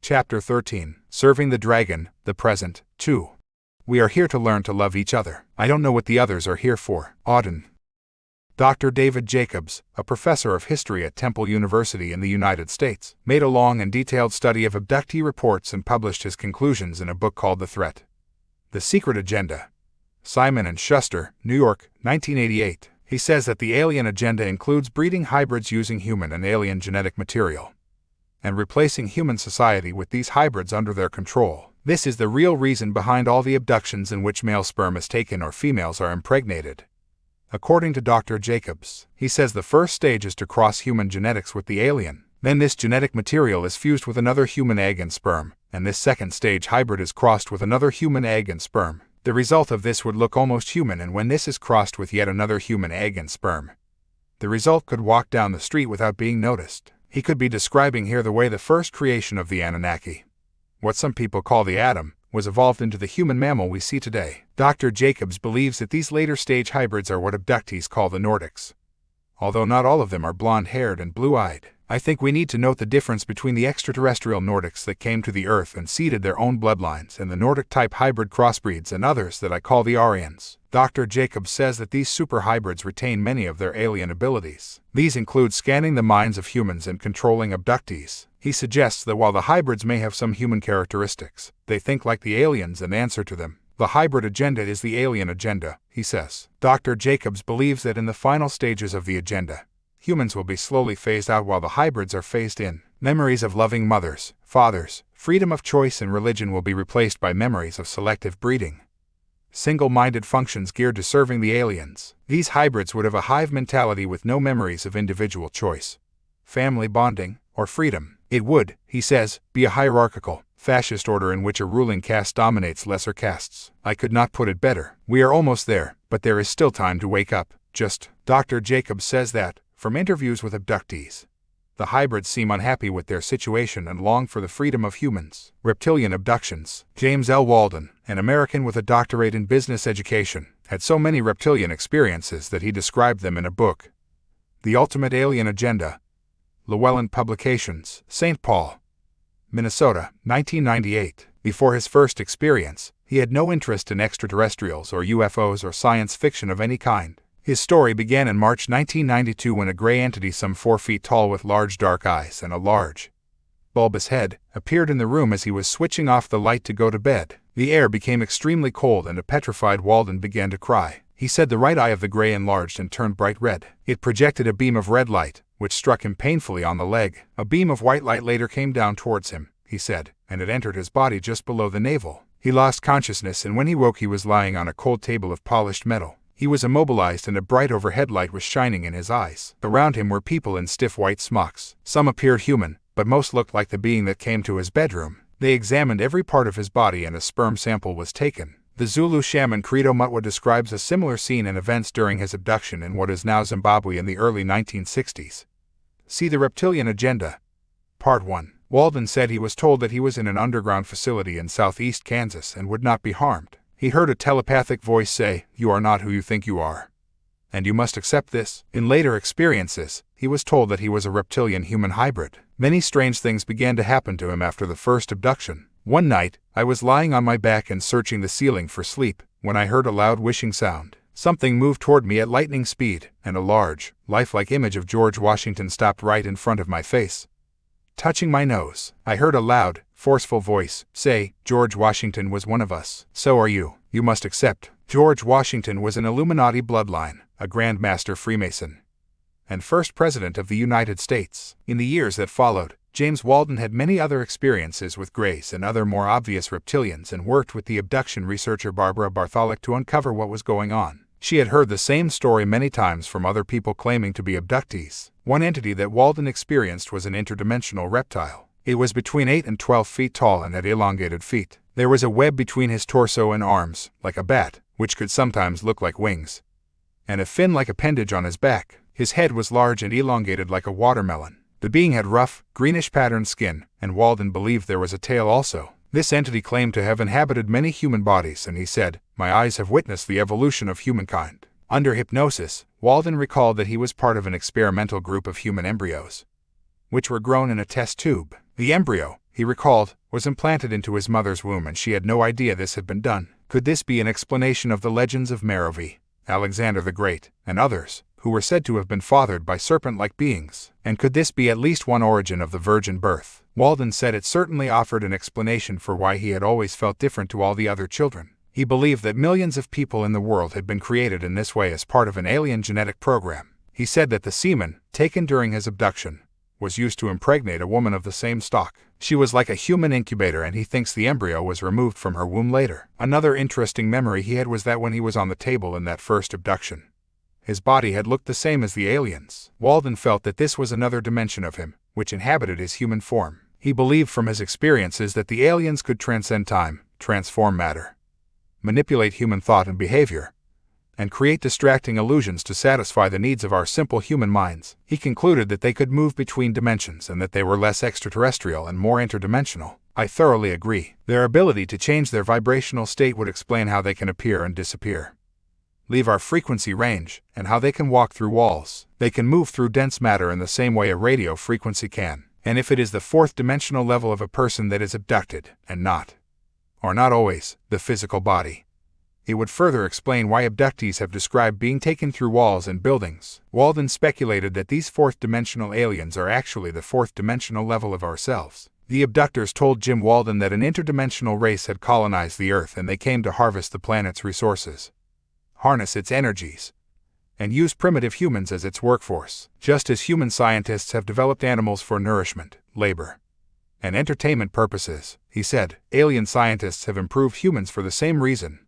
Chapter 13. Serving the Dragon, the Present, 2. We are here to learn to love each other. I don't know what the others are here for. Auden. Dr. David Jacobs, a professor of history at Temple University in the United States, made a long and detailed study of abductee reports and published his conclusions in a book called The Threat. The Secret Agenda. Simon & Schuster, New York, 1988. He says that the alien agenda includes breeding hybrids using human and alien genetic material, and replacing human society with these hybrids under their control. This is the real reason behind all the abductions in which male sperm is taken or females are impregnated. According to Dr. Jacobs, he says the first stage is to cross human genetics with the alien. Then this genetic material is fused with another human egg and sperm, and this second stage hybrid is crossed with another human egg and sperm. The result of this would look almost human, and when this is crossed with yet another human egg and sperm, the result could walk down the street without being noticed. He could be describing here the way the first creation of the Anunnaki, what some people call the atom, was evolved into the human mammal we see today. Dr. Jacobs believes that these later stage hybrids are what abductees call the Nordics. Although not all of them are blonde-haired and blue-eyed, I think we need to note the difference between the extraterrestrial Nordics that came to the Earth and seeded their own bloodlines and the Nordic-type hybrid crossbreeds and others that I call the Aryans. Dr. Jacobs says that these super hybrids retain many of their alien abilities. These include scanning the minds of humans and controlling abductees. He suggests that while the hybrids may have some human characteristics, they think like the aliens and answer to them. The hybrid agenda is the alien agenda, he says. Dr. Jacobs believes that in the final stages of the agenda, humans will be slowly phased out while the hybrids are phased in. Memories of loving mothers, fathers, freedom of choice and religion will be replaced by memories of selective breeding, single-minded functions geared to serving the aliens. These hybrids would have a hive mentality with no memories of individual choice, family bonding, or freedom. It would, he says, be a hierarchical, fascist order in which a ruling caste dominates lesser castes. I could not put it better. We are almost there, but there is still time to wake up. Dr. Jacobs says that, from interviews with abductees, the hybrids seem unhappy with their situation and long for the freedom of humans. Reptilian abductions. James L. Walden, an American with a doctorate in business education, had so many reptilian experiences that he described them in a book, The Ultimate Alien Agenda. Llewellyn Publications, St. Paul, Minnesota, 1998. Before his first experience, he had no interest in extraterrestrials or UFOs or science fiction of any kind. His story began in March 1992 when a gray entity some 4 feet tall with large dark eyes and a large, bulbous head appeared in the room as he was switching off the light to go to bed. The air became extremely cold and a petrified Walden began to cry. He said the right eye of the gray enlarged and turned bright red. It projected a beam of red light, which struck him painfully on the leg. A beam of white light later came down towards him, he said, and it entered his body just below the navel. He lost consciousness, and when he woke he was lying on a cold table of polished metal. He was immobilized and a bright overhead light was shining in his eyes. Around him were people in stiff white smocks. Some appeared human, but most looked like the being that came to his bedroom. They examined every part of his body and a sperm sample was taken. The Zulu shaman Credo Mutwa describes a similar scene and events during his abduction in what is now Zimbabwe in the early 1960s. See The Reptilian Agenda. Part 1. Walden said he was told that he was in an underground facility in southeast Kansas and would not be harmed. He heard a telepathic voice say, "You are not who you think you are, and you must accept this." In later experiences, he was told that he was a reptilian-human hybrid. Many strange things began to happen to him after the first abduction. One night, I was lying on my back and searching the ceiling for sleep, when I heard a loud whooshing sound. Something moved toward me at lightning speed, and a large, lifelike image of George Washington stopped right in front of my face, touching my nose. I heard a loud, forceful voice say, "George Washington was one of us. So are you. You must accept." George Washington was an Illuminati bloodline, a Grand Master Freemason, and first President of the United States. In the years that followed, James Walden had many other experiences with Greys and other more obvious reptilians and worked with the abduction researcher Barbara Bartholic to uncover what was going on. She had heard the same story many times from other people claiming to be abductees. One entity that Walden experienced was an interdimensional reptile. It was between 8 and 12 feet tall and had elongated feet. There was a web between his torso and arms, like a bat, which could sometimes look like wings, and a fin-like appendage on his back. His head was large and elongated like a watermelon. The being had rough, greenish-patterned skin, and Walden believed there was a tail also. This entity claimed to have inhabited many human bodies, and he said, "My eyes have witnessed the evolution of humankind." Under hypnosis, Walden recalled that he was part of an experimental group of human embryos, which were grown in a test tube. The embryo, he recalled, was implanted into his mother's womb and she had no idea this had been done. Could this be an explanation of the legends of Merovi, Alexander the Great, and others, who were said to have been fathered by serpent-like beings? And could this be at least one origin of the virgin birth? Walden said it certainly offered an explanation for why he had always felt different to all the other children. He believed that millions of people in the world had been created in this way as part of an alien genetic program. He said that the semen, taken during his abduction, was used to impregnate a woman of the same stock. She was like a human incubator and he thinks the embryo was removed from her womb later. Another interesting memory he had was that when he was on the table in that first abduction, his body had looked the same as the aliens. Walden felt that this was another dimension of him, which inhabited his human form. He believed from his experiences that the aliens could transcend time, transform matter, manipulate human thought and behavior, and create distracting illusions to satisfy the needs of our simple human minds. He concluded that they could move between dimensions and that they were less extraterrestrial and more interdimensional. I thoroughly agree. Their ability to change their vibrational state would explain how they can appear and disappear, leave our frequency range, and how they can walk through walls. They can move through dense matter in the same way a radio frequency can. And if it is the fourth dimensional level of a person that is abducted, and not, or not always, the physical body, it would further explain why abductees have described being taken through walls and buildings. Walden speculated that these fourth-dimensional aliens are actually the fourth-dimensional level of ourselves. The abductors told Jim Walden that an interdimensional race had colonized the Earth and they came to harvest the planet's resources, harness its energies, and use primitive humans as its workforce. Just as human scientists have developed animals for nourishment, labor, and entertainment purposes, he said, alien scientists have improved humans for the same reason,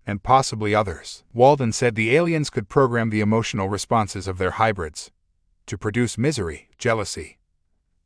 and possibly others. Walden said the aliens could program the emotional responses of their hybrids to produce misery, jealousy,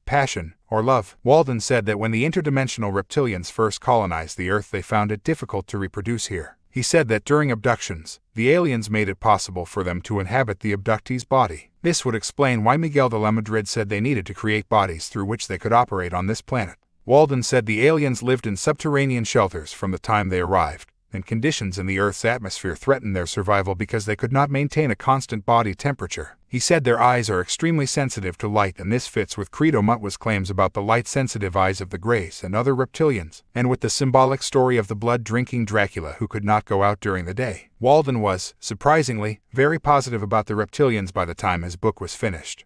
passion, or love. Walden said that when the interdimensional reptilians first colonized the Earth they found it difficult to reproduce here. He said that during abductions, the aliens made it possible for them to inhabit the abductee's body. This would explain why Miguel de la Madrid said they needed to create bodies through which they could operate on this planet. Walden said the aliens lived in subterranean shelters from the time they arrived, and conditions in the Earth's atmosphere threatened their survival because they could not maintain a constant body temperature. He said their eyes are extremely sensitive to light, and this fits with Credo Mutwa's claims about the light-sensitive eyes of the Greys and other reptilians, and with the symbolic story of the blood-drinking Dracula who could not go out during the day. Walden was, surprisingly, very positive about the reptilians by the time his book was finished.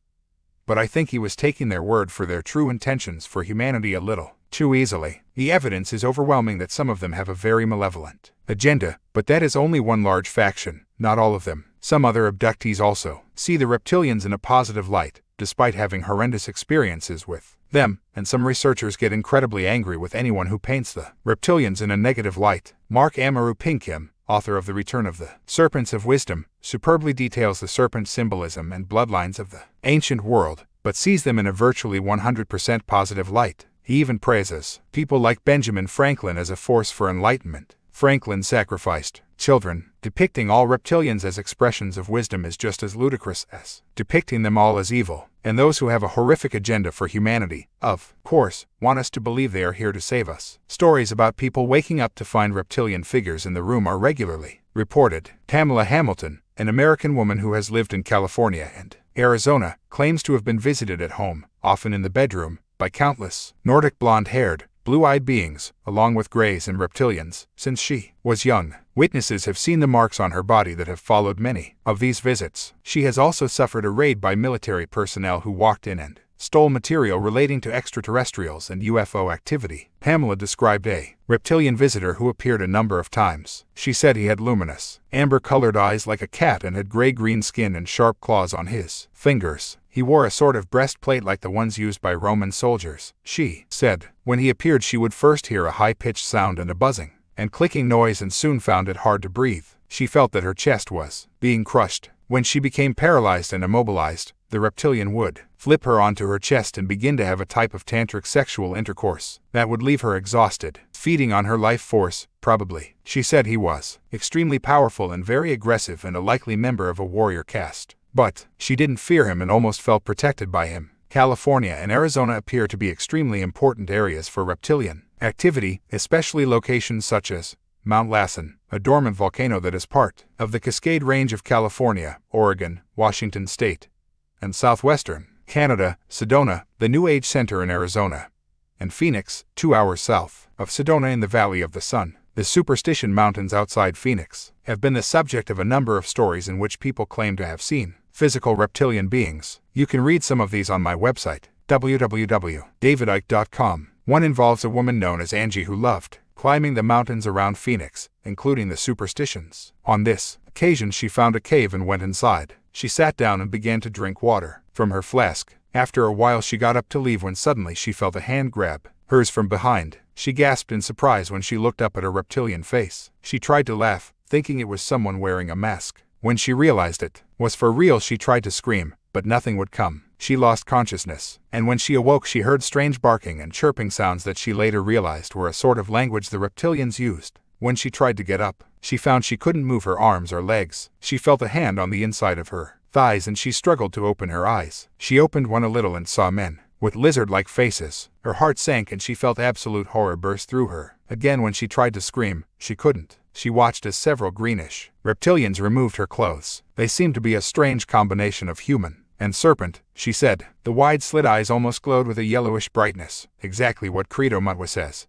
But I think he was taking their word for their true intentions for humanity a little too easily. The evidence is overwhelming that some of them have a very malevolent agenda, but that is only one large faction, not all of them. Some other abductees also see the reptilians in a positive light, despite having horrendous experiences with them, and some researchers get incredibly angry with anyone who paints the reptilians in a negative light. Mark Amaru Pinkham, author of The Return of the Serpents of Wisdom, superbly details the serpent symbolism and bloodlines of the ancient world, but sees them in a virtually 100% positive light. He even praises people like Benjamin Franklin as a force for enlightenment. Franklin sacrificed children. Depicting all reptilians as expressions of wisdom is just as ludicrous as depicting them all as evil. And those who have a horrific agenda for humanity, of course, want us to believe they are here to save us. Stories about people waking up to find reptilian figures in the room are regularly reported. Pamela Hamilton, an American woman who has lived in California and Arizona, claims to have been visited at home, often in the bedroom, by countless Nordic blonde-haired, blue-eyed beings, along with greys and reptilians, since she was young. Witnesses have seen the marks on her body that have followed many of these visits. She has also suffered a raid by military personnel who walked in and stole material relating to extraterrestrials and UFO activity. Pamela described a reptilian visitor who appeared a number of times. She said he had luminous, amber-colored eyes like a cat and had gray-green skin and sharp claws on his fingers. He wore a sort of breastplate like the ones used by Roman soldiers. She said, when he appeared she would first hear a high-pitched sound and a buzzing and clicking noise and soon found it hard to breathe. She felt that her chest was being crushed. When she became paralyzed and immobilized, the reptilian would flip her onto her chest and begin to have a type of tantric sexual intercourse that would leave her exhausted, feeding on her life force, probably. She said he was extremely powerful and very aggressive and a likely member of a warrior caste. But she didn't fear him and almost felt protected by him. California and Arizona appear to be extremely important areas for reptilian activity, especially locations such as Mount Lassen, a dormant volcano that is part of the Cascade Range of California, Oregon, Washington State, and southwestern Canada, Sedona, the New Age Center in Arizona, and Phoenix, 2 hours south of Sedona in the Valley of the Sun. The Superstition Mountains outside Phoenix have been the subject of a number of stories in which people claim to have seen physical reptilian beings. You can read some of these on my website, www.davidicke.com. One involves a woman known as Angie who loved climbing the mountains around Phoenix, including the superstitions. On this occasion, she found a cave and went inside. She sat down and began to drink water from her flask. After a while, she got up to leave when suddenly she felt a hand grab hers from behind. She gasped in surprise when she looked up at her reptilian face. She tried to laugh, thinking it was someone wearing a mask. When she realized it was for real, she tried to scream, but nothing would come. She lost consciousness, and when she awoke, she heard strange barking and chirping sounds that she later realized were a sort of language the reptilians used. When she tried to get up, she found she couldn't move her arms or legs. She felt a hand on the inside of her thighs and she struggled to open her eyes. She opened one a little and saw men with lizard-like faces. Her heart sank and she felt absolute horror burst through her. Again, when she tried to scream, she couldn't. She watched as several greenish reptilians removed her clothes. They seemed to be a strange combination of human and serpent, she said. The wide-slit eyes almost glowed with a yellowish brightness, exactly what Credo Mutwa says.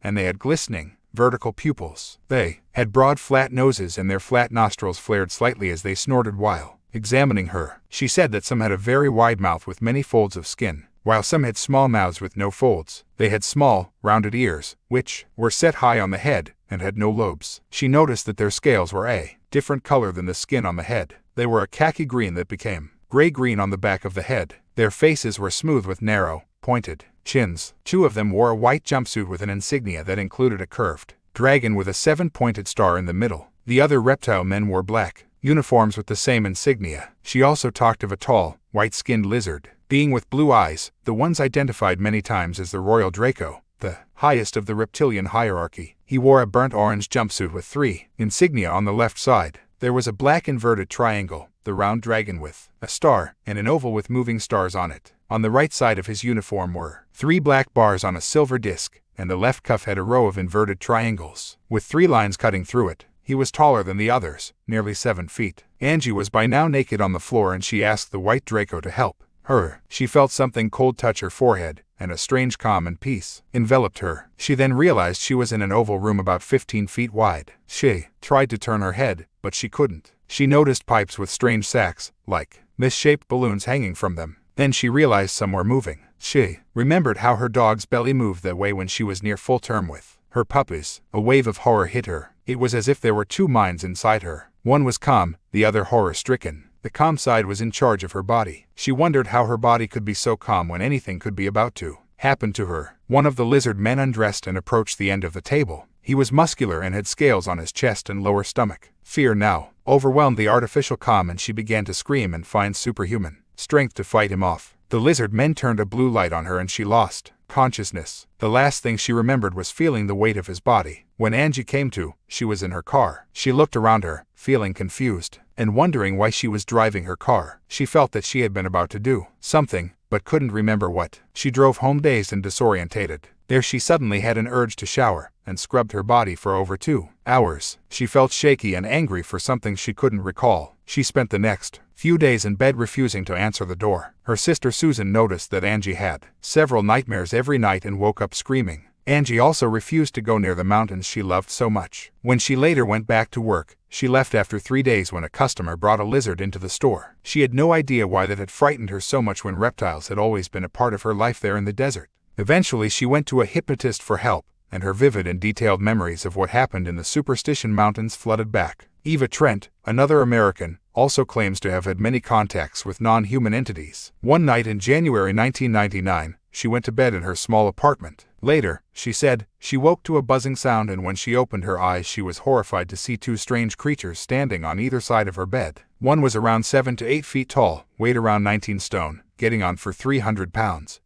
And they had glistening, vertical pupils. They had broad, flat noses and their flat nostrils flared slightly as they snorted while examining her. She said that some had a very wide mouth with many folds of skin, while some had small mouths with no folds. They had small, rounded ears, which were set high on the head and had no lobes. She noticed that their scales were a different color than the skin on the head. They were a khaki green that became gray-green on the back of the head. Their faces were smooth with narrow, pointed chins. 2 of them wore a white jumpsuit with an insignia that included a curved dragon with a 7-pointed star in the middle. The other reptile men wore black uniforms with the same insignia. She also talked of a tall, white-skinned lizard being with blue eyes, the ones identified many times as the Royal Draco, the highest of the reptilian hierarchy. He wore a burnt orange jumpsuit with 3 insignia on the left side. There was a black inverted triangle, the round dragon with a star, and an oval with moving stars on it. On the right side of his uniform were 3 black bars on a silver disc, and the left cuff had a row of inverted triangles, with 3 lines cutting through it. He was taller than the others, nearly 7 feet. Angie was by now naked on the floor and she asked the white Draco to help her. She felt something cold touch her forehead, and a strange calm and peace enveloped her. She then realized she was in an oval room about 15 feet wide. She tried to turn her head, but she couldn't. She noticed pipes with strange sacs, like misshaped balloons hanging from them. Then she realized some were moving. She remembered how her dog's belly moved that way when she was near full term with her puppies. A wave of horror hit her. It was as if there were 2 minds inside her. One was calm, the other horror-stricken. The calm side was in charge of her body. She wondered how her body could be so calm when anything could be about to happen to her. One of the lizard men undressed and approached the end of the table. He was muscular and had scales on his chest and lower stomach. Fear now overwhelmed the artificial calm and she began to scream and find superhuman strength to fight him off. The lizard men turned a blue light on her and she lost consciousness. The last thing she remembered was feeling the weight of his body. When Angie came to, she was in her car. She looked around her, feeling confused and wondering why she was driving her car. She felt that she had been about to do something, but couldn't remember what. She drove home dazed and disorientated. There she suddenly had an urge to shower, and scrubbed her body for over 2 hours. She felt shaky and angry for something she couldn't recall. She spent the next few days in bed refusing to answer the door. Her sister Susan noticed that Angie had several nightmares every night and woke up screaming. Angie also refused to go near the mountains she loved so much. When she later went back to work, she left after 3 days when a customer brought a lizard into the store. She had no idea why that had frightened her so much when reptiles had always been a part of her life there in the desert. Eventually she went to a hypnotist for help, and her vivid and detailed memories of what happened in the Superstition Mountains flooded back. Eva Trent, another American, also claims to have had many contacts with non-human entities. One night in January 1999, she went to bed in her small apartment. Later, she said, she woke to a buzzing sound and when she opened her eyes she was horrified to see 2 strange creatures standing on either side of her bed. One was around 7 to 8 feet tall, weighed around 19 stone, getting on for 300 pounds.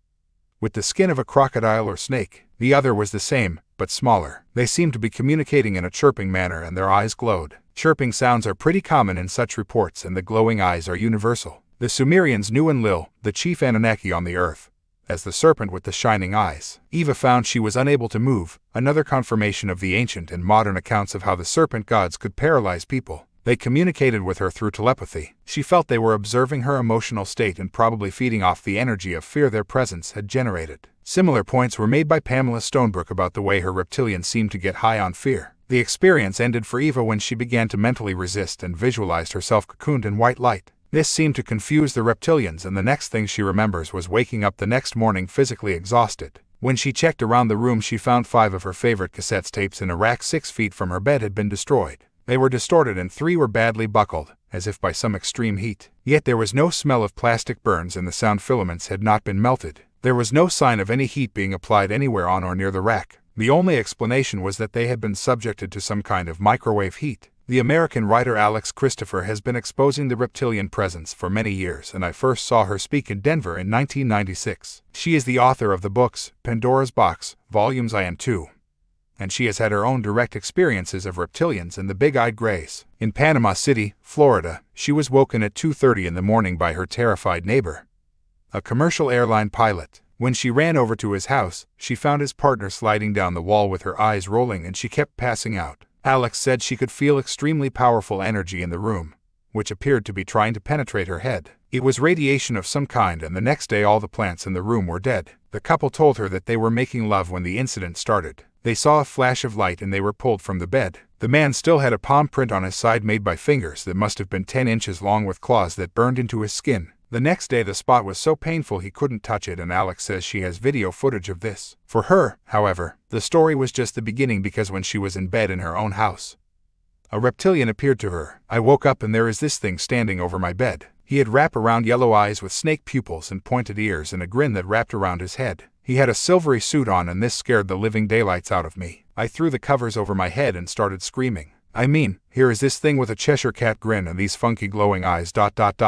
With the skin of a crocodile or snake. The other was the same, but smaller. They seemed to be communicating in a chirping manner and their eyes glowed. Chirping sounds are pretty common in such reports and the glowing eyes are universal. The Sumerians knew Enlil, the chief Anunnaki on the earth, as the serpent with the shining eyes. Eva found she was unable to move, another confirmation of the ancient and modern accounts of how the serpent gods could paralyze people. They communicated with her through telepathy. She felt they were observing her emotional state and probably feeding off the energy of fear their presence had generated. Similar points were made by Pamela Stonebrook about the way her reptilians seemed to get high on fear. The experience ended for Eva when she began to mentally resist and visualized herself cocooned in white light. This seemed to confuse the reptilians, and the next thing she remembers was waking up the next morning physically exhausted. When she checked around the room, she found 5 of her favorite cassette tapes in a rack 6 feet from her bed had been destroyed. They were distorted and 3 were badly buckled, as if by some extreme heat. Yet there was no smell of plastic burns and the sound filaments had not been melted. There was no sign of any heat being applied anywhere on or near the rack. The only explanation was that they had been subjected to some kind of microwave heat. The American writer Alex Christopher has been exposing the reptilian presence for many years, and I first saw her speak in Denver in 1996. She is the author of the books Pandora's Box, Volumes I and II. And she has had her own direct experiences of reptilians and the big-eyed greys. In Panama City, Florida, she was woken at 2:30 in the morning by her terrified neighbor, a commercial airline pilot. When she ran over to his house, she found his partner sliding down the wall with her eyes rolling, and she kept passing out. Alex said she could feel extremely powerful energy in the room, which appeared to be trying to penetrate her head. It was radiation of some kind, and the next day all the plants in the room were dead. The couple told her that they were making love when the incident started. They saw a flash of light and they were pulled from the bed. The man still had a palm print on his side made by fingers that must have been 10 inches long with claws that burned into his skin. The next day the spot was so painful he couldn't touch it, and Alex says she has video footage of this. For her, however, the story was just the beginning, because when she was in bed in her own house, a reptilian appeared to her. I woke up and there is this thing standing over my bed. He had wrap-around yellow eyes with snake pupils and pointed ears and a grin that wrapped around his head. He had a silvery suit on, and this scared the living daylights out of me. I threw the covers over my head and started screaming. I mean, here is this thing with a Cheshire cat grin and these funky glowing eyes ...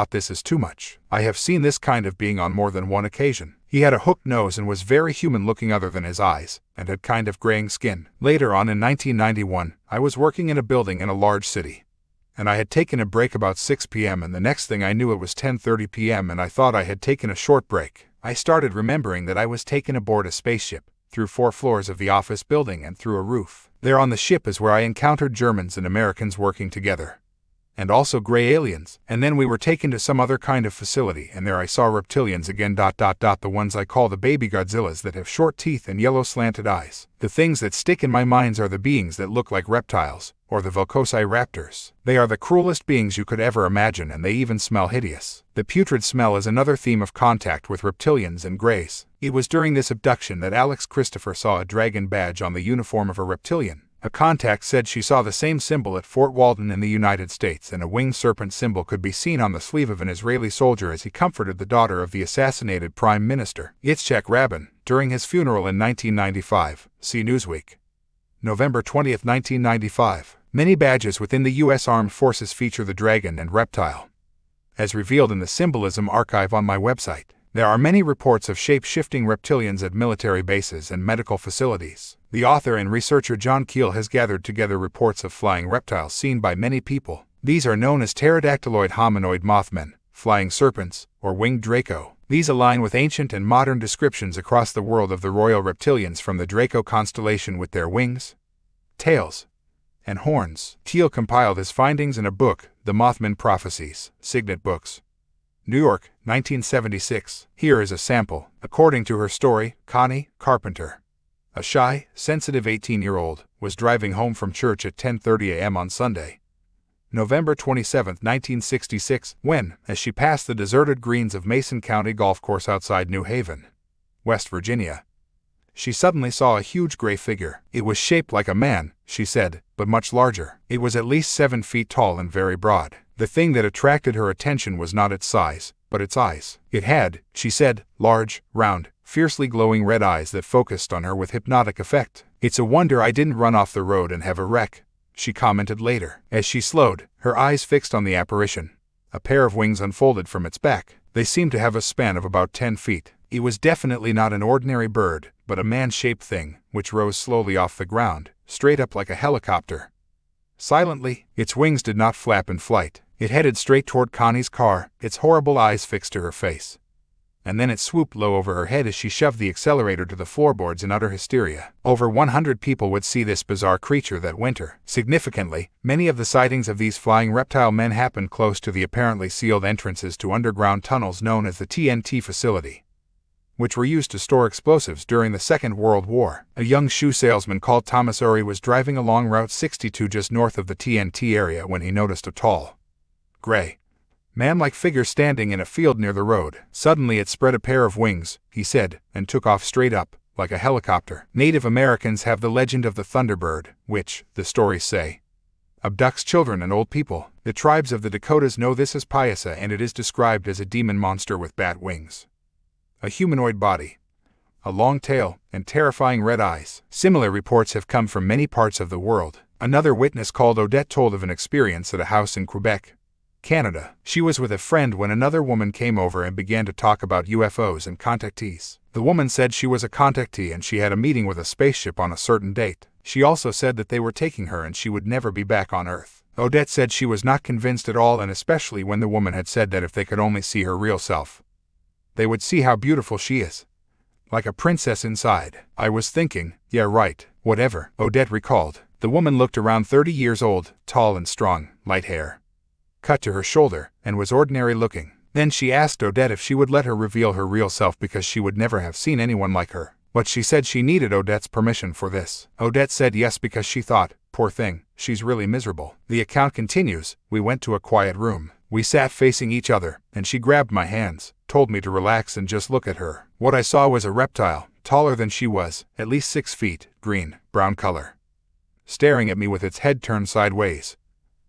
This is too much. I have seen this kind of being on more than one occasion. He had a hooked nose and was very human looking other than his eyes, and had kind of graying skin. Later on in 1991, I was working in a building in a large city, and I had taken a break about 6 p.m. and the next thing I knew it was 10:30 p.m. and I thought I had taken a short break. I started remembering that I was taken aboard a spaceship, through 4 floors of the office building and through a roof. There on the ship is where I encountered Germans and Americans working together, and also gray aliens, and then we were taken to some other kind of facility, and there I saw reptilians again ... The ones I call the baby Godzillas that have short teeth and yellow slanted eyes. The things that stick in my minds are the beings that look like reptiles, or the velociraptors. They are the cruelest beings you could ever imagine, and they even smell hideous. The putrid smell is another theme of contact with reptilians and greys. It was during this abduction that Alex Christopher saw a dragon badge on the uniform of a reptilian. A contact said she saw the same symbol at Fort Walton in the United States, and a winged serpent symbol could be seen on the sleeve of an Israeli soldier as he comforted the daughter of the assassinated Prime Minister, Yitzhak Rabin, during his funeral in 1995. See Newsweek. November 20, 1995. Many badges within the U.S. Armed Forces feature the dragon and reptile, as revealed in the Symbolism archive on my website. There are many reports of shape-shifting reptilians at military bases and medical facilities. The author and researcher John Keel has gathered together reports of flying reptiles seen by many people. These are known as pterodactyloid hominoid mothmen, flying serpents, or winged Draco. These align with ancient and modern descriptions across the world of the royal reptilians from the Draco constellation with their wings, tails, and horns. Keel compiled his findings in a book, The Mothman Prophecies, Signet Books, New York, 1976. Here is a sample. According to her story, Connie Carpenter, a shy, sensitive 18-year-old, was driving home from church at 10:30 a.m. on Sunday, November 27, 1966, when, as she passed the deserted greens of Mason County Golf Course outside New Haven, West Virginia, she suddenly saw a huge gray figure. It was shaped like a man, she said, but much larger. It was at least 7 feet tall and very broad. The thing that attracted her attention was not its size, but its eyes. It had, she said, large, round, fiercely glowing red eyes that focused on her with hypnotic effect. It's a wonder I didn't run off the road and have a wreck, she commented later. As she slowed, her eyes fixed on the apparition. A pair of wings unfolded from its back. They seemed to have a span of about 10 feet. It was definitely not an ordinary bird, but a man-shaped thing, which rose slowly off the ground, straight up like a helicopter. Silently, its wings did not flap in flight. It headed straight toward Connie's car, its horrible eyes fixed to her face. And then it swooped low over her head as she shoved the accelerator to the floorboards in utter hysteria. Over 100 people would see this bizarre creature that winter. Significantly, many of the sightings of these flying reptile men happened close to the apparently sealed entrances to underground tunnels known as the TNT facility. which were used to store explosives during the Second World War. A young shoe salesman called Thomas Urey was driving along Route 62 just north of the TNT area when he noticed a tall, gray, man-like figure standing in a field near the road. Suddenly it spread a pair of wings, he said, and took off straight up, like a helicopter. Native Americans have the legend of the Thunderbird, which, the stories say, abducts children and old people. The tribes of the Dakotas know this as Pyasa, and it is described as a demon monster with bat wings, a humanoid body, a long tail, and terrifying red eyes. Similar reports have come from many parts of the world. Another witness called Odette told of an experience at a house in Quebec, Canada. She was with a friend when another woman came over and began to talk about UFOs and contactees. The woman said she was a contactee and she had a meeting with a spaceship on a certain date. She also said that they were taking her and she would never be back on Earth. Odette said she was not convinced at all, and especially when the woman had said that if they could only see her real self, they would see how beautiful she is, like a princess inside. I was thinking, yeah right, whatever, Odette recalled. The woman looked around 30 years old, tall and strong, light hair, cut to her shoulder, and was ordinary looking. Then she asked Odette if she would let her reveal her real self because she would never have seen anyone like her. But she said she needed Odette's permission for this. Odette said yes because she thought, poor thing, she's really miserable. The account continues, we went to a quiet room. We sat facing each other, and she grabbed my hands, told me to relax and just look at her. What I saw was a reptile, taller than she was, at least 6 feet, green, brown color, staring at me with its head turned sideways,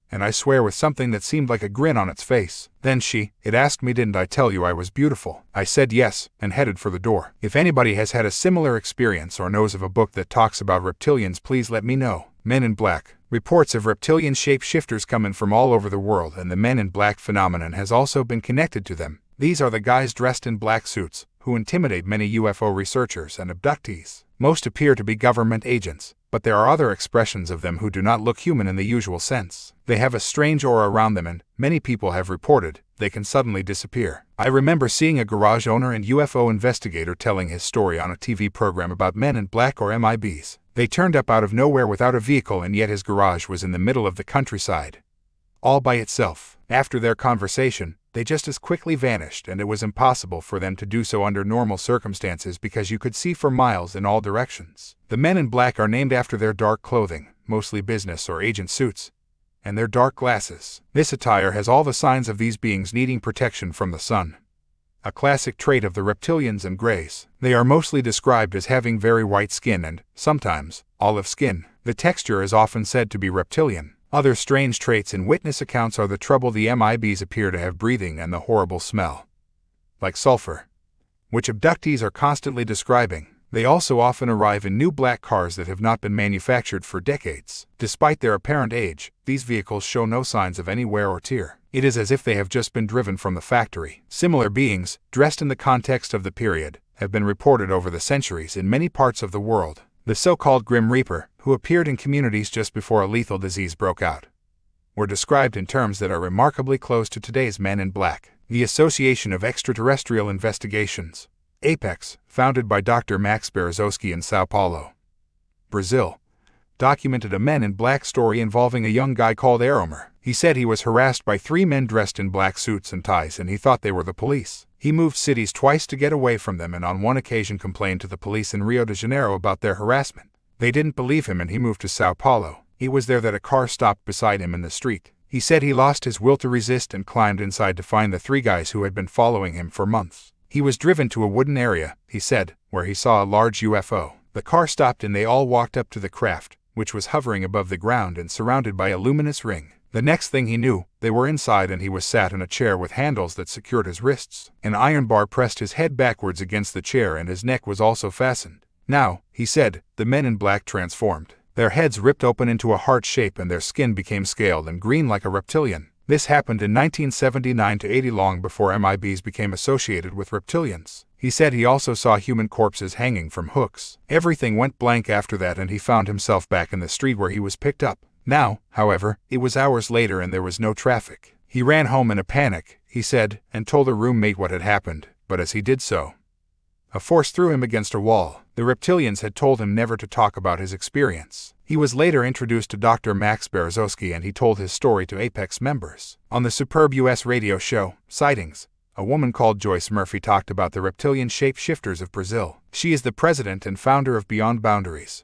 and I swear with something that seemed like a grin on its face. Then it asked me, didn't I tell you I was beautiful? I said yes, and headed for the door. If anybody has had a similar experience or knows of a book that talks about reptilians, please let me know. Men in Black. Reports of reptilian shapeshifters come in from all over the world, and the Men in Black phenomenon has also been connected to them. These are the guys dressed in black suits, who intimidate many UFO researchers and abductees. Most appear to be government agents, but there are other expressions of them who do not look human in the usual sense. They have a strange aura around them, and many people have reported they can suddenly disappear. I remember seeing a garage owner and UFO investigator telling his story on a TV program about Men in Black or MIBs. They turned up out of nowhere without a vehicle, and yet his garage was in the middle of the countryside, all by itself. After their conversation, they just as quickly vanished, and it was impossible for them to do so under normal circumstances because you could see for miles in all directions. The Men in Black are named after their dark clothing, mostly business or agent suits, and their dark glasses. This attire has all the signs of these beings needing protection from the sun, a classic trait of the reptilians and greys. They are mostly described as having very white skin and, sometimes, olive skin. The texture is often said to be reptilian. Other strange traits in witness accounts are the trouble the MIBs appear to have breathing and the horrible smell, like sulfur, which abductees are constantly describing. They also often arrive in new black cars that have not been manufactured for decades. Despite their apparent age, these vehicles show no signs of any wear or tear. It is as if they have just been driven from the factory. Similar beings, dressed in the context of the period, have been reported over the centuries in many parts of the world. The so-called Grim Reaper, who appeared in communities just before a lethal disease broke out, were described in terms that are remarkably close to today's Men in Black. The Association of Extraterrestrial Investigations, ICKE, founded by Dr. Max Berezowski in Sao Paulo, Brazil, documented a Men in Black story involving a young guy called Aromer. He said he was harassed by 3 men dressed in black suits and ties, and he thought they were the police. He moved cities twice to get away from them, and on one occasion complained to the police in Rio de Janeiro about their harassment. They didn't believe him, and he moved to Sao Paulo. It was there that a car stopped beside him in the street. He said he lost his will to resist and climbed inside to find the 3 guys who had been following him for months. He was driven to a wooden area, he said, where he saw a large UFO. The car stopped and they all walked up to the craft, which was hovering above the ground and surrounded by a luminous ring. The next thing he knew, they were inside and he was sat in a chair with handles that secured his wrists. An iron bar pressed his head backwards against the chair and his neck was also fastened. Now, he said, the Men in Black transformed. Their heads ripped open into a heart shape and their skin became scaled and green like a reptilian. This happened in 1979 to 80, long before MIBs became associated with reptilians. He said he also saw human corpses hanging from hooks. Everything went blank after that and he found himself back in the street where he was picked up. Now, however, it was hours later and there was no traffic. He ran home in a panic, he said, and told a roommate what had happened, but as he did so, a force threw him against a wall. The reptilians had told him never to talk about his experience. He was later introduced to Dr. Max Berezowski and he told his story to ICKE members. On the superb U.S. radio show, Sightings, A woman called Joyce Murphy talked about the reptilian shapeshifters of Brazil. She is the president and founder of Beyond Boundaries,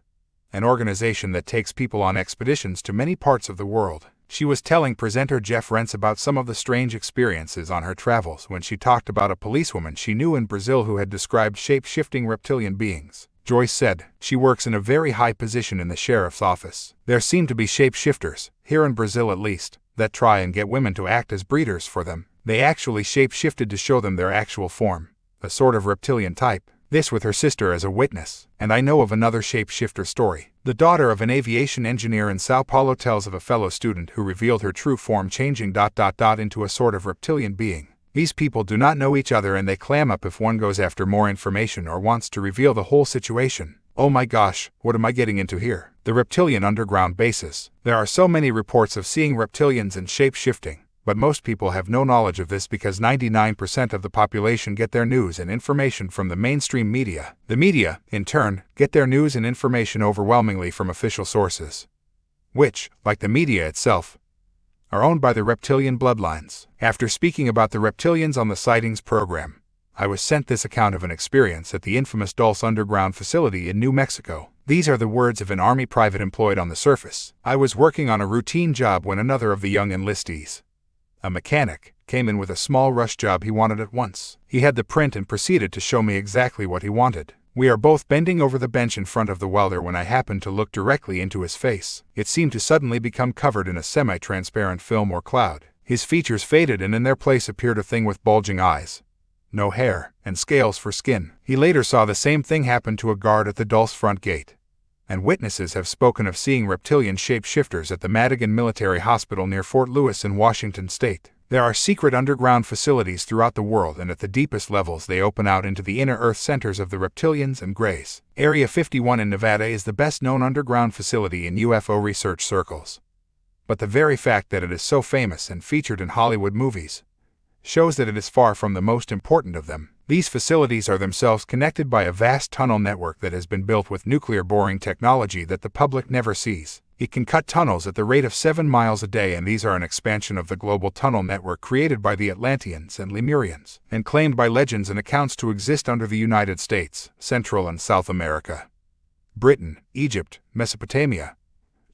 an organization that takes people on expeditions to many parts of the world. She was telling presenter Jeff Rentz about some of the strange experiences on her travels when she talked about a policewoman she knew in Brazil who had described shape-shifting reptilian beings. Joyce said, she works in a very high position in the sheriff's office. There seem to be shape-shifters, here in Brazil at least, that try and get women to act as breeders for them. They actually shape-shifted to show them their actual form, a sort of reptilian type. This with her sister as a witness. And I know of another shape-shifter story. The daughter of an aviation engineer in Sao Paulo tells of a fellow student who revealed her true form changing ... into a sort of reptilian being. These people do not know each other and they clam up if one goes after more information or wants to reveal the whole situation. Oh my gosh, what am I getting into here? The reptilian underground bases. There are so many reports of seeing reptilians and shape-shifting. But most people have no knowledge of this because 99% of the population get their news and information from the mainstream media. The media, in turn, get their news and information overwhelmingly from official sources, which, like the media itself, are owned by the reptilian bloodlines. After speaking about the reptilians on the Sightings program, I was sent this account of an experience at the infamous Dulce underground facility in New Mexico. These are the words of an Army private employed on the surface. I was working on a routine job when another of the young enlistees, a mechanic, came in with a small rush job he wanted at once. He had the print and proceeded to show me exactly what he wanted. We are both bending over the bench in front of the welder when I happened to look directly into his face. It seemed to suddenly become covered in a semi-transparent film or cloud. His features faded and in their place appeared a thing with bulging eyes, no hair, and scales for skin. He later saw the same thing happen to a guard at the Dulce front gate. And witnesses have spoken of seeing reptilian shapeshifters at the Madigan Military Hospital near Fort Lewis in Washington state. There are secret underground facilities throughout the world and at the deepest levels they open out into the inner earth centers of the reptilians and greys. Area 51 in Nevada is the best known underground facility in UFO research circles. But the very fact that it is so famous and featured in Hollywood movies shows that it is far from the most important of them. These facilities are themselves connected by a vast tunnel network that has been built with nuclear boring technology that the public never sees. It can cut tunnels at the rate of 7 miles a day, and these are an expansion of the global tunnel network created by the Atlanteans and Lemurians, and claimed by legends and accounts to exist under the United States, Central and South America, Britain, Egypt, Mesopotamia,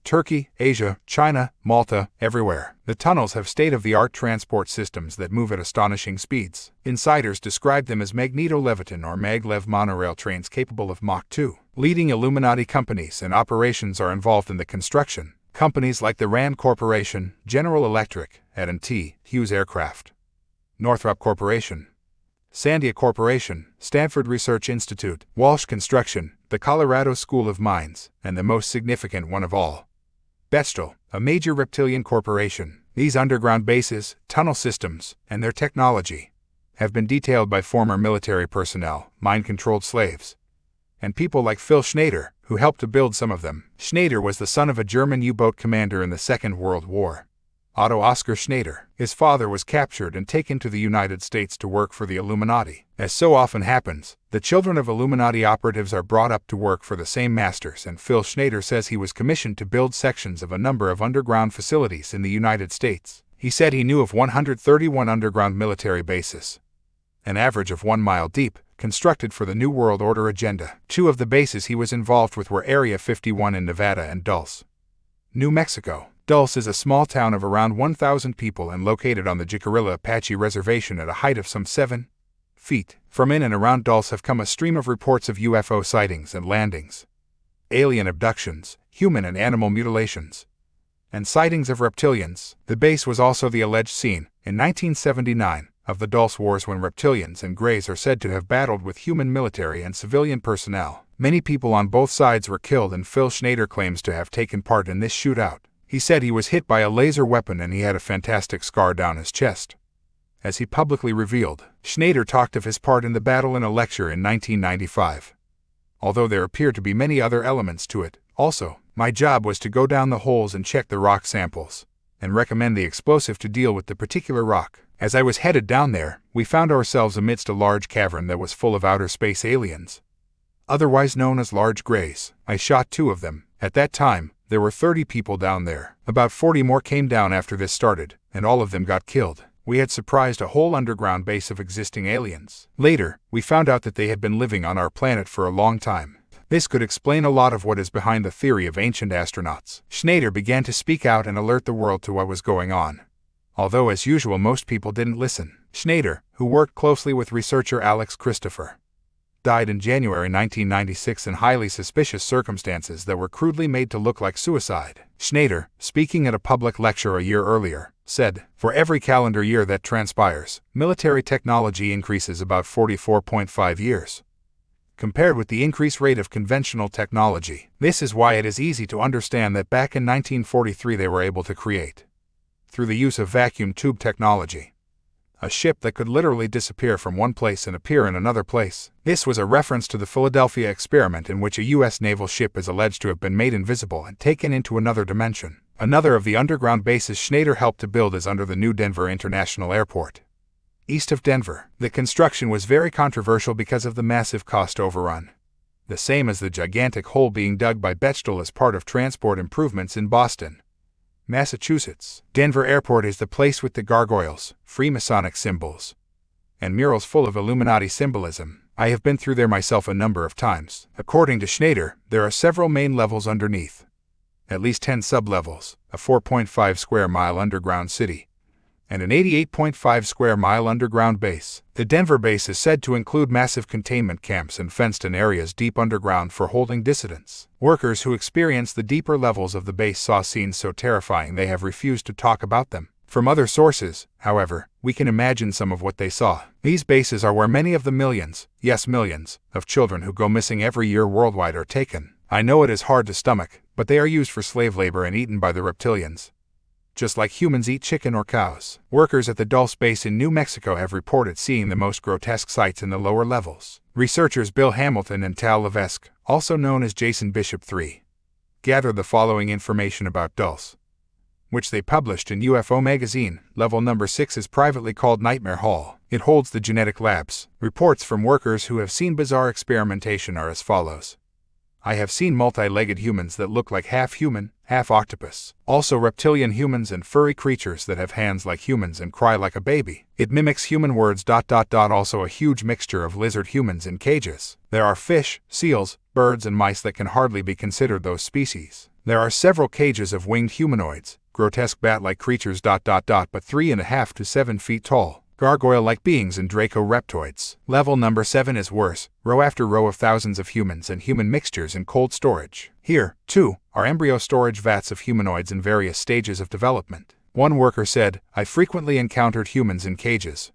Turkey, Asia, China, Malta, everywhere. The tunnels have state-of-the-art transport systems that move at astonishing speeds. Insiders describe them as magneto-leviton or maglev monorail trains capable of Mach 2. Leading Illuminati companies and operations are involved in the construction. Companies like the Rand Corporation, General Electric, AT&T, Hughes Aircraft, Northrop Corporation, Sandia Corporation, Stanford Research Institute, Walsh Construction, the Colorado School of Mines, and the most significant one of all, Bechtel, a major reptilian corporation. These underground bases, tunnel systems, and their technology have been detailed by former military personnel, mind-controlled slaves, and people like Phil Schneider, who helped to build some of them. Schneider was the son of a German U-boat commander in the Second World War, Otto Oskar Schneider. His father was captured and taken to the United States to work for the Illuminati. As so often happens, the children of Illuminati operatives are brought up to work for the same masters, and Phil Schneider says he was commissioned to build sections of a number of underground facilities in the United States. He said he knew of 131 underground military bases, an average of 1 mile deep, constructed for the New World Order agenda. 2 of the bases he was involved with were Area 51 in Nevada and Dulce, New Mexico. Dulce is a small town of around 1,000 people and located on the Jicarilla Apache Reservation at a height of some 7 feet. From in and around Dulce have come a stream of reports of UFO sightings and landings, alien abductions, human and animal mutilations, and sightings of reptilians. The base was also the alleged scene, in 1979, of the Dulce Wars, when reptilians and greys are said to have battled with human military and civilian personnel. Many people on both sides were killed, and Phil Schneider claims to have taken part in this shootout. He said he was hit by a laser weapon and he had a fantastic scar down his chest. As he publicly revealed, Schneider talked of his part in the battle in a lecture in 1995. Although there appear to be many other elements to it. Also, my job was to go down the holes and check the rock samples, and recommend the explosive to deal with the particular rock. As I was headed down there, we found ourselves amidst a large cavern that was full of outer space aliens, otherwise known as large greys. I shot 2 of them. At that time, there were 30 people down there. About 40 more came down after this started, and all of them got killed. We had surprised a whole underground base of existing aliens. Later, we found out that they had been living on our planet for a long time. This could explain a lot of what is behind the theory of ancient astronauts. Schneider began to speak out and alert the world to what was going on. Although as usual most people didn't listen. Schneider, who worked closely with researcher Alex Christopher, died in January 1996 in highly suspicious circumstances that were crudely made to look like suicide. Schneider, speaking at a public lecture a year earlier, said, "For every calendar year that transpires, military technology increases about 44.5 years. Compared with the increase rate of conventional technology. This is why it is easy to understand that back in 1943 they were able to create, through the use of vacuum tube technology, a ship that could literally disappear from one place and appear in another place." This was a reference to the Philadelphia experiment in which a U.S. naval ship is alleged to have been made invisible and taken into another dimension. Another of the underground bases Schneider helped to build is under the new Denver International Airport, east of Denver. The construction was very controversial because of the massive cost overrun, the same as the gigantic hole being dug by Bechtel as part of transport improvements in Boston, Massachusetts. Denver Airport is the place with the gargoyles, Freemasonic symbols, and murals full of Illuminati symbolism. I have been through there myself a number of times. According to Schneider, there are several main levels underneath, at least 10 sub-levels, a 4.5 square mile underground city, and an 88.5 square mile underground base. The Denver base is said to include massive containment camps and fenced-in areas deep underground for holding dissidents. Workers who experienced the deeper levels of the base saw scenes so terrifying they have refused to talk about them. From other sources, however, we can imagine some of what they saw. These bases are where many of the millions, yes millions, of children who go missing every year worldwide are taken. I know it is hard to stomach, but they are used for slave labor and eaten by the reptilians, just like humans eat chicken or cows. Workers at the Dulce base in New Mexico have reported seeing the most grotesque sights in the lower levels. Researchers Bill Hamilton and Tal Levesque, also known as Jason Bishop III, gathered the following information about Dulce, which they published in UFO magazine. Level number 6 is privately called Nightmare Hall. It holds the genetic labs. Reports from workers who have seen bizarre experimentation are as follows. I have seen multi-legged humans that look like half human, half octopus. Also reptilian humans and furry creatures that have hands like humans and cry like a baby. It mimics human words. Also a huge mixture of lizard humans in cages. There are fish, seals, birds and mice that can hardly be considered those species. There are several cages of winged humanoids, grotesque bat-like creatures. But 3.5 to 7 feet tall, gargoyle-like beings and draco-reptoids. Level number 7 is worse, row after row of thousands of humans and human mixtures in cold storage. Here, too, are embryo storage vats of humanoids in various stages of development. One worker said, "I frequently encountered humans in cages,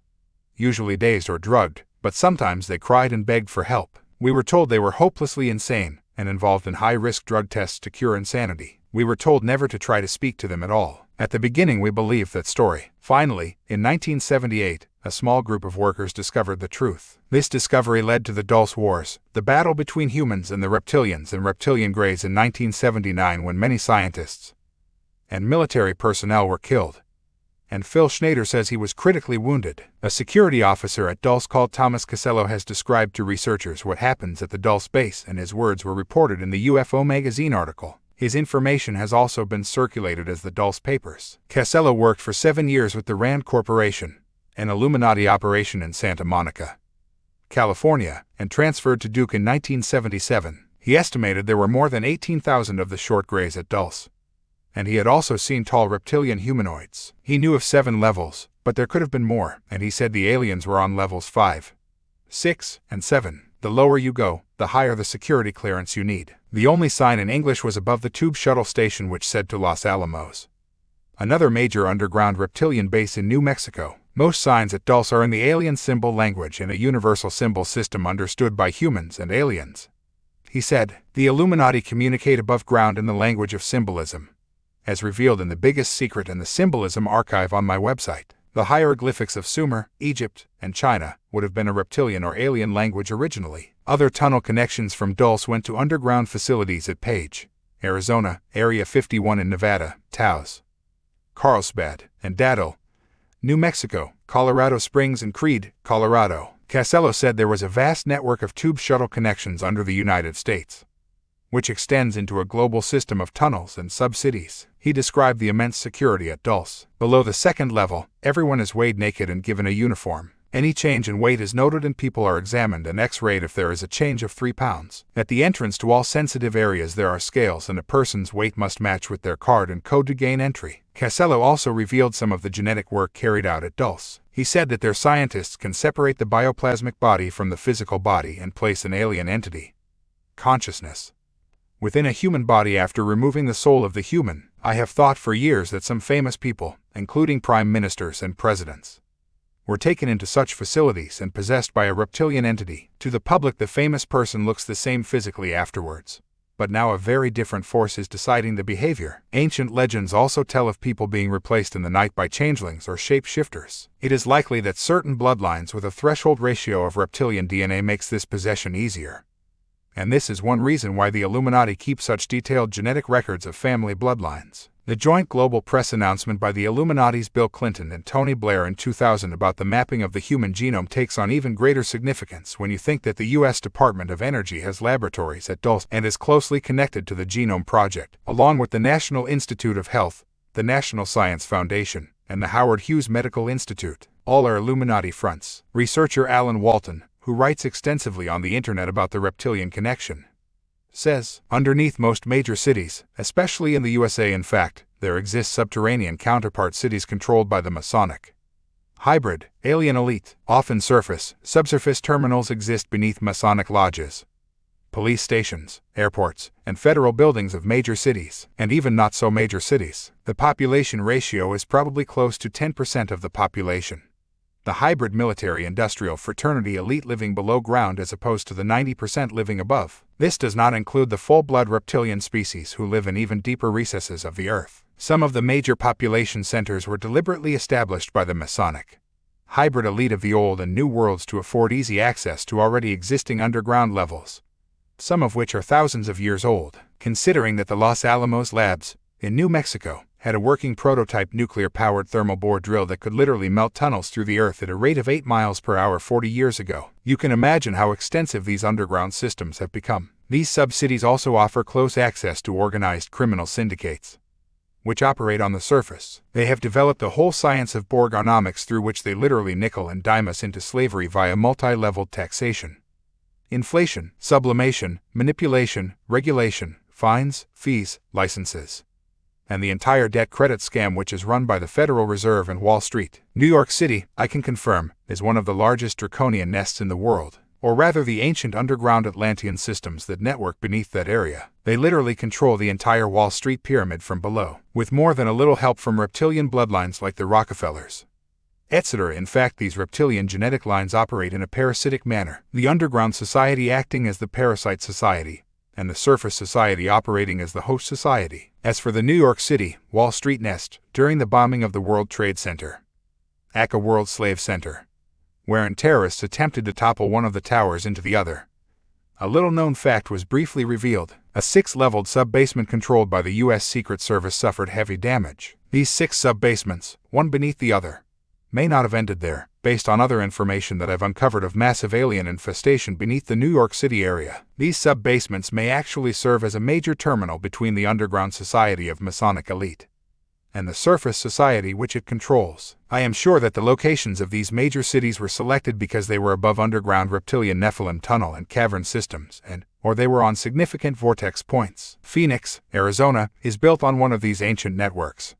usually dazed or drugged, but sometimes they cried and begged for help. We were told they were hopelessly insane and involved in high-risk drug tests to cure insanity. We were told never to try to speak to them at all. At the beginning we believed that story. Finally, in 1978, a small group of workers discovered the truth. This discovery led to the Dulce Wars, the battle between humans and the reptilians and reptilian greys in 1979 when many scientists and military personnel were killed. And Phil Schneider says he was critically wounded. A security officer at Dulce called Thomas Casello has described to researchers what happens at the Dulce base, and his words were reported in the UFO magazine article. His information has also been circulated as the Dulce Papers. Casello worked for 7 years with the Rand Corporation, an Illuminati operation in Santa Monica, California, and transferred to Duke in 1977. He estimated there were more than 18,000 of the short grays at Dulce, and he had also seen tall reptilian humanoids. He knew of 7 levels, but there could have been more, and he said the aliens were on levels 5, 6, and 7. The lower you go, the higher the security clearance you need. The only sign in English was above the tube shuttle station which said to Los Alamos, another major underground reptilian base in New Mexico. Most signs at Dulce are in the alien symbol language and a universal symbol system understood by humans and aliens. He said, the Illuminati communicate above ground in the language of symbolism, as revealed in the biggest secret and the symbolism archive on my website. The hieroglyphics of Sumer, Egypt, and China would have been a reptilian or alien language originally. Other tunnel connections from Dulce went to underground facilities at Page, Arizona, Area 51 in Nevada, Taos, Carlsbad, and Daddle, New Mexico, Colorado Springs and Creede, Colorado. Casello said there was a vast network of tube shuttle connections under the United States, which extends into a global system of tunnels and sub-cities. He described the immense security at Dulce. Below the second level, everyone is weighed naked and given a uniform. Any change in weight is noted and people are examined and x-rayed if there is a change of 3 pounds. At the entrance to all sensitive areas there are scales and a person's weight must match with their card and code to gain entry. Casello also revealed some of the genetic work carried out at Dulce. He said that their scientists can separate the bioplasmic body from the physical body and place an alien entity, consciousness, within a human body after removing the soul of the human. I have thought for years that some famous people, including prime ministers and presidents, were taken into such facilities and possessed by a reptilian entity. To the public, the famous person looks the same physically afterwards, but now a very different force is deciding the behavior. Ancient legends also tell of people being replaced in the night by changelings or shapeshifters. It is likely that certain bloodlines with a threshold ratio of reptilian DNA makes this possession easier. And this is one reason why the Illuminati keep such detailed genetic records of family bloodlines. The joint global press announcement by the Illuminati's Bill Clinton and Tony Blair in 2000 about the mapping of the human genome takes on even greater significance when you think that the U.S. Department of Energy has laboratories at Dulce and is closely connected to the Genome Project, along with the National Institute of Health, the National Science Foundation, and the Howard Hughes Medical Institute. All are Illuminati fronts. Researcher Alan Walton, who writes extensively on the internet about the reptilian connection, says, underneath most major cities, especially in the USA, in fact, there exist subterranean counterpart cities controlled by the Masonic hybrid, alien elite. Often subsurface terminals exist beneath Masonic lodges, police stations, airports, and federal buildings of major cities, and even not so major cities. The population ratio is probably close to 10% of the population. The hybrid military-industrial fraternity elite living below ground as opposed to the 90% living above. This does not include the full-blood reptilian species who live in even deeper recesses of the earth. Some of the major population centers were deliberately established by the Masonic hybrid elite of the old and new worlds to afford easy access to already existing underground levels, some of which are thousands of years old. Considering that the Los Alamos Labs, in New Mexico, had a working prototype nuclear-powered thermal bore drill that could literally melt tunnels through the earth at a rate of 8 miles per hour 40 years ago. You can imagine how extensive these underground systems have become. These sub-cities also offer close access to organized criminal syndicates, which operate on the surface. They have developed a whole science of Borgonomics through which they literally nickel and dime us into slavery via multi-leveled taxation, inflation, sublimation, manipulation, regulation, fines, fees, licenses, and the entire debt credit scam which is run by the Federal Reserve and Wall Street. New York City, I can confirm, is one of the largest draconian nests in the world, or rather the ancient underground Atlantean systems that network beneath that area. They literally control the entire Wall Street pyramid from below, with more than a little help from reptilian bloodlines like the Rockefellers, etc. In fact, these reptilian genetic lines operate in a parasitic manner, the underground society acting as the parasite society, and the surface society operating as the host society. As for the New York City, Wall Street nest, during the bombing of the World Trade Center, aka World Slave Center, wherein terrorists attempted to topple one of the towers into the other, a little-known fact was briefly revealed. A 6-leveled sub-basement controlled by the U.S. Secret Service suffered heavy damage. These 6 sub-basements, one beneath the other, may not have ended there, based on other information that I've uncovered of massive alien infestation beneath the New York City area. These sub-basements may actually serve as a major terminal between the underground society of Masonic elite and the surface society which it controls. I am sure that the locations of these major cities were selected because they were above underground reptilian Nephilim tunnel and cavern systems, or they were on significant vortex points. Phoenix, Arizona, is built on one of these ancient networks,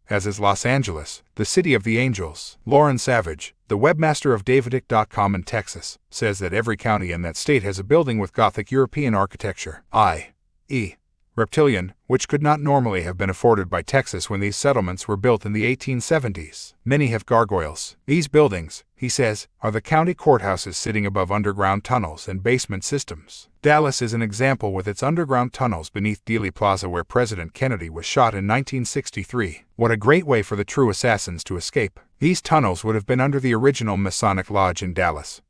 as is Los Angeles, the city of the angels. Lauren Savage, the webmaster of Davidic.com in Texas, says that every county in that state has a building with Gothic European architecture, i.e., reptilian, which could not normally have been afforded by Texas when these settlements were built in the 1870s. Many have gargoyles. These buildings, he says, are the county courthouses sitting above underground tunnels and basement systems. Dallas is an example with its underground tunnels beneath Dealey Plaza where President Kennedy was shot in 1963. What a great way for the true assassins to escape. These tunnels would have been under the original Masonic Lodge in Dallas,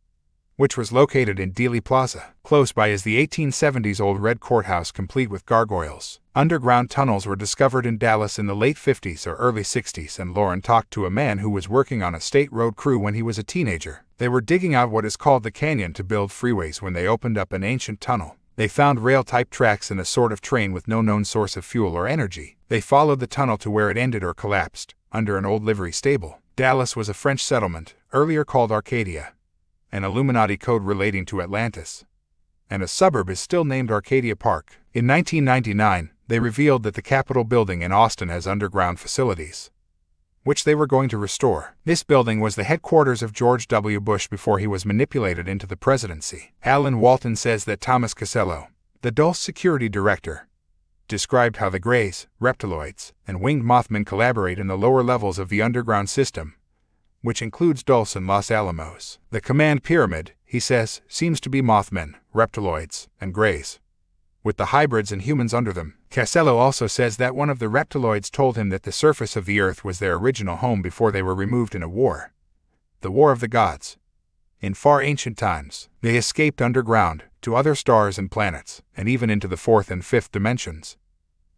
which was located in Dealey Plaza. Close by is the 1870s old red courthouse complete with gargoyles. Underground tunnels were discovered in Dallas in the late 50s or early 60s, and Lauren talked to a man who was working on a state road crew when he was a teenager. They were digging out what is called the canyon to build freeways when they opened up an ancient tunnel. They found rail-type tracks in a sort of train with no known source of fuel or energy. They followed the tunnel to where it ended or collapsed, under an old livery stable. Dallas was a French settlement, earlier called Arcadia, an Illuminati code relating to Atlantis, and a suburb is still named Arcadia Park. In 1999, they revealed that the Capitol building in Austin has underground facilities, which they were going to restore. This building was the headquarters of George W. Bush before he was manipulated into the presidency. Alan Walton says that Thomas Casello, the Dulce security director, described how the Greys, reptiloids, and winged mothmen collaborate in the lower levels of the underground system, which includes Dulce and Los Alamos. The command pyramid, he says, seems to be mothmen, reptiloids, and Greys, with the hybrids and humans under them. Casello also says that one of the reptiloids told him that the surface of the Earth was their original home before they were removed in a war, the War of the Gods. In far ancient times, they escaped underground, to other stars and planets, and even into the fourth and fifth dimensions.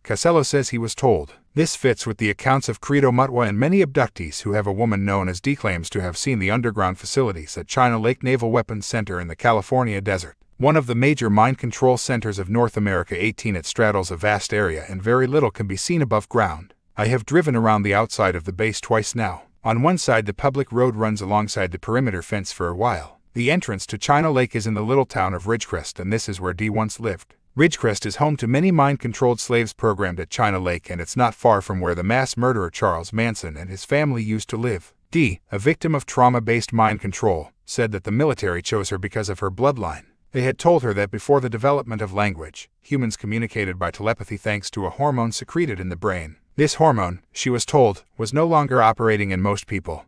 Casello says he was told. This fits with the accounts of Credo Mutwa and many abductees who have a woman known as Dee claims to have seen the underground facilities at China Lake Naval Weapons Center in the California desert, one of the major mind control centers of North America. 18 It straddles a vast area and very little can be seen above ground. I have driven around the outside of the base twice now. On one side the public road runs alongside the perimeter fence for a while. The entrance to China Lake is in the little town of Ridgecrest, and this is where Dee once lived. Ridgecrest is home to many mind-controlled slaves programmed at China Lake, and it's not far from where the mass murderer Charles Manson and his family used to live. Dee, a victim of trauma-based mind control, said that the military chose her because of her bloodline. They had told her that before the development of language, humans communicated by telepathy thanks to a hormone secreted in the brain. This hormone, she was told, was no longer operating in most people,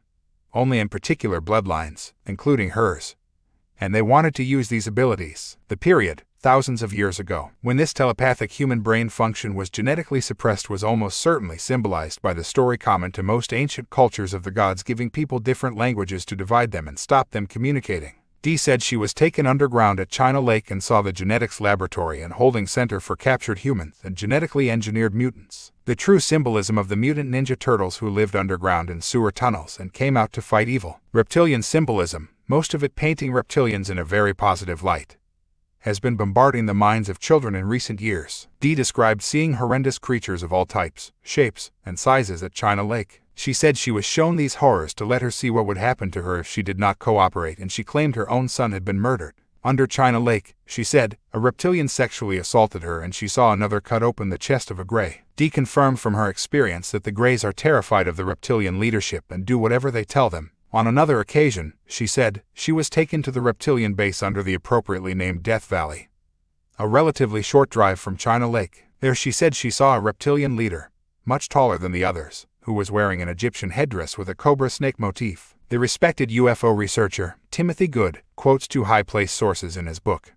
only in particular bloodlines, including hers. And they wanted to use these abilities. The period, thousands of years ago, when this telepathic human brain function was genetically suppressed, was almost certainly symbolized by the story common to most ancient cultures of the gods giving people different languages to divide them and stop them communicating. Dee said she was taken underground at China Lake and saw the genetics laboratory and holding center for captured humans and genetically engineered mutants. The true symbolism of the mutant ninja turtles who lived underground in sewer tunnels and came out to fight evil. Reptilian symbolism, most of it painting reptilians in a very positive light, has been bombarding the minds of children in recent years. Dee described seeing horrendous creatures of all types, shapes, and sizes at China Lake. She said she was shown these horrors to let her see what would happen to her if she did not cooperate, and she claimed her own son had been murdered. Under China Lake, she said, a reptilian sexually assaulted her and she saw another cut open the chest of a Grey. Dee confirmed from her experience that the Greys are terrified of the reptilian leadership and do whatever they tell them. On another occasion, she said, she was taken to the reptilian base under the appropriately named Death Valley, a relatively short drive from China Lake. There she said she saw a reptilian leader, much taller than the others, who was wearing an Egyptian headdress with a cobra snake motif. The respected UFO researcher, Timothy Good, quotes two high-placed sources in his book,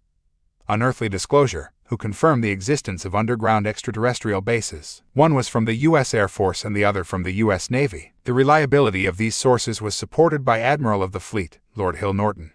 Unearthly Disclosure, who confirmed the existence of underground extraterrestrial bases. One was from the U.S. Air Force and the other from the U.S. Navy. The reliability of these sources was supported by Admiral of the Fleet, Lord Hill Norton,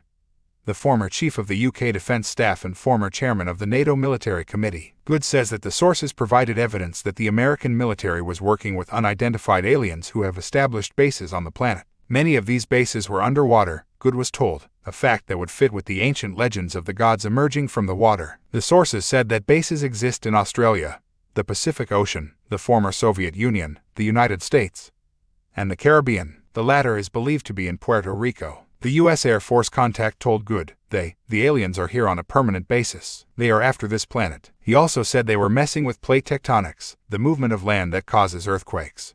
the former chief of the UK Defence Staff and former chairman of the NATO Military Committee. Good says that the sources provided evidence that the American military was working with unidentified aliens who have established bases on the planet. Many of these bases were underwater, Good was told, a fact that would fit with the ancient legends of the gods emerging from the water. The sources said that bases exist in Australia, the Pacific Ocean, the former Soviet Union, the United States, and the Caribbean. The latter is believed to be in Puerto Rico. The U.S. Air Force contact told Good, the aliens are here on a permanent basis. They are after this planet. He also said they were messing with plate tectonics, the movement of land that causes earthquakes,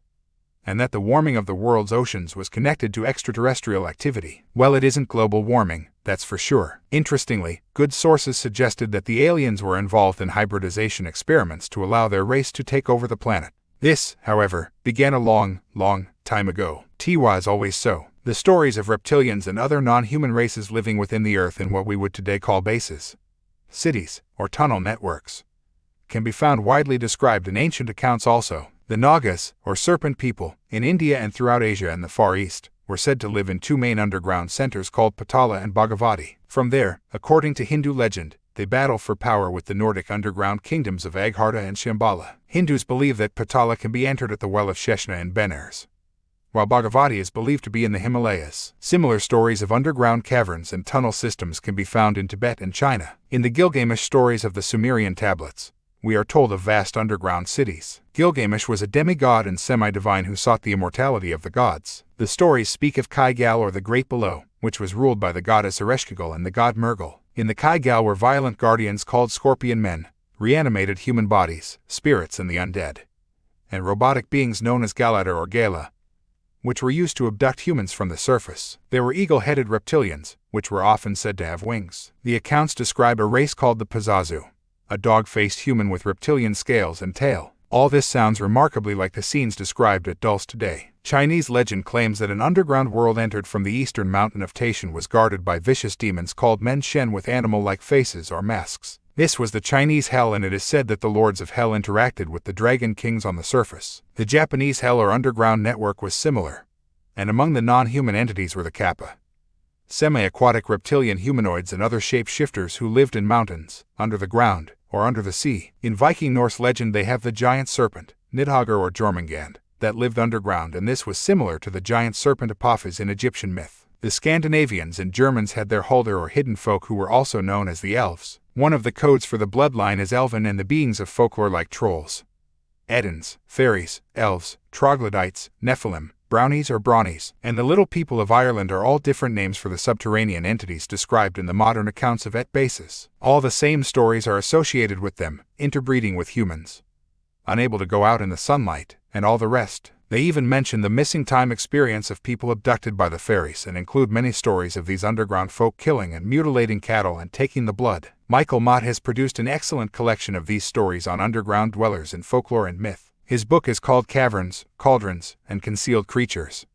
and that the warming of the world's oceans was connected to extraterrestrial activity. Well, it isn't global warming, that's for sure. Interestingly, Good sources suggested that the aliens were involved in hybridization experiments to allow their race to take over the planet. This, however, began a long, long time ago. T-was always so. The stories of reptilians and other non-human races living within the Earth in what we would today call bases, cities, or tunnel networks, can be found widely described in ancient accounts also. The Nagas, or serpent people, in India and throughout Asia and the Far East, were said to live in two main underground centers called Patala and Bhagavati. From there, according to Hindu legend, they battle for power with the Nordic underground kingdoms of Agharta and Shambhala. Hindus believe that Patala can be entered at the well of Sheshna in Benares, while Bhagavati is believed to be in the Himalayas. Similar stories of underground caverns and tunnel systems can be found in Tibet and China. In the Gilgamesh stories of the Sumerian tablets, we are told of vast underground cities. Gilgamesh was a demigod and semi-divine who sought the immortality of the gods. The stories speak of Kaigal, or the Great Below, which was ruled by the goddess Ereshkigal and the god Murghal. In the Kaigal were violent guardians called scorpion men, reanimated human bodies, spirits and the undead, and robotic beings known as Galadar or Gala, which were used to abduct humans from the surface. There were eagle-headed reptilians, which were often said to have wings. The accounts describe a race called the Pazazu, a dog-faced human with reptilian scales and tail. All this sounds remarkably like the scenes described at Dulce today. Chinese legend claims that an underground world entered from the eastern mountain of Taishan was guarded by vicious demons called Men Shen with animal-like faces or masks. This was the Chinese hell, and it is said that the lords of hell interacted with the dragon kings on the surface. The Japanese hell or underground network was similar, and among the non-human entities were the Kappa, semi-aquatic reptilian humanoids and other shape-shifters who lived in mountains, under the ground, or under the sea. In Viking Norse legend they have the giant serpent, Nidhogger or Jormungand, that lived underground, and this was similar to the giant serpent Apophis in Egyptian myth. The Scandinavians and Germans had their Huldar or hidden folk who were also known as the elves. One of the codes for the bloodline is elven, and the beings of folklore like trolls, Edens, fairies, elves, troglodytes, Nephilim, brownies or brawnies, and the little people of Ireland are all different names for the subterranean entities described in the modern accounts of Et Basis. All the same stories are associated with them, interbreeding with humans, unable to go out in the sunlight, and all the rest. They even mention the missing time experience of people abducted by the fairies and include many stories of these underground folk killing and mutilating cattle and taking the blood. Michael Mott has produced an excellent collection of these stories on underground dwellers in folklore and myth. His book is called Caverns, Cauldrons, and Concealed Creatures,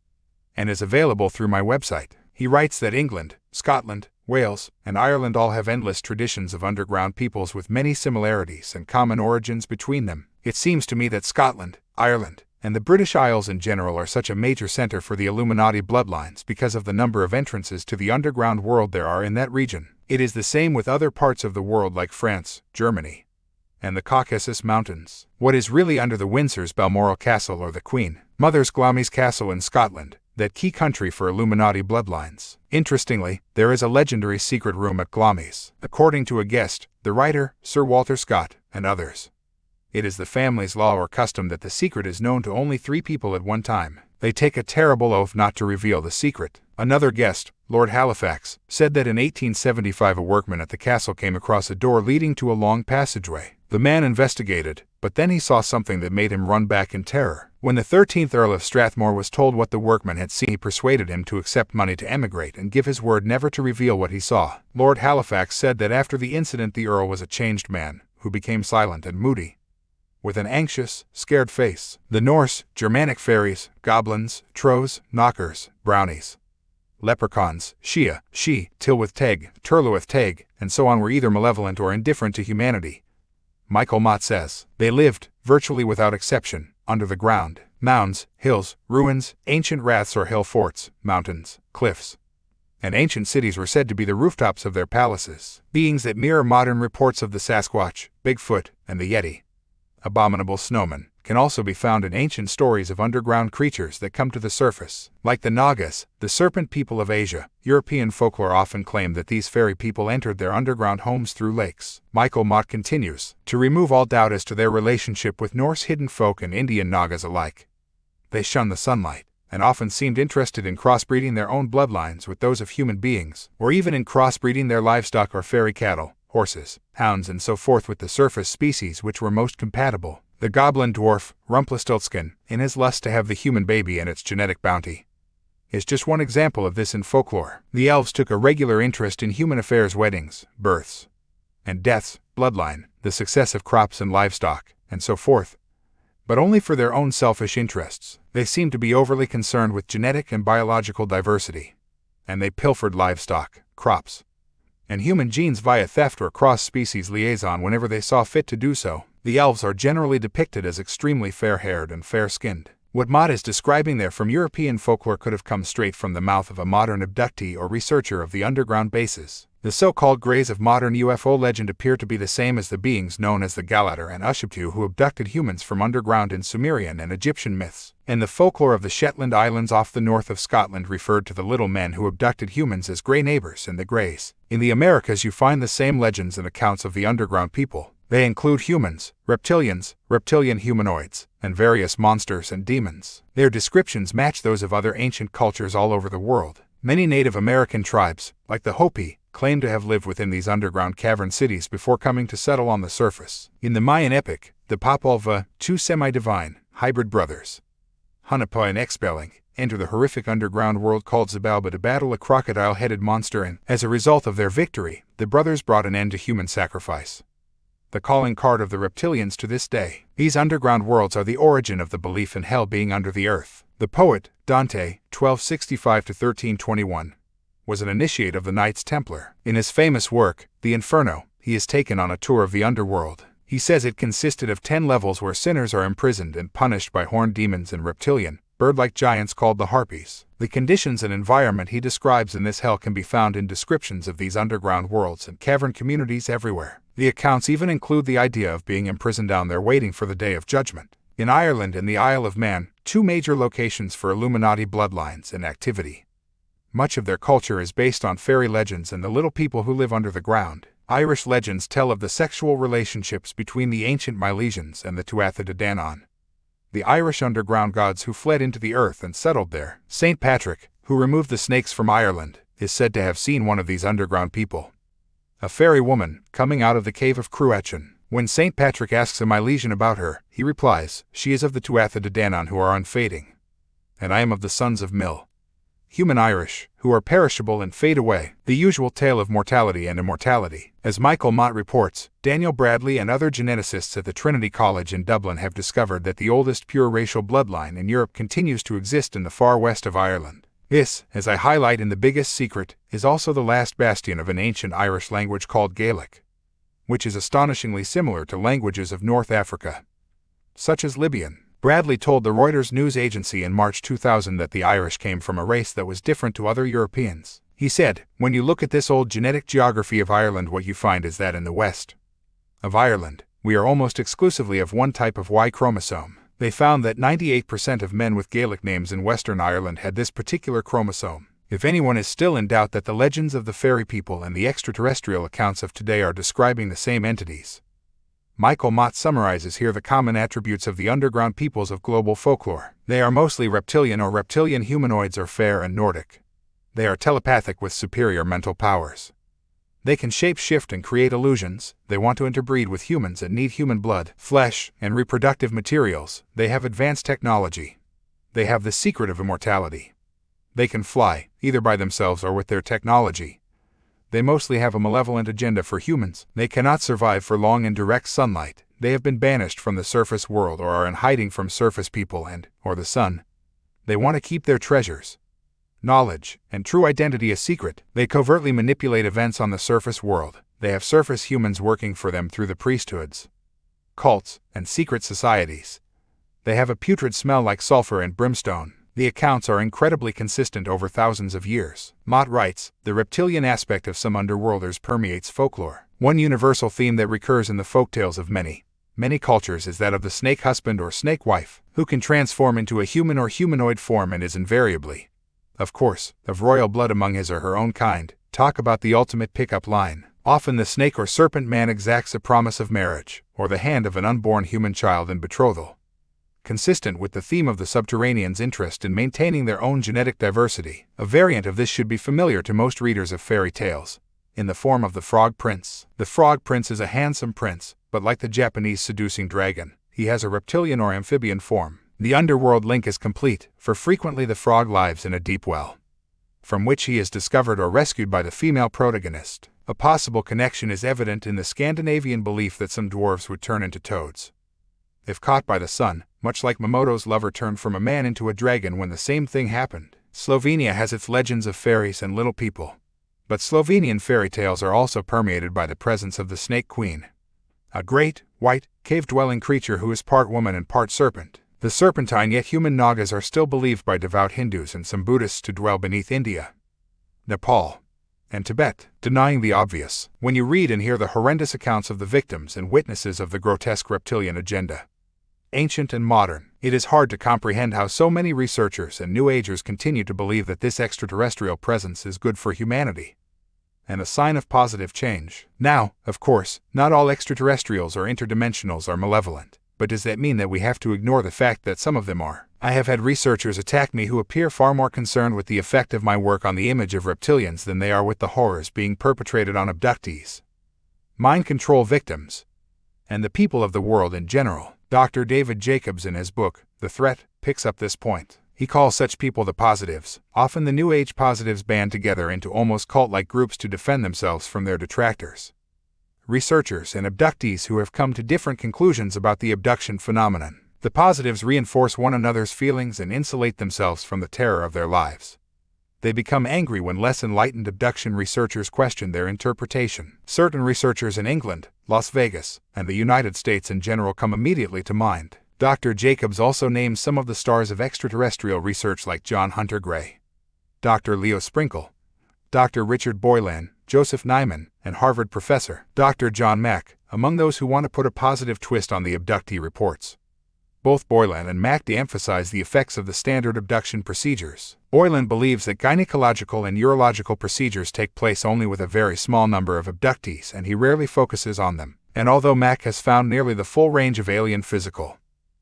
and is available through my website. He writes that England, Scotland, Wales, and Ireland all have endless traditions of underground peoples with many similarities and common origins between them. It seems to me that Scotland, Ireland, and the British Isles in general are such a major center for the Illuminati bloodlines because of the number of entrances to the underground world there are in that region. It is the same with other parts of the world like France, Germany, and the Caucasus Mountains. What is really under the Windsor's Balmoral Castle or the Queen Mother's Glamis Castle in Scotland, that key country for Illuminati bloodlines. Interestingly, there is a legendary secret room at Glamis, according to a guest, the writer, Sir Walter Scott, and others. It is the family's law or custom that the secret is known to only 3 people at one time. They take a terrible oath not to reveal the secret. Another guest, Lord Halifax, said that in 1875 a workman at the castle came across a door leading to a long passageway. The man investigated, but then he saw something that made him run back in terror. When the 13th Earl of Strathmore was told what the workman had seen, he persuaded him to accept money to emigrate and give his word never to reveal what he saw. Lord Halifax said that after the incident the Earl was a changed man, who became silent and moody, with an anxious, scared face. The Norse, Germanic fairies, goblins, trolls, knockers, brownies, leprechauns, Shia, She, Tilwith Teg, Turluith Teg, and so on were either malevolent or indifferent to humanity. Michael Mott says, they lived, virtually without exception, under the ground. Mounds, hills, ruins, ancient raths or hill forts, mountains, cliffs, and ancient cities were said to be the rooftops of their palaces. Beings that mirror modern reports of the Sasquatch, Bigfoot, and the Yeti, abominable snowmen, can also be found in ancient stories of underground creatures that come to the surface. Like the Nagas, the serpent people of Asia, European folklore often claim that these fairy people entered their underground homes through lakes. Michael Mott continues, to remove all doubt as to their relationship with Norse hidden folk and Indian Nagas alike. They shun the sunlight, and often seemed interested in crossbreeding their own bloodlines with those of human beings, or even in crossbreeding their livestock or fairy cattle, horses, hounds and so forth with the surface species which were most compatible. The goblin dwarf, Rumpelstiltskin, in his lust to have the human baby and its genetic bounty, is just one example of this in folklore. The elves took a regular interest in human affairs, weddings, births, and deaths, bloodline, the success of crops and livestock, and so forth, but only for their own selfish interests. They seemed to be overly concerned with genetic and biological diversity, and they pilfered livestock, crops, and human genes via theft or cross-species liaison whenever they saw fit to do so. The elves are generally depicted as extremely fair-haired and fair-skinned. What Mott is describing there from European folklore could have come straight from the mouth of a modern abductee or researcher of the underground bases. The so-called Greys of modern UFO legend appear to be the same as the beings known as the Galater and Ushaptu who abducted humans from underground in Sumerian and Egyptian myths, and the folklore of the Shetland Islands off the north of Scotland referred to the little men who abducted humans as Grey neighbors and the Greys. In the Americas you find the same legends and accounts of the underground people. They include humans, reptilians, reptilian humanoids, and various monsters and demons. Their descriptions match those of other ancient cultures all over the world. Many Native American tribes, like the Hopi, claim to have lived within these underground cavern cities before coming to settle on the surface. In the Mayan epic, the Popolvuh, two semi-divine, hybrid brothers, Hunahpu and Expelling, enter the horrific underground world called Xibalba to battle a crocodile-headed monster, and, as a result of their victory, the brothers brought an end to human sacrifice. The calling card of the reptilians to this day. These underground worlds are the origin of the belief in hell being under the earth. The poet, Dante, 1265–1321, was an initiate of the Knights Templar. In his famous work, The Inferno, he is taken on a tour of the underworld. He says it consisted of 10 levels where sinners are imprisoned and punished by horned demons and reptilian, bird-like giants called the Harpies. The conditions and environment he describes in this hell can be found in descriptions of these underground worlds and cavern communities everywhere. The accounts even include the idea of being imprisoned down there waiting for the Day of Judgment. In Ireland and the Isle of Man, two major locations for Illuminati bloodlines and activity. Much of their culture is based on fairy legends and the little people who live under the ground. Irish legends tell of the sexual relationships between the ancient Milesians and the Tuatha De Danann, the Irish underground gods who fled into the earth and settled there. St. Patrick, who removed the snakes from Ireland, is said to have seen one of these underground people, a fairy woman, coming out of the cave of Cruachan. When St. Patrick asks a Milesian about her, he replies, "She is of the Tuatha De Danann who are unfading, and I am of the sons of Mil, human Irish, who are perishable and fade away." The usual tale of mortality and immortality. As Michael Mott reports, Daniel Bradley and other geneticists at the Trinity College in Dublin have discovered that the oldest pure racial bloodline in Europe continues to exist in the far west of Ireland. This, as I highlight in The Biggest Secret, is also the last bastion of an ancient Irish language called Gaelic, which is astonishingly similar to languages of North Africa, such as Libyan. Bradley told the Reuters news agency in March 2000 that the Irish came from a race that was different to other Europeans. He said, "When you look at this old genetic geography of Ireland, what you find is that in the west of Ireland, we are almost exclusively of one type of Y chromosome." They found that 98% of men with Gaelic names in Western Ireland had this particular chromosome. If anyone is still in doubt that the legends of the fairy people and the extraterrestrial accounts of today are describing the same entities, Michael Mott summarizes here the common attributes of the underground peoples of global folklore. They are mostly reptilian or reptilian humanoids or fair and Nordic. They are telepathic with superior mental powers. They can shape-shift and create illusions. They want to interbreed with humans and need human blood, flesh, and reproductive materials. They have advanced technology. They have the secret of immortality. They can fly, either by themselves or with their technology. They mostly have a malevolent agenda for humans. They cannot survive for long in direct sunlight. They have been banished from the surface world or are in hiding from surface people or the sun. They want to keep their treasures, knowledge, and true identity a secret. They covertly manipulate events on the surface world. They have surface humans working for them through the priesthoods, cults, and secret societies. They have a putrid smell like sulfur and brimstone. The accounts are incredibly consistent over thousands of years. Mott writes, the reptilian aspect of some underworlders permeates folklore. One universal theme that recurs in the folktales of many cultures is that of the snake husband or snake wife, who can transform into a human or humanoid form and is invariably, of course, of royal blood among his or her own kind. Talk about the ultimate pickup line. Often the snake or serpent man exacts a promise of marriage, or the hand of an unborn human child in betrothal. Consistent with the theme of the subterraneans' interest in maintaining their own genetic diversity, a variant of this should be familiar to most readers of fairy tales, in the form of the Frog Prince. The Frog Prince is a handsome prince, but like the Japanese seducing dragon, he has a reptilian or amphibian form. The underworld link is complete, for frequently the frog lives in a deep well, from which he is discovered or rescued by the female protagonist. A possible connection is evident in the Scandinavian belief that some dwarves would turn into toads if caught by the sun, much like Momoto's lover turned from a man into a dragon when the same thing happened. Slovenia has its legends of fairies and little people, but Slovenian fairy tales are also permeated by the presence of the Snake Queen, a great, white, cave-dwelling creature who is part woman and part serpent. The serpentine yet human Nagas are still believed by devout Hindus and some Buddhists to dwell beneath India, Nepal, and Tibet, denying the obvious. When you read and hear the horrendous accounts of the victims and witnesses of the grotesque reptilian agenda, ancient and modern, it is hard to comprehend how so many researchers and New Agers continue to believe that this extraterrestrial presence is good for humanity and a sign of positive change. Now, of course, not all extraterrestrials or interdimensionals are malevolent, but does that mean that we have to ignore the fact that some of them are? I have had researchers attack me who appear far more concerned with the effect of my work on the image of reptilians than they are with the horrors being perpetrated on abductees, mind control victims, and the people of the world in general. Dr. David Jacobs, in his book, The Threat, picks up this point. He calls such people the positives. Often the New Age positives band together into almost cult-like groups to defend themselves from their detractors, researchers and abductees who have come to different conclusions about the abduction phenomenon. The positives reinforce one another's feelings and insulate themselves from the terror of their lives. They become angry when less enlightened abduction researchers question their interpretation. Certain researchers in England, Las Vegas, and the United States in general come immediately to mind. Dr. Jacobs also names some of the stars of extraterrestrial research like John Hunter Gray, Dr. Leo Sprinkle, Dr. Richard Boylan, Joseph Nyman, and Harvard professor Dr. John Mack, among those who want to put a positive twist on the abductee reports. Both Boylan and Mack de-emphasize the effects of the standard abduction procedures. Boylan believes that gynecological and urological procedures take place only with a very small number of abductees, and he rarely focuses on them. And although Mack has found nearly the full range of alien physical,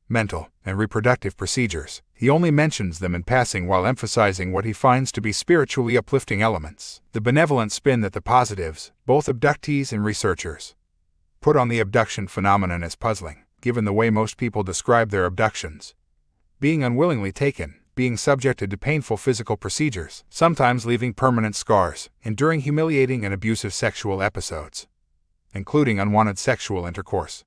mental, and reproductive procedures, he only mentions them in passing while emphasizing what he finds to be spiritually uplifting elements. The benevolent spin that the positives, both abductees and researchers, put on the abduction phenomenon is puzzling, given the way most people describe their abductions: being unwillingly taken, being subjected to painful physical procedures, sometimes leaving permanent scars, enduring humiliating and abusive sexual episodes, including unwanted sexual intercourse,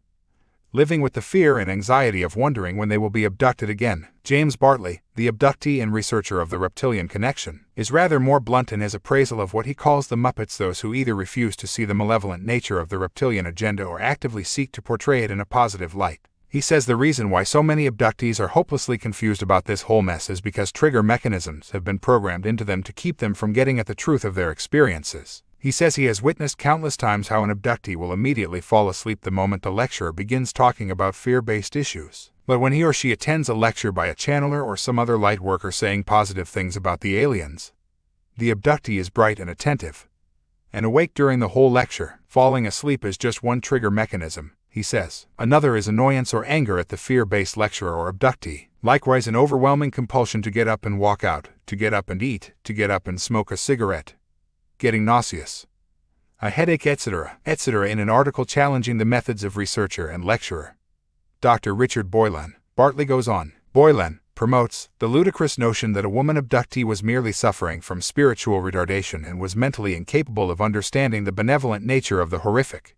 living with the fear and anxiety of wondering when they will be abducted again. James Bartley, the abductee and researcher of the Reptilian Connection, is rather more blunt in his appraisal of what he calls the Muppets, those who either refuse to see the malevolent nature of the reptilian agenda or actively seek to portray it in a positive light. He says the reason why so many abductees are hopelessly confused about this whole mess is because trigger mechanisms have been programmed into them to keep them from getting at the truth of their experiences. He says he has witnessed countless times how an abductee will immediately fall asleep the moment the lecturer begins talking about fear-based issues. But when he or she attends a lecture by a channeler or some other light worker saying positive things about the aliens, the abductee is bright and attentive, and awake during the whole lecture. Falling asleep is just one trigger mechanism, he says. Another is annoyance or anger at the fear-based lecturer or abductee. Likewise, an overwhelming compulsion to get up and walk out, to get up and eat, to get up and smoke a cigarette, getting nauseous, a headache, etc., etc. In an article challenging the methods of researcher and lecturer Dr. Richard Boylan, Bartley goes on. Boylan promotes the ludicrous notion that a woman abductee was merely suffering from spiritual retardation and was mentally incapable of understanding the benevolent nature of the horrific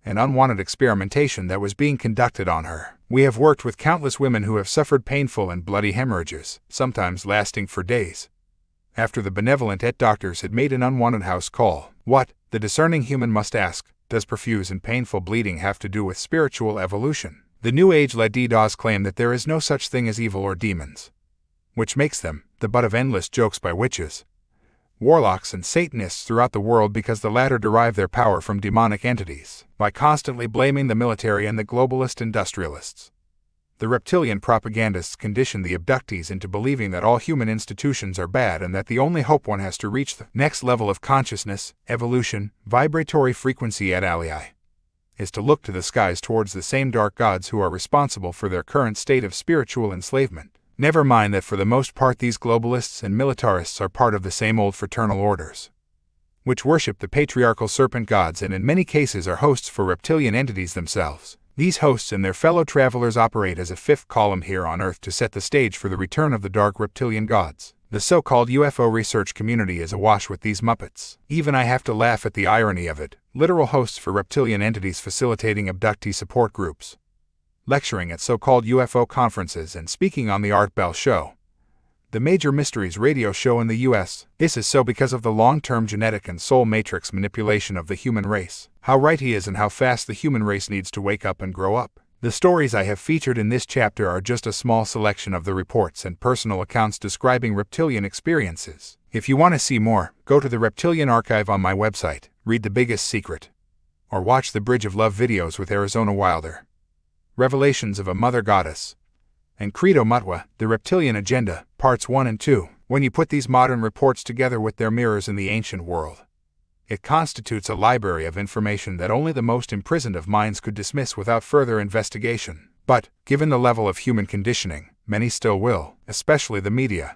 and unwanted experimentation that was being conducted on her. We have worked with countless women who have suffered painful and bloody hemorrhages, sometimes lasting for days, after the benevolent doctors had made an unwanted house call. What, the discerning human must ask, does profuse and painful bleeding have to do with spiritual evolution? The New Age-led DDoS claim that there is no such thing as evil or demons, which makes them the butt of endless jokes by witches, warlocks, and Satanists throughout the world because the latter derive their power from demonic entities. By constantly blaming the military and the globalist industrialists, the reptilian propagandists condition the abductees into believing that all human institutions are bad and that the only hope one has to reach the next level of consciousness, evolution, vibratory frequency et alii, is to look to the skies towards the same dark gods who are responsible for their current state of spiritual enslavement. Never mind that for the most part these globalists and militarists are part of the same old fraternal orders, which worship the patriarchal serpent gods and in many cases are hosts for reptilian entities themselves. These hosts and their fellow travelers operate as a fifth column here on Earth to set the stage for the return of the dark reptilian gods. The so-called UFO research community is awash with these Muppets. Even I have to laugh at the irony of it. Literal hosts for reptilian entities facilitating abductee support groups, lecturing at so-called UFO conferences and speaking on the Art Bell Show, the Major Mysteries radio show in the U.S. This is so because of the long-term genetic and soul matrix manipulation of the human race. How right he is and how fast the human race needs to wake up and grow up. The stories I have featured in this chapter are just a small selection of the reports and personal accounts describing reptilian experiences. If you want to see more, go to the Reptilian Archive on my website, read The Biggest Secret, or watch the Bridge of Love videos with Arizona Wilder, Revelations of a Mother Goddess, and Credo Mutwa, The Reptilian Agenda, Parts 1 and 2. When you put these modern reports together with their mirrors in the ancient world, it constitutes a library of information that only the most imprisoned of minds could dismiss without further investigation. But, given the level of human conditioning, many still will, especially the media.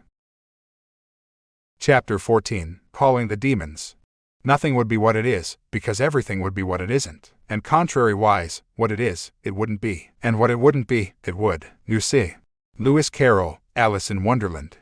Chapter 14, Calling the Demons. Nothing would be what it is, because everything would be what it isn't. And contrary-wise, what it is, it wouldn't be. And what it wouldn't be, it would. You see. Lewis Carroll, Alice in Wonderland.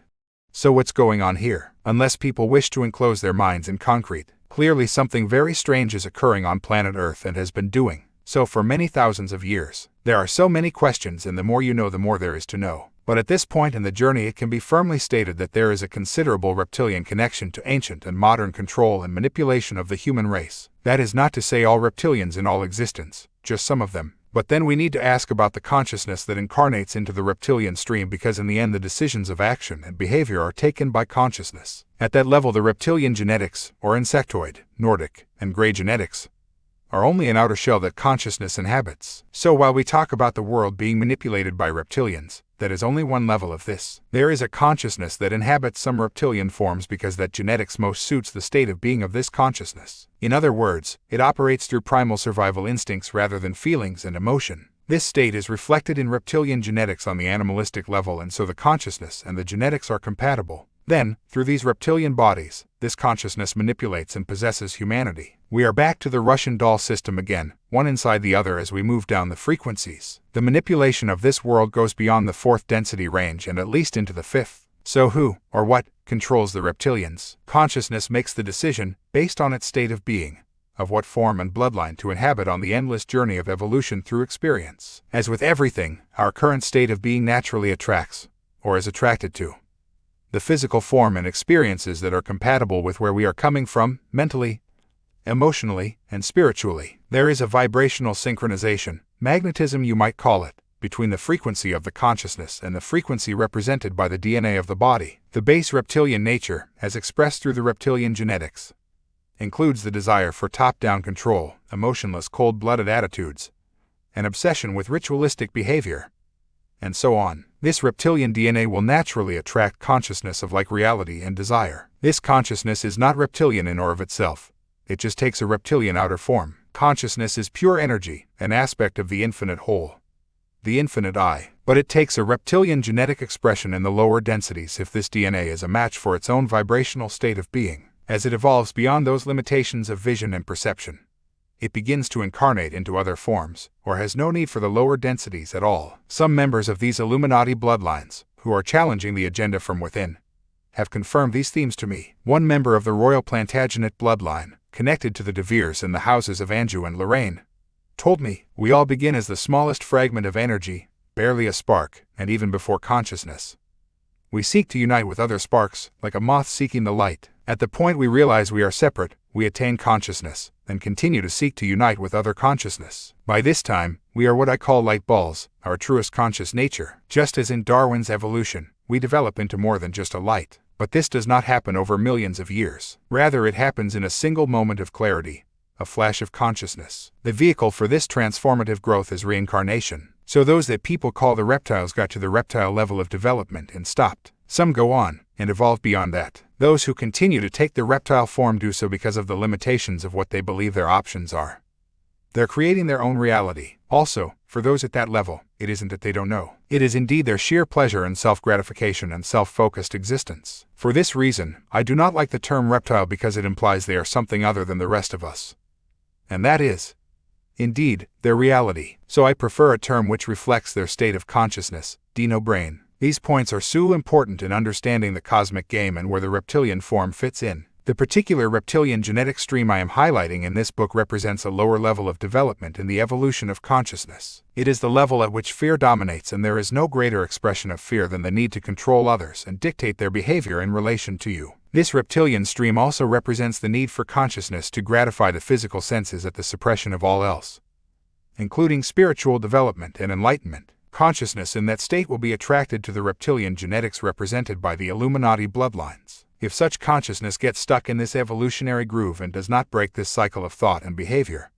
So what's going on here? Unless people wish to enclose their minds in concrete, clearly something very strange is occurring on planet Earth and has been doing so for many thousands of years. There are so many questions, and the more you know, the more there is to know. But at this point in the journey, it can be firmly stated that there is a considerable reptilian connection to ancient and modern control and manipulation of the human race. That is not to say all reptilians in all existence, just some of them. But then we need to ask about the consciousness that incarnates into the reptilian stream, because in the end the decisions of action and behavior are taken by consciousness. At that level, the reptilian genetics, or insectoid, Nordic, and gray genetics, are only an outer shell that consciousness inhabits. So while we talk about the world being manipulated by reptilians, that is only one level of this. There is a consciousness that inhabits some reptilian forms because that genetics most suits the state of being of this consciousness. In other words, it operates through primal survival instincts rather than feelings and emotion. This state is reflected in reptilian genetics on the animalistic level, and so the consciousness and the genetics are compatible. Then, through these reptilian bodies, this consciousness manipulates and possesses humanity. We are back to the Russian doll system again, one inside the other as we move down the frequencies. The manipulation of this world goes beyond the 4th density range and at least into the 5th. So who, or what, controls the reptilians? Consciousness makes the decision, based on its state of being, of what form and bloodline to inhabit on the endless journey of evolution through experience. As with everything, our current state of being naturally attracts, or is attracted to, the physical form and experiences that are compatible with where we are coming from, mentally, emotionally, and spiritually. There is a vibrational synchronization, magnetism you might call it, between the frequency of the consciousness and the frequency represented by the DNA of the body. The base reptilian nature, as expressed through the reptilian genetics, includes the desire for top-down control, emotionless, cold-blooded attitudes, an obsession with ritualistic behavior, and so on. This reptilian DNA will naturally attract consciousness of like reality and desire. This consciousness is not reptilian in or of itself. It just takes a reptilian outer form. Consciousness is pure energy, an aspect of the infinite whole, the infinite I. But it takes a reptilian genetic expression in the lower densities if this DNA is a match for its own vibrational state of being. As it evolves beyond those limitations of vision and perception, it begins to incarnate into other forms, or has no need for the lower densities at all. Some members of these Illuminati bloodlines, who are challenging the agenda from within, have confirmed these themes to me. One member of the Royal Plantagenet bloodline, connected to the De Veres in the houses of Anjou and Lorraine, told me, "We all begin as the smallest fragment of energy, barely a spark, and even before consciousness, we seek to unite with other sparks, like a moth seeking the light. At the point we realize we are separate, we attain consciousness, and continue to seek to unite with other consciousness. By this time, we are what I call light balls, our truest conscious nature. Just as in Darwin's evolution, we develop into more than just a light. But this does not happen over millions of years. Rather, it happens in a single moment of clarity, a flash of consciousness. The vehicle for this transformative growth is reincarnation. So those that people call the reptiles got to the reptile level of development and stopped. Some go on and evolve beyond that. Those who continue to take the reptile form do so because of the limitations of what they believe their options are. They're creating their own reality. Also, for those at that level, it isn't that they don't know. It is indeed their sheer pleasure in self-gratification and self-focused existence. For this reason, I do not like the term reptile, because it implies they are something other than the rest of us. And that is, indeed, their reality. So I prefer a term which reflects their state of consciousness, dino-brain. These points are so important in understanding the cosmic game and where the reptilian form fits in. The particular reptilian genetic stream I am highlighting in this book represents a lower level of development in the evolution of consciousness. It is the level at which fear dominates, and there is no greater expression of fear than the need to control others and dictate their behavior in relation to you. This reptilian stream also represents the need for consciousness to gratify the physical senses at the suppression of all else, including spiritual development and enlightenment. Consciousness in that state will be attracted to the reptilian genetics represented by the Illuminati bloodlines. If such consciousness gets stuck in this evolutionary groove and does not break this cycle of thought and behavior,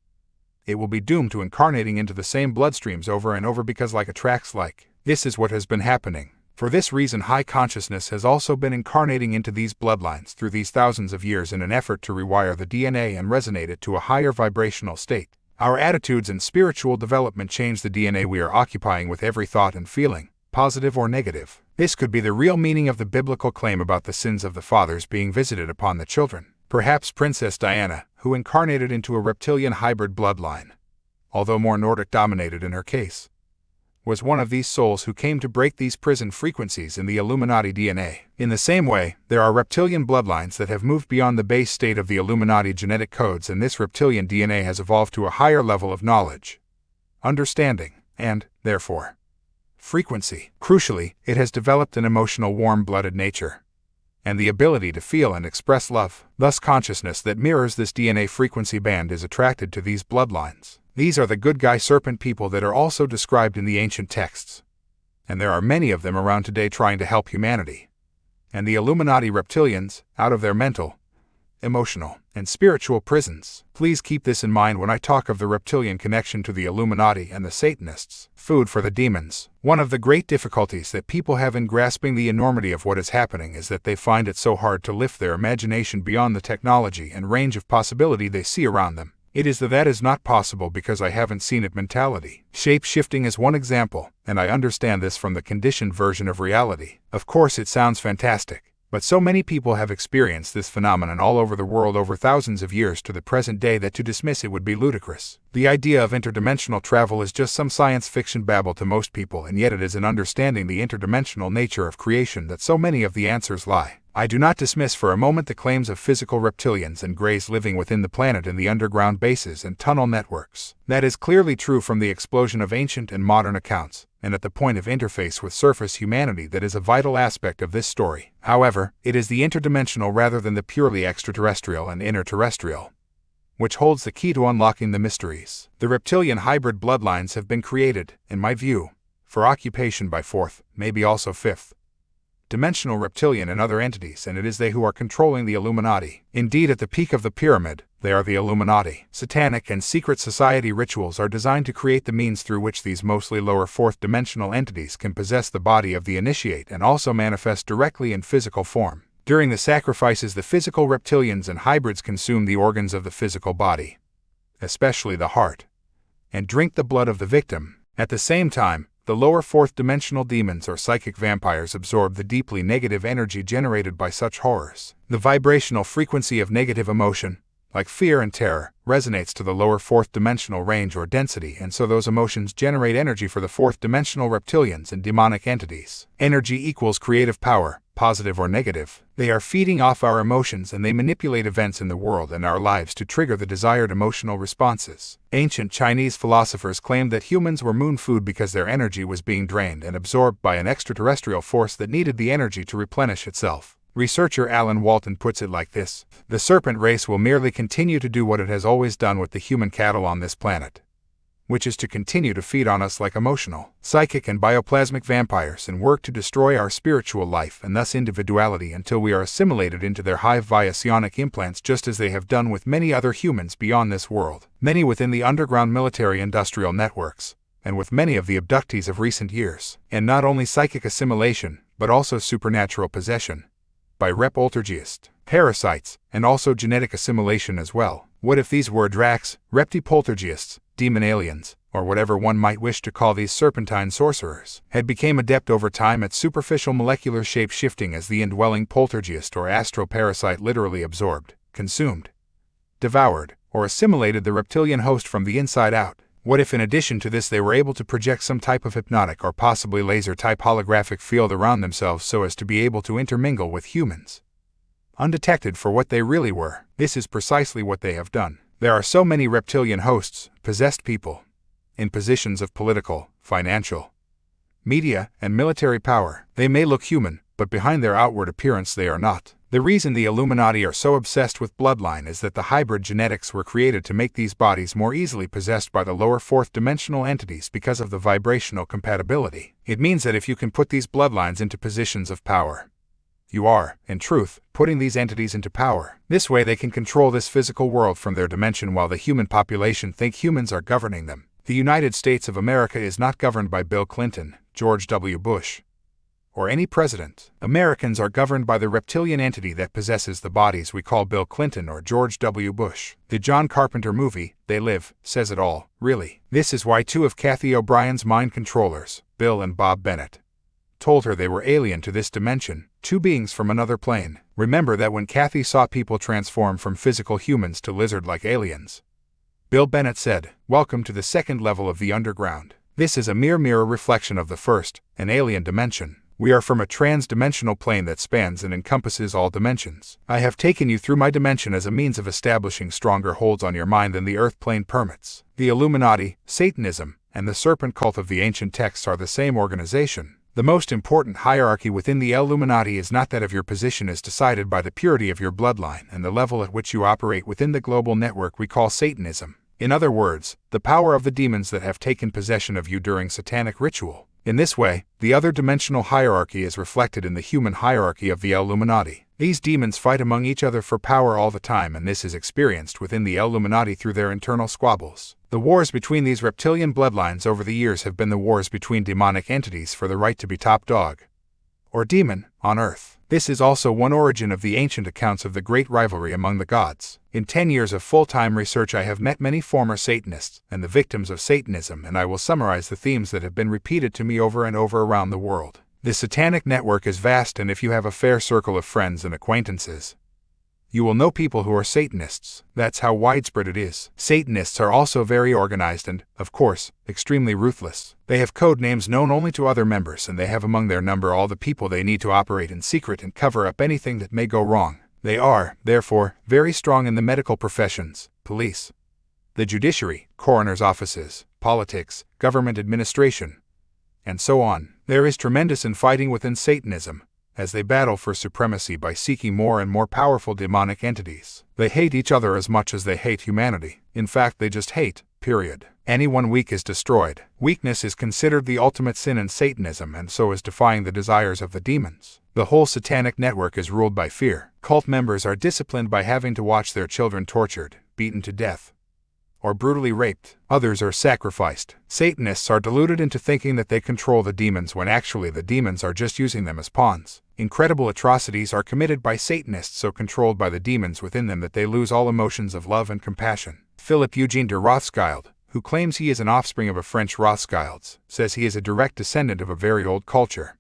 it will be doomed to incarnating into the same bloodstreams over and over because like attracts like. This is what has been happening. For this reason, high consciousness has also been incarnating into these bloodlines through these thousands of years in an effort to rewire the DNA and resonate it to a higher vibrational state. Our attitudes and spiritual development change the DNA we are occupying with every thought and feeling, positive or negative. This could be the real meaning of the biblical claim about the sins of the fathers being visited upon the children. Perhaps Princess Diana, who incarnated into a reptilian hybrid bloodline, although more Nordic-dominated in her case, was one of these souls who came to break these prison frequencies in the Illuminati DNA. In the same way, there are reptilian bloodlines that have moved beyond the base state of the Illuminati genetic codes, and this reptilian DNA has evolved to a higher level of knowledge, understanding, and, therefore, frequency. Crucially, it has developed an emotional warm-blooded nature and the ability to feel and express love. Thus, consciousness that mirrors this DNA frequency band is attracted to these bloodlines. These are the good guy serpent people that are also described in the ancient texts, and there are many of them around today trying to help humanity. And the Illuminati reptilians, out of their mental, emotional, and spiritual prisons. Please keep this in mind when I talk of the reptilian connection to the Illuminati and the Satanists. Food for the demons. One of the great difficulties that people have in grasping the enormity of what is happening is that they find it so hard to lift their imagination beyond the technology and range of possibility they see around them. It is that is not possible because I haven't seen it mentality. Shape-shifting is one example, and I understand this from the conditioned version of reality. Of course, it sounds fantastic, but so many people have experienced this phenomenon all over the world over thousands of years to the present day that to dismiss it would be ludicrous. The idea of interdimensional travel is just some science fiction babble to most people, and yet it is in understanding the interdimensional nature of creation that so many of the answers lie. I do not dismiss for a moment the claims of physical reptilians and greys living within the planet in the underground bases and tunnel networks. That is clearly true from the explosion of ancient and modern accounts, and at the point of interface with surface humanity that is a vital aspect of this story. However, it is the interdimensional rather than the purely extraterrestrial and interterrestrial which holds the key to unlocking the mysteries. The reptilian hybrid bloodlines have been created, in my view, for occupation by fourth, maybe also fifth, dimensional reptilian and other entities, and it is they who are controlling the Illuminati. Indeed, at the peak of the pyramid, they are the Illuminati. Satanic and secret society rituals are designed to create the means through which these mostly lower fourth-dimensional entities can possess the body of the initiate and also manifest directly in physical form. During the sacrifices, the physical reptilians and hybrids consume the organs of the physical body, especially the heart, and drink the blood of the victim. At the same time, the lower fourth-dimensional demons or psychic vampires absorb the deeply negative energy generated by such horrors. The vibrational frequency of negative emotion, like fear and terror, resonates to the lower fourth-dimensional range or density, and so those emotions generate energy for the fourth-dimensional reptilians and demonic entities. Energy equals creative power, positive or negative. They are feeding off our emotions, and they manipulate events in the world and our lives to trigger the desired emotional responses. Ancient Chinese philosophers claimed that humans were moon food because their energy was being drained and absorbed by an extraterrestrial force that needed the energy to replenish itself. Researcher Alan Walton puts it like this: the serpent race will merely continue to do what it has always done with the human cattle on this planet, which is to continue to feed on us like emotional, psychic and bioplasmic vampires and work to destroy our spiritual life and thus individuality until we are assimilated into their hive via psionic implants, just as they have done with many other humans beyond this world, many within the underground military-industrial networks, and with many of the abductees of recent years. And not only psychic assimilation, but also supernatural possession by repoltergeists, parasites, and also genetic assimilation as well. What if these were Dracs, reptipoltergeists, demon aliens, or whatever one might wish to call these serpentine sorcerers, had become adept over time at superficial molecular shape-shifting as the indwelling poltergeist or astro-parasite literally absorbed, consumed, devoured, or assimilated the reptilian host from the inside out? What if in addition to this they were able to project some type of hypnotic or possibly laser-type holographic field around themselves so as to be able to intermingle with humans, undetected for what they really were? This is precisely what they have done. There are so many reptilian hosts, possessed people, in positions of political, financial, media, and military power. They may look human, but behind their outward appearance they are not. The reason the Illuminati are so obsessed with bloodline is that the hybrid genetics were created to make these bodies more easily possessed by the lower fourth-dimensional entities because of the vibrational compatibility. It means that if you can put these bloodlines into positions of power, You are, in truth, putting these entities into power. This way they can control this physical world from their dimension while the human population think humans are governing them. The United States of America is not governed by Bill Clinton, George W. Bush, or any president. Americans are governed by the reptilian entity that possesses the bodies we call Bill Clinton or George W. Bush. The John Carpenter movie, They Live, says it all, really. This is why two of Kathy O'Brien's mind controllers, Bill and Bob Bennett, told her they were alien to this dimension, two beings from another plane. Remember that when Kathy saw people transform from physical humans to lizard-like aliens, Bill Bennett said, "Welcome to the second level of the underground. This is a mere mirror reflection of the first, an alien dimension. We are from a trans-dimensional plane that spans and encompasses all dimensions. I have taken you through my dimension as a means of establishing stronger holds on your mind than the Earth plane permits." The Illuminati, Satanism, and the serpent cult of the ancient texts are the same organization. The most important hierarchy within the Illuminati is not that of your position as decided by the purity of your bloodline and the level at which you operate within the global network we call Satanism. In other words, the power of the demons that have taken possession of you during satanic ritual. In this way, the other dimensional hierarchy is reflected in the human hierarchy of the Illuminati. These demons fight among each other for power all the time, and this is experienced within the Illuminati through their internal squabbles. The wars between these reptilian bloodlines over the years have been the wars between demonic entities for the right to be top dog, or demon, on Earth. This is also one origin of the ancient accounts of the great rivalry among the gods. In 10 years of full-time research I have met many former Satanists and the victims of Satanism, and I will summarize the themes that have been repeated to me over and over around the world. The satanic network is vast, and if you have a fair circle of friends and acquaintances, you will know people who are Satanists. That's how widespread it is. Satanists are also very organized and, of course, extremely ruthless. They have code names known only to other members, and they have among their number all the people they need to operate in secret and cover up anything that may go wrong. They are, therefore, very strong in the medical professions, police, the judiciary, coroner's offices, politics, government administration, and so on. There is tremendous infighting within Satanism, as they battle for supremacy by seeking more and more powerful demonic entities. They hate each other as much as they hate humanity. In fact, they just hate, period. Anyone weak is destroyed. Weakness is considered the ultimate sin in Satanism, and so is defying the desires of the demons. The whole satanic network is ruled by fear. Cult members are disciplined by having to watch their children tortured, beaten to death, or brutally raped. Others are sacrificed. Satanists are deluded into thinking that they control the demons when actually the demons are just using them as pawns. Incredible atrocities are committed by Satanists so controlled by the demons within them that they lose all emotions of love and compassion. Philip Eugene de Rothschild, who claims he is an offspring of a French Rothschilds, says he is a direct descendant of a very old culture,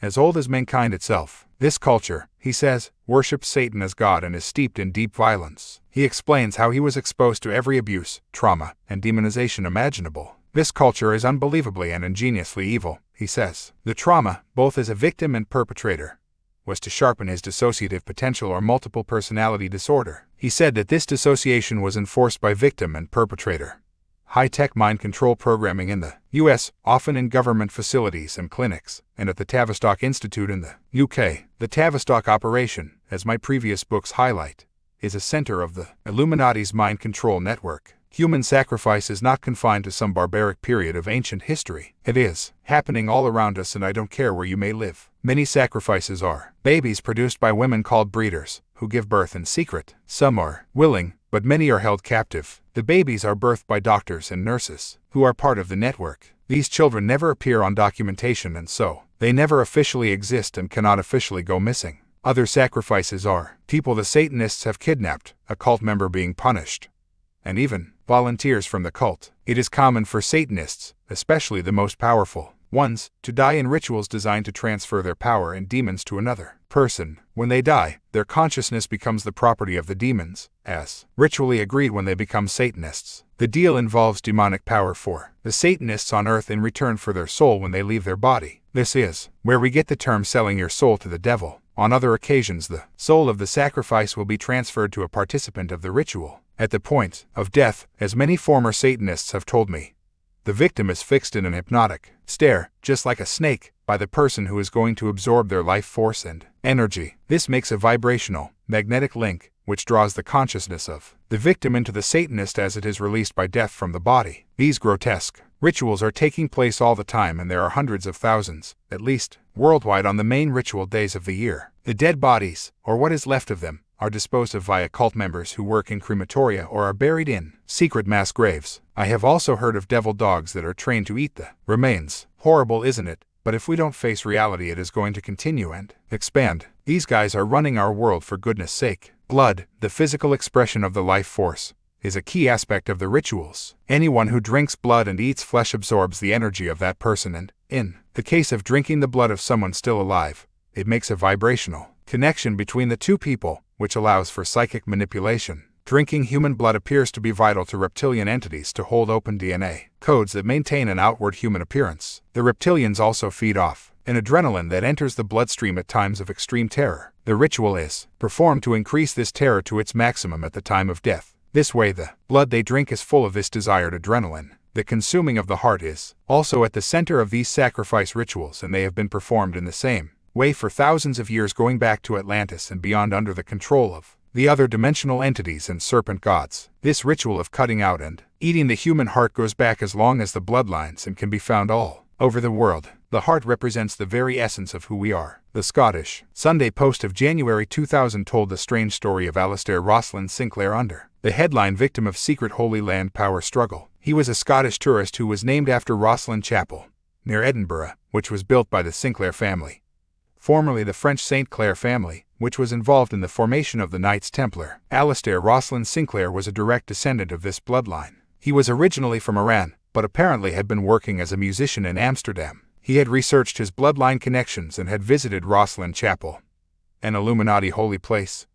as old as mankind itself. This culture, he says, worships Satan as God and is steeped in deep violence. He explains how he was exposed to every abuse, trauma, and demonization imaginable. This culture is unbelievably and ingeniously evil, he says. The trauma, both as a victim and perpetrator, was to sharpen his dissociative potential or multiple personality disorder. He said that this dissociation was enforced by victim and perpetrator high-tech mind control programming in the U.S., often in government facilities and clinics, and at the Tavistock Institute in the UK. The Tavistock operation, as my previous books highlight, is a center of the Illuminati's mind control network. Human sacrifice is not confined to some barbaric period of ancient history. It is happening all around us, and I don't care where you may live. Many sacrifices are babies produced by women called breeders, who give birth in secret. Some are willing, but many are held captive. The babies are birthed by doctors and nurses, who are part of the network. These children never appear on documentation, and so they never officially exist and cannot officially go missing. Other sacrifices are people the Satanists have kidnapped, a cult member being punished, and even volunteers from the cult. It is common for Satanists, especially the most powerful ones, to die in rituals designed to transfer their power and demons to another person. When they die, their consciousness becomes the property of the demons, as ritually agreed when they become Satanists. The deal involves demonic power for the Satanists on Earth in return for their soul when they leave their body. This is where we get the term selling your soul to the devil. On other occasions, the soul of the sacrifice will be transferred to a participant of the ritual. At the point of death, as many former Satanists have told me, the victim is fixed in an hypnotic stare, just like a snake, by the person who is going to absorb their life force and energy. This makes a vibrational, magnetic link, which draws the consciousness of the victim into the Satanist as it is released by death from the body. These grotesque Rituals are taking place all the time, and there are hundreds of thousands, at least, worldwide on the main ritual days of the year. The dead bodies, or what is left of them, are disposed of via cult members who work in crematoria or are buried in secret mass graves. I have also heard of devil dogs that are trained to eat the remains. Horrible, isn't it? But if we don't face reality, it is going to continue and expand. These guys are running our world, for goodness sake. Blood, the physical expression of the life force, is a key aspect of the rituals. Anyone who drinks blood and eats flesh absorbs the energy of that person, and, in the case of drinking the blood of someone still alive, it makes a vibrational connection between the two people, which allows for psychic manipulation. Drinking human blood appears to be vital to reptilian entities to hold open DNA codes that maintain an outward human appearance. The reptilians also feed off an adrenaline that enters the bloodstream at times of extreme terror. The ritual is performed to increase this terror to its maximum at the time of death. This way, the blood they drink is full of this desired adrenaline. The consuming of the heart is also at the center of these sacrifice rituals, and they have been performed in the same way for thousands of years, going back to Atlantis and beyond, under the control of the other dimensional entities and serpent gods. This ritual of cutting out and eating the human heart goes back as long as the bloodlines and can be found all over the world. The heart represents the very essence of who we are. The Scottish Sunday Post of January 2000 told the strange story of Alastair Rosalind Sinclair under the headline "Victim of Secret Holy Land Power Struggle." He was a Scottish tourist who was named after Rosslyn Chapel, near Edinburgh, which was built by the Sinclair family, formerly the French St. Clair family, which was involved in the formation of the Knights Templar. Alastair Rosalind Sinclair was a direct descendant of this bloodline. He was originally from Iran, but apparently had been working as a musician in Amsterdam. He had researched his bloodline connections and had visited Rosslyn Chapel, an Illuminati holy place,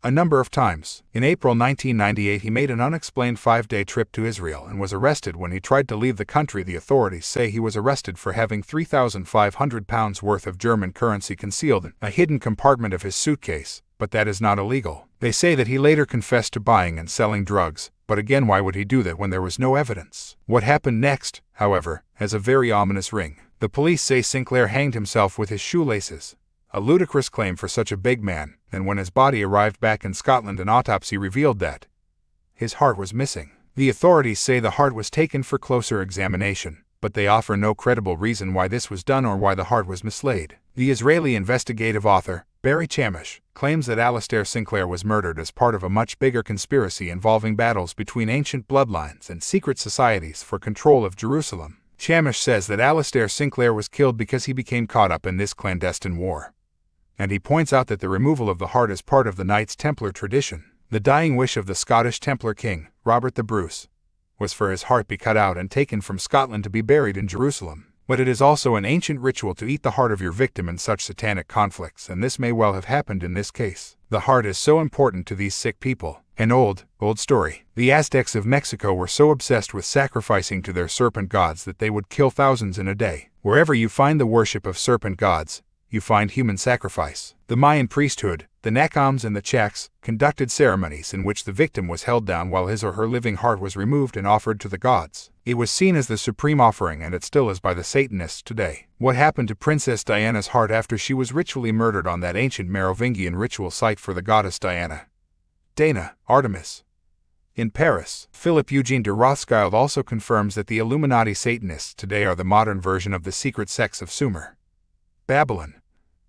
a number of times. In April 1998, he made an unexplained 5-day trip to Israel and was arrested when he tried to leave the country. The authorities say he was arrested for having £3,500 worth of German currency concealed in a hidden compartment of his suitcase, but that is not illegal. They say that he later confessed to buying and selling drugs, but again, why would he do that when there was no evidence? What happened next, however, has a very ominous ring. The police say Sinclair hanged himself with his shoelaces, a ludicrous claim for such a big man, and when his body arrived back in Scotland, an autopsy revealed that his heart was missing. The authorities say the heart was taken for closer examination, but they offer no credible reason why this was done or why the heart was mislaid. The Israeli investigative author, Barry Chamish, claims that Alastair Sinclair was murdered as part of a much bigger conspiracy involving battles between ancient bloodlines and secret societies for control of Jerusalem. Chamish says that Alastair Sinclair was killed because he became caught up in this clandestine war, and he points out that the removal of the heart is part of the Knights Templar tradition. The dying wish of the Scottish Templar king, Robert the Bruce, was for his heart be cut out and taken from Scotland to be buried in Jerusalem. But it is also an ancient ritual to eat the heart of your victim in such satanic conflicts, and this may well have happened in this case. The heart is so important to these sick people. An old story. The Aztecs of Mexico were so obsessed with sacrificing to their serpent gods that they would kill thousands in a day. Wherever you find the worship of serpent gods, you find human sacrifice. The Mayan priesthood, the Nacams and the Chaks, conducted ceremonies in which the victim was held down while his or her living heart was removed and offered to the gods. It was seen as the supreme offering, and it still is by the Satanists today. What happened to Princess Diana's heart after she was ritually murdered on that ancient Merovingian ritual site for the goddess Diana, Dana, Artemis, in Paris? Philip Eugene de Rothschild also confirms that the Illuminati Satanists today are the modern version of the secret sects of Sumer, Babylon,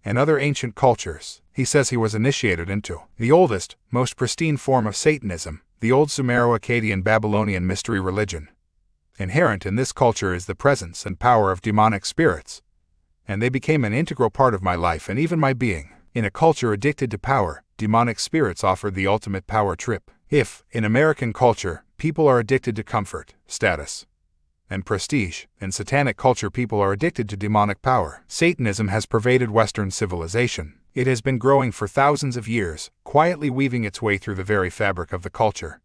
and other ancient cultures. He says he was initiated into the oldest, most pristine form of Satanism, the old Sumero-Akkadian Babylonian mystery religion. Inherent in this culture is the presence and power of demonic spirits, and they became an integral part of my life and even my being. In a culture addicted to power, demonic spirits offered the ultimate power trip. If, in American culture, people are addicted to comfort, status, and prestige, in satanic culture people are addicted to demonic power. Satanism has pervaded Western civilization. It has been growing for thousands of years, quietly weaving its way through the very fabric of the culture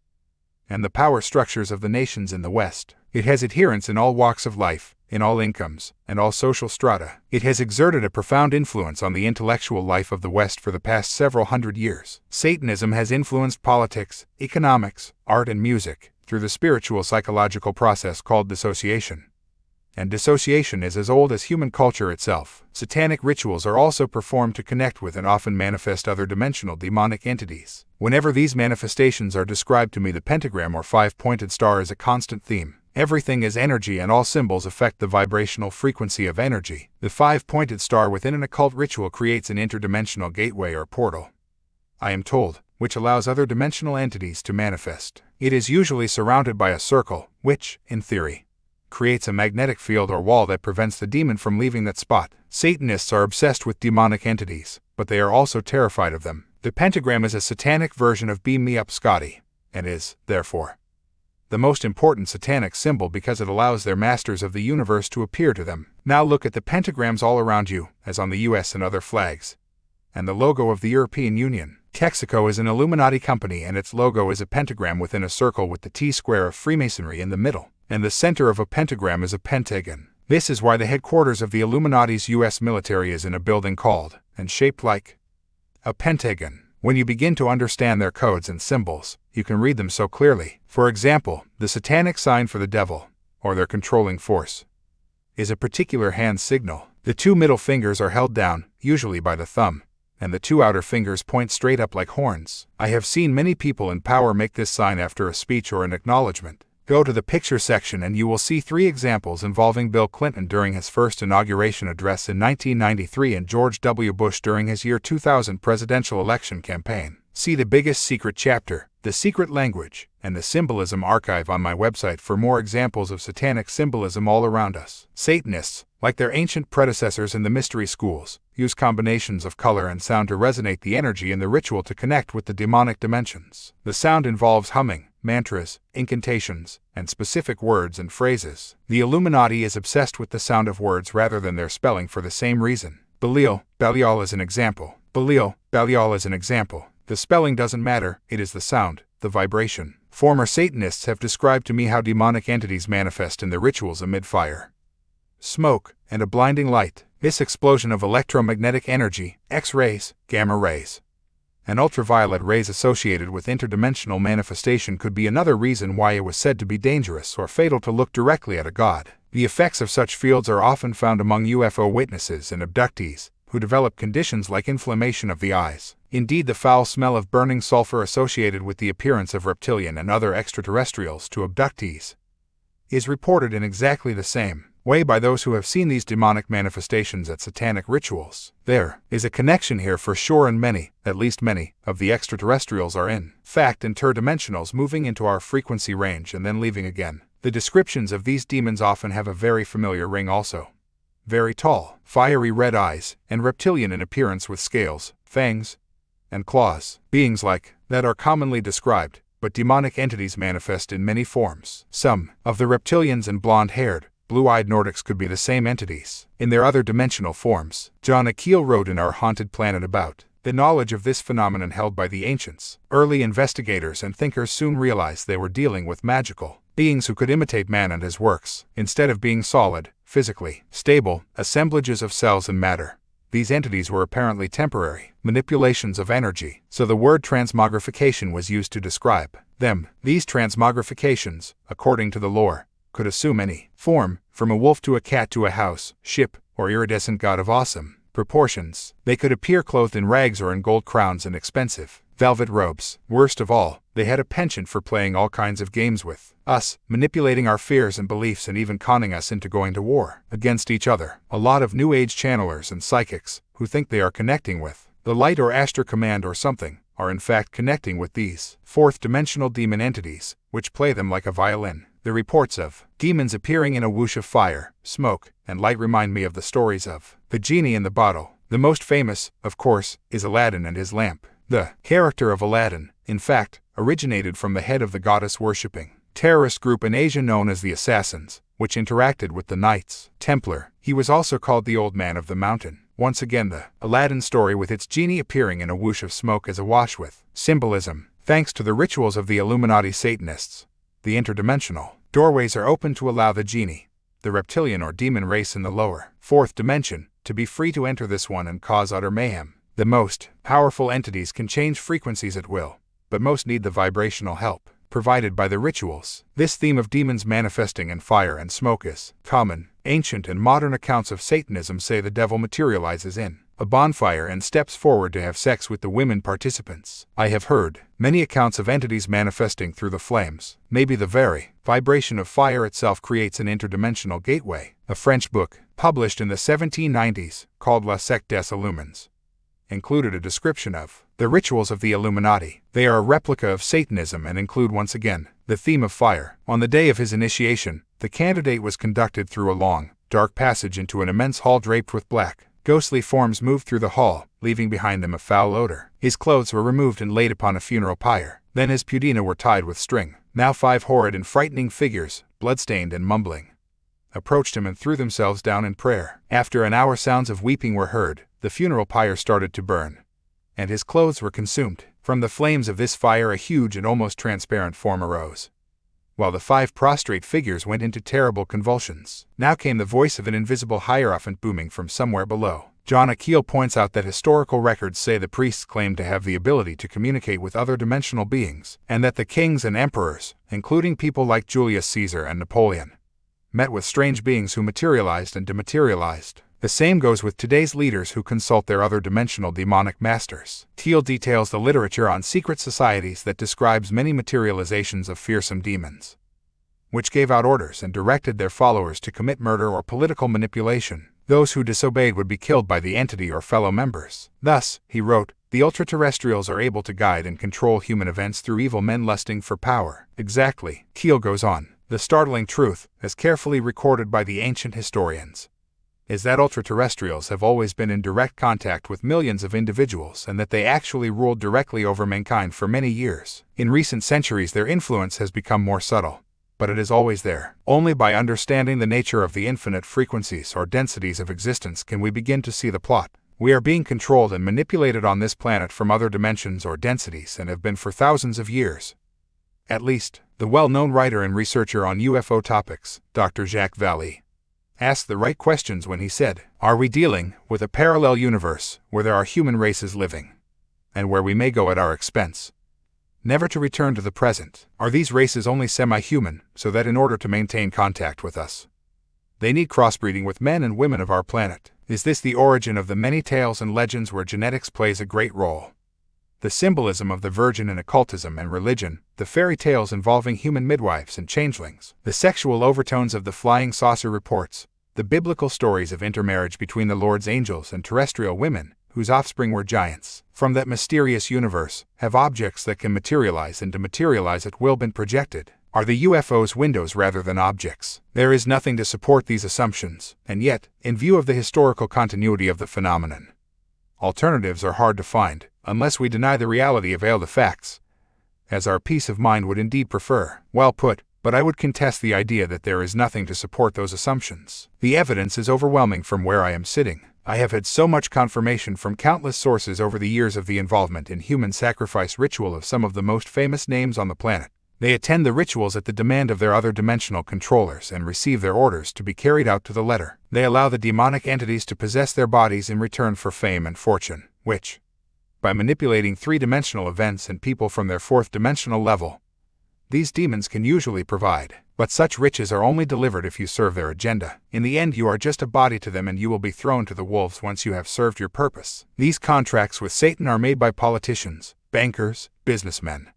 and the power structures of the nations in the West. It has adherents in all walks of life, in all incomes, and all social strata. It has exerted a profound influence on the intellectual life of the West for the past several hundred years. Satanism has influenced politics, economics, art, and music through the spiritual psychological process called dissociation. And dissociation is as old as human culture itself. Satanic rituals are also performed to connect with and often manifest other dimensional demonic entities. Whenever these manifestations are described to me, the pentagram or 5-pointed star is a constant theme. Everything is energy and all symbols affect the vibrational frequency of energy. The five-pointed star within an occult ritual creates an interdimensional gateway or portal, I am told, which allows other dimensional entities to manifest. It is usually surrounded by a circle, which, in theory, creates a magnetic field or wall that prevents the demon from leaving that spot. Satanists are obsessed with demonic entities, but they are also terrified of them. The pentagram is a satanic version of Beam Me Up Scotty, and is, therefore, the most important satanic symbol because it allows their masters of the universe to appear to them. Now look at the pentagrams all around you, as on the US and other flags, and the logo of the European Union. Texaco is an Illuminati company and its logo is a pentagram within a circle with the T-square of Freemasonry in the middle, and the center of a pentagram is a pentagon. This is why the headquarters of the Illuminati's US military is in a building called, and shaped like, a pentagon. When you begin to understand their codes and symbols, you can read them so clearly. For example, the satanic sign for the devil, or their controlling force, is a particular hand signal. The two middle fingers are held down, usually by the thumb, and the two outer fingers point straight up like horns. I have seen many people in power make this sign after a speech or an acknowledgement. Go to the picture section and you will see 3 examples involving Bill Clinton during his first inauguration address in 1993 and George W. Bush during his year 2000 presidential election campaign. See the biggest secret chapter, The Secret Language, and the Symbolism Archive on my website for more examples of satanic symbolism all around us. Satanists, like their ancient predecessors in the mystery schools, use combinations of color and sound to resonate the energy in the ritual to connect with the demonic dimensions. The sound involves humming, mantras, incantations, and specific words and phrases. The Illuminati is obsessed with the sound of words rather than their spelling for the same reason. Belial is an example. Belial is an example. The spelling doesn't matter, it is the sound, the vibration. Former Satanists have described to me how demonic entities manifest in the rituals amid fire, smoke, and a blinding light. This explosion of electromagnetic energy, X-rays, gamma rays, and ultraviolet rays associated with interdimensional manifestation could be another reason why it was said to be dangerous or fatal to look directly at a god. The effects of such fields are often found among UFO witnesses and abductees, who develop conditions like inflammation of the eyes. Indeed, the foul smell of burning sulfur associated with the appearance of reptilian and other extraterrestrials to abductees is reported in exactly the same way by those who have seen these demonic manifestations at satanic rituals. There is a connection here for sure, and many, at least many, of the extraterrestrials are in fact interdimensionals moving into our frequency range and then leaving again. The descriptions of these demons often have a very familiar ring also. Very tall, fiery red eyes, and reptilian in appearance with scales, fangs, and claws. Beings like that are commonly described, but demonic entities manifest in many forms. Some of the reptilians and blonde-haired, blue-eyed Nordics could be the same entities in their other dimensional forms. John Akeel wrote in Our Haunted Planet about the knowledge of this phenomenon held by the ancients. Early investigators and thinkers soon realized they were dealing with magical beings who could imitate man and his works. Instead of being solid, physically stable assemblages of cells and matter, these entities were apparently temporary manipulations of energy, so the word transmogrification was used to describe them. These transmogrifications, according to the lore, could assume any form, from a wolf to a cat to a house, ship, or iridescent god of awesome proportions. They could appear clothed in rags or in gold crowns and expensive velvet robes. Worst of all, they had a penchant for playing all kinds of games with us, manipulating our fears and beliefs and even conning us into going to war against each other. A lot of New Age channelers and psychics, who think they are connecting with the light or Ashtar command or something, are in fact connecting with these fourth-dimensional demon entities, which play them like a violin. The reports of demons appearing in a whoosh of fire, smoke, and light remind me of the stories of the genie in the bottle. The most famous, of course, is Aladdin and his lamp. The character of Aladdin, in fact, originated from the head of the goddess-worshipping terrorist group in Asia known as the Assassins, which interacted with the Knights Templar. He was also called the Old Man of the Mountain. Once again, the Aladdin story with its genie appearing in a whoosh of smoke is awash with symbolism. Thanks to the rituals of the Illuminati Satanists, the interdimensional doorways are open to allow the genie, the reptilian or demon race in the lower, fourth dimension, to be free to enter this one and cause utter mayhem. The most powerful entities can change frequencies at will, but most need the vibrational help provided by the rituals. This theme of demons manifesting in fire and smoke is common. Ancient and modern accounts of Satanism say the devil materializes in a bonfire and steps forward to have sex with the women participants. I have heard many accounts of entities manifesting through the flames. Maybe the very vibration of fire itself creates an interdimensional gateway. A French book, published in the 1790s, called La Secte des Illumines, included a description of the rituals of the Illuminati. They are a replica of Satanism and include once again the theme of fire. On the day of his initiation, the candidate was conducted through a long, dark passage into an immense hall draped with black. Ghostly forms moved through the hall, leaving behind them a foul odor. His clothes were removed and laid upon a funeral pyre. Then his pudina were tied with string. Now 5 horrid and frightening figures, bloodstained and mumbling, approached him and threw themselves down in prayer. After an hour, sounds of weeping were heard. The funeral pyre started to burn, and his clothes were consumed. From the flames of this fire a huge and almost transparent form arose, while the 5 prostrate figures went into terrible convulsions. Now came the voice of an invisible hierophant booming from somewhere below. John ICKE points out that historical records say the priests claimed to have the ability to communicate with other dimensional beings, and that the kings and emperors, including people like Julius Caesar and Napoleon, met with strange beings who materialized and dematerialized. The same goes with today's leaders who consult their other dimensional demonic masters. Thiel details the literature on secret societies that describes many materializations of fearsome demons, which gave out orders and directed their followers to commit murder or political manipulation. Those who disobeyed would be killed by the entity or fellow members. Thus, he wrote, the ultra-terrestrials are able to guide and control human events through evil men lusting for power. Exactly, Keel goes on. The startling truth, as carefully recorded by the ancient historians, is that ultra-terrestrials have always been in direct contact with millions of individuals and that they actually ruled directly over mankind for many years. In recent centuries their influence has become more subtle, but it is always there. Only by understanding the nature of the infinite frequencies or densities of existence can we begin to see the plot. We are being controlled and manipulated on this planet from other dimensions or densities and have been for thousands of years. At least, the well-known writer and researcher on UFO topics, Dr. Jacques Vallée, asked the right questions when he said, are we dealing with a parallel universe where there are human races living, and where we may go at our expense, never to return to the present? Are these races only semi-human, so that in order to maintain contact with us, they need crossbreeding with men and women of our planet? Is this the origin of the many tales and legends where genetics plays a great role? The symbolism of the Virgin in occultism and religion, the fairy tales involving human midwives and changelings, the sexual overtones of the flying saucer reports, the biblical stories of intermarriage between the Lord's angels and terrestrial women, whose offspring were giants. From that mysterious universe, have objects that can materialize and dematerialize at will been projected? Are the UFOs windows rather than objects? There is nothing to support these assumptions, and yet, in view of the historical continuity of the phenomenon, alternatives are hard to find, unless we deny the reality of the facts, as our peace of mind would indeed prefer. Well put, but I would contest the idea that there is nothing to support those assumptions. The evidence is overwhelming from where I am sitting. I have had so much confirmation from countless sources over the years of the involvement in human sacrifice ritual of some of the most famous names on the planet. They attend the rituals at the demand of their other dimensional controllers and receive their orders to be carried out to the letter. They allow the demonic entities to possess their bodies in return for fame and fortune, which, by manipulating 3-dimensional events and people from their 4th-dimensional level, these demons can usually provide. But such riches are only delivered if you serve their agenda. In the end you are just a body to them and you will be thrown to the wolves once you have served your purpose. These contracts with Satan are made by politicians, bankers, businessmen,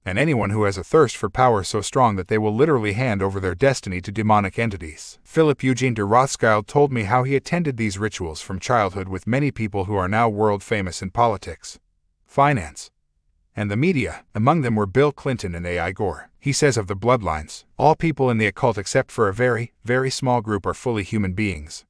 and anyone who has a thirst for power so strong that they will literally hand over their destiny to demonic entities. Philip Eugene de Rothschild told me how he attended these rituals from childhood with many people who are now world famous in politics, finance, and the media. Among them were Bill Clinton and A.I. Gore. He says of the bloodlines, all people in the occult except for a very, very small group are fully human beings,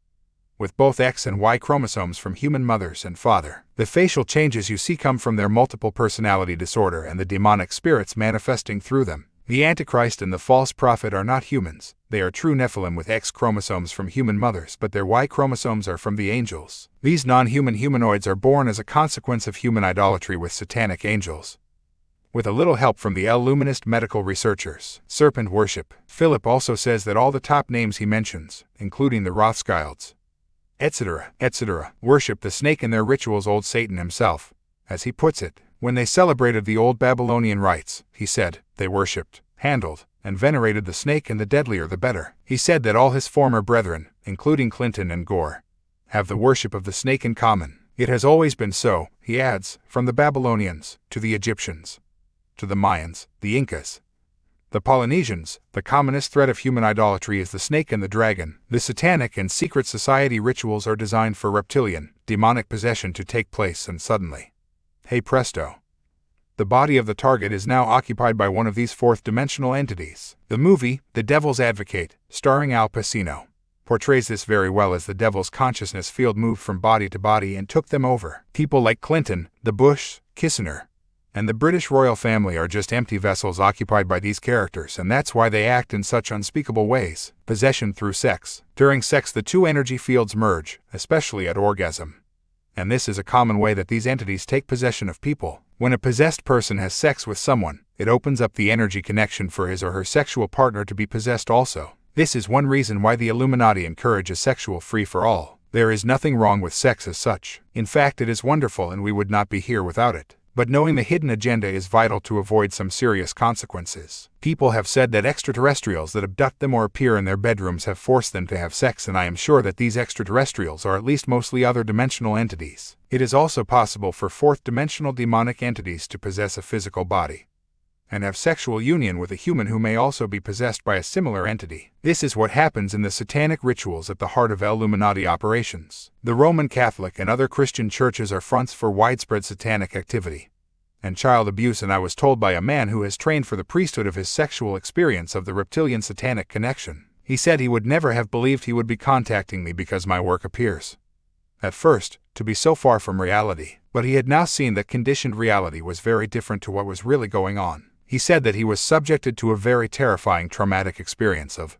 with both X and Y chromosomes from human mothers and father. The facial changes you see come from their multiple personality disorder and the demonic spirits manifesting through them. The Antichrist and the false prophet are not humans. They are true Nephilim with X chromosomes from human mothers, but their Y chromosomes are from the angels. These non-human humanoids are born as a consequence of human idolatry with satanic angels, with a little help from the Illuminist medical researchers. Serpent worship. Philip also says that all the top names he mentions, including the Rothschilds, etc., worship the snake in their rituals. Old Satan himself, as he puts it, when they celebrated the old Babylonian rites, he said, they worshipped, handled, and venerated the snake, and the deadlier the better. He said that all his former brethren, including Clinton and Gore, have the worship of the snake in common. It has always been so, he adds, from the Babylonians, to the Egyptians, to the Mayans, the Incas, the Polynesians. The commonest threat of human idolatry is the snake and the dragon. The satanic and secret society rituals are designed for reptilian, demonic possession to take place, and suddenly, hey presto, the body of the target is now occupied by one of these fourth-dimensional entities. The movie, The Devil's Advocate, starring Al Pacino, portrays this very well as the devil's consciousness field moved from body to body and took them over. People like Clinton, the Bush, Kissinger, and the British royal family are just empty vessels occupied by these characters, and that's why they act in such unspeakable ways. Possession through sex. During sex, the two energy fields merge, especially at orgasm. And this is a common way that these entities take possession of people. When a possessed person has sex with someone, it opens up the energy connection for his or her sexual partner to be possessed also. This is one reason why the Illuminati encourage a sexual free-for-all. There is nothing wrong with sex as such. In fact, it is wonderful and we would not be here without it. But knowing the hidden agenda is vital to avoid some serious consequences. People have said that extraterrestrials that abduct them or appear in their bedrooms have forced them to have sex, and I am sure that these extraterrestrials are at least mostly other dimensional entities. It is also possible for fourth-dimensional demonic entities to possess a physical body and have sexual union with a human who may also be possessed by a similar entity. This is what happens in the satanic rituals at the heart of Illuminati operations. The Roman Catholic and other Christian churches are fronts for widespread satanic activity and child abuse, and I was told by a man who has trained for the priesthood of his sexual experience of the reptilian satanic connection. He said he would never have believed he would be contacting me because my work appears, at first, to be so far from reality, but he had now seen that conditioned reality was very different to what was really going on. He said that he was subjected to a very terrifying traumatic experience of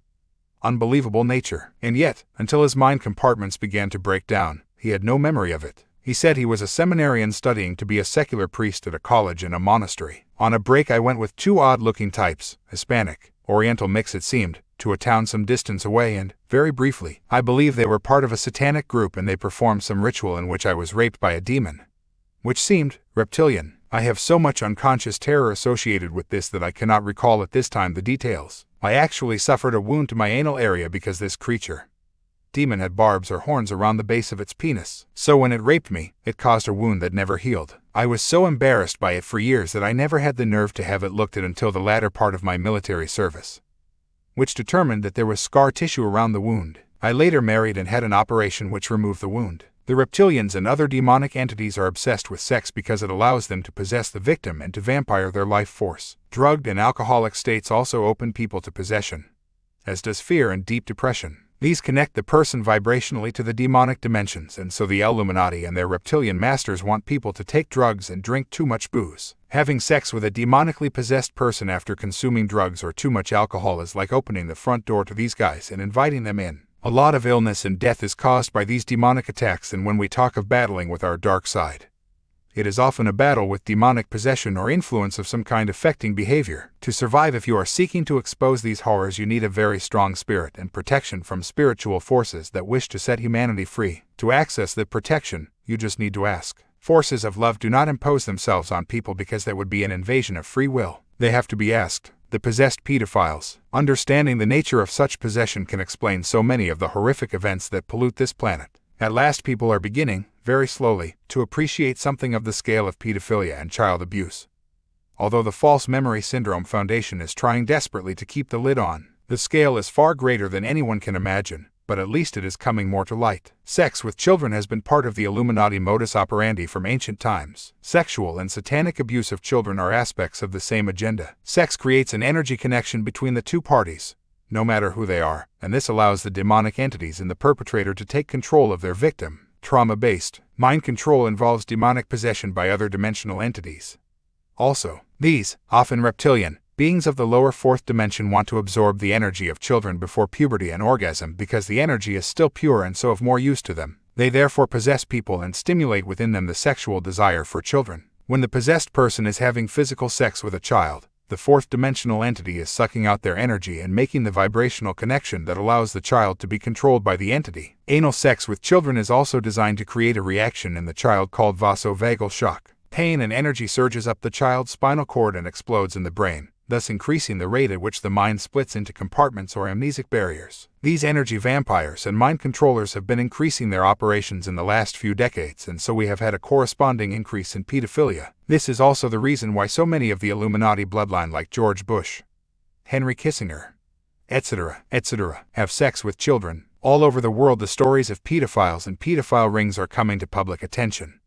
unbelievable nature, and yet, until his mind compartments began to break down, he had no memory of it. He said he was a seminarian studying to be a secular priest at a college and a monastery. On a break I went with two odd-looking types, Hispanic, Oriental mix it seemed, to a town some distance away, and, very briefly, I believe they were part of a satanic group and they performed some ritual in which I was raped by a demon, which seemed reptilian. I have so much unconscious terror associated with this that I cannot recall at this time the details. I actually suffered a wound to my anal area because this demon had barbs or horns around the base of its penis. So when it raped me, it caused a wound that never healed. I was so embarrassed by it for years that I never had the nerve to have it looked at until the latter part of my military service, which determined that there was scar tissue around the wound. I later married and had an operation which removed the wound. The reptilians and other demonic entities are obsessed with sex because it allows them to possess the victim and to vampire their life force. Drugged and alcoholic states also open people to possession, as does fear and deep depression. These connect the person vibrationally to the demonic dimensions, and so the Illuminati and their reptilian masters want people to take drugs and drink too much booze. Having sex with a demonically possessed person after consuming drugs or too much alcohol is like opening the front door to these guys and inviting them in. A lot of illness and death is caused by these demonic attacks, and when we talk of battling with our dark side, it is often a battle with demonic possession or influence of some kind affecting behavior. To survive, if you are seeking to expose these horrors, you need a very strong spirit and protection from spiritual forces that wish to set humanity free. To access that protection, you just need to ask. Forces of love do not impose themselves on people because that would be an invasion of free will. They have to be asked. The possessed pedophiles. Understanding the nature of such possession can explain so many of the horrific events that pollute this planet. At last people are beginning, very slowly, to appreciate something of the scale of pedophilia and child abuse. Although the False Memory Syndrome Foundation is trying desperately to keep the lid on, the scale is far greater than anyone can imagine, but at least it is coming more to light. Sex with children has been part of the Illuminati modus operandi from ancient times. Sexual and satanic abuse of children are aspects of the same agenda. Sex creates an energy connection between the two parties, no matter who they are, and this allows the demonic entities and the perpetrator to take control of their victim. Trauma-based. Mind control involves demonic possession by other dimensional entities. Also, these, often reptilian, beings of the lower fourth dimension want to absorb the energy of children before puberty and orgasm because the energy is still pure and so of more use to them. They therefore possess people and stimulate within them the sexual desire for children. When the possessed person is having physical sex with a child, the fourth dimensional entity is sucking out their energy and making the vibrational connection that allows the child to be controlled by the entity. Anal sex with children is also designed to create a reaction in the child called vasovagal shock. Pain and energy surges up the child's spinal cord and explodes in the brain. thus increasing the rate at which the mind splits into compartments or amnesic barriers. These energy vampires and mind controllers have been increasing their operations in the last few decades, and so we have had a corresponding increase in pedophilia. This is also the reason why so many of the Illuminati bloodline, like George Bush, Henry Kissinger, etc., have sex with children. All over the world, the stories of pedophiles and pedophile rings are coming to public attention,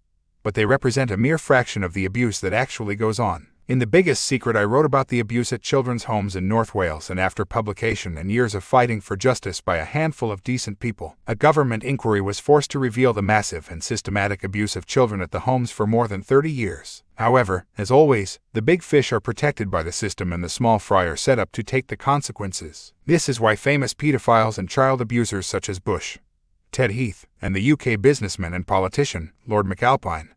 but they represent a mere fraction of the abuse that actually goes on. In The Biggest Secret, I wrote about the abuse at children's homes in North Wales, and after publication and years of fighting for justice by a handful of decent people, a government inquiry was forced to reveal the massive and systematic abuse of children at the homes for more than 30 years. However, as always, the big fish are protected by the system and the small fry are set up to take the consequences. This is why famous pedophiles and child abusers such as Bush, Ted Heath, and the UK businessman and politician, Lord McAlpine,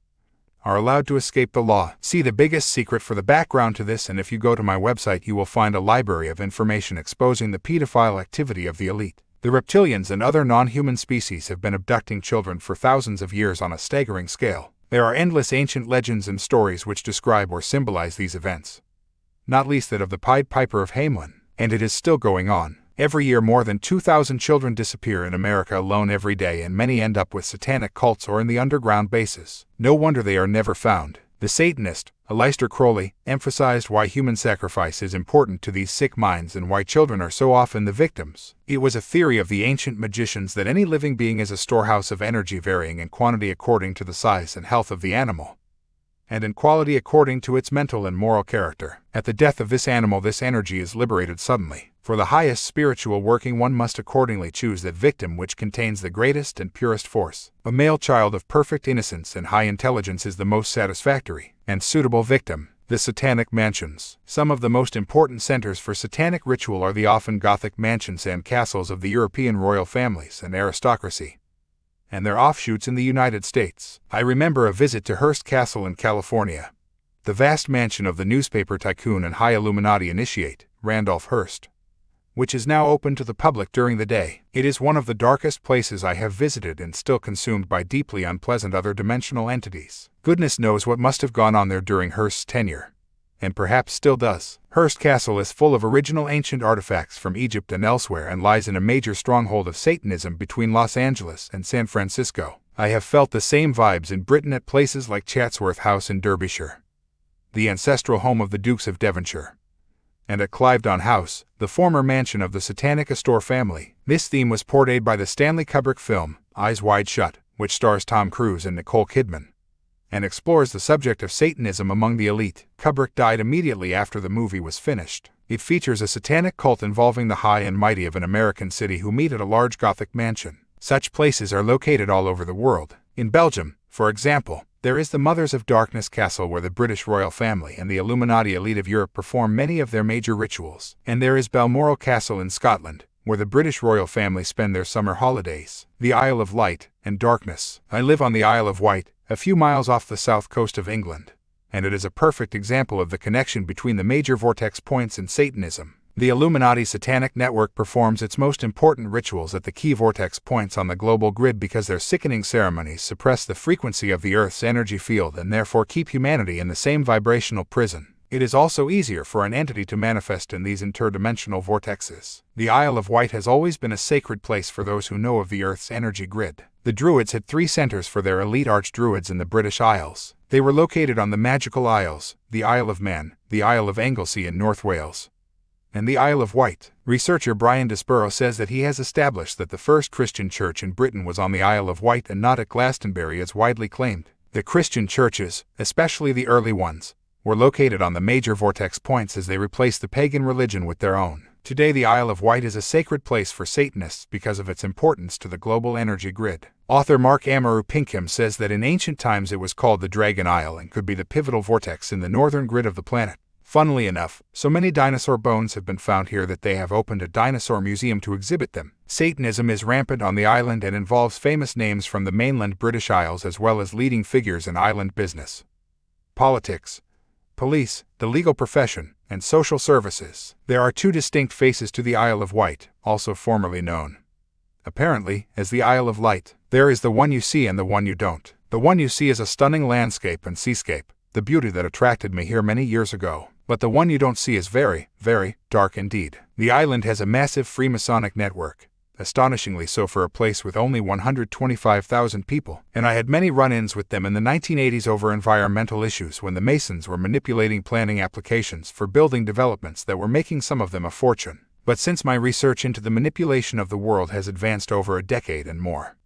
are allowed to escape the law. See The Biggest Secret for the background to this, and if you go to my website you will find a library of information exposing the pedophile activity of the elite. The reptilians and other non-human species have been abducting children for thousands of years on a staggering scale. There are endless ancient legends and stories which describe or symbolize these events, not least that of the Pied Piper of Hamelin, and it is still going on. Every year more than 2,000 children disappear in America alone every day, and many end up with satanic cults or in the underground bases. No wonder they are never found. The Satanist, Aleister Crowley, emphasized why human sacrifice is important to these sick minds and why children are so often the victims. It was a theory of the ancient magicians that any living being is a storehouse of energy varying in quantity according to the size and health of the animal, and in quality according to its mental and moral character. At the death of this animal, this energy is liberated suddenly. For the highest spiritual working, one must accordingly choose that victim which contains the greatest and purest force. A male child of perfect innocence and high intelligence is the most satisfactory and suitable victim. The satanic mansions. Some of the most important centers for satanic ritual are the often Gothic mansions and castles of the European royal families and aristocracy, and their offshoots in the United States. I remember a visit to Hearst Castle in California, the vast mansion of the newspaper tycoon and high Illuminati initiate, Randolph Hearst, which is now open to the public during the day. It is one of the darkest places I have visited and still consumed by deeply unpleasant other dimensional entities. Goodness knows what must have gone on there during Hearst's tenure, and perhaps still does. Hearst Castle is full of original ancient artifacts from Egypt and elsewhere, and lies in a major stronghold of Satanism between Los Angeles and San Francisco. I have felt the same vibes in Britain at places like Chatsworth House in Derbyshire, the ancestral home of the Dukes of Devonshire, and at Clivedon House, the former mansion of the satanic Astor family. This theme was portrayed by the Stanley Kubrick film, Eyes Wide Shut, which stars Tom Cruise and Nicole Kidman, and explores the subject of Satanism among the elite. Kubrick died immediately after the movie was finished. It features a satanic cult involving the high and mighty of an American city who meet at a large Gothic mansion. Such places are located all over the world. In Belgium, for example, there is the Mothers of Darkness Castle, where the British royal family and the Illuminati elite of Europe perform many of their major rituals. And there is Balmoral Castle in Scotland, where the British royal family spend their summer holidays. The Isle of Light and Darkness. I live on the Isle of Wight, a few miles off the south coast of England, and it is a perfect example of the connection between the major vortex points and Satanism. The Illuminati satanic network performs its most important rituals at the key vortex points on the global grid because their sickening ceremonies suppress the frequency of the Earth's energy field and therefore keep humanity in the same vibrational prison. It is also easier for an entity to manifest in these interdimensional vortexes. The Isle of Wight has always been a sacred place for those who know of the Earth's energy grid. The Druids had 3 centers for their elite archdruids in the British Isles. They were located on the Magical Isles, the Isle of Man, the Isle of Anglesey in North Wales, and the Isle of Wight. Researcher Brian Desborough says that he has established that the first Christian church in Britain was on the Isle of Wight and not at Glastonbury as widely claimed. The Christian churches, especially the early ones, were located on the major vortex points as they replaced the pagan religion with their own. Today the Isle of Wight is a sacred place for Satanists because of its importance to the global energy grid. Author Mark Amaru Pinkham says that in ancient times it was called the Dragon Isle and could be the pivotal vortex in the northern grid of the planet. Funnily enough, so many dinosaur bones have been found here that they have opened a dinosaur museum to exhibit them. Satanism is rampant on the island and involves famous names from the mainland British Isles as well as leading figures in island business, politics, police, the legal profession, and social services. There are 2 distinct faces to the Isle of Wight, also formerly known, apparently, as the Isle of Light. There is the one you see and the one you don't. The one you see is a stunning landscape and seascape, the beauty that attracted me here many years ago. but the one you don't see is very, very dark indeed. The island has a massive Freemasonic network, astonishingly so for a place with only 125,000 people, and I had many run-ins with them in the 1980s over environmental issues when the Masons were manipulating planning applications for building developments that were making some of them a fortune. But since my research into the manipulation of the world has advanced over a decade and more,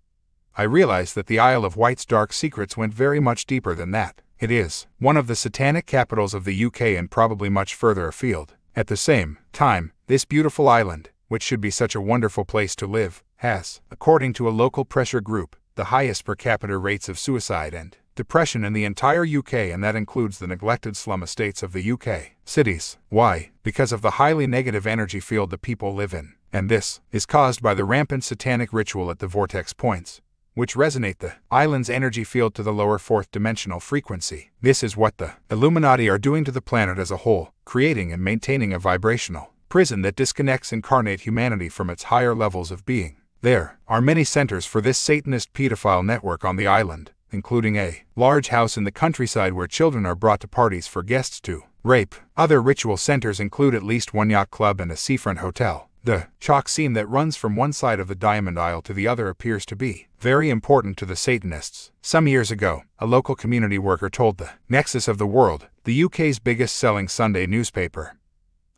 I realized that the Isle of Wight's dark secrets went very much deeper than that. It is one of the satanic capitals of the UK and probably much further afield. At the same time, this beautiful island, which should be such a wonderful place to live, has, according to a local pressure group, the highest per capita rates of suicide and depression in the entire UK, and that includes the neglected slum estates of the UK cities. Why? Because of the highly negative energy field the people live in, and this is caused by the rampant satanic ritual at the vortex points, which resonate the island's energy field to the lower fourth dimensional frequency. This is what the Illuminati are doing to the planet as a whole, creating and maintaining a vibrational prison that disconnects incarnate humanity from its higher levels of being. There are many centers for this Satanist pedophile network on the island, including a large house in the countryside where children are brought to parties for guests to rape. Other ritual centers include at least one yacht club and a seafront hotel. The chalk seam that runs from one side of the Diamond Isle to the other appears to be very important to the Satanists. Some years ago, a local community worker told the Nexus of the World, the UK's biggest selling Sunday newspaper,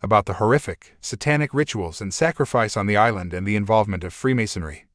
about the horrific satanic rituals and sacrifice on the island and the involvement of Freemasonry,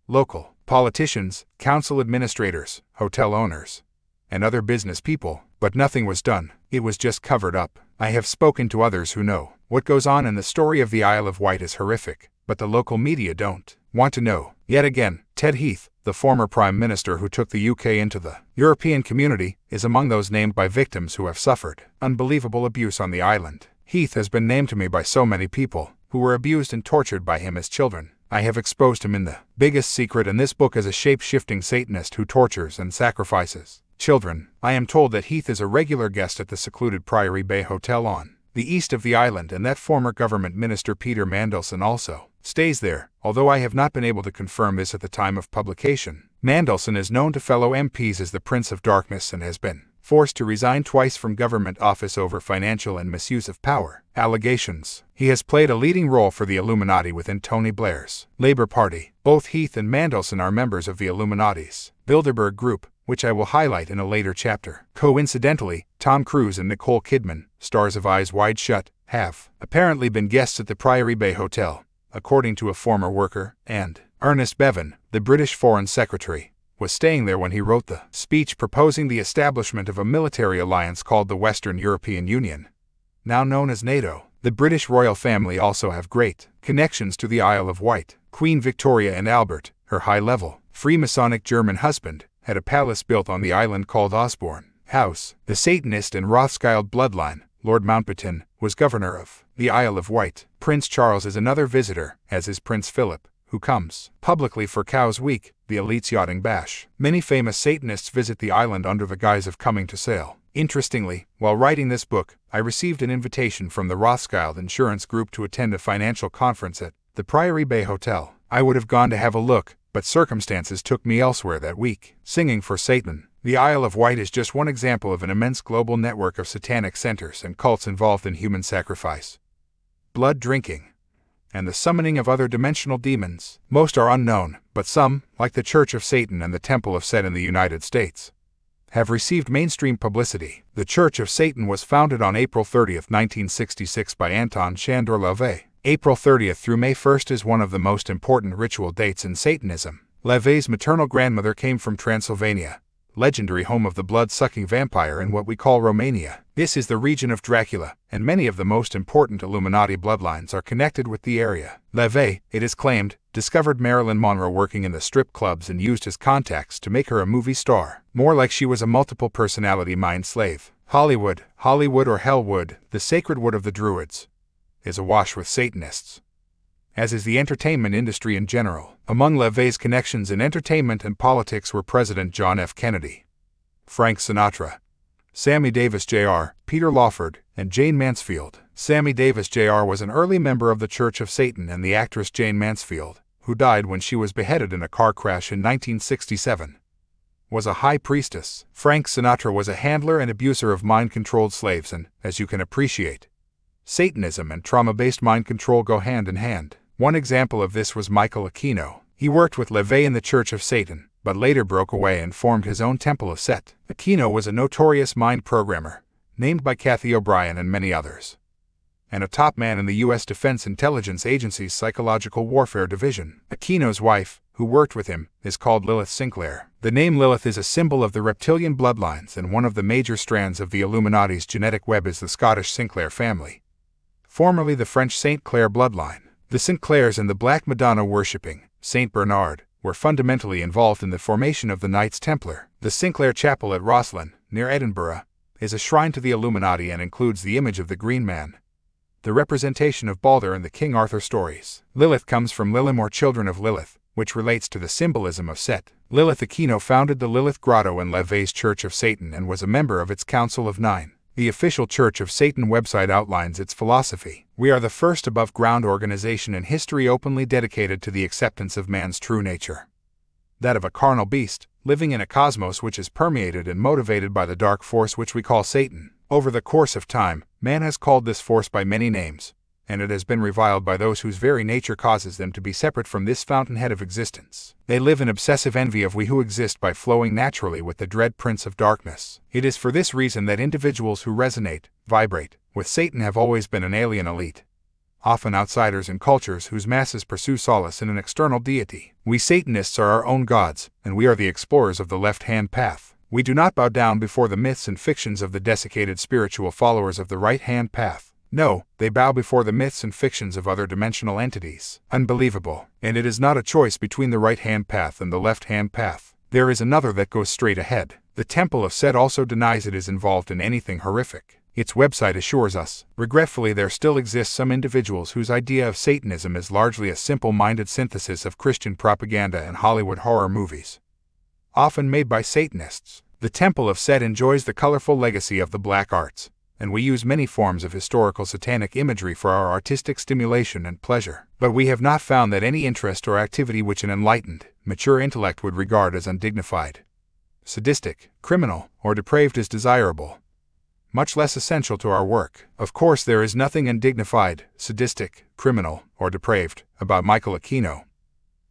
local politicians, council administrators, hotel owners, and other business people, but nothing was done. It was just covered up. I have spoken to others who know what goes on, and the story of the Isle of Wight is horrific, but the local media don't want to know. Yet again, Ted Heath, the former Prime Minister who took the UK into the European community, is among those named by victims who have suffered unbelievable abuse on the island. Heath has been named to me by so many people who were abused and tortured by him as children. I have exposed him in The Biggest Secret in this book as a shape-shifting Satanist who tortures and sacrifices children. I am told that Heath is a regular guest at the secluded Priory Bay Hotel on the east of the island, and that former government minister Peter Mandelson also stays there, although I have not been able to confirm this at the time of publication. Mandelson is known to fellow MPs as the Prince of Darkness and has been forced to resign twice from government office over financial and misuse of power allegations. He has played a leading role for the Illuminati within Tony Blair's Labour Party. Both Heath and Mandelson are members of the Illuminati's Bilderberg Group, which I will highlight in a later chapter. Coincidentally, Tom Cruise and Nicole Kidman, stars of Eyes Wide Shut, have apparently been guests at the Priory Bay Hotel, according to a former worker, and Ernest Bevin, the British Foreign Secretary, was staying there when he wrote the speech proposing the establishment of a military alliance called the Western European Union, now known as NATO. The British royal family also have great connections to the Isle of Wight. Queen Victoria and Albert, her high-level Freemasonic German husband, had a palace built on the island called Osborne House. The Satanist and Rothschild bloodline, Lord Mountbatten, was governor of the Isle of Wight. Prince Charles is another visitor, as is Prince Philip, who comes publicly for Cowes Week, the elite's yachting bash. Many famous Satanists visit the island under the guise of coming to sail. Interestingly, while writing this book, I received an invitation from the Rothschild Insurance Group to attend a financial conference at the Priory Bay Hotel. I would have gone to have a look, but circumstances took me elsewhere that week. Singing for Satan. The Isle of Wight is just one example of an immense global network of satanic centers and cults involved in human sacrifice, blood drinking, and the summoning of other dimensional demons. Most are unknown, but some, like the Church of Satan and the Temple of Set in the United States, have received mainstream publicity. The Church of Satan was founded on April 30, 1966 by Anton Chandor LaVey. April 30th through May 1st is one of the most important ritual dates in Satanism. LaVey's maternal grandmother came from Transylvania, legendary home of the blood-sucking vampire in what we call Romania. This is the region of Dracula, and many of the most important Illuminati bloodlines are connected with the area. LaVey, it is claimed, discovered Marilyn Monroe working in the strip clubs and used his contacts to make her a movie star. More like she was a multiple personality mind slave. Hollywood or Hellwood, the sacred wood of the Druids, is awash with Satanists, as is the entertainment industry in general. Among LaVey's connections in entertainment and politics were President John F. Kennedy, Frank Sinatra, Sammy Davis Jr., Peter Lawford, and Jane Mansfield. Sammy Davis Jr. was an early member of the Church of Satan, and the actress Jane Mansfield, who died when she was beheaded in a car crash in 1967, was a high priestess. Frank Sinatra was a handler and abuser of mind-controlled slaves, and, as you can appreciate, Satanism and trauma-based mind control go hand in hand. One example of this was Michael Aquino. He worked with LaVey in the Church of Satan, but later broke away and formed his own Temple of Set. Aquino was a notorious mind programmer, named by Kathy O'Brien and many others, and a top man in the U.S. Defense Intelligence Agency's Psychological Warfare Division. Aquino's wife, who worked with him, is called Lilith Sinclair. The name Lilith is a symbol of the reptilian bloodlines, and one of the major strands of the Illuminati's genetic web is the Scottish Sinclair family, formerly the French Saint Clair bloodline. The Sinclairs and the Black Madonna worshipping Saint Bernard were fundamentally involved in the formation of the Knights Templar. The Sinclair Chapel at Rosslyn, near Edinburgh, is a shrine to the Illuminati and includes the image of the Green Man, the representation of Balder in the King Arthur stories. Lilith comes from Lilim, or children of Lilith, which relates to the symbolism of Set. Lilith Aquino founded the Lilith Grotto in LaVey's Church of Satan and was a member of its Council of Nine. The official Church of Satan website outlines its philosophy. We are the first above-ground organization in history openly dedicated to the acceptance of man's true nature, that of a carnal beast, living in a cosmos which is permeated and motivated by the dark force which we call Satan. Over the course of time, man has called this force by many names, and it has been reviled by those whose very nature causes them to be separate from this fountainhead of existence. They live in obsessive envy of we who exist by flowing naturally with the dread prince of darkness. It is for this reason that individuals who resonate, vibrate, with Satan have always been an alien elite, often outsiders in cultures whose masses pursue solace in an external deity. We Satanists are our own gods, and we are the explorers of the left-hand path. We do not bow down before the myths and fictions of the desiccated spiritual followers of the right-hand path. No, they bow before the myths and fictions of other dimensional entities. Unbelievable. And it is not a choice between the right-hand path and the left-hand path. There is another that goes straight ahead. The Temple of Set also denies it is involved in anything horrific. Its website assures us, regretfully, there still exist some individuals whose idea of Satanism is largely a simple-minded synthesis of Christian propaganda and Hollywood horror movies, often made by Satanists. The Temple of Set enjoys the colorful legacy of the black arts, and we use many forms of historical satanic imagery for our artistic stimulation and pleasure. But we have not found that any interest or activity which an enlightened, mature intellect would regard as undignified, sadistic, criminal, or depraved is desirable, much less essential to our work. Of course, there is nothing undignified, sadistic, criminal, or depraved about Michael Aquino,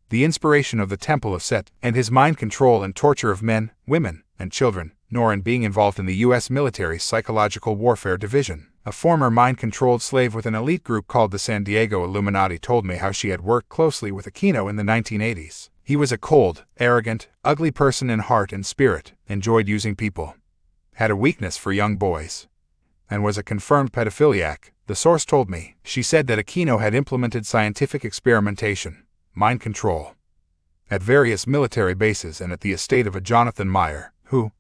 the inspiration of the Temple of Set, and his mind control and torture of men, women, and children, nor in being involved in the U.S. military's Psychological Warfare Division. A former mind-controlled slave with an elite group called the San Diego Illuminati told me how she had worked closely with Aquino in the 1980s. He was a cold, arrogant, ugly person in heart and spirit, enjoyed using people, had a weakness for young boys, and was a confirmed pedophiliac, the source told me. She said that Aquino had implemented scientific experimentation, mind control, at various military bases and at the estate of a Jonathan Meyer, who,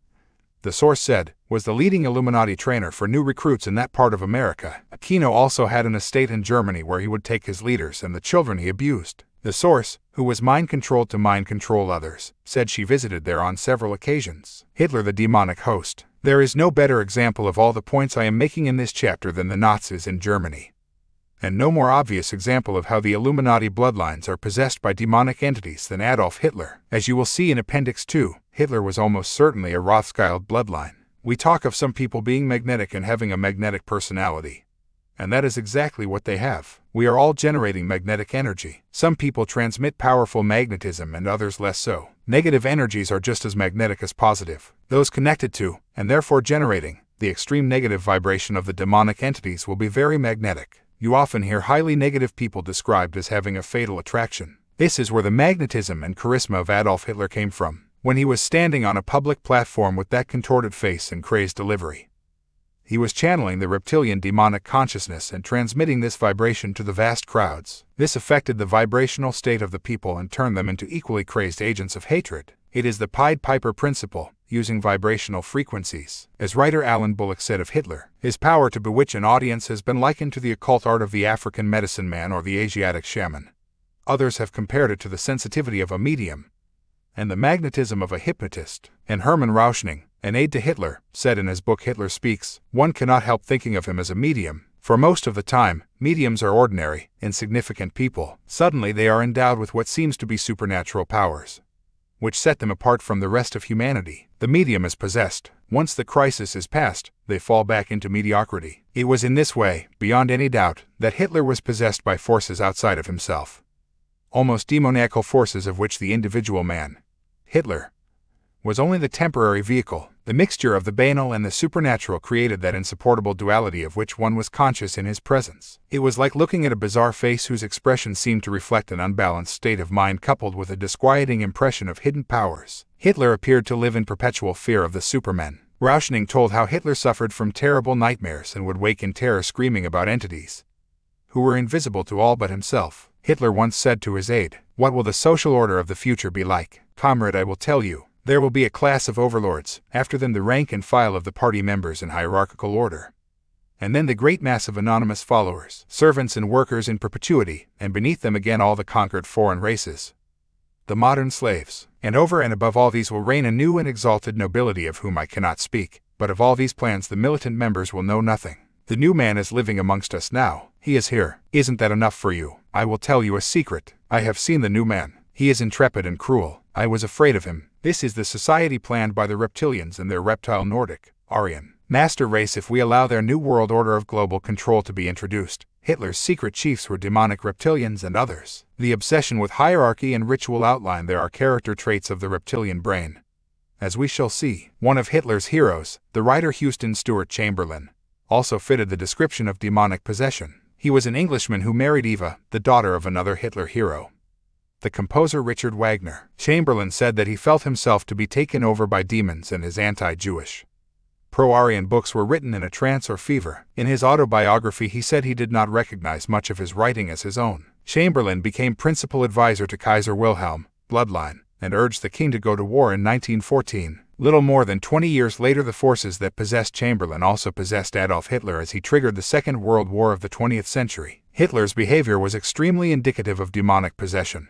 the source said, was the leading Illuminati trainer for new recruits in that part of America. Aquino also had an estate in Germany where he would take his leaders and the children he abused. The source, who was mind-controlled to mind-control others, said she visited there on several occasions. Hitler, the demonic host. There is no better example of all the points I am making in this chapter than the Nazis in Germany, and no more obvious example of how the Illuminati bloodlines are possessed by demonic entities than Adolf Hitler. As you will see in Appendix 2, Hitler was almost certainly a Rothschild bloodline. We talk of some people being magnetic and having a magnetic personality, and that is exactly what they have. We are all generating magnetic energy. Some people transmit powerful magnetism and others less so. Negative energies are just as magnetic as positive. Those connected to, and therefore generating, the extreme negative vibration of the demonic entities will be very magnetic. You often hear highly negative people described as having a fatal attraction. This is where the magnetism and charisma of Adolf Hitler came from, when he was standing on a public platform with that contorted face and crazed delivery. He was channeling the reptilian demonic consciousness and transmitting this vibration to the vast crowds. This affected the vibrational state of the people and turned them into equally crazed agents of hatred. It is the Pied Piper principle, using vibrational frequencies. As writer Alan Bullock said of Hitler, his power to bewitch an audience has been likened to the occult art of the African medicine man or the Asiatic shaman. Others have compared it to the sensitivity of a medium and the magnetism of a hypnotist. And Hermann Rauschning, an aide to Hitler, said in his book Hitler Speaks, one cannot help thinking of him as a medium. For most of the time, mediums are ordinary, insignificant people. Suddenly they are endowed with what seems to be supernatural powers. which set them apart from the rest of humanity. The medium is possessed. Once the crisis is past, they fall back into mediocrity. It was in this way, beyond any doubt, that Hitler was possessed by forces outside of himself. Almost demoniacal forces of which the individual man, Hitler, was only the temporary vehicle. The mixture of the banal and the supernatural created that insupportable duality of which one was conscious in his presence. It was like looking at a bizarre face whose expression seemed to reflect an unbalanced state of mind coupled with a disquieting impression of hidden powers. Hitler appeared to live in perpetual fear of the Supermen. Rauschning told how Hitler suffered from terrible nightmares and would wake in terror screaming about entities who were invisible to all but himself. Hitler once said to his aide, "What will the social order of the future be like? Comrade, I will tell you. There will be a class of overlords, after them the rank and file of the party members in hierarchical order, and then the great mass of anonymous followers, servants and workers in perpetuity, and beneath them again all the conquered foreign races, the modern slaves. And over and above all these will reign a new and exalted nobility of whom I cannot speak, but of all these plans the militant members will know nothing. The new man is living amongst us now. He is here. Isn't that enough for you? I will tell you a secret. I have seen the new man. He is intrepid and cruel. I was afraid of him. This is the society planned by the reptilians and their reptile Nordic, Aryan, master race if we allow their new world order of global control to be introduced. Hitler's secret chiefs were demonic reptilians and others. The obsession with hierarchy and ritual outline there are character traits of the reptilian brain. As we shall see, one of Hitler's heroes, the writer Houston Stewart Chamberlain, also fitted the description of demonic possession. He was an Englishman who married Eva, the daughter of another Hitler hero, the composer Richard Wagner. Chamberlain said that he felt himself to be taken over by demons, and his anti-Jewish, pro-Aryan books were written in a trance or fever. In his autobiography he said he did not recognize much of his writing as his own. Chamberlain became principal advisor to Kaiser Wilhelm, bloodline, and urged the king to go to war in 1914. Little more than 20 years later, the forces that possessed Chamberlain also possessed Adolf Hitler as he triggered the Second World War of the 20th century. Hitler's behavior was extremely indicative of demonic possession,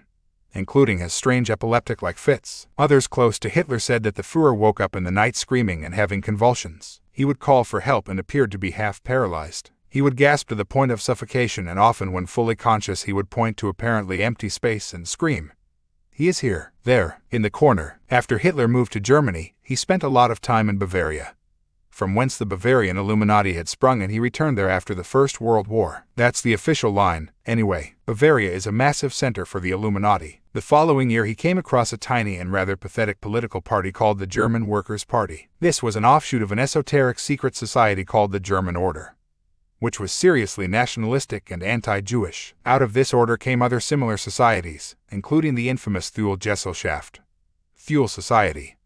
including his strange epileptic-like fits. Others close to Hitler said that the Führer woke up in the night screaming and having convulsions. He would call for help and appeared to be half paralyzed. He would gasp to the point of suffocation, and often when fully conscious he would point to apparently empty space and scream, "He is here, there, in the corner." After Hitler moved to Germany, he spent a lot of time in Bavaria, from whence the Bavarian Illuminati had sprung, and he returned there after the First World War. That's the official line, anyway. Bavaria is a massive center for the Illuminati. The following year he came across a tiny and rather pathetic political party called the German Workers' Party. This was an offshoot of an esoteric secret society called the German Order, which was seriously nationalistic and anti-Jewish. Out of this order came other similar societies, including the infamous Thule-Gesellschaft, Thule Society,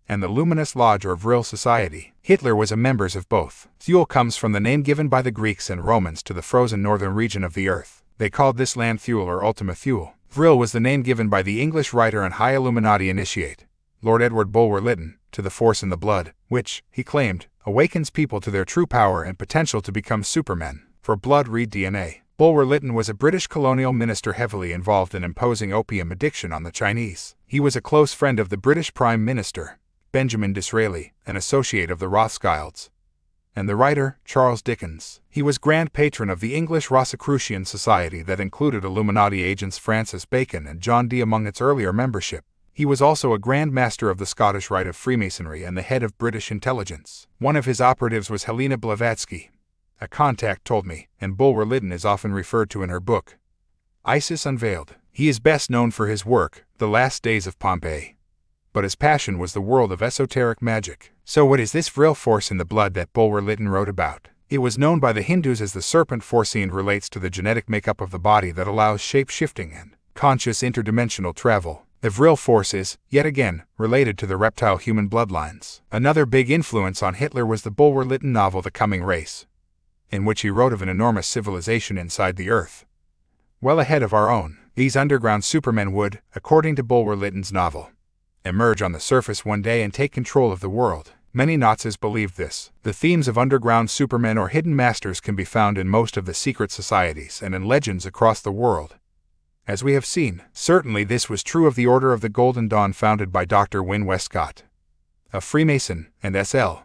and the luminous lodge or Vril Society. Hitler was a member of both. Thule comes from the name given by the Greeks and Romans to the frozen northern region of the earth. They called this land Thule or Ultima Thule. Vril was the name given by the English writer and high Illuminati initiate, Lord Edward Bulwer-Lytton, to the force in the blood, which, he claimed, awakens people to their true power and potential to become supermen. For blood, read DNA. Bulwer-Lytton was a British colonial minister heavily involved in imposing opium addiction on the Chinese. He was a close friend of the British Prime Minister, Benjamin Disraeli, an associate of the Rothschilds, and the writer, Charles Dickens. He was Grand Patron of the English Rosicrucian Society that included Illuminati agents Francis Bacon and John Dee among its earlier membership. He was also a Grand Master of the Scottish Rite of Freemasonry and the head of British intelligence. One of his operatives was Helena Blavatsky, a contact told me, and Bulwer-Lytton is often referred to in her book, Isis Unveiled. He is best known for his work, The Last Days of Pompeii, but his passion was the world of esoteric magic. So what is this Vril force in the blood that Bulwer-Lytton wrote about? It was known by the Hindus as the serpent force and relates to the genetic makeup of the body that allows shape-shifting and conscious interdimensional travel. The Vril force is, yet again, related to the reptile-human bloodlines. Another big influence on Hitler was the Bulwer-Lytton novel The Coming Race, in which he wrote of an enormous civilization inside the Earth, well ahead of our own. These underground supermen would, according to Bulwer-Lytton's novel, emerge on the surface one day and take control of the world. Many Nazis believed this. The themes of underground supermen or hidden masters can be found in most of the secret societies and in legends across the world. As we have seen, certainly this was true of the Order of the Golden Dawn founded by Dr. Wynne Westcott, a Freemason, and S.L.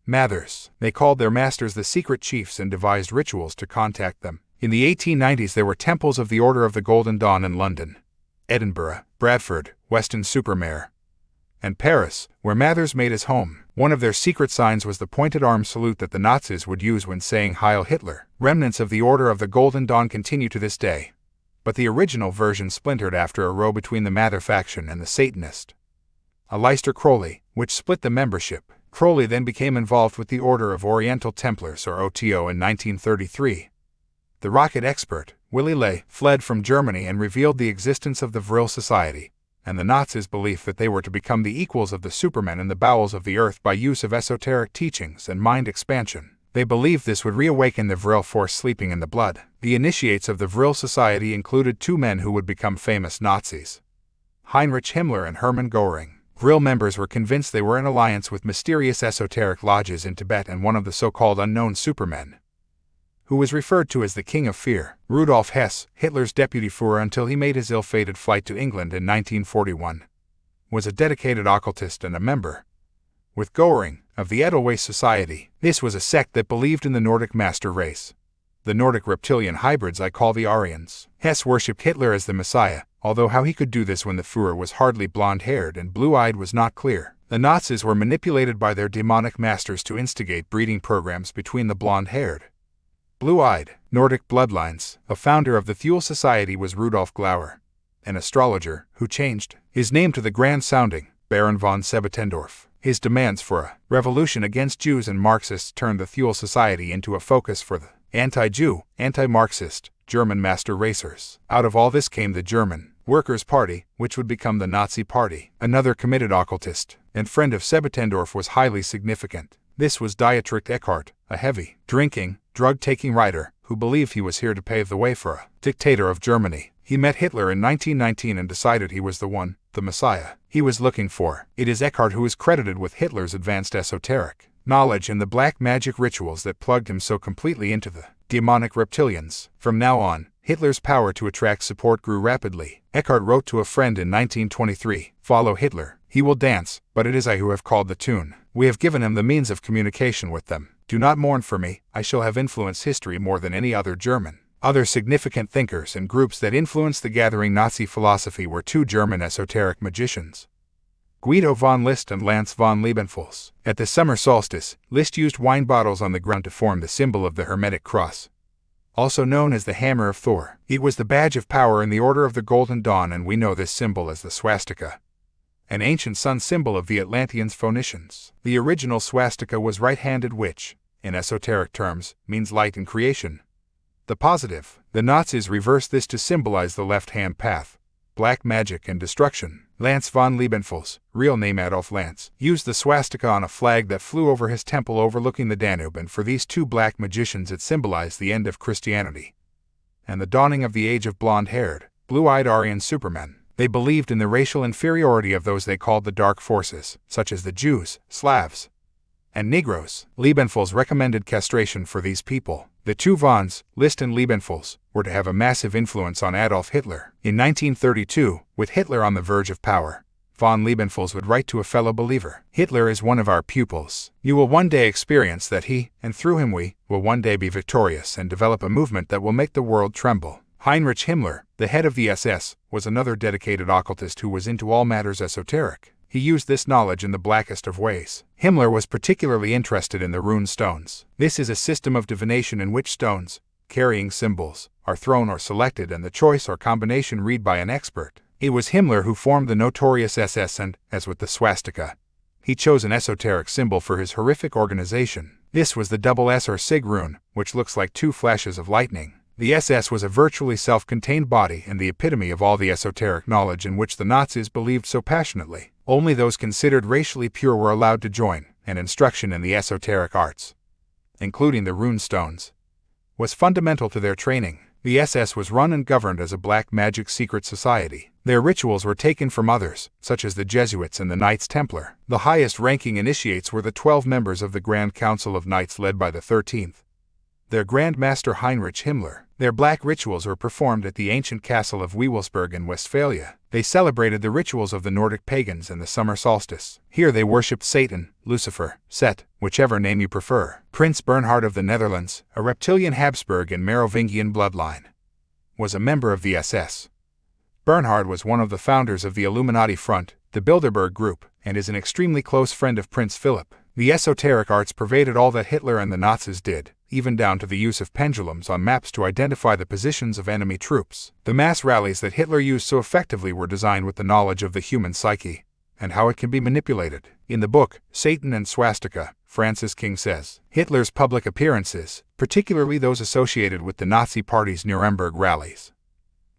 Mathers. They called their masters the secret chiefs and devised rituals to contact them. In the 1890s there were temples of the Order of the Golden Dawn in London, Edinburgh, Bradford, Weston-super-Mare, and Paris, where Mathers made his home. One of their secret signs was the pointed arm salute that the Nazis would use when saying Heil Hitler. Remnants of the Order of the Golden Dawn continue to this day, but the original version splintered after a row between the Mather faction and the Satanist Aleister Crowley, which split the membership. Crowley then became involved with the Order of Oriental Templars, or OTO, in 1933. The rocket expert, Willy Ley, fled from Germany and revealed the existence of the Vril Society, and the Nazis' belief that they were to become the equals of the supermen in the bowels of the earth by use of esoteric teachings and mind expansion. They believed this would reawaken the Vril force sleeping in the blood. The initiates of the Vril Society included two men who would become famous Nazis: Heinrich Himmler and Hermann Göring. Vril members were convinced they were in alliance with mysterious esoteric lodges in Tibet and one of the so-called unknown supermen, who was referred to as the King of Fear, Rudolf Hess, Hitler's deputy Führer until he made his ill-fated flight to England in 1941, was a dedicated occultist and a member, with Göring, of the Edelweiss Society. This was a sect that believed in the Nordic master race, the Nordic reptilian hybrids I call the Aryans. Hess worshipped Hitler as the Messiah, although how he could do this when the Führer was hardly blonde-haired and blue-eyed was not clear. The Nazis were manipulated by their demonic masters to instigate breeding programs between the blonde-haired, blue-eyed Nordic bloodlines. A founder of the Thule Society was Rudolf Glauer, an astrologer who changed his name to the grand-sounding Baron von Sebetendorf. His demands for a revolution against Jews and Marxists turned the Thule Society into a focus for the anti-Jew, anti-Marxist German master racers. Out of all this came the German Workers' Party, which would become the Nazi Party. Another committed occultist and friend of Sebetendorf was highly significant. This was Dietrich Eckart, a heavy drinking, drug-taking writer who believed he was here to pave the way for a dictator of Germany. He met Hitler in 1919 and decided he was the one, the Messiah, he was looking for. It is Eckart who is credited with Hitler's advanced esoteric knowledge and the black magic rituals that plugged him so completely into the demonic reptilians. From now on, Hitler's power to attract support grew rapidly. Eckart wrote to a friend in 1923, "Follow Hitler. He will dance, but it is I who have called the tune. We have given him the means of communication with them. Do not mourn for me, I shall have influenced history more than any other German." Other significant thinkers and groups that influenced the gathering Nazi philosophy were two German esoteric magicians, Guido von List and Lance von Liebenfels. At the summer solstice, List used wine bottles on the ground to form the symbol of the Hermetic Cross, also known as the Hammer of Thor. It was the badge of power in the Order of the Golden Dawn, and we know this symbol as the swastika, an ancient sun symbol of the Atlanteans Phoenicians. The original swastika was right-handed, which, in esoteric terms, means light and creation, the positive. The Nazis reversed this to symbolize the left-hand path, black magic and destruction. Lance von Liebenfels, real name Adolf Lance, used the swastika on a flag that flew over his temple overlooking the Danube, and for these two black magicians it symbolized the end of Christianity and the dawning of the age of blonde-haired, blue-eyed Aryan supermen. They believed in the racial inferiority of those they called the dark forces, such as the Jews, Slavs, and Negroes. Liebenfels recommended castration for these people. The two Vons, List and Liebenfels, were to have a massive influence on Adolf Hitler. In 1932, with Hitler on the verge of power, von Liebenfels would write to a fellow believer, "Hitler is one of our pupils. You will one day experience that he, and through him we, will one day be victorious and develop a movement that will make the world tremble." Heinrich Himmler, the head of the SS, was another dedicated occultist who was into all matters esoteric. He used this knowledge in the blackest of ways. Himmler was particularly interested in the rune stones. This is a system of divination in which stones, carrying symbols, are thrown or selected and the choice or combination read by an expert. It was Himmler who formed the notorious SS and, as with the swastika, he chose an esoteric symbol for his horrific organization. This was the double S or Sig rune, which looks like two flashes of lightning. The SS was a virtually self-contained body and the epitome of all the esoteric knowledge in which the Nazis believed so passionately. Only those considered racially pure were allowed to join, and instruction in the esoteric arts, including the rune stones, was fundamental to their training. The SS was run and governed as a black magic secret society. Their rituals were taken from others, such as the Jesuits and the Knights Templar. The highest-ranking initiates were the 12 members of the Grand Council of Knights led by the 13th, their Grand Master Heinrich Himmler. Their black rituals were performed at the ancient castle of Wewelsburg in Westphalia. They celebrated the rituals of the Nordic pagans and the summer solstice. Here they worshipped Satan, Lucifer, Set, whichever name you prefer. Prince Bernhard of the Netherlands, a reptilian Habsburg and Merovingian bloodline, was a member of the SS. Bernhard was one of the founders of the Illuminati Front, the Bilderberg Group, and is an extremely close friend of Prince Philip. The esoteric arts pervaded all that Hitler and the Nazis did, even down to the use of pendulums on maps to identify the positions of enemy troops. The mass rallies that Hitler used so effectively were designed with the knowledge of the human psyche and how it can be manipulated. In the book, Satan and Swastika, Francis King says, Hitler's public appearances, particularly those associated with the Nazi Party's Nuremberg rallies,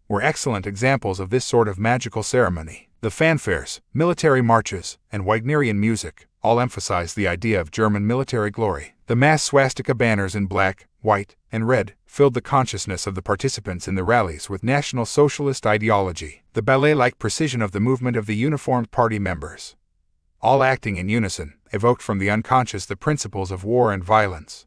were excellent examples of this sort of magical ceremony. The fanfares, military marches, and Wagnerian music all emphasize the idea of German military glory. The mass swastika banners in black, white, and red filled the consciousness of the participants in the rallies with National Socialist ideology. The ballet-like precision of the movement of the uniformed party members, all acting in unison, evoked from the unconscious the principles of war and violence,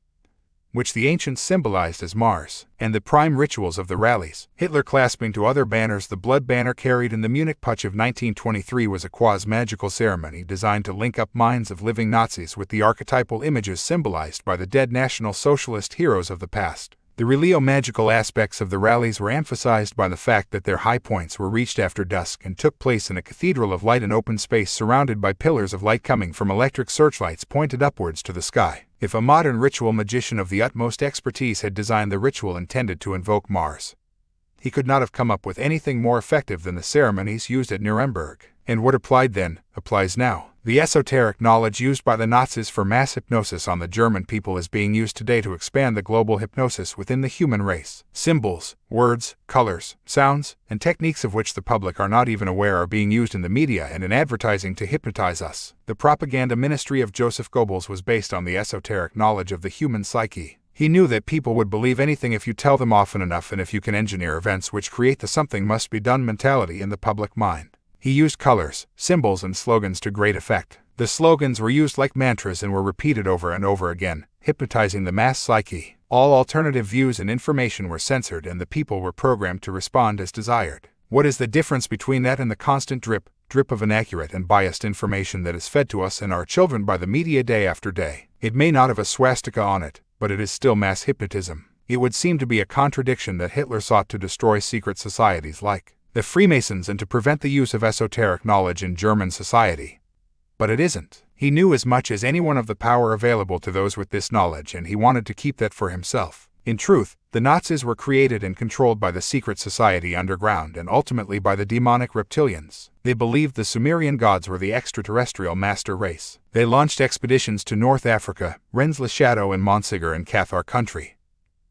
which the ancients symbolized as Mars, and the prime rituals of the rallies. Hitler clasping to other banners. The blood banner carried in the Munich Putsch of 1923 was a quasi-magical ceremony designed to link up minds of living Nazis with the archetypal images symbolized by the dead National Socialist heroes of the past. The relio-magical aspects of the rallies were emphasized by the fact that their high points were reached after dusk and took place in a cathedral of light and open space surrounded by pillars of light coming from electric searchlights pointed upwards to the sky. If a modern ritual magician of the utmost expertise had designed the ritual intended to invoke Mars, he could not have come up with anything more effective than the ceremonies used at Nuremberg. And what applied then, applies now. The esoteric knowledge used by the Nazis for mass hypnosis on the German people is being used today to expand the global hypnosis within the human race. Symbols, words, colors, sounds, and techniques of which the public are not even aware are being used in the media and in advertising to hypnotize us. The propaganda ministry of Joseph Goebbels was based on the esoteric knowledge of the human psyche. He knew that people would believe anything if you tell them often enough, and if you can engineer events which create the something must be done mentality in the public mind. He used colors, symbols, and slogans to great effect. The slogans were used like mantras and were repeated over and over again, hypnotizing the mass psyche. All alternative views and information were censored and the people were programmed to respond as desired. What is the difference between that and the constant drip of inaccurate and biased information that is fed to us and our children by the media day after day? It may not have a swastika on it, but it is still mass hypnotism. It would seem to be a contradiction that Hitler sought to destroy secret societies like the Freemasons and to prevent the use of esoteric knowledge in German society. But it isn't. He knew as much as anyone of the power available to those with this knowledge, and he wanted to keep that for himself. In truth, the Nazis were created and controlled by the secret society underground and ultimately by the demonic reptilians. They believed the Sumerian gods were the extraterrestrial master race. They launched expeditions to North Africa, Rennes-le-Château and Montségur in Cathar country,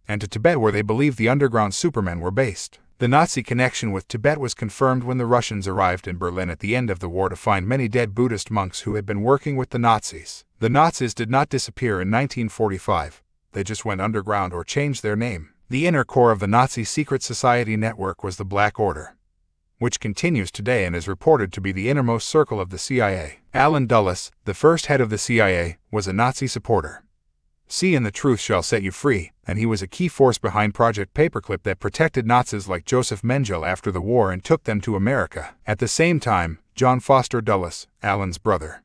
and to Tibet, where they believed the underground supermen were based. The Nazi connection with Tibet was confirmed when the Russians arrived in Berlin at the end of the war to find many dead Buddhist monks who had been working with the Nazis. The Nazis did not disappear in 1945. They just went underground or changed their name. The inner core of the Nazi secret society network was the Black Order, which continues today and is reported to be the innermost circle of the CIA. Allen Dulles, the first head of the CIA, was a Nazi supporter. See and the truth shall set you free, and he was a key force behind Project Paperclip that protected Nazis like Joseph Mengele after the war and took them to America. At the same time, John Foster Dulles, Allen's brother,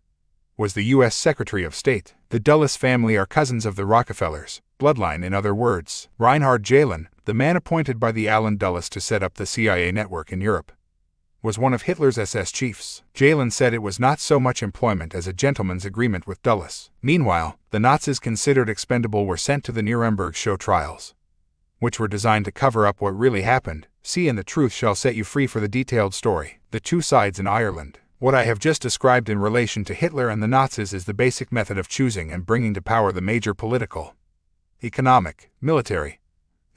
was the U.S. Secretary of State. The Dulles family are cousins of the Rockefellers, bloodline in other words. Reinhard Gehlen, the man appointed by the Allen Dulles to set up the CIA network in Europe, was one of Hitler's SS chiefs. Gehlen said it was not so much employment as a gentleman's agreement with Dulles. Meanwhile, the Nazis considered expendable were sent to the Nuremberg show trials, which were designed to cover up what really happened. See and the truth shall set you free for the detailed story. The two sides in Ireland. What I have just described in relation to Hitler and the Nazis is the basic method of choosing and bringing to power the major political, economic, military,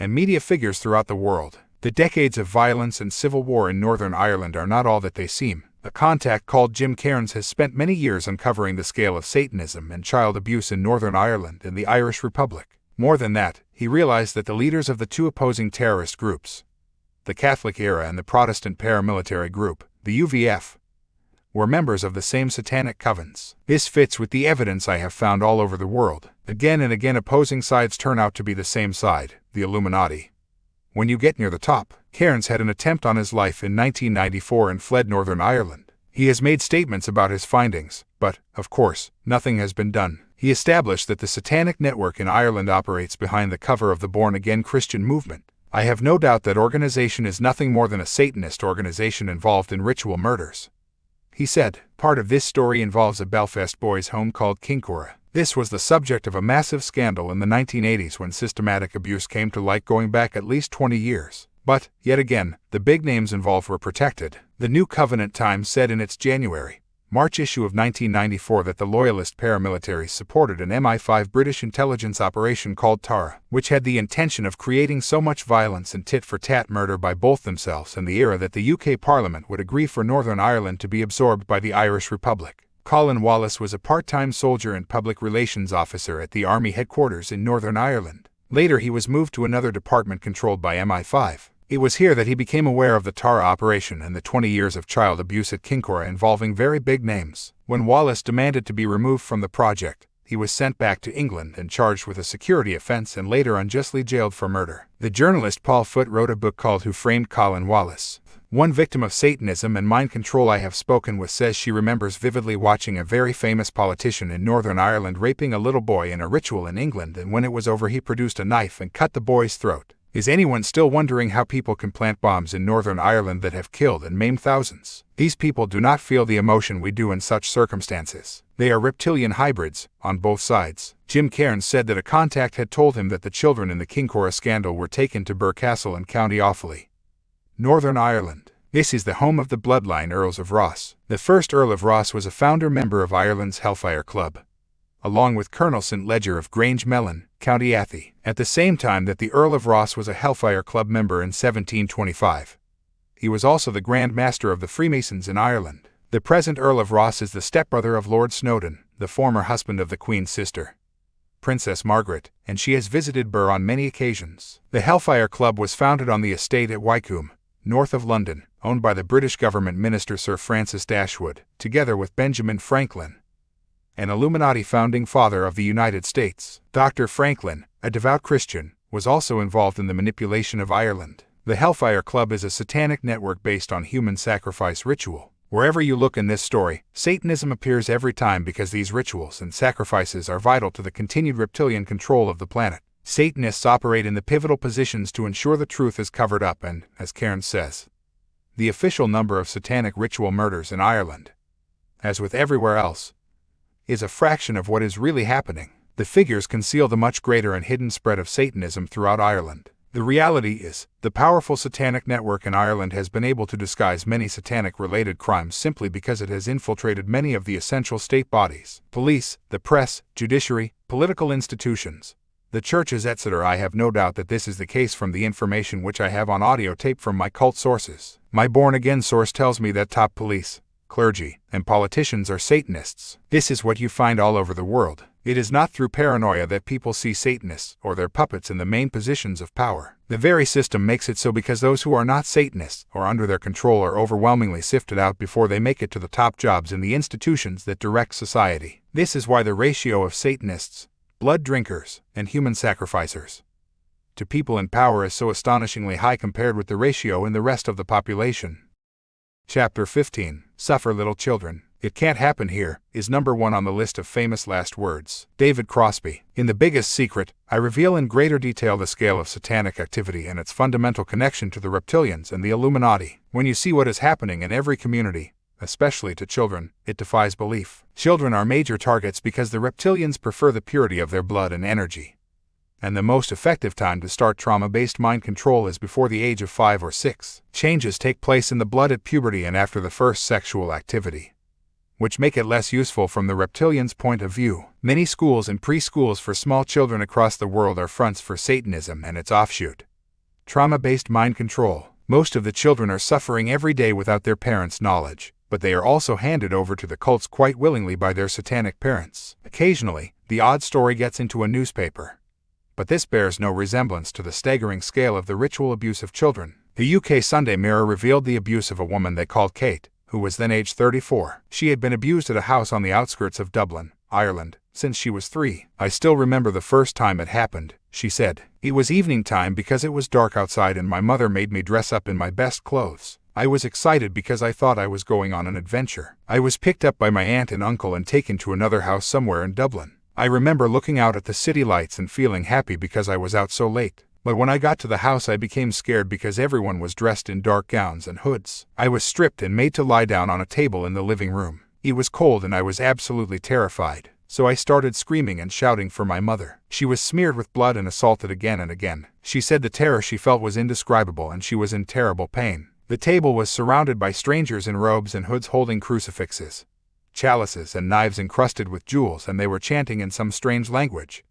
and media figures throughout the world. The decades of violence and civil war in Northern Ireland are not all that they seem. A contact called Jim Cairns has spent many years uncovering the scale of Satanism and child abuse in Northern Ireland and the Irish Republic. More than that, he realized that the leaders of the two opposing terrorist groups, the Catholic era and the Protestant paramilitary group, the UVF, were members of the same satanic covens. This fits with the evidence I have found all over the world. Again and again opposing sides turn out to be the same side, the Illuminati. When you get near the top, Cairns had an attempt on his life in 1994 and fled Northern Ireland. He has made statements about his findings, but, of course, nothing has been done. He established that the satanic network in Ireland operates behind the cover of the born-again Christian movement, I have no doubt that organization is nothing more than a Satanist organization involved in ritual murders. He said, part of this story involves a Belfast boys' home called Kinkora. This was the subject of a massive scandal in the 1980s when systematic abuse came to light going back at least 20 years. But, yet again, the big names involved were protected. The New Covenant Times said in its January-March issue of 1994 that the Loyalist paramilitaries supported an MI5 British intelligence operation called Tara, which had the intention of creating so much violence and tit-for-tat murder by both themselves and the IRA that the UK Parliament would agree for Northern Ireland to be absorbed by the Irish Republic. Colin Wallace was a part-time soldier and public relations officer at the Army headquarters in Northern Ireland. Later he was moved to another department controlled by MI5. It was here that he became aware of the Tara operation and the 20 years of child abuse at Kinkora involving very big names. When Wallace demanded to be removed from the project, he was sent back to England and charged with a security offense and later unjustly jailed for murder. The journalist Paul Foote wrote a book called Who Framed Colin Wallace? One victim of Satanism and mind control I have spoken with says she remembers vividly watching a very famous politician in Northern Ireland raping a little boy in a ritual in England, and when it was over he produced a knife and cut the boy's throat. Is anyone still wondering how people can plant bombs in Northern Ireland that have killed and maimed thousands? These people do not feel the emotion we do in such circumstances. They are reptilian hybrids, on both sides. Jim Cairns said that a contact had told him that the children in the Kinkora scandal were taken to Birr Castle in County Offaly, Northern Ireland. This is the home of the bloodline Earls of Ross. The first Earl of Ross was a founder member of Ireland's Hellfire Club, along with Colonel St. Ledger of Grange Mellon, County Athy, at the same time that the Earl of Ross was a Hellfire Club member in 1725. He was also the Grand Master of the Freemasons in Ireland. The present Earl of Ross is the stepbrother of Lord Snowdon, the former husband of the Queen's sister, Princess Margaret, and she has visited Birr on many occasions. The Hellfire Club was founded on the estate at Wycombe, north of London, owned by the British government minister Sir Francis Dashwood, together with Benjamin Franklin, an Illuminati founding father of the United States. Dr. Franklin, a devout Christian, was also involved in the manipulation of Ireland. The Hellfire Club is a satanic network based on human sacrifice ritual. Wherever you look in this story, Satanism appears every time because these rituals and sacrifices are vital to the continued reptilian control of the planet. Satanists operate in the pivotal positions to ensure the truth is covered up and, as Cairns says, the official number of satanic ritual murders in Ireland, as with everywhere else, is a fraction of what is really happening. The figures conceal the much greater and hidden spread of Satanism throughout Ireland. The reality is, the powerful satanic network in Ireland has been able to disguise many satanic-related crimes simply because it has infiltrated many of the essential state bodies, police, the press, judiciary, political institutions, the churches, etc. I have no doubt that this is the case from the information which I have on audio tape from my cult sources. My born-again source tells me that top police, clergy, and politicians are Satanists. This is what you find all over the world. It is not through paranoia that people see Satanists or their puppets in the main positions of power. The very system makes it so because those who are not Satanists or under their control are overwhelmingly sifted out before they make it to the top jobs in the institutions that direct society. This is why the ratio of Satanists, blood drinkers, and human sacrificers to people in power is so astonishingly high compared with the ratio in the rest of the population. Chapter 15. Suffer Little Children. It Can't Happen Here is number 1 on the list of famous last words. David Crosby. In The Biggest Secret, I reveal in greater detail the scale of satanic activity and its fundamental connection to the reptilians and the Illuminati. When you see what is happening in every community, especially to children, it defies belief. Children are major targets because the reptilians prefer the purity of their blood and energy. And the most effective time to start trauma-based mind control is before the age of 5 or 6. Changes take place in the blood at puberty and after the first sexual activity, which make it less useful from the reptilians' point of view. Many schools and preschools for small children across the world are fronts for Satanism and its offshoot, trauma-based mind control. Most of the children are suffering every day without their parents' knowledge, but they are also handed over to the cults quite willingly by their satanic parents. Occasionally, the odd story gets into a newspaper, but this bears no resemblance to the staggering scale of the ritual abuse of children. The UK Sunday Mirror revealed the abuse of a woman they called Kate, who was then aged 34. She had been abused at a house on the outskirts of Dublin, Ireland, since she was 3. I still remember the first time it happened, she said. It was evening time because it was dark outside and my mother made me dress up in my best clothes. I was excited because I thought I was going on an adventure. I was picked up by my aunt and uncle and taken to another house somewhere in Dublin. I remember looking out at the city lights and feeling happy because I was out so late. But when I got to the house I became scared because everyone was dressed in dark gowns and hoods. I was stripped and made to lie down on a table in the living room. It was cold and I was absolutely terrified. So I started screaming and shouting for my mother. She was smeared with blood and assaulted again and again. She said the terror she felt was indescribable and she was in terrible pain. The table was surrounded by strangers in robes and hoods holding crucifixes, chalices and knives encrusted with jewels, and they were chanting in some strange language.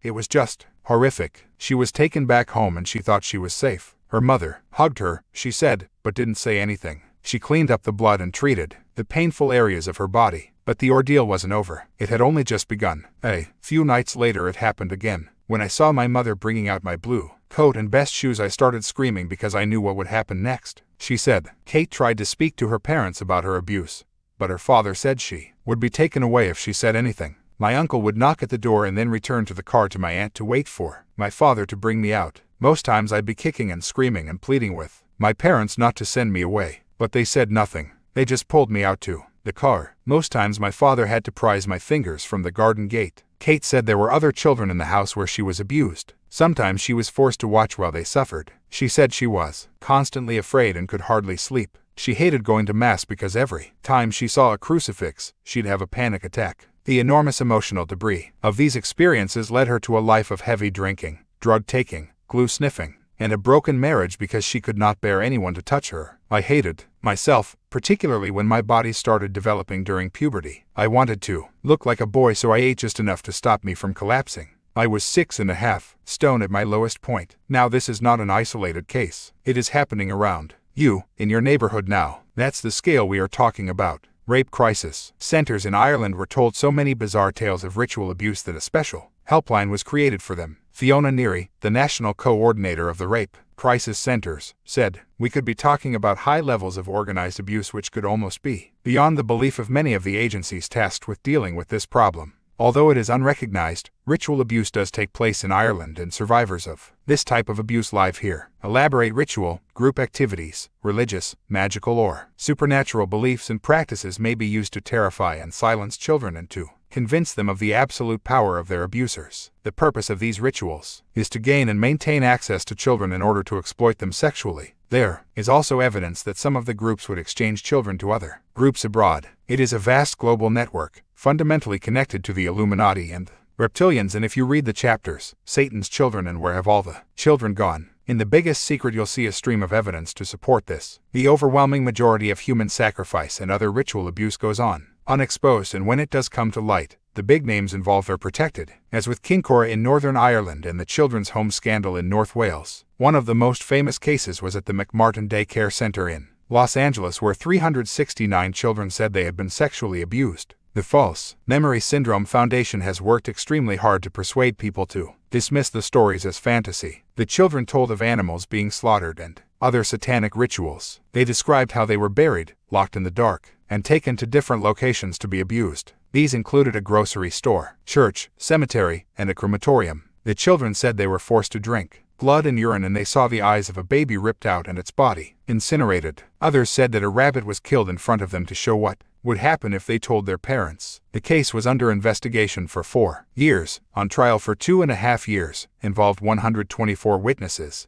It was just horrific. She was taken back home and she thought she was safe. Her mother hugged her, she said, but didn't say anything. She cleaned up the blood and treated the painful areas of her body. But the ordeal wasn't over. It had only just begun. A few nights later it happened again. When I saw my mother bringing out my blue coat and best shoes, I started screaming because I knew what would happen next. She said Kate tried to speak to her parents about her abuse, but her father said she would be taken away if she said anything. My uncle would knock at the door and then return to the car to my aunt to wait for my father to bring me out. Most times I'd be kicking and screaming and pleading with my parents not to send me away, but they said nothing. They just pulled me out to the car. Most times my father had to prise my fingers from the garden gate. Kate said there were other children in the house where she was abused. Sometimes she was forced to watch while they suffered. She said she was constantly afraid and could hardly sleep. She hated going to mass because every time she saw a crucifix, she'd have a panic attack. The enormous emotional debris of these experiences led her to a life of heavy drinking, drug taking, glue sniffing, and a broken marriage because she could not bear anyone to touch her. I hated myself, particularly when my body started developing during puberty. I wanted to look like a boy, so I ate just enough to stop me from collapsing. I was 6.5 stone at my lowest point. Now this is not an isolated case. It is happening around you, in your neighborhood now. That's the scale we are talking about. Rape crisis centers in Ireland were told so many bizarre tales of ritual abuse that a special helpline was created for them. Fiona Neary, the national coordinator of the rape crisis centers, said, "We could be talking about high levels of organized abuse which could almost be beyond the belief of many of the agencies tasked with dealing with this problem." Although it is unrecognized, ritual abuse does take place in Ireland, and survivors of this type of abuse live here. Elaborate ritual, group activities, religious, magical or supernatural beliefs and practices may be used to terrify and silence children and to convince them of the absolute power of their abusers. The purpose of these rituals is to gain and maintain access to children in order to exploit them sexually. There is also evidence that some of the groups would exchange children to other groups abroad. It is a vast global network, fundamentally connected to the Illuminati and reptilians, and if you read the chapters, Satan's Children and Where Have All the Children Gone? In The Biggest Secret, you'll see a stream of evidence to support this. The overwhelming majority of human sacrifice and other ritual abuse goes on unexposed, and when it does come to light, the big names involved are protected, as with Kincora in Northern Ireland and the Children's Home scandal in North Wales. One of the most famous cases was at the McMartin Day Care Center in Los Angeles, where 369 children said they had been sexually abused. The False Memory Syndrome Foundation has worked extremely hard to persuade people to dismiss the stories as fantasy. The children told of animals being slaughtered and other satanic rituals. They described how they were buried, locked in the dark, and taken to different locations to be abused. These included a grocery store, church, cemetery, and a crematorium. The children said they were forced to drink blood and urine, and they saw the eyes of a baby ripped out and its body incinerated. Others said that a rabbit was killed in front of them to show what would happen if they told their parents. The case was under investigation for 4 years, on trial for 2.5 years, involved 124 witnesses,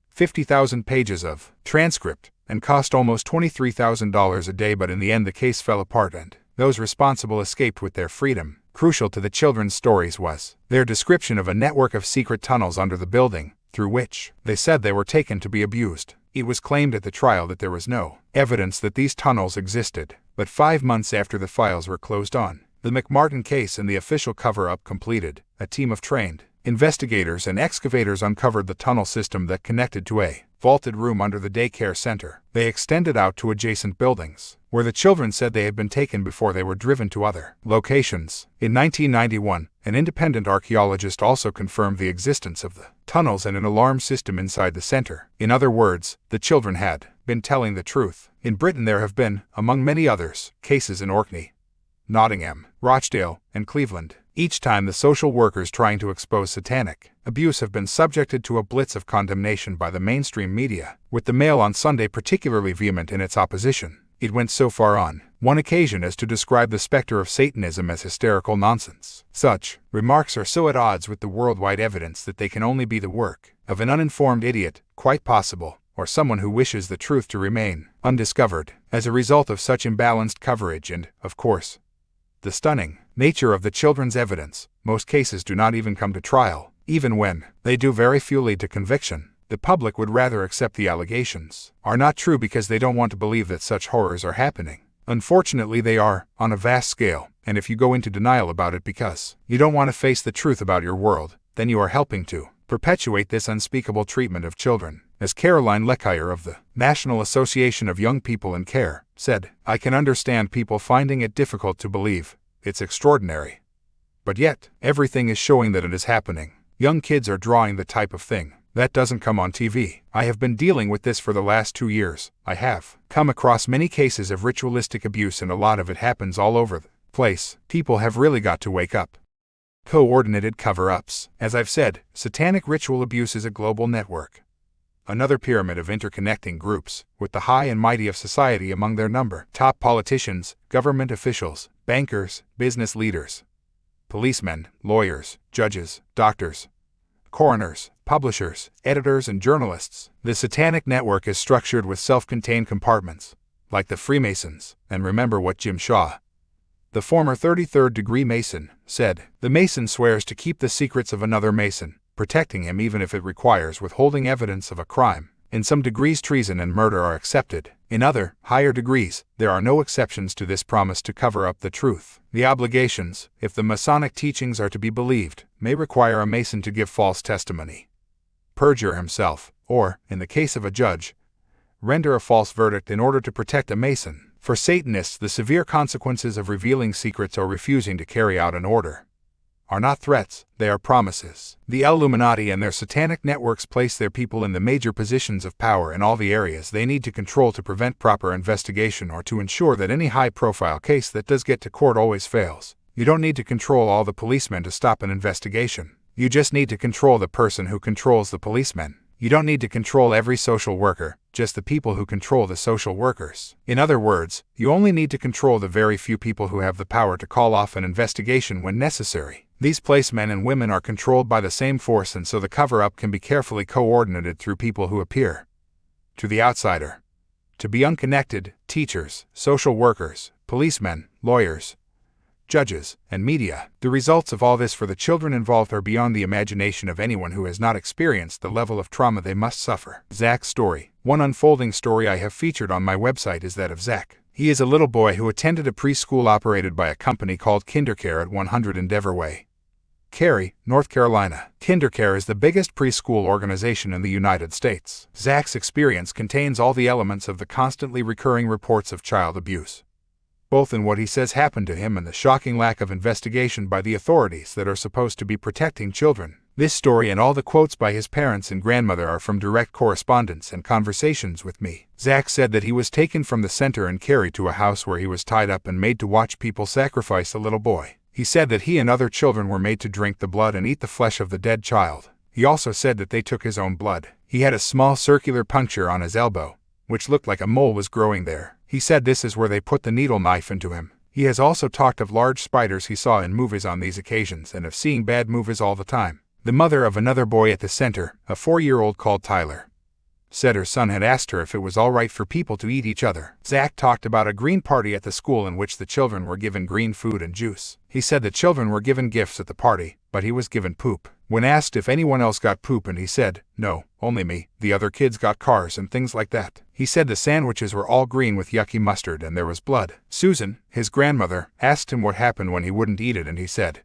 50,000 pages of transcript, and cost almost $23,000 a day, but in the end the case fell apart and those responsible escaped with their freedom. Crucial to the children's stories was their description of a network of secret tunnels under the building, through which they said they were taken to be abused. It was claimed at the trial that there was no evidence that these tunnels existed, but 5 months after the files were closed on the McMartin case and the official cover-up completed, a team of trained investigators and excavators uncovered the tunnel system that connected to a vaulted room under the daycare center. They extended out to adjacent buildings, where the children said they had been taken before they were driven to other locations. In 1991, an independent archaeologist also confirmed the existence of the tunnels and an alarm system inside the center. In other words, the children had been telling the truth. In Britain there have been, among many others, cases in Orkney, Nottingham, Rochdale, and Cleveland. Each time the social workers trying to expose satanic abuse have been subjected to a blitz of condemnation by the mainstream media, with the Mail on Sunday particularly vehement in its opposition. It went so far on one occasion as to describe the specter of Satanism as hysterical nonsense. Such remarks are so at odds with the worldwide evidence that they can only be the work of an uninformed idiot, quite possible, or someone who wishes the truth to remain undiscovered as a result of such imbalanced coverage and, of course, the stunning nature of the children's evidence. Most cases do not even come to trial. Even when they do, very few lead to conviction. The public would rather accept the allegations are not true because they don't want to believe that such horrors are happening. Unfortunately, they are, on a vast scale, and if you go into denial about it because you don't want to face the truth about your world, then you are helping to perpetuate this unspeakable treatment of children. As Caroline Leckire of the National Association of Young People in Care said, "I can understand people finding it difficult to believe. It's extraordinary. But yet, everything is showing that it is happening. Young kids are drawing the type of thing that doesn't come on TV. I have been dealing with this for the last 2 years. I have come across many cases of ritualistic abuse, and a lot of it happens all over the place. People have really got to wake up." Coordinated cover-ups. As I've said, satanic ritual abuse is a global network. Another pyramid of interconnecting groups, with the high and mighty of society among their number. Top politicians, government officials, bankers, business leaders, policemen, lawyers, judges, doctors, coroners, publishers, editors, and journalists. The satanic network is structured with self-contained compartments, like the Freemasons. And remember what Jim Shaw, the former 33rd degree Mason, said: "The Mason swears to keep the secrets of another Mason, protecting him even if it requires withholding evidence of a crime. In some degrees, treason and murder are accepted. In other, higher degrees, there are no exceptions to this promise to cover up the truth. The obligations, if the Masonic teachings are to be believed, may require a Mason to give false testimony, perjure himself, or, in the case of a judge, render a false verdict in order to protect a Mason. For Satanists, the severe consequences of revealing secrets or refusing to carry out an order are not threats, they are promises." The Illuminati and their satanic networks place their people in the major positions of power in all the areas they need to control to prevent proper investigation or to ensure that any high-profile case that does get to court always fails. You don't need to control all the policemen to stop an investigation. You just need to control the person who controls the policemen. You don't need to control every social worker, just the people who control the social workers. In other words, you only need to control the very few people who have the power to call off an investigation when necessary. These placemen and women are controlled by the same force, and so the cover-up can be carefully coordinated through people who appear, to the outsider, to be unconnected: teachers, social workers, policemen, lawyers, judges, and media. The results of all this for the children involved are beyond the imagination of anyone who has not experienced the level of trauma they must suffer. Zach's story. One unfolding story I have featured on my website is that of Zach. He is a little boy who attended a preschool operated by a company called KinderCare at 100 Endeavor Way, Cary, North Carolina. KinderCare is the biggest preschool organization in the United States. Zach's experience contains all the elements of the constantly recurring reports of child abuse, both in what he says happened to him and the shocking lack of investigation by the authorities that are supposed to be protecting children. This story and all the quotes by his parents and grandmother are from direct correspondence and conversations with me. Zach said that he was taken from the center and carried to a house where he was tied up and made to watch people sacrifice a little boy. He said that he and other children were made to drink the blood and eat the flesh of the dead child. He also said that they took his own blood. He had a small circular puncture on his elbow, which looked like a mole was growing there. He said this is where they put the needle knife into him. He has also talked of large spiders he saw in movies on these occasions and of seeing bad movies all the time. The mother of another boy at the center, a 4-year-old called Tyler, said her son had asked her if it was all right for people to eat each other. Zach talked about a green party at the school in which the children were given green food and juice. He said the children were given gifts at the party, but he was given poop. When asked if anyone else got poop, and he said, "No, only me. The other kids got cars and things like that." He said the sandwiches were all green with yucky mustard and there was blood. Susan, his grandmother, asked him what happened when he wouldn't eat it, and he said,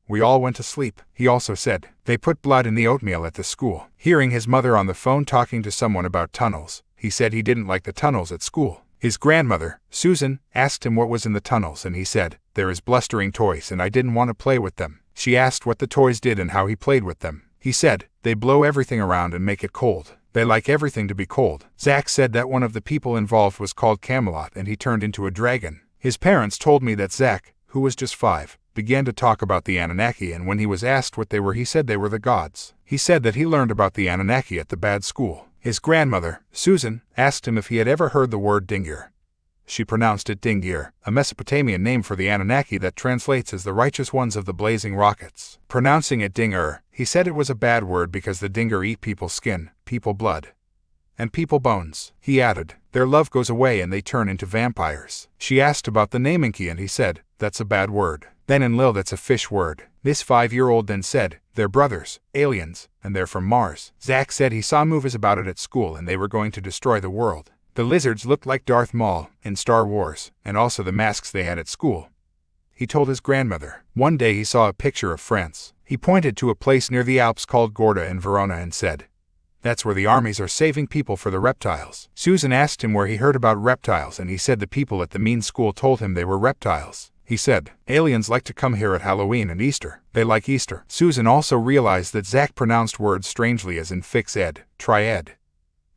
"We all went to sleep." He also said, "They put blood in the oatmeal at the school." Hearing his mother on the phone talking to someone about tunnels, he said he didn't like the tunnels at school. His grandmother, Susan, asked him what was in the tunnels, and he said, "There is blustering toys and I didn't want to play with them." She asked what the toys did and how he played with them. He said, "They blow everything around and make it cold. They like everything to be cold." Zach said that one of the people involved was called Camelot and he turned into a dragon. His parents told me that Zach, who was just 5, began to talk about the Anunnaki, and when he was asked what they were, he said they were the gods. He said that he learned about the Anunnaki at the bad school. His grandmother, Susan, asked him if he had ever heard the word Dingur. She pronounced it Dingir, a Mesopotamian name for the Anunnaki that translates as the righteous ones of the blazing rockets. Pronouncing it Dingir, he said it was a bad word because the Dingir eat people's skin, people blood, and people bones. He added, their love goes away and they turn into vampires. She asked about the name ICKE and he said, that's a bad word. Then Enlil, that's a fish word. This 5-year-old then said, they're brothers, aliens, and they're from Mars. Zach said he saw movies about it at school and they were going to destroy the world. The lizards looked like Darth Maul in Star Wars, and also the masks they had at school. He told his grandmother. One day he saw a picture of France. He pointed to a place near the Alps called Gorda in Verona and said, that's where the armies are saving people for the reptiles. Susan asked him where he heard about reptiles and he said the people at the mean school told him they were reptiles. He said, aliens like to come here at Halloween and Easter. They like Easter. Susan also realized that Zach pronounced words strangely as in fix ed, try ed,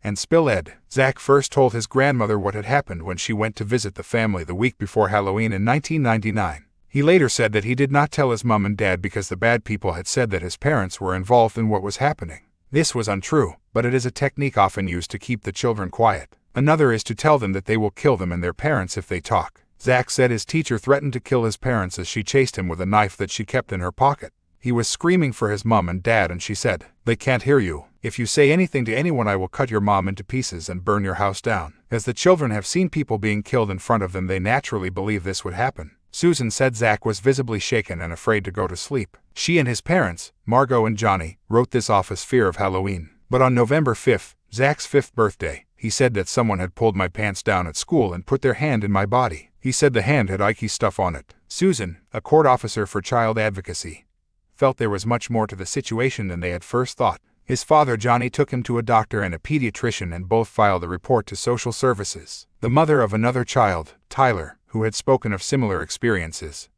and spill ed. Zach first told his grandmother what had happened when she went to visit the family the week before Halloween in 1999. He later said that he did not tell his mom and dad because the bad people had said that his parents were involved in what was happening. This was untrue, but it is a technique often used to keep the children quiet. Another is to tell them that they will kill them and their parents if they talk. Zach said his teacher threatened to kill his parents as she chased him with a knife that she kept in her pocket. He was screaming for his mom and dad and she said, they can't hear you. If you say anything to anyone I will cut your mom into pieces and burn your house down. As the children have seen people being killed in front of them, they naturally believe this would happen. Susan said Zach was visibly shaken and afraid to go to sleep. She and his parents, Margot and Johnny, wrote this off as fear of Halloween. But on November 5th, Zach's 5th birthday, he said that someone had pulled my pants down at school and put their hand in my body. He said the hand had ICKE stuff on it. Susan, a court officer for child advocacy, felt there was much more to the situation than they had first thought. His father Johnny took him to a doctor and a pediatrician and both filed a report to social services. The mother of another child, Tyler, who had spoken of similar experiences,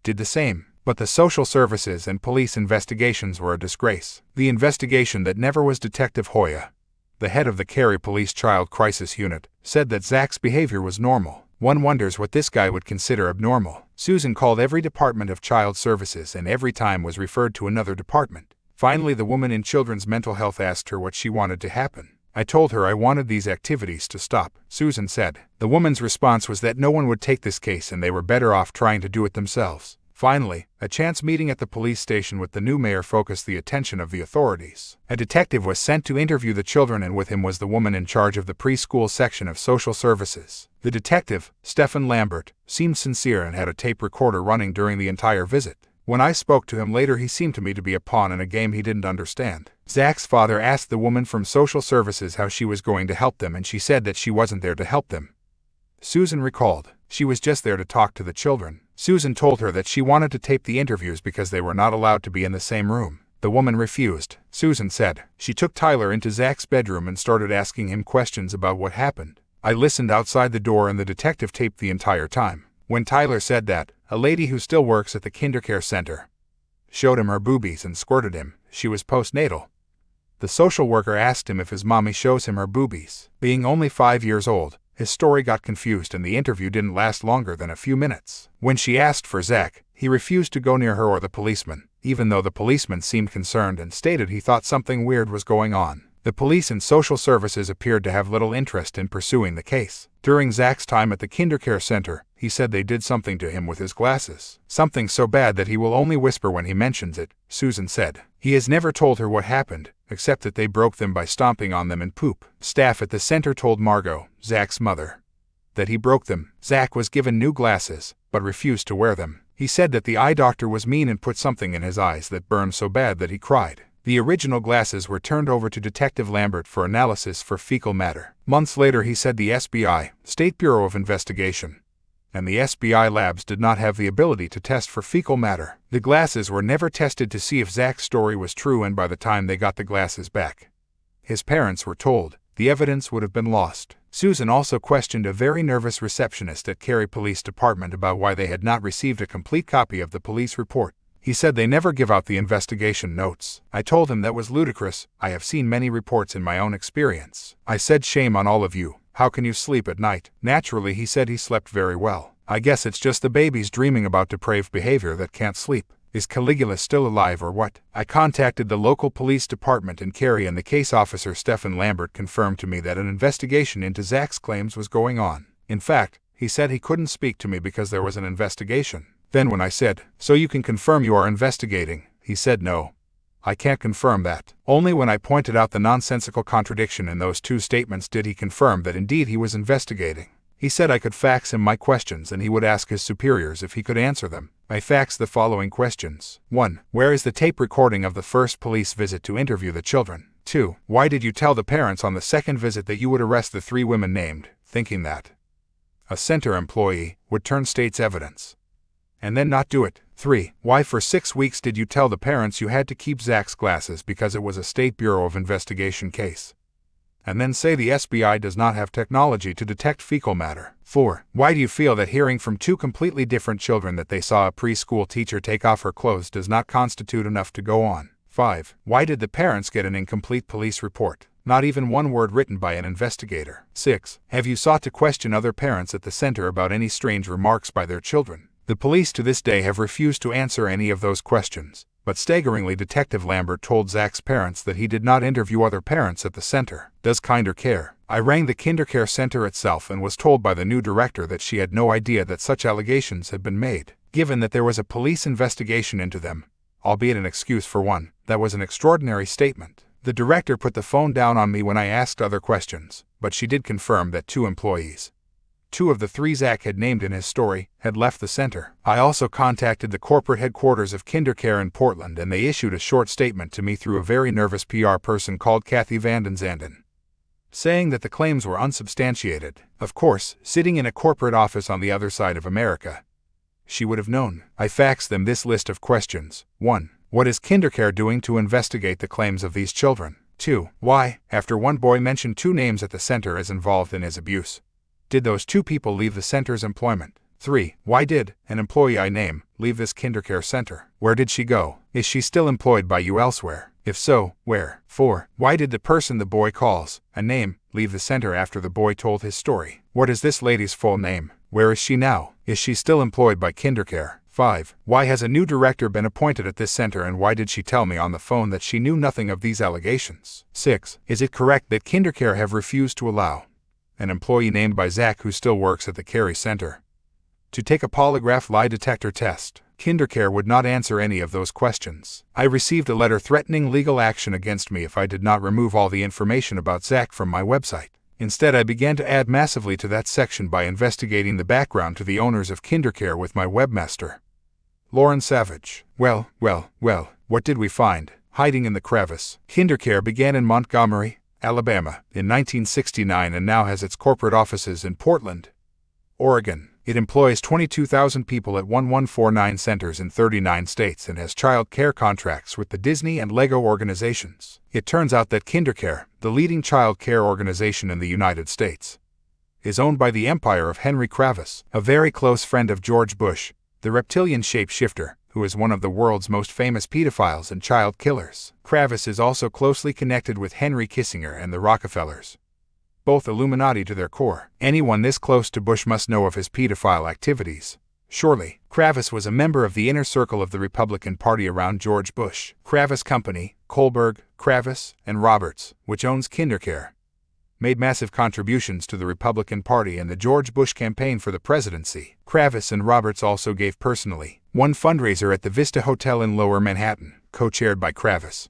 did the same. But the social services and police investigations were a disgrace. The investigation that never was. Detective Hoya, the head of the Cary Police Child Crisis Unit, said that Zach's behavior was normal. One wonders what this guy would consider abnormal. Susan called every department of child services and every time was referred to another department. Finally, the woman in children's mental health asked her what she wanted to happen. I told her I wanted these activities to stop, Susan said. The woman's response was that no one would take this case and they were better off trying to do it themselves. Finally, a chance meeting at the police station with the new mayor focused the attention of the authorities. A detective was sent to interview the children and with him was the woman in charge of the preschool section of social services. The detective, Stephen Lambert, seemed sincere and had a tape recorder running during the entire visit. When I spoke to him later, he seemed to me to be a pawn in a game he didn't understand. Zach's father asked the woman from social services how she was going to help them and she said that she wasn't there to help them. Susan recalled, she was just there to talk to the children. Susan told her that she wanted to tape the interviews because they were not allowed to be in the same room. The woman refused. Susan said, she took Tyler into Zach's bedroom and started asking him questions about what happened. I listened outside the door and the detective taped the entire time. When Tyler said that, a lady who still works at the kindercare center showed him her boobies and squirted him. She was postnatal. The social worker asked him if his mommy shows him her boobies. Being only 5 years old, his story got confused and the interview didn't last longer than a few minutes. When she asked for Zach, he refused to go near her or the policeman, even though the policeman seemed concerned and stated he thought something weird was going on. The police and social services appeared to have little interest in pursuing the case. During Zach's time at the kindercare center, he said they did something to him with his glasses. Something so bad that he will only whisper when he mentions it, Susan said. He has never told her what happened, except that they broke them by stomping on them in poop. Staff at the center told Margot, Zach's mother, that he broke them. Zach was given new glasses, but refused to wear them. He said that the eye doctor was mean and put something in his eyes that burned so bad that he cried. The original glasses were turned over to Detective Lambert for analysis for fecal matter. Months later, he said the SBI, State Bureau of Investigation, and the SBI labs did not have the ability to test for fecal matter. The glasses were never tested to see if Zach's story was true, and by the time they got the glasses back, his parents were told the evidence would have been lost. Susan also questioned a very nervous receptionist at Cary Police Department about why they had not received a complete copy of the police report. He said they never give out the investigation notes. I told him that was ludicrous. I have seen many reports in my own experience. I said, shame on all of you. How can you sleep at night? Naturally, he said he slept very well. I guess it's just the babies dreaming about depraved behavior that can't sleep. Is Caligula still alive or what? I contacted the local police department in Cary and the case officer Stephen Lambert confirmed to me that an investigation into Zach's claims was going on. In fact, he said he couldn't speak to me because there was an investigation. Then when I said, "So you can confirm you are investigating?" he said, "No. I can't confirm that." Only when I pointed out the nonsensical contradiction in those two statements did he confirm that indeed he was investigating. He said I could fax him my questions and he would ask his superiors if he could answer them. I faxed the following questions. 1. Where is the tape recording of the first police visit to interview the children? 2. Why did you tell the parents on the second visit that you would arrest the 3 women named, thinking that a center employee would turn state's evidence and then not do it? 3. Why for 6 weeks did you tell the parents you had to keep Zach's glasses because it was a State Bureau of Investigation case? And then say the SBI does not have technology to detect fecal matter. 4. Why do you feel that hearing from 2 completely different children that they saw a preschool teacher take off her clothes does not constitute enough to go on? 5. Why did the parents get an incomplete police report? Not even one word written by an investigator. 6. Have you sought to question other parents at the center about any strange remarks by their children? The police to this day have refused to answer any of those questions, but staggeringly Detective Lambert told Zach's parents that he did not interview other parents at the center. Does Kinder care? I rang the Kindercare Center itself and was told by the new director that she had no idea that such allegations had been made, given that there was a police investigation into them, albeit an excuse for one. That was an extraordinary statement. The director put the phone down on me when I asked other questions, but she did confirm that 2 employees, 2 of the 3 Zach had named in his story, had left the center. I also contacted the corporate headquarters of Kindercare in Portland and they issued a short statement to me through a very nervous PR person called Kathy Vanden Zanden, saying that the claims were unsubstantiated. Of course, sitting in a corporate office on the other side of America, she would have known. I faxed them this list of questions. 1. What is Kindercare doing to investigate the claims of these children? 2. Why, after one boy mentioned 2 names at the center as involved in his abuse, did those 2 people leave the center's employment? 3. Why did an employee I name leave this Kindercare center? Where did she go? Is she still employed by you elsewhere? If so, where? 4. Why did the person the boy calls a name leave the center after the boy told his story? What is this lady's full name? Where is she now? Is she still employed by Kindercare? 5. Why has a new director been appointed at this center and why did she tell me on the phone that she knew nothing of these allegations? 6. Is it correct that Kindercare have refused to allow an employee named by Zach who still works at the Cary Center to take a polygraph lie detector test? Kindercare would not answer any of those questions. I received a letter threatening legal action against me if I did not remove all the information about Zach from my website. Instead, I began to add massively to that section by investigating the background to the owners of Kindercare with my webmaster, Lauren Savage. Well, what did we find? Hiding in the crevice. Kindercare began in Montgomery, Alabama, in 1969 and now has its corporate offices in Portland, Oregon. It employs 22,000 people at 1149 centers in 39 states and has child care contracts with the Disney and Lego organizations. It turns out that Kindercare, the leading child care organization in the United States, is owned by the empire of Henry Kravis, a very close friend of George Bush, the reptilian shapeshifter, who is one of the world's most famous pedophiles and child killers. Kravis is also closely connected with Henry Kissinger and the Rockefellers, both Illuminati to their core. Anyone this close to Bush must know of his pedophile activities. Surely, Kravis was a member of the inner circle of the Republican Party around George Bush. Kravis Company, Kohlberg, Kravis, and Roberts, which owns Kindercare, made massive contributions to the Republican Party and the George Bush campaign for the presidency. Kravis and Roberts also gave personally. One fundraiser at the Vista Hotel in Lower Manhattan, co-chaired by Kravis,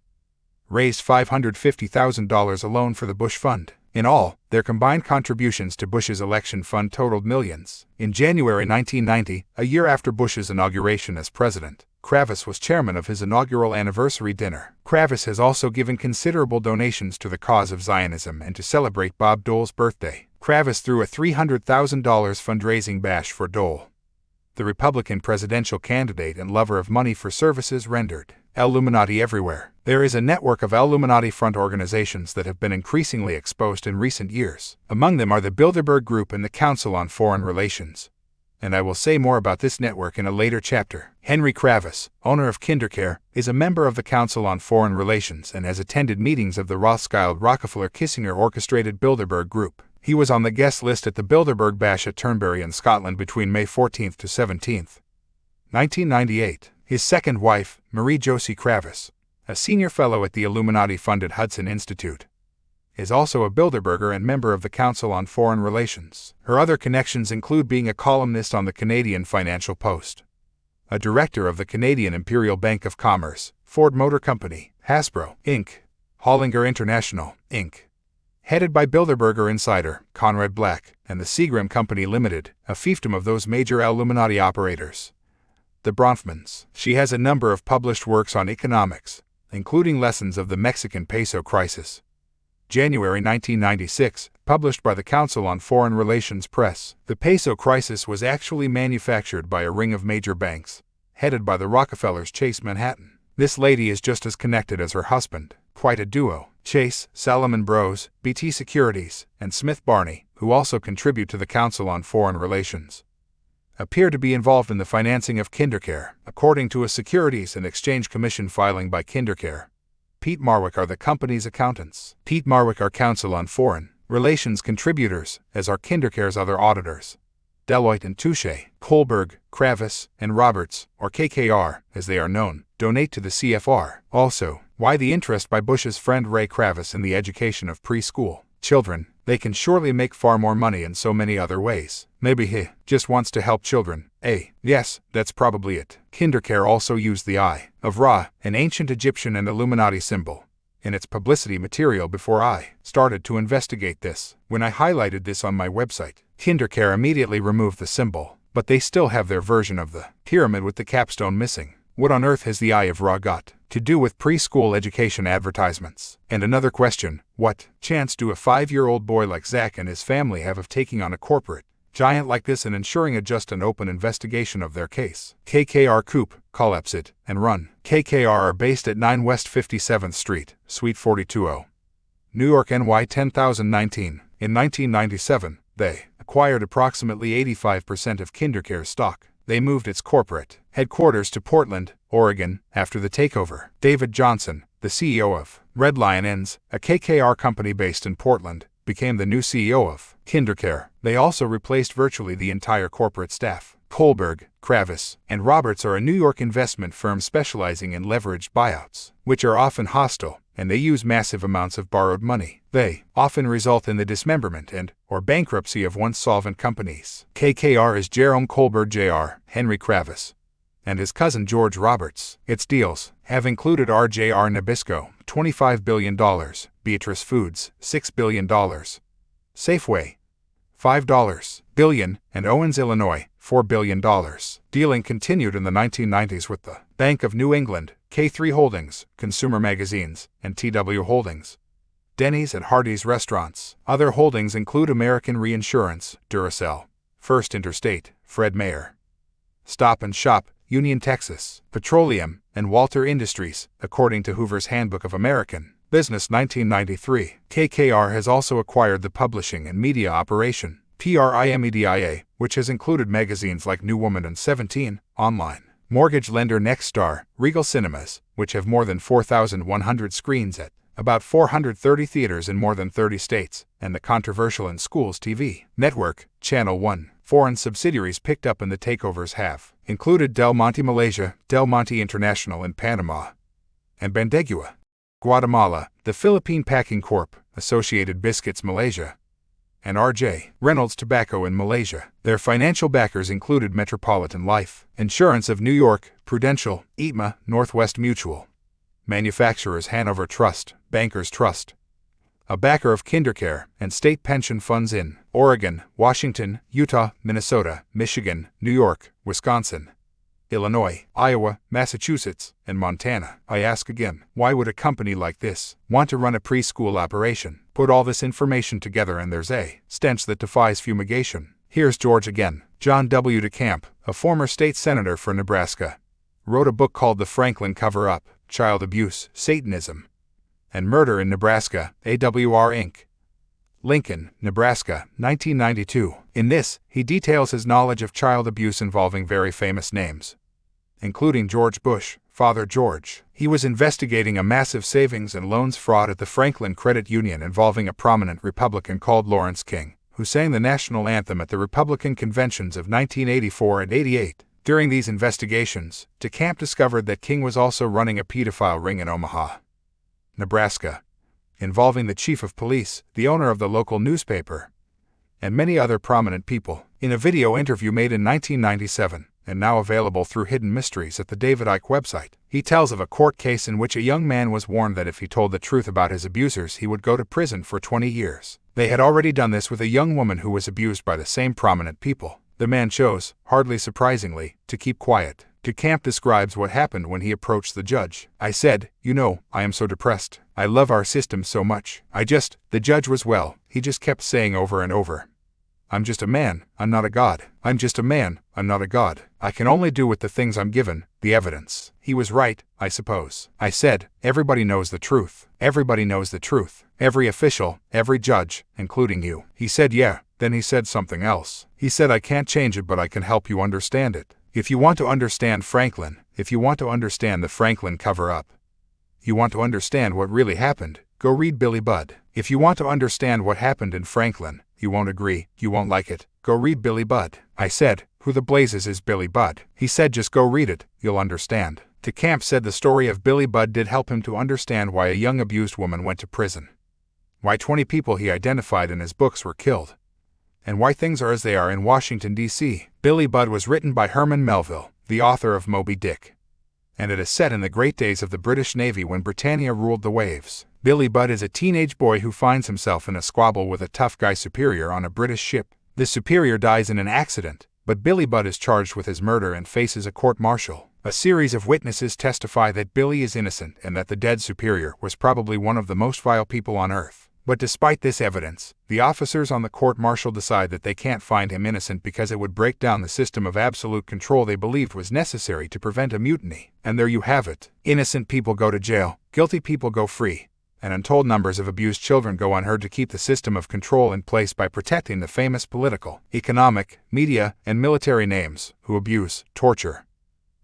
raised $550,000 alone for the Bush Fund. In all, their combined contributions to Bush's election fund totaled millions. In January 1990, a year after Bush's inauguration as president, Kravis was chairman of his inaugural anniversary dinner. Kravis has also given considerable donations to the cause of Zionism and to celebrate Bob Dole's birthday. Kravis threw a $300,000 fundraising bash for Dole, the Republican presidential candidate and lover of money for services rendered. Illuminati everywhere. There is a network of Illuminati front organizations that have been increasingly exposed in recent years. Among them are the Bilderberg Group and the Council on Foreign Relations. And I will say more about this network in a later chapter. Henry Kravis, owner of Kindercare, is a member of the Council on Foreign Relations and has attended meetings of the Rothschild-Rockefeller-Kissinger orchestrated Bilderberg Group. He was on the guest list at the Bilderberg Bash at Turnberry in Scotland between May 14 to 17, 1998. His second wife, Marie Josie Kravis, a senior fellow at the Illuminati-funded Hudson Institute, is also a Bilderberger and member of the Council on Foreign Relations. Her other connections include being a columnist on the Canadian Financial Post, a director of the Canadian Imperial Bank of Commerce, Ford Motor Company, Hasbro, Inc., Hollinger International, Inc., headed by Bilderberger insider Conrad Black, and the Seagram Company Limited, a fiefdom of those major Illuminati operators, the Bronfmans. She has a number of published works on economics, including Lessons of the Mexican Peso Crisis, January 1996, published by the Council on Foreign Relations Press. The peso crisis was actually manufactured by a ring of major banks, headed by the Rockefellers Chase Manhattan. This lady is just as connected as her husband, quite a duo. Chase, Salomon Bros, BT Securities, and Smith Barney, who also contribute to the Council on Foreign Relations, appear to be involved in the financing of KinderCare, according to a Securities and Exchange Commission filing by KinderCare. Pete Marwick are the company's accountants. Pete Marwick are Council on Foreign Relations contributors, as are KinderCare's other auditors. Deloitte and Touche, Kohlberg, Kravis, and Roberts, or KKR, as they are known, donate to the CFR. Also, why the interest by Bush's friend Ray Kravis in the education of preschool children? They can surely make far more money in so many other ways. Maybe he just wants to help children. Yes, that's probably it. KinderCare also used the Eye of Ra, an ancient Egyptian and Illuminati symbol, in its publicity material before I started to investigate this. When I highlighted this on my website, KinderCare immediately removed the symbol, but they still have their version of the pyramid with the capstone missing. What on earth has the Eye of Ra got to do with preschool education advertisements? And another question, what chance do a 5-year-old boy like Zach and his family have of taking on a corporate giant like this and ensuring a just and open investigation of their case? KKR Coop, collapse it, and run. KKR are based at 9 West 57th Street, Suite 420, New York, NY 10019. In 1997, they acquired approximately 85% of KinderCare's stock. They moved its corporate headquarters to Portland, Oregon, after the takeover. David Johnson, the CEO of Red Lion Inns, a KKR company based in Portland, became the new CEO of KinderCare. They also replaced virtually the entire corporate staff. Kohlberg, Kravis, and Roberts are a New York investment firm specializing in leveraged buyouts, which are often hostile, and they use massive amounts of borrowed money. They often result in the dismemberment and/or bankruptcy of once solvent companies. KKR is Jerome Kohlberg Jr., Henry Kravis, and his cousin George Roberts. Its deals have included RJR Nabisco, $25 billion, Beatrice Foods, $6 billion, Safeway, $5 billion, and Owens, Illinois, $4 billion. Dealing continued in the 1990s with the Bank of New England, K3 Holdings, Consumer Magazines, and TW Holdings, Denny's and Hardee's Restaurants. Other holdings include American Reinsurance, Duracell, First Interstate, Fred Meyer, Stop and Shop, Union Texas, Petroleum, and Walter Industries, according to Hoover's Handbook of American Business 1993. KKR has also acquired the publishing and media operation, PRIMEDIA, which has included magazines like New Woman and 17, online, mortgage lender Nexstar, Regal Cinemas, which have more than 4,100 screens at about 430 theaters in more than 30 states, and the controversial In Schools TV network, Channel 1. Foreign subsidiaries picked up in the takeovers have included Del Monte Malaysia, Del Monte International in Panama, and Bandegua, Guatemala, the Philippine Packing Corp., Associated Biscuits Malaysia, and R.J. Reynolds Tobacco in Malaysia. Their financial backers included Metropolitan Life Insurance of New York, Prudential, ITMA, Northwest Mutual, manufacturers Hanover Trust, Bankers Trust, a backer of KinderCare, and state pension funds in Oregon, Washington, Utah, Minnesota, Michigan, New York, Wisconsin, Illinois, Iowa, Massachusetts, and Montana. I ask again, why would a company like this want to run a preschool operation? Put all this information together and there's a stench that defies fumigation. Here's George again. John W. DeCamp, a former state senator for Nebraska, wrote a book called The Franklin Cover-Up, Child Abuse, Satanism, and Murder in Nebraska, AWR Inc., Lincoln, Nebraska, 1992. In this, he details his knowledge of child abuse involving very famous names, including George Bush, Father George. He was investigating a massive savings and loans fraud at the Franklin Credit Union involving a prominent Republican called Lawrence King, who sang the national anthem at the Republican conventions of 1984 and 88. During these investigations, DeCamp discovered that King was also running a pedophile ring in Omaha, Nebraska, involving the chief of police, the owner of the local newspaper, and many other prominent people. In a video interview made in 1997, and now available through Hidden Mysteries at the David Icke website, he tells of a court case in which a young man was warned that if he told the truth about his abusers he would go to prison for 20 years. They had already done this with a young woman who was abused by the same prominent people. The man chose, hardly surprisingly, to keep quiet. DeCamp describes what happened when he approached the judge. "I said, you know, I am so depressed. I love our system so much. The judge was he just kept saying over and over, I'm just a man, I'm not a god. I'm just a man, I'm not a god. I can only do with the things I'm given, the evidence." He was right, I suppose. I said, everybody knows the truth. Everybody knows the truth. Every official, every judge, including you. He said, yeah. Then he said something else. He said, I can't change it, but I can help you understand it. If you want to understand Franklin, if you want to understand the Franklin cover-up, you want to understand what really happened, go read Billy Budd. If you want to understand what happened in Franklin, you won't agree, you won't like it, go read Billy Budd. I said, who the blazes is Billy Budd? He said, just go read it, you'll understand. DeCamp said the story of Billy Budd did help him to understand why a young abused woman went to prison, why 20 people he identified in his books were killed, and why things are as they are in Washington, D.C. Billy Budd was written by Herman Melville, the author of Moby Dick, and it is set in the great days of the British Navy when Britannia ruled the waves. Billy Budd is a teenage boy who finds himself in a squabble with a tough guy superior on a British ship. The superior dies in an accident, but Billy Budd is charged with his murder and faces a court-martial. A series of witnesses testify that Billy is innocent and that the dead superior was probably one of the most vile people on earth. But despite this evidence, the officers on the court-martial decide that they can't find him innocent because it would break down the system of absolute control they believed was necessary to prevent a mutiny. And there you have it. Innocent people go to jail, guilty people go free, and untold numbers of abused children go unheard to keep the system of control in place by protecting the famous political, economic, media, and military names who abuse, torture,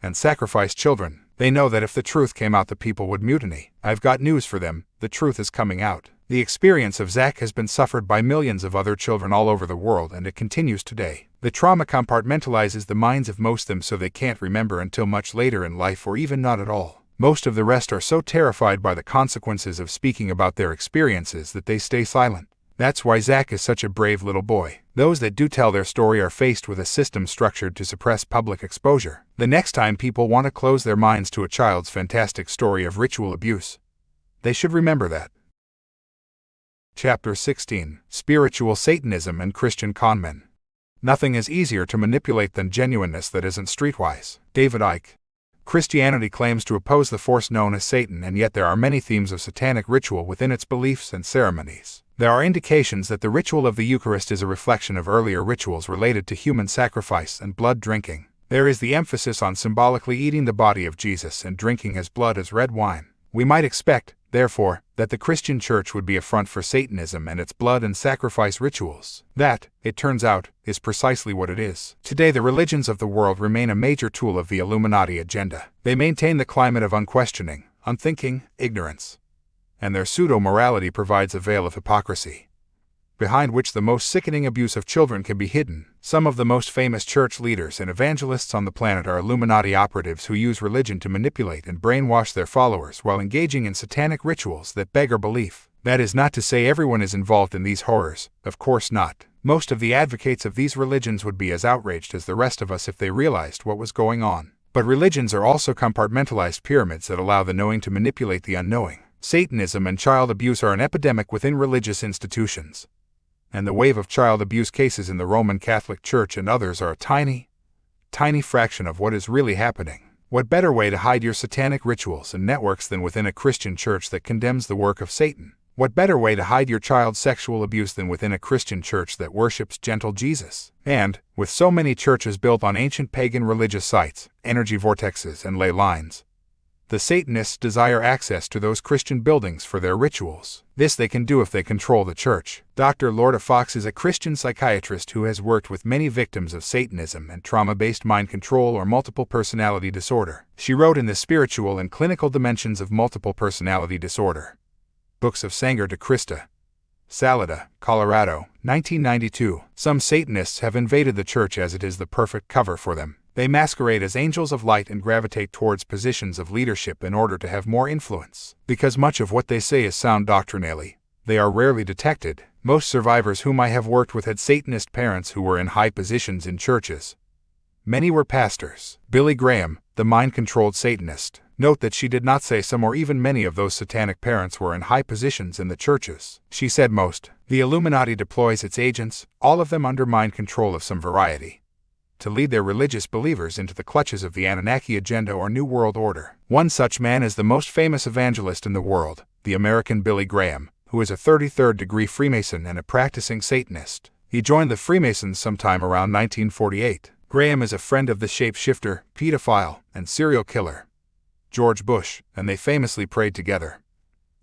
and sacrifice children. They know that if the truth came out, the people would mutiny. I've got news for them, the truth is coming out. The experience of Zach has been suffered by millions of other children all over the world, and it continues today. The trauma compartmentalizes the minds of most of them so they can't remember until much later in life, or even not at all. Most of the rest are so terrified by the consequences of speaking about their experiences that they stay silent. That's why Zach is such a brave little boy. Those that do tell their story are faced with a system structured to suppress public exposure. The next time people want to close their minds to a child's fantastic story of ritual abuse, they should remember that. Chapter 16. Spiritual Satanism and Christian Conmen. Nothing is easier to manipulate than genuineness that isn't streetwise. David Icke. Christianity claims to oppose the force known as Satan, and yet there are many themes of satanic ritual within its beliefs and ceremonies. There are indications that the ritual of the Eucharist is a reflection of earlier rituals related to human sacrifice and blood drinking. There is the emphasis on symbolically eating the body of Jesus and drinking his blood as red wine. We might expect, therefore, that the Christian Church would be a front for Satanism and its blood and sacrifice rituals. That, it turns out, is precisely what it is. Today the religions of the world remain a major tool of the Illuminati agenda. They maintain the climate of unquestioning, unthinking ignorance, and their pseudo-morality provides a veil of hypocrisy, behind which the most sickening abuse of children can be hidden. Some of the most famous church leaders and evangelists on the planet are Illuminati operatives who use religion to manipulate and brainwash their followers while engaging in satanic rituals that beggar belief. That is not to say everyone is involved in these horrors, of course not. Most of the advocates of these religions would be as outraged as the rest of us if they realized what was going on. But religions are also compartmentalized pyramids that allow the knowing to manipulate the unknowing. Satanism and child abuse are an epidemic within religious institutions, and the wave of child abuse cases in the Roman Catholic Church and others are a tiny fraction of what is really happening. What better way to hide your satanic rituals and networks than within a Christian church that condemns the work of Satan? What better way to hide your child's sexual abuse than within a Christian church that worships gentle Jesus? And, with so many churches built on ancient pagan religious sites, energy vortexes, and ley lines, the Satanists desire access to those Christian buildings for their rituals. This they can do if they control the church. Dr. Lorda Fox is a Christian psychiatrist who has worked with many victims of Satanism and trauma-based mind control or multiple personality disorder. She wrote in The Spiritual and Clinical Dimensions of Multiple Personality Disorder, Books of Sanger de Christa, Salida, Colorado, 1992. Some Satanists have invaded the church as it is the perfect cover for them. They masquerade as angels of light and gravitate towards positions of leadership in order to have more influence. Because much of what they say is sound doctrinally, they are rarely detected. Most survivors whom I have worked with had Satanist parents who were in high positions in churches. Many were pastors. Billy Graham, the mind-controlled Satanist. Note that she did not say some or even many of those satanic parents were in high positions in the churches. She said most. The Illuminati deploys its agents, all of them under mind control of some variety, to lead their religious believers into the clutches of the Anunnaki agenda or New World Order. One such man is the most famous evangelist in the world, the American Billy Graham, who is a 33rd-degree Freemason and a practicing Satanist. He joined the Freemasons sometime around 1948. Graham is a friend of the shapeshifter, pedophile, and serial killer George Bush, and they famously prayed together.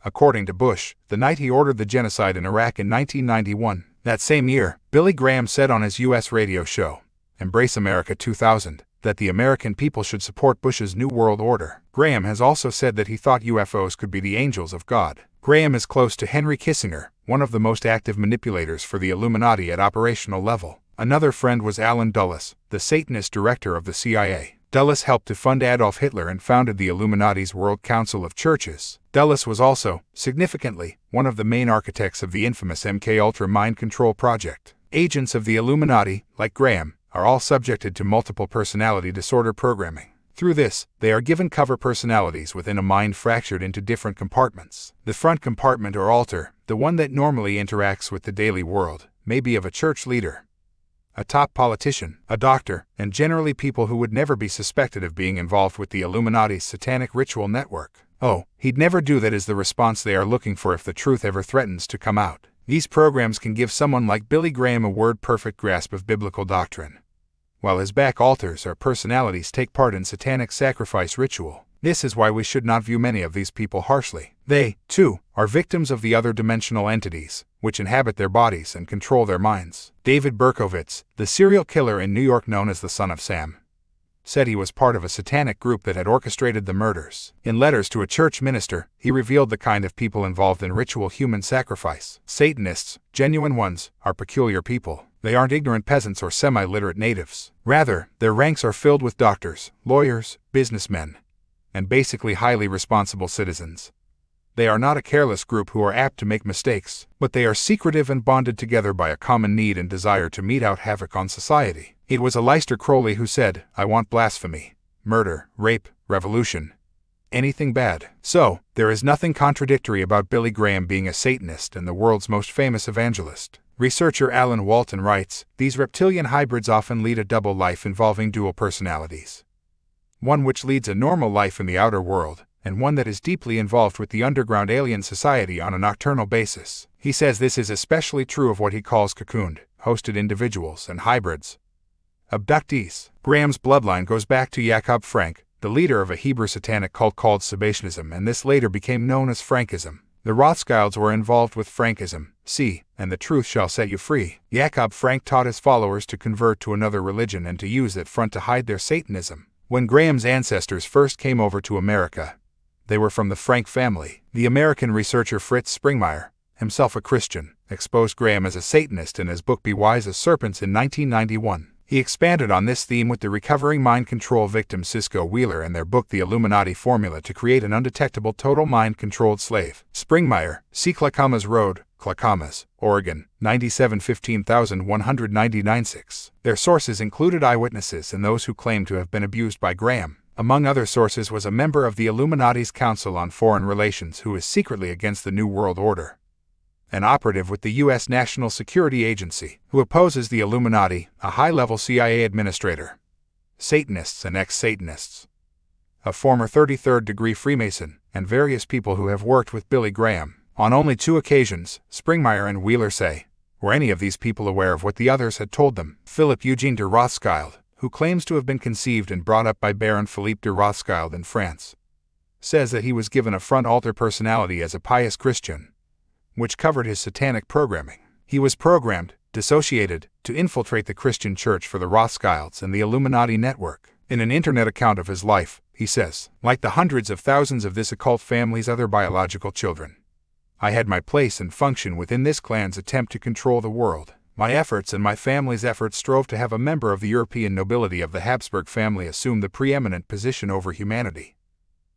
According to Bush, the night he ordered the genocide in Iraq in 1991, that same year, Billy Graham said on his U.S. radio show, Embrace America 2000, that the American people should support Bush's New World Order. Graham has also said that he thought UFOs could be the angels of God. Graham is close to Henry Kissinger, one of the most active manipulators for the Illuminati at operational level. Another friend was Allen Dulles, the Satanist director of the CIA. Dulles helped to fund Adolf Hitler and founded the Illuminati's World Council of Churches. Dulles was also, significantly, one of the main architects of the infamous MKUltra mind control project. Agents of the Illuminati, like Graham, are all subjected to multiple personality disorder programming. Through this, they are given cover personalities within a mind fractured into different compartments. The front compartment or altar, the one that normally interacts with the daily world, may be of a church leader, a top politician, a doctor, and generally people who would never be suspected of being involved with the Illuminati's satanic ritual network. Oh, he'd never do that is the response they are looking for if the truth ever threatens to come out. These programs can give someone like Billy Graham a word-perfect grasp of biblical doctrine, while his back altars or personalities take part in satanic sacrifice ritual. This is why we should not view many of these people harshly. They, too, are victims of the other dimensional entities, which inhabit their bodies and control their minds. David Berkowitz, the serial killer in New York known as the Son of Sam, said he was part of a satanic group that had orchestrated the murders. In letters to a church minister, he revealed the kind of people involved in ritual human sacrifice. Satanists, genuine ones, are peculiar people. They aren't ignorant peasants or semi-literate natives. Rather, their ranks are filled with doctors, lawyers, businessmen, and basically highly responsible citizens. They are not a careless group who are apt to make mistakes, but they are secretive and bonded together by a common need and desire to mete out havoc on society. It was Aleister Crowley who said, "I want blasphemy, murder, rape, revolution, anything bad." So, there is nothing contradictory about Billy Graham being a Satanist and the world's most famous evangelist. Researcher Alan Walton writes, these reptilian hybrids often lead a double life involving dual personalities. One which leads a normal life in the outer world, and one that is deeply involved with the underground alien society on a nocturnal basis. He says this is especially true of what he calls cocooned, hosted individuals and hybrids. Abductees. Graham's bloodline goes back to Jacob Frank, the leader of a Hebrew satanic cult called Sabbatianism, and this later became known as Frankism. The Rothschilds were involved with Frankism, and the truth shall set you free. Jacob Frank taught his followers to convert to another religion and to use that front to hide their Satanism. When Graham's ancestors first came over to America, they were from the Frank family. The American researcher Fritz Springmeier, himself a Christian, exposed Graham as a Satanist in his book Be Wise as Serpents in 1991. He expanded on this theme with the recovering mind control victim Cisco Wheeler in their book The Illuminati Formula to create an undetectable total mind-controlled slave. Springmeier, C. Clackamas Road, Clackamas, Oregon, 97-15199-6. Their sources included eyewitnesses and those who claimed to have been abused by Graham. Among other sources was a member of the Illuminati's Council on Foreign Relations who is secretly against the New World Order, an operative with the U.S. National Security Agency, who opposes the Illuminati, a high-level CIA administrator, Satanists and ex-Satanists, a former 33rd-degree Freemason, and various people who have worked with Billy Graham. On only 2 occasions, Springmeier and Wheeler say, were any of these people aware of what the others had told them? Philip Eugene de Rothschild, who claims to have been conceived and brought up by Baron Philippe de Rothschild in France, says that he was given a front altar personality as a pious Christian, which covered his satanic programming. He was programmed, dissociated, to infiltrate the Christian church for the Rothschilds and the Illuminati network. In an internet account of his life, he says, like the hundreds of thousands of this occult family's other biological children, I had my place and function within this clan's attempt to control the world. My efforts and my family's efforts strove to have a member of the European nobility of the Habsburg family assume the preeminent position over humanity,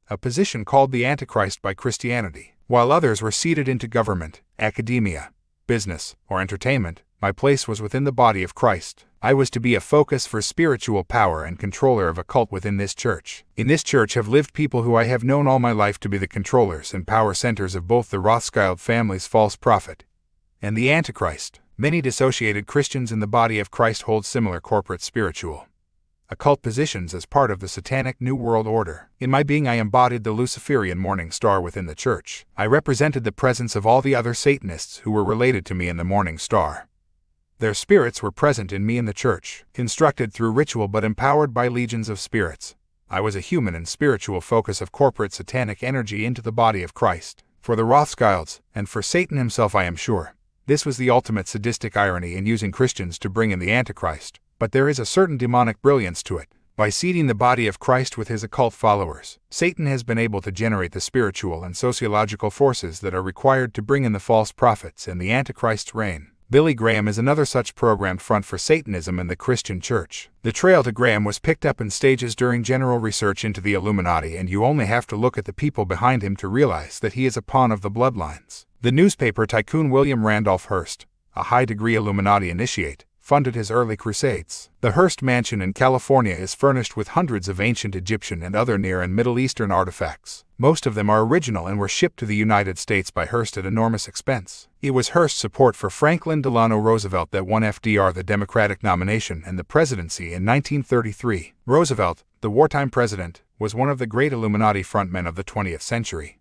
a position called the Antichrist by Christianity. While others were seated into government, academia, business, or entertainment, my place was within the body of Christ. I was to be a focus for spiritual power and controller of a cult within this church. In this church have lived people who I have known all my life to be the controllers and power centers of both the Rothschild family's false prophet and the Antichrist. Many dissociated Christians in the body of Christ hold similar corporate spiritual occult positions as part of the satanic New World Order. In my being I embodied the Luciferian morning star within the church. I represented the presence of all the other Satanists who were related to me in the morning star. Their spirits were present in me in the church, instructed through ritual but empowered by legions of spirits. I was a human and spiritual focus of corporate satanic energy into the body of Christ. For the Rothschilds, and for Satan himself I am sure, this was the ultimate sadistic irony in using Christians to bring in the Antichrist. But there is a certain demonic brilliance to it. By seeding the body of Christ with his occult followers, Satan has been able to generate the spiritual and sociological forces that are required to bring in the false prophets and the Antichrist's reign. Billy Graham is another such programmed front for Satanism in the Christian church. The trail to Graham was picked up in stages during general research into the Illuminati, and you only have to look at the people behind him to realize that he is a pawn of the bloodlines. The newspaper tycoon William Randolph Hearst, a high-degree Illuminati initiate, funded his early crusades. The Hearst Mansion in California is furnished with hundreds of ancient Egyptian and other Near and Middle Eastern artifacts. Most of them are original and were shipped to the United States by Hearst at enormous expense. It was Hearst's support for Franklin Delano Roosevelt that won FDR the Democratic nomination and the presidency in 1933. Roosevelt, the wartime president, was one of the great Illuminati frontmen of the 20th century.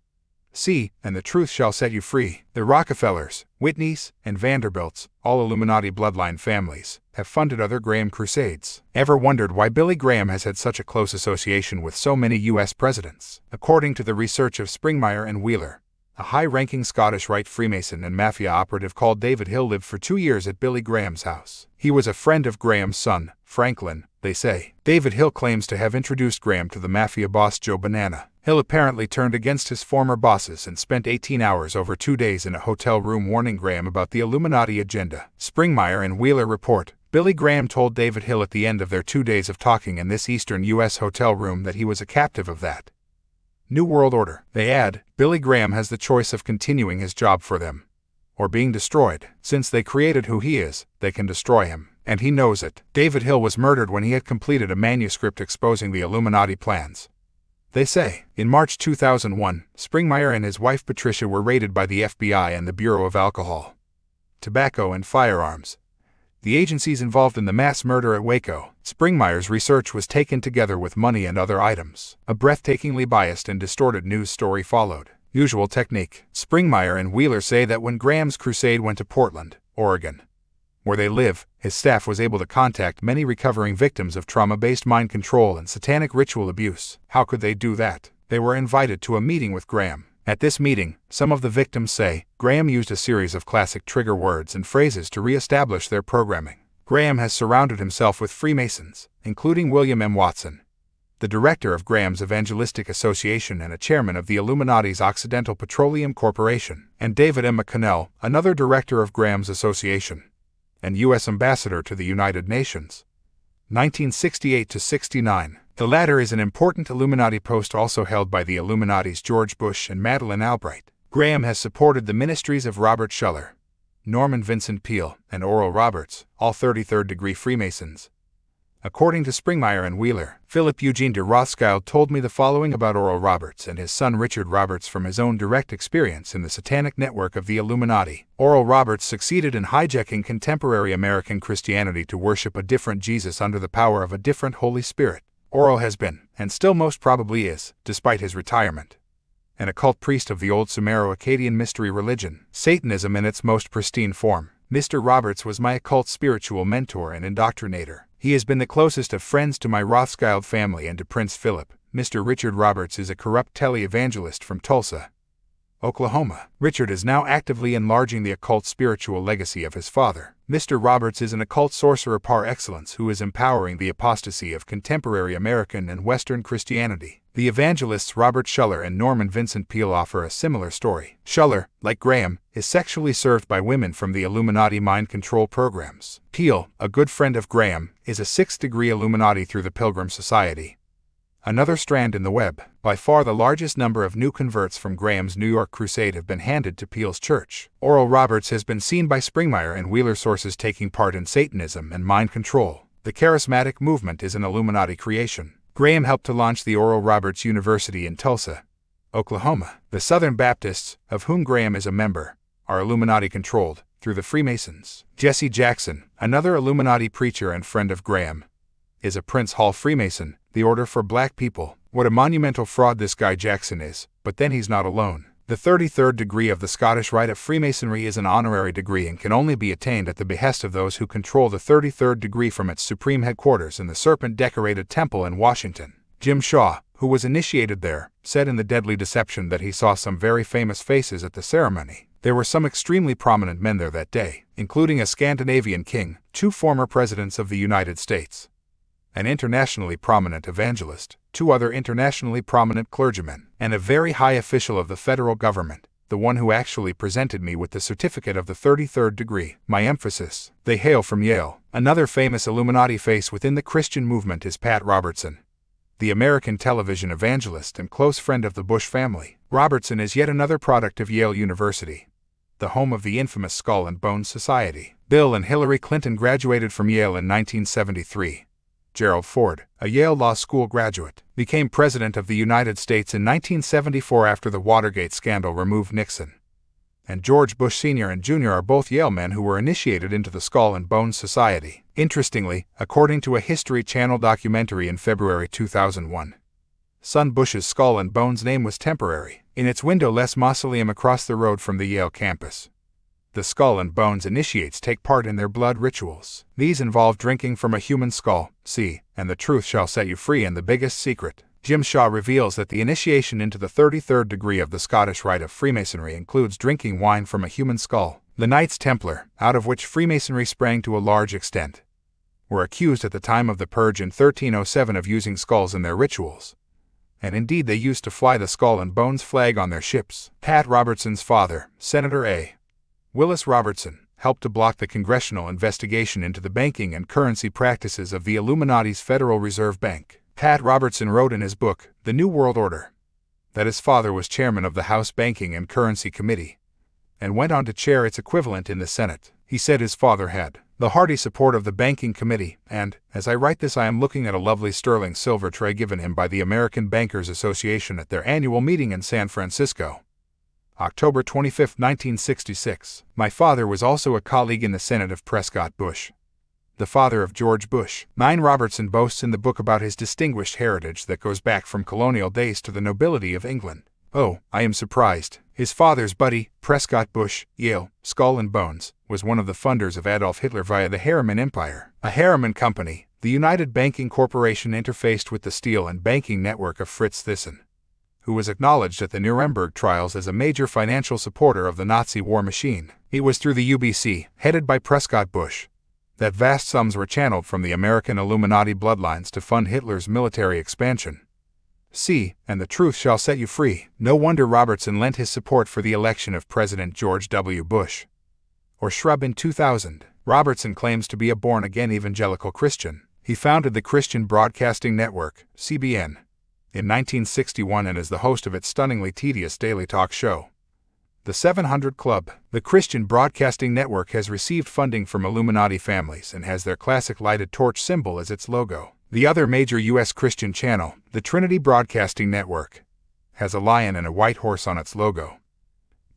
See, and the truth shall set you free. The Rockefellers, Whitneys, and Vanderbilts, all Illuminati bloodline families, have funded other Graham crusades. Ever wondered why Billy Graham has had such a close association with so many U.S. presidents? According to the research of Springmeyer and Wheeler, a high-ranking Scottish Rite Freemason and Mafia operative called David Hill lived for 2 years at Billy Graham's house. He was a friend of Graham's son, Franklin, they say. David Hill claims to have introduced Graham to the Mafia boss Joe Banana. Hill apparently turned against his former bosses and spent 18 hours over 2 days in a hotel room warning Graham about the Illuminati agenda. Springmeyer and Wheeler report, Billy Graham told David Hill at the end of their 2 days of talking in this eastern U.S. hotel room that he was a captive of that New World Order. They add, Billy Graham has the choice of continuing his job for them, or being destroyed. Since they created who he is, they can destroy him, and he knows it. David Hill was murdered when he had completed a manuscript exposing the Illuminati plans. They say, in March 2001, Springmeyer and his wife Patricia were raided by the FBI and the Bureau of Alcohol, Tobacco and Firearms, the agencies involved in the mass murder at Waco. Springmeyer's research was taken together with money and other items. A breathtakingly biased and distorted news story followed. Usual technique. Springmeyer and Wheeler say that when Graham's crusade went to Portland, Oregon, where they live, his staff was able to contact many recovering victims of trauma-based mind control and satanic ritual abuse. How could they do that? They were invited to a meeting with Graham. At this meeting, some of the victims say, Graham used a series of classic trigger words and phrases to re-establish their programming. Graham has surrounded himself with Freemasons, including William M. Watson, the director of Graham's Evangelistic Association and a chairman of the Illuminati's Occidental Petroleum Corporation, and David M. McConnell, another director of Graham's association, and U.S. ambassador to the United Nations. 1968-69. The latter is an important Illuminati post also held by the Illuminati's George Bush and Madeleine Albright. Graham has supported the ministries of Robert Schuller, Norman Vincent Peale, and Oral Roberts, all 33rd-degree Freemasons. According to Springmeyer and Wheeler, Philip Eugene de Rothschild told me the following about Oral Roberts and his son Richard Roberts from his own direct experience in the satanic network of the Illuminati. Oral Roberts succeeded in hijacking contemporary American Christianity to worship a different Jesus under the power of a different Holy Spirit. Oral has been, and still most probably is, despite his retirement, an occult priest of the old Sumero-Akkadian mystery religion, Satanism in its most pristine form. Mr. Roberts was my occult spiritual mentor and indoctrinator. He has been the closest of friends to my Rothschild family and to Prince Philip. Mr. Richard Roberts is a corrupt televangelist from Tulsa, Oklahoma. Richard is now actively enlarging the occult spiritual legacy of his father. Mr. Roberts is an occult sorcerer par excellence who is empowering the apostasy of contemporary American and Western Christianity. The evangelists Robert Schuller and Norman Vincent Peale offer a similar story. Schuller, like Graham, is sexually served by women from the Illuminati mind control programs. Peale, a good friend of Graham, is a sixth-degree Illuminati through the Pilgrim Society. Another strand in the web. By far the largest number of new converts from Graham's New York crusade have been handed to Peale's church. Oral Roberts has been seen by Springmeier and Wheeler sources taking part in Satanism and mind control. The charismatic movement is an Illuminati creation. Graham helped to launch the Oral Roberts University in Tulsa, Oklahoma. The Southern Baptists, of whom Graham is a member, are Illuminati-controlled through the Freemasons. Jesse Jackson, another Illuminati preacher and friend of Graham, is a Prince Hall Freemason, the Order for Black People. What a monumental fraud this guy Jackson is, but then he's not alone. The 33rd degree of the Scottish Rite of Freemasonry is an honorary degree and can only be attained at the behest of those who control the 33rd degree from its supreme headquarters in the serpent-decorated temple in Washington. Jim Shaw, who was initiated there, said in The Deadly Deception that he saw some very famous faces at the ceremony. There were some extremely prominent men there that day, including a Scandinavian king, 2 former presidents of the United States, an internationally prominent evangelist, 2 other internationally prominent clergymen, and a very high official of the federal government, the one who actually presented me with the certificate of the 33rd degree. My emphasis: they hail from Yale. Another famous Illuminati face within the Christian movement is Pat Robertson, the American television evangelist and close friend of the Bush family. Robertson is yet another product of Yale University, the home of the infamous Skull and Bones Society. Bill and Hillary Clinton graduated from Yale in 1973. Gerald Ford, a Yale Law School graduate, became President of the United States in 1974 after the Watergate scandal removed Nixon. And George Bush Sr. and Jr. are both Yale men who were initiated into the Skull and Bones Society. Interestingly, according to a History Channel documentary in February 2001, son Bush's Skull and Bones name was temporary. In its windowless mausoleum across the road from the Yale campus, the Skull and Bones initiates take part in their blood rituals. These involve drinking from a human skull, and the truth shall set you free. And the biggest secret. Jim Shaw reveals that the initiation into the 33rd degree of the Scottish Rite of Freemasonry includes drinking wine from a human skull. The Knights Templar, out of which Freemasonry sprang to a large extent, were accused at the time of the Purge in 1307 of using skulls in their rituals. And indeed they used to fly the Skull and Bones flag on their ships. Pat Robertson's father, Senator A. Willis Robertson, helped to block the congressional investigation into the banking and currency practices of the Illuminati's Federal Reserve Bank. Pat Robertson wrote in his book, The New World Order, that his father was chairman of the House Banking and Currency Committee, and went on to chair its equivalent in the Senate. He said his father had the hearty support of the Banking Committee, and, as I write this I am looking at a lovely sterling silver tray given him by the American Bankers Association at their annual meeting in San Francisco, October 25, 1966. My father was also a colleague in the Senate of Prescott Bush, the father of George Bush. Robertson boasts in the book about his distinguished heritage that goes back from colonial days to the nobility of England. Oh, I am surprised. His father's buddy, Prescott Bush, Yale, Skull and Bones, was one of the funders of Adolf Hitler via the Harriman Empire. A Harriman Company, the United Banking Corporation, interfaced with the steel and banking network of Fritz Thyssen, who was acknowledged at the Nuremberg trials as a major financial supporter of the Nazi war machine. It was through the UBC, headed by Prescott Bush, that vast sums were channeled from the American Illuminati bloodlines to fund Hitler's military expansion. And the truth shall set you free. No wonder Robertson lent his support for the election of President George W. Bush, or Shrub, in 2000. Robertson claims to be a born-again evangelical Christian. He founded the Christian Broadcasting Network, CBN, in 1961 and is the host of its stunningly tedious daily talk show, The 700 Club. The Christian Broadcasting Network has received funding from Illuminati families and has their classic lighted torch symbol as its logo. The other major U.S. Christian channel, the Trinity Broadcasting Network, has a lion and a white horse on its logo,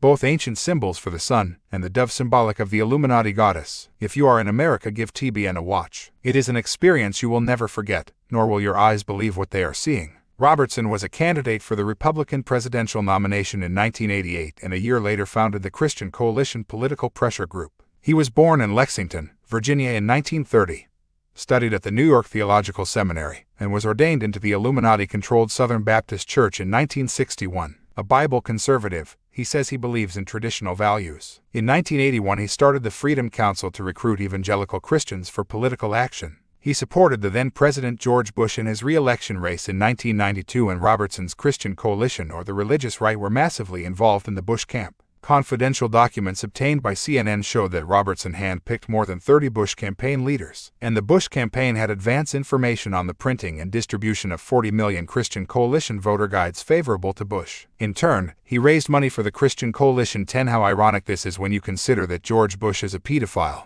both ancient symbols for the sun, and the dove symbolic of the Illuminati goddess. If you are in America, give TBN a watch. It is an experience you will never forget, nor will your eyes believe what they are seeing. Robertson was a candidate for the Republican presidential nomination in 1988 and a year later founded the Christian Coalition Political Pressure Group. He was born in Lexington, Virginia in 1930, studied at the New York Theological Seminary, and was ordained into the Illuminati-controlled Southern Baptist Church in 1961. A Bible conservative, he says he believes in traditional values. In 1981 he started the Freedom Council to recruit evangelical Christians for political action. He supported the then-President George Bush in his re-election race in 1992, and Robertson's Christian Coalition or the religious right were massively involved in the Bush camp. Confidential documents obtained by CNN showed that Robertson handpicked more than 30 Bush campaign leaders, and the Bush campaign had advance information on the printing and distribution of 40 million Christian Coalition voter guides favorable to Bush. In turn, he raised money for the Christian Coalition. 10. How ironic this is when you consider that George Bush is a pedophile,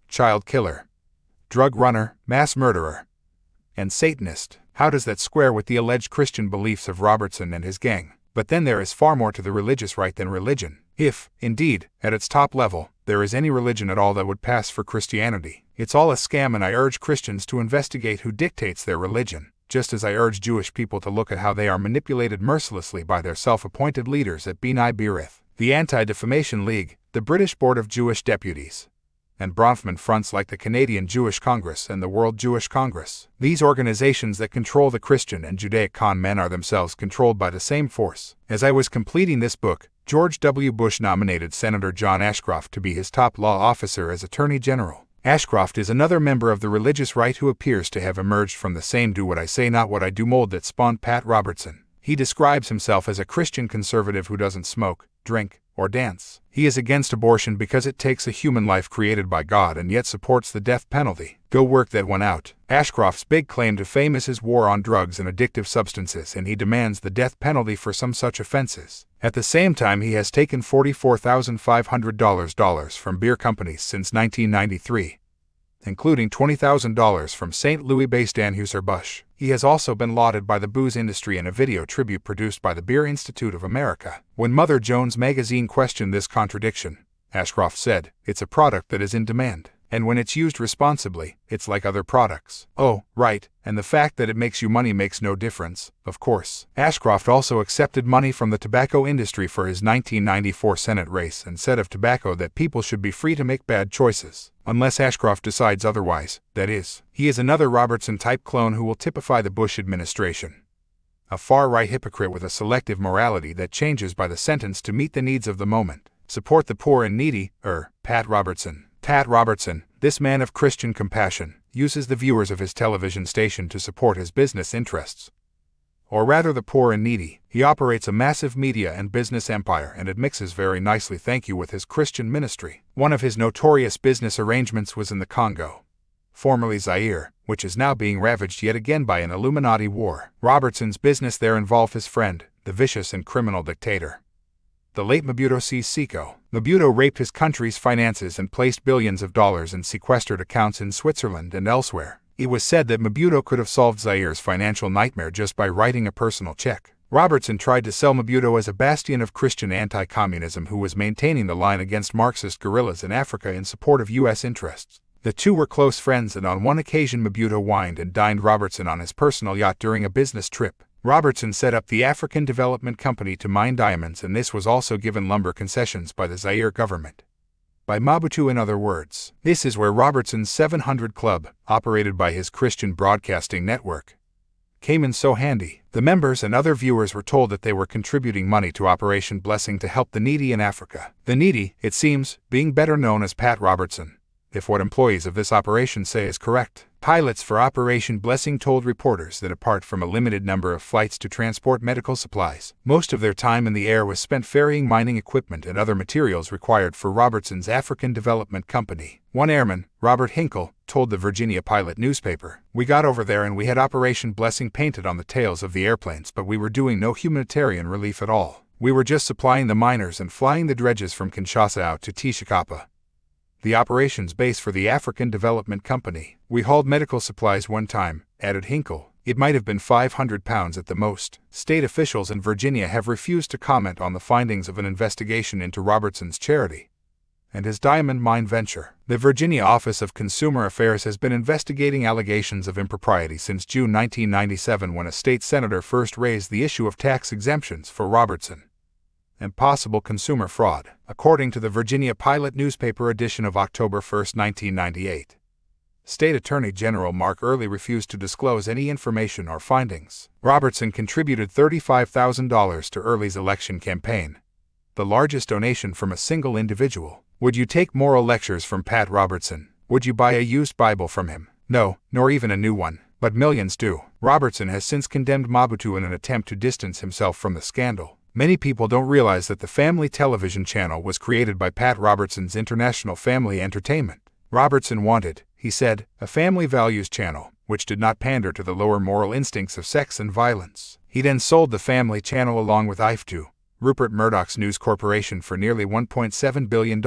child killer, drug runner, mass murderer, and Satanist. How does that square with the alleged Christian beliefs of Robertson and his gang? But then there is far more to the religious right than religion. If, indeed, at its top level, there is any religion at all that would pass for Christianity, it's all a scam, and I urge Christians to investigate who dictates their religion, just as I urge Jewish people to look at how they are manipulated mercilessly by their self-appointed leaders at B'nai B'rith, the Anti-Defamation League, the British Board of Jewish Deputies, and Bronfman fronts like the Canadian Jewish Congress and the World Jewish Congress. These organizations that control the Christian and Judaic con men are themselves controlled by the same force. As I was completing this book, George W. Bush nominated Senator John Ashcroft to be his top law officer as Attorney General. Ashcroft is another member of the religious right who appears to have emerged from the same do what I say not what I do mold that spawned Pat Robertson. He describes himself as a Christian conservative who doesn't smoke, drink, or dance. He is against abortion because it takes a human life created by God and yet supports the death penalty. Go work that one out. Ashcroft's big claim to fame is his war on drugs and addictive substances, and he demands the death penalty for some such offenses. At the same time, he has taken $44,500 from beer companies since 1993, including $20,000 from St. Louis-based Anheuser-Busch. He has also been lauded by the booze industry in a video tribute produced by the Beer Institute of America. When Mother Jones magazine questioned this contradiction, Ashcroft said, "It's a product that is in demand. And when it's used responsibly, it's like other products." Oh, right, and the fact that it makes you money makes no difference, of course. Ashcroft also accepted money from the tobacco industry for his 1994 Senate race and said of tobacco that people should be free to make bad choices, unless Ashcroft decides otherwise, that is. He is another Robertson-type clone who will typify the Bush administration. A far-right hypocrite with a selective morality that changes by the sentence to meet the needs of the moment. Support the poor and needy, Pat Robertson. Pat Robertson, this man of Christian compassion, uses the viewers of his television station to support his business interests. Or rather the poor and needy. He operates a massive media and business empire, and it mixes very nicely, thank you, with his Christian ministry. One of his notorious business arrangements was in the Congo, formerly Zaire, which is now being ravaged yet again by an Illuminati war. Robertson's business there involved his friend, the vicious and criminal dictator, the late Mobutu Seko. Mobutu raped his country's finances and placed billions of dollars in sequestered accounts in Switzerland and elsewhere. It was said that Mobutu could have solved Zaire's financial nightmare just by writing a personal check. Robertson tried to sell Mobutu as a bastion of Christian anti-communism who was maintaining the line against Marxist guerrillas in Africa in support of U.S. interests. The two were close friends, and on one occasion Mobutu wined and dined Robertson on his personal yacht during a business trip. Robertson set up the African Development Company to mine diamonds, and this was also given lumber concessions by the Zaire government. By Mobutu, in other words. This is where Robertson's 700 Club, operated by his Christian broadcasting network, came in so handy. The members and other viewers were told that they were contributing money to Operation Blessing to help the needy in Africa. The needy, it seems, being better known as Pat Robertson, if what employees of this operation say is correct. Pilots for Operation Blessing told reporters that apart from a limited number of flights to transport medical supplies, most of their time in the air was spent ferrying mining equipment and other materials required for Robertson's African Development Company. One airman, Robert Hinkle, told the Virginia Pilot newspaper, "We got over there and we had Operation Blessing painted on the tails of the airplanes, but we were doing no humanitarian relief at all. We were just supplying the miners and flying the dredges from Kinshasa out to Tishikapa, the operations base for the African Development Company. We hauled medical supplies one time," added Hinkle. "It might have been 500 pounds at the most." State officials in Virginia have refused to comment on the findings of an investigation into Robertson's charity and his diamond mine venture. The Virginia Office of Consumer Affairs has been investigating allegations of impropriety since June 1997, when a state senator first raised the issue of tax exemptions for Robertson and possible consumer fraud, according to the Virginia Pilot newspaper edition of October 1, 1998. State Attorney General Mark Earley refused to disclose any information or findings. Robertson contributed $35,000 to Earley's election campaign, the largest donation from a single individual. Would you take moral lectures from Pat Robertson? Would you buy a used Bible from him? No, nor even a new one. But millions do. Robertson has since condemned Mobutu in an attempt to distance himself from the scandal. Many people don't realize that the family television channel was created by Pat Robertson's International Family Entertainment. Robertson wanted, he said, a family values channel, which did not pander to the lower moral instincts of sex and violence. He then sold the family channel along with ICKE to Rupert Murdoch's News Corporation for nearly $1.7 billion.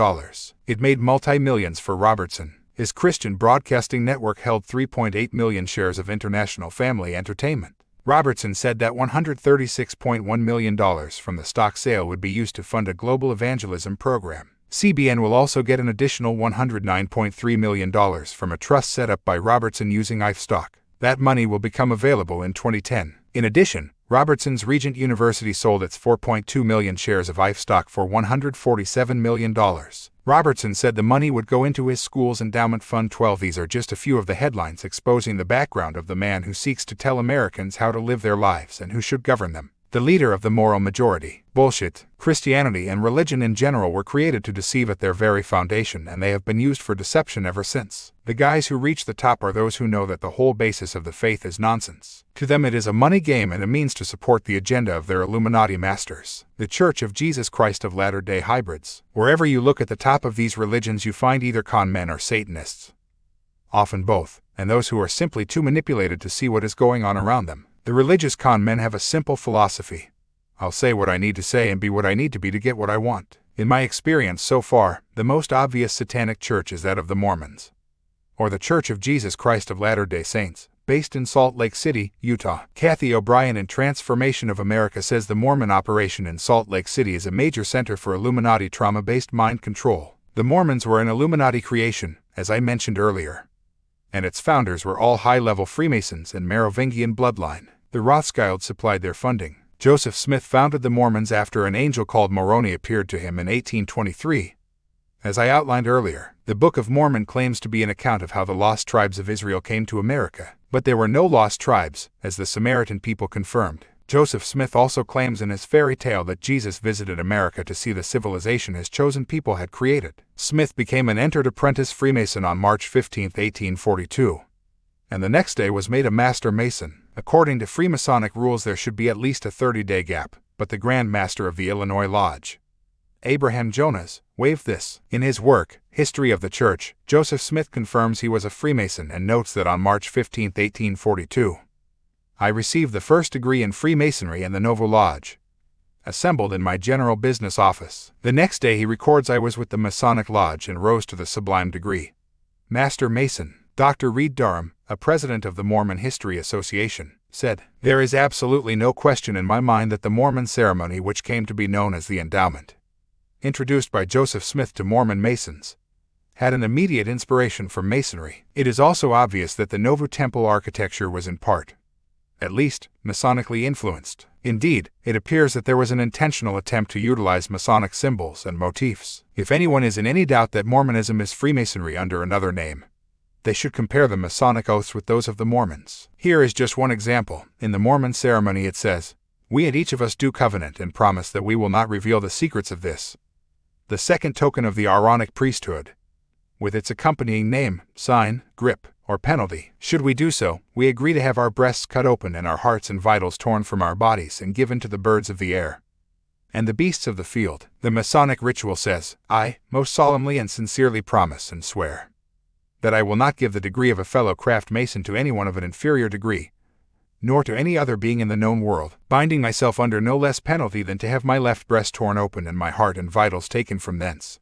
It made multi-millions for Robertson. His Christian broadcasting network held 3.8 million shares of International Family Entertainment. Robertson said that $136.1 million from the stock sale would be used to fund a global evangelism program. CBN will also get an additional $109.3 million from a trust set up by Robertson using ICKE stock. That money will become available in 2010. In addition, Robertson's Regent University sold its 4.2 million shares of ICKE stock for $147 million. Robertson said the money would go into his school's endowment fund 12. These are just a few of the headlines exposing the background of the man who seeks to tell Americans how to live their lives and who should govern them. The leader of the moral majority. Bullshit. Christianity and religion in general were created to deceive at their very foundation, and they have been used for deception ever since. The guys who reach the top are those who know that the whole basis of the faith is nonsense. To them it is a money game and a means to support the agenda of their Illuminati masters. The Church of Jesus Christ of Latter-day Hybrids. Wherever you look at the top of these religions you find either con men or Satanists. Often both, and those who are simply too manipulated to see what is going on around them. The religious con men have a simple philosophy. I'll say what I need to say and be what I need to be to get what I want. In my experience so far, the most obvious satanic church is that of the Mormons. Or the Church of Jesus Christ of Latter-day Saints, based in Salt Lake City, Utah. Kathy O'Brien in Transformation of America says the Mormon operation in Salt Lake City is a major center for Illuminati trauma-based mind control. The Mormons were an Illuminati creation, as I mentioned earlier. And its founders were all high-level Freemasons and Merovingian bloodline. The Rothschilds supplied their funding. Joseph Smith founded the Mormons after an angel called Moroni appeared to him in 1823. As I outlined earlier, the Book of Mormon claims to be an account of how the lost tribes of Israel came to America. But there were no lost tribes, as the Samaritan people confirmed. Joseph Smith also claims in his fairy tale that Jesus visited America to see the civilization his chosen people had created. Smith became an entered apprentice Freemason on March 15, 1842. And the next day was made a Master Mason. According to Freemasonic rules there should be at least a 30-day gap, but the Grand Master of the Illinois Lodge, Abraham Jonas, waived this. In his work, History of the Church, Joseph Smith confirms he was a Freemason and notes that on March 15, 1842, I received the first degree in Freemasonry in the Novo Lodge, assembled in my general business office. The next day he records I was with the Masonic Lodge and rose to the sublime degree. Master Mason. Dr. Reed Durham, a president of the Mormon History Association, said, "There is absolutely no question in my mind that the Mormon ceremony which came to be known as the endowment, introduced by Joseph Smith to Mormon Masons, had an immediate inspiration from Masonry. It is also obvious that the Novo Temple architecture was in part, at least, Masonically influenced. Indeed, it appears that there was an intentional attempt to utilize Masonic symbols and motifs. If anyone is in any doubt that Mormonism is Freemasonry under another name, they should compare the Masonic oaths with those of the Mormons. Here is just one example. In the Mormon ceremony it says, "We and each of us do covenant and promise that we will not reveal the secrets of this, the second token of the Aaronic priesthood, with its accompanying name, sign, grip, or penalty. Should we do so, we agree to have our breasts cut open and our hearts and vitals torn from our bodies and given to the birds of the air and the beasts of the field." The Masonic ritual says, "I, most solemnly and sincerely promise and swear that I will not give the degree of a fellow craft mason to anyone of an inferior degree, nor to any other being in the known world, binding myself under no less penalty than to have my left breast torn open and my heart and vitals taken from thence,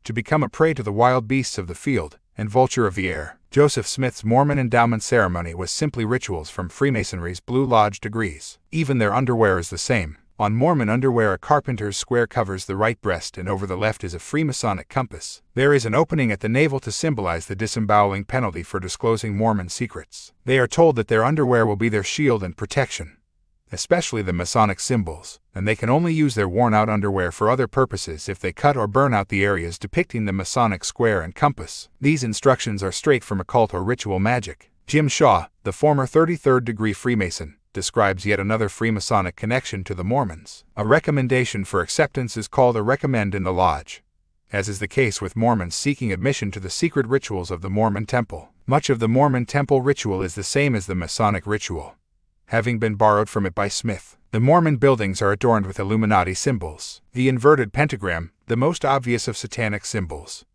to become a prey to the wild beasts of the field and vulture of the air." Joseph Smith's Mormon endowment ceremony was simply rituals from Freemasonry's Blue Lodge degrees. Even their underwear is the same. On Mormon underwear a carpenter's square covers the right breast and over the left is a Freemasonic compass. There is an opening at the navel to symbolize the disemboweling penalty for disclosing Mormon secrets. They are told that their underwear will be their shield and protection, especially the Masonic symbols, and they can only use their worn-out underwear for other purposes if they cut or burn out the areas depicting the Masonic square and compass. These instructions are straight from occult or ritual magic. Jim Shaw, the former 33rd degree Freemason, describes yet another Freemasonic connection to the Mormons. A recommendation for acceptance is called a recommend in the lodge, as is the case with Mormons seeking admission to the secret rituals of the Mormon temple. Much of the Mormon temple ritual is the same as the Masonic ritual, having been borrowed from it by Smith. The Mormon buildings are adorned with Illuminati symbols. The inverted pentagram, the most obvious of satanic symbols,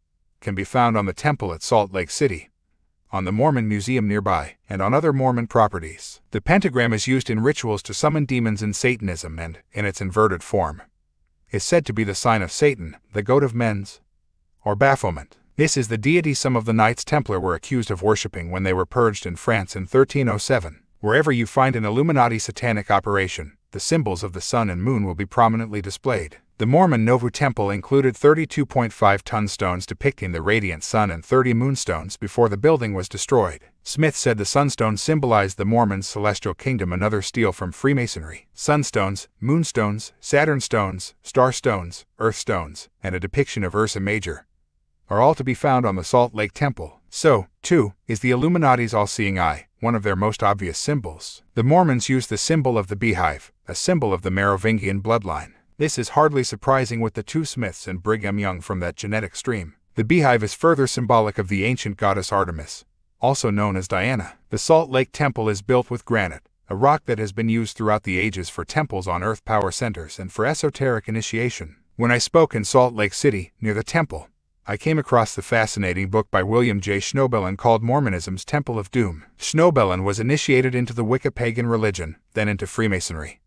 can be found on the temple at Salt Lake City, on the Mormon Museum nearby, and on other Mormon properties. The pentagram is used in rituals to summon demons in Satanism and, in its inverted form, is said to be the sign of Satan, the goat of men's, or Baphomet. This is the deity some of the Knights Templar were accused of worshipping when they were purged in France in 1307. Wherever you find an Illuminati satanic operation, the symbols of the sun and moon will be prominently displayed. The Mormon Nauvoo Temple included 32.5-ton stones depicting the radiant sun and 30 moonstones before the building was destroyed. Smith said the sunstones symbolized the Mormons' celestial kingdom, another steal from Freemasonry. Sunstones, moonstones, Saturn stones, star stones, earth stones, and a depiction of Ursa Major are all to be found on the Salt Lake Temple. So, too, is the Illuminati's all-seeing eye, one of their most obvious symbols. The Mormons use the symbol of the beehive, a symbol of the Merovingian bloodline. This is hardly surprising with the two Smiths and Brigham Young from that genetic stream. The beehive is further symbolic of the ancient goddess Artemis, also known as Diana. The Salt Lake Temple is built with granite, a rock that has been used throughout the ages for temples on Earth power centers and for esoteric initiation. When I spoke in Salt Lake City, near the temple, I came across the fascinating book by William J. Schnoebelen called Mormonism's Temple of Doom. Schnoebelen was initiated into the Wicca pagan religion, then into Freemasonry.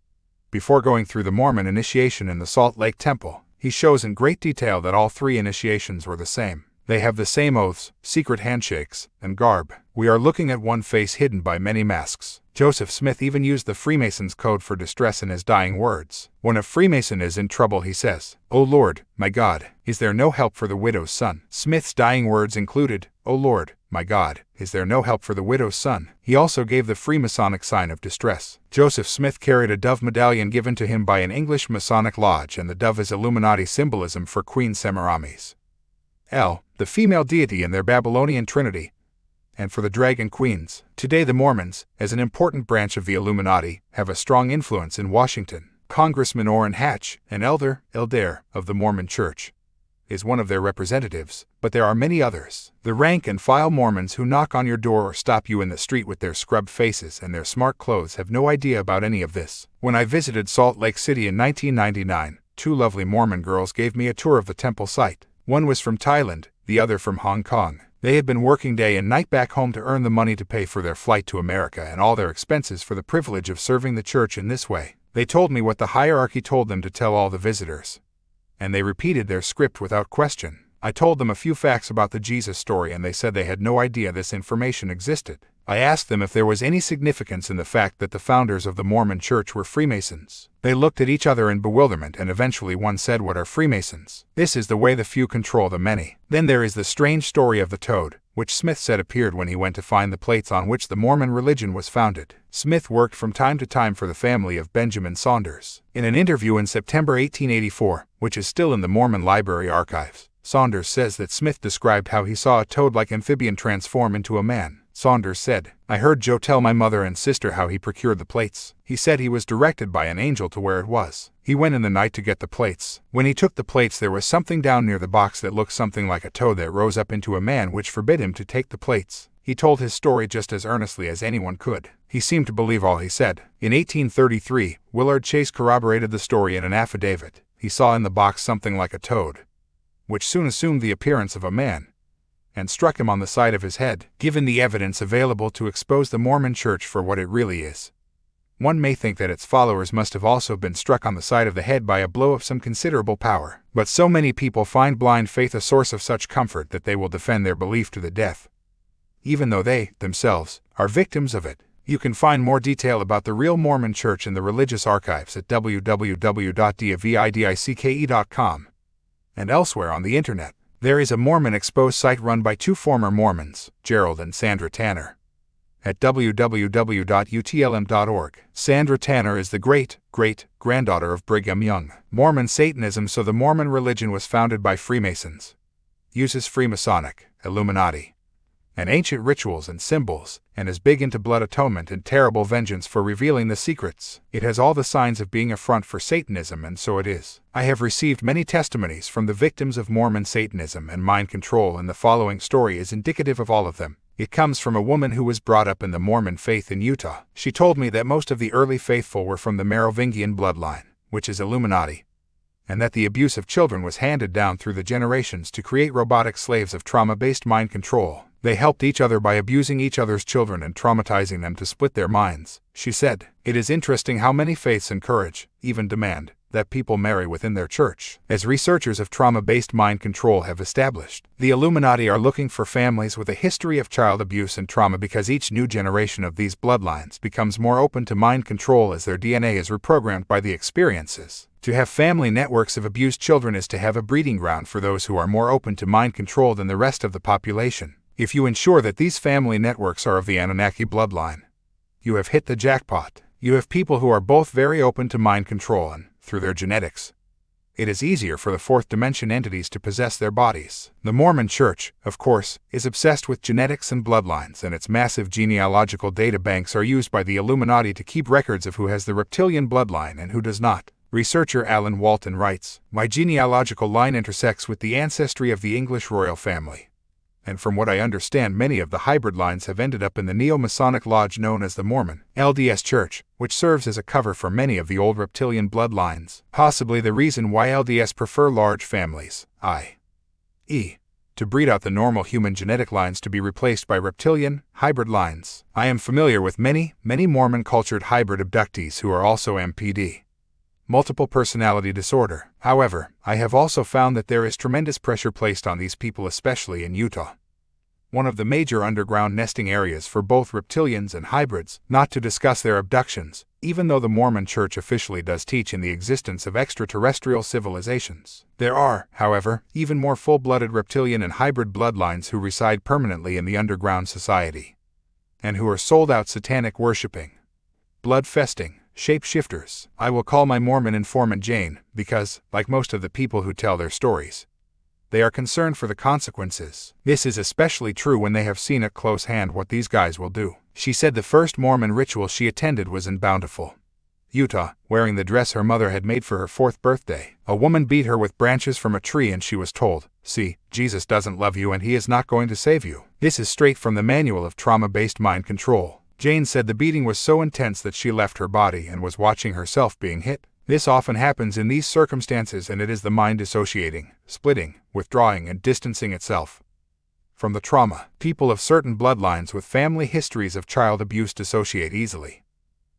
Before going through the Mormon initiation in the Salt Lake Temple, he shows in great detail that all three initiations were the same. They have the same oaths, secret handshakes, and garb. We are looking at one face hidden by many masks. Joseph Smith even used the Freemasons' code for distress in his dying words. When a Freemason is in trouble, he says, "O Lord, my God, is there no help for the widow's son?" Smith's dying words included, "O Lord, my God, is there no help for the widow's son?" He also gave the Freemasonic sign of distress. Joseph Smith carried a dove medallion given to him by an English Masonic lodge, and the dove is Illuminati symbolism for Queen Semiramis, the female deity in their Babylonian trinity, and for the dragon queens. Today the Mormons, as an important branch of the Illuminati, have a strong influence in Washington. Congressman Orrin Hatch, an elder of the Mormon Church, is one of their representatives, but there are many others. The rank-and-file Mormons who knock on your door or stop you in the street with their scrubbed faces and their smart clothes have no idea about any of this. When I visited Salt Lake City in 1999, two lovely Mormon girls gave me a tour of the temple site. One was from Thailand, the other from Hong Kong. They had been working day and night back home to earn the money to pay for their flight to America and all their expenses for the privilege of serving the church in this way. They told me what the hierarchy told them to tell all the visitors, and they repeated their script without question. I told them a few facts about the Jesus story, and they said they had no idea this information existed. I asked them if there was any significance in the fact that the founders of the Mormon Church were Freemasons. They looked at each other in bewilderment, and eventually one said, "What are Freemasons?" This is the way the few control the many. Then there is the strange story of the toad, which Smith said appeared when he went to find the plates on which the Mormon religion was founded. Smith worked from time to time for the family of Benjamin Saunders. In an interview in September 1884, which is still in the Mormon Library archives, Saunders says that Smith described how he saw a toad-like amphibian transform into a man. Saunders said, "I heard Joe tell my mother and sister how he procured the plates. He said he was directed by an angel to where it was. He went in the night to get the plates. When he took the plates, there was something down near the box that looked something like a toad that rose up into a man, which forbid him to take the plates." He told his story just as earnestly as anyone could. He seemed to believe all he said. In 1833, Willard Chase corroborated the story in an affidavit. He saw in the box something like a toad, which soon assumed the appearance of a man, and struck him on the side of his head. Given the evidence available to expose the Mormon Church for what it really is, one may think that its followers must have also been struck on the side of the head by a blow of some considerable power. But so many people find blind faith a source of such comfort that they will defend their belief to the death, even though they, themselves, are victims of it. You can find more detail about the real Mormon Church in the religious archives at www.davidicke.com and elsewhere on the internet. There is a Mormon Exposed site run by two former Mormons, Gerald and Sandra Tanner, at www.utlm.org. Sandra Tanner is the great-great-granddaughter of Brigham Young. Mormon Satanism. So the Mormon religion was founded by Freemasons, uses Freemasonic, Illuminati, and ancient rituals and symbols, and is big into blood atonement and terrible vengeance for revealing the secrets. It has all the signs of being a front for Satanism, and so it is. I have received many testimonies from the victims of Mormon Satanism and mind control, and the following story is indicative of all of them. It comes from a woman who was brought up in the Mormon faith in Utah. She told me that most of the early faithful were from the Merovingian bloodline, which is Illuminati, and that the abuse of children was handed down through the generations to create robotic slaves of trauma-based mind control. They helped each other by abusing each other's children and traumatizing them to split their minds. She said, "It is interesting how many faiths encourage, even demand, that people marry within their church. As researchers of trauma-based mind control have established, the Illuminati are looking for families with a history of child abuse and trauma because each new generation of these bloodlines becomes more open to mind control as their DNA is reprogrammed by the experiences. To have family networks of abused children is to have a breeding ground for those who are more open to mind control than the rest of the population. If you ensure that these family networks are of the Anunnaki bloodline, you have hit the jackpot. You have people who are both very open to mind control and, through their genetics, it is easier for the fourth dimension entities to possess their bodies." The Mormon Church, of course, is obsessed with genetics and bloodlines, and its massive genealogical data banks are used by the Illuminati to keep records of who has the reptilian bloodline and who does not. Researcher Alan Walton writes, "My genealogical line intersects with the ancestry of the English royal family. And from what I understand, many of the hybrid lines have ended up in the neo-Masonic lodge known as the Mormon LDS Church, which serves as a cover for many of the old reptilian bloodlines. Possibly the reason why LDS prefer large families, i.e., to breed out the normal human genetic lines to be replaced by reptilian, hybrid lines. I am familiar with many Mormon-cultured hybrid abductees who are also MPD. Multiple personality disorder. However, I have also found that there is tremendous pressure placed on these people, especially in Utah, one of the major underground nesting areas for both reptilians and hybrids, not to discuss their abductions, even though the Mormon Church officially does teach in the existence of extraterrestrial civilizations. There are, however, even more full-blooded reptilian and hybrid bloodlines who reside permanently in the underground society, and who are sold-out satanic worshipping, blood-festing shapeshifters. I will call my Mormon informant Jane, because, like most of the people who tell their stories, they are concerned for the consequences. This is especially true when they have seen at close hand what these guys will do." She said the first Mormon ritual she attended was in Bountiful, Utah, wearing the dress her mother had made for her 4th birthday. A woman beat her with branches from a tree and she was told, "See, Jesus doesn't love you and he is not going to save you." This is straight from the manual of trauma-based mind control. Jane said the beating was so intense that she left her body and was watching herself being hit. This often happens in these circumstances, and it is the mind dissociating, splitting, withdrawing and distancing itself from the trauma. People of certain bloodlines with family histories of child abuse dissociate easily,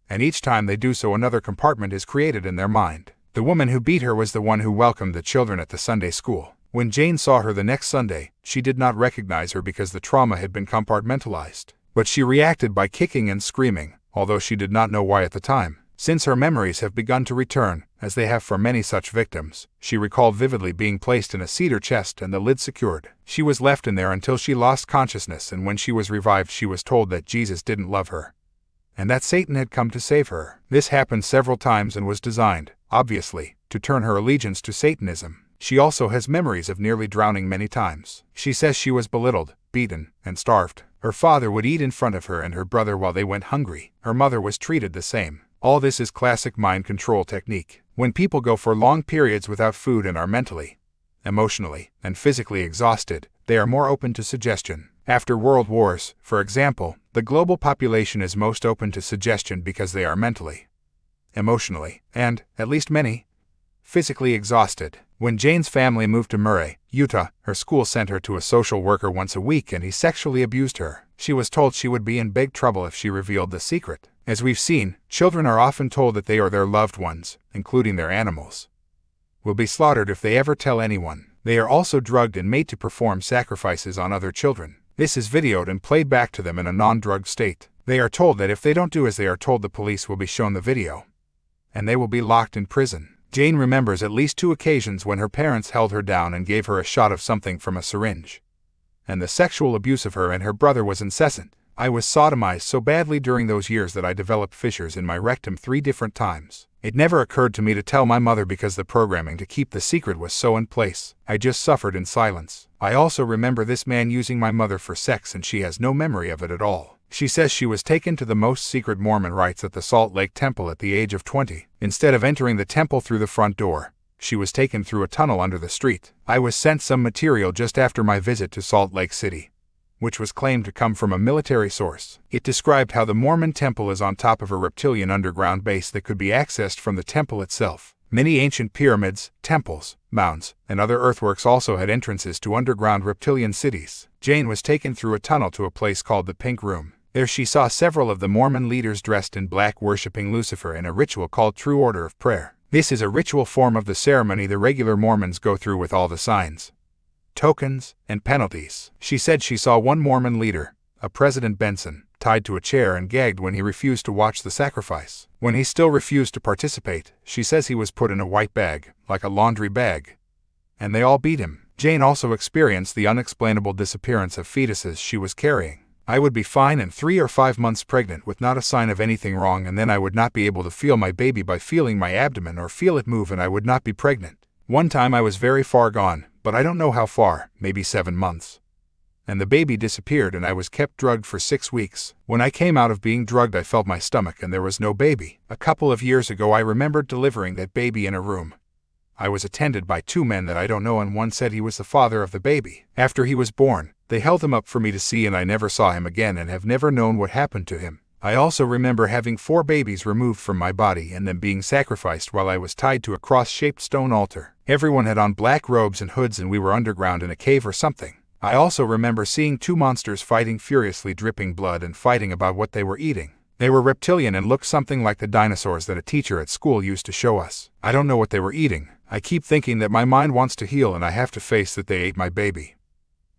and each time they do so another compartment is created in their mind. The woman who beat her was the one who welcomed the children at the Sunday school. When Jane saw her the next Sunday, she did not recognize her because the trauma had been compartmentalized. But she reacted by kicking and screaming, although she did not know why at the time. Since her memories have begun to return, as they have for many such victims, she recalled vividly being placed in a cedar chest and the lid secured. She was left in there until she lost consciousness, and when she was revived she was told that Jesus didn't love her, and that Satan had come to save her. This happened several times and was designed, obviously, to turn her allegiance to Satanism. She also has memories of nearly drowning many times. She says she was belittled, beaten, and starved. Her father would eat in front of her and her brother while they went hungry. Her mother was treated the same. All this is classic mind control technique. When people go for long periods without food and are mentally, emotionally, and physically exhausted, they are more open to suggestion. After world wars, for example, the global population is most open to suggestion because they are mentally, emotionally, and, at least many, physically exhausted. When Jane's family moved to Murray, Utah, her school sent her to a social worker once a week and he sexually abused her. She was told she would be in big trouble if she revealed the secret. As we've seen, children are often told that they or their loved ones, including their animals, will be slaughtered if they ever tell anyone. They are also drugged and made to perform sacrifices on other children. This is videoed and played back to them in a non-drugged state. They are told that if they don't do as they are told, the police will be shown the video, and they will be locked in prison. Jane remembers at least 2 occasions when her parents held her down and gave her a shot of something from a syringe, and the sexual abuse of her and her brother was incessant. I was sodomized so badly during those years that I developed fissures in my rectum 3 different times. It never occurred to me to tell my mother because the programming to keep the secret was so in place. I just suffered in silence. I also remember this man using my mother for sex and she has no memory of it at all. She says she was taken to the most secret Mormon rites at the Salt Lake Temple at the age of 20. Instead of entering the temple through the front door, she was taken through a tunnel under the street. I was sent some material just after my visit to Salt Lake City, which was claimed to come from a military source. It described how the Mormon temple is on top of a reptilian underground base that could be accessed from the temple itself. Many ancient pyramids, temples, mounds, and other earthworks also had entrances to underground reptilian cities. Jane was taken through a tunnel to a place called the Pink Room. There she saw several of the Mormon leaders dressed in black worshiping Lucifer in a ritual called True Order of Prayer. This is a ritual form of the ceremony the regular Mormons go through with all the signs, tokens, and penalties. She said she saw one Mormon leader, a President Benson, tied to a chair and gagged when he refused to watch the sacrifice. When he still refused to participate, she says he was put in a white bag, like a laundry bag, and they all beat him. Jane also experienced the unexplainable disappearance of fetuses she was carrying. I would be fine and 3 or 5 months pregnant with not a sign of anything wrong, and then I would not be able to feel my baby by feeling my abdomen or feel it move, and I would not be pregnant. One time I was very far gone, but I don't know how far, maybe 7 months. And the baby disappeared and I was kept drugged for 6 weeks. When I came out of being drugged, I felt my stomach and there was no baby. A couple of years ago I remembered delivering that baby in a room. I was attended by 2 men that I don't know, and one said he was the father of the baby. After he was born, they held him up for me to see, and I never saw him again and have never known what happened to him. I also remember having 4 babies removed from my body and them being sacrificed while I was tied to a cross-shaped stone altar. Everyone had on black robes and hoods and we were underground in a cave or something. I also remember seeing 2 monsters fighting furiously, dripping blood and fighting about what they were eating. They were reptilian and looked something like the dinosaurs that a teacher at school used to show us. I don't know what they were eating. I keep thinking that my mind wants to heal and I have to face that they ate my baby.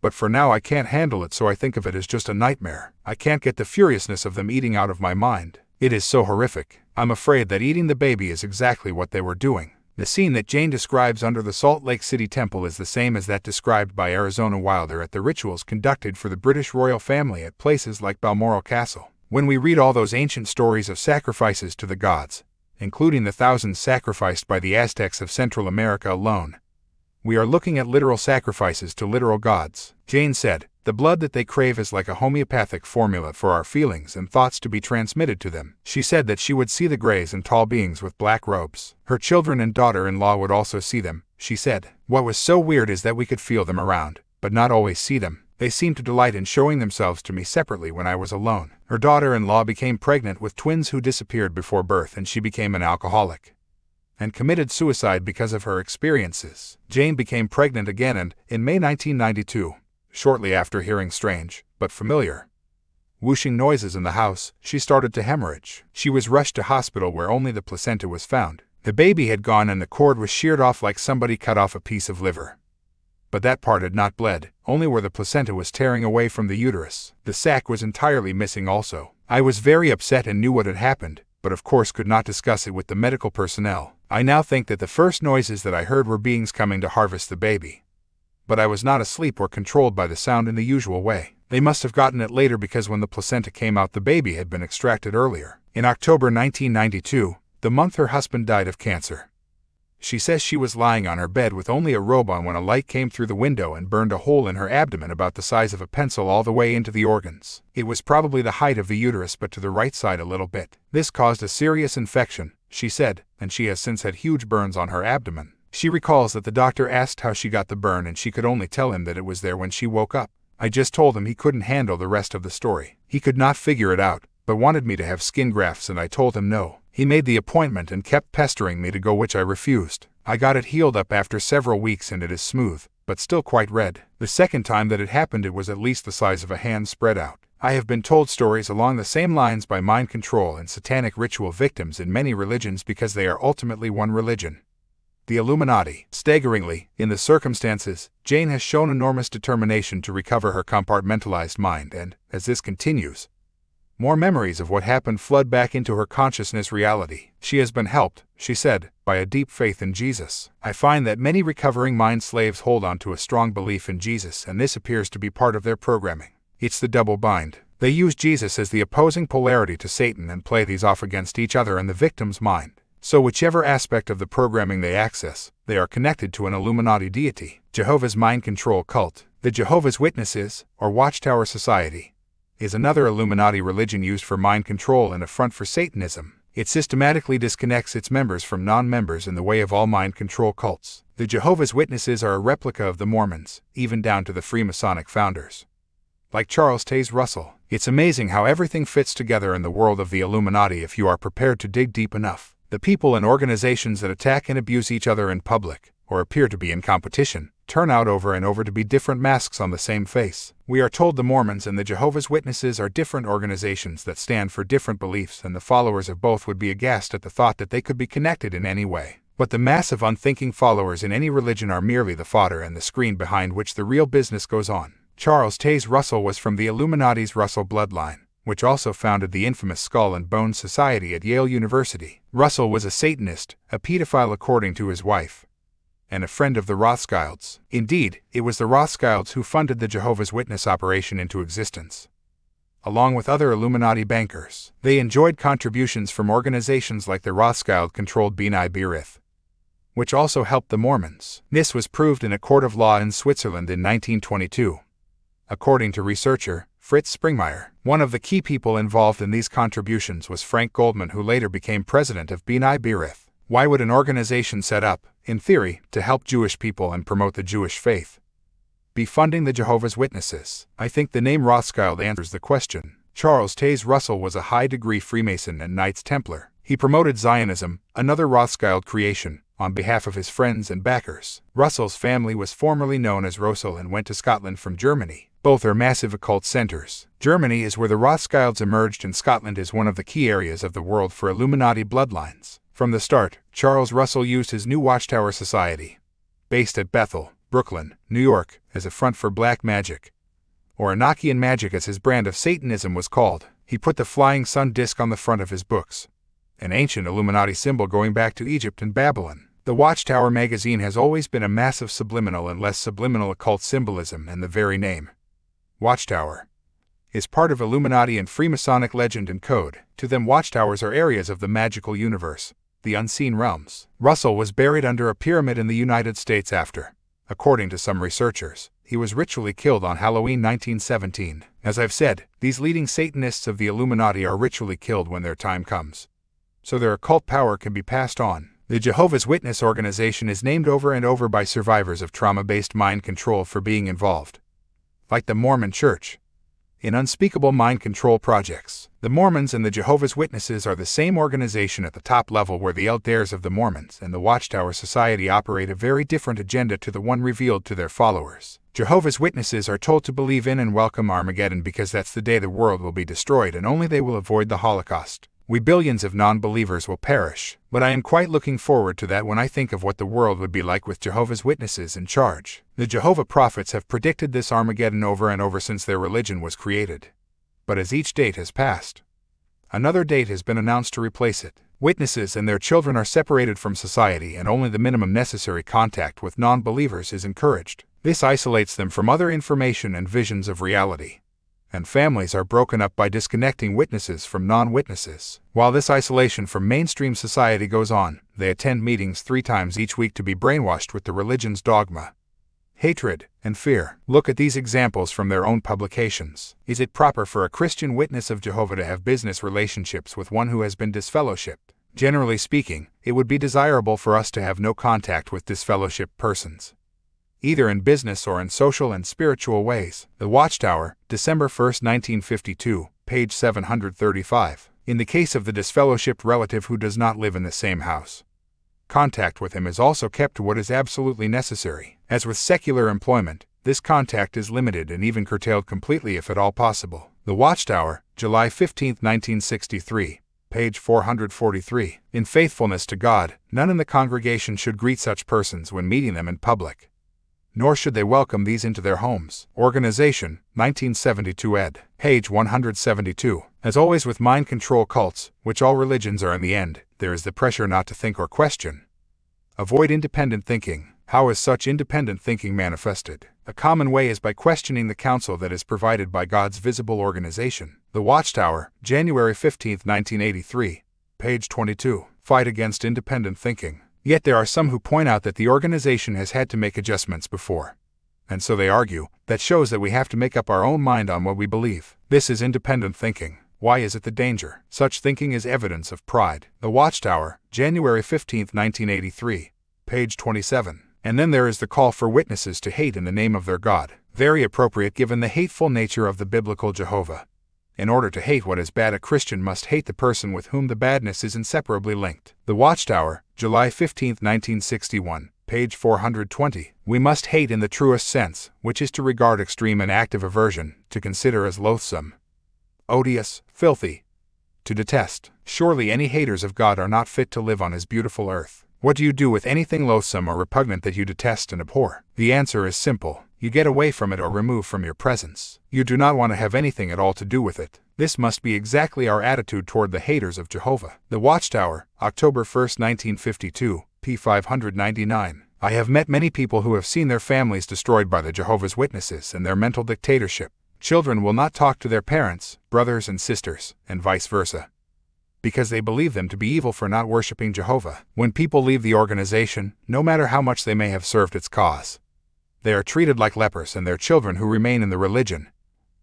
But for now I can't handle it, so I think of it as just a nightmare. I can't get the furiousness of them eating out of my mind. It is so horrific. I'm afraid that eating the baby is exactly what they were doing. The scene that Jane describes under the Salt Lake City Temple is the same as that described by Arizona Wilder at the rituals conducted for the British royal family at places like Balmoral Castle. When we read all those ancient stories of sacrifices to the gods, including the thousands sacrificed by the Aztecs of Central America alone, we are looking at literal sacrifices to literal gods. Jane said, "The blood that they crave is like a homeopathic formula for our feelings and thoughts to be transmitted to them." She said that she would see the grays and tall beings with black robes. Her children and daughter-in-law would also see them, she said. What was so weird is that we could feel them around, but not always see them. They seemed to delight in showing themselves to me separately when I was alone. Her daughter-in-law became pregnant with twins who disappeared before birth, and she became an alcoholic and committed suicide because of her experiences. Jane became pregnant again and, in May 1992, shortly after hearing strange, but familiar, whooshing noises in the house, she started to hemorrhage. She was rushed to hospital where only the placenta was found. The baby had gone and the cord was sheared off like somebody cut off a piece of liver. But that part had not bled, only where the placenta was tearing away from the uterus. The sac was entirely missing also. I was very upset and knew what had happened, but of course could not discuss it with the medical personnel. I now think that the first noises that I heard were beings coming to harvest the baby. But I was not asleep or controlled by the sound in the usual way. They must have gotten it later because when the placenta came out, the baby had been extracted earlier. In October 1992, the month her husband died of cancer, she says she was lying on her bed with only a robe on when a light came through the window and burned a hole in her abdomen about the size of a pencil all the way into the organs. It was probably the height of the uterus, but to the right side a little bit. This caused a serious infection, she said, and she has since had huge burns on her abdomen. She recalls that the doctor asked how she got the burn and she could only tell him that it was there when she woke up. I just told him he couldn't handle the rest of the story. He could not figure it out, but wanted me to have skin grafts and I told him no. He made the appointment and kept pestering me to go, which I refused. I got it healed up after several weeks and it is smooth, but still quite red. The second time that it happened, it was at least the size of a hand spread out. I have been told stories along the same lines by mind control and satanic ritual victims in many religions because they are ultimately one religion: the Illuminati. Staggeringly, in the circumstances, Jane has shown enormous determination to recover her compartmentalized mind and, as this continues, more memories of what happened flood back into her consciousness reality. She has been helped, she said, by a deep faith in Jesus. I find that many recovering mind slaves hold on to a strong belief in Jesus, and this appears to be part of their programming. It's the double bind. They use Jesus as the opposing polarity to Satan and play these off against each other in the victim's mind. So whichever aspect of the programming they access, they are connected to an Illuminati deity. Jehovah's Mind Control Cult. The Jehovah's Witnesses, or Watchtower Society, is another Illuminati religion used for mind control and a front for Satanism. It systematically disconnects its members from non-members in the way of all mind control cults. The Jehovah's Witnesses are a replica of the Mormons, even down to the Freemasonic founders. Like Charles Taze Russell, it's amazing how everything fits together in the world of the Illuminati if you are prepared to dig deep enough. The people and organizations that attack and abuse each other in public, or appear to be in competition, turn out over and over to be different masks on the same face. We are told the Mormons and the Jehovah's Witnesses are different organizations that stand for different beliefs, and the followers of both would be aghast at the thought that they could be connected in any way. But the massive unthinking followers in any religion are merely the fodder and the screen behind which the real business goes on. Charles Taze Russell was from the Illuminati's Russell bloodline, which also founded the infamous Skull and Bones Society at Yale University. Russell was a Satanist, a pedophile according to his wife, and a friend of the Rothschilds. Indeed, it was the Rothschilds who funded the Jehovah's Witness operation into existence. Along with other Illuminati bankers, they enjoyed contributions from organizations like the Rothschild-controlled B'nai B'rith, which also helped the Mormons. This was proved in a court of law in Switzerland in 1922. According to researcher Fritz Springmeier, one of the key people involved in these contributions was Frank Goldman, who later became president of B'nai B'rith. Why would an organization set up, in theory, to help Jewish people and promote the Jewish faith be funding the Jehovah's Witnesses? I think the name Rothschild answers the question. Charles Taze Russell was a high-degree Freemason and Knights Templar. He promoted Zionism, another Rothschild creation, on behalf of his friends and backers. Russell's family was formerly known as Rossel and went to Scotland from Germany. Both are massive occult centers. Germany is where the Rothschilds emerged, and Scotland is one of the key areas of the world for Illuminati bloodlines. From the start, Charles Russell used his new Watchtower Society, based at Bethel, Brooklyn, New York, as a front for black magic, or Enochian magic as his brand of Satanism was called. He put the flying sun disk on the front of his books, an ancient Illuminati symbol going back to Egypt and Babylon. The Watchtower magazine has always been a massive subliminal and less subliminal occult symbolism, and the very name, Watchtower, is part of Illuminati and Freemasonic legend and code. To them, watchtowers are areas of the magical universe, the unseen realms. Russell was buried under a pyramid in the United States after, according to some researchers, he was ritually killed on Halloween 1917. As I've said, these leading Satanists of the Illuminati are ritually killed when their time comes, so their occult power can be passed on. The Jehovah's Witness organization is named over and over by survivors of trauma-based mind control for being involved, like the Mormon Church, in unspeakable mind control projects. The Mormons and the Jehovah's Witnesses are the same organization at the top level, where the elders of the Mormons and the Watchtower Society operate a very different agenda to the one revealed to their followers. Jehovah's Witnesses are told to believe in and welcome Armageddon because that's the day the world will be destroyed and only they will avoid the Holocaust. We billions of non-believers will perish, but I am quite looking forward to that when I think of what the world would be like with Jehovah's Witnesses in charge. The Jehovah prophets have predicted this Armageddon over and over since their religion was created. But as each date has passed, another date has been announced to replace it. Witnesses and their children are separated from society, and only the minimum necessary contact with non-believers is encouraged. This isolates them from other information and visions of reality, and families are broken up by disconnecting witnesses from non-witnesses. While this isolation from mainstream society goes on, they attend meetings 3 times each week to be brainwashed with the religion's dogma, hatred, and fear. Look at these examples from their own publications. Is it proper for a Christian witness of Jehovah to have business relationships with one who has been disfellowshipped? Generally speaking, it would be desirable for us to have no contact with disfellowshipped persons, either in business or in social and spiritual ways. The Watchtower, December 1, 1952, page 735. In the case of the disfellowshipped relative who does not live in the same house, contact with him is also kept to what is absolutely necessary. As with secular employment, this contact is limited and even curtailed completely if at all possible. The Watchtower, July 15, 1963, page 443. In faithfulness to God, none in the congregation should greet such persons when meeting them in public, nor should they welcome these into their homes. Organization, 1972 ed. Page 172. As always with mind control cults, which all religions are in the end, there is the pressure not to think or question. Avoid independent thinking. How is such independent thinking manifested? A common way is by questioning the counsel that is provided by God's visible organization. The Watchtower, January 15, 1983, page 22. Fight against independent thinking. Yet there are some who point out that the organization has had to make adjustments before, and so they argue, that shows that we have to make up our own mind on what we believe. This is independent thinking. Why is it the danger? Such thinking is evidence of pride. The Watchtower, January 15, 1983, page 27. And then there is the call for witnesses to hate in the name of their God. Very appropriate given the hateful nature of the biblical Jehovah. In order to hate what is bad, a Christian must hate the person with whom the badness is inseparably linked. The Watchtower, July 15, 1961, page 420. We must hate in the truest sense, which is to regard extreme and active aversion, to consider as loathsome, odious, filthy, to detest. Surely any haters of God are not fit to live on his beautiful earth. What do you do with anything loathsome or repugnant that you detest and abhor? The answer is simple. You get away from it or remove from your presence. You do not want to have anything at all to do with it. This must be exactly our attitude toward the haters of Jehovah. The Watchtower, October 1, 1952, p. 599. I have met many people who have seen their families destroyed by the Jehovah's Witnesses and their mental dictatorship. Children will not talk to their parents, brothers and sisters, and vice versa, because they believe them to be evil for not worshiping Jehovah. When people leave the organization, no matter how much they may have served its cause, they are treated like lepers, and their children who remain in the religion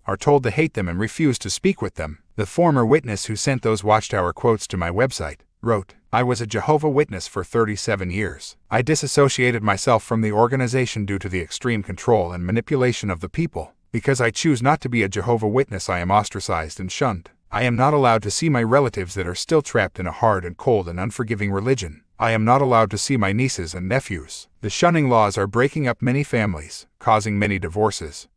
are told to hate them and refuse to speak with them. The former witness who sent those Watchtower quotes to my website wrote, "I was a Jehovah Witness for 37 years. I disassociated myself from the organization due to the extreme control and manipulation of the people. Because I choose not to be a Jehovah Witness, I am ostracized and shunned. I am not allowed to see my relatives that are still trapped in a hard and cold and unforgiving religion. I am not allowed to see my nieces and nephews. The shunning laws are breaking up many families, causing many divorces,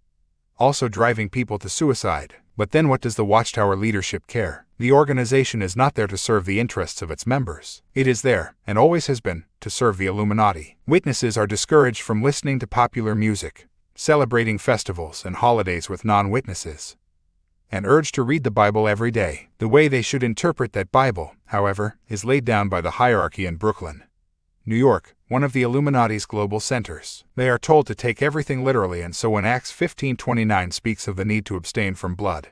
also driving people to suicide. But then what does the Watchtower leadership care? The organization is not there to serve the interests of its members. It is there, and always has been, to serve the Illuminati. Witnesses are discouraged from listening to popular music, celebrating festivals and holidays with non-witnesses, and urged to read the Bible every day. The way they should interpret that Bible, however, is laid down by the hierarchy in Brooklyn, New York, one of the Illuminati's global centers. They are told to take everything literally, and so when Acts 15:29 speaks of the need to abstain from blood,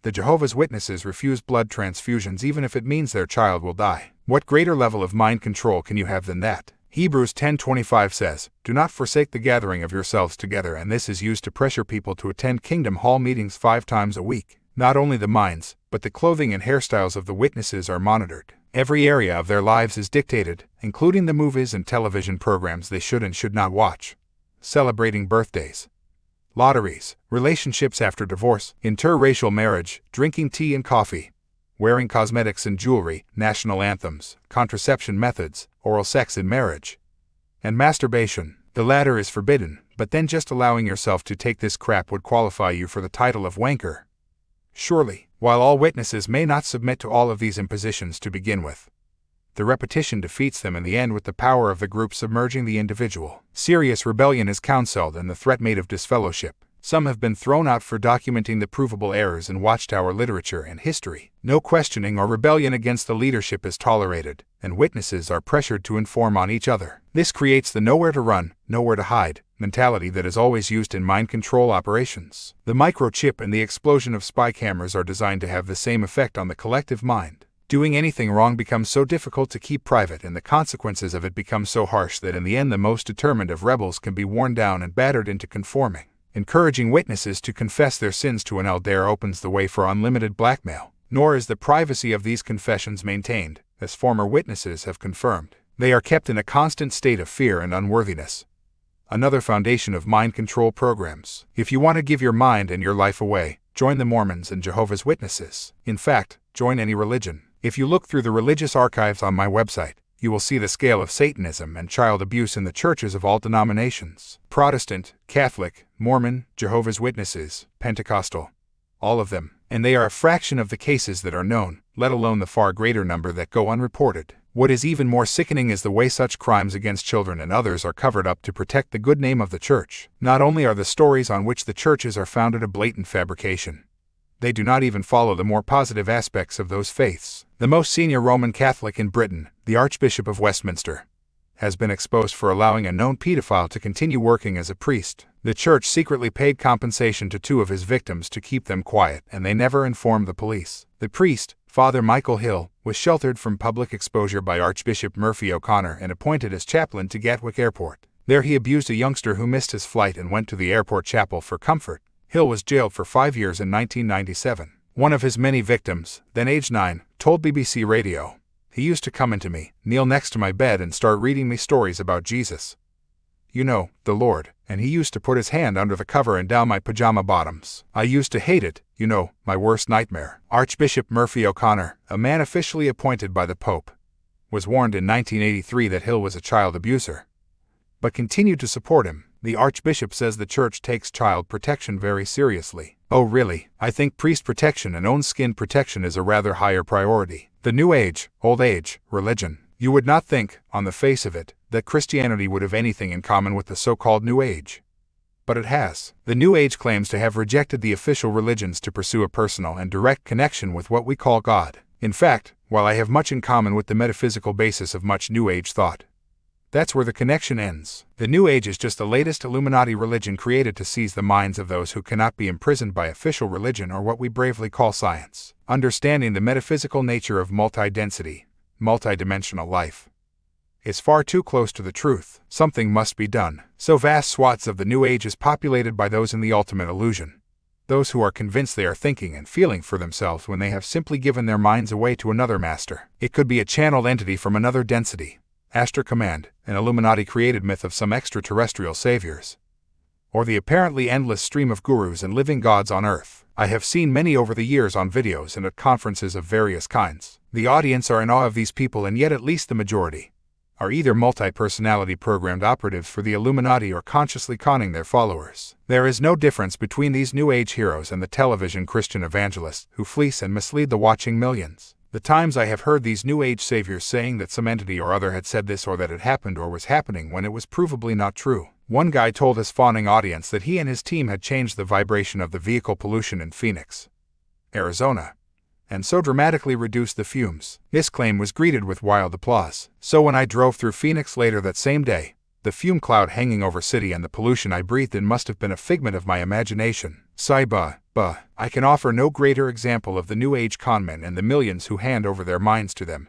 the Jehovah's Witnesses refuse blood transfusions even if it means their child will die. What greater level of mind control can you have than that? Hebrews 10:25 says, "Do not forsake the gathering of yourselves together," and this is used to pressure people to attend Kingdom Hall meetings 5 times a week. Not only the minds, but the clothing and hairstyles of the witnesses are monitored. Every area of their lives is dictated, including the movies and television programs they should and should not watch, celebrating birthdays, lotteries, relationships after divorce, interracial marriage, drinking tea and coffee, wearing cosmetics and jewelry, national anthems, contraception methods, oral sex in marriage, and masturbation. The latter is forbidden, but then just allowing yourself to take this crap would qualify you for the title of wanker. Surely, while all witnesses may not submit to all of these impositions to begin with, the repetition defeats them in the end with the power of the group submerging the individual. Serious rebellion is counseled and the threat made of disfellowship. Some have been thrown out for documenting the provable errors in Watchtower literature and history. No questioning or rebellion against the leadership is tolerated, and witnesses are pressured to inform on each other. This creates the nowhere to run, nowhere to hide mentality that is always used in mind control operations. The microchip and the explosion of spy cameras are designed to have the same effect on the collective mind. Doing anything wrong becomes so difficult to keep private, and the consequences of it become so harsh that in the end the most determined of rebels can be worn down and battered into conforming. Encouraging witnesses to confess their sins to an elder opens the way for unlimited blackmail. Nor is the privacy of these confessions maintained, as former witnesses have confirmed. They are kept in a constant state of fear and unworthiness. Another foundation of mind control programs. If you want to give your mind and your life away, join the Mormons and Jehovah's Witnesses. In fact, join any religion. If you look through the religious archives on my website, you will see the scale of Satanism and child abuse in the churches of all denominations. Protestant, Catholic, Mormon, Jehovah's Witnesses, Pentecostal. All of them. And they are a fraction of the cases that are known, let alone the far greater number that go unreported. What is even more sickening is the way such crimes against children and others are covered up to protect the good name of the church. Not only are the stories on which the churches are founded a blatant fabrication, they do not even follow the more positive aspects of those faiths. The most senior Roman Catholic in Britain, the Archbishop of Westminster, has been exposed for allowing a known pedophile to continue working as a priest. The church secretly paid compensation to 2 of his victims to keep them quiet, and they never informed the police. The priest, Father Michael Hill, was sheltered from public exposure by Archbishop Murphy O'Connor and appointed as chaplain to Gatwick Airport. There he abused a youngster who missed his flight and went to the airport chapel for comfort. Hill was jailed for 5 years in 1997. One of his many victims, then age 9, told BBC Radio, "He used to come into me, kneel next to my bed and start reading me stories about Jesus. You know, the Lord, and he used to put his hand under the cover and down my pajama bottoms. I used to hate it, you know, my worst nightmare. Archbishop Murphy O'Connor, a man officially appointed by the Pope, was warned in 1983 that Hill was a child abuser, but continued to support him. The Archbishop says the Church takes child protection very seriously. Oh really? I think priest protection and own skin protection is a rather higher priority. The New Age, Old Age, religion. You would not think, on the face of it, that Christianity would have anything in common with the so-called New Age. But it has. The New Age claims to have rejected the official religions to pursue a personal and direct connection with what we call God. In fact, while I have much in common with the metaphysical basis of much New Age thought, that's where the connection ends. The New Age is just the latest Illuminati religion created to seize the minds of those who cannot be imprisoned by official religion or what we bravely call science. Understanding the metaphysical nature of multi-density, multi-dimensional life is far too close to the truth. Something must be done. So vast swaths of the New Age is populated by those in the ultimate illusion, those who are convinced they are thinking and feeling for themselves when they have simply given their minds away to another master. It could be a channeled entity from another density, Astral Command, an Illuminati-created myth of some extraterrestrial saviors, or the apparently endless stream of gurus and living gods on Earth. I have seen many over the years on videos and at conferences of various kinds. The audience are in awe of these people, and yet at least the majority are either multi-personality programmed operatives for the Illuminati or consciously conning their followers. There is no difference between these New Age heroes and the television Christian evangelists who fleece and mislead the watching millions. The times I have heard these New Age saviors saying that some entity or other had said this or that it happened or was happening when it was provably not true. One guy told his fawning audience that he and his team had changed the vibration of the vehicle pollution in Phoenix, Arizona, and so dramatically reduced the fumes. This claim was greeted with wild applause. So when I drove through Phoenix later that same day, the fume cloud hanging over city and the pollution I breathed in must have been a figment of my imagination. I can offer no greater example of the New Age conmen and the millions who hand over their minds to them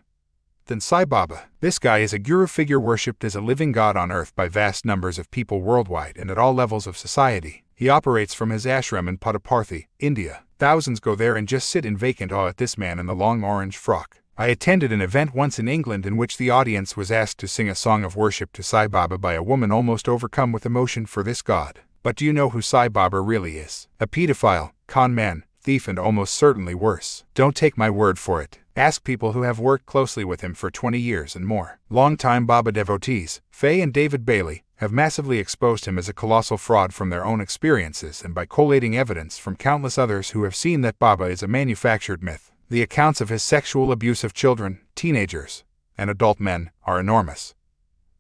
than Sai Baba. This guy is a guru figure worshipped as a living god on earth by vast numbers of people worldwide and at all levels of society. He operates from his ashram in Puttaparthi, India. Thousands go there and just sit in vacant awe at this man in the long orange frock. I attended an event once in England in which the audience was asked to sing a song of worship to Sai Baba by a woman almost overcome with emotion for this god. But do you know who Sai Baba really is? A pedophile, con man, thief, and almost certainly worse. Don't take my word for it. Ask people who have worked closely with him for 20 years and more. Longtime Baba devotees, Faye and David Bailey, have massively exposed him as a colossal fraud from their own experiences and by collating evidence from countless others who have seen that Baba is a manufactured myth. The accounts of his sexual abuse of children, teenagers, and adult men are enormous,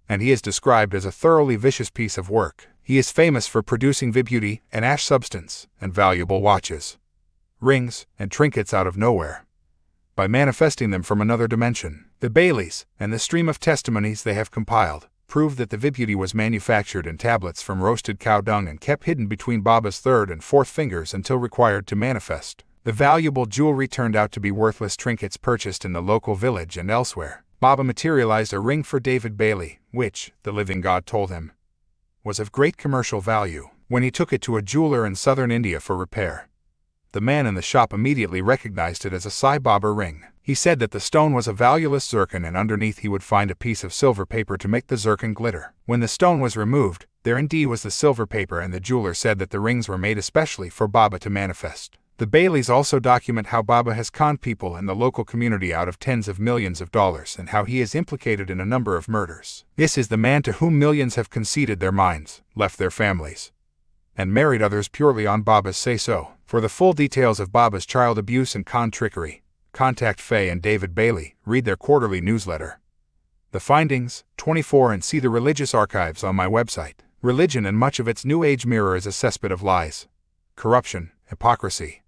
and he is described as a thoroughly vicious piece of work. He is famous for producing vibhuti, an ash substance, and valuable watches, rings, and trinkets out of nowhere, by manifesting them from another dimension. The Baileys, and the stream of testimonies they have compiled, prove that the vibhuti was manufactured in tablets from roasted cow dung and kept hidden between Baba's third and fourth fingers until required to manifest. The valuable jewelry turned out to be worthless trinkets purchased in the local village and elsewhere. Baba materialized a ring for David Bailey, which, the living god told him, was of great commercial value. When he took it to a jeweler in southern India for repair, the man in the shop immediately recognized it as a Sai Baba ring. He said that the stone was a valueless zircon and underneath he would find a piece of silver paper to make the zircon glitter. When the stone was removed, there indeed was the silver paper, and the jeweler said that the rings were made especially for Baba to manifest. The Baileys also document how Baba has conned people and the local community out of tens of millions of dollars and how he is implicated in a number of murders. This is the man to whom millions have conceded their minds, left their families, and married others purely on Baba's say-so. For the full details of Baba's child abuse and con trickery, contact Faye and David Bailey, read their quarterly newsletter, The Findings, 24, and see the religious archives on my website. Religion and much of its New Age mirror is a cesspit of lies, corruption, hypocrisy,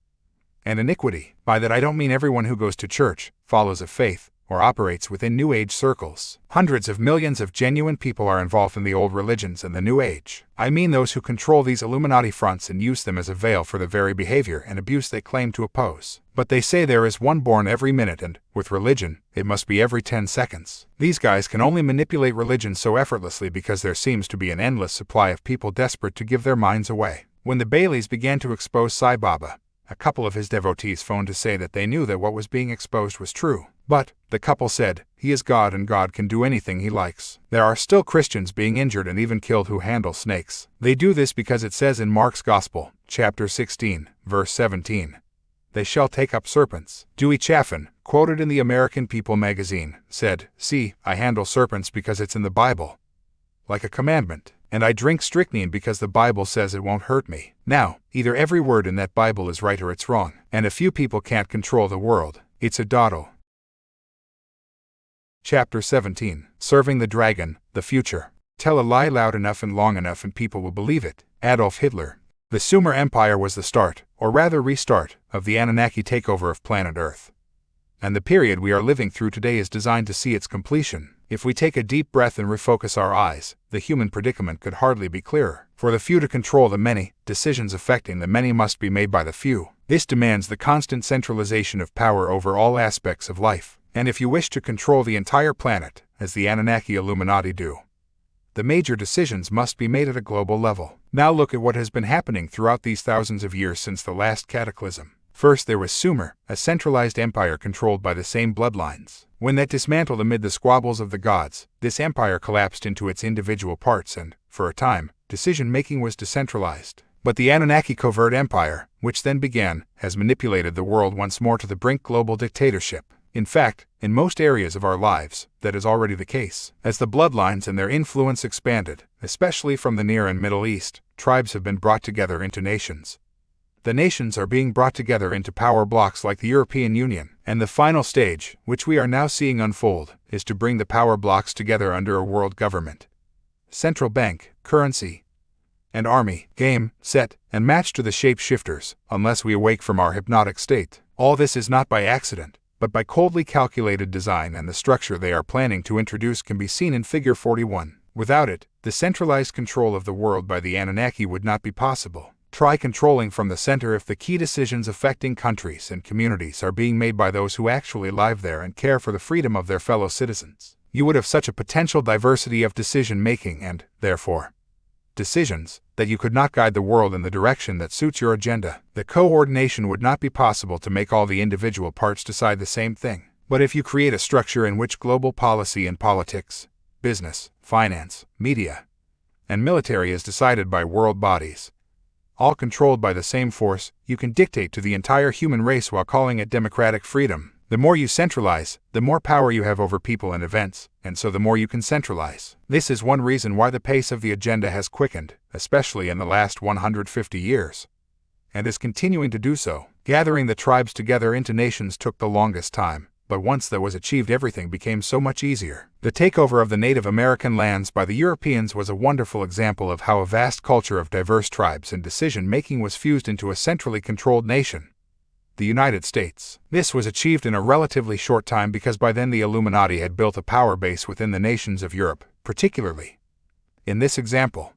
and iniquity. By that I don't mean everyone who goes to church, follows a faith, or operates within New Age circles. Hundreds of millions of genuine people are involved in the old religions and the New Age. I mean those who control these Illuminati fronts and use them as a veil for the very behavior and abuse they claim to oppose. But they say there is one born every minute and, with religion, it must be every 10 seconds. These guys can only manipulate religion so effortlessly because there seems to be an endless supply of people desperate to give their minds away. When the Baileys began to expose Sai Baba, a couple of his devotees phoned to say that they knew that what was being exposed was true. But, the couple said, he is God and God can do anything he likes. There are still Christians being injured and even killed who handle snakes. They do this because it says in Mark's Gospel, chapter 16, verse 17, "They shall take up serpents." Dewey Chaffin, quoted in the American People magazine, said, "See, I handle serpents because it's in the Bible, like a commandment, and I drink strychnine because the Bible says it won't hurt me." Now, either every word in that Bible is right or it's wrong, and a few people can't control the world. It's a dawdle. Chapter 17. Serving the Dragon, the Future. Tell a lie loud enough and long enough and people will believe it. Adolf Hitler. The Sumer Empire was the start, or rather restart, of the Anunnaki takeover of planet Earth. And the period we are living through today is designed to see its completion. If we take a deep breath and refocus our eyes, the human predicament could hardly be clearer. For the few to control the many, decisions affecting the many must be made by the few. This demands the constant centralization of power over all aspects of life. And if you wish to control the entire planet, as the Anunnaki Illuminati do, the major decisions must be made at a global level. Now look at what has been happening throughout these thousands of years since the last cataclysm. First there was Sumer, a centralized empire controlled by the same bloodlines. When that dismantled amid the squabbles of the gods, this empire collapsed into its individual parts and, for a time, decision-making was decentralized. But the Anunnaki covert empire, which then began, has manipulated the world once more to the brink global dictatorship. In fact, in most areas of our lives, that is already the case. As the bloodlines and their influence expanded, especially from the Near and Middle East, tribes have been brought together into nations. The nations are being brought together into power blocks like the European Union, and the final stage, which we are now seeing unfold, is to bring the power blocks together under a world government. Central bank, currency, and army, game, set, and match to the shape-shifters, unless we awake from our hypnotic state. All this is not by accident, but by coldly calculated design, and the structure they are planning to introduce can be seen in Figure 41. Without it, the centralized control of the world by the Anunnaki would not be possible. Try controlling from the center if the key decisions affecting countries and communities are being made by those who actually live there and care for the freedom of their fellow citizens. You would have such a potential diversity of decision-making and, therefore, decisions, that you could not guide the world in the direction that suits your agenda. The coordination would not be possible to make all the individual parts decide the same thing. But if you create a structure in which global policy and politics, business, finance, media, and military is decided by world bodies, all controlled by the same force, you can dictate to the entire human race while calling it democratic freedom. The more you centralize, the more power you have over people and events, and so the more you can centralize. This is one reason why the pace of the agenda has quickened, especially in the last 150 years, and is continuing to do so. Gathering the tribes together into nations took the longest time, but once that was achieved, everything became so much easier. The takeover of the Native American lands by the Europeans was a wonderful example of how a vast culture of diverse tribes and decision-making was fused into a centrally controlled nation, the United States. This was achieved in a relatively short time because by then the Illuminati had built a power base within the nations of Europe, particularly, in this example,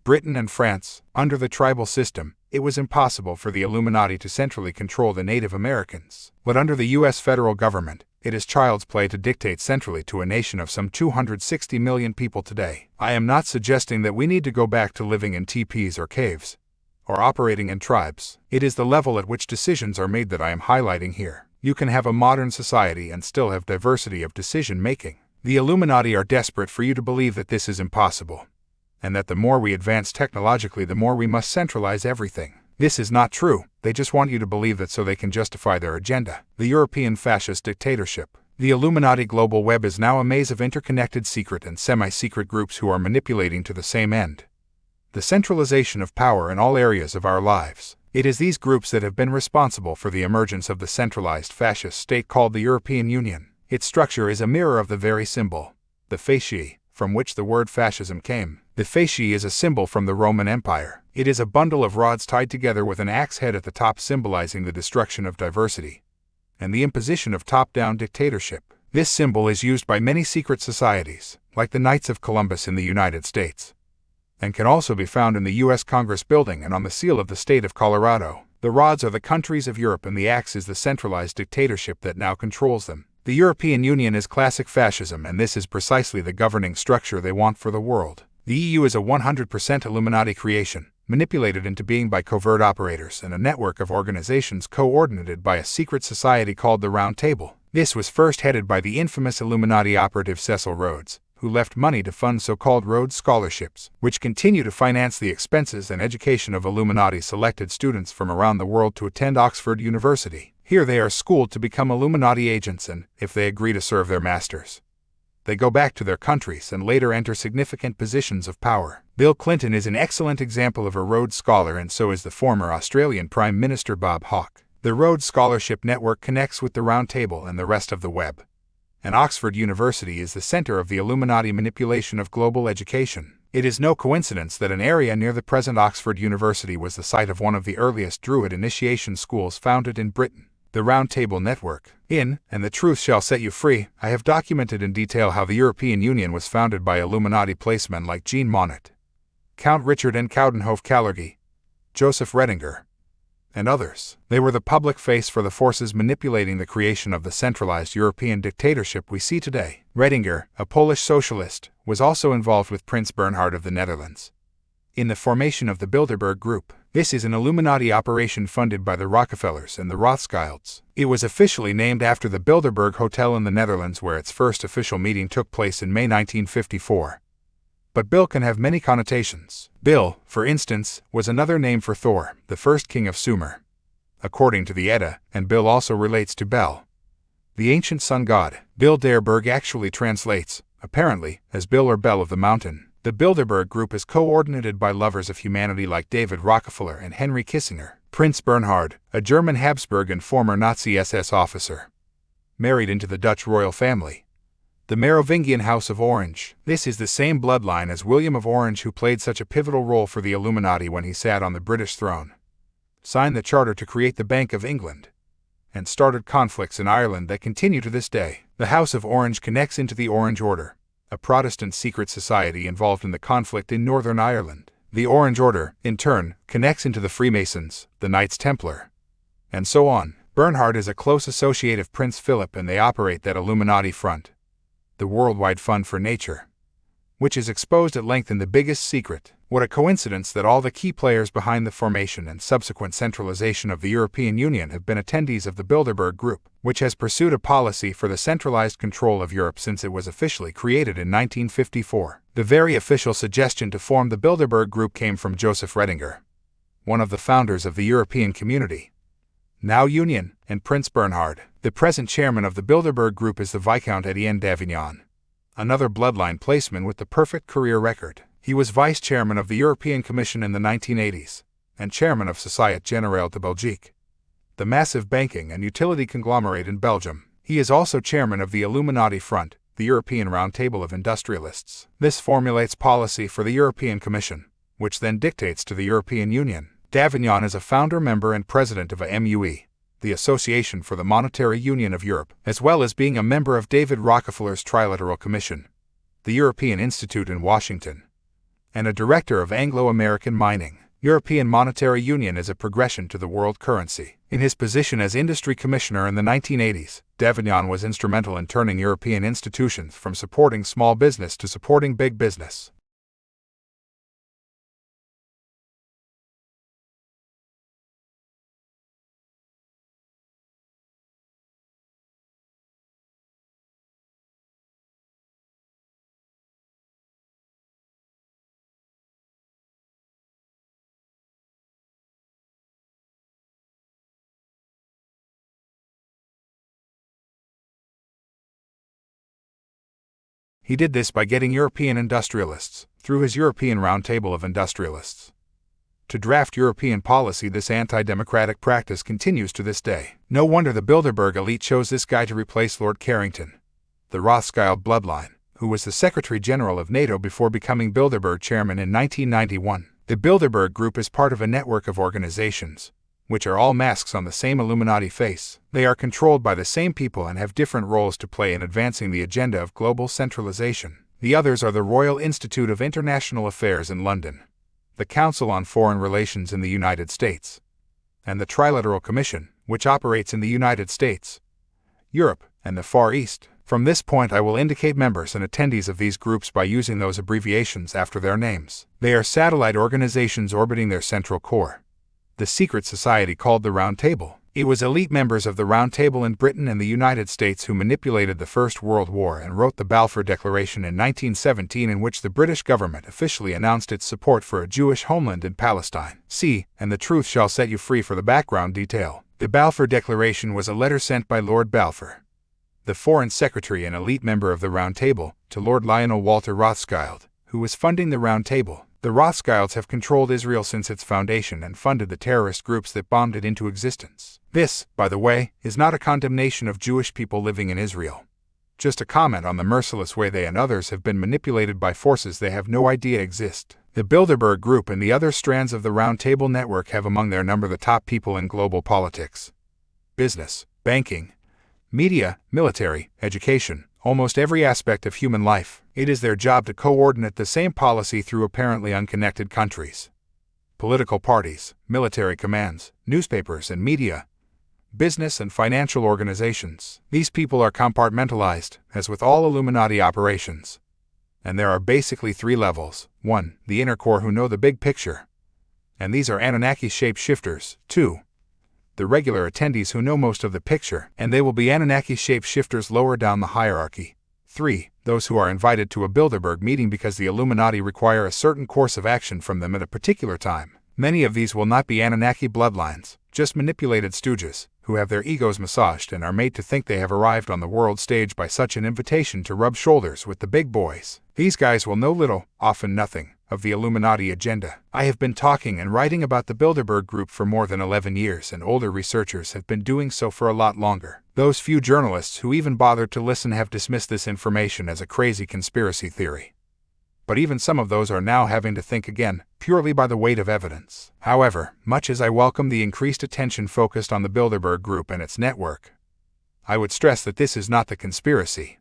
Britain and France. Under the tribal system, it was impossible for the Illuminati to centrally control the Native Americans. But under the U.S. federal government, it is child's play to dictate centrally to a nation of some 260 million people today. I am not suggesting that we need to go back to living in teepees or caves, or operating in tribes. It is the level at which decisions are made that I am highlighting here. You can have a modern society and still have diversity of decision-making. The Illuminati are desperate for you to believe that this is impossible, and that the more we advance technologically, the more we must centralize everything. This is not true. They just want you to believe that so they can justify their agenda. The European fascist dictatorship. The Illuminati global web is now a maze of interconnected secret and semi-secret groups who are manipulating to the same end: the centralization of power in all areas of our lives. It is these groups that have been responsible for the emergence of the centralized fascist state called the European Union. Its structure is a mirror of the very symbol, the fasci, from which the word fascism came. The fasci is a symbol from the Roman Empire. It is a bundle of rods tied together with an axe head at the top, symbolizing the destruction of diversity and the imposition of top-down dictatorship. This symbol is used by many secret societies, like the Knights of Columbus in the United States, and can also be found in the U.S. Congress building and on the seal of the state of Colorado. The rods are the countries of Europe and the axe is the centralized dictatorship that now controls them. The European Union is classic fascism, and this is precisely the governing structure they want for the world. The EU is a 100% Illuminati creation, manipulated into being by covert operators and a network of organizations coordinated by a secret society called the Round Table. This was first headed by the infamous Illuminati operative Cecil Rhodes, who left money to fund so-called Rhodes Scholarships, which continue to finance the expenses and education of Illuminati-selected students from around the world to attend Oxford University. Here they are schooled to become Illuminati agents and, if they agree to serve their masters, they go back to their countries and later enter significant positions of power. Bill Clinton is an excellent example of a Rhodes Scholar, and so is the former Australian Prime Minister Bob Hawke. The Rhodes Scholarship Network connects with the Round Table and the rest of the web. And Oxford University is the center of the Illuminati manipulation of global education. It is no coincidence that an area near the present Oxford University was the site of one of the earliest Druid initiation schools founded in Britain. The Round Table Network. In And the Truth Shall Set You Free, I have documented in detail how the European Union was founded by Illuminati placemen like Jean Monnet, Count Richard and Coudenhove-Kalergi, Joseph Redinger, and others. They were the public face for the forces manipulating the creation of the centralized European dictatorship we see today. Redinger, a Polish socialist, was also involved with Prince Bernhard of the Netherlands in the formation of the Bilderberg Group. This is an Illuminati operation funded by the Rockefellers and the Rothschilds. It was officially named after the Bilderberg Hotel in the Netherlands, where its first official meeting took place in May 1954. But Bill can have many connotations. Bill, for instance, was another name for Thor, the first king of Sumer, according to the Edda, and Bill also relates to Bel, the ancient sun god. Bilderberg actually translates, apparently, as Bill or Bell of the Mountain. The Bilderberg Group is coordinated by lovers of humanity like David Rockefeller and Henry Kissinger. Prince Bernhard, a German Habsburg and former Nazi SS officer, married into the Dutch royal family, the Merovingian House of Orange. This is the same bloodline as William of Orange, who played such a pivotal role for the Illuminati when he sat on the British throne, signed the charter to create the Bank of England, and started conflicts in Ireland that continue to this day. The House of Orange connects into the Orange Order, a Protestant secret society involved in the conflict in Northern Ireland. The Orange Order, in turn, connects into the Freemasons, the Knights Templar, and so on. Bernhard is a close associate of Prince Philip, and they operate that Illuminati front, the Worldwide Fund for Nature, which is exposed at length in The Biggest Secret. What a coincidence that all the key players behind the formation and subsequent centralization of the European Union have been attendees of the Bilderberg Group, which has pursued a policy for the centralized control of Europe since it was officially created in 1954. The very official suggestion to form the Bilderberg Group came from Joseph Redinger, one of the founders of the European Community, now Union, and Prince Bernhard. The present chairman of the Bilderberg Group is the Viscount Etienne d'Avignon, another bloodline placeman with the perfect career record. He was vice chairman of the European Commission in the 1980s, and chairman of Société Générale de Belgique, the massive banking and utility conglomerate in Belgium. He is also chairman of the Illuminati Front, the European Round Table of Industrialists. This formulates policy for the European Commission, which then dictates to the European Union. D'Avignon is a founder member and president of AMUE, the Association for the Monetary Union of Europe, as well as being a member of David Rockefeller's Trilateral Commission, the European Institute in Washington, and a director of Anglo-American Mining. European Monetary Union is a progression to the world currency. In his position as industry commissioner in the 1980s, d'Avignon was instrumental in turning European institutions from supporting small business to supporting big business. He did this by getting European industrialists, through his European Round Table of Industrialists, to draft European policy. This anti-democratic practice continues to this day. No wonder the Bilderberg elite chose this guy to replace Lord Carrington, the Rothschild bloodline, who was the Secretary General of NATO before becoming Bilderberg chairman in 1991. The Bilderberg Group is part of a network of organizations, which are all masks on the same Illuminati face. They are controlled by the same people and have different roles to play in advancing the agenda of global centralization. The others are the Royal Institute of International Affairs in London, the Council on Foreign Relations in the United States, and the Trilateral Commission, which operates in the United States, Europe, and the Far East. From this point I will indicate members and attendees of these groups by using those abbreviations after their names. They are satellite organizations orbiting their central core, the secret society called the Round Table. It was elite members of the Round Table in Britain and the United States who manipulated the First World War and wrote the Balfour Declaration in 1917, in which the British government officially announced its support for a Jewish homeland in Palestine. See, and the truth shall set you free for the background detail. The Balfour Declaration was a letter sent by Lord Balfour, the Foreign Secretary and elite member of the Round Table, to Lord Lionel Walter Rothschild, who was funding the Round Table. The Rothschilds have controlled Israel since its foundation and funded the terrorist groups that bombed it into existence. This, by the way, is not a condemnation of Jewish people living in Israel. Just a comment on the merciless way they and others have been manipulated by forces they have no idea exist. The Bilderberg Group and the other strands of the Round Table network have among their number the top people in global politics, business, banking, media, military, education, almost every aspect of human life. It is their job to coordinate the same policy through apparently unconnected countries, political parties, military commands, newspapers and media, business and financial organizations. These people are compartmentalized, as with all Illuminati operations. And there are basically three levels. 1. The inner core who know the big picture. And these are Anunnaki shapeshifters. 2. The regular attendees who know most of the picture, and they will be Anunnaki shapeshifters lower down the hierarchy. 3. Those who are invited to a Bilderberg meeting because the Illuminati require a certain course of action from them at a particular time. Many of these will not be Anunnaki bloodlines, just manipulated stooges, who have their egos massaged and are made to think they have arrived on the world stage by such an invitation to rub shoulders with the big boys. These guys will know little, often nothing, of the Illuminati agenda. I have been talking and writing about the Bilderberg Group for more than 11 years, and older researchers have been doing so for a lot longer. Those few journalists who even bothered to listen have dismissed this information as a crazy conspiracy theory. But even some of those are now having to think again, purely by the weight of evidence. However, much as I welcome the increased attention focused on the Bilderberg Group and its network, I would stress that this is not the conspiracy,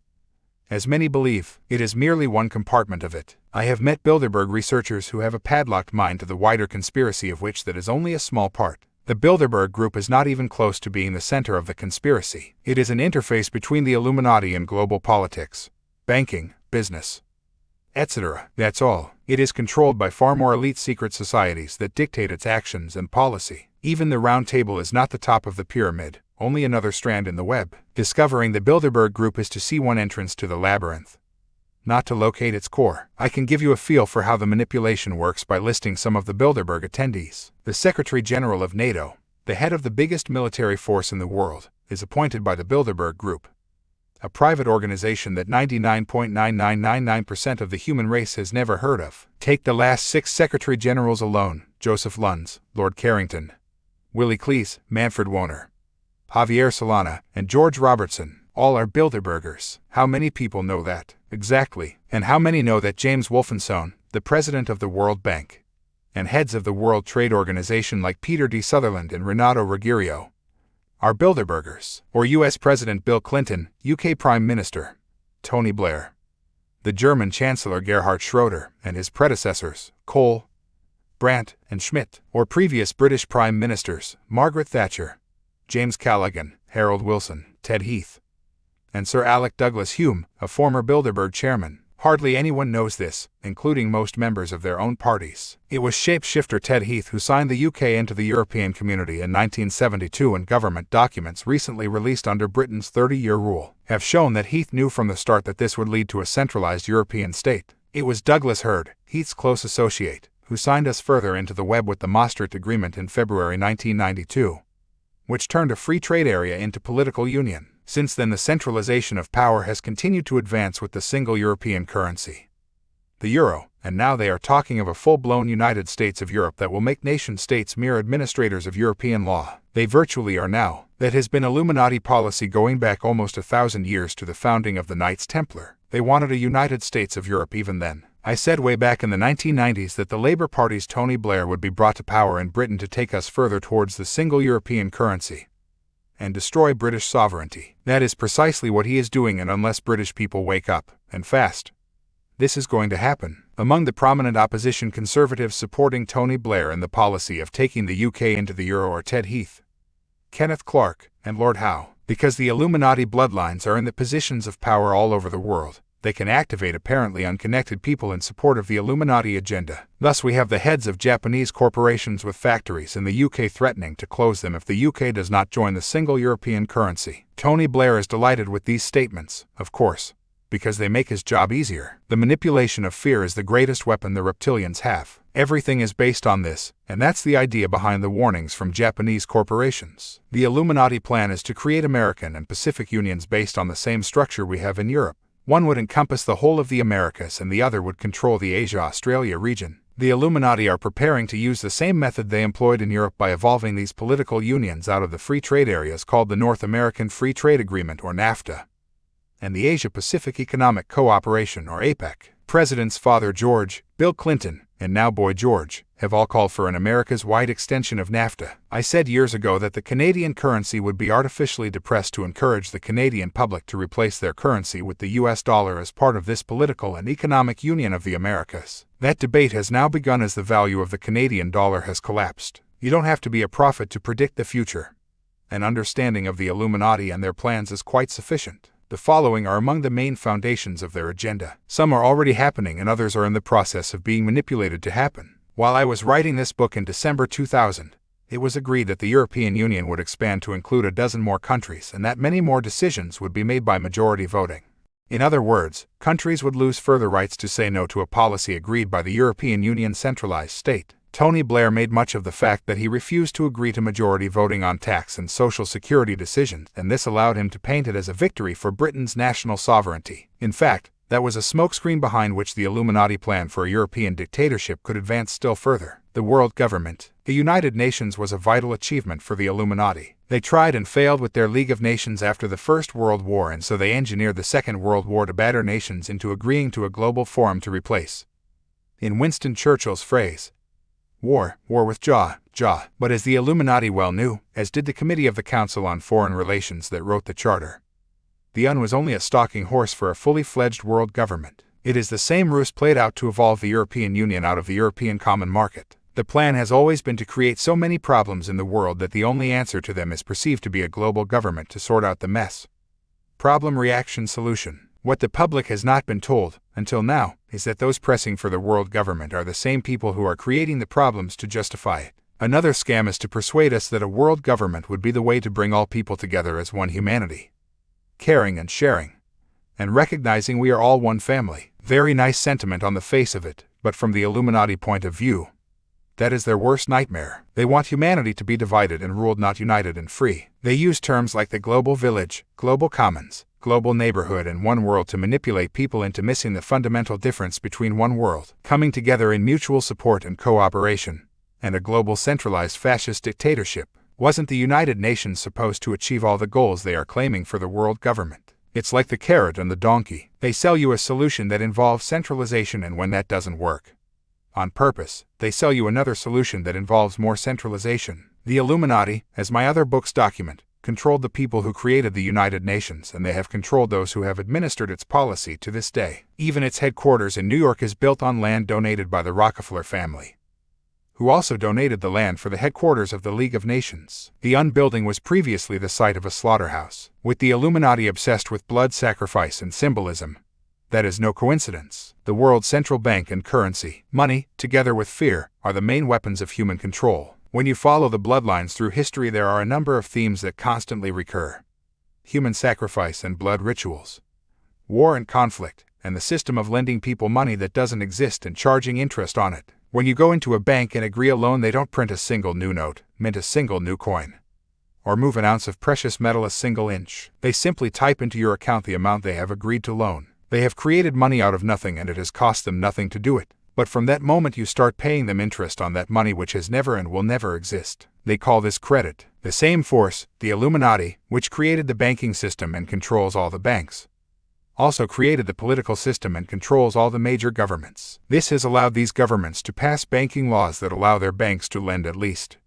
as many believe. It is merely one compartment of it. I have met Bilderberg researchers who have a padlocked mind to the wider conspiracy, of which that is only a small part. The Bilderberg Group is not even close to being the center of the conspiracy. It is an interface between the Illuminati and global politics, banking, business, etc. That's all. It is controlled by far more elite secret societies that dictate its actions and policy. Even the Round Table is not the top of the pyramid, only another strand in the web. Discovering the Bilderberg Group is to see one entrance to the labyrinth, not to locate its core. I can give you a feel for how the manipulation works by listing some of the Bilderberg attendees. The Secretary General of NATO, the head of the biggest military force in the world, is appointed by the Bilderberg Group, a private organization that 99.9999% of the human race has never heard of. Take the last 6 Secretary Generals alone: Joseph Luns, Lord Carrington, Willie Cleese, Manfred Wöhner, Javier Solana, and George Robertson. All are Bilderbergers. How many people know that? Exactly. And how many know that James Wolfensohn, the president of the World Bank, and heads of the World Trade Organization like Peter D. Sutherland and Renato Ruggiero, are Bilderbergers? Or US President Bill Clinton, UK Prime Minister Tony Blair, the German Chancellor Gerhard Schroeder and his predecessors, Kohl, Brandt, and Schmidt, or previous British Prime Ministers, Margaret Thatcher, James Callaghan, Harold Wilson, Ted Heath, and Sir Alec Douglas Hume, a former Bilderberg chairman. Hardly anyone knows this, including most members of their own parties. It was shapeshifter Ted Heath who signed the UK into the European Community in 1972, and government documents recently released under Britain's 30-year rule have shown that Heath knew from the start that this would lead to a centralized European state. It was Douglas Hurd, Heath's close associate, who signed us further into the web with the Maastricht Agreement in February 1992, which turned a free trade area into political union. Since then, the centralization of power has continued to advance with the single European currency, the euro, and now they are talking of a full-blown United States of Europe that will make nation-states mere administrators of European law. They virtually are now. That has been Illuminati policy going back almost 1,000 years to the founding of the Knights Templar. They wanted a United States of Europe even then. I said way back in the 1990s that the Labour Party's Tony Blair would be brought to power in Britain to take us further towards the single European currency and destroy British sovereignty. That is precisely what he is doing, and unless British people wake up, and fast, this is going to happen. Among the prominent opposition conservatives supporting Tony Blair and the policy of taking the UK into the euro are Ted Heath, Kenneth Clark, and Lord Howe. Because the Illuminati bloodlines are in the positions of power all over the world, they can activate apparently unconnected people in support of the Illuminati agenda. Thus we have the heads of Japanese corporations with factories in the UK threatening to close them if the UK does not join the single European currency. Tony Blair is delighted with these statements, of course, because they make his job easier. The manipulation of fear is the greatest weapon the reptilians have. Everything is based on this, and that's the idea behind the warnings from Japanese corporations. The Illuminati plan is to create American and Pacific unions based on the same structure we have in Europe. One would encompass the whole of the Americas and the other would control the Asia-Australia region. The Illuminati are preparing to use the same method they employed in Europe by evolving these political unions out of the free trade areas called the North American Free Trade Agreement or NAFTA and the Asia-Pacific Economic Cooperation or APEC. Presidents Father George, Bill Clinton, and now Boy George have all called for an America's-wide extension of NAFTA. I said years ago that the Canadian currency would be artificially depressed to encourage the Canadian public to replace their currency with the US dollar as part of this political and economic union of the Americas. That debate has now begun as the value of the Canadian dollar has collapsed. You don't have to be a prophet to predict the future. An understanding of the Illuminati and their plans is quite sufficient. The following are among the main foundations of their agenda. Some are already happening and others are in the process of being manipulated to happen. While I was writing this book in December 2000, it was agreed that the European Union would expand to include a dozen more countries and that many more decisions would be made by majority voting. In other words, countries would lose further rights to say no to a policy agreed by the European Union centralized state. Tony Blair made much of the fact that he refused to agree to majority voting on tax and social security decisions, and this allowed him to paint it as a victory for Britain's national sovereignty. In fact, that was a smokescreen behind which the Illuminati plan for a European dictatorship could advance still further. The world government. The United Nations was a vital achievement for the Illuminati. They tried and failed with their League of Nations after the First World War, and so they engineered the Second World War to batter nations into agreeing to a global forum to replace, in Winston Churchill's phrase, war with jaw. But as the Illuminati well knew, as did the Committee of the Council on Foreign Relations that wrote the Charter, the UN was only a stalking horse for a fully fledged world government. It is the same ruse played out to evolve the European Union out of the European Common Market. The plan has always been to create so many problems in the world that the only answer to them is perceived to be a global government to sort out the mess. Problem, reaction, solution. What the public has not been told, until now, is that those pressing for the world government are the same people who are creating the problems to justify it. Another scam is to persuade us that a world government would be the way to bring all people together as one humanity, caring and sharing, and recognizing we are all one family. Very nice sentiment on the face of it, but from the Illuminati point of view, that is their worst nightmare. They want humanity to be divided and ruled, not united and free. They use terms like the global village, global commons, global neighborhood and one world to manipulate people into missing the fundamental difference between one world, coming together in mutual support and cooperation, and a global centralized fascist dictatorship. Wasn't the United Nations supposed to achieve all the goals they are claiming for the world government? It's like the carrot and the donkey. They sell you a solution that involves centralization, and when that doesn't work, on purpose, they sell you another solution that involves more centralization. The Illuminati, as my other books document, controlled the people who created the United Nations, and they have controlled those who have administered its policy to this day. Even its headquarters in New York is built on land donated by the Rockefeller family, who also donated the land for the headquarters of the League of Nations. The UN building was previously the site of a slaughterhouse. With the Illuminati obsessed with blood sacrifice and symbolism, that is no coincidence. The world's central bank and currency, money, together with fear, are the main weapons of human control. When you follow the bloodlines through history, there are a number of themes that constantly recur: human sacrifice and blood rituals, war and conflict, and the system of lending people money that doesn't exist and charging interest on it. When you go into a bank and agree a loan, they don't print a single new note, mint a single new coin, or move an ounce of precious metal a single inch. They simply type into your account the amount they have agreed to loan. They have created money out of nothing, and it has cost them nothing to do it. But from that moment you start paying them interest on that money which has never and will never exist. They call this credit. The same force, the Illuminati, which created the banking system and controls all the banks, also created the political system and controls all the major governments. This has allowed these governments to pass banking laws that allow their banks to lend at least,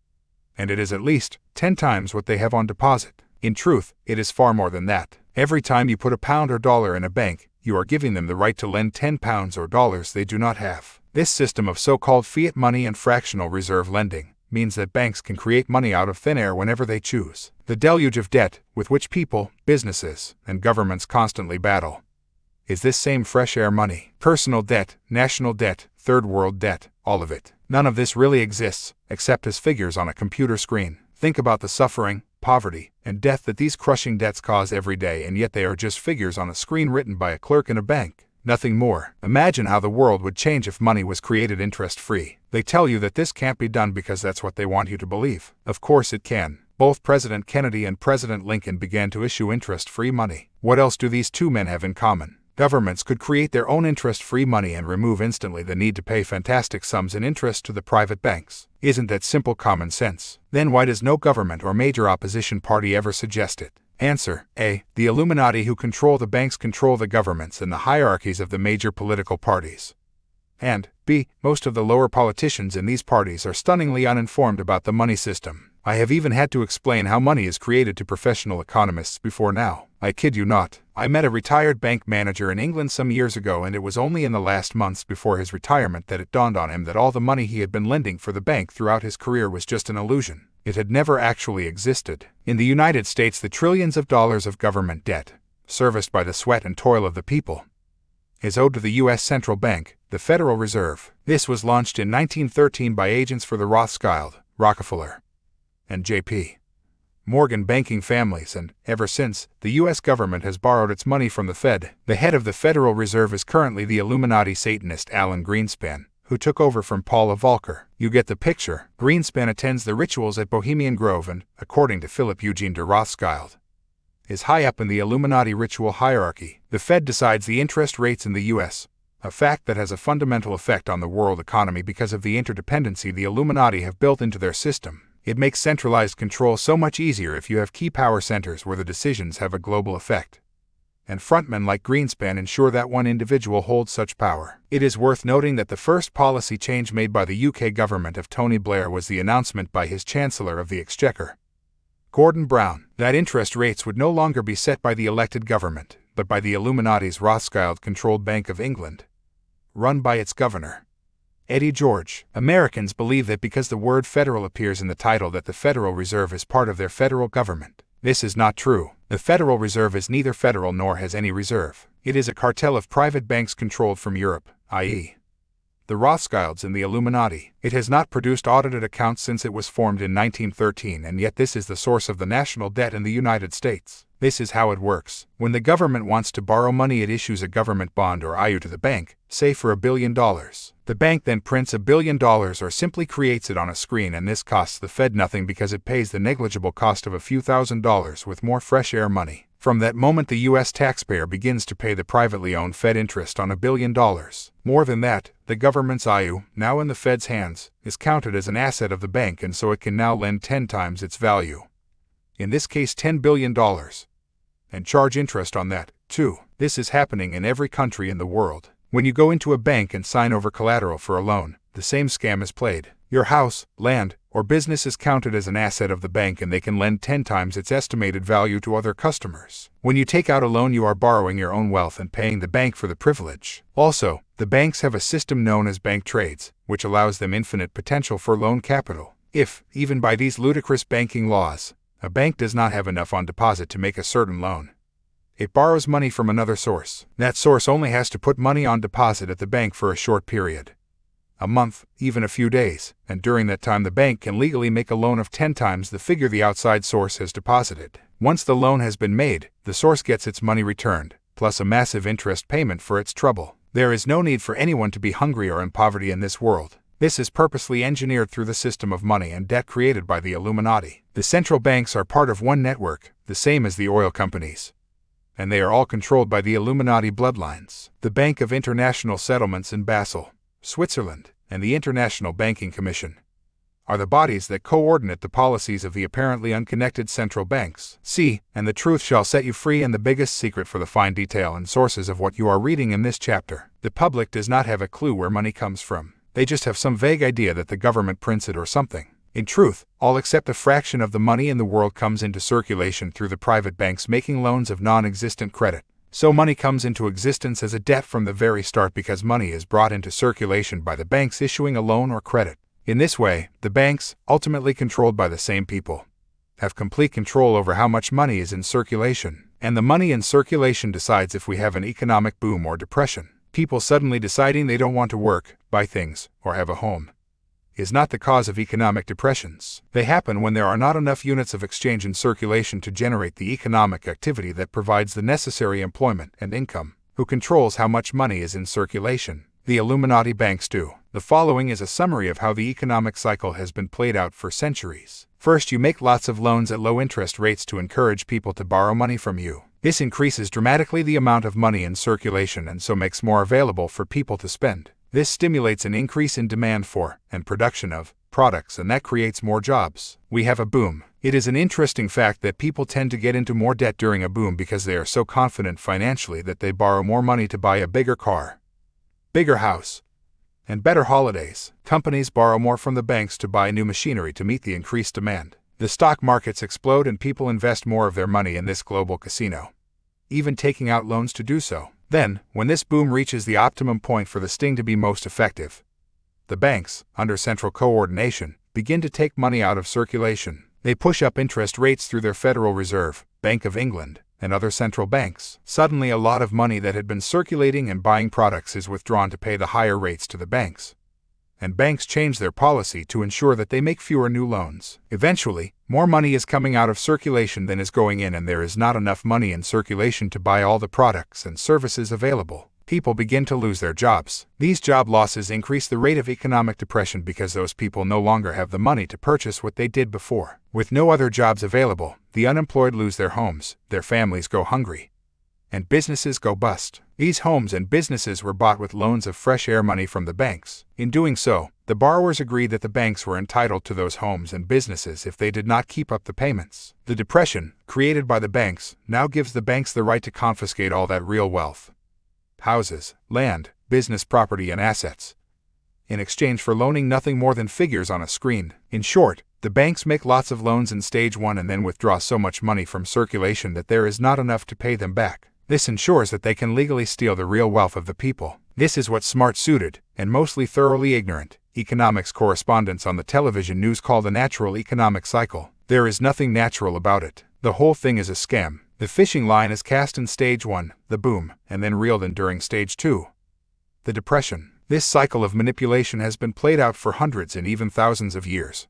and it is at least, 10 times what they have on deposit. In truth, it is far more than that. Every time you put a pound or dollar in a bank, you are giving them the right to lend 10 pounds or dollars they do not have. This system of so-called fiat money and fractional reserve lending means that banks can create money out of thin air whenever they choose. The deluge of debt, with which people, businesses, and governments constantly battle, is this same fresh air money. Personal debt, national debt, third world debt, all of it. None of this really exists, except as figures on a computer screen. Think about the suffering, poverty, and death that these crushing debts cause every day, and yet they are just figures on a screen written by a clerk in a bank. Nothing more. Imagine how the world would change if money was created interest-free. They tell you that this can't be done because that's what they want you to believe. Of course it can. Both President Kennedy and President Lincoln began to issue interest-free money. What else do these two men have in common? Governments could create their own interest-free money and remove instantly the need to pay fantastic sums in interest to the private banks. Isn't that simple common sense? Then why does no government or major opposition party ever suggest it? Answer: A. The Illuminati who control the banks control the governments and the hierarchies of the major political parties. And B. Most of the lower politicians in these parties are stunningly uninformed about the money system. I have even had to explain how money is created to professional economists before now. I kid you not. I met a retired bank manager in England some years ago, and it was only in the last months before his retirement that it dawned on him that all the money he had been lending for the bank throughout his career was just an illusion. It had never actually existed. In the United States, the trillions of dollars of government debt, serviced by the sweat and toil of the people, is owed to the U.S. Central Bank, the Federal Reserve. This was launched in 1913 by agents for the Rothschild, Rockefeller, and J.P. Morgan banking families, and, ever since, the U.S. government has borrowed its money from the Fed. The head of the Federal Reserve is currently the Illuminati Satanist Alan Greenspan, who took over from Paula Volcker. You get the picture. Greenspan attends the rituals at Bohemian Grove and, according to Philip Eugene de Rothschild, is high up in the Illuminati ritual hierarchy. The Fed decides the interest rates in the U.S., a fact that has a fundamental effect on the world economy because of the interdependency the Illuminati have built into their system. It makes centralized control so much easier if you have key power centers where the decisions have a global effect. And frontmen like Greenspan ensure that one individual holds such power. It is worth noting that the first policy change made by the UK government of Tony Blair was the announcement by his Chancellor of the Exchequer, Gordon Brown, that interest rates would no longer be set by the elected government, but by the Illuminati's Rothschild-controlled Bank of England, run by its governor, Eddie George. Americans believe that because the word federal appears in the title that the Federal Reserve is part of their federal government. This is not true. The Federal Reserve is neither federal nor has any reserve. It is a cartel of private banks controlled from Europe, i.e., the Rothschilds and the Illuminati. It has not produced audited accounts since it was formed in 1913, and yet this is the source of the national debt in the United States. This is how it works. When the government wants to borrow money, it issues a government bond or IOU to the bank, say for $1 billion. The bank then prints $1 billion or simply creates it on a screen, and this costs the Fed nothing because it pays the negligible cost of a few $1,000s with more fresh air money. From that moment, the U.S. taxpayer begins to pay the privately owned Fed interest on $1 billion. More than that, the government's IOU, now in the Fed's hands, is counted as an asset of the bank, and so it can now lend 10 times its value, in this case $10 billion, and charge interest on that, too. This is happening in every country in the world. When you go into a bank and sign over collateral for a loan, the same scam is played. Your house, land, or business is counted as an asset of the bank, and they can lend 10 times its estimated value to other customers. When you take out a loan, you are borrowing your own wealth and paying the bank for the privilege. Also, the banks have a system known as bank trades, which allows them infinite potential for loan capital. If, even by these ludicrous banking laws, a bank does not have enough on deposit to make a certain loan, it borrows money from another source. That source only has to put money on deposit at the bank for a short period, a month, even a few days, and during that time the bank can legally make a loan of 10 times the figure the outside source has deposited. Once the loan has been made, the source gets its money returned, plus a massive interest payment for its trouble. There is no need for anyone to be hungry or in poverty in this world. This is purposely engineered through the system of money and debt created by the Illuminati. The central banks are part of one network, the same as the oil companies, and they are all controlled by the Illuminati bloodlines. The Bank of International Settlements in Basel, Switzerland, and the International Banking Commission are the bodies that coordinate the policies of the apparently unconnected central banks. See, and the truth shall set you free. And the biggest secret for the fine detail and sources of what you are reading in this chapter. The public does not have a clue where money comes from. They just have some vague idea that the government prints it or something. In truth, all except a fraction of the money in the world comes into circulation through the private banks making loans of non-existent credit. So money comes into existence as a debt from the very start because money is brought into circulation by the banks issuing a loan or credit. In this way, the banks, ultimately controlled by the same people, have complete control over how much money is in circulation. And the money in circulation decides if we have an economic boom or depression. People suddenly deciding they don't want to work, buy things, or have a home is not the cause of economic depressions. They happen when there are not enough units of exchange in circulation to generate the economic activity that provides the necessary employment and income. Who controls how much money is in circulation? The Illuminati banks do. The following is a summary of how the economic cycle has been played out for centuries. First, you make lots of loans at low interest rates to encourage people to borrow money from you. This increases dramatically the amount of money in circulation and so makes more available for people to spend. This stimulates an increase in demand for, and production of, products, and that creates more jobs. We have a boom. It is an interesting fact that people tend to get into more debt during a boom because they are so confident financially that they borrow more money to buy a bigger car, bigger house, and better holidays. Companies borrow more from the banks to buy new machinery to meet the increased demand. The stock markets explode and people invest more of their money in this global casino, even taking out loans to do so. Then, when this boom reaches the optimum point for the sting to be most effective, the banks, under central coordination, begin to take money out of circulation. They push up interest rates through their Federal Reserve, Bank of England, and other central banks. Suddenly a lot of money that had been circulating and buying products is withdrawn to pay the higher rates to the banks. And banks change their policy to ensure that they make fewer new loans. Eventually, more money is coming out of circulation than is going in, and there is not enough money in circulation to buy all the products and services available. People begin to lose their jobs. These job losses increase the rate of economic depression because those people no longer have the money to purchase what they did before. With no other jobs available, the unemployed lose their homes, their families go hungry, and businesses go bust. These homes and businesses were bought with loans of fresh air money from the banks. In doing so, the borrowers agreed that the banks were entitled to those homes and businesses if they did not keep up the payments. The depression, created by the banks, now gives the banks the right to confiscate all that real wealth, houses, land, business property, and assets, in exchange for loaning nothing more than figures on a screen. In short, the banks make lots of loans in stage 1 and then withdraw so much money from circulation that there is not enough to pay them back. This ensures that they can legally steal the real wealth of the people. This is what smart-suited, and mostly thoroughly ignorant, economics correspondents on the television news call the natural economic cycle. There is nothing natural about it. The whole thing is a scam. The fishing line is cast in stage 1, the boom, and then reeled in during stage 2, the depression. This cycle of manipulation has been played out for hundreds and even thousands of years,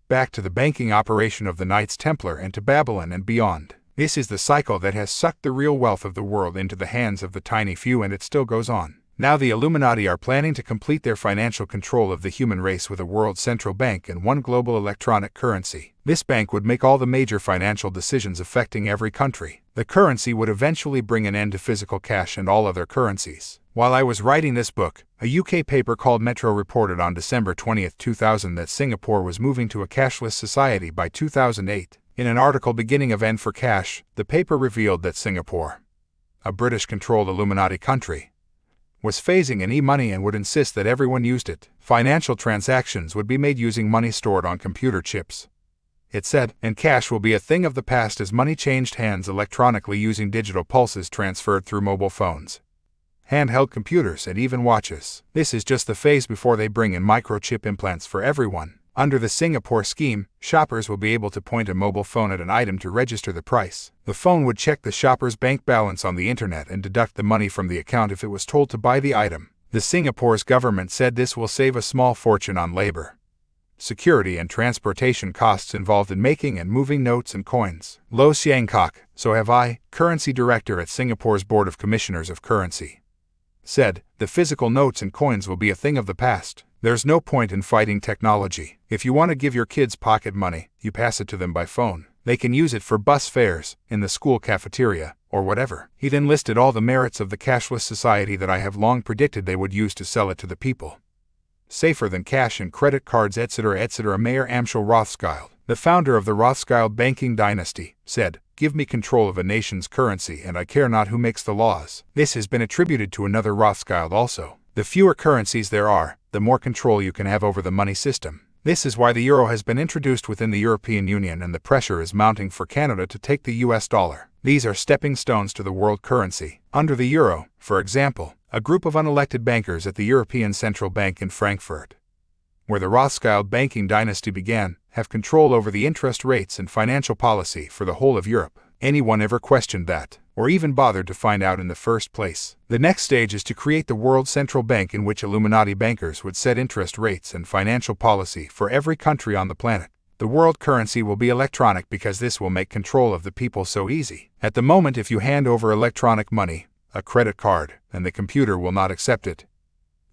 back to the banking operation of the Knights Templar and to Babylon and beyond. This is the cycle that has sucked the real wealth of the world into the hands of the tiny few, and it still goes on. Now the Illuminati are planning to complete their financial control of the human race with a world central bank and one global electronic currency. This bank would make all the major financial decisions affecting every country. The currency would eventually bring an end to physical cash and all other currencies. While I was writing this book, a UK paper called Metro reported on December 20, 2000 that Singapore was moving to a cashless society by 2008. In an article beginning of End for Cash, the paper revealed that Singapore, a British-controlled Illuminati country, was phasing in e-money and would insist that everyone used it. Financial transactions would be made using money stored on computer chips, it said, and cash will be a thing of the past as money changed hands electronically using digital pulses transferred through mobile phones, handheld computers, and even watches. This is just the phase before they bring in microchip implants for everyone. Under the Singapore scheme, shoppers will be able to point a mobile phone at an item to register the price. The phone would check the shopper's bank balance on the internet and deduct the money from the account if it was told to buy the item. The Singapore's government said this will save a small fortune on labor, security, and transportation costs involved in making and moving notes and coins. Low Siang Kok, so have I, currency director at Singapore's Board of Commissioners of Currency, said, the physical notes and coins will be a thing of the past. There's no point in fighting technology. If you want to give your kids pocket money, you pass it to them by phone. They can use it for bus fares, in the school cafeteria, or whatever. He then listed all the merits of the cashless society that I have long predicted they would use to sell it to the people. Safer than cash and credit cards, etc., etc. Mayor Amschel Rothschild, the founder of the Rothschild banking dynasty, said, "Give me control of a nation's currency and I care not who makes the laws." This has been attributed to another Rothschild also. The fewer currencies there are, the more control you can have over the money system. This is why the euro has been introduced within the European Union and the pressure is mounting for Canada to take the US dollar. These are stepping stones to the world currency. Under the euro, for example, a group of unelected bankers at the European Central Bank in Frankfurt, where the Rothschild banking dynasty began, have control over the interest rates and financial policy for the whole of Europe. anyone ever questioned that, or even bothered to find out in the first place. The next stage is to create the world central bank in which Illuminati bankers would set interest rates and financial policy for every country on the planet. The world currency will be electronic because this will make control of the people so easy. At the moment, if you hand over electronic money, a credit card, and the computer will not accept it,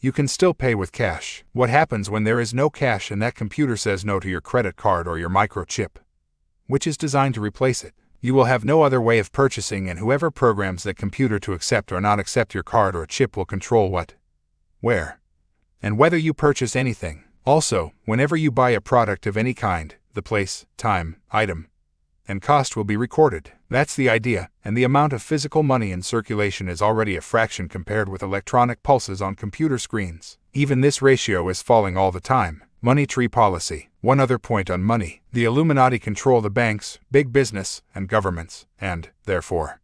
you can still pay with cash. What happens when there is no cash and that computer says no to your credit card or your microchip, which is designed to replace it? You will have no other way of purchasing, and whoever programs that computer to accept or not accept your card or chip will control what, where, and whether you purchase anything. Also, whenever you buy a product of any kind, the place, time, item, and cost will be recorded. That's the idea, and the amount of physical money in circulation is already a fraction compared with electronic pulses on computer screens. Even this ratio is falling all the time. Money tree policy. One other point on money. The Illuminati control the banks, big business, and governments, and, therefore,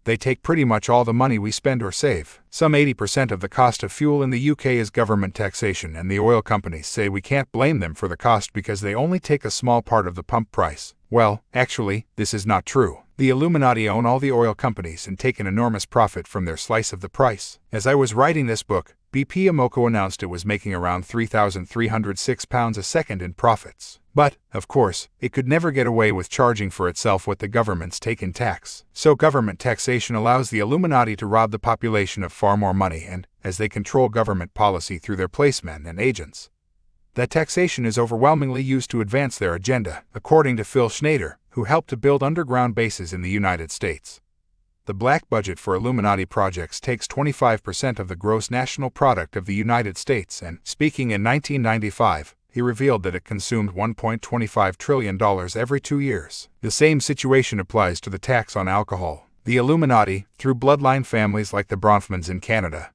they take pretty much all the money we spend or save. Some 80% of the cost of fuel in the UK is government taxation, and the oil companies say we can't blame them for the cost because they only take a small part of the pump price. Well, actually, this is not true. The Illuminati own all the oil companies and take an enormous profit from their slice of the price. As I was writing this book, BP Amoco announced it was making around £3,306 a second in profits. But, of course, it could never get away with charging for itself what the governments take in tax. So government taxation allows the Illuminati to rob the population of far more money, and, as they control government policy through their placemen and agents, that taxation is overwhelmingly used to advance their agenda, according to Phil Schneider, who helped to build underground bases in the United States. The black budget for Illuminati projects takes 25% of the gross national product of the United States, and, speaking in 1995, he revealed that it consumed $1.25 trillion every 2 years. The same situation applies to the tax on alcohol. The Illuminati, through bloodline families like the Bronfmans in Canada,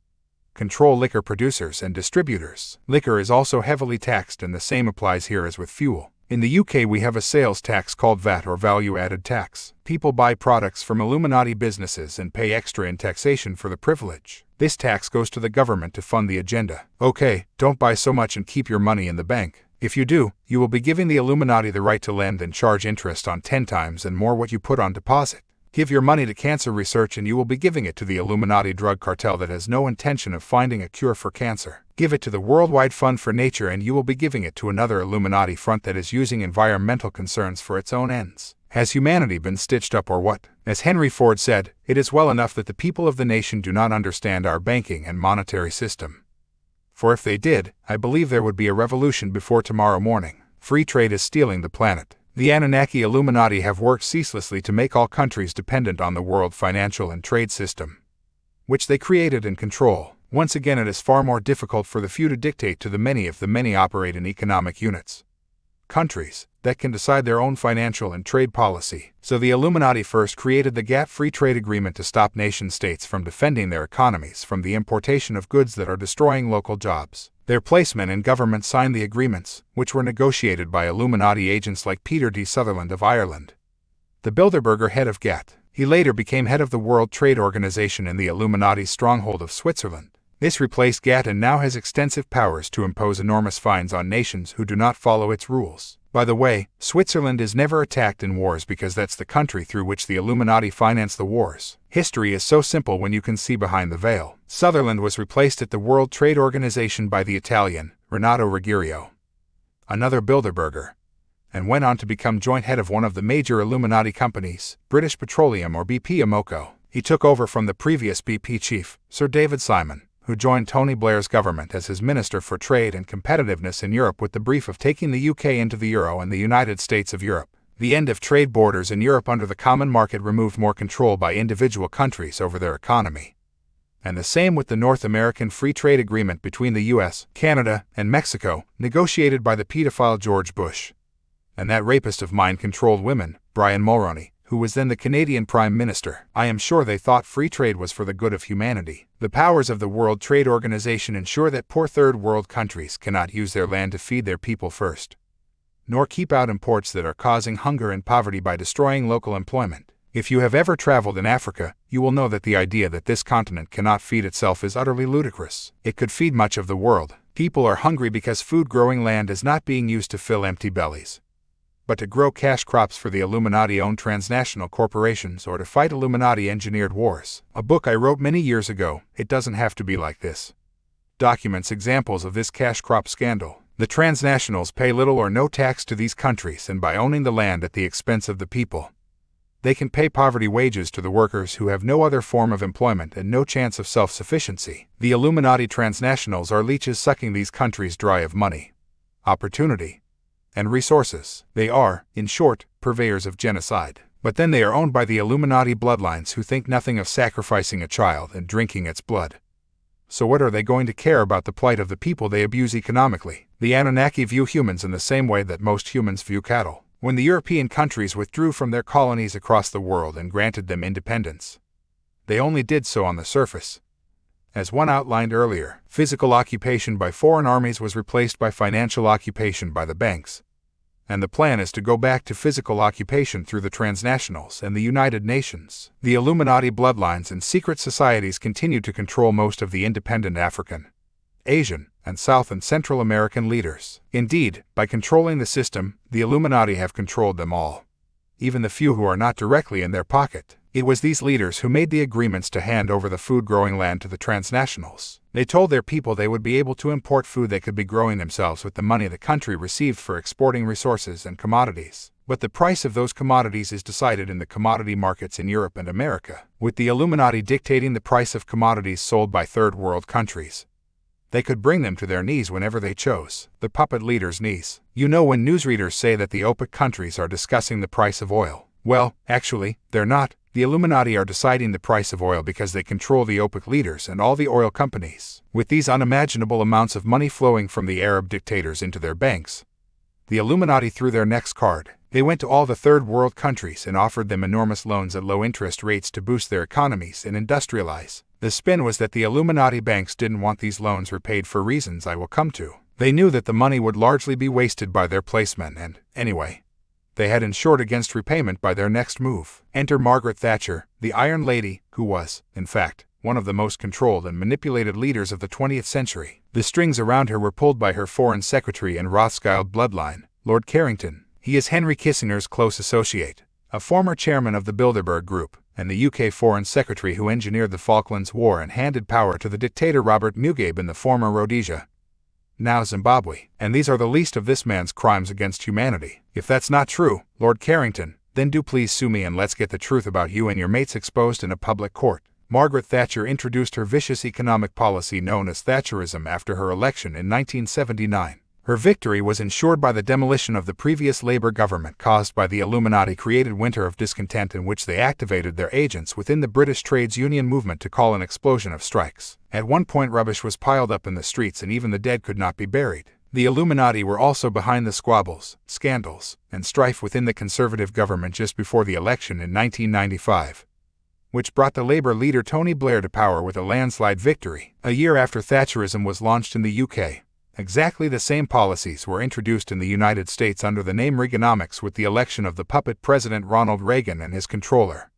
control liquor producers and distributors. Liquor is also heavily taxed, and the same applies here as with fuel. In the UK we have a sales tax called VAT, or value-added tax. People buy products from Illuminati businesses and pay extra in taxation for the privilege. This tax goes to the government to fund the agenda. Okay, don't buy so much and keep your money in the bank. If you do, you will be giving the Illuminati the right to lend and charge interest on 10 times and more what you put on deposit. Give your money to cancer research and you will be giving it to the Illuminati drug cartel that has no intention of finding a cure for cancer. Give it to the Worldwide Fund for Nature and you will be giving it to another Illuminati front that is using environmental concerns for its own ends. Has humanity been stitched up or what? As Henry Ford said, it is well enough that the people of the nation do not understand our banking and monetary system. For if they did, I believe there would be a revolution before tomorrow morning. Free trade is stealing the planet. The Anunnaki Illuminati have worked ceaselessly to make all countries dependent on the world financial and trade system, which they created and control. Once again, it is far more difficult for the few to dictate to the many if the many operate in economic units, countries, that can decide their own financial and trade policy. So the Illuminati first created the GATT Free Trade Agreement to stop nation-states from defending their economies from the importation of goods that are destroying local jobs. Their placemen in government signed the agreements, which were negotiated by Illuminati agents like Peter D. Sutherland of Ireland, the Bilderberger head of GATT. He later became head of the World Trade Organization in the Illuminati's stronghold of Switzerland. This replaced GATT and now has extensive powers to impose enormous fines on nations who do not follow its rules. By the way, Switzerland is never attacked in wars because that's the country through which the Illuminati finance the wars. History is so simple when you can see behind the veil. Sutherland was replaced at the World Trade Organization by the Italian, Renato Ruggiero, another Bilderberger, and went on to become joint head of one of the major Illuminati companies, British Petroleum or BP Amoco. He took over from the previous BP chief, Sir David Simon, who joined Tony Blair's government as his Minister for Trade and Competitiveness in Europe with the brief of taking the UK into the Euro and the United States of Europe. The end of trade borders in Europe under the common market removed more control by individual countries over their economy. And the same with the North American Free Trade Agreement between the US, Canada, and Mexico, negotiated by the pedophile George Bush, and that rapist of mind-controlled women, Brian Mulroney, who was then the Canadian Prime Minister. I am sure they thought free trade was for the good of humanity. The powers of the World Trade Organization ensure that poor third world countries cannot use their land to feed their people first, nor keep out imports that are causing hunger and poverty by destroying local employment. If you have ever traveled in Africa, you will know that the idea that this continent cannot feed itself is utterly ludicrous. It could feed much of the world. People are hungry because food-growing land is not being used to fill empty bellies, but to grow cash crops for the Illuminati-owned transnational corporations or to fight Illuminati-engineered wars. A book I wrote many years ago, It Doesn't Have to Be Like This, documents examples of this cash crop scandal. The transnationals pay little or no tax to these countries, and by owning the land at the expense of the people, they can pay poverty wages to the workers who have no other form of employment and no chance of self-sufficiency. The Illuminati transnationals are leeches sucking these countries dry of money, opportunity, and resources. They are, in short, purveyors of genocide. But then they are owned by the Illuminati bloodlines who think nothing of sacrificing a child and drinking its blood. So what are they going to care about the plight of the people they abuse economically? The Anunnaki view humans in the same way that most humans view cattle. When the European countries withdrew from their colonies across the world and granted them independence, they only did so on the surface. As one outlined earlier, physical occupation by foreign armies was replaced by financial occupation by the banks. And the plan is to go back to physical occupation through the transnationals and the United Nations. The Illuminati bloodlines and secret societies continue to control most of the independent African, Asian, and South and Central American leaders. Indeed, by controlling the system, the Illuminati have controlled them all, even the few who are not directly in their pocket. It was these leaders who made the agreements to hand over the food-growing land to the transnationals. They told their people they would be able to import food they could be growing themselves with the money the country received for exporting resources and commodities. But the price of those commodities is decided in the commodity markets in Europe and America, with the Illuminati dictating the price of commodities sold by third-world countries. They could bring them to their knees whenever they chose, the puppet leaders' knees. You know, when newsreaders say that the OPEC countries are discussing the price of oil, well, actually, they're not. The Illuminati are deciding the price of oil because they control the OPEC leaders and all the oil companies. With these unimaginable amounts of money flowing from the Arab dictators into their banks, the Illuminati threw their next card. They went to all the third-world countries and offered them enormous loans at low interest rates to boost their economies and industrialize. The spin was that the Illuminati banks didn't want these loans repaid for reasons I will come to. They knew that the money would largely be wasted by their placemen and, anyway, they had insured against repayment by their next move. Enter Margaret Thatcher, the Iron Lady, who was, in fact, one of the most controlled and manipulated leaders of the 20th century. The strings around her were pulled by her Foreign Secretary and Rothschild bloodline, Lord Carrington. He is Henry Kissinger's close associate, a former chairman of the Bilderberg Group, and the UK Foreign Secretary who engineered the Falklands War and handed power to the dictator Robert Mugabe in the former Rhodesia, now Zimbabwe. And these are the least of this man's crimes against humanity. If that's not true, Lord Carrington, then do please sue me and let's get the truth about you and your mates exposed in a public court. Margaret Thatcher introduced her vicious economic policy known as Thatcherism after her election in 1979. Her victory was ensured by the demolition of the previous Labour government caused by the Illuminati-created winter of discontent in which they activated their agents within the British trades union movement to call an explosion of strikes. At one point rubbish was piled up in the streets and even the dead could not be buried. The Illuminati were also behind the squabbles, scandals, and strife within the Conservative government just before the election in 1995, which brought the Labour leader Tony Blair to power with a landslide victory. A year after Thatcherism was launched in the UK, exactly the same policies were introduced in the United States under the name Reaganomics with the election of the puppet President Ronald Reagan and his controller,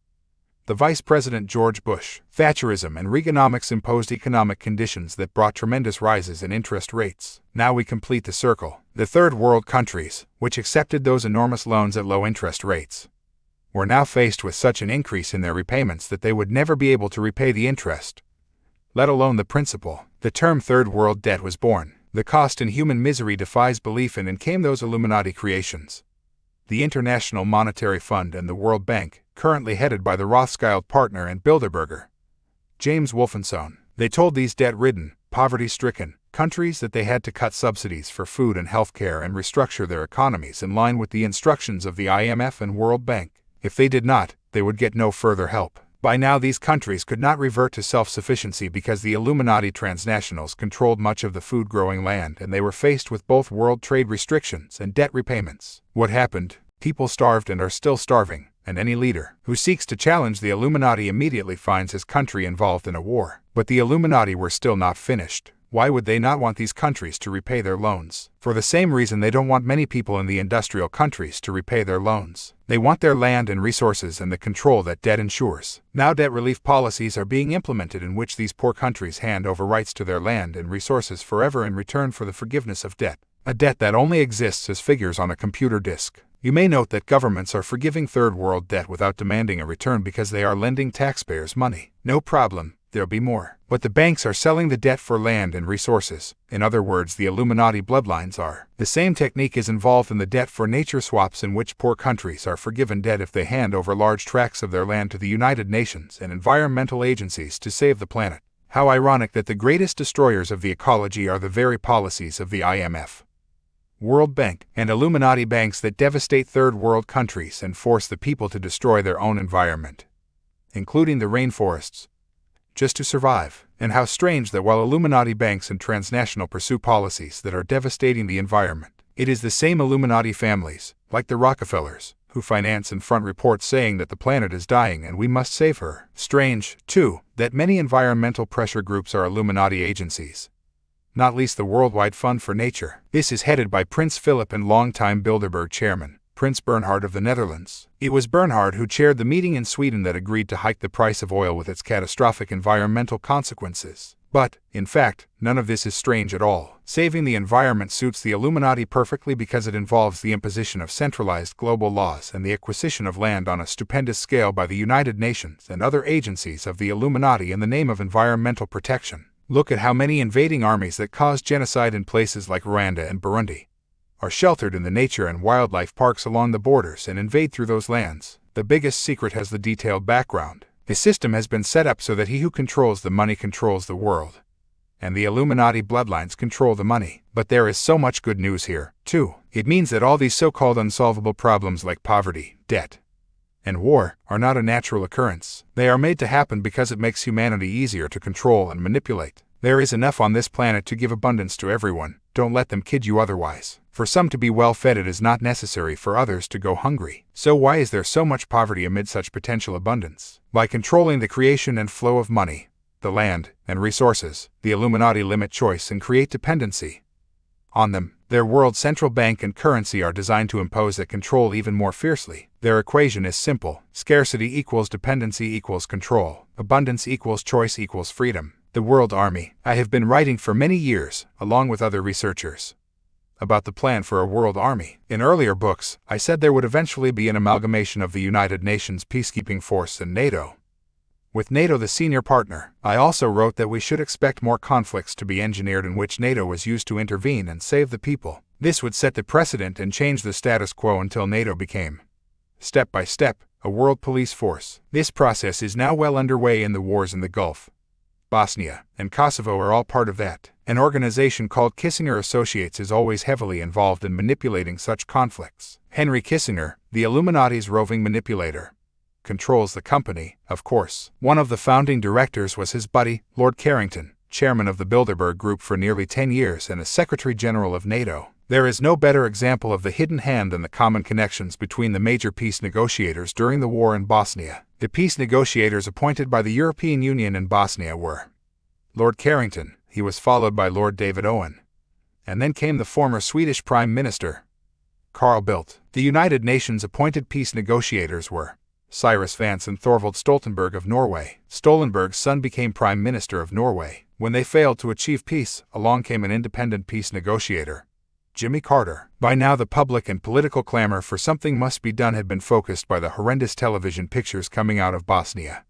the Vice President George Bush. Thatcherism and Reaganomics imposed economic conditions that brought tremendous rises in interest rates. Now we complete the circle. The third world countries, which accepted those enormous loans at low interest rates, were now faced with such an increase in their repayments that they would never be able to repay the interest, let alone the principal. The term third world debt was born. The cost in human misery defies belief, and in came those Illuminati creations, the International Monetary Fund and the World Bank, currently headed by the Rothschild partner and Bilderberger, James Wolfensohn. They told these debt-ridden, poverty-stricken countries that they had to cut subsidies for food and health care and restructure their economies in line with the instructions of the IMF and World Bank. If they did not, they would get no further help. By now these countries could not revert to self-sufficiency because the Illuminati transnationals controlled much of the food-growing land and they were faced with both world trade restrictions and debt repayments. What happened? People starved and are still starving, and any leader who seeks to challenge the Illuminati immediately finds his country involved in a war. But the Illuminati were still not finished. Why would they not want these countries to repay their loans? For the same reason they don't want many people in the industrial countries to repay their loans. They want their land and resources and the control that debt ensures. Now debt relief policies are being implemented in which these poor countries hand over rights to their land and resources forever in return for the forgiveness of debt. a debt that only exists as figures on a computer disk. You may note that governments are forgiving third world debt without demanding a return because they are lending taxpayers money. No problem, there'll be more. But the banks are selling the debt for land and resources. In other words, the Illuminati bloodlines are. The same technique is involved in the debt for nature swaps, in which poor countries are forgiven debt if they hand over large tracts of their land to the United Nations and environmental agencies to save the planet. How ironic that the greatest destroyers of the ecology are the very policies of the IMF, World Bank, and Illuminati banks that devastate third world countries and force the people to destroy their own environment, including the rainforests, just to survive. And how strange that while Illuminati banks and transnational pursue policies that are devastating the environment, it is the same Illuminati families, like the Rockefellers, who finance and front reports saying that the planet is dying and we must save her. Strange, too, that many environmental pressure groups are Illuminati agencies, not least the Worldwide Fund for Nature. This is headed by Prince Philip and longtime Bilderberg chairman, Prince Bernhard of the Netherlands. It was Bernhard who chaired the meeting in Sweden that agreed to hike the price of oil with its catastrophic environmental consequences. But, in fact, none of this is strange at all. Saving the environment suits the Illuminati perfectly because it involves the imposition of centralized global laws and the acquisition of land on a stupendous scale by the United Nations and other agencies of the Illuminati in the name of environmental protection. Look at how many invading armies that cause genocide in places like Rwanda and Burundi are sheltered in the nature and wildlife parks along the borders and invade through those lands. The biggest secret has the detailed background. The system has been set up so that he who controls the money controls the world, and the Illuminati bloodlines control the money. But there is so much good news here, too. It means that all these so-called unsolvable problems like poverty, debt, and war are not a natural occurrence. They are made to happen because it makes humanity easier to control and manipulate. There is enough on this planet to give abundance to everyone. Don't let them kid you otherwise. For some to be well-fed, it is not necessary for others to go hungry. So why is there so much poverty amid such potential abundance? By controlling the creation and flow of money, the land, and resources, the Illuminati limit choice and create dependency on them. Their world central bank and currency are designed to impose that control even more fiercely. Their equation is simple. Scarcity equals dependency equals control. Abundance equals choice equals freedom. The World Army. I have been writing for many years, along with other researchers, about the plan for a world army. In earlier books, I said there would eventually be an amalgamation of the United Nations peacekeeping force and NATO, with NATO the senior partner. I also wrote that we should expect more conflicts to be engineered in which NATO was used to intervene and save the people. This would set the precedent and change the status quo until NATO became, step by step, a world police force. This process is now well underway, in the wars in the Gulf, Bosnia, and Kosovo are all part of that. An organization called Kissinger Associates is always heavily involved in manipulating such conflicts. Henry Kissinger, the Illuminati's roving manipulator, controls the company, of course. One of the founding directors was his buddy, Lord Carrington, chairman of the Bilderberg Group for nearly 10 years and a Secretary General of NATO. There is no better example of the hidden hand than the common connections between the major peace negotiators during the war in Bosnia. The peace negotiators appointed by the European Union in Bosnia were Lord Carrington, he was followed by Lord David Owen, and then came the former Swedish Prime Minister, Carl Bildt. The United Nations appointed peace negotiators were Cyrus Vance and Thorvald Stoltenberg of Norway. Stoltenberg's son became Prime Minister of Norway. When they failed to achieve peace, along came an independent peace negotiator, Jimmy Carter. By now the public and political clamor for something must be done had been focused by the horrendous television pictures coming out of Bosnia,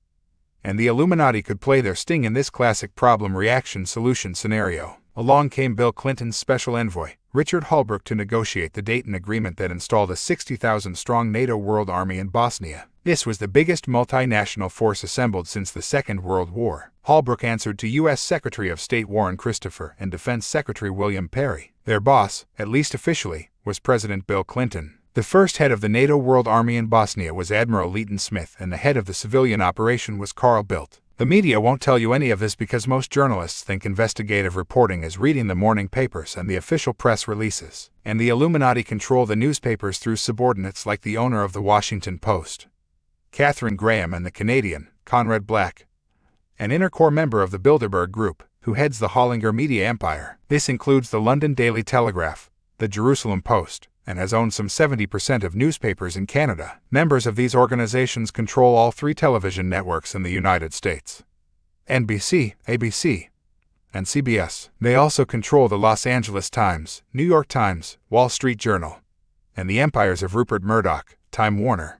and the Illuminati could play their sting in this classic problem-reaction-solution scenario. Along came Bill Clinton's special envoy, Richard Holbrooke, to negotiate the Dayton Agreement that installed a 60,000-strong NATO World Army in Bosnia. This was the biggest multinational force assembled since the Second World War. Holbrooke answered to U.S. Secretary of State Warren Christopher and Defense Secretary William Perry. Their boss, at least officially, was President Bill Clinton. The first head of the NATO World Army in Bosnia was Admiral Leighton Smith, and the head of the civilian operation was Carl Bildt. The media won't tell you any of this because most journalists think investigative reporting is reading the morning papers and the official press releases, and the Illuminati control the newspapers through subordinates like the owner of the Washington Post, Katharine Graham, and the Canadian, Conrad Black, an inner core member of the Bilderberg Group, who heads the Hollinger media empire. This includes the London Daily Telegraph, the Jerusalem Post, and has owned some 70% of newspapers in Canada. Members of these organizations control all 3 television networks in the United States: NBC, ABC, and CBS. They also control the Los Angeles Times, New York Times, Wall Street Journal, and the empires of Rupert Murdoch, Time Warner,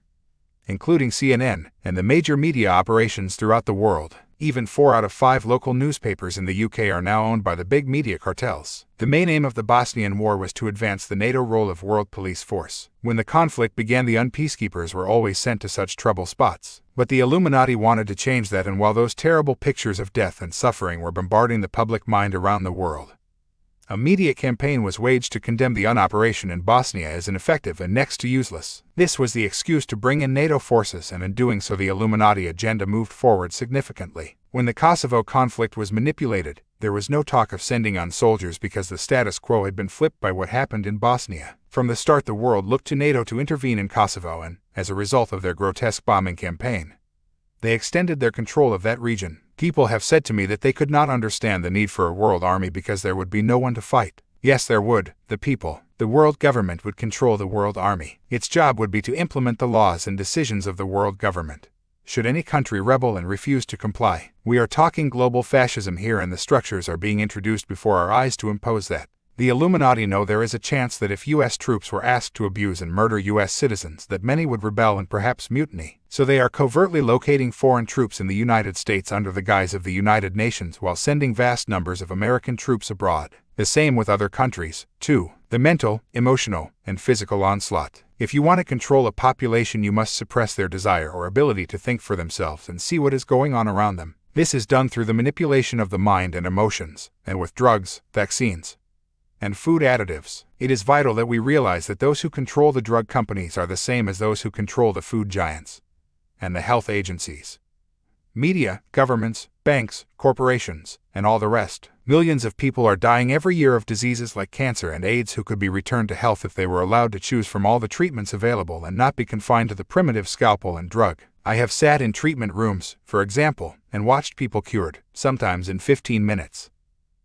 including CNN, and the major media operations throughout the world. Even 4 out of 5 local newspapers in the UK are now owned by the big media cartels. The main aim of the Bosnian War was to advance the NATO role of world police force. When the conflict began, the peacekeepers were always sent to such trouble spots. But the Illuminati wanted to change that, and while those terrible pictures of death and suffering were bombarding the public mind around the world, a media campaign was waged to condemn the operation in Bosnia as ineffective and next to useless. This was the excuse to bring in NATO forces, and in doing so the Illuminati agenda moved forward significantly. When the Kosovo conflict was manipulated, there was no talk of sending on soldiers because the status quo had been flipped by what happened in Bosnia. From the start, the world looked to NATO to intervene in Kosovo, and, as a result of their grotesque bombing campaign, they extended their control of that region. People have said to me that they could not understand the need for a world army because there would be no one to fight. Yes, there would. The people, the world government, would control the world army. Its job would be to implement the laws and decisions of the world government. Should any country rebel and refuse to comply, we are talking global fascism here, and the structures are being introduced before our eyes to impose that. The Illuminati know there is a chance that if U.S. troops were asked to abuse and murder U.S. citizens, that many would rebel and perhaps mutiny. So they are covertly locating foreign troops in the United States under the guise of the United Nations while sending vast numbers of American troops abroad. The same with other countries, too. The mental, emotional, and physical onslaught. If you want to control a population, you must suppress their desire or ability to think for themselves and see what is going on around them. This is done through the manipulation of the mind and emotions, and with drugs, vaccines, and food additives. It is vital that we realize that those who control the drug companies are the same as those who control the food giants and the health agencies, media, governments, banks, corporations, and all the rest. Millions of people are dying every year of diseases like cancer and AIDS who could be returned to health if they were allowed to choose from all the treatments available and not be confined to the primitive scalpel and drug. I have sat in treatment rooms, for example, and watched people cured, sometimes in 15 minutes,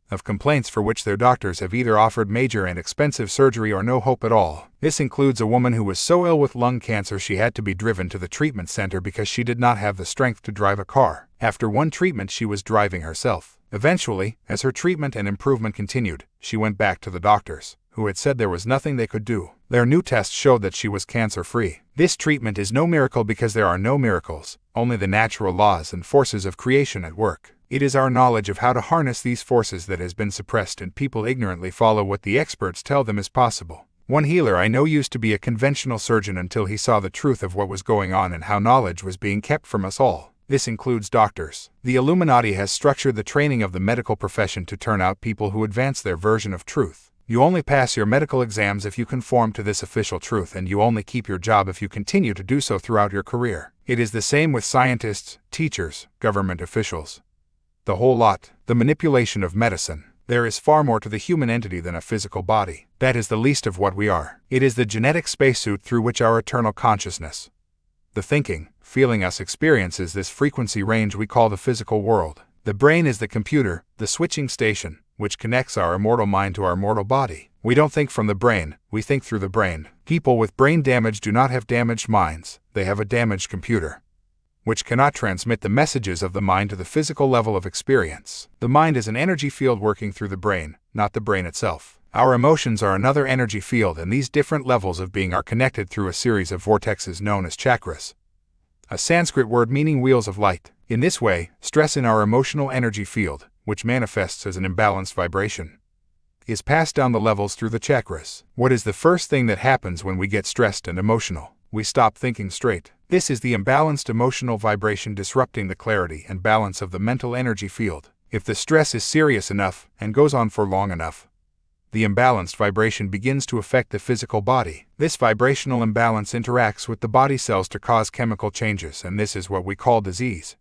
of complaints for which their doctors have either offered major and expensive surgery or no hope at all. This includes a woman who was so ill with lung cancer she had to be driven to the treatment center because she did not have the strength to drive a car. After one treatment, she was driving herself. Eventually, as her treatment and improvement continued, she went back to the doctors, who had said there was nothing they could do. Their new tests showed that she was cancer-free. This treatment is no miracle because there are no miracles, only the natural laws and forces of creation at work. It is our knowledge of how to harness these forces that has been suppressed, and people ignorantly follow what the experts tell them is possible. One healer I know used to be a conventional surgeon until he saw the truth of what was going on and how knowledge was being kept from us all. This includes doctors. The Illuminati has structured the training of the medical profession to turn out people who advance their version of truth. You only pass your medical exams if you conform to this official truth, and you only keep your job if you continue to do so throughout your career. It is the same with scientists, teachers, government officials, the whole lot. The manipulation of medicine. There is far more to the human entity than a physical body. That is the least of what we are. It is the genetic spacesuit through which our eternal consciousness, the thinking, feeling us, experiences this frequency range we call the physical world. The brain is the computer, the switching station, which connects our immortal mind to our mortal body. We don't think from the brain, we think through the brain. People with brain damage do not have damaged minds, they have a damaged computer, which cannot transmit the messages of the mind to the physical level of experience. The mind is an energy field working through the brain, not the brain itself. Our emotions are another energy field, and these different levels of being are connected through a series of vortexes known as chakras, a Sanskrit word meaning wheels of light. In this way, stress in our emotional energy field, which manifests as an imbalanced vibration, is passed down the levels through the chakras. What is the first thing that happens when we get stressed and emotional? We stop thinking straight. This is the imbalanced emotional vibration disrupting the clarity and balance of the mental energy field. If the stress is serious enough and goes on for long enough, the imbalanced vibration begins to affect the physical body. This vibrational imbalance interacts with the body cells to cause chemical changes, and this is what we call disease,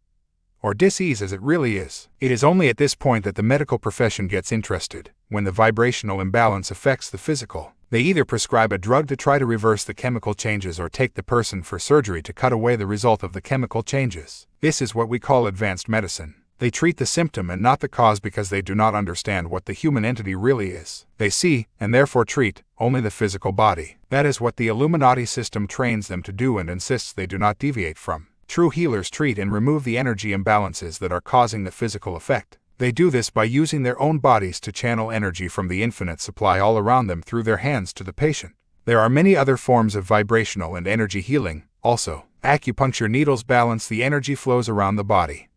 or dis-ease as it really is. It is only at this point that the medical profession gets interested. When the vibrational imbalance affects the physical, they either prescribe a drug to try to reverse the chemical changes or take the person for surgery to cut away the result of the chemical changes. This is what we call advanced medicine. They treat the symptom and not the cause because they do not understand what the human entity really is. They see, and therefore treat, only the physical body. That is what the Illuminati system trains them to do and insists they do not deviate from. True healers treat and remove the energy imbalances that are causing the physical effect. They do this by using their own bodies to channel energy from the infinite supply all around them through their hands to the patient. There are many other forms of vibrational and energy healing, also. Acupuncture needles balance the energy flows around the body,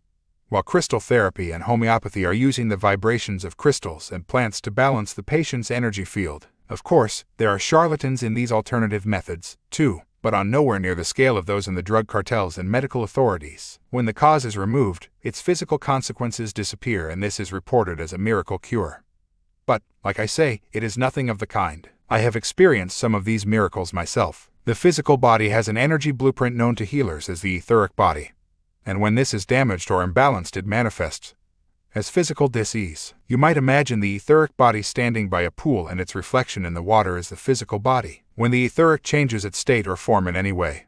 while crystal therapy and homeopathy are using the vibrations of crystals and plants to balance the patient's energy field. Of course, there are charlatans in these alternative methods, too, but on nowhere near the scale of those in the drug cartels and medical authorities. When the cause is removed, its physical consequences disappear, and this is reported as a miracle cure. But, like I say, it is nothing of the kind. I have experienced some of these miracles myself. The physical body has an energy blueprint known to healers as the etheric body, and when this is damaged or imbalanced, it manifests as physical disease. You might imagine the etheric body standing by a pool, and its reflection in the water is the physical body. When the etheric changes its state or form in any way,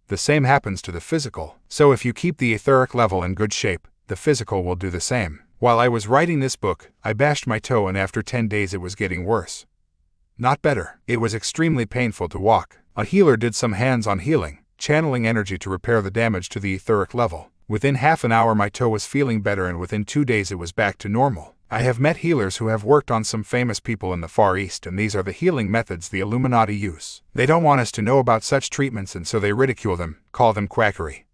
the same happens to the physical. So if you keep the etheric level in good shape, the physical will do the same. While I was writing this book, I bashed my toe, and after 10 days it was getting worse, not better. It was extremely painful to walk. A healer did some hands-on healing, channeling energy to repair the damage to the etheric level. Within half an hour my toe was feeling better, and within 2 days it was back to normal. I have met healers who have worked on some famous people in the Far East, and these are the healing methods the Illuminati use. They don't want us to know about such treatments, and so they ridicule them, call them quackery,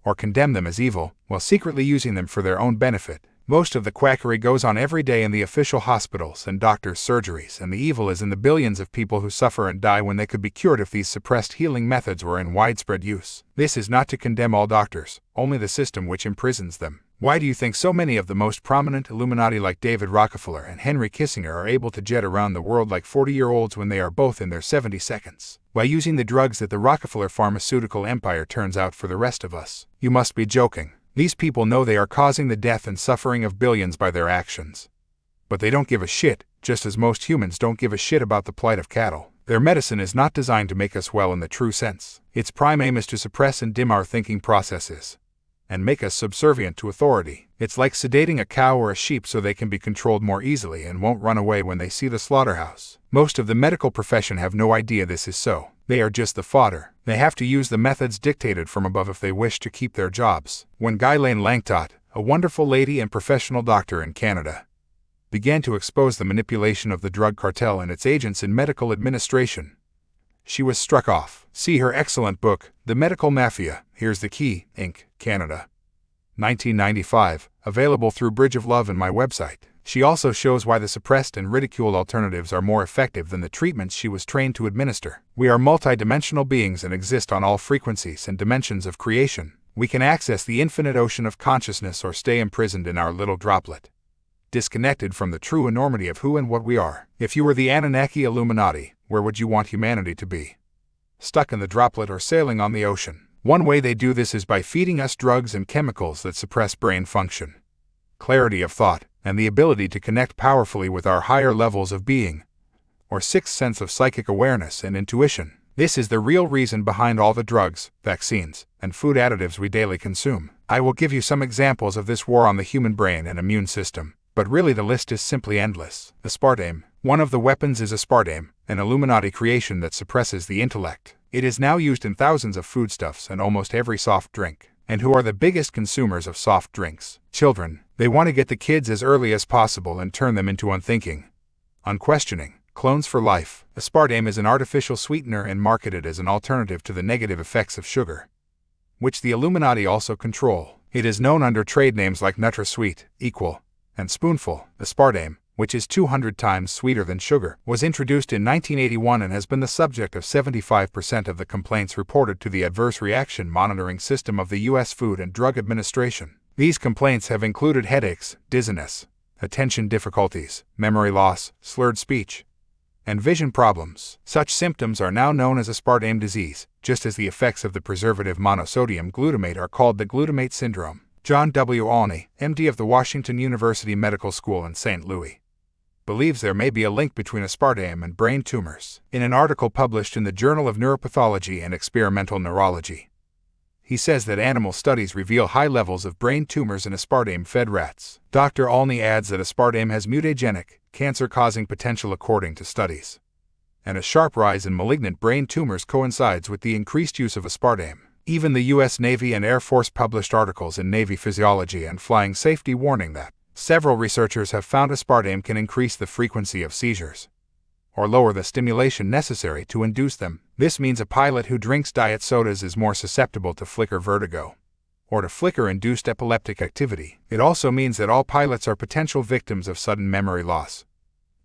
or condemn them as evil, while secretly using them for their own benefit. Most of the quackery goes on every day in the official hospitals and doctors' surgeries, and the evil is in the billions of people who suffer and die when they could be cured if these suppressed healing methods were in widespread use. This is not to condemn all doctors, only the system which imprisons them. Why do you think so many of the most prominent Illuminati like David Rockefeller and Henry Kissinger are able to jet around the world like 40-year-olds when they are both in their 70 seconds? By using the drugs that the Rockefeller pharmaceutical empire turns out for the rest of us. You must be joking. These people know they are causing the death and suffering of billions by their actions. But they don't give a shit, just as most humans don't give a shit about the plight of cattle. Their medicine is not designed to make us well in the true sense. Its prime aim is to suppress and dim our thinking processes, and make us subservient to authority. It's like sedating a cow or a sheep so they can be controlled more easily and won't run away when they see the slaughterhouse. Most of the medical profession have no idea this is so. They are just the fodder. They have to use the methods dictated from above if they wish to keep their jobs. When Ghislaine Langtot, a wonderful lady and professional doctor in Canada, began to expose the manipulation of the drug cartel and its agents in medical administration, she was struck off. See her excellent book, The Medical Mafia, Here's the Key, Inc., Canada, 1995, available through Bridge of Love and my website. She also shows why the suppressed and ridiculed alternatives are more effective than the treatments she was trained to administer. We are multidimensional beings and exist on all frequencies and dimensions of creation. We can access the infinite ocean of consciousness or stay imprisoned in our little droplet, disconnected from the true enormity of who and what we are. If you were the Anunnaki Illuminati, where would you want humanity to be? Stuck in the droplet or sailing on the ocean? One way they do this is by feeding us drugs and chemicals that suppress brain function, clarity of thought, and the ability to connect powerfully with our higher levels of being, or sixth sense of psychic awareness and intuition. This is the real reason behind all the drugs, vaccines, and food additives we daily consume. I will give you some examples of this war on the human brain and immune system, but really the list is simply endless. Aspartame. One of the weapons is aspartame, an Illuminati creation that suppresses the intellect. It is now used in thousands of foodstuffs and almost every soft drink. And who are the biggest consumers of soft drinks? Children. They want to get the kids as early as possible and turn them into unthinking, unquestioning clones for life. Aspartame is an artificial sweetener and marketed as an alternative to the negative effects of sugar, which the Illuminati also control. It is known under trade names like NutraSweet, Equal, and Spoonful. Aspartame, which is 200 times sweeter than sugar, was introduced in 1981 and has been the subject of 75% of the complaints reported to the Adverse Reaction Monitoring System of the U.S. Food and Drug Administration. These complaints have included headaches, dizziness, attention difficulties, memory loss, slurred speech, and vision problems. Such symptoms are now known as aspartame disease, just as the effects of the preservative monosodium glutamate are called the glutamate syndrome. John W. Olney, MD of the Washington University Medical School in St. Louis, believes there may be a link between aspartame and brain tumors. In an article published in the Journal of Neuropathology and Experimental Neurology, he says that animal studies reveal high levels of brain tumors in aspartame-fed rats. Dr. Olney adds that aspartame has mutagenic, cancer-causing potential according to studies, and a sharp rise in malignant brain tumors coincides with the increased use of aspartame. Even the U.S. Navy and Air Force published articles in Navy Physiology and Flying Safety warning that Several researchers have found aspartame can increase the frequency of seizures, or lower the stimulation necessary to induce them. This means a pilot who drinks diet sodas is more susceptible to flicker vertigo, or to flicker-induced epileptic activity. It also means that all pilots are potential victims of sudden memory loss,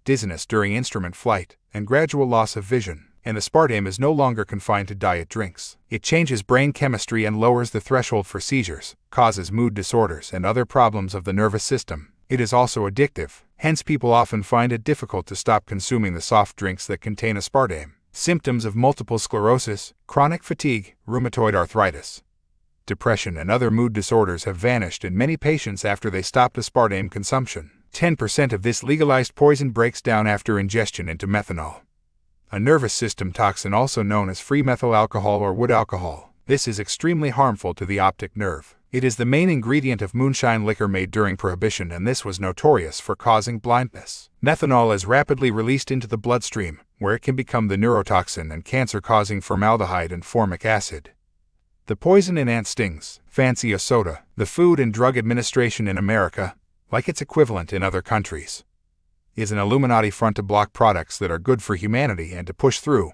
dizziness during instrument flight, and gradual loss of vision. And aspartame is no longer confined to diet drinks. It changes brain chemistry and lowers the threshold for seizures, causes mood disorders and other problems of the nervous system. It is also addictive, hence people often find it difficult to stop consuming the soft drinks that contain aspartame. Symptoms of multiple sclerosis, chronic fatigue, rheumatoid arthritis, depression and other mood disorders have vanished in many patients after they stopped aspartame consumption. 10% of this legalized poison breaks down after ingestion into methanol, a nervous system toxin also known as free methyl alcohol or wood alcohol. This is extremely harmful to the optic nerve. It is the main ingredient of moonshine liquor made during Prohibition, and this was notorious for causing blindness. Methanol is rapidly released into the bloodstream, where it can become the neurotoxin and cancer-causing formaldehyde and formic acid. The poison in ant stings, fancy a soda. The Food and Drug Administration in America, like its equivalent in other countries, is an Illuminati front to block products that are good for humanity and to push through,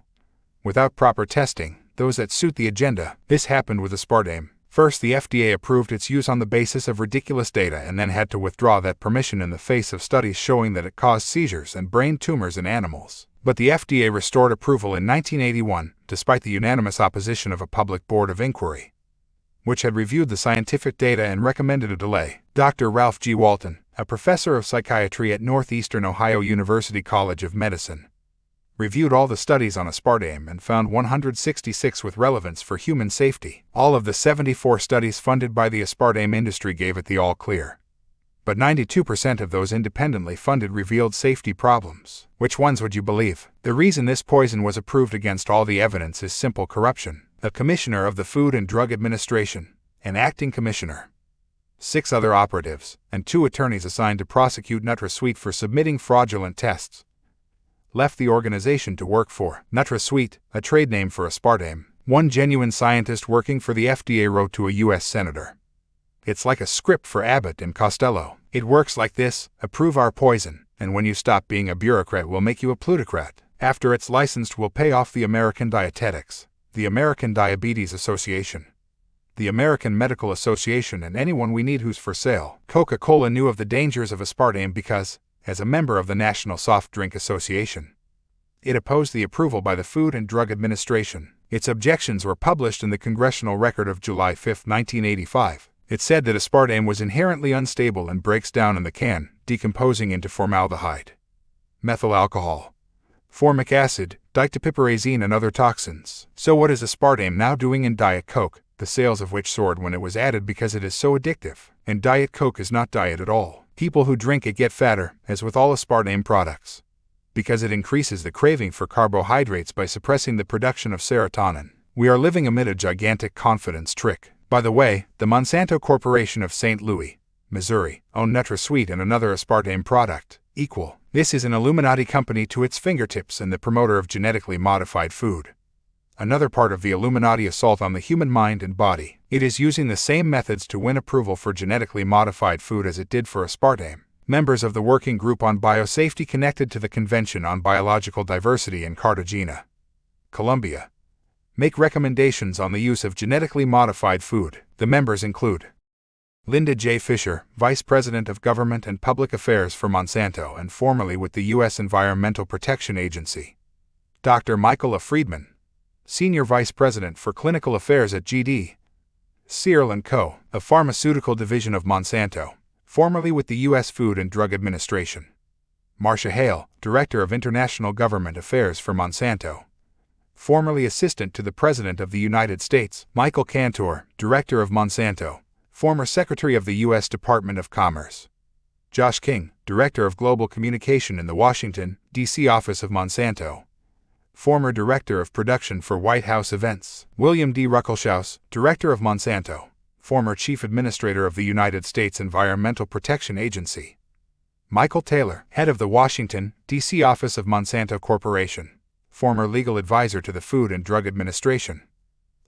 without proper testing, those that suit the agenda. This happened with aspartame. First, the FDA approved its use on the basis of ridiculous data and then had to withdraw that permission in the face of studies showing that it caused seizures and brain tumors in animals. But the FDA restored approval in 1981, despite the unanimous opposition of a public board of inquiry, which had reviewed the scientific data and recommended a delay. Dr. Ralph G. Walton, a professor of psychiatry at Northeastern Ohio University College of Medicine, reviewed all the studies on aspartame and found 166 with relevance for human safety. All of the 74 studies funded by the aspartame industry gave it the all clear, but 92% of those independently funded revealed safety problems. Which ones would you believe? The reason this poison was approved against all the evidence is simple corruption. The commissioner of the Food and Drug Administration, an acting commissioner, 6 other operatives, and 2 attorneys assigned to prosecute NutraSweet for submitting fraudulent tests, left the organization to work for NutraSweet, a trade name for aspartame. One genuine scientist working for the FDA wrote to a U.S. senator, "It's like a script for Abbott and Costello. It works like this: approve our poison, and when you stop being a bureaucrat, we'll make you a plutocrat. After it's licensed, we'll pay off the American Dietetics, the American Diabetes Association, the American Medical Association, and anyone we need who's for sale." Coca-Cola knew of the dangers of aspartame because, as a member of the National Soft Drink Association, it opposed the approval by the Food and Drug Administration. Its objections were published in the Congressional Record of July 5, 1985. It said that aspartame was inherently unstable and breaks down in the can, decomposing into formaldehyde, methyl alcohol, formic acid, dictypiperazine, and other toxins. So what is aspartame now doing in Diet Coke, the sales of which soared when it was added because it is so addictive? And Diet Coke is not diet at all. People who drink it get fatter, as with all aspartame products, because it increases the craving for carbohydrates by suppressing the production of serotonin. We are living amid a gigantic confidence trick. By the way, the Monsanto Corporation of St. Louis, Missouri, owned NutraSweet and another aspartame product, ICKE. This is an Illuminati company to its fingertips and the promoter of genetically modified food, another part of the Illuminati assault on the human mind and body. It is using the same methods to win approval for genetically modified food as it did for aspartame. Members of the Working Group on Biosafety connected to the Convention on Biological Diversity in Cartagena, Colombia, make recommendations on the use of genetically modified food. The members include Linda J. Fisher, Vice President of Government and Public Affairs for Monsanto and formerly with the U.S. Environmental Protection Agency; Dr. Michael A. Friedman, Senior Vice President for Clinical Affairs at GD Searle & Co., a pharmaceutical division of Monsanto, formerly with the U.S. Food and Drug Administration; Marcia Hale, Director of International Government Affairs for Monsanto, formerly Assistant to the President of the United States; Michael Cantor, Director of Monsanto, former Secretary of the U.S. Department of Commerce; Josh King, Director of Global Communication in the Washington, D.C. office of Monsanto, former Director of Production for White House Events; William D. Ruckelshaus, Director of Monsanto, former Chief Administrator of the United States Environmental Protection Agency; Michael Taylor, Head of the Washington, D.C. office of Monsanto Corporation, former Legal Advisor to the Food and Drug Administration;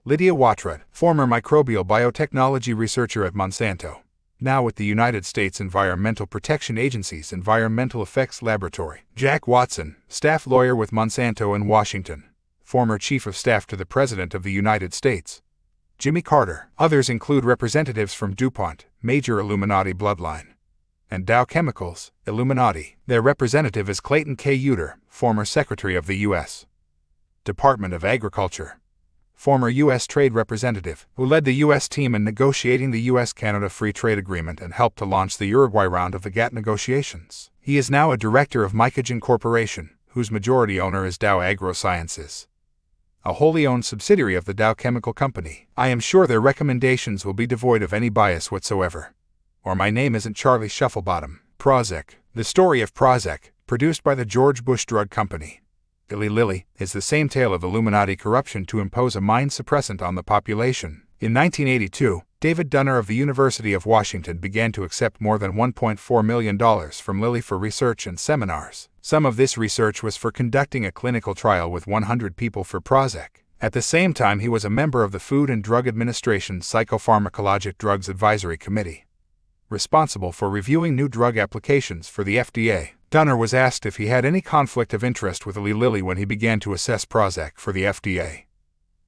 Lydia Watrud, former Microbial Biotechnology Researcher at Monsanto, now with the United States Environmental Protection Agency's Environmental Effects Laboratory. Jack Watson, staff lawyer with Monsanto in Washington, former chief of staff to the President of the United States. Jimmy Carter. Others include representatives from DuPont, major Illuminati bloodline, and Dow Chemicals, Illuminati. Their representative is Clayton K. Uter, former Secretary of the U.S. Department of Agriculture, former U.S. Trade Representative, who led the U.S. team in negotiating the U.S.-Canada Free Trade Agreement and helped to launch the Uruguay round of the GATT negotiations. He is now a director of ICKE Corporation, whose majority owner is Dow AgroSciences, a wholly owned subsidiary of the Dow Chemical Company. I am sure their recommendations will be devoid of any bias whatsoever. Or my name isn't Charlie Shufflebottom. Prozac. The story of Prozac, produced by the George Bush Drug Company, Eli Lilly, is the same tale of Illuminati corruption to impose a mind suppressant on the population. In 1982, David Dunner of the University of Washington began to accept more than $1.4 million from Lilly for research and seminars. Some of this research was for conducting a clinical trial with 100 people for Prozac. At the same time, he was a member of the Food and Drug Administration's Psychopharmacologic Drugs Advisory Committee, responsible for reviewing new drug applications for the FDA. Dunner was asked if he had any conflict of interest with Eli Lilly when he began to assess Prozac for the FDA.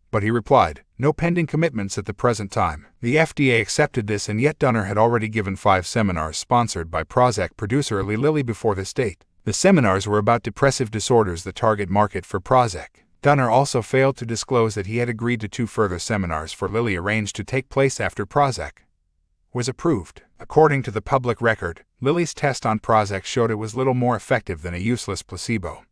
But he replied, "No pending commitments at the present time." The FDA accepted this, and yet Dunner had already given 5 seminars sponsored by Prozac producer Eli Lilly before this date. The seminars were about depressive disorders, the target market for Prozac. Dunner also failed to disclose that he had agreed to 2 further seminars for Lilly arranged to take place after Prozac was approved. According to the public record, Lilly's test on Prozac showed it was little more effective than a useless placebo,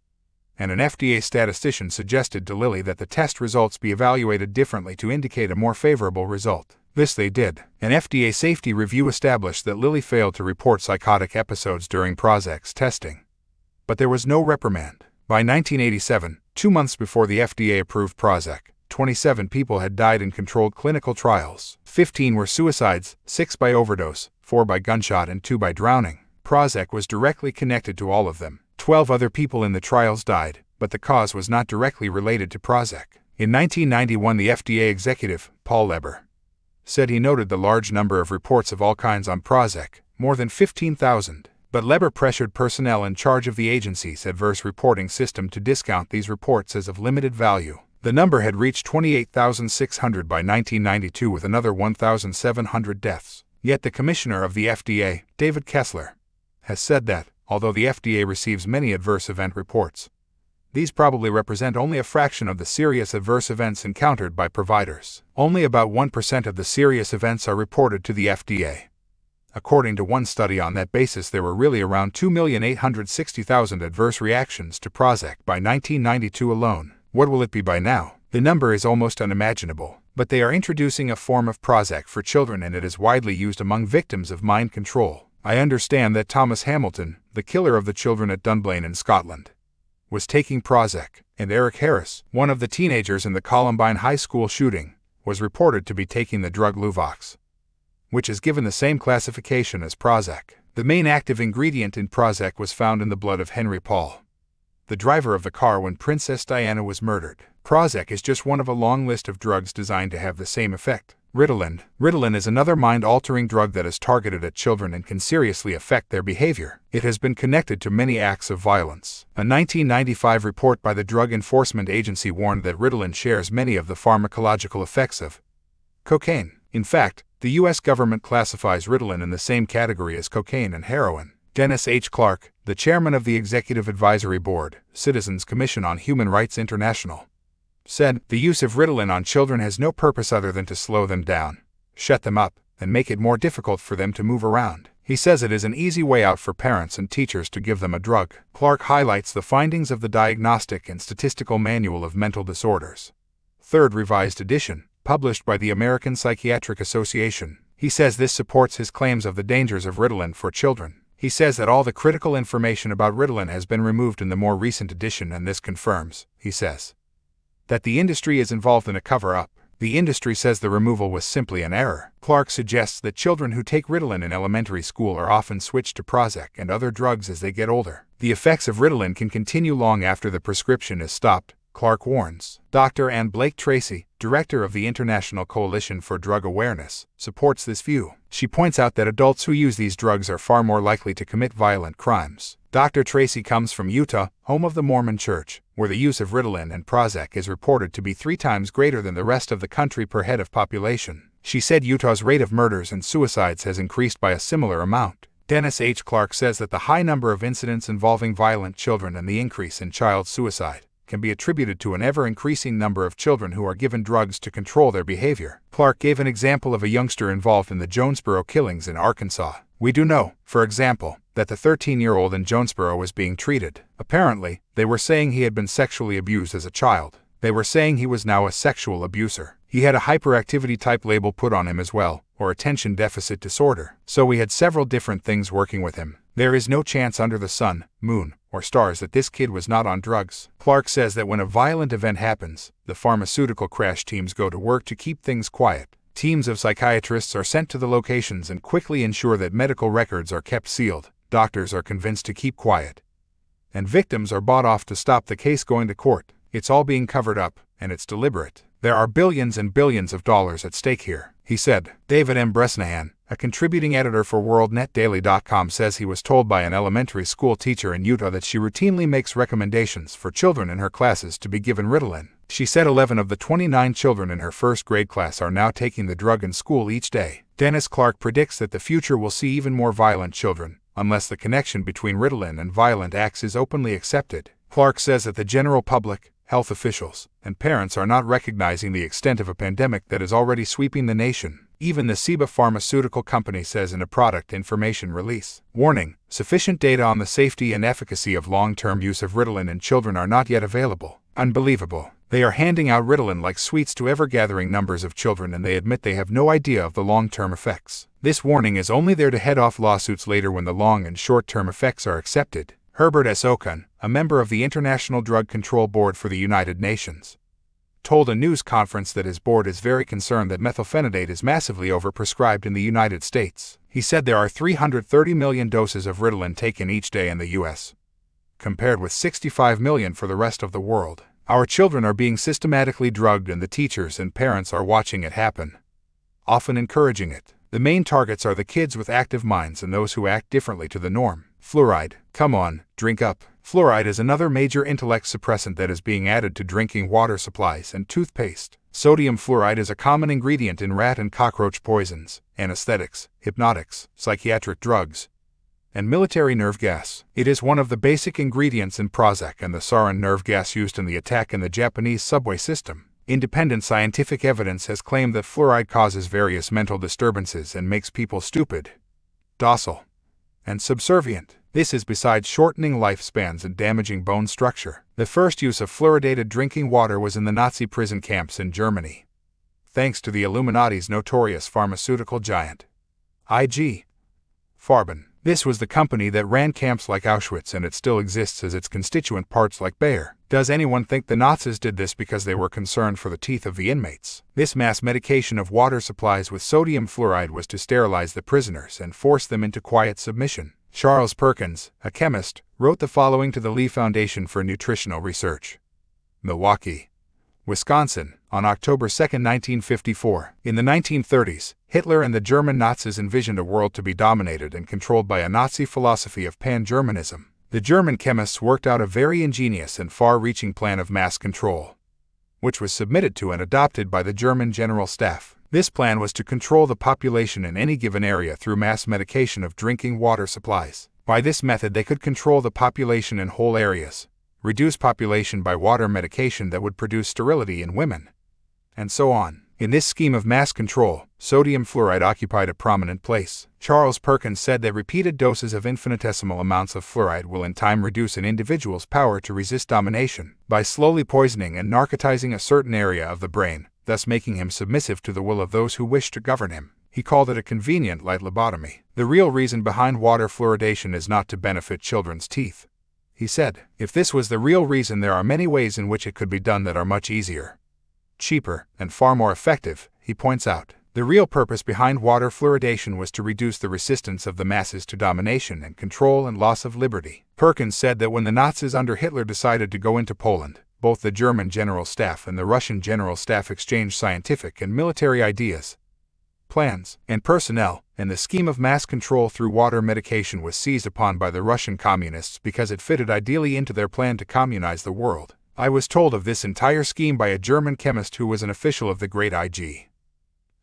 and an FDA statistician suggested to Lilly that the test results be evaluated differently to indicate a more favorable result. This they did. An FDA safety review established that Lilly failed to report psychotic episodes during Prozac's testing, but there was no reprimand. By 1987, 2 months before the FDA approved Prozac, 27 people had died in controlled clinical trials. 15 were suicides, 6 by overdose, 4 by gunshot and 2 by drowning. Prozac was directly connected to all of them. 12 other people in the trials died, but the cause was not directly related to Prozac. In 1991, the FDA executive, Paul Leber, said he noted the large number of reports of all kinds on Prozac, more than 15,000. But Leber pressured personnel in charge of the agency's adverse reporting system to discount these reports as of limited value. The number had reached 28,600 by 1992, with another 1,700 deaths. Yet the commissioner of the FDA, David Kessler, has said that, although the FDA receives many adverse event reports, these probably represent only a fraction of the serious adverse events encountered by providers. Only about 1% of the serious events are reported to the FDA. According to one study, on that basis there were really around 2,860,000 adverse reactions to Prozac by 1992 alone. What will it be by now? The number is almost unimaginable, but they are introducing a form of Prozac for children, and it is widely used among victims of mind control. I understand that Thomas Hamilton, the killer of the children at Dunblane in Scotland, was taking Prozac, and Eric Harris, one of the teenagers in the Columbine High School shooting, was reported to be taking the drug Luvox, which is given the same classification as Prozac. The main active ingredient in Prozac was found in the blood of Henry Paul, the driver of the car when Princess Diana was murdered. Prozac is just one of a long list of drugs designed to have the same effect. Ritalin. Ritalin is another mind-altering drug that is targeted at children and can seriously affect their behavior. It has been connected to many acts of violence. A 1995 report by the Drug Enforcement Agency warned that Ritalin shares many of the pharmacological effects of cocaine. In fact, the U.S. government classifies Ritalin in the same category as cocaine and heroin. Dennis H. Clark, the chairman of the Executive Advisory Board, Citizens Commission on Human Rights International, said, "The use of Ritalin on children has no purpose other than to slow them down, shut them up, and make it more difficult for them to move around." He says it is an easy way out for parents and teachers to give them a drug. Clark highlights the findings of the Diagnostic and Statistical Manual of Mental Disorders, 3rd revised edition, published by the American Psychiatric Association. He says this supports his claims of the dangers of Ritalin for children. He says that all the critical information about Ritalin has been removed in the more recent edition, and this confirms, he says, that the industry is involved in a cover-up. The industry says the removal was simply an error. Clark suggests that children who take Ritalin in elementary school are often switched to Prozac and other drugs as they get older. The effects of Ritalin can continue long after the prescription is stopped, Clark warns. Dr. Ann Blake Tracy, director of the International Coalition for Drug Awareness, supports this view. She points out that adults who use these drugs are far more likely to commit violent crimes. Dr. Tracy comes from Utah, home of the Mormon Church, where the use of Ritalin and Prozac is reported to be 3 times greater than the rest of the country per head of population. She said Utah's rate of murders and suicides has increased by a similar amount. Dennis H. Clark says that the high number of incidents involving violent children and the increase in child suicide can be attributed to an ever-increasing number of children who are given drugs to control their behavior. Clark gave an example of a youngster involved in the Jonesboro killings in Arkansas. We do know, for example, that the 13-year-old in Jonesboro was being treated. Apparently, they were saying he had been sexually abused as a child. They were saying he was now a sexual abuser. He had a hyperactivity type label put on him as well, or attention deficit disorder. So we had several different things working with him. There is no chance under the sun, moon, or stars that this kid was not on drugs. Clark says that when a violent event happens, the pharmaceutical crash teams go to work to keep things quiet. Teams of psychiatrists are sent to the locations and quickly ensure that medical records are kept sealed. Doctors are convinced to keep quiet. And victims are bought off to stop the case going to court. It's all being covered up, and it's deliberate. There are billions and billions of dollars at stake here, he said. David M. Bresnahan, a contributing editor for WorldNetDaily.com, says he was told by an elementary school teacher in Utah that she routinely makes recommendations for children in her classes to be given Ritalin. She said 11 of the 29 children in her first grade class are now taking the drug in school each day. Dennis Clark predicts that the future will see even more violent children, unless the connection between Ritalin and violent acts is openly accepted. Clark says that the general public, health officials, and parents are not recognizing the extent of a pandemic that is already sweeping the nation. Even the Ciba pharmaceutical company says in a product information release, warning, sufficient data on the safety and efficacy of long-term use of Ritalin in children are not yet available. Unbelievable. They are handing out Ritalin like sweets to ever-gathering numbers of children, and they admit they have no idea of the long-term effects. This warning is only there to head off lawsuits later when the long and short-term effects are accepted. Herbert S. Okun, a member of the International Drug Control Board for the United Nations, told a news conference that his board is very concerned that methylphenidate is massively overprescribed in the United States. He said there are 330 million doses of Ritalin taken each day in the U.S., compared with 65 million for the rest of the world. Our children are being systematically drugged, and the teachers and parents are watching it happen, often encouraging it. The main targets are the kids with active minds and those who act differently to the norm. Fluoride. Come on, drink up. Fluoride is another major intellect suppressant that is being added to drinking water supplies and toothpaste. Sodium fluoride is a common ingredient in rat and cockroach poisons, anesthetics, hypnotics, psychiatric drugs, and military nerve gas. It is one of the basic ingredients in Prozac and the sarin nerve gas used in the attack in the Japanese subway system. Independent scientific evidence has claimed that fluoride causes various mental disturbances and makes people stupid, docile, and subservient. This is besides shortening lifespans and damaging bone structure. The first use of fluoridated drinking water was in the Nazi prison camps in Germany, thanks to the Illuminati's notorious pharmaceutical giant, IG Farben. This was the company that ran camps like Auschwitz, and it still exists as its constituent parts like Bayer. Does anyone think the Nazis did this because they were concerned for the teeth of the inmates? This mass medication of water supplies with sodium fluoride was to sterilize the prisoners and force them into quiet submission. Charles Perkins, a chemist, wrote the following to the Lee Foundation for Nutritional Research, Milwaukee, Wisconsin, on October 2, 1954. In the 1930s, Hitler and the German Nazis envisioned a world to be dominated and controlled by a Nazi philosophy of pan-Germanism. The German chemists worked out a very ingenious and far-reaching plan of mass control, which was submitted to and adopted by the German General Staff. This plan was to control the population in any given area through mass medication of drinking water supplies. By this method, they could control the population in whole areas, reduce population by water medication that would produce sterility in women, and so on. In this scheme of mass control, sodium fluoride occupied a prominent place. Charles Perkins said that repeated doses of infinitesimal amounts of fluoride will in time reduce an individual's power to resist domination by slowly poisoning and narcotizing a certain area of the brain, thus making him submissive to the will of those who wish to govern him. He called it a convenient light lobotomy. The real reason behind water fluoridation is not to benefit children's teeth, he said. If this was the real reason, there are many ways in which it could be done that are much easier, cheaper, and far more effective, he points out. The real purpose behind water fluoridation was to reduce the resistance of the masses to domination and control and loss of liberty. Perkins said that when the Nazis under Hitler decided to go into Poland, Both the German General Staff and the Russian General Staff exchanged scientific and military ideas, plans, and personnel, and the scheme of mass control through water medication was seized upon by the Russian communists because it fitted ideally into their plan to communize the world. I was told of this entire scheme by a German chemist who was an official of the great ICKE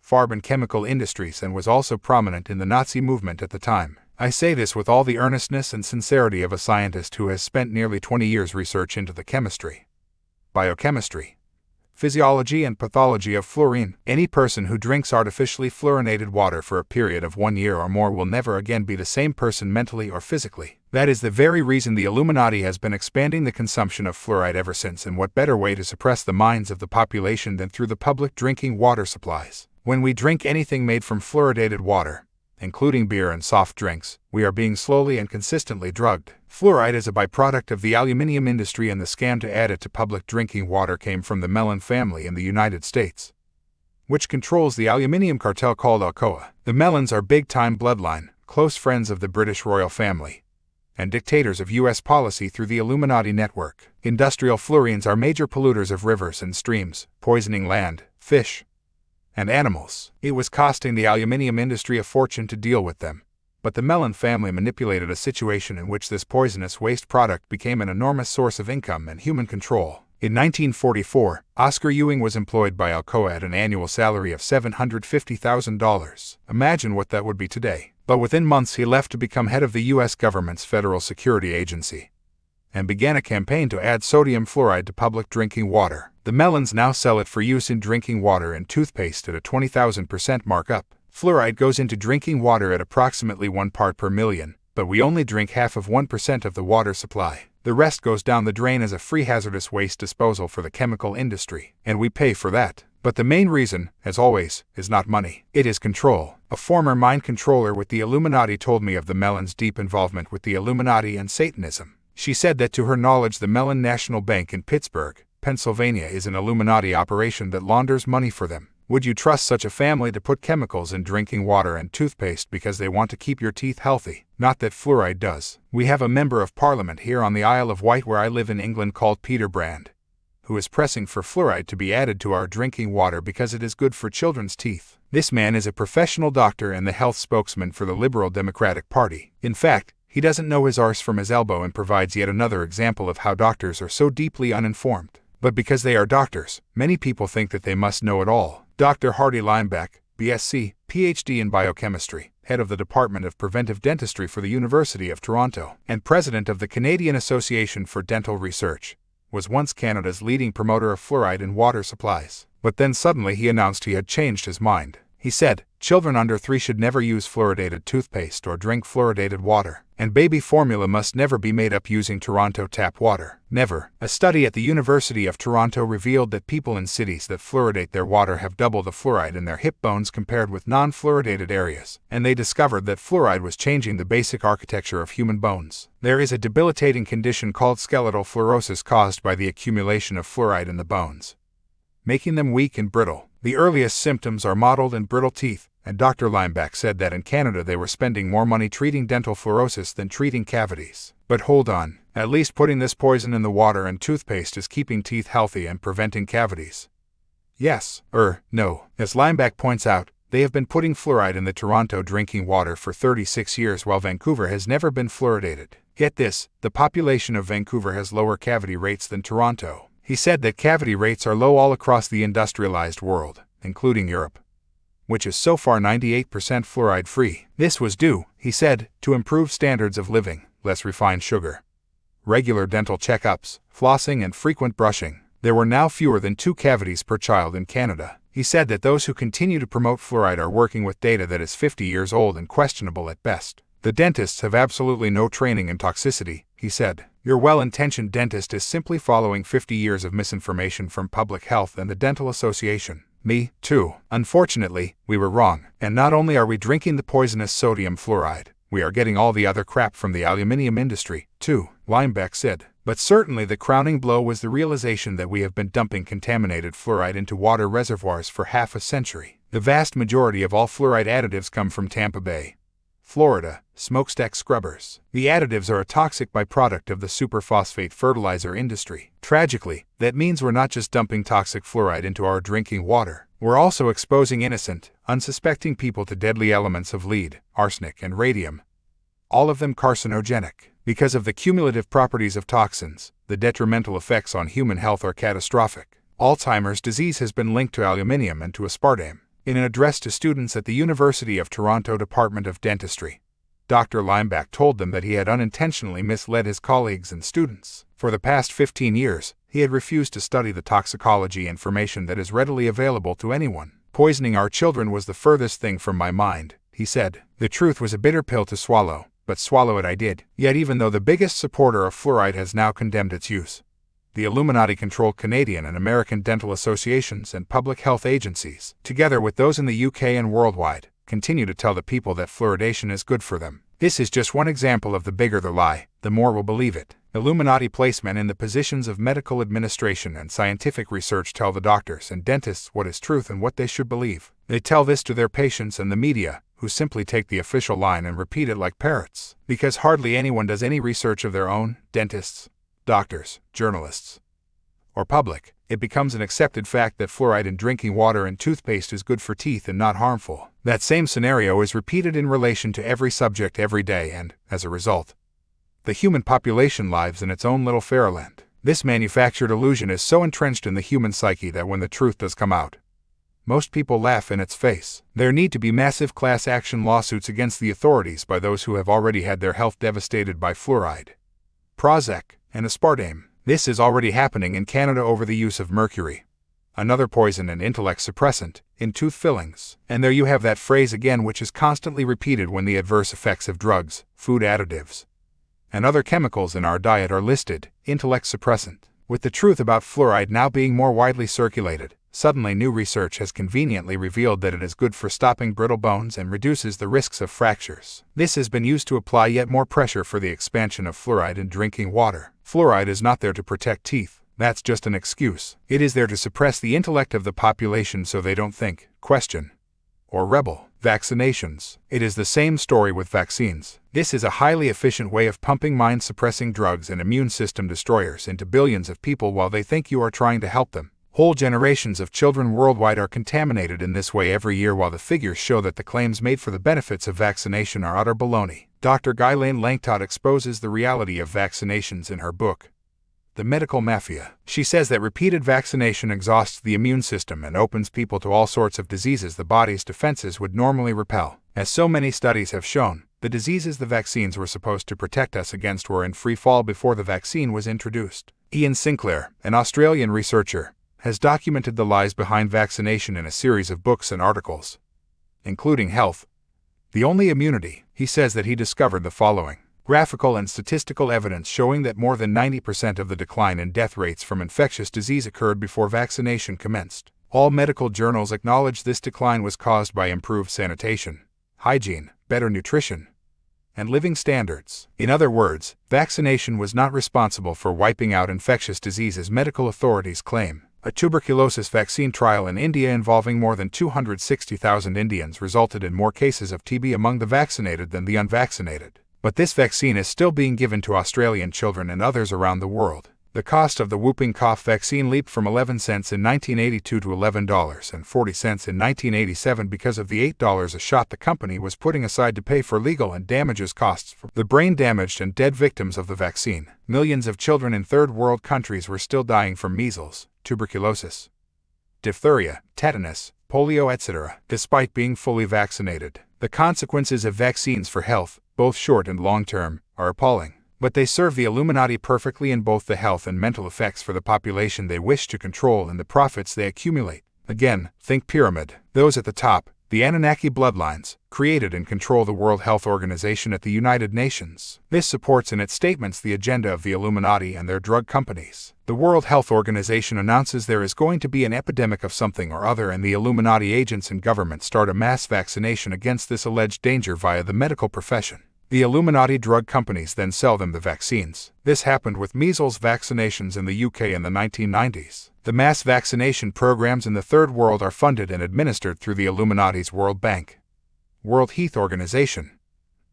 Farben chemical industries and was also prominent in the Nazi movement at the time. I say this with all the earnestness and sincerity of a scientist who has spent nearly 20 years research into the chemistry, biochemistry, physiology and pathology of fluorine. Any person who drinks artificially fluorinated water for a period of 1 year or more will never again be the same person mentally or physically. That is the very reason the Illuminati has been expanding the consumption of fluoride ever since, and what better way to suppress the minds of the population than through the public drinking water supplies. When we drink anything made from fluoridated water, including beer and soft drinks, we are being slowly and consistently drugged. Fluoride is a byproduct of the aluminium industry, and the scam to add it to public drinking water came from the Mellon family in the United States, which controls the aluminium cartel called Alcoa. The Mellons are big-time bloodline, close friends of the British royal family, and dictators of U.S. policy through the Illuminati network. Industrial fluorines are major polluters of rivers and streams, poisoning land, fish, and animals. It was costing the aluminium industry a fortune to deal with them, but the Mellon family manipulated a situation in which this poisonous waste product became an enormous source of income and human control. In 1944, Oscar Ewing was employed by Alcoa at an annual salary of $750,000. Imagine what that would be today. But within months he left to become head of the U.S. government's Federal Security Agency and began a campaign to add sodium fluoride to public drinking water. The Mellons now sell it for use in drinking water and toothpaste at a 20,000% markup. Fluoride goes into drinking water at approximately 1 part per million, but we only drink half of 1% of the water supply. The rest goes down the drain as a free hazardous waste disposal for the chemical industry, and we pay for that. But the main reason, as always, is not money. It is control. A former mind controller with the Illuminati told me of the Mellons' deep involvement with the Illuminati and Satanism. She said that to her knowledge the Mellon National Bank in Pittsburgh, Pennsylvania is an Illuminati operation that launders money for them. Would you trust such a family to put chemicals in drinking water and toothpaste because they want to keep your teeth healthy? Not that fluoride does. We have a member of parliament here on the Isle of Wight where I live in England called Peter Brand, who is pressing for fluoride to be added to our drinking water because it is good for children's teeth. This man is a professional doctor and the health spokesman for the Liberal Democratic Party. In fact, he doesn't know his arse from his elbow and provides yet another example of how doctors are so deeply uninformed. But because they are doctors, many people think that they must know it all. Dr. Hardy Lineback, BSc, PhD in biochemistry, head of the Department of Preventive Dentistry for the University of Toronto, and president of the Canadian Association for Dental Research, was once Canada's leading promoter of fluoride in water supplies. But then suddenly he announced he had changed his mind. He said, children under 3 should never use fluoridated toothpaste or drink fluoridated water, and baby formula must never be made up using Toronto tap water. Never. A study at the University of Toronto revealed that people in cities that fluoridate their water have double the fluoride in their hip bones compared with non-fluoridated areas, and they discovered that fluoride was changing the basic architecture of human bones. There is a debilitating condition called skeletal fluorosis caused by the accumulation of fluoride in the bones, making them weak and brittle. The earliest symptoms are mottled and brittle teeth, and Dr. Lineback said that in Canada they were spending more money treating dental fluorosis than treating cavities. But hold on, at least putting this poison in the water and toothpaste is keeping teeth healthy and preventing cavities. Yes, no. As Lineback points out, they have been putting fluoride in the Toronto drinking water for 36 years while Vancouver has never been fluoridated. Get this, the population of Vancouver has lower cavity rates than Toronto. He said that cavity rates are low all across the industrialized world, including Europe, which is so far 98% fluoride-free. This was due, he said, to improved standards of living, less refined sugar, regular dental checkups, flossing and frequent brushing. There were now fewer than 2 cavities per child in Canada. He said that those who continue to promote fluoride are working with data that is 50 years old and questionable at best. The dentists have absolutely no training in toxicity, he said. Your well-intentioned dentist is simply following 50 years of misinformation from Public Health and the Dental Association. Me, too. Unfortunately, we were wrong. And not only are we drinking the poisonous sodium fluoride, we are getting all the other crap from the aluminium industry, too, Lineback said. But certainly the crowning blow was the realization that we have been dumping contaminated fluoride into water reservoirs for half a century. The vast majority of all fluoride additives come from Tampa Bay, Florida, smokestack scrubbers. The additives are a toxic byproduct of the superphosphate fertilizer industry. Tragically, that means we're not just dumping toxic fluoride into our drinking water. We're also exposing innocent, unsuspecting people to deadly elements of lead, arsenic, and radium, all of them carcinogenic. Because of the cumulative properties of toxins, the detrimental effects on human health are catastrophic. Alzheimer's disease has been linked to aluminium and to aspartame. In an address to students at the University of Toronto Department of Dentistry, Dr. Limbach told them that he had unintentionally misled his colleagues and students. For the past 15 years, he had refused to study the toxicology information that is readily available to anyone. Poisoning our children was the furthest thing from my mind, he said. The truth was a bitter pill to swallow, but swallow it I did. Yet even though the biggest supporter of fluoride has now condemned its use, the Illuminati-controlled Canadian and American dental associations and public health agencies, together with those in the UK and worldwide, continue to tell the people that fluoridation is good for them. This is just one example of the bigger the lie, the more we'll believe it. Illuminati placemen in the positions of medical administration and scientific research tell the doctors and dentists what is truth and what they should believe. They tell this to their patients and the media, who simply take the official line and repeat it like parrots. Because hardly anyone does any research of their own, dentists, doctors, journalists, or public, it becomes an accepted fact that fluoride in drinking water and toothpaste is good for teeth and not harmful. That same scenario is repeated in relation to every subject every day and, as a result, the human population lives in its own little fairyland. This manufactured illusion is so entrenched in the human psyche that when the truth does come out, most people laugh in its face. There need to be massive class action lawsuits against the authorities by those who have already had their health devastated by fluoride, Prozac, and aspartame. This is already happening in Canada over the use of mercury, another poison and intellect suppressant, in tooth fillings. And there you have that phrase again, which is constantly repeated when the adverse effects of drugs, food additives, and other chemicals in our diet are listed, intellect suppressant. With the truth about fluoride now being more widely circulated, suddenly new research has conveniently revealed that it is good for stopping brittle bones and reduces the risks of fractures. This has been used to apply yet more pressure for the expansion of fluoride in drinking water. Fluoride is not there to protect teeth. That's just an excuse. It is there to suppress the intellect of the population so they don't think, question, or rebel. Vaccinations. It is the same story with vaccines. This is a highly efficient way of pumping mind-suppressing drugs and immune system destroyers into billions of people while they think you are trying to help them. Whole generations of children worldwide are contaminated in this way every year, while the figures show that the claims made for the benefits of vaccination are utter baloney. Dr. Ghislaine Langtot exposes the reality of vaccinations in her book, The Medical Mafia. She says that repeated vaccination exhausts the immune system and opens people to all sorts of diseases the body's defenses would normally repel. As so many studies have shown, the diseases the vaccines were supposed to protect us against were in free fall before the vaccine was introduced. Ian Sinclair, an Australian researcher, has documented the lies behind vaccination in a series of books and articles, including Health, The Only Immunity. He says that he discovered the following graphical and statistical evidence showing that more than 90% of the decline in death rates from infectious disease occurred before vaccination commenced. All medical journals acknowledge this decline was caused by improved sanitation, hygiene, better nutrition, and living standards. In other words, vaccination was not responsible for wiping out infectious disease as medical authorities claim. A tuberculosis vaccine trial in India involving more than 260,000 Indians resulted in more cases of TB among the vaccinated than the unvaccinated. But this vaccine is still being given to Australian children and others around the world. The cost of the whooping cough vaccine leaped from 11 cents in 1982 to $11.40 in 1987 because of the $8 a shot the company was putting aside to pay for legal and damages costs for the brain damaged and dead victims of the vaccine. Millions of children in third world countries were still dying from measles, tuberculosis, diphtheria, tetanus, polio, etc., despite being fully vaccinated. The consequences of vaccines for health, both short and long term, are appalling. But they serve the Illuminati perfectly in both the health and mental effects for the population they wish to control and the profits they accumulate. Again, think pyramid. Those at the top, the Anunnaki bloodlines, created and control the World Health Organization at the United Nations. This supports in its statements the agenda of the Illuminati and their drug companies. The World Health Organization announces there is going to be an epidemic of something or other, and the Illuminati agents and government start a mass vaccination against this alleged danger via the medical profession. The Illuminati drug companies then sell them the vaccines. This happened with measles vaccinations in the UK in the 1990s. The mass vaccination programs in the Third World are funded and administered through the Illuminati's World Bank, World Health Organization,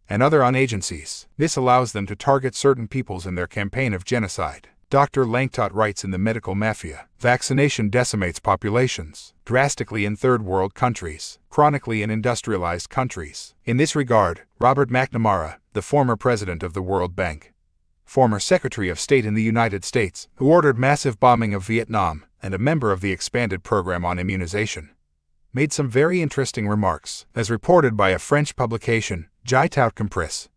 and other unagencies. This allows them to target certain peoples in their campaign of genocide. Dr. Langtot writes in The Medical Mafia, vaccination decimates populations, drastically in third world countries, chronically in industrialized countries. In this regard, Robert McNamara, the former president of the World Bank, former Secretary of State in the United States, who ordered massive bombing of Vietnam, and a member of the expanded program on immunization, made some very interesting remarks, as reported by a French publication, Gatekeepers Compris.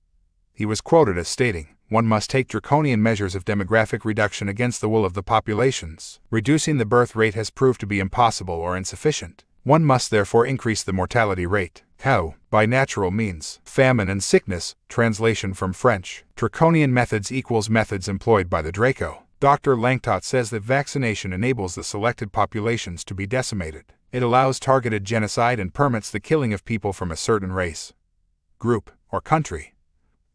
He was quoted as stating, "One must take draconian measures of demographic reduction against the will of the populations. Reducing the birth rate has proved to be impossible or insufficient. One must therefore increase the mortality rate. How? By natural means. Famine and sickness." Translation from French. Draconian methods equals methods employed by the Draco. Dr. Langtot says that vaccination enables the selected populations to be decimated. It allows targeted genocide and permits the killing of people from a certain race, group, or country,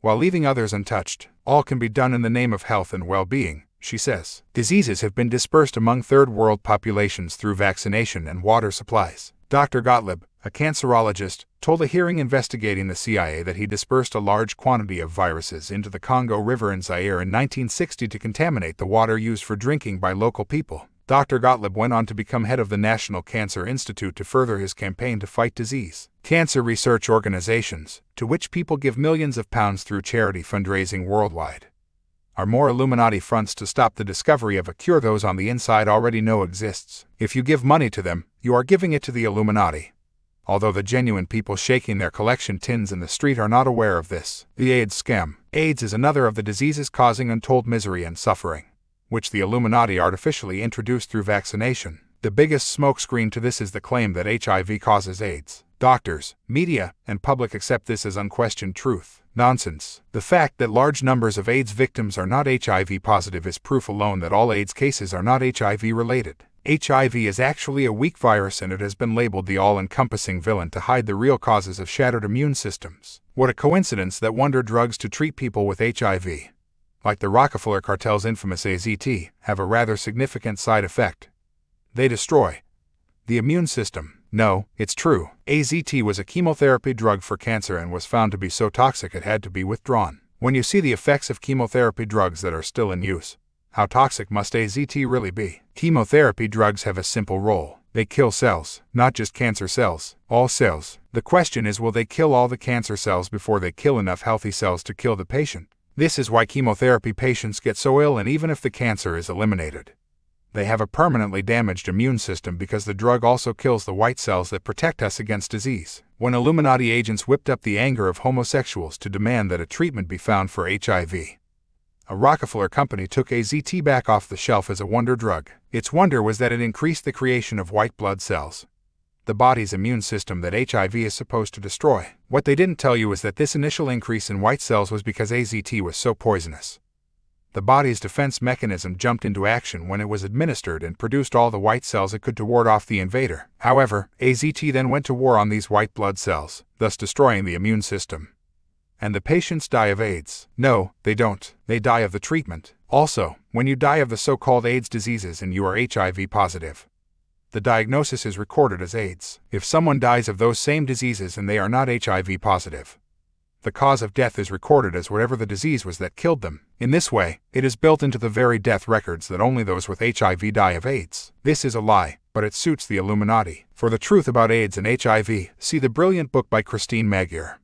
while leaving others untouched. All can be done in the name of health and well-being, she says. Diseases have been dispersed among third world populations through vaccination and water supplies. Dr. Gottlieb, a cancerologist, told a hearing investigating the CIA that he dispersed a large quantity of viruses into the Congo River in Zaire in 1960 to contaminate the water used for drinking by local people. Dr. Gottlieb went on to become head of the National Cancer Institute to further his campaign to fight disease. Cancer research organizations, to which people give millions of pounds through charity fundraising worldwide, are more Illuminati fronts to stop the discovery of a cure those on the inside already know exists. If you give money to them, you are giving it to the Illuminati. Although the genuine people shaking their collection tins in the street are not aware of this. The AIDS scam. AIDS is another of the diseases causing untold misery and suffering, which the Illuminati artificially introduced through vaccination. The biggest smokescreen to this is the claim that HIV causes AIDS. Doctors, media, and public accept this as unquestioned truth. Nonsense. The fact that large numbers of AIDS victims are not HIV positive is proof alone that all AIDS cases are not HIV related. HIV is actually a weak virus, and it has been labeled the all-encompassing villain to hide the real causes of shattered immune systems. What a coincidence that wonder drugs to treat people with HIV, like the Rockefeller cartel's infamous AZT, have a rather significant side effect. They destroy the immune system. No, it's true. AZT was a chemotherapy drug for cancer and was found to be so toxic it had to be withdrawn. When you see the effects of chemotherapy drugs that are still in use, how toxic must AZT really be? Chemotherapy drugs have a simple role. They kill cells, not just cancer cells, all cells. The question is, will they kill all the cancer cells before they kill enough healthy cells to kill the patient? This is why chemotherapy patients get so ill, and even if the cancer is eliminated, they have a permanently damaged immune system because the drug also kills the white cells that protect us against disease. When Illuminati agents whipped up the anger of homosexuals to demand that a treatment be found for HIV, a Rockefeller company took AZT back off the shelf as a wonder drug. Its wonder was that it increased the creation of white blood cells, the body's immune system that HIV is supposed to destroy. What they didn't tell you is that this initial increase in white cells was because AZT was so poisonous. The body's defense mechanism jumped into action when it was administered and produced all the white cells it could to ward off the invader. However, AZT then went to war on these white blood cells, thus destroying the immune system. And the patients die of AIDS. No, they don't. They die of the treatment. Also, when you die of the so-called AIDS diseases and you are HIV positive, the diagnosis is recorded as AIDS. If someone dies of those same diseases and they are not HIV positive, the cause of death is recorded as whatever the disease was that killed them. In this way, it is built into the very death records that only those with HIV die of AIDS. This is a lie, but it suits the Illuminati. For the truth about AIDS and HIV, see the brilliant book by Christine Magyar,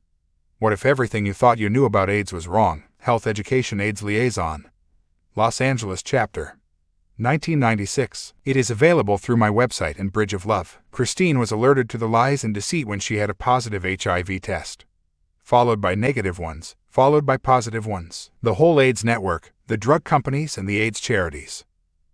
What If Everything You Thought You Knew About AIDS Was Wrong? Health Education AIDS Liaison, Los Angeles Chapter, 1996. It is available through my website and Bridge of Love. Christine was alerted to the lies and deceit when she had a positive HIV test, followed by negative ones, followed by positive ones. The whole AIDS network, the drug companies and the AIDS charities,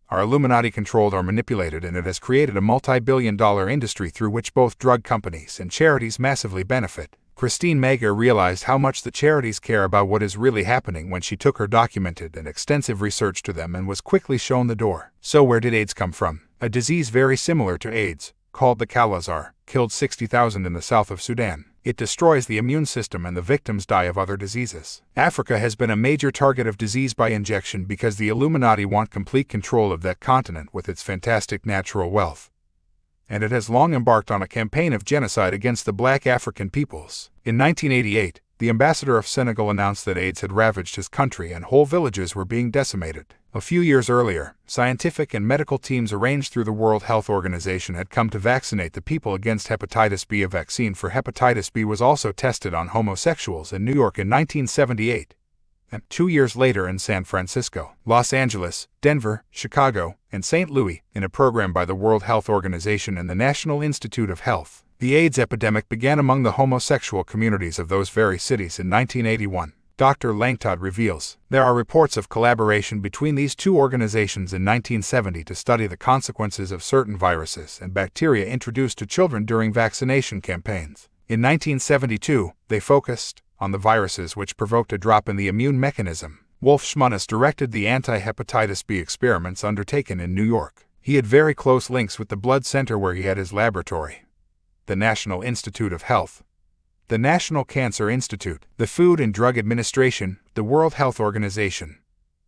are Illuminati-controlled or manipulated, and it has created a multi-billion-dollar industry through which both drug companies and charities massively benefit. Christine Magyar realized how much the charities care about what is really happening when she took her documented and extensive research to them and was quickly shown the door. So where did AIDS come from? A disease very similar to AIDS, called the Kala-Azar, killed 60,000 in the south of Sudan. It destroys the immune system and the victims die of other diseases. Africa has been a major target of disease by injection because the Illuminati want complete control of that continent with its fantastic natural wealth, and it has long embarked on a campaign of genocide against the black African peoples. In 1988, the ambassador of Senegal announced that AIDS had ravaged his country and whole villages were being decimated. A few years earlier, scientific and medical teams arranged through the World Health Organization had come to vaccinate the people against hepatitis B. A vaccine for hepatitis B was also tested on homosexuals in New York in 1978. And 2 years later in San Francisco, Los Angeles, Denver, Chicago, and St. Louis, in a program by the World Health Organization and the National Institute of Health. The AIDS epidemic began among the homosexual communities of those very cities in 1981. Dr. Langtot reveals, there are reports of collaboration between these two organizations in 1970 to study the consequences of certain viruses and bacteria introduced to children during vaccination campaigns. In 1972, they focused on the viruses which provoked a drop in the immune mechanism. Wolf Schmunnis directed the anti-hepatitis B experiments undertaken in New York. He had very close links with the blood center where he had his laboratory. The National Institute of Health, the National Cancer Institute, the Food and Drug Administration, the World Health Organization,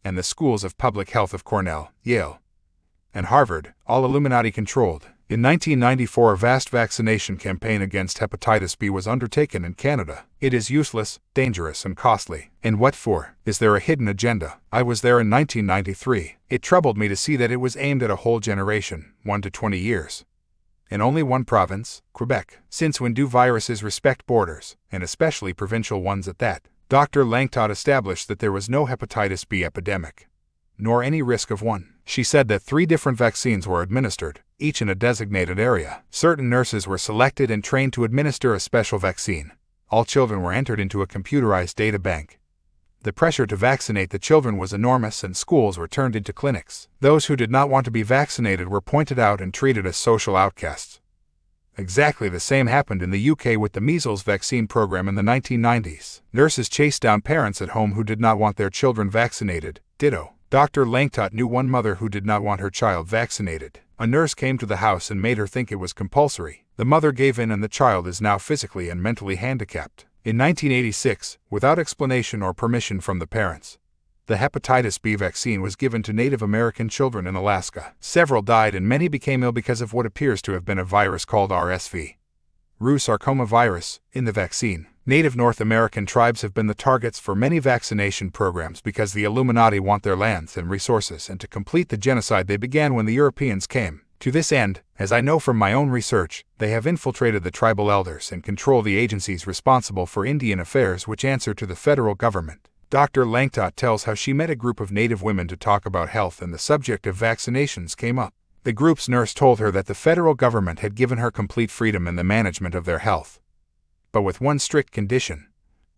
and the Schools of Public Health of Cornell, Yale, and Harvard, all Illuminati-controlled. In 1994, a vast vaccination campaign against hepatitis B was undertaken in Canada. It is useless, dangerous, and costly. And what for? Is there a hidden agenda? I was there in 1993. It troubled me to see that it was aimed at a whole generation, 1 to 20 years. In only one province, Quebec. Since when do viruses respect borders, and especially provincial ones at that? Dr. Langtot established that there was no hepatitis B epidemic, nor any risk of one. She said that 3 different vaccines were administered, each in a designated area. Certain nurses were selected and trained to administer a special vaccine. All children were entered into a computerized data bank. The pressure to vaccinate the children was enormous and schools were turned into clinics. Those who did not want to be vaccinated were pointed out and treated as social outcasts. Exactly the same happened in the UK with the measles vaccine program in the 1990s. Nurses chased down parents at home who did not want their children vaccinated. Ditto. Dr. Langtot knew one mother who did not want her child vaccinated. A nurse came to the house and made her think it was compulsory. The mother gave in and the child is now physically and mentally handicapped. In 1986, without explanation or permission from the parents, the hepatitis B vaccine was given to Native American children in Alaska. Several died and many became ill because of what appears to have been a virus called RSV, Rheus sarcoma virus, in the vaccine. Native North American tribes have been the targets for many vaccination programs because the Illuminati want their lands and resources and to complete the genocide they began when the Europeans came. To this end, as I know from my own research, they have infiltrated the tribal elders and control the agencies responsible for Indian affairs which answer to the federal government. Dr. Langtot tells how she met a group of Native women to talk about health and the subject of vaccinations came up. The group's nurse told her that the federal government had given her complete freedom in the management of their health, but with one strict condition.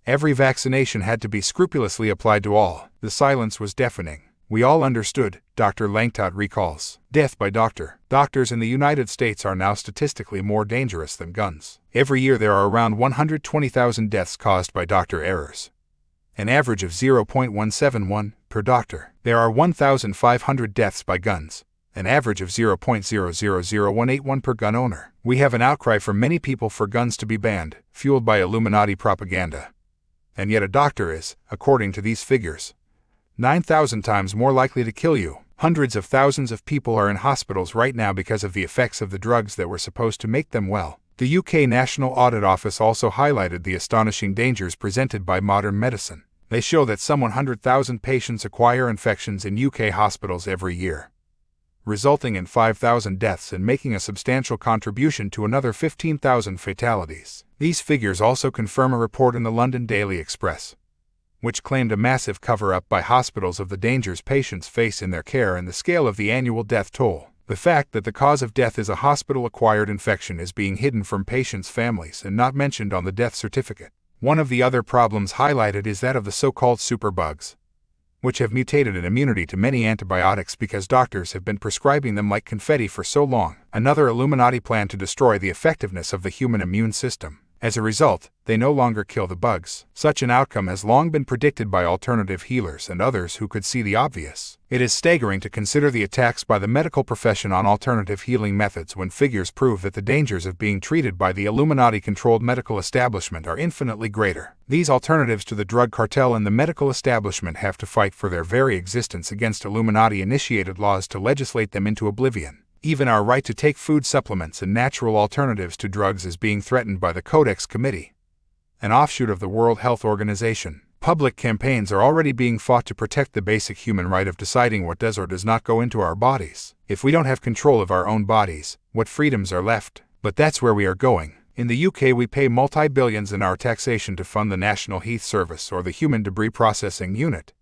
Every vaccination had to be scrupulously applied to all. The silence was deafening. We all understood, Dr. Langtot recalls. Death by doctor. Doctors in the United States are now statistically more dangerous than guns. Every year there are around 120,000 deaths caused by doctor errors, an average of 0.171 per doctor. There are 1,500 deaths by guns, an average of 0.000181 per gun owner. We have an outcry from many people for guns to be banned, fueled by Illuminati propaganda. And yet a doctor is, according to these figures, 9,000 times more likely to kill you. Hundreds of thousands of people are in hospitals right now because of the effects of the drugs that were supposed to make them well. The UK National Audit Office also highlighted the astonishing dangers presented by modern medicine. They show that some 100,000 patients acquire infections in UK hospitals every year, resulting in 5,000 deaths and making a substantial contribution to another 15,000 fatalities. These figures also confirm a report in the London Daily Express, which claimed a massive cover-up by hospitals of the dangers patients face in their care and the scale of the annual death toll. The fact that the cause of death is a hospital-acquired infection is being hidden from patients' families and not mentioned on the death certificate. One of the other problems highlighted is that of the so-called superbugs, which have mutated in immunity to many antibiotics because doctors have been prescribing them like confetti for so long. Another Illuminati plan to destroy the effectiveness of the human immune system. As a result, they no longer kill the bugs. Such an outcome has long been predicted by alternative healers and others who could see the obvious. It is staggering to consider the attacks by the medical profession on alternative healing methods when figures prove that the dangers of being treated by the Illuminati-controlled medical establishment are infinitely greater. These alternatives to the drug cartel and the medical establishment have to fight for their very existence against Illuminati-initiated laws to legislate them into oblivion. Even our right to take food supplements and natural alternatives to drugs is being threatened by the Codex Committee, an offshoot of the World Health Organization. Public campaigns are already being fought to protect the basic human right of deciding what does or does not go into our bodies. If we don't have control of our own bodies, what freedoms are left? But that's where we are going. In the UK, we pay multi-billions in our taxation to fund the National Heath Service, or the Human Debris Processing Unit,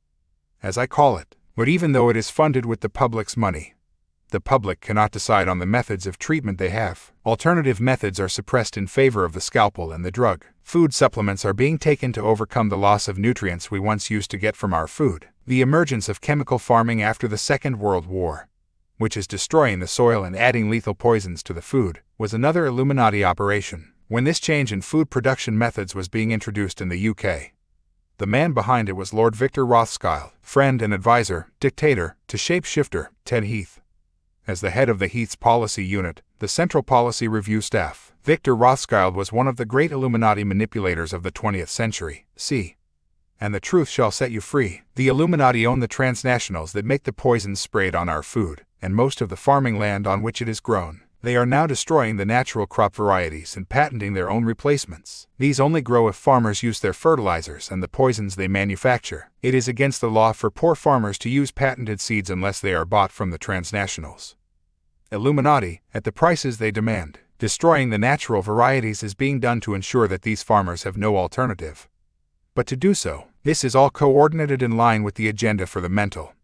as I call it. But even though it is funded with the public's money, the public cannot decide on the methods of treatment they have. Alternative methods are suppressed in favor of the scalpel and the drug. Food supplements are being taken to overcome the loss of nutrients we once used to get from our food. The emergence of chemical farming after the Second World War, which is destroying the soil and adding lethal poisons to the food, was another Illuminati operation. When this change in food production methods was being introduced in the UK, the man behind it was Lord Victor Rothschild, friend and advisor, dictator, to shapeshifter Ted Heath. As the head of the Heath's policy unit, the Central Policy Review Staff, Victor Rothschild was one of the great Illuminati manipulators of the 20th century. See, and the truth shall set you free. The Illuminati own the transnationals that make the poisons sprayed on our food, and most of the farming land on which it is grown. They are now destroying the natural crop varieties and patenting their own replacements. These only grow if farmers use their fertilizers and the poisons they manufacture. It is against the law for poor farmers to use patented seeds unless they are bought from the transnationals. Illuminati, at the prices they demand. Destroying the natural varieties is being done to ensure that these farmers have no alternative. But to do so, this is all coordinated in line with the agenda for the mental,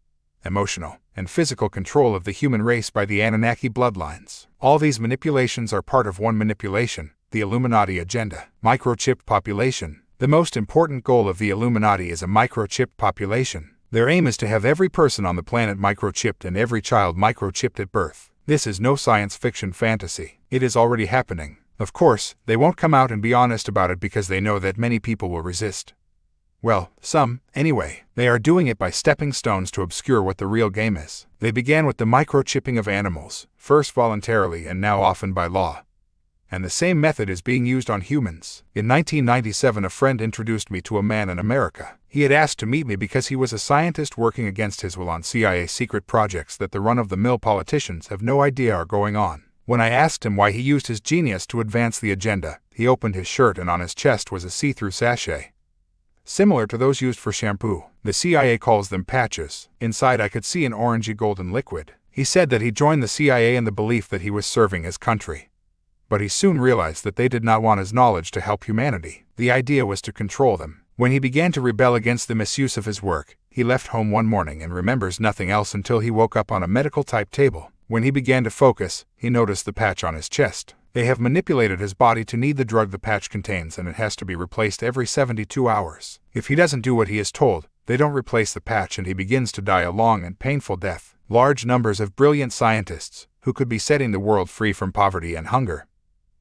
emotional, and physical control of the human race by the Anunnaki bloodlines. All these manipulations are part of one manipulation, the Illuminati agenda. Microchipped population. The most important goal of the Illuminati is a microchipped population. Their aim is to have every person on the planet microchipped and every child microchipped at birth. This is no science fiction fantasy. It is already happening. Of course, they won't come out and be honest about it because they know that many people will resist. Well, some, anyway. They are doing it by stepping stones to obscure what the real game is. They began with the microchipping of animals, first voluntarily and now often by law. And the same method is being used on humans. In 1997, a friend introduced me to a man in America. He had asked to meet me because he was a scientist working against his will on CIA secret projects that the run-of-the-mill politicians have no idea are going on. When I asked him why he used his genius to advance the agenda, he opened his shirt and on his chest was a see-through sachet, similar to those used for shampoo. The CIA calls them patches. Inside I could see an orangey golden liquid. He said that he joined the CIA in the belief that he was serving his country. But he soon realized that they did not want his knowledge to help humanity. The idea was to control them. When he began to rebel against the misuse of his work, he left home one morning and remembers nothing else until he woke up on a medical-type table. When he began to focus, he noticed the patch on his chest. They have manipulated his body to need the drug the patch contains, and it has to be replaced every 72 hours. If he doesn't do what he is told, they don't replace the patch and he begins to die a long and painful death. Large numbers of brilliant scientists, who could be setting the world free from poverty and hunger,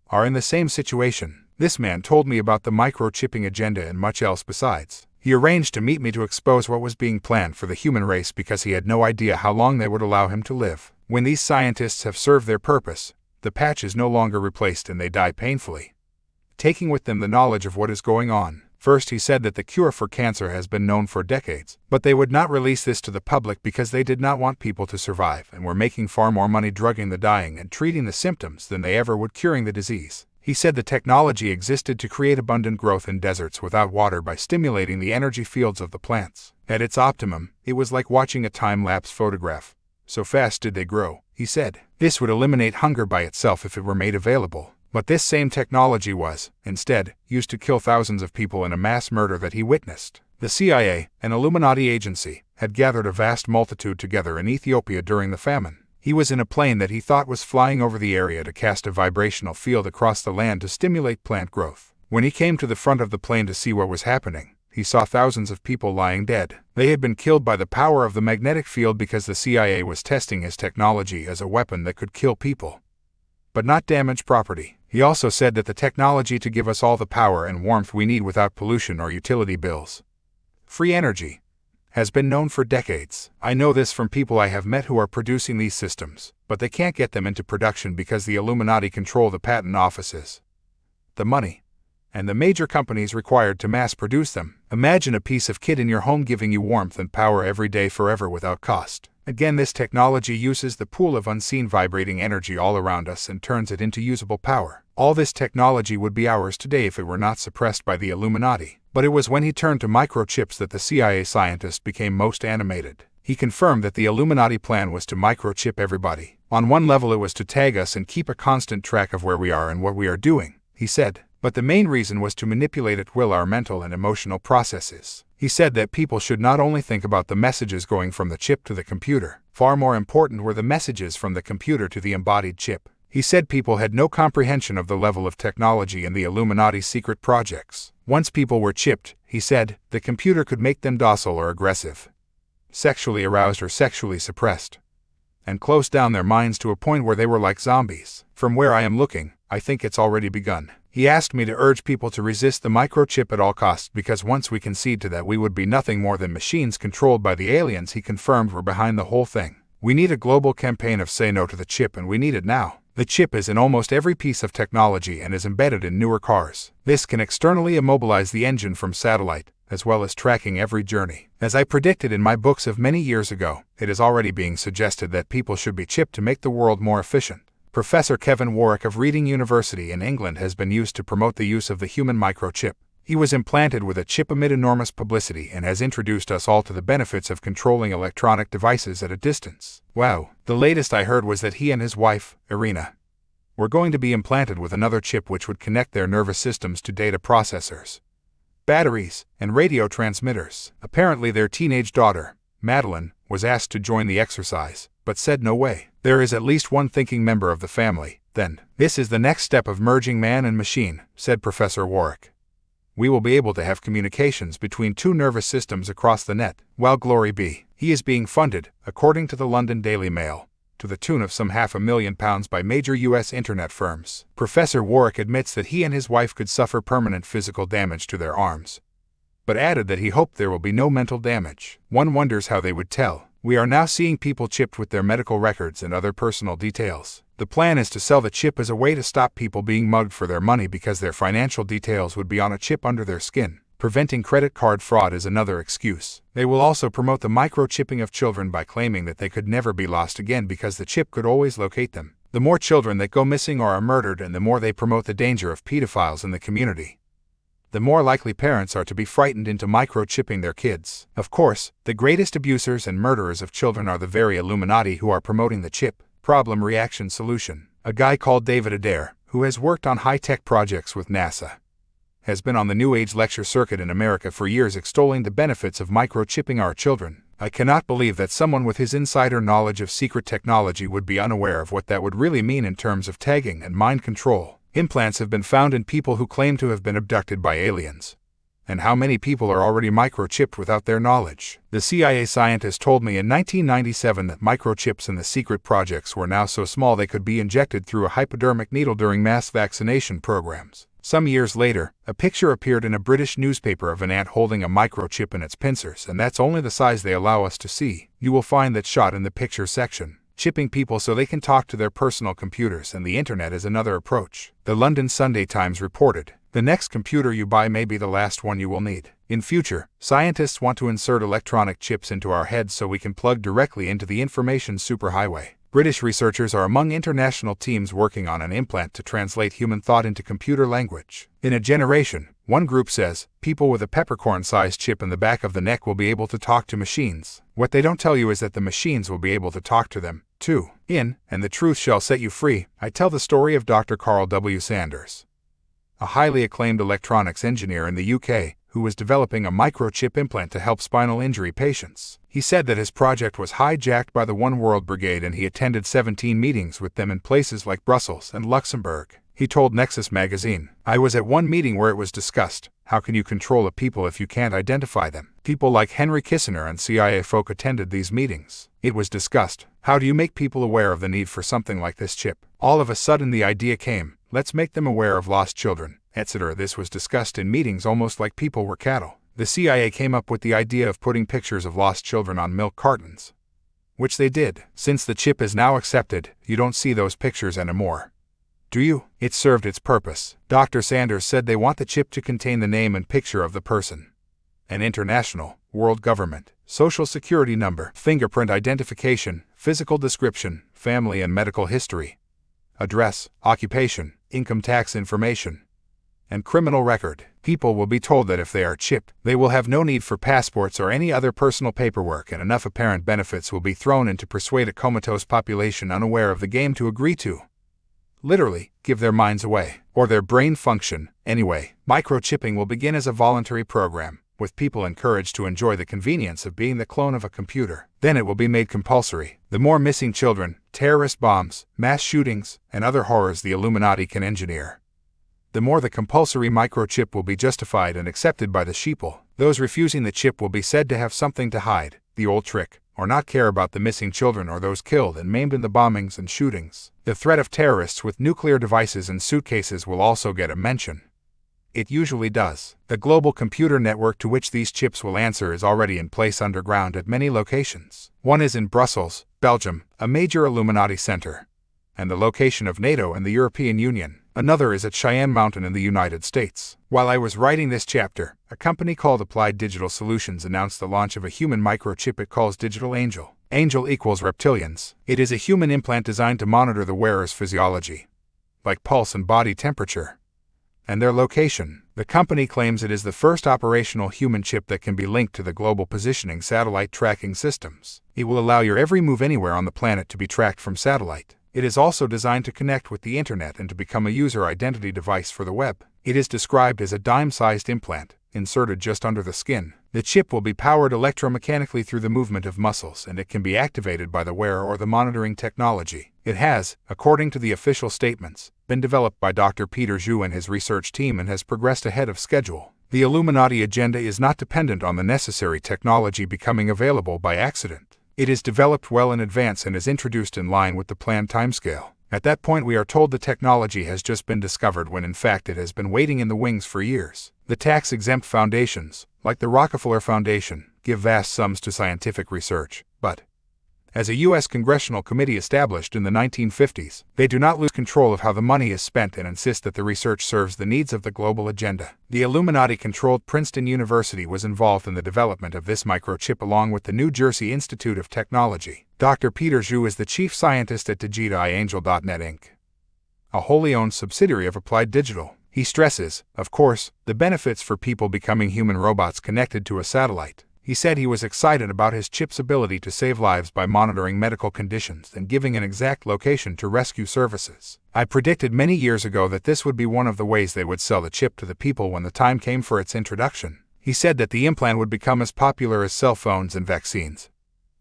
are in the same situation. This man told me about the microchipping agenda and much else besides. He arranged to meet me to expose what was being planned for the human race because he had no idea how long they would allow him to live. When these scientists have served their purpose, the patch is no longer replaced and they die painfully, taking with them the knowledge of what is going on. First, he said that the cure for cancer has been known for decades, but they would not release this to the public because they did not want people to survive and were making far more money drugging the dying and treating the symptoms than they ever would curing the disease. He said the technology existed to create abundant growth in deserts without water by stimulating the energy fields of the plants. At its optimum, it was like watching a time-lapse photograph. So fast did they grow, he said. This would eliminate hunger by itself if it were made available. But this same technology was, instead, used to kill thousands of people in a mass murder that he witnessed. The CIA, an Illuminati agency, had gathered a vast multitude together in Ethiopia during the famine. He was in a plane that he thought was flying over the area to cast a vibrational field across the land to stimulate plant growth. When he came to the front of the plane to see what was happening, he saw thousands of people lying dead. They had been killed by the power of the magnetic field because the CIA was testing his technology as a weapon that could kill people, but not damage property. He also said that the technology to give us all the power and warmth we need without pollution or utility bills, free energy, has been known for decades. I know this from people I have met who are producing these systems, but they can't get them into production because the Illuminati control the patent offices, the money, and the major companies required to mass produce them. Imagine a piece of kit in your home giving you warmth and power every day forever without cost. Again, this technology uses the pool of unseen vibrating energy all around us and turns it into usable power. All this technology would be ours today if it were not suppressed by the Illuminati. But it was when he turned to microchips that the CIA scientist became most animated. He confirmed that the Illuminati plan was to microchip everybody. On one level, it was to tag us and keep a constant track of where we are and what we are doing, he said. But the main reason was to manipulate at will our mental and emotional processes. He said that people should not only think about the messages going from the chip to the computer. Far more important were the messages from the computer to the embodied chip. He said people had no comprehension of the level of technology in the Illuminati's secret projects. Once people were chipped, he said, the computer could make them docile or aggressive, sexually aroused or sexually suppressed, and close down their minds to a point where they were like zombies. From where I am looking, I think it's already begun. He asked me to urge people to resist the microchip at all costs because once we concede to that, we would be nothing more than machines controlled by the aliens he confirmed were behind the whole thing. We need a global campaign of say no to the chip, and we need it now. The chip is in almost every piece of technology and is embedded in newer cars. This can externally immobilize the engine from satellite, as well as tracking every journey. As I predicted in my books of many years ago, it is already being suggested that people should be chipped to make the world more efficient. Professor Kevin Warwick of Reading University in England has been used to promote the use of the human microchip. He was implanted with a chip amid enormous publicity and has introduced us all to the benefits of controlling electronic devices at a distance. Wow. The latest I heard was that he and his wife, Irina, were going to be implanted with another chip which would connect their nervous systems to data processors, batteries, and radio transmitters. Apparently their teenage daughter, Madeline, was asked to join the exercise, but said no way. There is at least one thinking member of the family, then. This is the next step of merging man and machine, said Professor Warwick. We will be able to have communications between two nervous systems across the net. Well, glory be. He is being funded, according to the London Daily Mail, to the tune of some £500,000 by major US internet firms. Professor Warwick admits that he and his wife could suffer permanent physical damage to their arms, but added that he hoped there will be no mental damage. One wonders how they would tell. We are now seeing people chipped with their medical records and other personal details. The plan is to sell the chip as a way to stop people being mugged for their money because their financial details would be on a chip under their skin. Preventing credit card fraud is another excuse. They will also promote the microchipping of children by claiming that they could never be lost again because the chip could always locate them. The more children that go missing or are murdered and the more they promote the danger of pedophiles in the community, the more likely parents are to be frightened into microchipping their kids. Of course, the greatest abusers and murderers of children are the very Illuminati who are promoting the chip. Problem reaction solution. A guy called David Adair, who has worked on high-tech projects with NASA, has been on the New Age lecture circuit in America for years extolling the benefits of microchipping our children. I cannot believe that someone with his insider knowledge of secret technology would be unaware of what that would really mean in terms of tagging and mind control. Implants have been found in people who claim to have been abducted by aliens. And how many people are already microchipped without their knowledge? The CIA scientist told me in 1997 that microchips in the secret projects were now so small they could be injected through a hypodermic needle during mass vaccination programs. Some years later, a picture appeared in a British newspaper of an ant holding a microchip in its pincers, and that's only the size they allow us to see. You will find that shot in the picture section. Chipping people so they can talk to their personal computers and the internet is another approach. The London Sunday Times reported, the next computer you buy may be the last one you will need. In future, scientists want to insert electronic chips into our heads so we can plug directly into the information superhighway. British researchers are among international teams working on an implant to translate human thought into computer language. In a generation, one group says, people with a peppercorn-sized chip in the back of the neck will be able to talk to machines. What they don't tell you is that the machines will be able to talk to them, too. In And the Truth Shall Set You Free, I tell the story of Dr. Carl W. Sanders, a highly acclaimed electronics engineer in the UK, who was developing a microchip implant to help spinal injury patients. He said that his project was hijacked by the One World Brigade and he attended 17 meetings with them in places like Brussels and Luxembourg. He told Nexus magazine, I was at one meeting where it was discussed, how can you control a people if you can't identify them? People like Henry Kissinger and CIA folk attended these meetings. It was discussed, how do you make people aware of the need for something like this chip? All of a sudden the idea came, let's make them aware of lost children, etc. This was discussed in meetings almost like people were cattle. The CIA came up with the idea of putting pictures of lost children on milk cartons, which they did. Since the chip is now accepted, you don't see those pictures anymore, do you? It served its purpose. Dr. Sanders said they want the chip to contain the name and picture of the person. An international, world government, social security number, fingerprint identification, physical description, family and medical history, address, occupation, income tax information, and criminal record. People will be told that if they are chipped, they will have no need for passports or any other personal paperwork, and enough apparent benefits will be thrown in to persuade a comatose population unaware of the game to agree to. Literally, give their minds away, or their brain function. Anyway, microchipping will begin as a voluntary program, with people encouraged to enjoy the convenience of being the clone of a computer. Then it will be made compulsory. The more missing children, terrorist bombs, mass shootings, and other horrors the Illuminati can engineer, the more the compulsory microchip will be justified and accepted by the sheeple. Those refusing the chip will be said to have something to hide, the old trick, or not care about the missing children or those killed and maimed in the bombings and shootings. The threat of terrorists with nuclear devices and suitcases will also get a mention. It usually does. The global computer network to which these chips will answer is already in place underground at many locations. One is in Brussels, Belgium, a major Illuminati center, and the location of NATO and the European Union. Another is at Cheyenne Mountain in the United States. While I was writing this chapter, a company called Applied Digital Solutions announced the launch of a human microchip it calls Digital Angel. Angel equals reptilians. It is a human implant designed to monitor the wearer's physiology, like pulse and body temperature, and their location. The company claims it is the first operational human chip that can be linked to the global positioning satellite tracking systems. It will allow your every move anywhere on the planet to be tracked from satellite. It is also designed to connect with the internet and to become a user identity device for the web. It is described as a dime-sized implant, inserted just under the skin. The chip will be powered electromechanically through the movement of muscles, and it can be activated by the wearer or the monitoring technology. It has, according to the official statements, been developed by Dr. Peter Zhu and his research team and has progressed ahead of schedule. The Illuminati agenda is not dependent on the necessary technology becoming available by accident. It is developed well in advance and is introduced in line with the planned timescale. At that point we are told the technology has just been discovered when in fact it has been waiting in the wings for years. The tax-exempt foundations, like the Rockefeller Foundation, give vast sums to scientific research, but as a U.S. congressional committee established in the 1950s, they do not lose control of how the money is spent and insist that the research serves the needs of the global agenda. The Illuminati-controlled Princeton University was involved in the development of this microchip along with the New Jersey Institute of Technology. Dr. Peter Zhu is the chief scientist at DigitAngel.net Inc., a wholly owned subsidiary of Applied Digital. He stresses, of course, the benefits for people becoming human robots connected to a satellite. He said he was excited about his chip's ability to save lives by monitoring medical conditions and giving an exact location to rescue services. I predicted many years ago that this would be one of the ways they would sell the chip to the people when the time came for its introduction. He said that the implant would become as popular as cell phones and vaccines,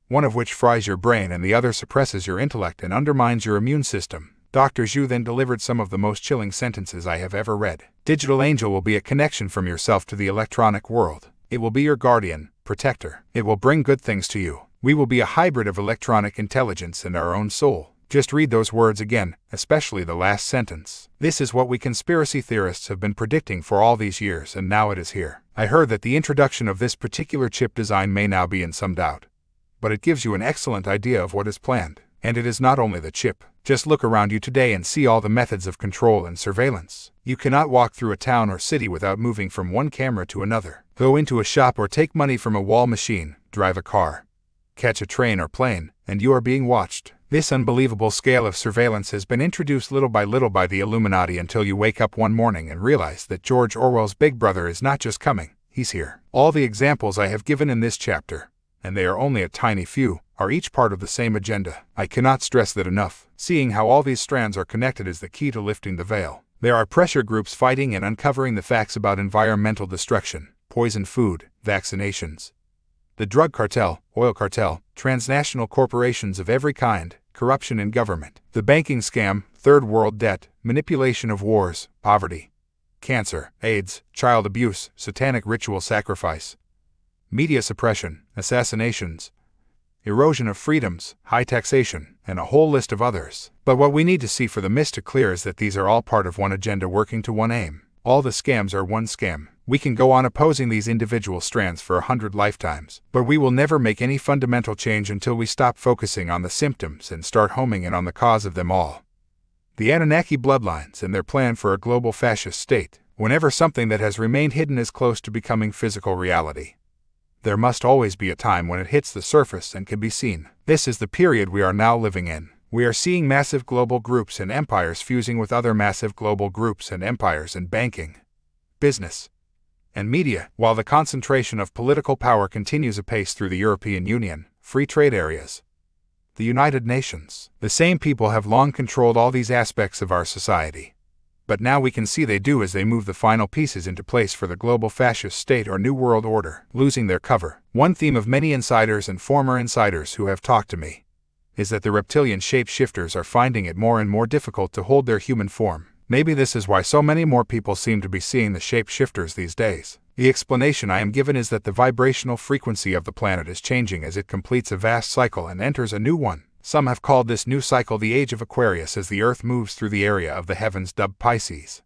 one of which fries your brain and the other suppresses your intellect and undermines your immune system. Dr. Zhu then delivered some of the most chilling sentences I have ever read. Digital Angel will be a connection from yourself to the electronic world. It will be your guardian, protector. It will bring good things to you. We will be a hybrid of electronic intelligence and our own soul. Just read those words again, especially the last sentence. This is what we conspiracy theorists have been predicting for all these years, and now it is here. I heard that the introduction of this particular chip design may now be in some doubt, but it gives you an excellent idea of what is planned. And it is not only the chip. Just look around you today and see all the methods of control and surveillance. You cannot walk through a town or city without moving from one camera to another, go into a shop or take money from a wall machine, drive a car, catch a train or plane, and you are being watched. This unbelievable scale of surveillance has been introduced little by the Illuminati until you wake up one morning and realize that George Orwell's Big Brother is not just coming, he's here. All the examples I have given in this chapter, and they are only a tiny few, are each part of the same agenda. I cannot stress that enough. Seeing how all these strands are connected is the key to lifting the veil. There are pressure groups fighting and uncovering the facts about environmental destruction, poison food, vaccinations, the drug cartel, oil cartel, transnational corporations of every kind, corruption in government, the banking scam, third world debt, manipulation of wars, poverty, cancer, AIDS, child abuse, satanic ritual sacrifice, media suppression, assassinations, erosion of freedoms, high taxation, and a whole list of others. But what we need to see for the mist to clear is that these are all part of one agenda working to one aim. All the scams are one scam. We can go on opposing these individual strands for 100 lifetimes, but we will never make any fundamental change until we stop focusing on the symptoms and start homing in on the cause of them all. The Anunnaki bloodlines and their plan for a global fascist state, whenever something that has remained hidden is close to becoming physical reality. There must always be a time when it hits the surface and can be seen. This is the period we are now living in. We are seeing massive global groups and empires fusing with other massive global groups and empires in banking, business, and media, while the concentration of political power continues apace through the European Union, free trade areas, the United Nations. The same people have long controlled all these aspects of our society. But now we can see they do as they move the final pieces into place for the global fascist state or New World Order, losing their cover. One theme of many insiders and former insiders who have talked to me is that the reptilian shapeshifters are finding it more and more difficult to hold their human form. Maybe this is why so many more people seem to be seeing the shapeshifters these days. The explanation I am given is that the vibrational frequency of the planet is changing as it completes a vast cycle and enters a new one. Some have called this new cycle the Age of Aquarius as the Earth moves through the area of the heavens dubbed Pisces,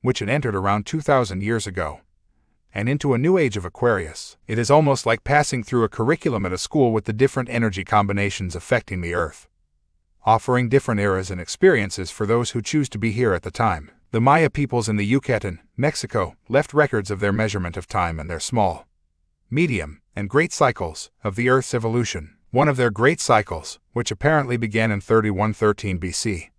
which it entered around 2,000 years ago, and into a new age of Aquarius. It is almost like passing through a curriculum at a school with the different energy combinations affecting the Earth, offering different eras and experiences for those who choose to be here at the time. The Maya peoples in the Yucatan, Mexico, left records of their measurement of time and their small, medium, and great cycles of the Earth's evolution. One of their great cycles, which apparently began in 3113 BC,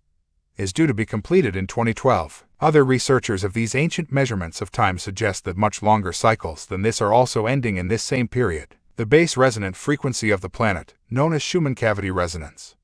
is due to be completed in 2012. Other researchers of these ancient measurements of time suggest that much longer cycles than this are also ending in this same period. The base resonant frequency of the planet, known as Schumann cavity resonance,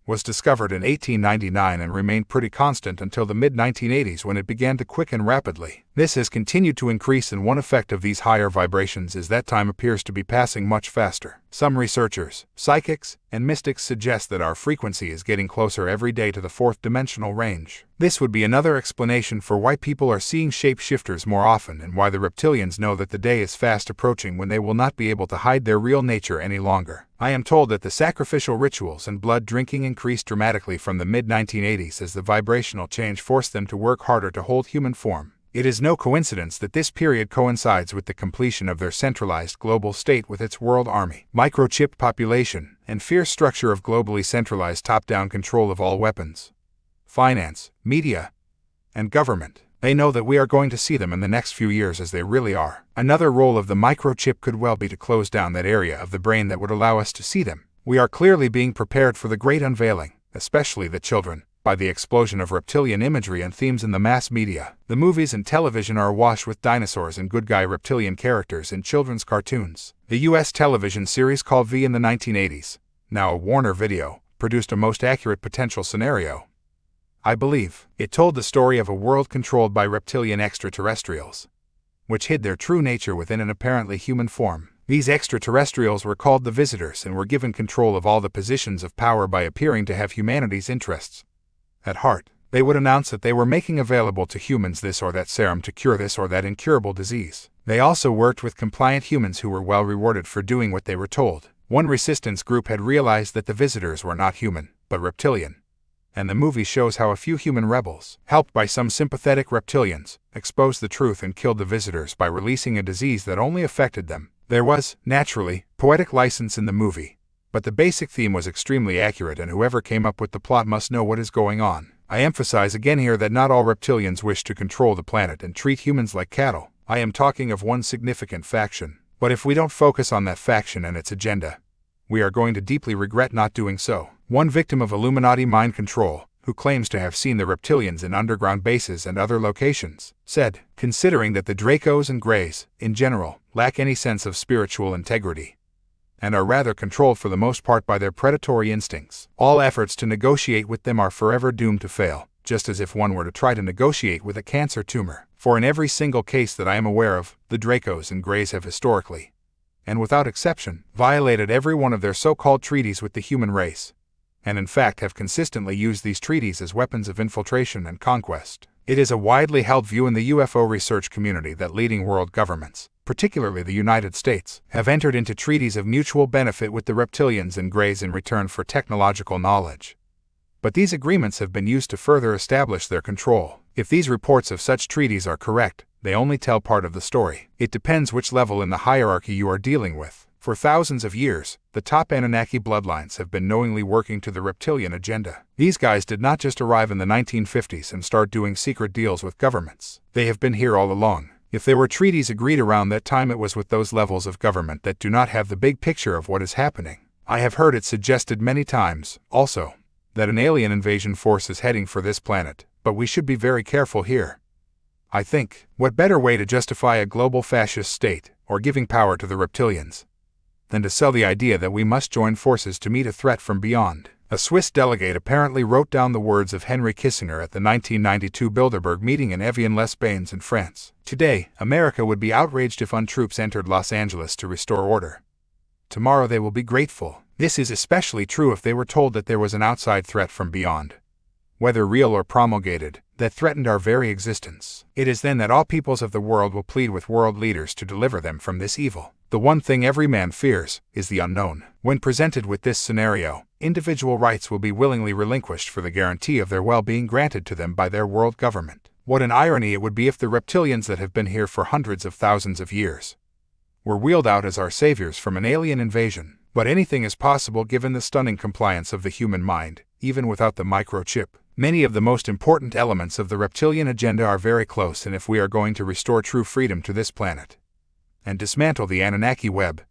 was discovered in 1899 and remained pretty constant until the mid-1980s when it began to quicken rapidly. This has continued to increase, and one effect of these higher vibrations is that time appears to be passing much faster. Some researchers, psychics, and mystics suggest that our frequency is getting closer every day to the fourth dimensional range. This would be another explanation for why people are seeing shapeshifters more often and why the reptilians know that the day is fast approaching when they will not be able to hide their real nature any longer. I am told that the sacrificial rituals and blood drinking increased dramatically from the mid-1980s as the vibrational change forced them to work harder to hold human form. It is no coincidence that this period coincides with the completion of their centralized global state with its world army, microchipped population, and fierce structure of globally centralized top-down control of all weapons, finance, media, and government. They know that we are going to see them in the next few years as they really are. Another role of the microchip could well be to close down that area of the brain that would allow us to see them. We are clearly being prepared for the great unveiling, especially the children, by the explosion of reptilian imagery and themes in the mass media. The movies and television are awash with dinosaurs and good guy reptilian characters in children's cartoons. The US television series called V in the 1980s, now a Warner Video, produced a most accurate potential scenario. I believe it told the story of a world controlled by reptilian extraterrestrials, which hid their true nature within an apparently human form. These extraterrestrials were called the Visitors and were given control of all the positions of power by appearing to have humanity's interests at heart. They would announce that they were making available to humans this or that serum to cure this or that incurable disease. They also worked with compliant humans who were well rewarded for doing what they were told. One resistance group had realized that the Visitors were not human, but reptilian, and the movie shows how a few human rebels, helped by some sympathetic reptilians, exposed the truth and killed the Visitors by releasing a disease that only affected them. There was, naturally, poetic license in the movie, but the basic theme was extremely accurate, and whoever came up with the plot must know what is going on. I emphasize again here that not all reptilians wish to control the planet and treat humans like cattle. I am talking of one significant faction. But if we don't focus on that faction and its agenda, we are going to deeply regret not doing so. One victim of Illuminati mind control, who claims to have seen the reptilians in underground bases and other locations, said, considering that the Dracos and Greys, in general, lack any sense of spiritual integrity, and are rather controlled for the most part by their predatory instincts, all efforts to negotiate with them are forever doomed to fail, just as if one were to try to negotiate with a cancer tumor. For in every single case that I am aware of, the Dracos and Greys have historically, and without exception, violated every one of their so-called treaties with the human race, and in fact have consistently used these treaties as weapons of infiltration and conquest. It is a widely held view in the UFO research community that leading world governments, particularly the United States, have entered into treaties of mutual benefit with the reptilians and Greys in return for technological knowledge. But these agreements have been used to further establish their control. If these reports of such treaties are correct, they only tell part of the story. It depends which level in the hierarchy you are dealing with. For thousands of years, the top Anunnaki bloodlines have been knowingly working to the reptilian agenda. These guys did not just arrive in the 1950s and start doing secret deals with governments. They have been here all along. If there were treaties agreed around that time, it was with those levels of government that do not have the big picture of what is happening. I have heard it suggested many times, also, that an alien invasion force is heading for this planet, but we should be very careful here. I think, what better way to justify a global fascist state, or giving power to the reptilians, than to sell the idea that we must join forces to meet a threat from beyond. A Swiss delegate apparently wrote down the words of Henry Kissinger at the 1992 Bilderberg meeting in Evian-les-Bains in France. Today, America would be outraged if troops entered Los Angeles to restore order. Tomorrow they will be grateful. This is especially true if they were told that there was an outside threat from beyond, whether real or promulgated, that threatened our very existence. It is then that all peoples of the world will plead with world leaders to deliver them from this evil. The one thing every man fears is the unknown. When presented with this scenario, individual rights will be willingly relinquished for the guarantee of their well-being granted to them by their world government. What an irony it would be if the reptilians that have been here for hundreds of thousands of years were wheeled out as our saviors from an alien invasion. But anything is possible given the stunning compliance of the human mind, even without the microchip. Many of the most important elements of the reptilian agenda are very close, and if we are going to restore true freedom to this planet and dismantle the Anunnaki web,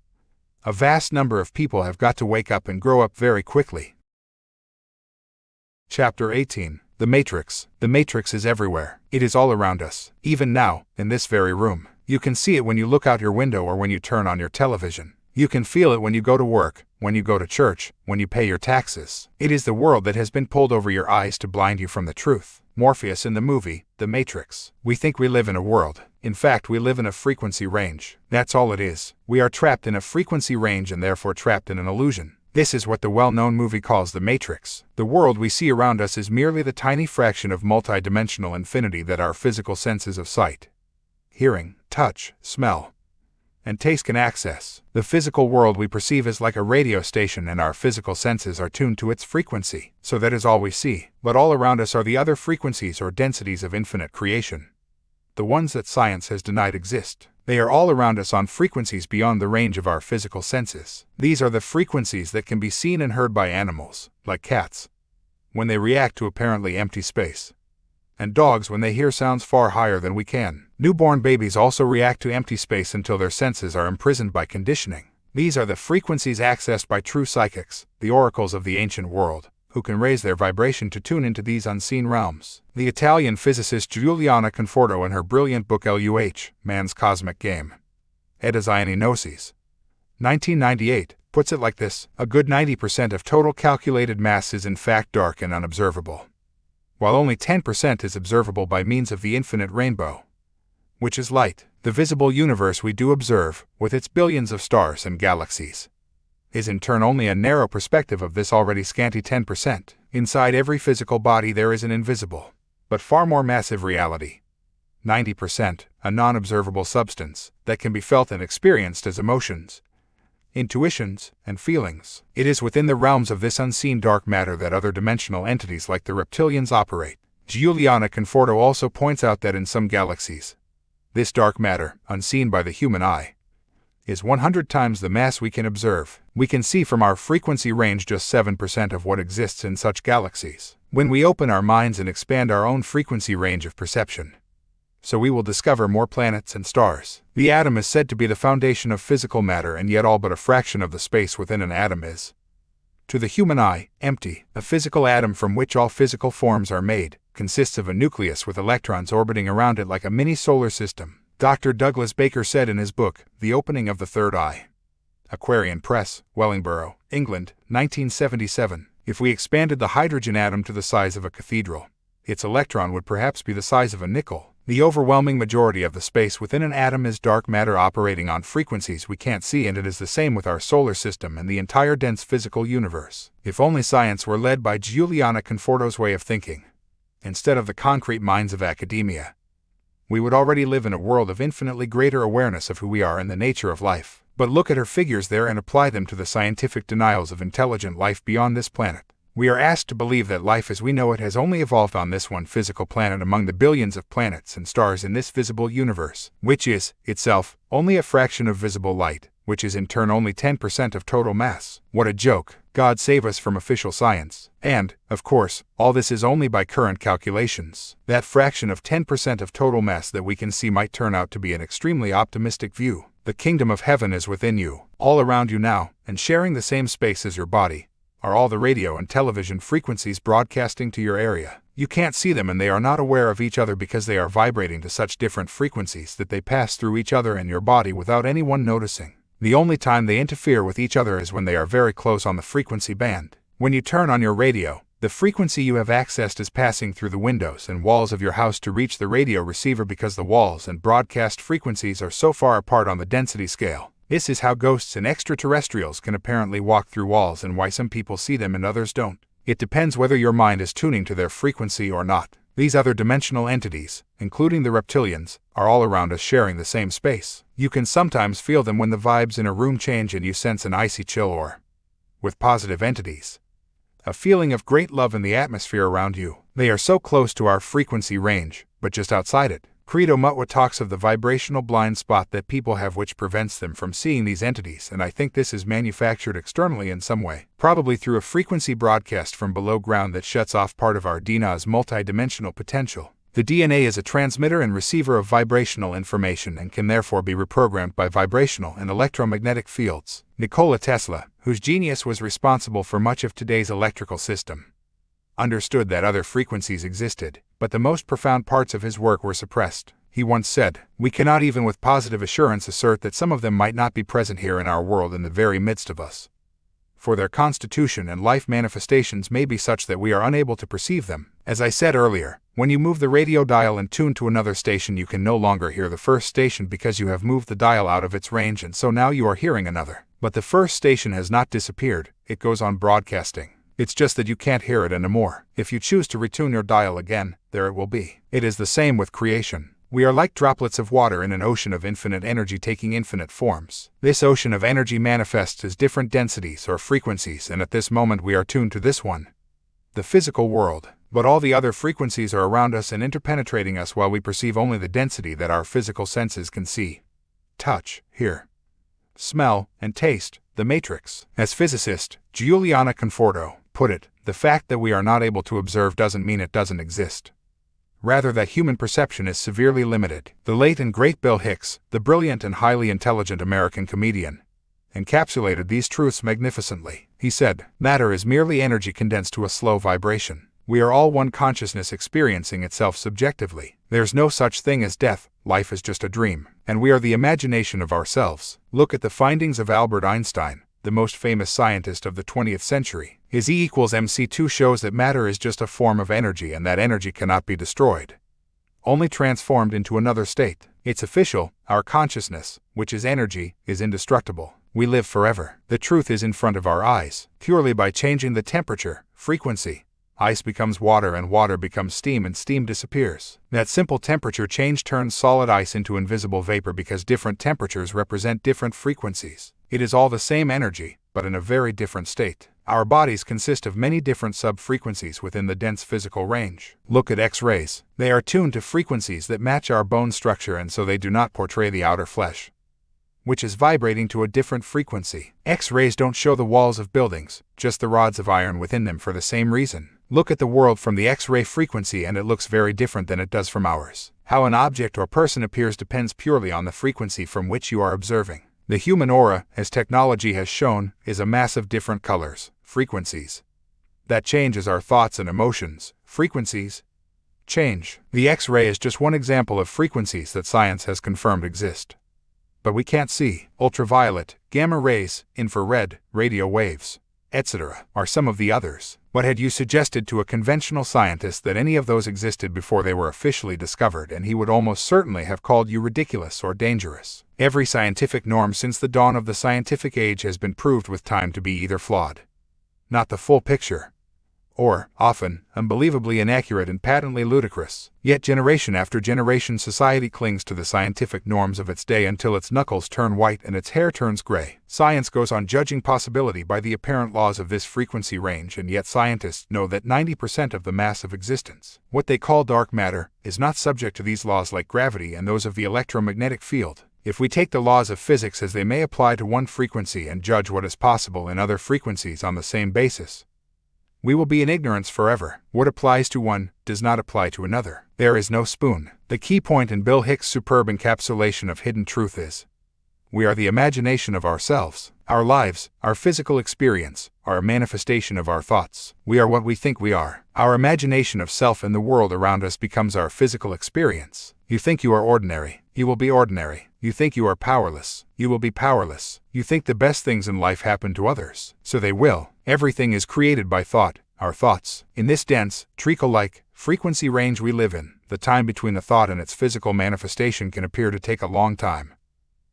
a vast number of people have got to wake up and grow up very quickly. Chapter 18. The Matrix. The Matrix is everywhere. It is all around us, even now, in this very room. You can see it when you look out your window or when you turn on your television. You can feel it when you go to work, when you go to church, when you pay your taxes. It is the world that has been pulled over your eyes to blind you from the truth. Morpheus in the movie, The Matrix. We think we live in a world. In fact, we live in a frequency range. That's all it is. We are trapped in a frequency range and therefore trapped in an illusion. This is what the well-known movie calls the Matrix. The world we see around us is merely the tiny fraction of multidimensional infinity that our physical senses of sight, hearing, touch, smell, and taste can access. The physical world we perceive is like a radio station, and our physical senses are tuned to its frequency, so that is all we see. But all around us are the other frequencies or densities of infinite creation, the ones that science has denied exist. They are all around us on frequencies beyond the range of our physical senses. These are the frequencies that can be seen and heard by animals, like cats, when they react to apparently empty space, and dogs when they hear sounds far higher than we can. Newborn babies also react to empty space until their senses are imprisoned by conditioning. These are the frequencies accessed by true psychics, the oracles of the ancient world, who can raise their vibration to tune into these unseen realms. The Italian physicist Giuliana Conforto, in her brilliant book LUH, Man's Cosmic Game, Et Asiani Gnosis, 1998, puts it like this: a good 90% of total calculated mass is in fact dark and unobservable, while only 10% is observable by means of the infinite rainbow, which is light. The visible universe we do observe, with its billions of stars and galaxies, is in turn only a narrow perspective of this already scanty 10%. Inside every physical body there is an invisible, but far more massive reality, 90%, a non-observable substance, that can be felt and experienced as emotions, intuitions, and feelings. It is within the realms of this unseen dark matter that other dimensional entities like the reptilians operate. Giuliana Conforto also points out that in some galaxies, this dark matter, unseen by the human eye, is 100 times the mass we can observe. We can see from our frequency range just 7% of what exists in such galaxies. When we open our minds and expand our own frequency range of perception, so we will discover more planets and stars. The atom is said to be the foundation of physical matter, and yet all but a fraction of the space within an atom is, to the human eye, empty. A physical atom, from which all physical forms are made, consists of a nucleus with electrons orbiting around it like a mini solar system. Dr. Douglas Baker said in his book, The Opening of the Third Eye, Aquarian Press, Wellingborough, England, 1977, if we expanded the hydrogen atom to the size of a cathedral, its electron would perhaps be the size of a nickel. The overwhelming majority of the space within an atom is dark matter operating on frequencies we can't see, and it is the same with our solar system and the entire dense physical universe. If only science were led by Giuliana Conforto's way of thinking, instead of the concrete minds of academia, we would already live in a world of infinitely greater awareness of who we are and the nature of life. But look at her figures there and apply them to the scientific denials of intelligent life beyond this planet. We are asked to believe that life as we know it has only evolved on this one physical planet among the billions of planets and stars in this visible universe, which is, itself, only a fraction of visible light, which is in turn only 10% of total mass. What a joke. God save us from official science. And, of course, all this is only by current calculations. That fraction of 10% of total mass that we can see might turn out to be an extremely optimistic view. The kingdom of heaven is within you, all around you now, and sharing the same space as your body are all the radio and television frequencies broadcasting to your area. You can't see them and they are not aware of each other because they are vibrating to such different frequencies that they pass through each other and your body without anyone noticing. The only time they interfere with each other is when they are very close on the frequency band. When you turn on your radio, the frequency you have accessed is passing through the windows and walls of your house to reach the radio receiver because the walls and broadcast frequencies are so far apart on the density scale. This is how ghosts and extraterrestrials can apparently walk through walls and why some people see them and others don't. It depends whether your mind is tuning to their frequency or not. These other dimensional entities, including the reptilians, are all around us sharing the same space. You can sometimes feel them when the vibes in a room change and you sense an icy chill or, with positive entities, a feeling of great love in the atmosphere around you. They are so close to our frequency range, but just outside it. Credo Mutwa talks of the vibrational blind spot that people have which prevents them from seeing these entities, and I think this is manufactured externally in some way, probably through a frequency broadcast from below ground that shuts off part of our DNA's multidimensional potential. The DNA is a transmitter and receiver of vibrational information and can therefore be reprogrammed by vibrational and electromagnetic fields. Nikola Tesla, whose genius was responsible for much of today's electrical system, understood that other frequencies existed, but the most profound parts of his work were suppressed. He once said, "We cannot even with positive assurance assert that some of them might not be present here in our world in the very midst of us. For their constitution and life manifestations may be such that we are unable to perceive them." As I said earlier, when you move the radio dial and tune to another station, you can no longer hear the first station because you have moved the dial out of its range, and so now you are hearing another. But the first station has not disappeared, it goes on broadcasting. It's just that you can't hear it anymore. If you choose to retune your dial again, there it will be. It is the same with creation. We are like droplets of water in an ocean of infinite energy taking infinite forms. This ocean of energy manifests as different densities or frequencies, and at this moment we are tuned to this one, the physical world. But all the other frequencies are around us and interpenetrating us while we perceive only the density that our physical senses can see, touch, hear, smell, and taste, the matrix. As physicist Giuliana Conforto put it, the fact that we are not able to observe doesn't mean it doesn't exist. Rather, that human perception is severely limited. The late and great Bill Hicks, the brilliant and highly intelligent American comedian, encapsulated these truths magnificently. He said, "Matter is merely energy condensed to a slow vibration. We are all one consciousness experiencing itself subjectively. There's no such thing as death, life is just a dream, and we are the imagination of ourselves." Look at the findings of Albert Einstein, the most famous scientist of the 20th century. His E=mc2 shows that matter is just a form of energy and that energy cannot be destroyed, only transformed into another state. It's official, our consciousness, which is energy, is indestructible. We live forever. The truth is in front of our eyes. Purely by changing the temperature, frequency, ice becomes water and water becomes steam and steam disappears. That simple temperature change turns solid ice into invisible vapor because different temperatures represent different frequencies. It is all the same energy, but in a very different state. Our bodies consist of many different sub-frequencies within the dense physical range. Look at X-rays. They are tuned to frequencies that match our bone structure, and so they do not portray the outer flesh, which is vibrating to a different frequency. X-rays don't show the walls of buildings, just the rods of iron within them for the same reason. Look at the world from the X-ray frequency and it looks very different than it does from ours. How an object or person appears depends purely on the frequency from which you are observing. The human aura, as technology has shown, is a mass of different colors, frequencies, that change as our thoughts and emotions, frequencies, change. The X-ray is just one example of frequencies that science has confirmed exist, but we can't see. Ultraviolet, gamma rays, infrared, radio waves, etc. are some of the others. What had you suggested to a conventional scientist that any of those existed before they were officially discovered, and he would almost certainly have called you ridiculous or dangerous. Every scientific norm since the dawn of the scientific age has been proved with time to be either flawed, not the full picture, or, often, unbelievably inaccurate and patently ludicrous. Yet generation after generation society clings to the scientific norms of its day until its knuckles turn white and its hair turns gray. Science goes on judging possibility by the apparent laws of this frequency range, and yet scientists know that 90% of the mass of existence, what they call dark matter, is not subject to these laws like gravity and those of the electromagnetic field. If we take the laws of physics as they may apply to one frequency and judge what is possible in other frequencies on the same basis, we will be in ignorance forever. What applies to one does not apply to another. There is no spoon. The key point in Bill Hicks' superb encapsulation of hidden truth is, we are the imagination of ourselves. Our lives, our physical experience, are a manifestation of our thoughts. We are what we think we are. Our imagination of self and the world around us becomes our physical experience. You think you are ordinary, you will be ordinary. You think you are powerless, you will be powerless. You think the best things in life happen to others, so they will. Everything is created by thought, our thoughts. In this dense, treacle-like frequency range we live in, the time between the thought and its physical manifestation can appear to take a long time.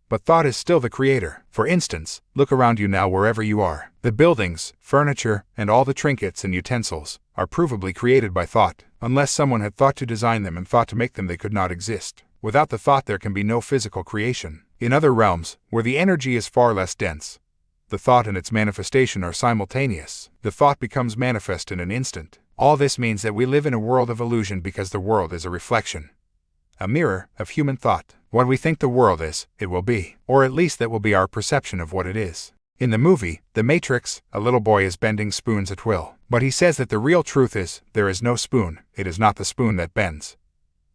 But thought is still the creator. For instance, look around you now wherever you are. The buildings, furniture, and all the trinkets and utensils are provably created by thought. Unless someone had thought to design them and thought to make them, they could not exist. Without the thought there can be no physical creation. In other realms, where the energy is far less dense, the thought and its manifestation are simultaneous. The thought becomes manifest in an instant. All this means that we live in a world of illusion because the world is a reflection, a mirror of human thought. What we think the world is, it will be. Or at least that will be our perception of what it is. In the movie, The Matrix, a little boy is bending spoons at will. But he says that the real truth is, there is no spoon. It is not the spoon that bends.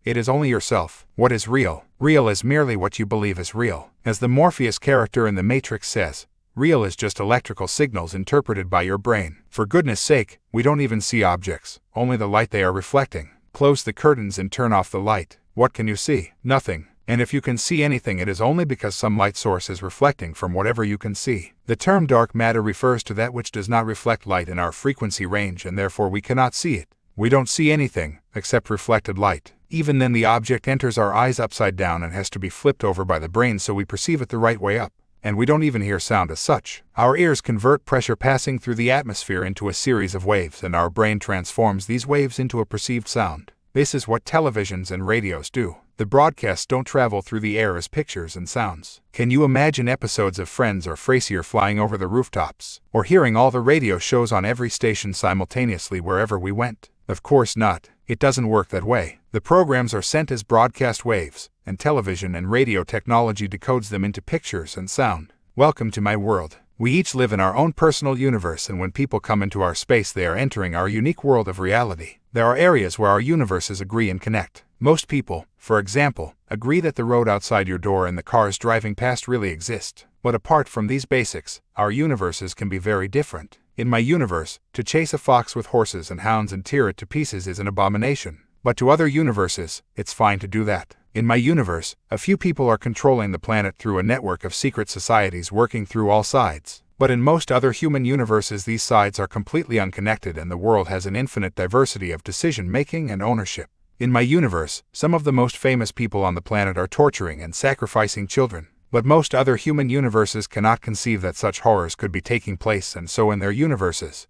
It is only yourself. What is real? Real is merely what you believe is real. As the Morpheus character in The Matrix says, real is just electrical signals interpreted by your brain. For goodness sake, we don't even see objects, only the light they are reflecting. Close the curtains and turn off the light. What can you see? Nothing. And if you can see anything, it is only because some light source is reflecting from whatever you can see. The term dark matter refers to that which does not reflect light in our frequency range, and therefore we cannot see it. We don't see anything except reflected light. Even then the object enters our eyes upside down and has to be flipped over by the brain so we perceive it the right way up. And we don't even hear sound as such. Our ears convert pressure passing through the atmosphere into a series of waves, and our brain transforms these waves into a perceived sound. This is what televisions and radios do. The broadcasts don't travel through the air as pictures and sounds. Can you imagine episodes of Friends or Frasier flying over the rooftops, or hearing all the radio shows on every station simultaneously wherever we went? Of course not. It doesn't work that way. The programs are sent as broadcast waves, and television and radio technology decodes them into pictures and sound. Welcome to my world. We each live in our own personal universe, and when people come into our space, they are entering our unique world of reality. There are areas where our universes agree and connect. Most people, for example, agree that the road outside your door and the cars driving past really exist. But apart from these basics, our universes can be very different. In my universe, to chase a fox with horses and hounds and tear it to pieces is an abomination. But to other universes, it's fine to do that. In my universe, a few people are controlling the planet through a network of secret societies working through all sides. But in most other human universes, these sides are completely unconnected, and the world has an infinite diversity of decision-making and ownership. In my universe, some of the most famous people on the planet are torturing and sacrificing children. But most other human universes cannot conceive that such horrors could be taking place, and so in their universes,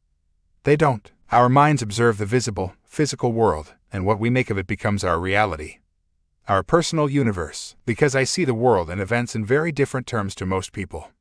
they don't. Our minds observe the visible, physical world, and what we make of it becomes our reality. Our personal universe. Because I see the world and events in very different terms to most people,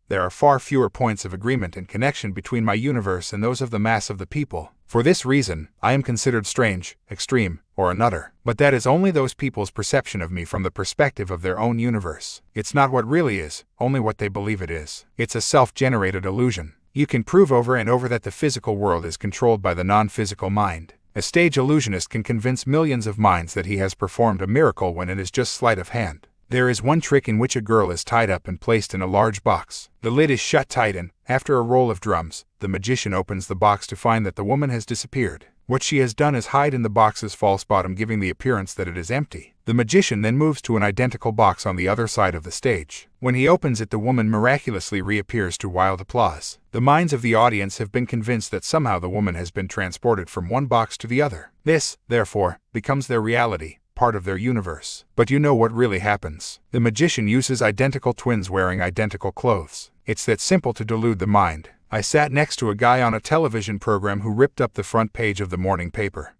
there are far fewer points of agreement and connection between my universe and those of the mass of the people. For this reason, I am considered strange, extreme, or a nutter. But that is only those people's perception of me from the perspective of their own universe. It's not what really is, only what they believe it is. It's a self-generated illusion. You can prove over and over that the physical world is controlled by the non-physical mind. A stage illusionist can convince millions of minds that he has performed a miracle when it is just sleight of hand. There is one trick in which a girl is tied up and placed in a large box. The lid is shut tight, and, after a roll of drums, the magician opens the box to find that the woman has disappeared. What she has done is hide in the box's false bottom, giving the appearance that it is empty. The magician then moves to an identical box on the other side of the stage. When he opens it, the woman miraculously reappears to wild applause. The minds of the audience have been convinced that somehow the woman has been transported from one box to the other. This, therefore, becomes their reality, part of their universe. But you know what really happens. The magician uses identical twins wearing identical clothes. It's that simple to delude the mind. I sat next to a guy on a television program who ripped up the front page of the morning paper,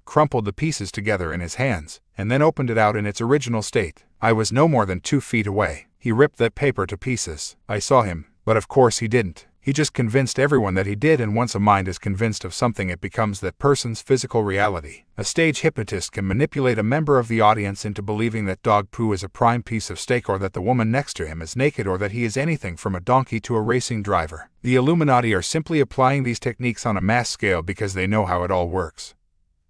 crumpled the pieces together in his hands, and then opened it out in its original state. I was no more than 2 feet away. He ripped that paper to pieces. I saw him, but of course he didn't. He just convinced everyone that he did, and once a mind is convinced of something, it becomes that person's physical reality. A stage hypnotist can manipulate a member of the audience into believing that dog poo is a prime piece of steak, or that the woman next to him is naked, or that he is anything from a donkey to a racing driver. The Illuminati are simply applying these techniques on a mass scale because they know how it all works.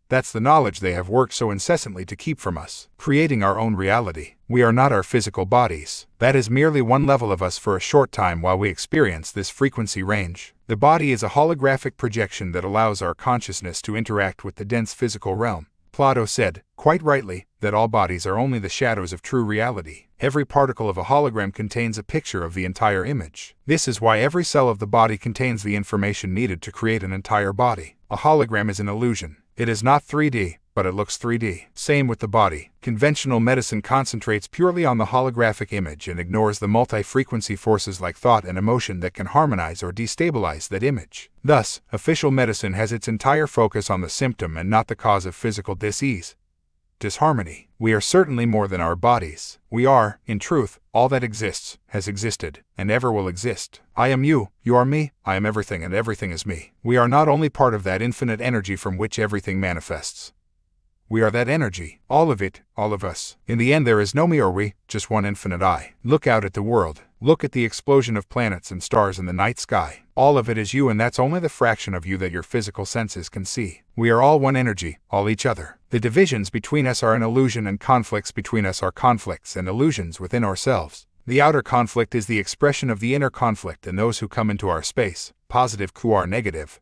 That's the knowledge they have worked so incessantly to keep from us, creating our own reality. We are not our physical bodies. That is merely one level of us for a short time while we experience this frequency range. The body is a holographic projection that allows our consciousness to interact with the dense physical realm. Plato said, quite rightly, that all bodies are only the shadows of true reality. Every particle of a hologram contains a picture of the entire image. This is why every cell of the body contains the information needed to create an entire body. A hologram is an illusion. It is not 3D, but it looks 3D. Same with the body. Conventional medicine concentrates purely on the holographic image and ignores the multi-frequency forces like thought and emotion that can harmonize or destabilize that image. Thus, official medicine has its entire focus on the symptom and not the cause of physical dis-ease. Disharmony. We are certainly more than our bodies. We are, in truth, all that exists, has existed, and ever will exist. I am you are me, I am everything, and everything is me. We are not only part of that infinite energy from which everything manifests. We are that energy, all of it, all of us. In the end, there is no me or we, just one infinite I. Look out at the world. Look at the explosion of planets and stars in the night sky. All of it is you, and that's only the fraction of you that your physical senses can see. We are all one energy, all each other. The divisions between us are an illusion, and conflicts between us are conflicts and illusions within ourselves. The outer conflict is the expression of the inner conflict, and those who come into our space, positive or negative,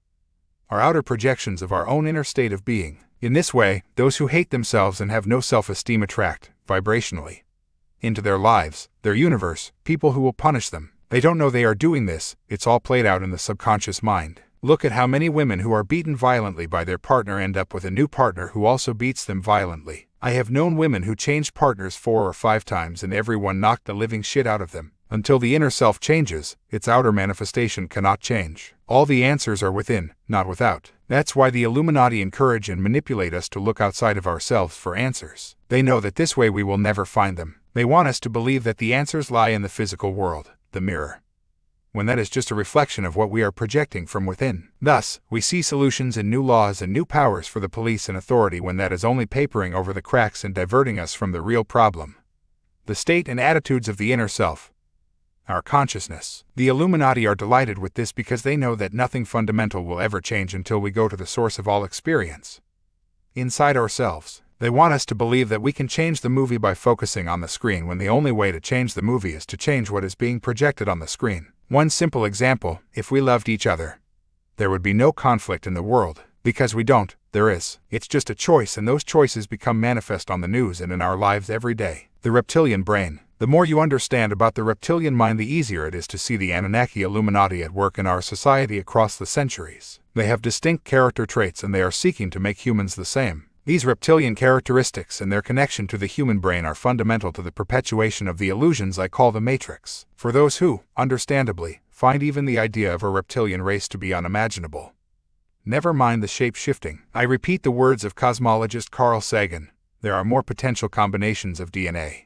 are outer projections of our own inner state of being. In this way, those who hate themselves and have no self-esteem attract, vibrationally, into their lives, their universe, people who will punish them. They don't know they are doing this, it's all played out in the subconscious mind. Look at how many women who are beaten violently by their partner end up with a new partner who also beats them violently. I have known women who changed partners 4 or 5 times and everyone knocked the living shit out of them. Until the inner self changes, its outer manifestation cannot change. All the answers are within, not without. That's why the Illuminati encourage and manipulate us to look outside of ourselves for answers. They know that this way we will never find them. They want us to believe that the answers lie in the physical world, the mirror, when that is just a reflection of what we are projecting from within. Thus, we see solutions and new laws and new powers for the police and authority when that is only papering over the cracks and diverting us from the real problem. The state and attitudes of the inner self, our consciousness. The Illuminati are delighted with this because they know that nothing fundamental will ever change until we go to the source of all experience, inside ourselves. They want us to believe that we can change the movie by focusing on the screen, when the only way to change the movie is to change what is being projected on the screen. One simple example: if we loved each other, there would be no conflict in the world. Because we don't, there is. It's just a choice, and those choices become manifest on the news and in our lives every day. The reptilian brain. The more you understand about the reptilian mind, the easier it is to see the Anunnaki Illuminati at work in our society across the centuries. They have distinct character traits, and they are seeking to make humans the same. These reptilian characteristics and their connection to the human brain are fundamental to the perpetuation of the illusions I call the Matrix. For those who, understandably, find even the idea of a reptilian race to be unimaginable, never mind the shape-shifting. I repeat the words of cosmologist Carl Sagan: there are more potential combinations of DNA,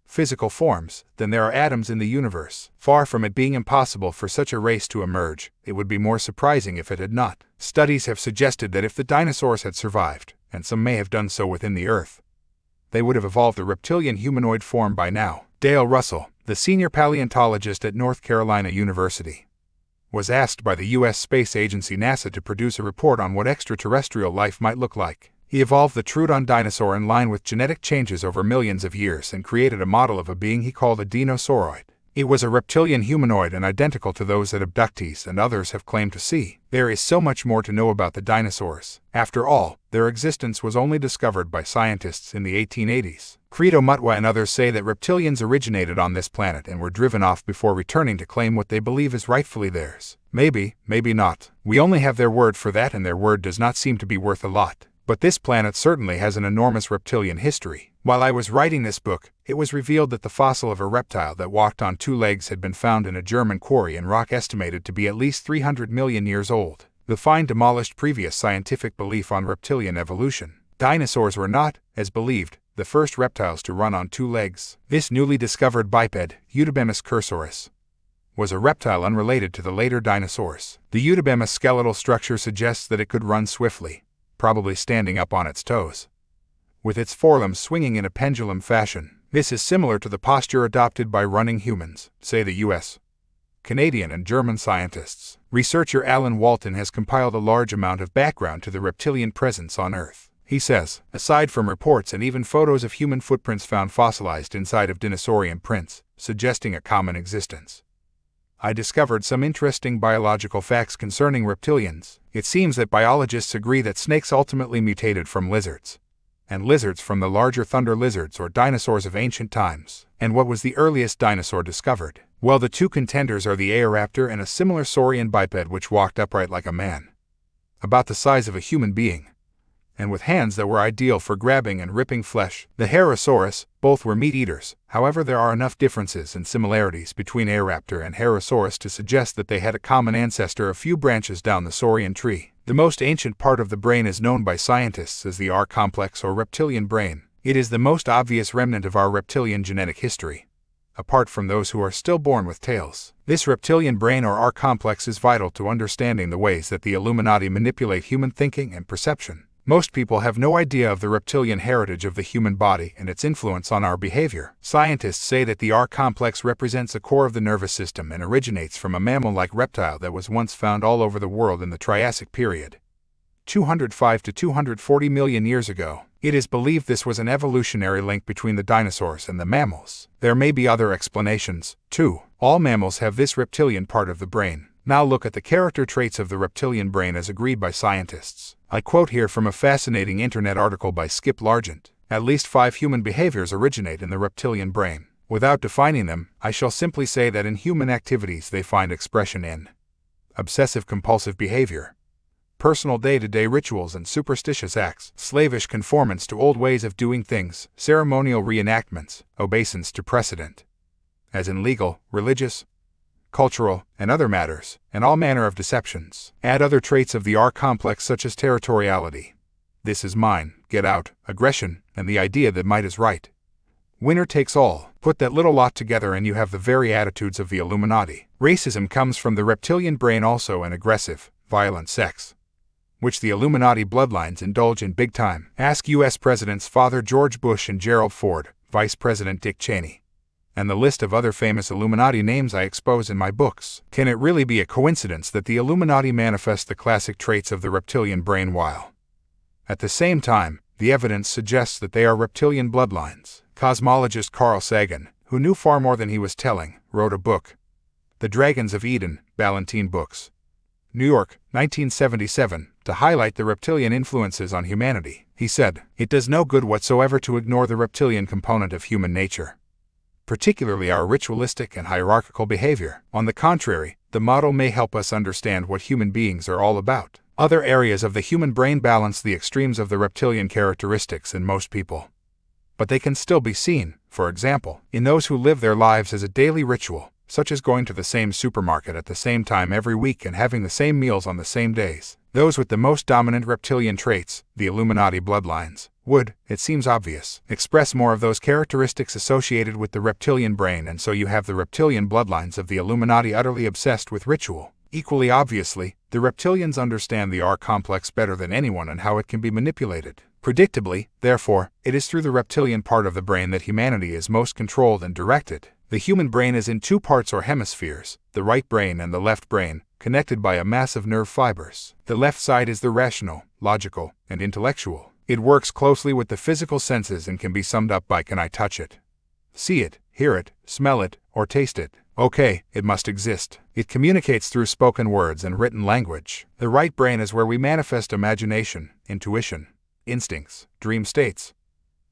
physical forms, than there are atoms in the universe. Far from it being impossible for such a race to emerge, it would be more surprising if it had not. Studies have suggested that if the dinosaurs had survived, and some may have done so within the Earth, they would have evolved a reptilian humanoid form by now. Dale Russell, the senior paleontologist at North Carolina University, was asked by the U.S. Space Agency NASA to produce a report on what extraterrestrial life might look like. He evolved the Troodon dinosaur in line with genetic changes over millions of years and created a model of a being he called a dinosauroid. It was a reptilian humanoid and identical to those that abductees and others have claimed to see. There is so much more to know about the dinosaurs. After all, their existence was only discovered by scientists in the 1880s. Credo Mutwa and others say that reptilians originated on this planet and were driven off before returning to claim what they believe is rightfully theirs. Maybe, maybe not. We only have their word for that, and their word does not seem to be worth a lot. But this planet certainly has an enormous reptilian history. While I was writing this book, it was revealed that the fossil of a reptile that walked on 2 legs had been found in a German quarry in rock estimated to be at least 300 million years old. The find demolished previous scientific belief on reptilian evolution. Dinosaurs were not, as believed, the first reptiles to run on 2 legs. This newly discovered biped, Eudobennus cursorus, was a reptile unrelated to the later dinosaurs. The Eudobema skeletal structure suggests that it could run swiftly, probably standing up on its toes, with its forelimbs swinging in a pendulum fashion. This is similar to the posture adopted by running humans, say the US, Canadian and German scientists. Researcher Alan Walton has compiled a large amount of background to the reptilian presence on Earth. He says, aside from reports and even photos of human footprints found fossilized inside of dinosaurian prints, suggesting a common existence, I discovered some interesting biological facts concerning reptilians. It seems that biologists agree that snakes ultimately mutated from lizards, and lizards from the larger thunder lizards or dinosaurs of ancient times. And what was the earliest dinosaur discovered? Well, the two contenders are the Aoraptor and a similar saurian biped which walked upright like a man, about the size of a human being, and with hands that were ideal for grabbing and ripping flesh. The Herosaurus, both were meat-eaters. However, there are enough differences and similarities between Aoraptor and Herosaurus to suggest that they had a common ancestor a few branches down the saurian tree. The most ancient part of the brain is known by scientists as the R-complex or reptilian brain. It is the most obvious remnant of our reptilian genetic history, apart from those who are still born with tails. This reptilian brain or R-complex is vital to understanding the ways that the Illuminati manipulate human thinking and perception. Most people have no idea of the reptilian heritage of the human body and its influence on our behavior. Scientists say that the R-complex represents a core of the nervous system and originates from a mammal-like reptile that was once found all over the world in the Triassic period, 205 to 240 million years ago. It is believed this was an evolutionary link between the dinosaurs and the mammals. There may be other explanations, too. All mammals have this reptilian part of the brain. Now look at the character traits of the reptilian brain as agreed by scientists. I quote here from a fascinating internet article by Skip Largent. At least 5 human behaviors originate in the reptilian brain. Without defining them, I shall simply say that in human activities they find expression in obsessive-compulsive behavior, personal day-to-day rituals and superstitious acts, slavish conformance to old ways of doing things, ceremonial reenactments, obeisance to precedent, as in legal, religious, cultural, and other matters, and all manner of deceptions. Add other traits of the R-complex such as territoriality, this is mine, get out, aggression, and the idea that might is right, winner takes all. Put that little lot together and you have the very attitudes of the Illuminati. Racism comes from the reptilian brain also, and aggressive, violent sex, which the Illuminati bloodlines indulge in big time. Ask U.S. Presidents Father George Bush and Gerald Ford, Vice President Dick Cheney, and the list of other famous Illuminati names I expose in my books. Can it really be a coincidence that the Illuminati manifest the classic traits of the reptilian brain while, at the same time, the evidence suggests that they are reptilian bloodlines? Cosmologist Carl Sagan, who knew far more than he was telling, wrote a book, The Dragons of Eden, Ballantine Books, New York, 1977, to highlight the reptilian influences on humanity. He said, "It does no good whatsoever to ignore the reptilian component of human nature, particularly our ritualistic and hierarchical behavior. On the contrary, the model may help us understand what human beings are all about." Other areas of the human brain balance the extremes of the reptilian characteristics in most people, but they can still be seen, for example, in those who live their lives as a daily ritual, such as going to the same supermarket at the same time every week and having the same meals on the same days. Those with the most dominant reptilian traits, the Illuminati bloodlines, would, it seems obvious, express more of those characteristics associated with the reptilian brain, and so you have the reptilian bloodlines of the Illuminati utterly obsessed with ritual. Equally obviously, the reptilians understand the R-complex better than anyone and how it can be manipulated. Predictably, therefore, it is through the reptilian part of the brain that humanity is most controlled and directed. The human brain is in 2 parts or hemispheres, the right brain and the left brain, connected by a mass of nerve fibers. The left side is the rational, logical, and intellectual. It works closely with the physical senses and can be summed up by can I touch it, see it, hear it, smell it, or taste it? Okay, it must exist. It communicates through spoken words and written language. The right brain is where we manifest imagination, intuition, instincts, dream states.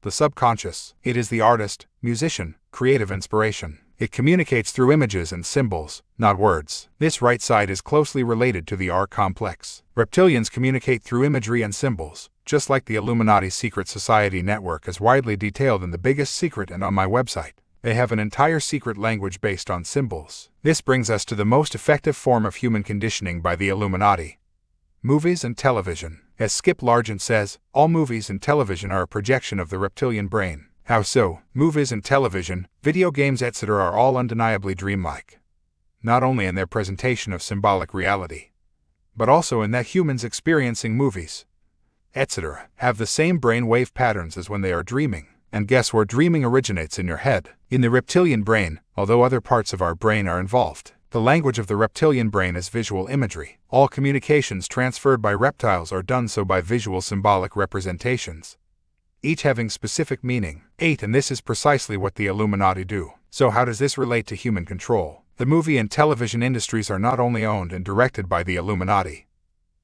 The subconscious, it is the artist, musician, creative inspiration. It communicates through images and symbols, not words. This right side is closely related to the R-complex. Reptilians communicate through imagery and symbols, just like the Illuminati secret society network is widely detailed in The Biggest Secret and on my website. They have an entire secret language based on symbols. This brings us to the most effective form of human conditioning by the Illuminati: movies and television. As Skip Largent says, all movies and television are a projection of the reptilian brain. How so? Movies and television, video games, etc. are all undeniably dreamlike. not only in their presentation of symbolic reality, but also in that humans experiencing movies, etc., have the same brainwave patterns as when they are dreaming. And guess where dreaming originates in your head? In the reptilian brain, although other parts of our brain are involved. The language of the reptilian brain is visual imagery. All communications transferred by reptiles are done so by visual symbolic representations, each having specific meaning. 8. And this is precisely what the Illuminati do. So how does this relate to human control? The movie and television industries are not only owned and directed by the Illuminati.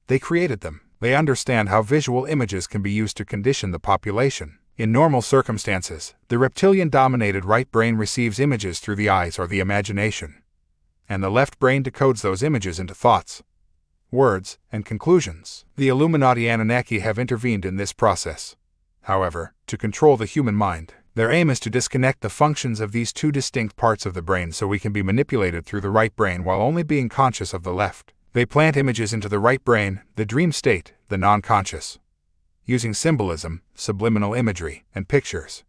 They created them. They understand how visual images can be used to condition the population. In normal circumstances, the reptilian-dominated right brain receives images through the eyes or the imagination, and the left brain decodes those images into thoughts, words, and conclusions. The Illuminati Anunnaki have intervened in this process, however, to control the human mind. Their aim is to disconnect the functions of these two distinct parts of the brain so we can be manipulated through the right brain while only being conscious of the left. They plant images into the right brain, the dream state, the non-conscious, using symbolism, subliminal imagery, and pictures,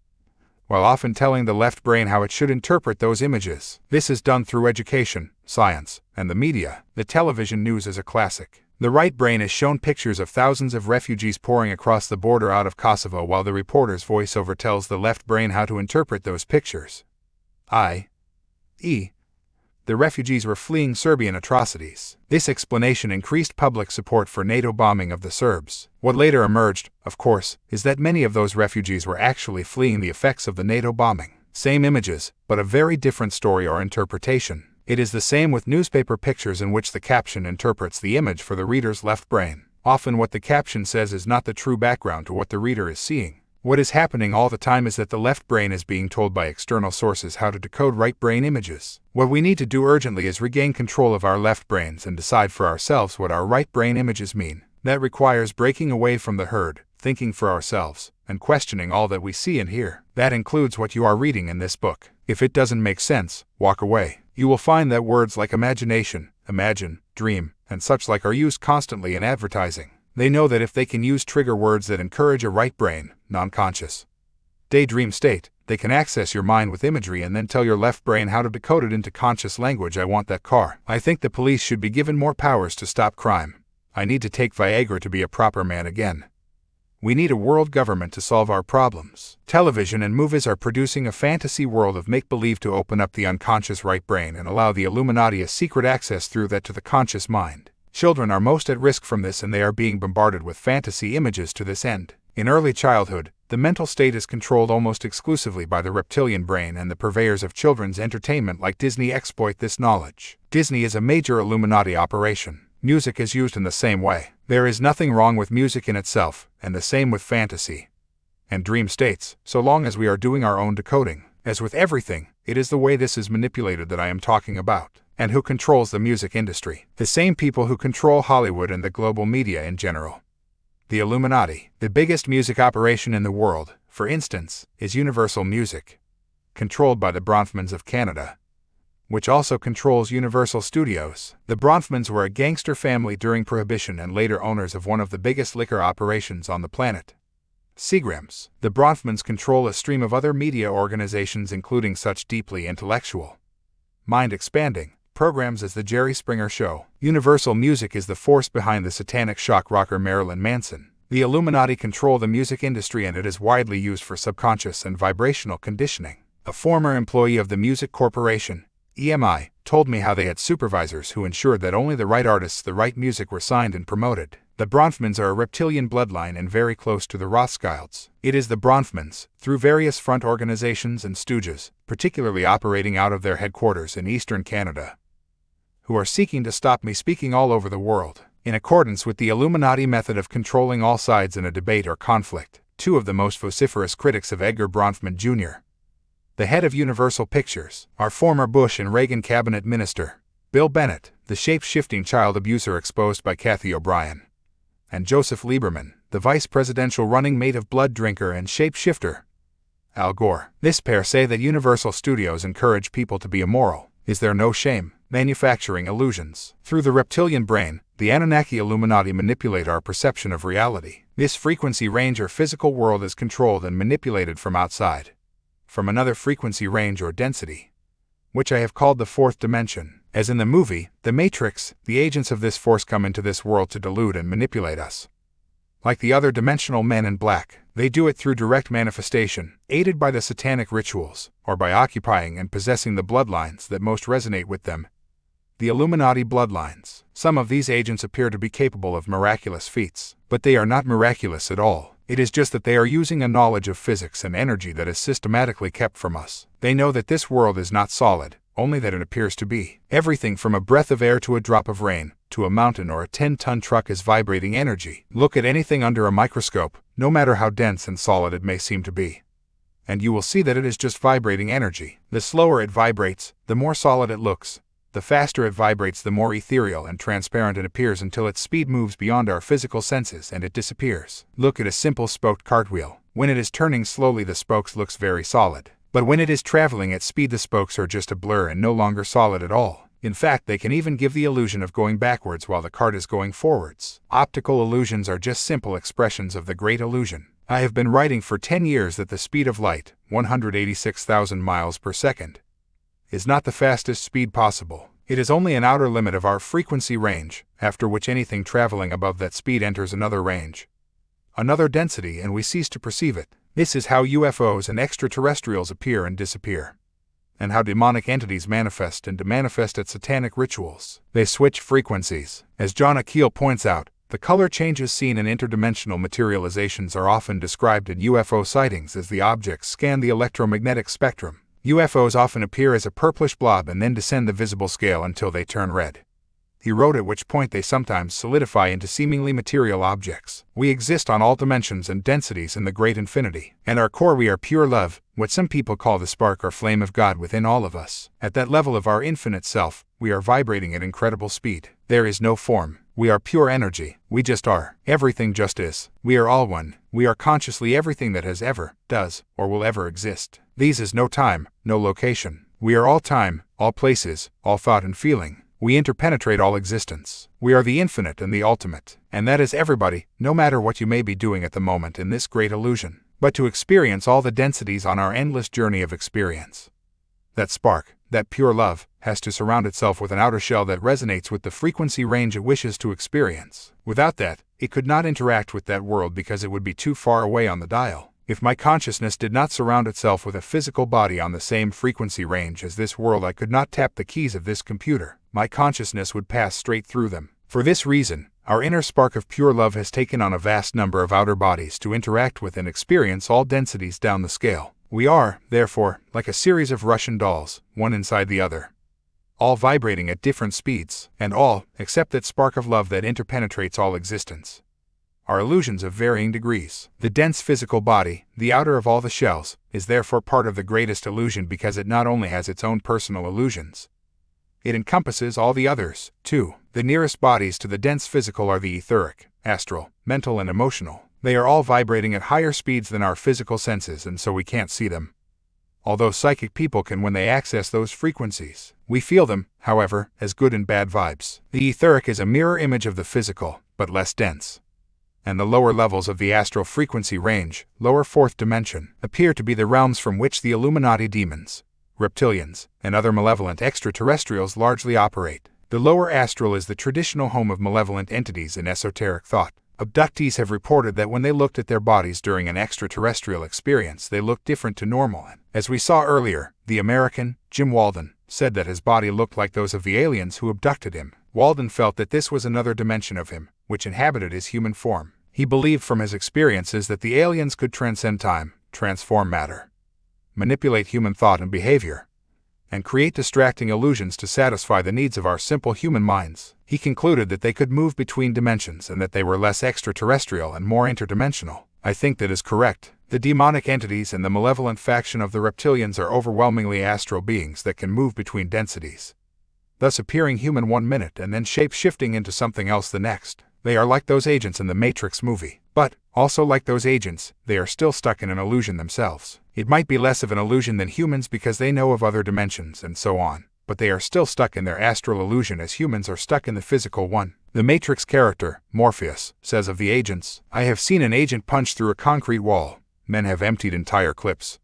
while often telling the left brain how it should interpret those images. This is done through education, science, and the media. The television news is a classic. The right brain is shown pictures of thousands of refugees pouring across the border out of Kosovo while the reporter's voiceover tells the left brain how to interpret those pictures. i.e., the refugees were fleeing Serbian atrocities. This explanation increased public support for NATO bombing of the Serbs. What later emerged, of course, is that many of those refugees were actually fleeing the effects of the NATO bombing. Same images, but a very different story or interpretation. It is the same with newspaper pictures in which the caption interprets the image for the reader's left brain. Often what the caption says is not the true background to what the reader is seeing. What is happening all the time is that the left brain is being told by external sources how to decode right brain images. What we need to do urgently is regain control of our left brains and decide for ourselves what our right brain images mean. That requires breaking away from the herd, thinking for ourselves, and questioning all that we see and hear. That includes what you are reading in this book. If it doesn't make sense, walk away. You will find that words like imagination, imagine, dream, and such like are used constantly in advertising. They know that if they can use trigger words that encourage a right brain, non-conscious, daydream state, they can access your mind with imagery and then tell your left brain how to decode it into conscious language. I want that car. I think the police should be given more powers to stop crime. I need to take Viagra to be a proper man again. We need a world government to solve our problems. Television and movies are producing a fantasy world of make-believe to open up the unconscious right brain and allow the Illuminati a secret access through that to the conscious mind. Children are most at risk from this and they are being bombarded with fantasy images to this end. In early childhood, the mental state is controlled almost exclusively by the reptilian brain, and the purveyors of children's entertainment like Disney exploit this knowledge. Disney is a major Illuminati operation. Music is used in the same way. There is nothing wrong with music in itself, and the same with fantasy and dream states, so long as we are doing our own decoding. As with everything, it is the way this is manipulated that I am talking about. And who controls the music industry? The same people who control Hollywood and the global media in general. The Illuminati. The biggest music operation in the world, for instance, is Universal Music, controlled by the Bronfmans of Canada, which also controls Universal Studios. The Bronfmans were a gangster family during Prohibition and later owners of one of the biggest liquor operations on the planet, Seagram's. The Bronfmans control a stream of other media organizations including such deeply intellectual, mind-expanding programs as The Jerry Springer Show. Universal Music is the force behind the satanic shock rocker Marilyn Manson. The Illuminati control the music industry and it is widely used for subconscious and vibrational conditioning. A former employee of the Music Corporation, EMI, told me how they had supervisors who ensured that only the right artists, the right music were signed and promoted. The Bronfmans are a reptilian bloodline and very close to the Rothschilds. It is the Bronfmans, through various front organizations and stooges, particularly operating out of their headquarters in eastern Canada, who are seeking to stop me speaking all over the world. In accordance with the Illuminati method of controlling all sides in a debate or conflict, two of the most vociferous critics of Edgar Bronfman Jr., the head of Universal Pictures, are former Bush and Reagan cabinet minister, Bill Bennett, the shape-shifting child abuser exposed by Kathy O'Brien, and Joseph Lieberman, the vice presidential running mate of blood drinker and shapeshifter Al Gore. This pair say that Universal Studios encourage people to be immoral. Is there no shame? Manufacturing illusions. Through the reptilian brain, the Anunnaki Illuminati manipulate our perception of reality. This frequency range or physical world is controlled and manipulated from outside, from another frequency range or density, which I have called the fourth dimension. As in the movie, The Matrix, the agents of this force come into this world to delude and manipulate us. Like the other dimensional men in black, they do it through direct manifestation, aided by the satanic rituals, or by occupying and possessing the bloodlines that most resonate with them. The Illuminati bloodlines. Some of these agents appear to be capable of miraculous feats, but they are not miraculous at all. It is just that they are using a knowledge of physics and energy that is systematically kept from us. They know that this world is not solid, only that it appears to be. Everything from a breath of air to a drop of rain, to a mountain or a 10-ton truck is vibrating energy. Look at anything under a microscope, no matter how dense and solid it may seem to be, and you will see that it is just vibrating energy. The slower it vibrates, the more solid it looks. The faster it vibrates, the more ethereal and transparent it appears until its speed moves beyond our physical senses and it disappears. Look at a simple spoked cartwheel. When it is turning slowly, the spokes looks very solid. But when it is traveling at speed, the spokes are just a blur and no longer solid at all. In fact, they can even give the illusion of going backwards while the cart is going forwards. Optical illusions are just simple expressions of the great illusion. I have been writing for 10 years that the speed of light, 186,000 miles per second, is not the fastest speed possible. It is only an outer limit of our frequency range, after which anything traveling above that speed enters another range, another density, and we cease to perceive it. This is how UFOs and extraterrestrials appear and disappear, and how demonic entities manifest and demanifest at satanic rituals. They switch frequencies. As John ICKE points out, the color changes seen in interdimensional materializations are often described in UFO sightings as the objects scan the electromagnetic spectrum. UFOs often appear as a purplish blob and then descend the visible scale until they turn red. He wrote, at which point they sometimes solidify into seemingly material objects. We exist on all dimensions and densities in the great infinity. At our core we are pure love, what some people call the spark or flame of God within all of us. At that level of our infinite self, we are vibrating at incredible speed. There is no form. We are pure energy. We just are. Everything just is. We are all one. We are consciously everything that has ever, does, or will ever exist. These is no time, no location. We are all time, all places, all thought and feeling. We interpenetrate all existence. We are the infinite and the ultimate. And that is everybody, no matter what you may be doing at the moment in this great illusion. But to experience all the densities on our endless journey of experience, that spark, that pure love, has to surround itself with an outer shell that resonates with the frequency range it wishes to experience. Without that, it could not interact with that world because it would be too far away on the dial. If my consciousness did not surround itself with a physical body on the same frequency range as this world, I could not tap the keys of this computer. My consciousness would pass straight through them. For this reason, our inner spark of pure love has taken on a vast number of outer bodies to interact with and experience all densities down the scale. We are, therefore, like a series of Russian dolls, one inside the other, all vibrating at different speeds, and all, except that spark of love that interpenetrates all existence, are illusions of varying degrees. The dense physical body, the outer of all the shells, is therefore part of the greatest illusion because it not only has its own personal illusions, it encompasses all the others, too. The nearest bodies to the dense physical are the etheric, astral, mental and emotional. They are all vibrating at higher speeds than our physical senses, and so we can't see them. Although psychic people can when they access those frequencies. We feel them, however, as good and bad vibes. The etheric is a mirror image of the physical, but less dense. And the lower levels of the astral frequency range, lower fourth dimension, appear to be the realms from which the Illuminati demons, reptilians, and other malevolent extraterrestrials largely operate. The lower astral is the traditional home of malevolent entities in esoteric thought. Abductees have reported that when they looked at their bodies during an extraterrestrial experience, they looked different to normal. As we saw earlier, the American, Jim Walden, said that his body looked like those of the aliens who abducted him. Walden felt that this was another dimension of him, which inhabited his human form. He believed from his experiences that the aliens could transcend time, transform matter, manipulate human thought and behavior, and create distracting illusions to satisfy the needs of our simple human minds. He concluded that they could move between dimensions and that they were less extraterrestrial and more interdimensional. I think that is correct. The demonic entities and the malevolent faction of the reptilians are overwhelmingly astral beings that can move between densities, thus appearing human 1 minute and then shape-shifting into something else the next. They are like those agents in the Matrix movie. But, also like those agents, they are still stuck in an illusion themselves. It might be less of an illusion than humans because they know of other dimensions and so on, but they are still stuck in their astral illusion as humans are stuck in the physical one. The Matrix character, Morpheus, says of the agents, "I have seen an agent punch through a concrete wall. Men have emptied entire clips.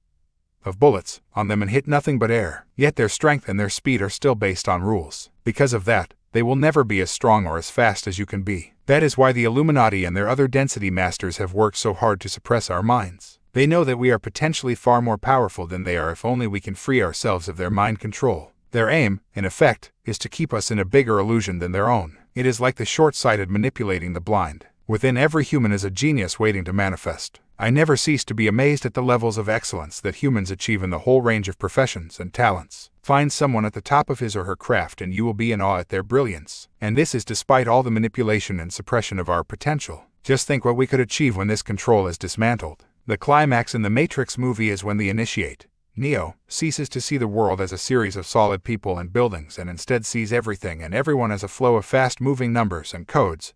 of bullets on them and hit nothing but air. Yet their strength and their speed are still based on rules. Because of that, they will never be as strong or as fast as you can be. That is why the Illuminati and their other density masters have worked so hard to suppress our minds. They know that we are potentially far more powerful than they are if only we can free ourselves of their mind control. Their aim, in effect, is to keep us in a bigger illusion than their own. It is like the short-sighted manipulating the blind. Within every human is a genius waiting to manifest. I never cease to be amazed at the levels of excellence that humans achieve in the whole range of professions and talents. Find someone at the top of his or her craft and you will be in awe at their brilliance. And this is despite all the manipulation and suppression of our potential. Just think what we could achieve when this control is dismantled. The climax in the Matrix movie is when the initiate, Neo, ceases to see the world as a series of solid people and buildings and instead sees everything and everyone as a flow of fast-moving numbers and codes,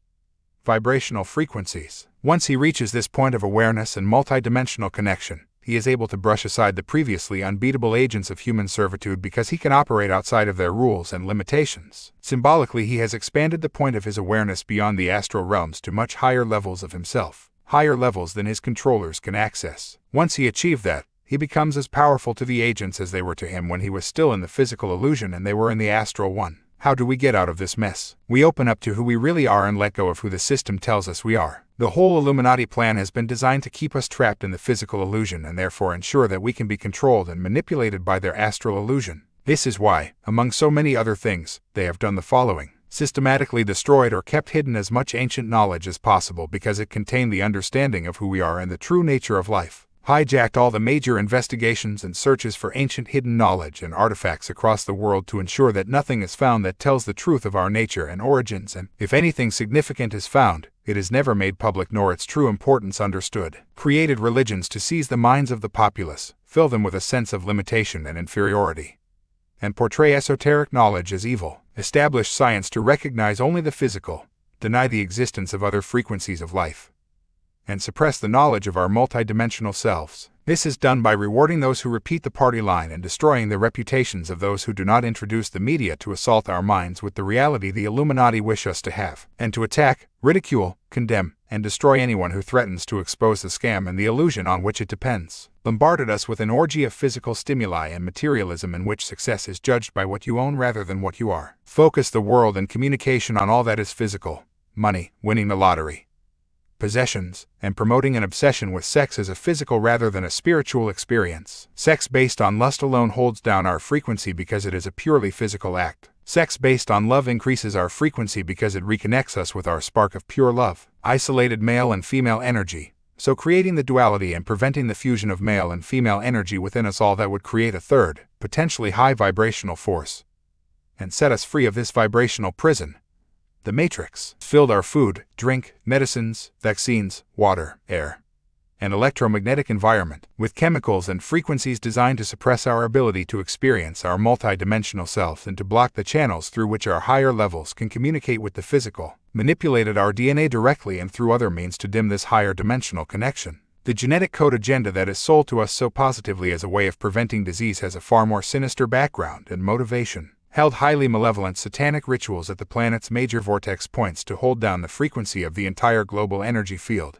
vibrational frequencies. Once he reaches this point of awareness and multidimensional connection, he is able to brush aside the previously unbeatable agents of human servitude because he can operate outside of their rules and limitations. Symbolically, he has expanded the point of his awareness beyond the astral realms to much higher levels of himself, higher levels than his controllers can access. Once he achieved that, he becomes as powerful to the agents as they were to him when he was still in the physical illusion and they were in the astral one. How do we get out of this mess? We open up to who we really are and let go of who the system tells us we are. The whole Illuminati plan has been designed to keep us trapped in the physical illusion and therefore ensure that we can be controlled and manipulated by their astral illusion. This is why, among so many other things, they have done the following. Systematically destroyed or kept hidden as much ancient knowledge as possible because it contained the understanding of who we are and the true nature of life. Hijacked all the major investigations and searches for ancient hidden knowledge and artifacts across the world to ensure that nothing is found that tells the truth of our nature and origins, and if anything significant is found, it is never made public nor its true importance understood. Created religions to seize the minds of the populace, fill them with a sense of limitation and inferiority, and portray esoteric knowledge as evil. Established science to recognize only the physical, deny the existence of other frequencies of life, and suppress the knowledge of our multidimensional selves. This is done by rewarding those who repeat the party line and destroying the reputations of those who do not introduce the media to assault our minds with the reality the Illuminati wish us to have, and to attack, ridicule, condemn, and destroy anyone who threatens to expose the scam and the illusion on which it depends. Bombarded us with an orgy of physical stimuli and materialism in which success is judged by what you own rather than what you are. Focus the world and communication on all that is physical: money, winning the lottery, possessions, and promoting an obsession with sex as a physical rather than a spiritual experience. Sex based on lust alone holds down our frequency because it is a purely physical act. Sex based on love increases our frequency because it reconnects us with our spark of pure love. Isolated male and female energy, so creating the duality and preventing the fusion of male and female energy within us all that would create a third, potentially high vibrational force, and set us free of this vibrational prison. The Matrix filled our food, drink, medicines, vaccines, water, air, and electromagnetic environment with chemicals and frequencies designed to suppress our ability to experience our multidimensional self and to block the channels through which our higher levels can communicate with the physical, manipulated our DNA directly and through other means to dim this higher dimensional connection. The genetic code agenda that is sold to us so positively as a way of preventing disease has a far more sinister background and motivation. Held highly malevolent satanic rituals at the planet's major vortex points to hold down the frequency of the entire global energy field,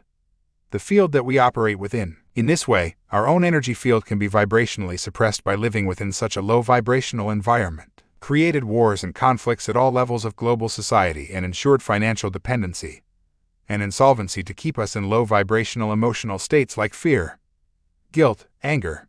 the field that we operate within. In this way, our own energy field can be vibrationally suppressed by living within such a low vibrational environment. Created wars and conflicts at all levels of global society and ensured financial dependency and insolvency to keep us in low vibrational emotional states like fear, guilt, anger,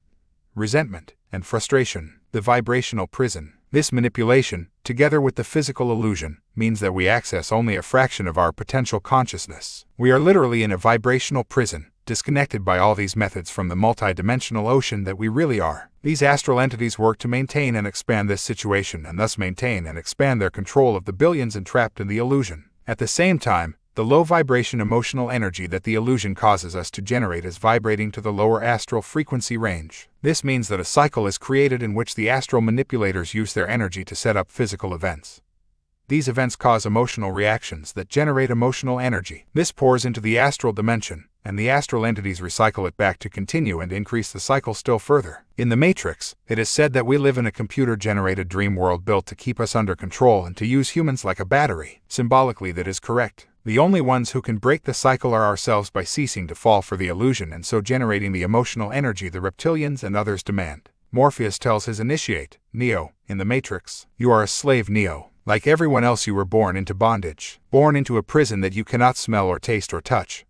resentment, and frustration. The vibrational prison. This manipulation, together with the physical illusion, means that we access only a fraction of our potential consciousness. We are literally in a vibrational prison, disconnected by all these methods from the multidimensional ocean that we really are. These astral entities work to maintain and expand this situation and thus maintain and expand their control of the billions entrapped in the illusion. At the same time, the low vibration emotional energy that the illusion causes us to generate is vibrating to the lower astral frequency range. This means that a cycle is created in which the astral manipulators use their energy to set up physical events. These events cause emotional reactions that generate emotional energy. This pours into the astral dimension, and the astral entities recycle it back to continue and increase the cycle still further. In the Matrix, it is said that we live in a computer-generated dream world built to keep us under control and to use humans like a battery. Symbolically, that is correct. The only ones who can break the cycle are ourselves by ceasing to fall for the illusion and so generating the emotional energy the reptilians and others demand. Morpheus tells his initiate, Neo, in the Matrix, "You are a slave, Neo. Like everyone else, you were born into bondage, born into a prison that you cannot smell or taste or touch.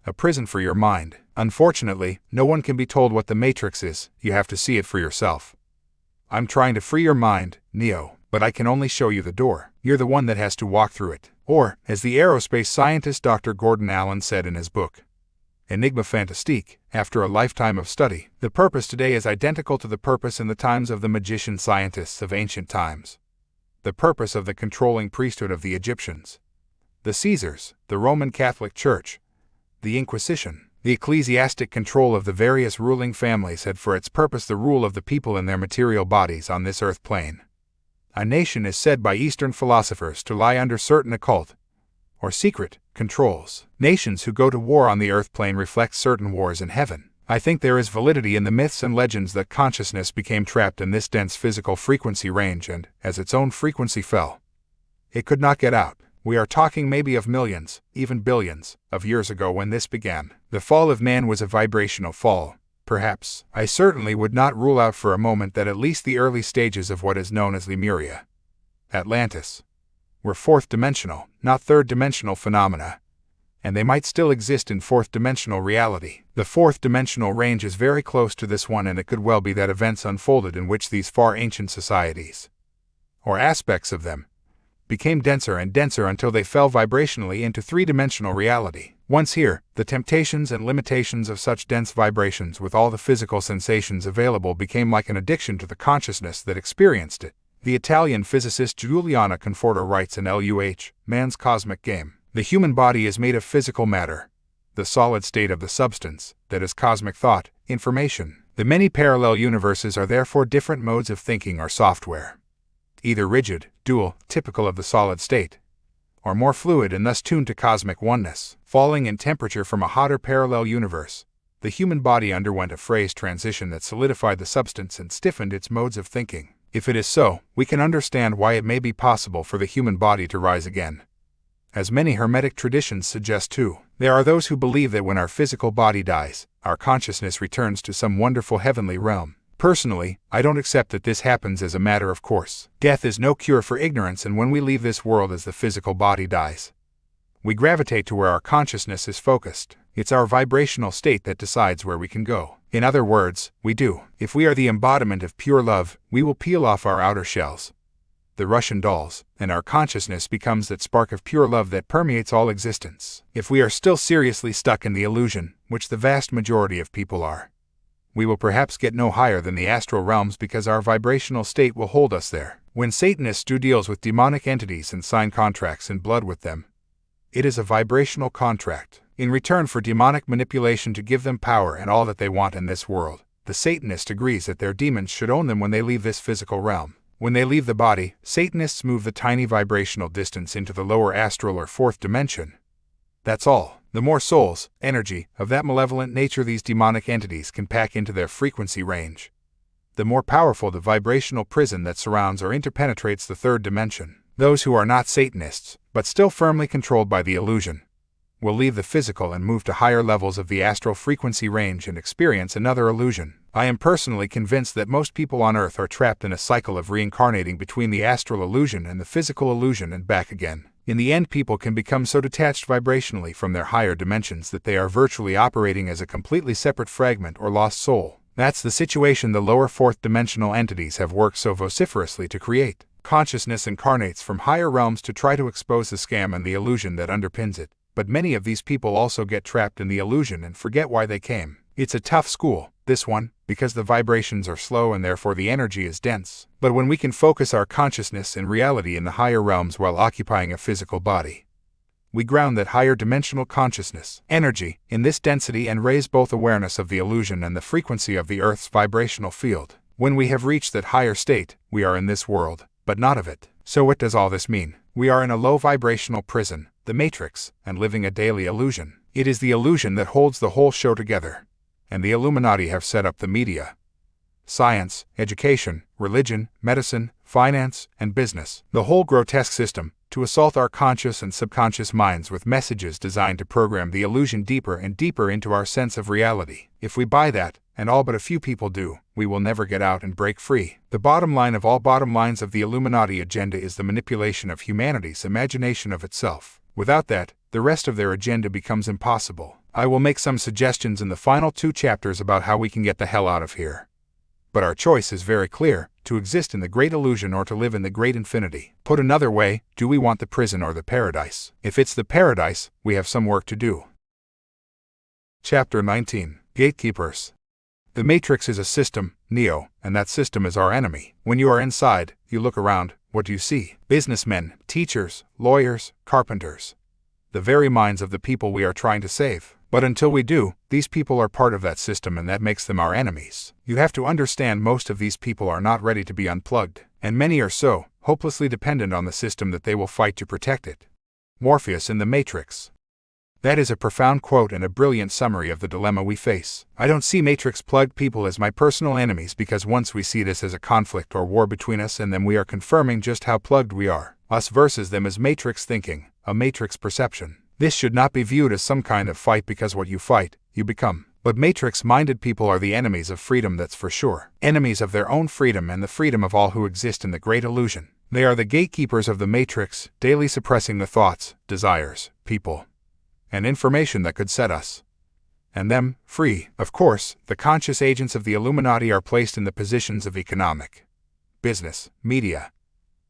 A prison for your mind. Unfortunately, no one can be told what the Matrix is, you have to see it for yourself. I'm trying to free your mind, Neo, but I can only show you the door. You're the one that has to walk through it." Or, as the aerospace scientist Dr. Gordon Allen said in his book, Enigma Fantastique, after a lifetime of study, the purpose today is identical to the purpose in the times of the magician scientists of ancient times. The purpose of the controlling priesthood of the Egyptians, the Caesars, the Roman Catholic Church, the Inquisition, the ecclesiastic control of the various ruling families had for its purpose the rule of the people in their material bodies on this earth plane. A nation is said by Eastern philosophers to lie under certain occult, or secret, controls. Nations who go to war on the earth plane reflect certain wars in heaven. I think there is validity in the myths and legends that consciousness became trapped in this dense physical frequency range and, as its own frequency fell, it could not get out. We are talking maybe of millions, even billions, of years ago when this began. The fall of man was a vibrational fall. Perhaps, I certainly would not rule out for a moment that at least the early stages of what is known as Lemuria, Atlantis, were fourth-dimensional, not third-dimensional phenomena, and they might still exist in fourth-dimensional reality. The fourth-dimensional range is very close to this one, and it could well be that events unfolded in which these far ancient societies, or aspects of them, became denser and denser until they fell vibrationally into three-dimensional reality. Once here, the temptations and limitations of such dense vibrations with all the physical sensations available became like an addiction to the consciousness that experienced it. The Italian physicist Giuliano Conforto writes in LUH, Man's Cosmic Game, "The human body is made of physical matter, the solid state of the substance, that is cosmic thought, information. The many parallel universes are therefore different modes of thinking or software, either rigid, dual, typical of the solid state, or more fluid and thus tuned to cosmic oneness. Falling in temperature from a hotter parallel universe, the human body underwent a phase transition that solidified the substance and stiffened its modes of thinking. If it is so, we can understand why it may be possible for the human body to rise again. As many Hermetic traditions suggest too, there are those who believe that when our physical body dies, our consciousness returns to some wonderful heavenly realm. Personally, I don't accept that this happens as a matter of course. Death is no cure for ignorance, and when we leave this world as the physical body dies, we gravitate to where our consciousness is focused. It's our vibrational state that decides where we can go. In other words, we do. If we are the embodiment of pure love, we will peel off our outer shells, the Russian dolls, and our consciousness becomes that spark of pure love that permeates all existence. If we are still seriously stuck in the illusion, which the vast majority of people are, we will perhaps get no higher than the astral realms because our vibrational state will hold us there. When Satanists do deals with demonic entities and sign contracts in blood with them, it is a vibrational contract. In return for demonic manipulation to give them power and all that they want in this world, the Satanist agrees that their demons should own them when they leave this physical realm. When they leave the body, Satanists move the tiny vibrational distance into the lower astral or fourth dimension. That's all. The more souls, energy, of that malevolent nature these demonic entities can pack into their frequency range, the more powerful the vibrational prison that surrounds or interpenetrates the third dimension. Those who are not Satanists, but still firmly controlled by the illusion, will leave the physical and move to higher levels of the astral frequency range and experience another illusion. I am personally convinced that most people on Earth are trapped in a cycle of reincarnating between the astral illusion and the physical illusion and back again. In the end, people can become so detached vibrationally from their higher dimensions that they are virtually operating as a completely separate fragment or lost soul. That's the situation the lower fourth dimensional entities have worked so vociferously to create. Consciousness incarnates from higher realms to try to expose the scam and the illusion that underpins it. But many of these people also get trapped in the illusion and forget why they came. It's a tough school, this one, because the vibrations are slow and therefore the energy is dense. But when we can focus our consciousness and reality in the higher realms while occupying a physical body, we ground that higher dimensional consciousness, energy, in this density and raise both awareness of the illusion and the frequency of the Earth's vibrational field. When we have reached that higher state, we are in this world, but not of it. So what does all this mean? We are in a low vibrational prison, the Matrix, and living a daily illusion. It is the illusion that holds the whole show together. And the Illuminati have set up the media, science, education, religion, medicine, finance, and business. The whole grotesque system, to assault our conscious and subconscious minds with messages designed to program the illusion deeper and deeper into our sense of reality. If we buy that, and all but a few people do, we will never get out and break free. The bottom line of all bottom lines of the Illuminati agenda is the manipulation of humanity's imagination of itself. Without that, the rest of their agenda becomes impossible. I will make some suggestions in the final 2 chapters about how we can get the hell out of here. But our choice is very clear, to exist in the great illusion or to live in the great infinity. Put another way, do we want the prison or the paradise? If it's the paradise, we have some work to do. Chapter 19. Gatekeepers. The Matrix is a system, Neo, and that system is our enemy. When you are inside, you look around, what do you see? Businessmen, teachers, lawyers, carpenters. The very minds of the people we are trying to save. But until we do, these people are part of that system and that makes them our enemies. You have to understand most of these people are not ready to be unplugged, and many are so, hopelessly dependent on the system that they will fight to protect it. Morpheus in the Matrix. That is a profound quote and a brilliant summary of the dilemma we face. I don't see Matrix-plugged people as my personal enemies because once we see this as a conflict or war between us and them, we are confirming just how plugged we are. Us versus them is Matrix thinking, a Matrix perception. This should not be viewed as some kind of fight because what you fight, you become. But Matrix-minded people are the enemies of freedom, that's for sure. Enemies of their own freedom and the freedom of all who exist in the great illusion. They are the gatekeepers of the Matrix, daily suppressing the thoughts, desires, people, and information that could set us and them free. Of course, the conscious agents of the Illuminati are placed in the positions of economic, business, media,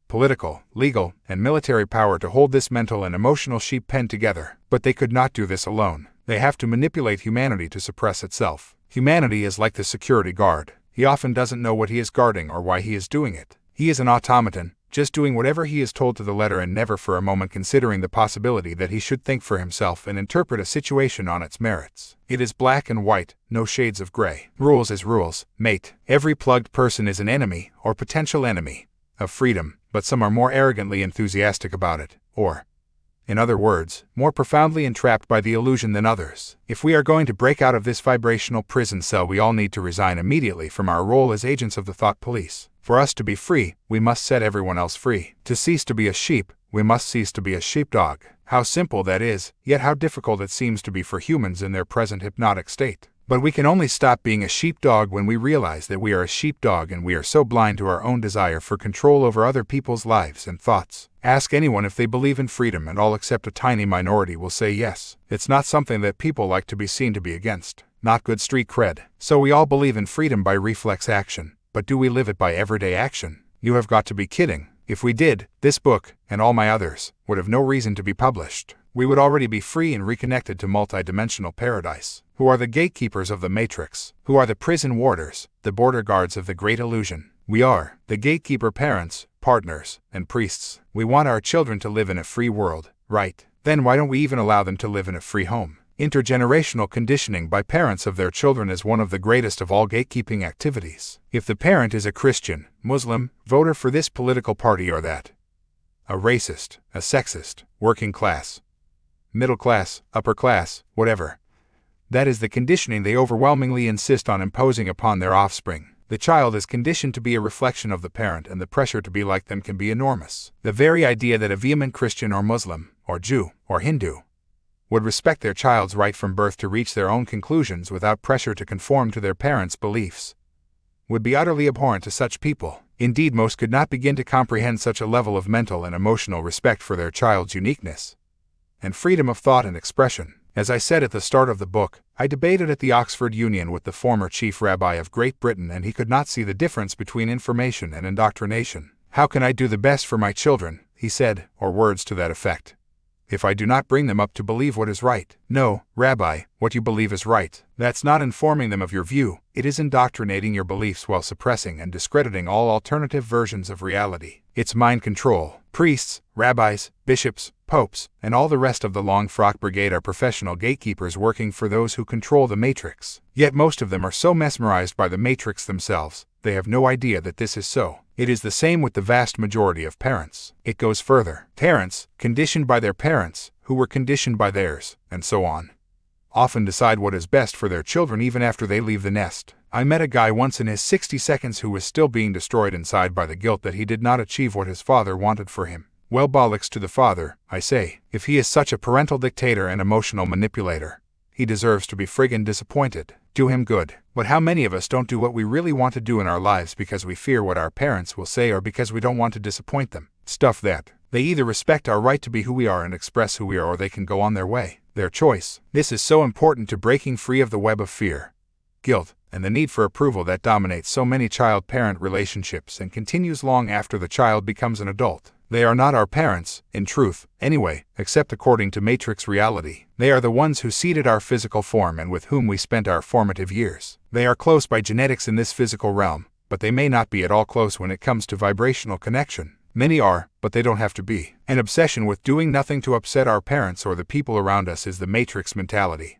political, legal, and military power to hold this mental and emotional sheep pen together. But they could not do this alone. They have to manipulate humanity to suppress itself. Humanity is like the security guard. He often doesn't know what he is guarding or why he is doing it. He is an automaton, just doing whatever he is told to the letter and never for a moment considering the possibility that he should think for himself and interpret a situation on its merits. It is black and white, no shades of gray. Rules is rules, mate. Every plugged person is an enemy, or potential enemy, of freedom, but some are more arrogantly enthusiastic about it, or, in other words, more profoundly entrapped by the illusion than others. If we are going to break out of this vibrational prison cell, we all need to resign immediately from our role as agents of the thought police. For us to be free, we must set everyone else free. To cease to be a sheep, we must cease to be a sheepdog. How simple that is, yet how difficult it seems to be for humans in their present hypnotic state. But we can only stop being a sheepdog when we realize that we are a sheepdog and we are so blind to our own desire for control over other people's lives and thoughts. Ask anyone if they believe in freedom and all except a tiny minority will say yes. It's not something that people like to be seen to be against. Not good street cred. So we all believe in freedom by reflex action. But do we live it by everyday action? You have got to be kidding. If we did, this book, and all my others, would have no reason to be published. We would already be free and reconnected to multidimensional paradise. Who are the gatekeepers of the Matrix? Who are the prison warders, the border guards of the great illusion? We are the gatekeeper parents, partners, and priests. We want our children to live in a free world, right? Then why don't we even allow them to live in a free home? Intergenerational conditioning by parents of their children is one of the greatest of all gatekeeping activities. If the parent is a Christian, Muslim, voter for this political party or that, a racist, a sexist, working class, middle class, upper class, whatever, that is the conditioning they overwhelmingly insist on imposing upon their offspring. The child is conditioned to be a reflection of the parent, and the pressure to be like them can be enormous. The very idea that a vehement Christian or Muslim, or Jew, or Hindu would respect their child's right from birth to reach their own conclusions without pressure to conform to their parents' beliefs would be utterly abhorrent to such people. Indeed, most could not begin to comprehend such a level of mental and emotional respect for their child's uniqueness and freedom of thought and expression. As I said at the start of the book, I debated at the Oxford Union with the former chief rabbi of Great Britain, and he could not see the difference between information and indoctrination. "How can I do the best for my children," he said, or words to that effect, "if I do not bring them up to believe what is right?" No, Rabbi, what you believe is right. That's not informing them of your view, it is indoctrinating your beliefs while suppressing and discrediting all alternative versions of reality. It's mind control. Priests, rabbis, bishops, popes, and all the rest of the long frock brigade are professional gatekeepers working for those who control the Matrix. Yet most of them are so mesmerized by the Matrix themselves, they have no idea that this is so. It is the same with the vast majority of parents. It goes further. Parents, conditioned by their parents, who were conditioned by theirs, and so on, often decide what is best for their children even after they leave the nest. I met a guy once in his 60 seconds who was still being destroyed inside by the guilt that he did not achieve what his father wanted for him. Well, bollocks to the father, I say. If he is such a parental dictator and emotional manipulator, he deserves to be friggin' disappointed. Do him good. But how many of us don't do what we really want to do in our lives because we fear what our parents will say or because we don't want to disappoint them? Stuff that. They either respect our right to be who we are and express who we are, or they can go on their way. Their choice. This is so important to breaking free of the web of fear, guilt, and the need for approval that dominates so many child-parent relationships and continues long after the child becomes an adult. They are not our parents, in truth, anyway, except according to Matrix reality. They are the ones who seeded our physical form and with whom we spent our formative years. They are close by genetics in this physical realm, but they may not be at all close when it comes to vibrational connection. Many are, but they don't have to be. An obsession with doing nothing to upset our parents or the people around us is the Matrix mentality.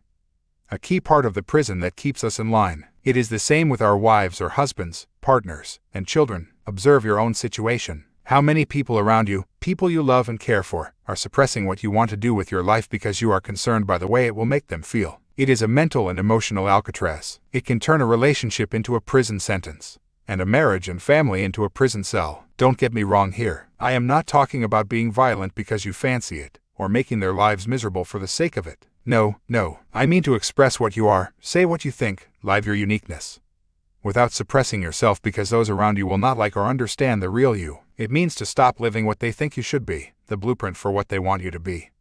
A key part of the prison that keeps us in line. It is the same with our wives or husbands, partners, and children. Observe your own situation. How many people around you, people you love and care for, are suppressing what you want to do with your life because you are concerned by the way it will make them feel? It is a mental and emotional Alcatraz. It can turn a relationship into a prison sentence, and a marriage and family into a prison cell. Don't get me wrong here. I am not talking about being violent because you fancy it, or making their lives miserable for the sake of it. No. I mean to express what you are, say what you think, live your uniqueness, without suppressing yourself because those around you will not like or understand the real you. It means to stop living what they think you should be, the blueprint for what they want you to be,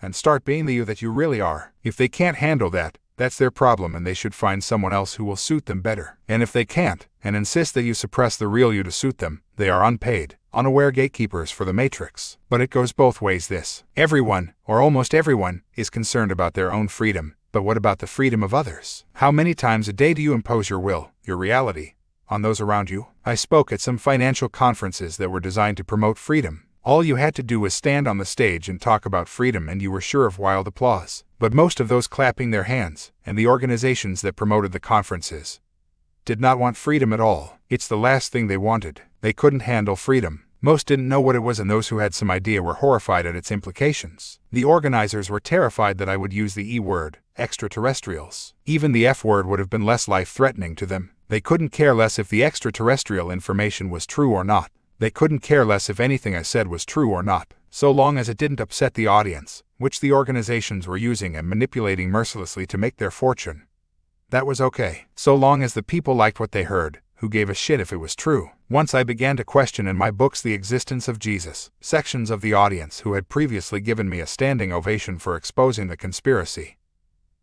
and start being the you that you really are. If they can't handle that, that's their problem and they should find someone else who will suit them better. And if they can't, and insist that you suppress the real you to suit them, they are unpaid, unaware gatekeepers for the Matrix. But it goes both ways this. Everyone, or almost everyone, is concerned about their own freedom, but what about the freedom of others? How many times a day do you impose your will, your reality, on those around you? I spoke at some financial conferences that were designed to promote freedom. All you had to do was stand on the stage and talk about freedom and you were sure of wild applause. But most of those clapping their hands, and the organizations that promoted the conferences, did not want freedom at all. It's the last thing they wanted. They couldn't handle freedom. Most didn't know what it was, and those who had some idea were horrified at its implications. The organizers were terrified that I would use the E word, extraterrestrials. Even the F word would have been less life-threatening to them. They couldn't care less if the extraterrestrial information was true or not. They couldn't care less if anything I said was true or not, so long as it didn't upset the audience, which the organizations were using and manipulating mercilessly to make their fortune. That was okay, so long as the people liked what they heard. Who gave a shit if it was true? Once I began to question in my books the existence of Jesus, sections of the audience who had previously given me a standing ovation for exposing the conspiracy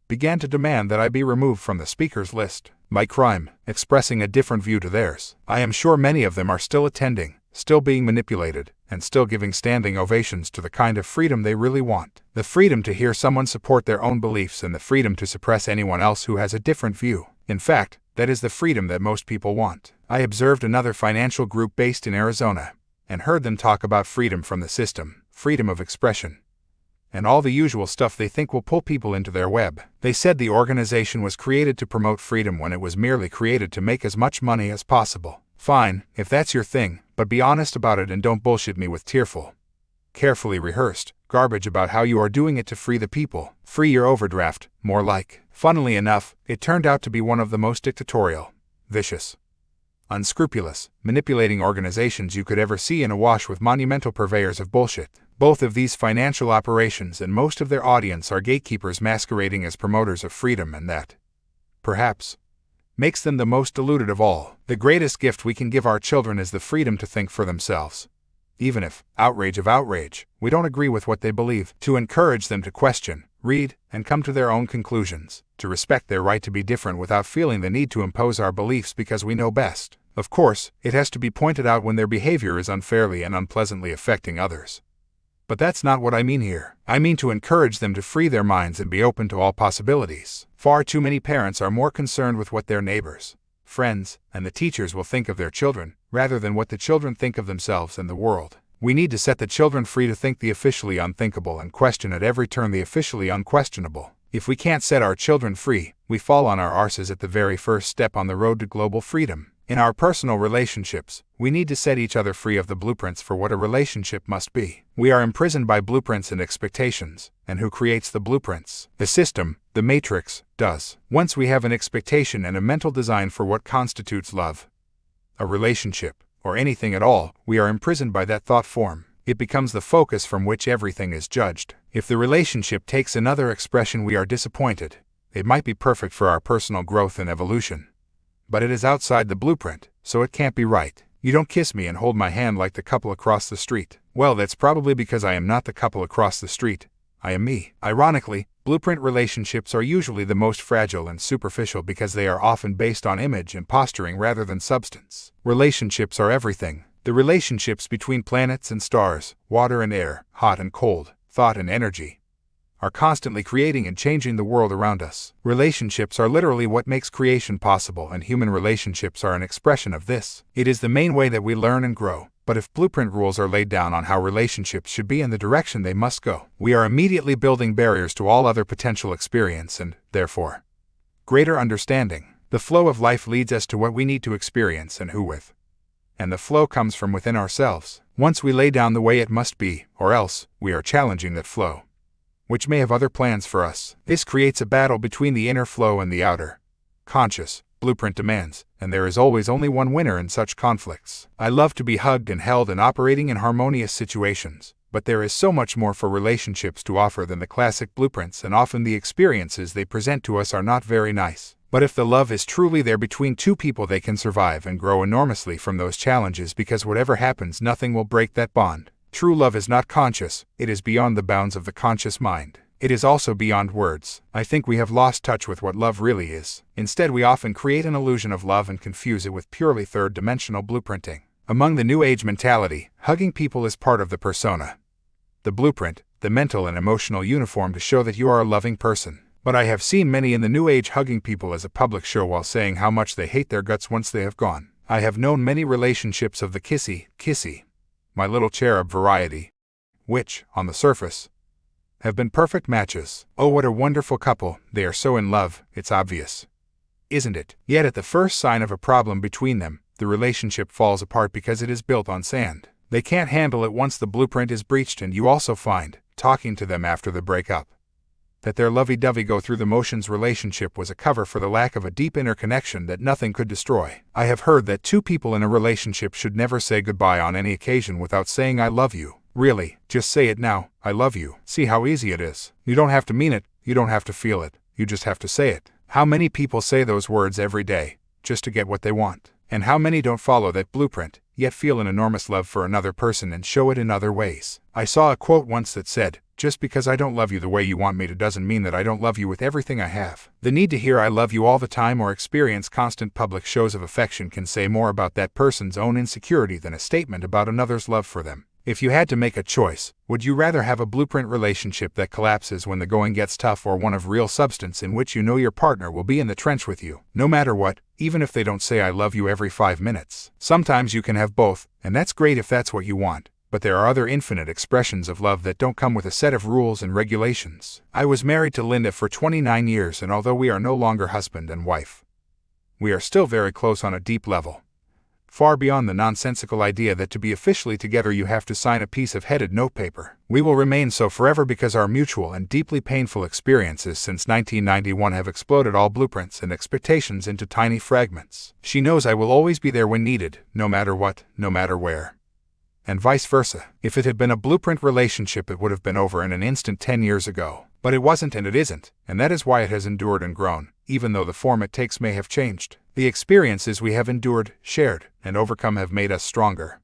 began to demand that I be removed from the speakers list. My crime, expressing a different view to theirs. I am sure many of them are still attending, still being manipulated, and still giving standing ovations to the kind of freedom they really want. The freedom to hear someone support their own beliefs and the freedom to suppress anyone else who has a different view. In fact, that is the freedom that most people want. I observed another financial group based in Arizona, and heard them talk about freedom from the system, freedom of expression, and all the usual stuff they think will pull people into their web. They said the organization was created to promote freedom when it was merely created to make as much money as possible. Fine, if that's your thing, but be honest about it and don't bullshit me with tearful, carefully rehearsed garbage about how you are doing it to free the people. Free your overdraft, more like. Funnily enough, it turned out to be one of the most dictatorial, vicious, unscrupulous, manipulating organizations you could ever see, in awash with monumental purveyors of bullshit. Both of these financial operations and most of their audience are gatekeepers masquerading as promoters of freedom, and that, perhaps, makes them the most deluded of all. The greatest gift we can give our children is the freedom to think for themselves. Even if, outrage of outrage, we don't agree with what they believe, to encourage them to question, read, and come to their own conclusions, to respect their right to be different without feeling the need to impose our beliefs because we know best. Of course, it has to be pointed out when their behavior is unfairly and unpleasantly affecting others. But that's not what I mean here. I mean to encourage them to free their minds and be open to all possibilities. Far too many parents are more concerned with what their neighbors, friends, and the teachers will think of their children, rather than what the children think of themselves and the world. We need to set the children free to think the officially unthinkable and question at every turn the officially unquestionable. If we can't set our children free, we fall on our arses at the very first step on the road to global freedom. In our personal relationships, we need to set each other free of the blueprints for what a relationship must be. We are imprisoned by blueprints and expectations, and who creates the blueprints? The system, the Matrix, does. Once we have an expectation and a mental design for what constitutes love, a relationship, or anything at all, we are imprisoned by that thought form. It becomes the focus from which everything is judged. If the relationship takes another expression, we are disappointed. It might be perfect for our personal growth and evolution, but it is outside the blueprint, so it can't be right. You don't kiss me and hold my hand like the couple across the street. Well, that's probably because I am not the couple across the street. I am me. Ironically, blueprint relationships are usually the most fragile and superficial because they are often based on image and posturing rather than substance. Relationships are everything. The relationships between planets and stars, water and air, hot and cold, thought and energy, are constantly creating and changing the world around us. Relationships are literally what makes creation possible, and human relationships are an expression of this. It is the main way that we learn and grow. But if blueprint rules are laid down on how relationships should be and the direction they must go, we are immediately building barriers to all other potential experience and, therefore, greater understanding. The flow of life leads us to what we need to experience and who with. And the flow comes from within ourselves. Once we lay down the way it must be, or else, we are challenging that flow, which may have other plans for us. This creates a battle between the inner flow and the outer, conscious, blueprint demands, and there is always only one winner in such conflicts. I love to be hugged and held and operating in harmonious situations, but there is so much more for relationships to offer than the classic blueprints, and often the experiences they present to us are not very nice. But if the love is truly there between two people, they can survive and grow enormously from those challenges, because whatever happens, nothing will break that bond. True love is not conscious, it is beyond the bounds of the conscious mind. It is also beyond words. I think we have lost touch with what love really is. Instead, we often create an illusion of love and confuse it with purely third-dimensional blueprinting. Among the New Age mentality, hugging people is part of the persona, the blueprint, the mental and emotional uniform to show that you are a loving person. But I have seen many in the New Age hugging people as a public show while saying how much they hate their guts once they have gone. I have known many relationships of the kissy, my little cherub variety, which, on the surface, have been perfect matches. Oh, what a wonderful couple, they are so in love, it's obvious, isn't it? Yet at the first sign of a problem between them, the relationship falls apart because it is built on sand. They can't handle it once the blueprint is breached, and you also find, talking to them after the breakup, that their lovey-dovey go through the motions relationship was a cover for the lack of a deep inner connection that nothing could destroy. I have heard that two people in a relationship should never say goodbye on any occasion without saying I love you. Really, just say it now, I love you. See how easy it is. You don't have to mean it, you don't have to feel it, you just have to say it. How many people say those words every day, just to get what they want? And how many don't follow that blueprint, yet feel an enormous love for another person and show it in other ways? I saw a quote once that said, "Just because I don't love you the way you want me to doesn't mean that I don't love you with everything I have." The need to hear I love you all the time or experience constant public shows of affection can say more about that person's own insecurity than a statement about another's love for them. If you had to make a choice, would you rather have a blueprint relationship that collapses when the going gets tough, or one of real substance in which you know your partner will be in the trench with you, no matter what, even if they don't say I love you every 5 minutes? Sometimes you can have both, and that's great if that's what you want, but there are other infinite expressions of love that don't come with a set of rules and regulations. I was married to Linda for 29 years, and although we are no longer husband and wife, we are still very close on a deep level. Far beyond the nonsensical idea that to be officially together you have to sign a piece of headed notepaper. We will remain so forever because our mutual and deeply painful experiences since 1991 have exploded all blueprints and expectations into tiny fragments. She knows I will always be there when needed, no matter what, no matter where. And vice versa. If it had been a blueprint relationship, it would have been over in an instant 10 years ago. But it wasn't, and it isn't, and that is why it has endured and grown, even though the form it takes may have changed. The experiences we have endured, shared, and overcome have made us stronger,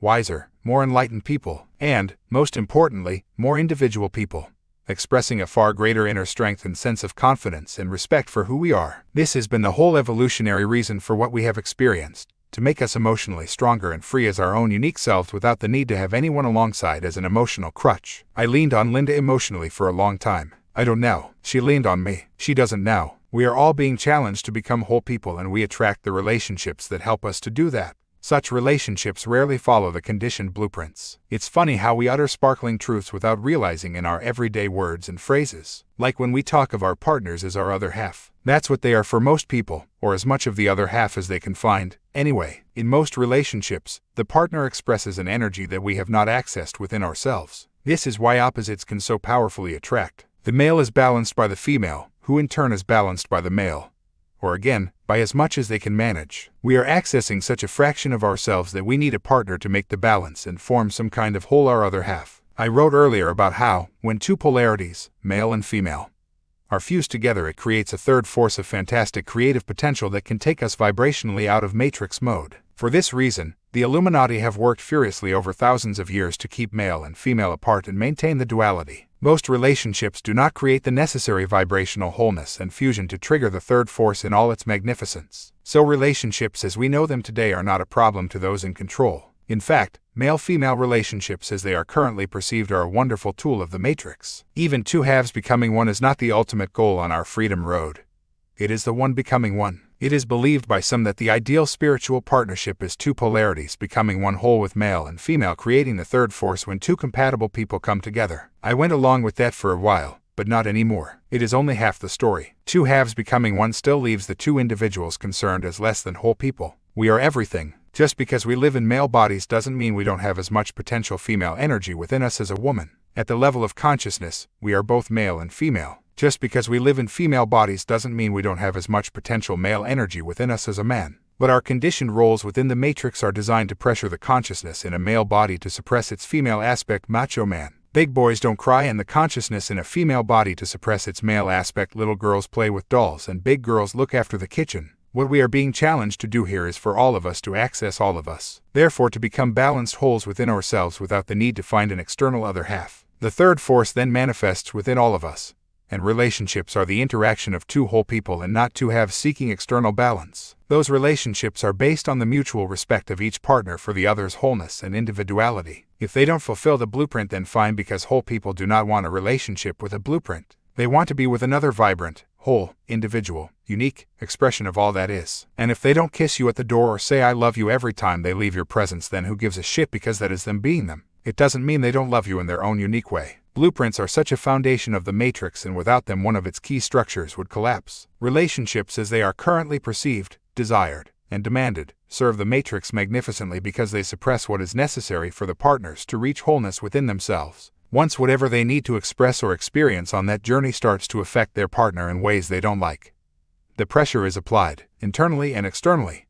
wiser, more enlightened people, and, most importantly, more individual people, expressing a far greater inner strength and sense of confidence and respect for who we are. This has been the whole evolutionary reason for what we have experienced, to make us emotionally stronger and free as our own unique selves without the need to have anyone alongside as an emotional crutch. I leaned on Linda emotionally for a long time. I don't now. She leaned on me. She doesn't now. We are all being challenged to become whole people, and we attract the relationships that help us to do that. Such relationships rarely follow the conditioned blueprints. It's funny how we utter sparkling truths without realizing in our everyday words and phrases. Like when we talk of our partners as our other half. That's what they are for most people, or as much of the other half as they can find. Anyway, in most relationships, the partner expresses an energy that we have not accessed within ourselves. This is why opposites can so powerfully attract. The male is balanced by the female, who in turn is balanced by the male. Or again, by as much as they can manage. We are accessing such a fraction of ourselves that we need a partner to make the balance and form some kind of whole our other half. I wrote earlier about how, when two polarities, male and female, are fused together, it creates a third force of fantastic creative potential that can take us vibrationally out of matrix mode. For this reason, the Illuminati have worked furiously over thousands of years to keep male and female apart and maintain the duality. Most relationships do not create the necessary vibrational wholeness and fusion to trigger the third force in all its magnificence. So relationships as we know them today are not a problem to those in control. In fact, male-female relationships as they are currently perceived are a wonderful tool of the matrix. Even two halves becoming one is not the ultimate goal on our freedom road. It is the one becoming one. It is believed by some that the ideal spiritual partnership is two polarities becoming one whole with male and female creating the third force when two compatible people come together. I went along with that for a while, but not anymore. It is only half the story. Two halves becoming one still leaves the two individuals concerned as less than whole people. We are everything. Just because we live in male bodies doesn't mean we don't have as much potential female energy within us as a woman. At the level of consciousness, we are both male and female. Just because we live in female bodies doesn't mean we don't have as much potential male energy within us as a man. But our conditioned roles within the matrix are designed to pressure the consciousness in a male body to suppress its female aspect, macho man. Big boys don't cry, and the consciousness in a female body to suppress its male aspect. Little girls play with dolls and big girls look after the kitchen. What we are being challenged to do here is for all of us to access all of us. Therefore, to become balanced wholes within ourselves without the need to find an external other half. The third force then manifests within all of us. And relationships are the interaction of two whole people and not two halves seeking external balance. Those relationships are based on the mutual respect of each partner for the other's wholeness and individuality. If they don't fulfill the blueprint, then fine, because whole people do not want a relationship with a blueprint. They want to be with another vibrant, whole, individual, unique expression of all that is. And if they don't kiss you at the door or say I love you every time they leave your presence, then who gives a shit, because that is them being them. It doesn't mean they don't love you in their own unique way. Blueprints are such a foundation of the matrix, and without them one of its key structures would collapse. Relationships as they are currently perceived, desired, and demanded serve the matrix magnificently because they suppress what is necessary for the partners to reach wholeness within themselves. Once whatever they need to express or experience on that journey starts to affect their partner in ways they don't like, the pressure is applied, internally and externally,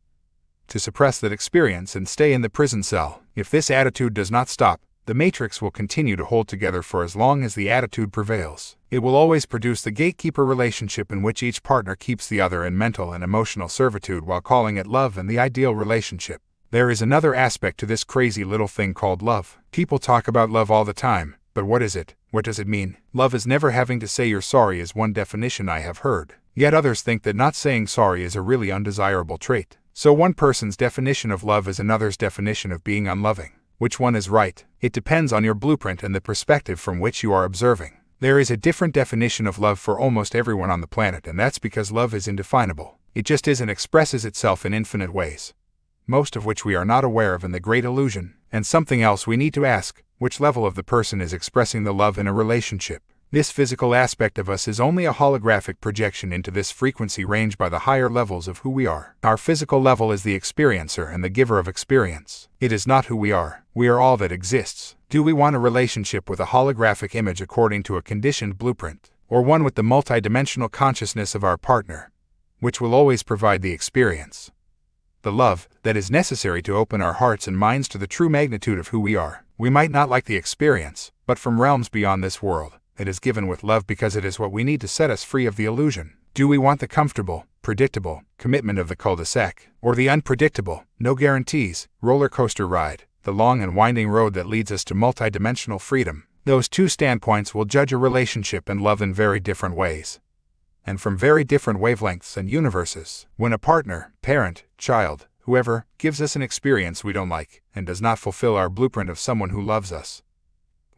to suppress that experience and stay in the prison cell. If this attitude does not stop, the matrix will continue to hold together for as long as the attitude prevails. It will always produce the gatekeeper relationship in which each partner keeps the other in mental and emotional servitude while calling it love and the ideal relationship. There is another aspect to this crazy little thing called love. People talk about love all the time, but what is it? What does it mean? Love is never having to say you're sorry is one definition I have heard. Yet others think that not saying sorry is a really undesirable trait. So one person's definition of love is another's definition of being unloving. Which one is right? It depends on your blueprint and the perspective from which you are observing. There is a different definition of love for almost everyone on the planet, and that's because love is indefinable. It just is and expresses itself in infinite ways, most of which we are not aware of in the great illusion. And something else we need to ask, which level of the person is expressing the love in a relationship? This physical aspect of us is only a holographic projection into this frequency range by the higher levels of who we are. Our physical level is the experiencer and the giver of experience. It is not who we are. We are all that exists. Do we want a relationship with a holographic image according to a conditioned blueprint, or one with the multidimensional consciousness of our partner, which will always provide the experience, the love, that is necessary to open our hearts and minds to the true magnitude of who we are? We might not like the experience, but from realms beyond this world, it is given with love because it is what we need to set us free of the illusion. Do we want the comfortable, predictable commitment of the cul-de-sac, or the unpredictable, no guarantees, roller coaster ride, the long and winding road that leads us to multidimensional freedom? Those two standpoints will judge a relationship and love in very different ways, and from very different wavelengths and universes. When a partner, parent, child, whoever, gives us an experience we don't like, and does not fulfill our blueprint of someone who loves us,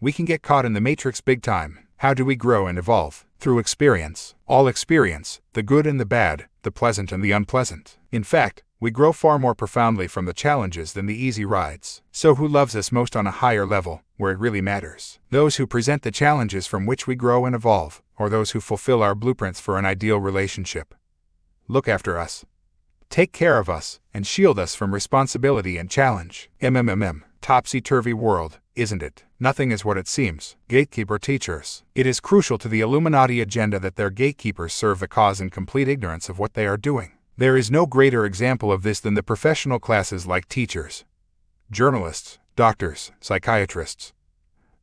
we can get caught in the matrix big time. How do we grow and evolve? Through experience. All experience, the good and the bad, the pleasant and the unpleasant. In fact, we grow far more profoundly from the challenges than the easy rides. So who loves us most on a higher level, where it really matters? Those who present the challenges from which we grow and evolve, or those who fulfill our blueprints for an ideal relationship? Look after us, take care of us, and shield us from responsibility and challenge. Topsy-turvy world, isn't it? Nothing is what it seems. Gatekeeper teachers. It is crucial to the Illuminati agenda that their gatekeepers serve the cause in complete ignorance of what they are doing. There is no greater example of this than the professional classes like teachers, journalists, doctors, psychiatrists,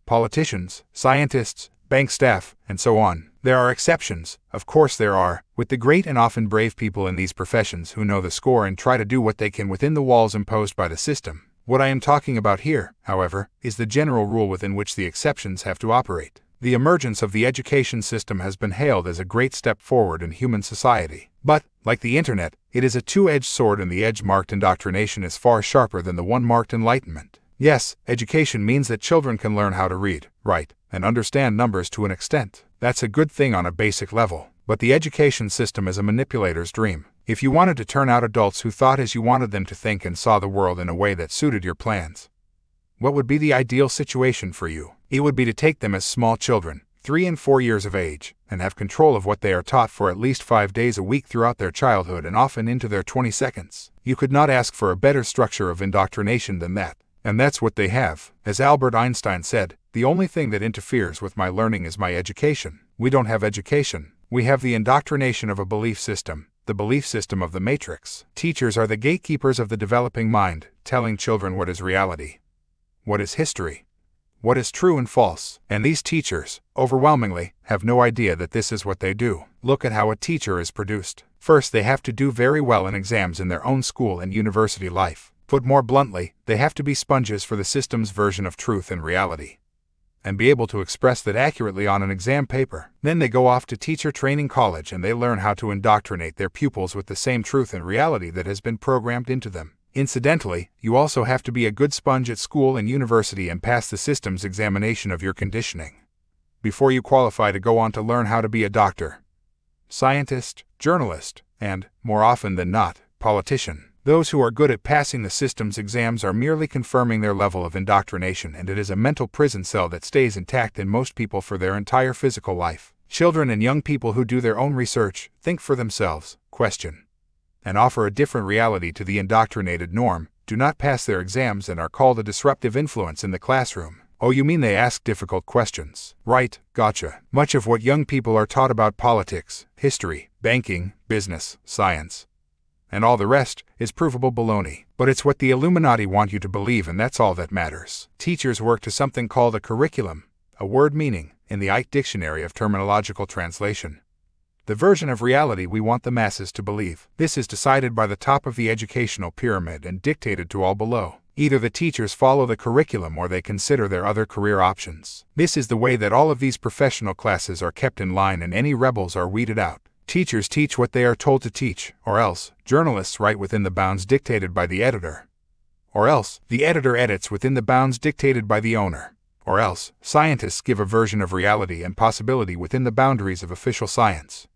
politicians, scientists, bank staff, and so on. There are exceptions, of course there are, with the great and often brave people in these professions who know the score and try to do what they can within the walls imposed by the system. What I am talking about here, however, is the general rule within which the exceptions have to operate. The emergence of the education system has been hailed as a great step forward in human society. But, like the internet, it is a two-edged sword, and the edge marked indoctrination is far sharper than the one marked enlightenment. Yes, education means that children can learn how to read, write, and understand numbers to an extent. That's a good thing on a basic level. But the education system is a manipulator's dream. If you wanted to turn out adults who thought as you wanted them to think and saw the world in a way that suited your plans, what would be the ideal situation for you? It would be to take them as small children, 3 and 4 years of age, and have control of what they are taught for at least 5 days a week throughout their childhood and often into their 22nd. You could not ask for a better structure of indoctrination than that. And that's what they have. As Albert Einstein said, "The only thing that interferes with my learning is my education." We don't have education. We have the indoctrination of a belief system, the belief system of the Matrix. Teachers are the gatekeepers of the developing mind, telling children what is reality, what is history, what is true and false. And these teachers, overwhelmingly, have no idea that this is what they do. Look at how a teacher is produced. First, they have to do very well in exams in their own school and university life. Put more bluntly, they have to be sponges for the system's version of truth and reality, and be able to express that accurately on an exam paper. Then they go off to teacher training college and they learn how to indoctrinate their pupils with the same truth and reality that has been programmed into them. Incidentally, you also have to be a good sponge at school and university and pass the system's examination of your conditioning before you qualify to go on to learn how to be a doctor, scientist, journalist, and, more often than not, politician. Those who are good at passing the system's exams are merely confirming their level of indoctrination, and it is a mental prison cell that stays intact in most people for their entire physical life. Children and young people who do their own research, think for themselves, question, and offer a different reality to the indoctrinated norm, do not pass their exams and are called a disruptive influence in the classroom. Oh, you mean they ask difficult questions? Right, gotcha. Much of what young people are taught about politics, history, banking, business, science, and all the rest, is provable baloney. But it's what the Illuminati want you to believe, and that's all that matters. Teachers work to something called a curriculum, a word meaning, in the ICKE Dictionary of Terminological Translation, the version of reality we want the masses to believe. This is decided by the top of the educational pyramid and dictated to all below. Either the teachers follow the curriculum or they consider their other career options. This is the way that all of these professional classes are kept in line and any rebels are weeded out. Teachers teach what they are told to teach, or else, journalists write within the bounds dictated by the editor, or else, the editor edits within the bounds dictated by the owner, or else, scientists give a version of reality and possibility within the boundaries of official science,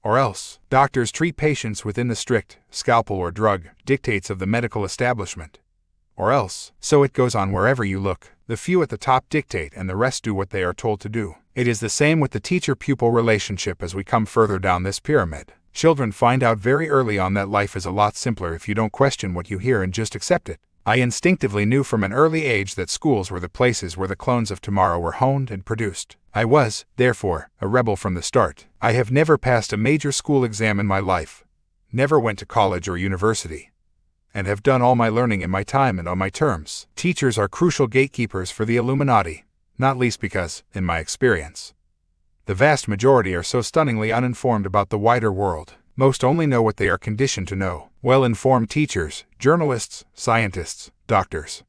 or else, doctors treat patients within the strict, scalpel or drug, dictates of the medical establishment, or else, so it goes on wherever you look. The few at the top dictate and the rest do what they are told to do. It is the same with the teacher-pupil relationship as we come further down this pyramid. Children find out very early on that life is a lot simpler if you don't question what you hear and just accept it. I instinctively knew from an early age that schools were the places where the clones of tomorrow were honed and produced. I was, therefore, a rebel from the start. I have never passed a major school exam in my life, never went to college or university, and have done all my learning in my time and on my terms. Teachers are crucial gatekeepers for the Illuminati, not least because, in my experience, the vast majority are so stunningly uninformed about the wider world. Most only know what they are conditioned to know. Well-informed teachers, journalists, scientists, doctors,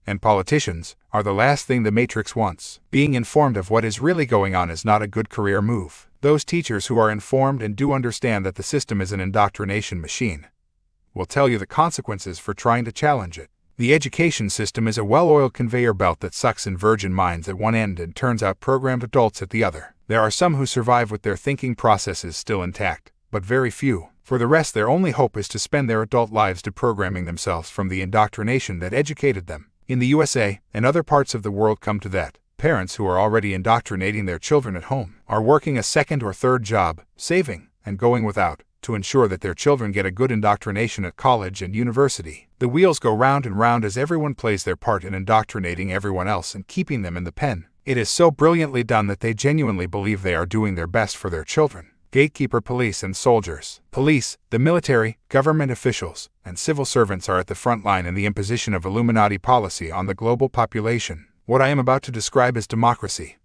and politicians are the last thing the Matrix wants. Being informed of what is really going on is not a good career move. Those teachers who are informed and do understand that the system is an indoctrination machine will tell you the consequences for trying to challenge it. The education system is a well-oiled conveyor belt that sucks in virgin minds at one end and turns out programmed adults at the other. There are some who survive with their thinking processes still intact, but very few. For the rest, their only hope is to spend their adult lives deprogramming themselves from the indoctrination that educated them. In the USA and other parts of the world come to that. Parents who are already indoctrinating their children at home are working a second or third job, saving, and going without, to ensure that their children get a good indoctrination at college and university. The wheels go round and round as everyone plays their part in indoctrinating everyone else and keeping them in the pen. It is so brilliantly done that they genuinely believe they are doing their best for their children. Gatekeeper police and soldiers. Police, the military, government officials, and civil servants are at the front line in the imposition of Illuminati policy on the global population. What I am about to describe is democracy,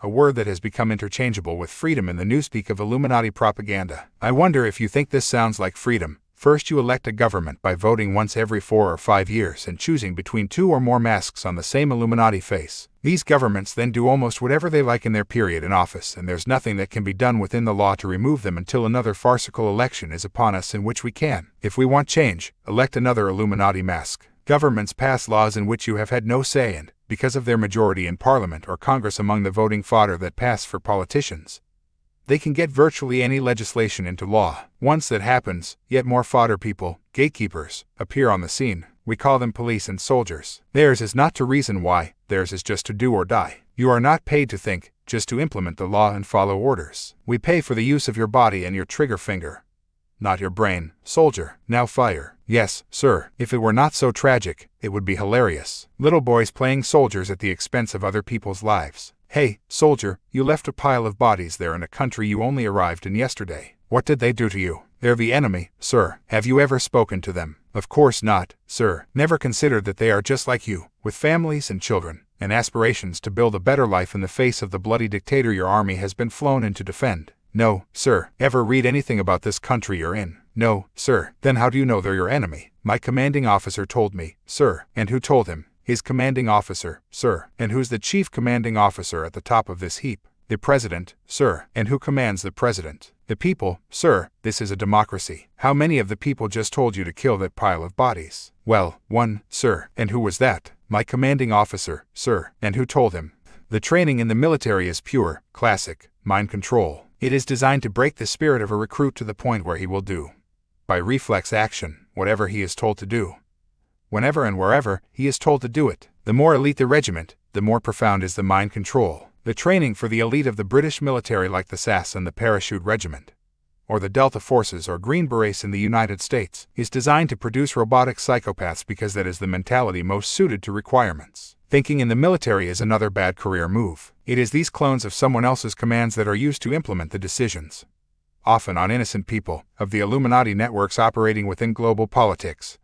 a word that has become interchangeable with freedom in the newspeak of Illuminati propaganda. I wonder if you think this sounds like freedom. First, you elect a government by voting once every 4 or 5 years and choosing between 2 or more masks on the same Illuminati face. These governments then do almost whatever they like in their period in office, and there's nothing that can be done within the law to remove them until another farcical election is upon us in which we can, if we want change, elect another Illuminati mask. Governments pass laws in which you have had no say in, because of their majority in Parliament or Congress among the voting fodder that pass for politicians. They can get virtually any legislation into law. Once that happens, yet more fodder people, gatekeepers, appear on the scene. We call them police and soldiers. Theirs is not to reason why, theirs is just to do or die. You are not paid to think, just to implement the law and follow orders. We pay for the use of your body and your trigger finger, not your brain. Soldier, now fire. Yes, sir, if it were not so tragic, it would be hilarious. Little boys playing soldiers at the expense of other people's lives. Hey, soldier, you left a pile of bodies there in a country you only arrived in yesterday. What did they do to you? They're the enemy, sir. Have you ever spoken to them? Of course not, sir. Never considered that they are just like you, with families and children, and aspirations to build a better life in the face of the bloody dictator your army has been flown in to defend? No, sir. Ever read anything about this country you're in? No, sir. Then how do you know they're your enemy? My commanding officer told me, sir. And who told him? His commanding officer, sir. And who's the chief commanding officer at the top of this heap? The president, sir. And who commands the president? The people, sir. This is a democracy. How many of the people just told you to kill that pile of bodies? Well, one, sir. And who was that? My commanding officer, sir. And who told him? The training in the military is pure, classic, mind control. It is designed to break the spirit of a recruit to the point where he will do, by reflex action, whatever he is told to do. Whenever and wherever he is told to do it. The more elite the regiment, the more profound is the mind control. The training for the elite of the British military, like the SAS and the Parachute Regiment, or the Delta Forces or Green Berets in the United States, is designed to produce robotic psychopaths because that is the mentality most suited to requirements. Thinking in the military is another bad career move. It is these clones of someone else's commands that are used to implement the decisions, often on innocent people, of the Illuminati networks operating within global politics,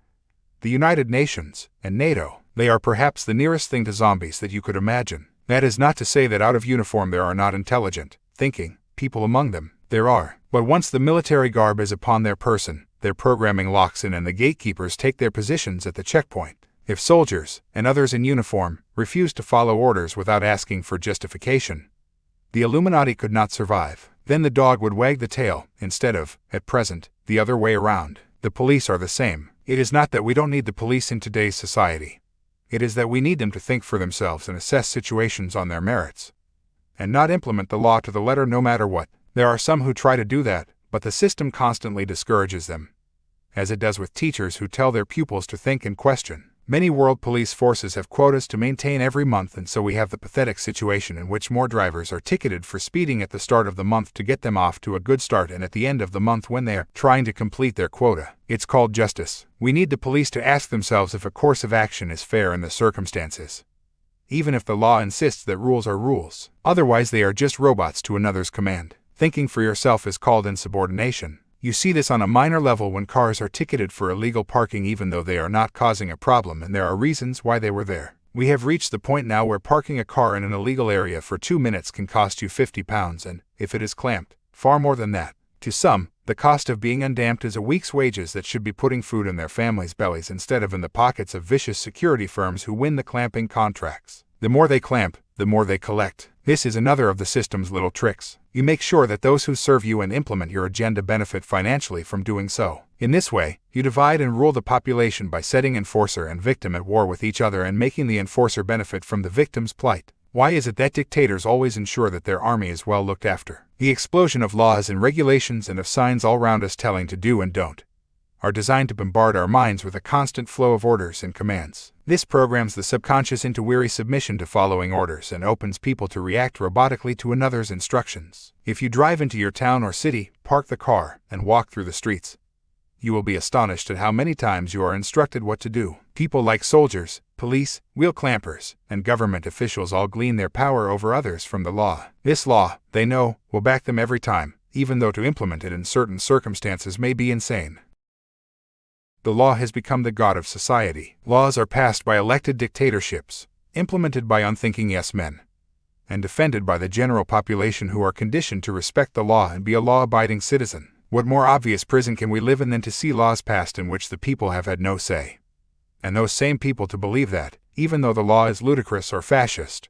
the United Nations, and NATO. They are perhaps the nearest thing to zombies that you could imagine. That is not to say that out of uniform there are not intelligent, thinking people among them. There are. But once the military garb is upon their person, their programming locks in and the gatekeepers take their positions at the checkpoint. If soldiers, and others in uniform, refuse to follow orders without asking for justification, the Illuminati could not survive. Then the dog would wag the tail, instead of, at present, the other way around. The police are the same. It is not that we don't need the police in today's society. It is that we need them to think for themselves and assess situations on their merits, and not implement the law to the letter no matter what. There are some who try to do that, but the system constantly discourages them, as it does with teachers who tell their pupils to think and question. Many world police forces have quotas to maintain every month, and so we have the pathetic situation in which more drivers are ticketed for speeding at the start of the month to get them off to a good start, and at the end of the month when they are trying to complete their quota. It's called justice. We need the police to ask themselves if a course of action is fair in the circumstances, even if the law insists that rules are rules. Otherwise they are just robots to another's command. Thinking for yourself is called insubordination. You see this on a minor level when cars are ticketed for illegal parking even though they are not causing a problem and there are reasons why they were there. We have reached the point now where parking a car in an illegal area for 2 minutes can cost you £50 and, if it is clamped, far more than that. To some, the cost of being undamped is a week's wages that should be putting food in their families' bellies instead of in the pockets of vicious security firms who win the clamping contracts. The more they clamp, the more they collect. This is another of the system's little tricks. You make sure that those who serve you and implement your agenda benefit financially from doing so. In this way, you divide and rule the population by setting enforcer and victim at war with each other and making the enforcer benefit from the victim's plight. Why is it that dictators always ensure that their army is well looked after? The explosion of laws and regulations and of signs all round us telling to do and don't are designed to bombard our minds with a constant flow of orders and commands. This programs the subconscious into weary submission to following orders and opens people to react robotically to another's instructions. If you drive into your town or city, park the car, and walk through the streets, you will be astonished at how many times you are instructed what to do. People like soldiers, police, wheel clampers, and government officials all glean their power over others from the law. This law, they know, will back them every time, even though to implement it in certain circumstances may be insane. The law has become the god of society. Laws are passed by elected dictatorships, implemented by unthinking yes-men, and defended by the general population who are conditioned to respect the law and be a law-abiding citizen. What more obvious prison can we live in than to see laws passed in which the people have had no say? And those same people to believe that, even though the law is ludicrous or fascist,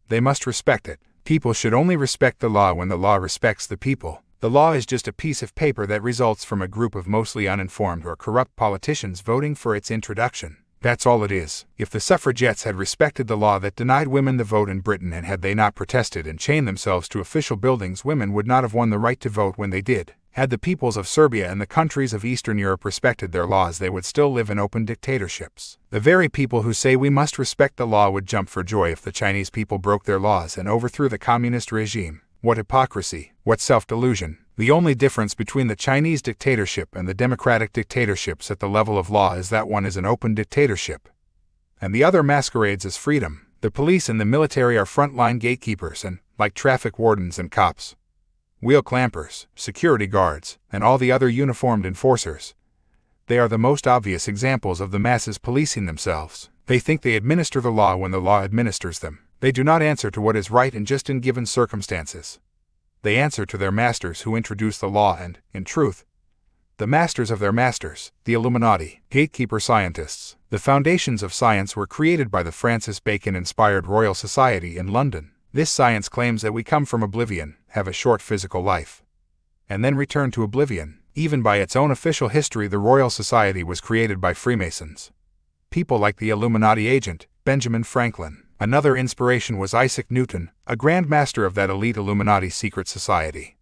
they must respect it. People should only respect the law when the law respects the people. The law is just a piece of paper that results from a group of mostly uninformed or corrupt politicians voting for its introduction. That's all it is. If the suffragettes had respected the law that denied women the vote in Britain, and had they not protested and chained themselves to official buildings, women would not have won the right to vote when they did. Had the peoples of Serbia and the countries of Eastern Europe respected their laws, they would still live in open dictatorships. The very people who say we must respect the law would jump for joy if the Chinese people broke their laws and overthrew the communist regime. What hypocrisy! What self-delusion! The only difference between the Chinese dictatorship and the democratic dictatorships at the level of law is that one is an open dictatorship, and the other masquerades as freedom. The police and the military are frontline gatekeepers and, like traffic wardens and cops, wheel clampers, security guards, and all the other uniformed enforcers, they are the most obvious examples of the masses policing themselves. They think they administer the law when the law administers them. They do not answer to what is right and just in given circumstances. They answer to their masters who introduce the law and, in truth, the masters of their masters, the Illuminati, gatekeeper scientists. The foundations of science were created by the Francis Bacon-inspired Royal Society in London. This science claims that we come from oblivion, have a short physical life, and then return to oblivion. Even by its own official history, the Royal Society was created by Freemasons. People like the Illuminati agent, Benjamin Franklin. Another inspiration was Isaac Newton, a Grand Master of that elite Illuminati secret society,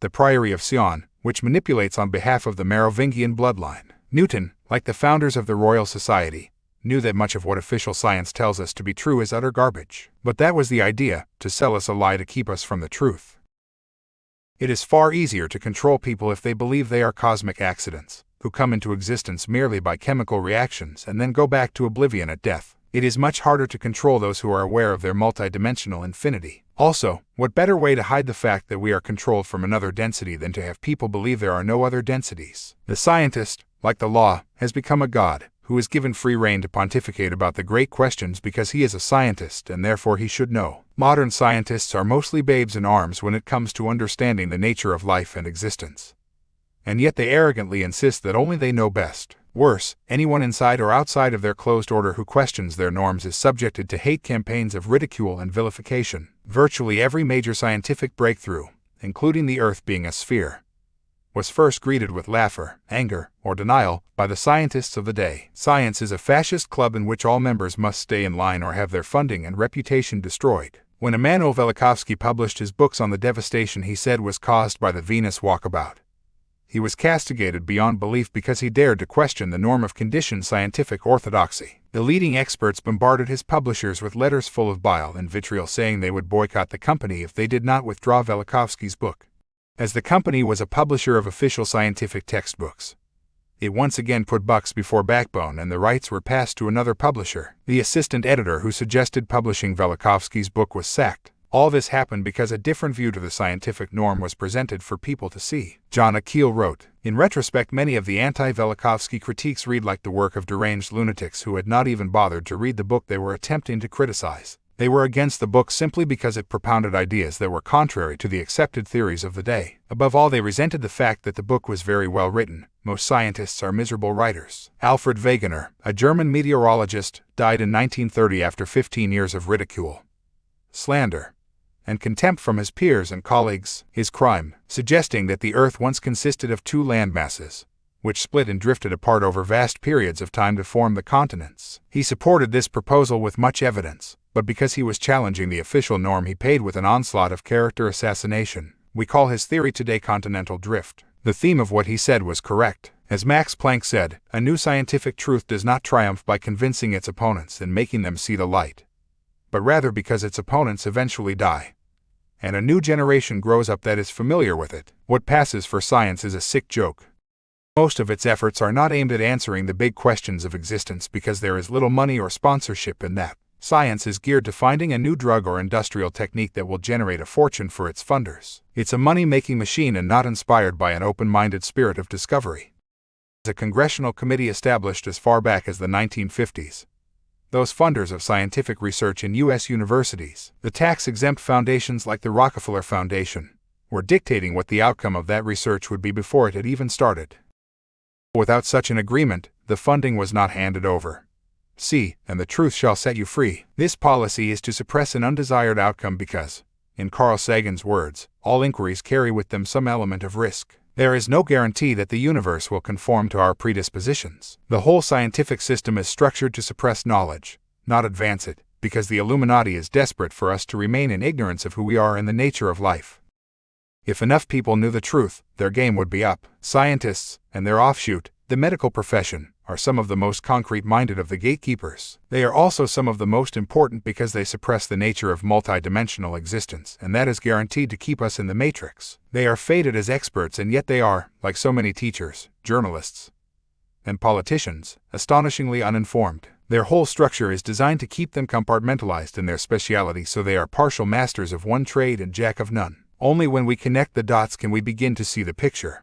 the Priory of Sion, which manipulates on behalf of the Merovingian bloodline. Newton, like the founders of the Royal Society, knew that much of what official science tells us to be true is utter garbage. But that was the idea, to sell us a lie to keep us from the truth. It is far easier to control people if they believe they are cosmic accidents, who come into existence merely by chemical reactions and then go back to oblivion at death. It is much harder to control those who are aware of their multidimensional infinity. Also, what better way to hide the fact that we are controlled from another density than to have people believe there are no other densities? The scientist, like the law, has become a god, who is given free rein to pontificate about the great questions because he is a scientist and therefore he should know. Modern scientists are mostly babes in arms when it comes to understanding the nature of life and existence. And yet they arrogantly insist that only they know best. Worse, anyone inside or outside of their closed order who questions their norms is subjected to hate campaigns of ridicule and vilification. Virtually every major scientific breakthrough, including the Earth being a sphere, was first greeted with laughter, anger, or denial by the scientists of the day. Science is a fascist club in which all members must stay in line or have their funding and reputation destroyed. When Immanuel Velikovsky published his books on the devastation he said was caused by the Venus walkabout, he was castigated beyond belief because he dared to question the norm of conditioned scientific orthodoxy. The leading experts bombarded his publishers with letters full of bile and vitriol saying they would boycott the company if they did not withdraw Velikovsky's book. As the company was a publisher of official scientific textbooks, it once again put bucks before backbone and the rights were passed to another publisher. The assistant editor who suggested publishing Velikovsky's book was sacked. All this happened because a different view to the scientific norm was presented for people to see. John ICKE wrote, "In retrospect, many of the anti-Velikovsky critiques read like the work of deranged lunatics who had not even bothered to read the book they were attempting to criticize. They were against the book simply because it propounded ideas that were contrary to the accepted theories of the day. Above all, they resented the fact that the book was very well written. Most scientists are miserable writers." Alfred Wegener, a German meteorologist, died in 1930 after 15 years of ridicule, slander, and contempt from his peers and colleagues. His crime, suggesting that the Earth once consisted of two landmasses, which split and drifted apart over vast periods of time to form the continents. He supported this proposal with much evidence, but because he was challenging the official norm he paid with an onslaught of character assassination. We call his theory today continental drift. The theme of what he said was correct. As Max Planck said, a new scientific truth does not triumph by convincing its opponents and making them see the light, but rather because its opponents eventually die, and a new generation grows up that is familiar with it. What passes for science is a sick joke. Most of its efforts are not aimed at answering the big questions of existence because there is little money or sponsorship in that. Science is geared to finding a new drug or industrial technique that will generate a fortune for its funders. It's a money-making machine and not inspired by an open-minded spirit of discovery. A congressional committee established as far back as the 1950s. Those funders of scientific research in U.S. universities, the tax-exempt foundations like the Rockefeller Foundation, were dictating what the outcome of that research would be before it had even started. Without such an agreement, the funding was not handed over. See, and the truth shall set you free. This policy is to suppress an undesired outcome because, in Carl Sagan's words, all inquiries carry with them some element of risk. There is no guarantee that the universe will conform to our predispositions. The whole scientific system is structured to suppress knowledge, not advance it, because the Illuminati is desperate for us to remain in ignorance of who we are and the nature of life. If enough people knew the truth, their game would be up. Scientists, and their offshoot, the medical profession, are some of the most concrete-minded of the gatekeepers. They are also some of the most important because they suppress the nature of multidimensional existence, and that is guaranteed to keep us in the matrix. They are feted as experts, and yet they are, like so many teachers, journalists, and politicians, astonishingly uninformed. Their whole structure is designed to keep them compartmentalized in their speciality, so they are partial masters of one trade and jack of none. Only when we connect the dots can we begin to see the picture.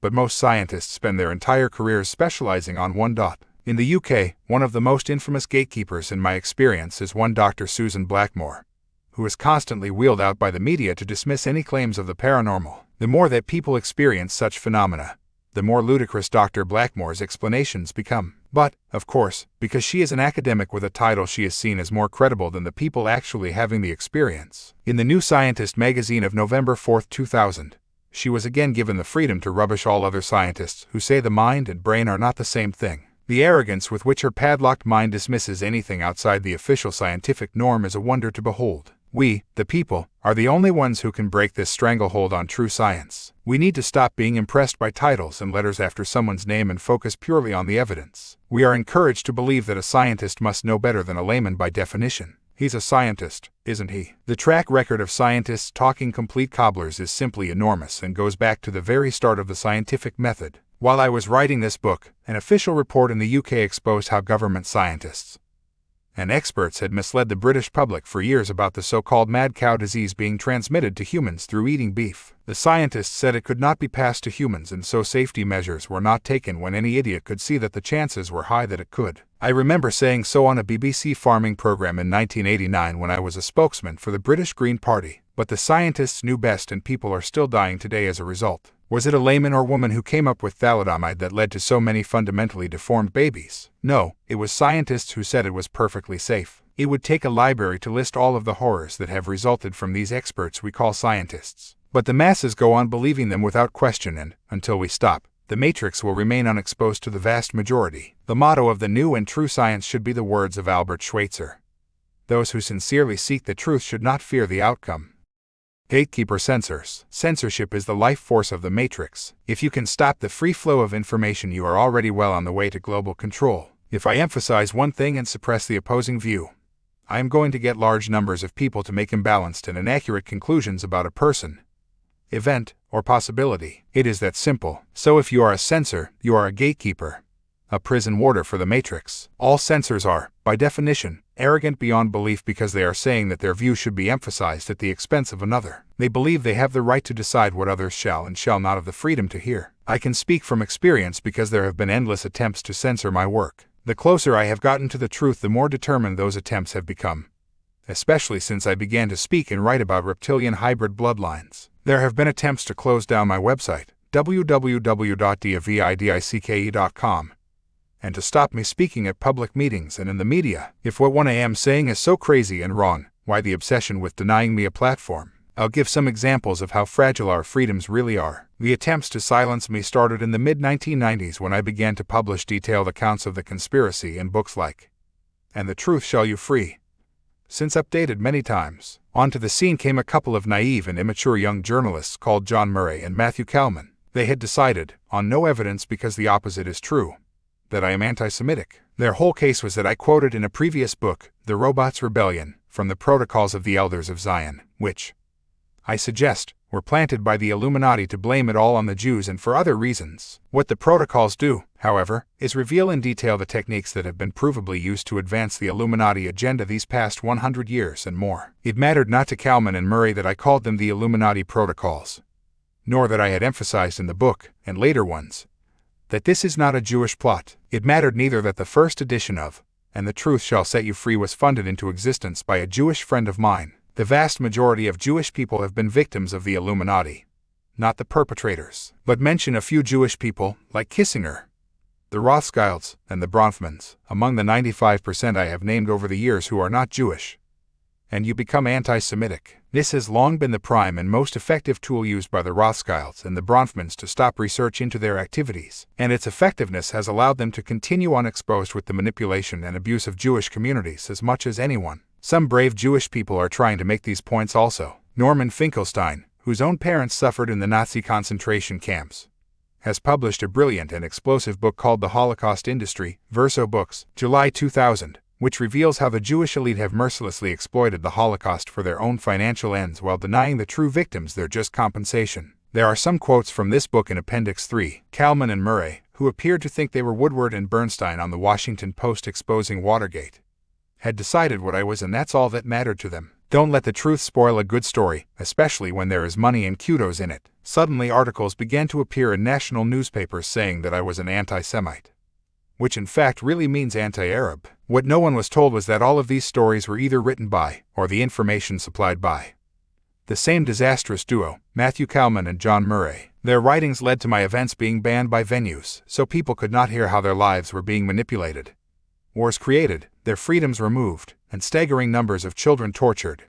But most scientists spend their entire careers specializing on one dot. In the UK, one of the most infamous gatekeepers in my experience is one Dr. Susan Blackmore, who is constantly wheeled out by the media to dismiss any claims of the paranormal. The more that people experience such phenomena, the more ludicrous Dr. Blackmore's explanations become. But, of course, because she is an academic with a title, she is seen as more credible than the people actually having the experience. In the New Scientist magazine of November 4, 2000, she was again given the freedom to rubbish all other scientists who say the mind and brain are not the same thing. The arrogance with which her padlocked mind dismisses anything outside the official scientific norm is a wonder to behold. We, the people, are the only ones who can break this stranglehold on true science. We need to stop being impressed by titles and letters after someone's name and focus purely on the evidence. We are encouraged to believe that a scientist must know better than a layman by definition. He's a scientist, isn't he? The track record of scientists talking complete cobblers is simply enormous and goes back to the very start of the scientific method. While I was writing this book, an official report in the UK exposed how government scientists and experts had misled the British public for years about the so-called mad cow disease being transmitted to humans through eating beef. The scientists said it could not be passed to humans, and so safety measures were not taken when any idiot could see that the chances were high that it could. I remember saying so on a BBC farming program in 1989 when I was a spokesman for the British Green Party, but the scientists knew best, and people are still dying today as a result. Was it a layman or woman who came up with thalidomide that led to so many fundamentally deformed babies? No, it was scientists who said it was perfectly safe. It would take a library to list all of the horrors that have resulted from these experts we call scientists. But the masses go on believing them without question, and, until we stop, the matrix will remain unexposed to the vast majority. The motto of the new and true science should be the words of Albert Schweitzer. Those who sincerely seek the truth should not fear the outcome. Gatekeeper censors. Censorship is the life force of the matrix. If you can stop the free flow of information, you are already well on the way to global control. If I emphasize one thing and suppress the opposing view, I am going to get large numbers of people to make imbalanced and inaccurate conclusions about a person, event, or possibility. It is that simple. So if you are a censor, you are a gatekeeper, a prison warder for the matrix. All censors are, by definition, arrogant beyond belief because they are saying that their view should be emphasized at the expense of another. They believe they have the right to decide what others shall and shall not have the freedom to hear. I can speak from experience because there have been endless attempts to censor my work. The closer I have gotten to the truth, the more determined those attempts have become, especially since I began to speak and write about reptilian hybrid bloodlines. There have been attempts to close down my website, www.dividicke.com, and to stop me speaking at public meetings and in the media. If what I am saying is so crazy and wrong, why the obsession with denying me a platform? I'll give some examples of how fragile our freedoms really are. The attempts to silence me started in the mid-1990s when I began to publish detailed accounts of the conspiracy in books like And the Truth Shall You Free, since updated many times. Onto the scene came a couple of naive and immature young journalists called John Murray and Matthew Kalman. They had decided, on no evidence because the opposite is true, that I am anti-Semitic. Their whole case was that I quoted in a previous book, The Robots' Rebellion, from the Protocols of the Elders of Zion, which, I suggest, were planted by the Illuminati to blame it all on the Jews and for other reasons. What the protocols do, however, is reveal in detail the techniques that have been provably used to advance the Illuminati agenda these past 100 years and more. It mattered not to Kalman and Murray that I called them the Illuminati protocols, nor that I had emphasized in the book, and later ones, that this is not a Jewish plot. It mattered neither that the first edition of "And the Truth Shall Set You Free" was funded into existence by a Jewish friend of mine. The vast majority of Jewish people have been victims of the Illuminati, not the perpetrators. But mention a few Jewish people, like Kissinger, the Rothschilds, and the Bronfmans, among the 95% I have named over the years who are not Jewish, and you become anti-Semitic. This has long been the prime and most effective tool used by the Rothschilds and the Bronfmans to stop research into their activities, and its effectiveness has allowed them to continue unexposed with the manipulation and abuse of Jewish communities as much as anyone. Some brave Jewish people are trying to make these points also. Norman Finkelstein, whose own parents suffered in the Nazi concentration camps, has published a brilliant and explosive book called The Holocaust Industry, Verso Books, July 2000, which reveals how the Jewish elite have mercilessly exploited the Holocaust for their own financial ends while denying the true victims their just compensation. There are some quotes from this book in Appendix 3. Kalman and Murray, who appeared to think they were Woodward and Bernstein on the Washington Post exposing Watergate, had decided what I was, and that's all that mattered to them. Don't let the truth spoil a good story, especially when there is money and kudos in it. Suddenly articles began to appear in national newspapers saying that I was an anti-Semite, which in fact really means anti-Arab. What no one was told was that all of these stories were either written by, or the information supplied by, the same disastrous duo, Matthew Kalman and John Murray. Their writings led to my events being banned by venues, so people could not hear how their lives were being manipulated, wars created, their freedoms removed, and staggering numbers of children tortured,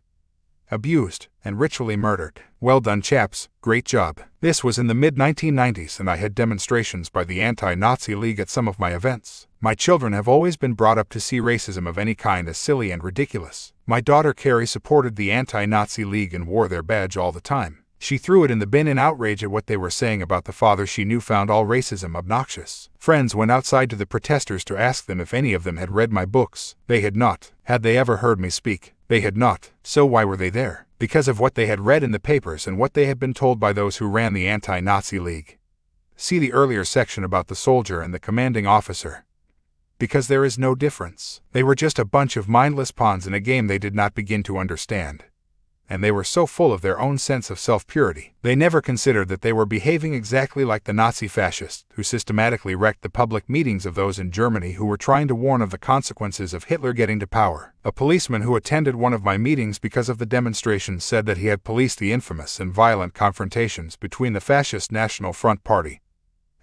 abused, and ritually murdered. Well done, chaps, great job. This was in the mid-1990s, and I had demonstrations by the Anti-Nazi League at some of my events. My children have always been brought up to see racism of any kind as silly and ridiculous. My daughter Carrie supported the Anti-Nazi League and wore their badge all the time. She threw it in the bin in outrage at what they were saying about the father she knew found all racism obnoxious. Friends went outside to the protesters to ask them if any of them had read my books. They had not. Had they ever heard me speak? They had not. So why were they there? Because of what they had read in the papers and what they had been told by those who ran the Anti-Nazi League. See the earlier section about the soldier and the commanding officer. Because there is no difference. They were just a bunch of mindless pawns in a game they did not begin to understand. And they were so full of their own sense of self-purity. They never considered that they were behaving exactly like the Nazi fascists, who systematically wrecked the public meetings of those in Germany who were trying to warn of the consequences of Hitler getting to power. A policeman who attended one of my meetings because of the demonstrations said that he had policed the infamous and violent confrontations between the Fascist National Front Party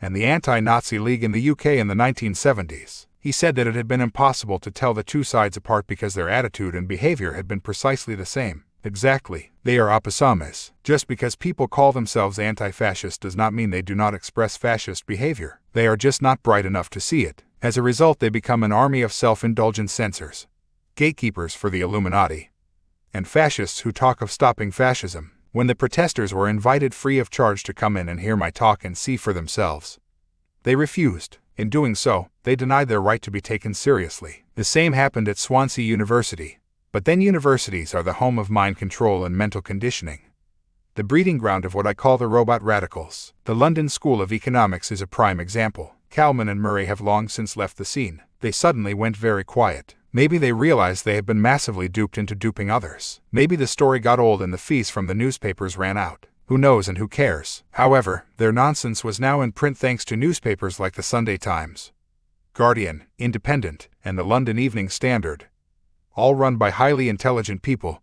and the Anti-Nazi League in the UK in the 1970s. He said that it had been impossible to tell the two sides apart because their attitude and behavior had been precisely the same. Exactly. They are opposames. Just because people call themselves anti-fascist does not mean they do not express fascist behavior. They are just not bright enough to see it. As a result, they become an army of self-indulgent censors, gatekeepers for the Illuminati, and fascists who talk of stopping fascism. When the protesters were invited free of charge to come in and hear my talk and see for themselves, they refused. In doing so, they denied their right to be taken seriously. The same happened at Swansea University. But then universities are the home of mind control and mental conditioning, the breeding ground of what I call the robot radicals. The London School of Economics is a prime example. Kalman and Murray have long since left the scene. They suddenly went very quiet. Maybe they realized they had been massively duped into duping others. Maybe the story got old and the fees from the newspapers ran out. Who knows and who cares? However, their nonsense was now in print thanks to newspapers like the Sunday Times, Guardian, Independent, and the London Evening Standard, all run by highly intelligent people.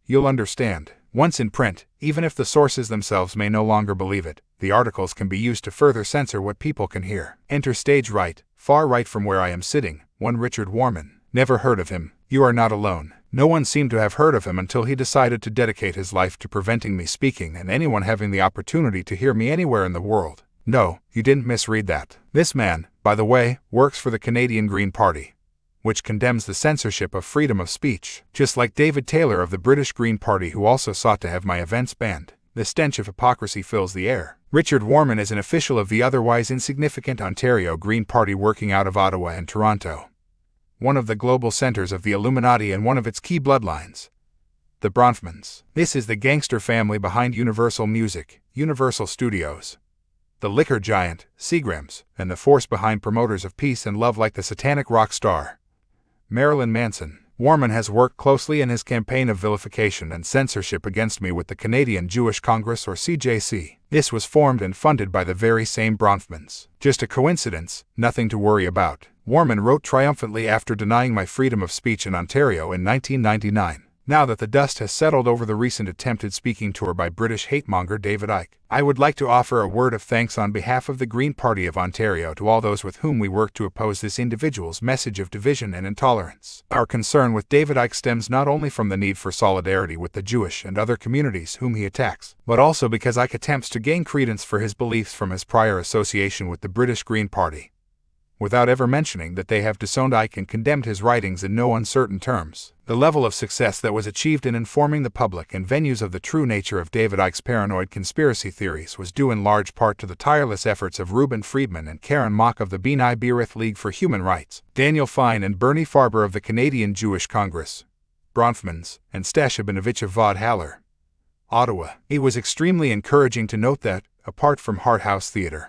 You'll understand. Once in print, even if the sources themselves may no longer believe it, the articles can be used to further censor what people can hear. Enter stage right, far right from where I am sitting, one Richard Warman. Never heard of him. You are not alone. No one seemed to have heard of him until he decided to dedicate his life to preventing me speaking and anyone having the opportunity to hear me anywhere in the world. No, you didn't misread that. This man, by the way, works for the Canadian Green Party, which condemns the censorship of freedom of speech, just like David Taylor of the British Green Party, who also sought to have my events banned. The stench of hypocrisy fills the air. Richard Warman is an official of the otherwise insignificant Ontario Green Party working out of Ottawa and Toronto, one of the global centers of the Illuminati and one of its key bloodlines. the Bronfmans. This is the gangster family behind Universal Music, Universal Studios, the liquor giant, Seagrams, and the force behind promoters of peace and love like the satanic rock star, Marilyn Manson. Warman has worked closely in his campaign of vilification and censorship against me with the Canadian Jewish Congress or CJC. This was formed and funded by the very same Bronfmans. Just a coincidence, nothing to worry about. Warman wrote triumphantly after denying my freedom of speech in Ontario in 1999. Now that the dust has settled over the recent attempted speaking tour by British hatemonger David ICKE, I would like to offer a word of thanks on behalf of the Green Party of Ontario to all those with whom we work to oppose this individual's message of division and intolerance. Our concern with David ICKE stems not only from the need for solidarity with the Jewish and other communities whom he attacks, but also because ICKE attempts to gain credence for his beliefs from his prior association with the British Green Party, without ever mentioning that they have disowned ICKE and condemned his writings in no uncertain terms. The level of success that was achieved in informing the public and venues of the true nature of David ICKE's paranoid conspiracy theories was due in large part to the tireless efforts of Reuben Friedman and Karen Mock of the B'nai B'rith League for Human Rights, Daniel Fine and Bernie Farber of the Canadian Jewish Congress, Bronfmans, and Stasha Benovich of Vaude Haller, Ottawa. It was extremely encouraging to note that, apart from Hart House Theatre,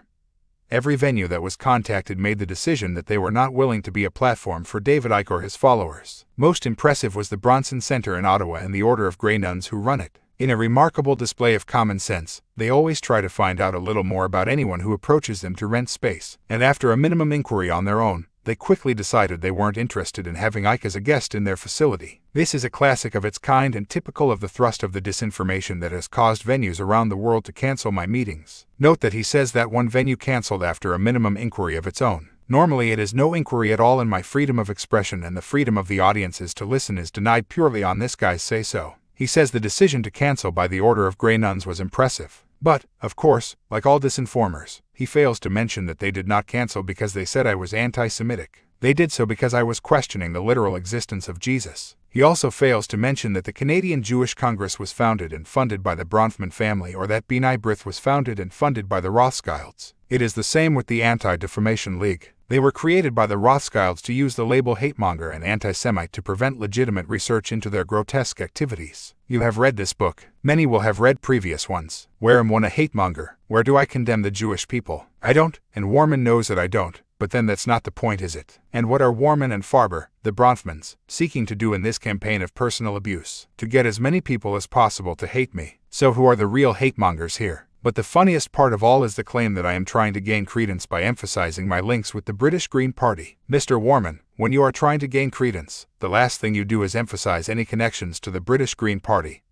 every venue that was contacted made the decision that they were not willing to be a platform for David ICKE or his followers. Most impressive was the Bronson Centre in Ottawa and the Order of Grey Nuns who run it. In a remarkable display of common sense, they always try to find out a little more about anyone who approaches them to rent space, and after a minimum inquiry on their own, they quickly decided they weren't interested in having ICKE as a guest in their facility. This is a classic of its kind and typical of the thrust of the disinformation that has caused venues around the world to cancel my meetings. Note that he says that one venue canceled after a minimum inquiry of its own. Normally it is no inquiry at all, and my freedom of expression and the freedom of the audiences to listen is denied purely on this guy's say-so. He says the decision to cancel by the Order of Grey Nuns was impressive. But, of course, like all disinformers, he fails to mention that they did not cancel because they said I was anti-Semitic. They did so because I was questioning the literal existence of Jesus. He also fails to mention that the Canadian Jewish Congress was founded and funded by the Bronfman family, or that B'nai B'rith was founded and funded by the Rothschilds. It is the same with the Anti-Defamation League. They were created by the Rothschilds to use the label hatemonger and anti-Semite to prevent legitimate research into their grotesque activities. You have read this book. Many will have read previous ones. Where am I a hatemonger? Where do I condemn the Jewish people? I don't, and Warman knows that I don't. But then that's not the point, is it? And what are Warman and Farber, the Bronfmans, seeking to do in this campaign of personal abuse? To get as many people as possible to hate me. So who are the real hatemongers here? But the funniest part of all is the claim that I am trying to gain credence by emphasizing my links with the British Green Party. Mr. Warman, when you are trying to gain credence, the last thing you do is emphasize any connections to the British Green Party.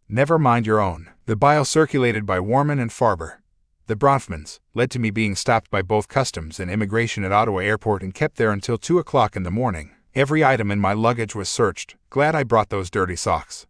Never mind your own. The bile circulated by Warman and Farber, the Bronfmans, led to me being stopped by both customs and immigration at Ottawa Airport and kept there until 2 o'clock in the morning. Every item in my luggage was searched. Glad I brought those dirty socks.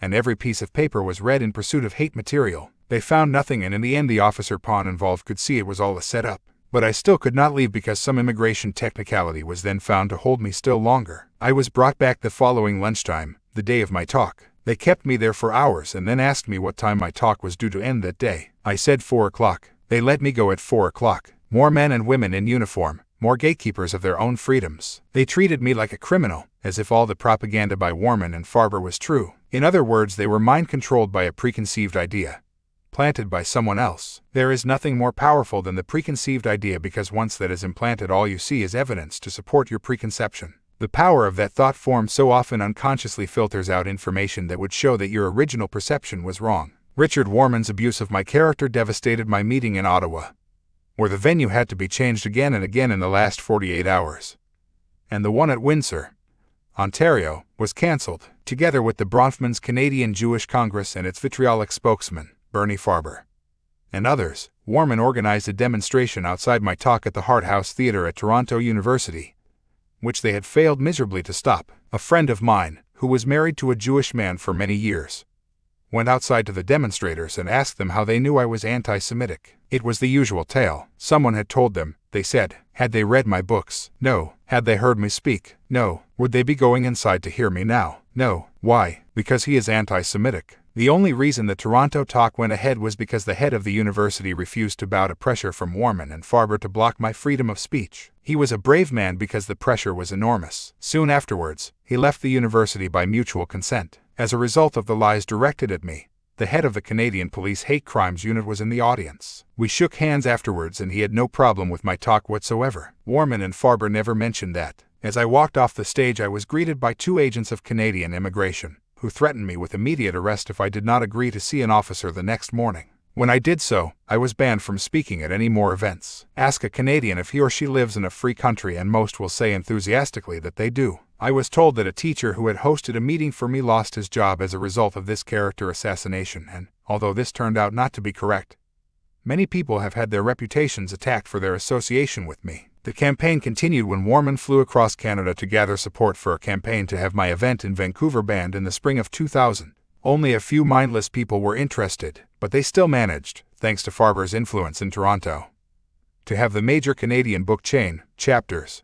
And every piece of paper was read in pursuit of hate material. They found nothing, and in the end the officer pawn involved could see it was all a setup. But I still could not leave because some immigration technicality was then found to hold me still longer. I was brought back the following lunchtime, the day of my talk. They kept me there for hours and then asked me what time my talk was due to end that day. I said 4 o'clock. They let me go at 4 o'clock. More men and women in uniform, more gatekeepers of their own freedoms. They treated me like a criminal, as if all the propaganda by Warman and Farber was true. In other words, they were mind-controlled by a preconceived idea, planted by someone else. There is nothing more powerful than the preconceived idea, because once that is implanted, all you see is evidence to support your preconception. The power of that thought form so often unconsciously filters out information that would show that your original perception was wrong. Richard Warman's abuse of my character devastated my meeting in Ottawa, where the venue had to be changed again and again in the last 48 hours. And the one at Windsor, Ontario, was cancelled, together with the Bronfmans' Canadian Jewish Congress and its vitriolic spokesman, Bernie Farber, and others. Warman organized a demonstration outside my talk at the Hart House Theatre at Toronto University, which they had failed miserably to stop. A friend of mine, who was married to a Jewish man for many years, went outside to the demonstrators and asked them how they knew I was anti-Semitic. It was the usual tale. Someone had told them, they said. Had they read my books? No. Had they heard me speak? No. Would they be going inside to hear me now? No. Why? Because he is anti-Semitic. The only reason the Toronto talk went ahead was because the head of the university refused to bow to pressure from Warman and Farber to block my freedom of speech. He was a brave man because the pressure was enormous. Soon afterwards, he left the university by mutual consent. As a result of the lies directed at me, the head of the Canadian Police Hate Crimes Unit was in the audience. We shook hands afterwards and he had no problem with my talk whatsoever. Warman and Farber never mentioned that. As I walked off the stage, I was greeted by 2 agents of Canadian immigration, who threatened me with immediate arrest if I did not agree to see an officer the next morning. When I did so, I was banned from speaking at any more events. Ask a Canadian if he or she lives in a free country and most will say enthusiastically that they do. I was told that a teacher who had hosted a meeting for me lost his job as a result of this character assassination, and, although this turned out not to be correct, many people have had their reputations attacked for their association with me. The campaign continued when Warman flew across Canada to gather support for a campaign to have my event in Vancouver banned in the spring of 2000. Only a few mindless people were interested, but they still managed, thanks to Farber's influence in Toronto, to have the major Canadian book chain, Chapters,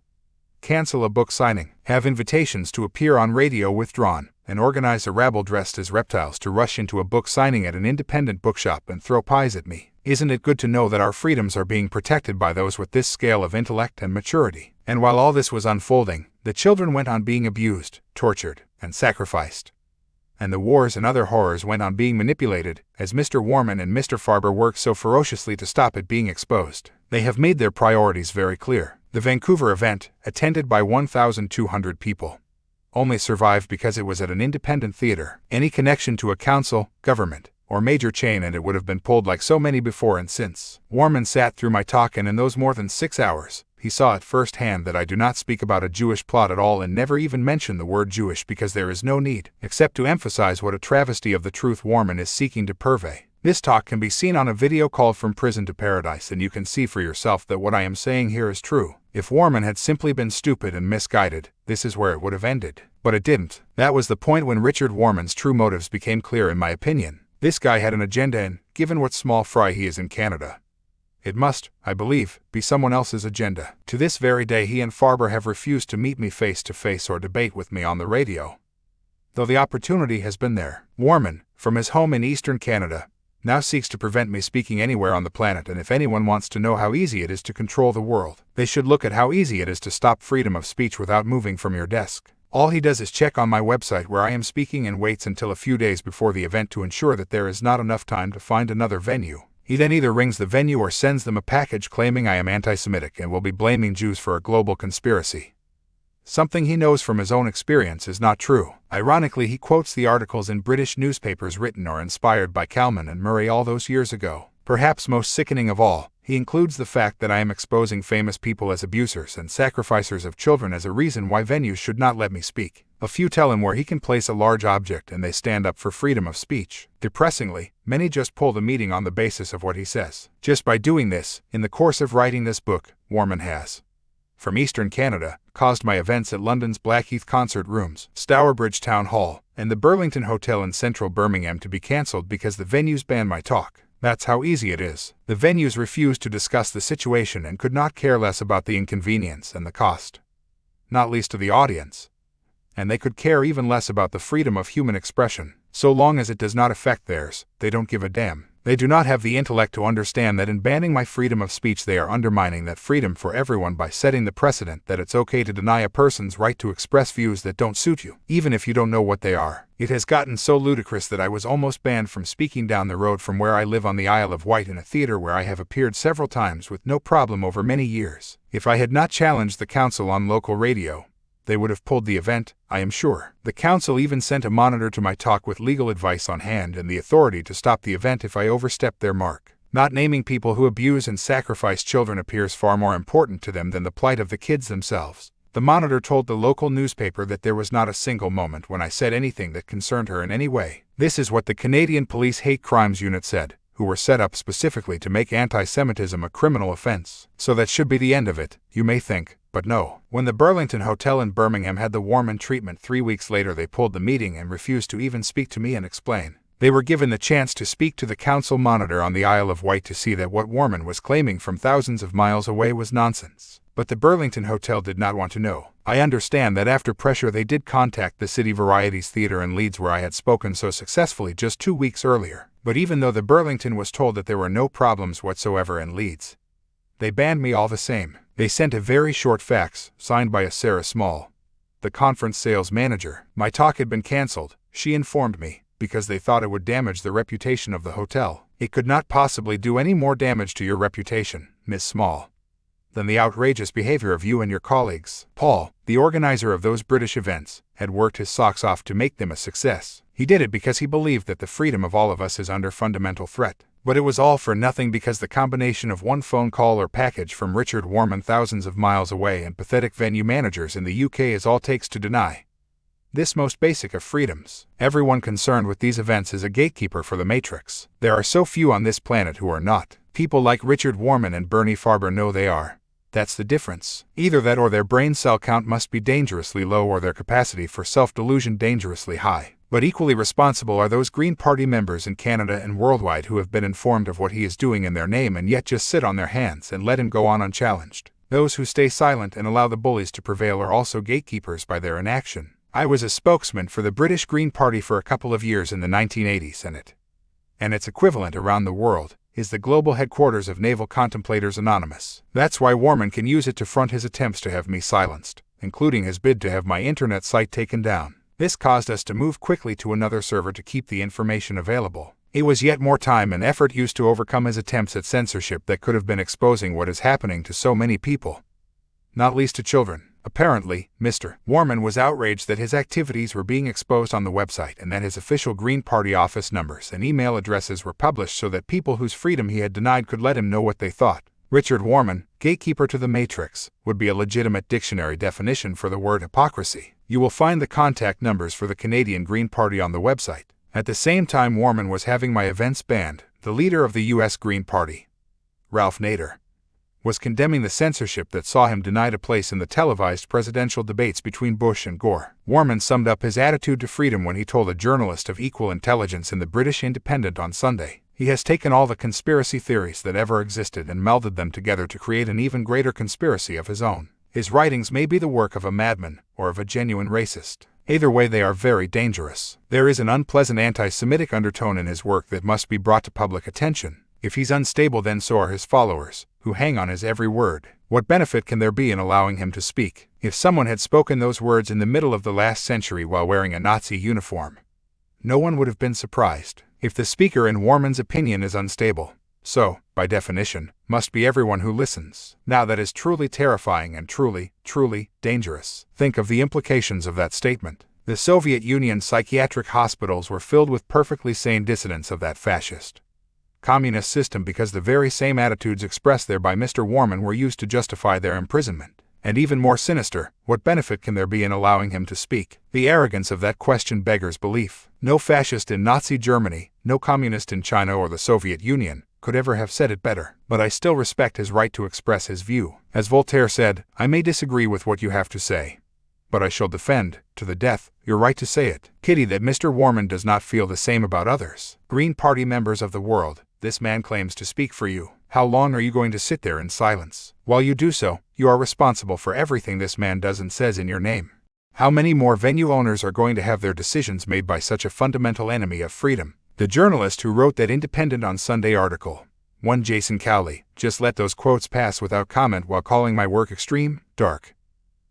cancel a book signing, have invitations to appear on radio withdrawn, and organize a rabble dressed as reptiles to rush into a book signing at an independent bookshop and throw pies at me. Isn't it good to know that our freedoms are being protected by those with this scale of intellect and maturity? And while all this was unfolding, the children went on being abused, tortured, and sacrificed. And the wars and other horrors went on being manipulated, as Mr. Warman and Mr. Farber worked so ferociously to stop it being exposed. They have made their priorities very clear. The Vancouver event, attended by 1,200 people, only survived because it was at an independent theater. Any connection to a council, government, or major chain and it would have been pulled like so many before and since. Warman sat through my talk, and in those more than 6 hours, he saw at first hand that I do not speak about a Jewish plot at all and never even mention the word Jewish because there is no need, except to emphasize what a travesty of the truth Warman is seeking to purvey. This talk can be seen on a video called From Prison to Paradise, and you can see for yourself that what I am saying here is true. If Warman had simply been stupid and misguided, this is where it would have ended. But it didn't. That was the point when Richard Warman's true motives became clear in my opinion. This guy had an agenda, and, given what small fry he is in Canada, it must, I believe, be someone else's agenda. To this very day he and Farber have refused to meet me face to face or debate with me on the radio, though the opportunity has been there. Warman, from his home in eastern Canada, now seeks to prevent me speaking anywhere on the planet, and if anyone wants to know how easy it is to control the world, they should look at how easy it is to stop freedom of speech without moving from your desk. All he does is check on my website where I am speaking and waits until a few days before the event to ensure that there is not enough time to find another venue. He then either rings the venue or sends them a package claiming I am anti-Semitic and will be blaming Jews for a global conspiracy. Something he knows from his own experience is not true. Ironically, he quotes the articles in British newspapers written or inspired by Calman and Murray all those years ago. Perhaps most sickening of all, he includes the fact that I am exposing famous people as abusers and sacrificers of children as a reason why venues should not let me speak. A few tell him where he can place a large object and they stand up for freedom of speech. Depressingly, many just pull the meeting on the basis of what he says. Just by doing this, in the course of writing this book, Warman has, from eastern Canada, caused my events at London's Blackheath Concert Rooms, Stourbridge Town Hall, and the Burlington Hotel in central Birmingham to be cancelled because the venues ban my talk. That's how easy it is. The venues refused to discuss the situation and could not care less about the inconvenience and the cost, not least to the audience. And they could care even less about the freedom of human expression. So long as it does not affect theirs, they don't give a damn. They do not have the intellect to understand that in banning my freedom of speech they are undermining that freedom for everyone by setting the precedent that it's okay to deny a person's right to express views that don't suit you, even if you don't know what they are. It has gotten so ludicrous that I was almost banned from speaking down the road from where I live on the Isle of Wight in a theater where I have appeared several times with no problem over many years. If I had not challenged the council on local radio, they would have pulled the event, I am sure. The council even sent a monitor to my talk with legal advice on hand and the authority to stop the event if I overstepped their mark. Not naming people who abuse and sacrifice children appears far more important to them than the plight of the kids themselves. The monitor told the local newspaper that there was not a single moment when I said anything that concerned her in any way. This is what the Canadian Police Hate Crimes Unit said, who were set up specifically to make anti-Semitism a criminal offense. So that should be the end of it, you may think. But no. When the Burlington Hotel in Birmingham had the Warman treatment 3 weeks later, they pulled the meeting and refused to even speak to me and explain. They were given the chance to speak to the council monitor on the Isle of Wight to see that what Warman was claiming from thousands of miles away was nonsense. But the Burlington Hotel did not want to know. I understand that after pressure they did contact the City Varieties Theatre in Leeds where I had spoken so successfully just 2 weeks earlier. But even though the Burlington was told that there were no problems whatsoever in Leeds, they banned me all the same. They sent a very short fax, signed by a Sarah Small, the conference sales manager. My talk had been cancelled, she informed me, because they thought it would damage the reputation of the hotel. It could not possibly do any more damage to your reputation, Miss Small, than the outrageous behavior of you and your colleagues. Paul, the organizer of those British events, had worked his socks off to make them a success. He did it because he believed that the freedom of all of us is under fundamental threat. But it was all for nothing because the combination of one phone call or package from Richard Warman thousands of miles away and pathetic venue managers in the UK is all takes to deny this most basic of freedoms. Everyone concerned with these events is a gatekeeper for the Matrix. There are so few on this planet who are not. People like Richard Warman and Bernie Farber know they are. That's the difference. Either that or their brain cell count must be dangerously low or their capacity for self-delusion dangerously high. But equally responsible are those Green Party members in Canada and worldwide who have been informed of what he is doing in their name and yet just sit on their hands and let him go on unchallenged. Those who stay silent and allow the bullies to prevail are also gatekeepers by their inaction. I was a spokesman for the British Green Party for a couple of years in the 1980s, and its equivalent around the world is the global headquarters of Naval Contemplators Anonymous. That's why Warman can use it to front his attempts to have me silenced, including his bid to have my internet site taken down. This caused us to move quickly to another server to keep the information available. It was yet more time and effort used to overcome his attempts at censorship that could have been exposing what is happening to so many people, not least to children. Apparently, Mr. Warman was outraged that his activities were being exposed on the website and that his official Green Party office numbers and email addresses were published so that people whose freedom he had denied could let him know what they thought. Richard Warman, gatekeeper to the Matrix, would be a legitimate dictionary definition for the word hypocrisy. You will find the contact numbers for the Canadian Green Party on the website. At the same time Warman was having my events banned, the leader of the U.S. Green Party, Ralph Nader, was condemning the censorship that saw him denied a place in the televised presidential debates between Bush and Gore. Warman summed up his attitude to freedom when he told a journalist of equal intelligence in the British Independent on Sunday. He has taken all the conspiracy theories that ever existed and melded them together to create an even greater conspiracy of his own. His writings may be the work of a madman or of a genuine racist. Either way, they are very dangerous. There is an unpleasant anti-Semitic undertone in his work that must be brought to public attention. If he's unstable, then so are his followers, who hang on his every word. What benefit can there be in allowing him to speak? If someone had spoken those words in the middle of the last century while wearing a Nazi uniform, no one would have been surprised. If the speaker in Warman's opinion is unstable, so, by definition, must be everyone who listens. Now that is truly terrifying and truly, truly dangerous. Think of the implications of that statement. The Soviet Union's psychiatric hospitals were filled with perfectly sane dissidents of that fascist communist system because the very same attitudes expressed there by Mr. Warman were used to justify their imprisonment. And even more sinister, what benefit can there be in allowing him to speak? The arrogance of that question beggars belief. No fascist in Nazi Germany, no communist in China or the Soviet Union, could ever have said it better. But I still respect his right to express his view. As Voltaire said, I may disagree with what you have to say, but I shall defend, to the death, your right to say it. Pity that Mr. Warman does not feel the same about others. Green Party members of the world, this man claims to speak for you. How long are you going to sit there in silence? While you do so, you are responsible for everything this man does and says in your name. How many more venue owners are going to have their decisions made by such a fundamental enemy of freedom? The journalist who wrote that Independent on Sunday article, one Jason Cowley, just let those quotes pass without comment while calling my work extreme, dark,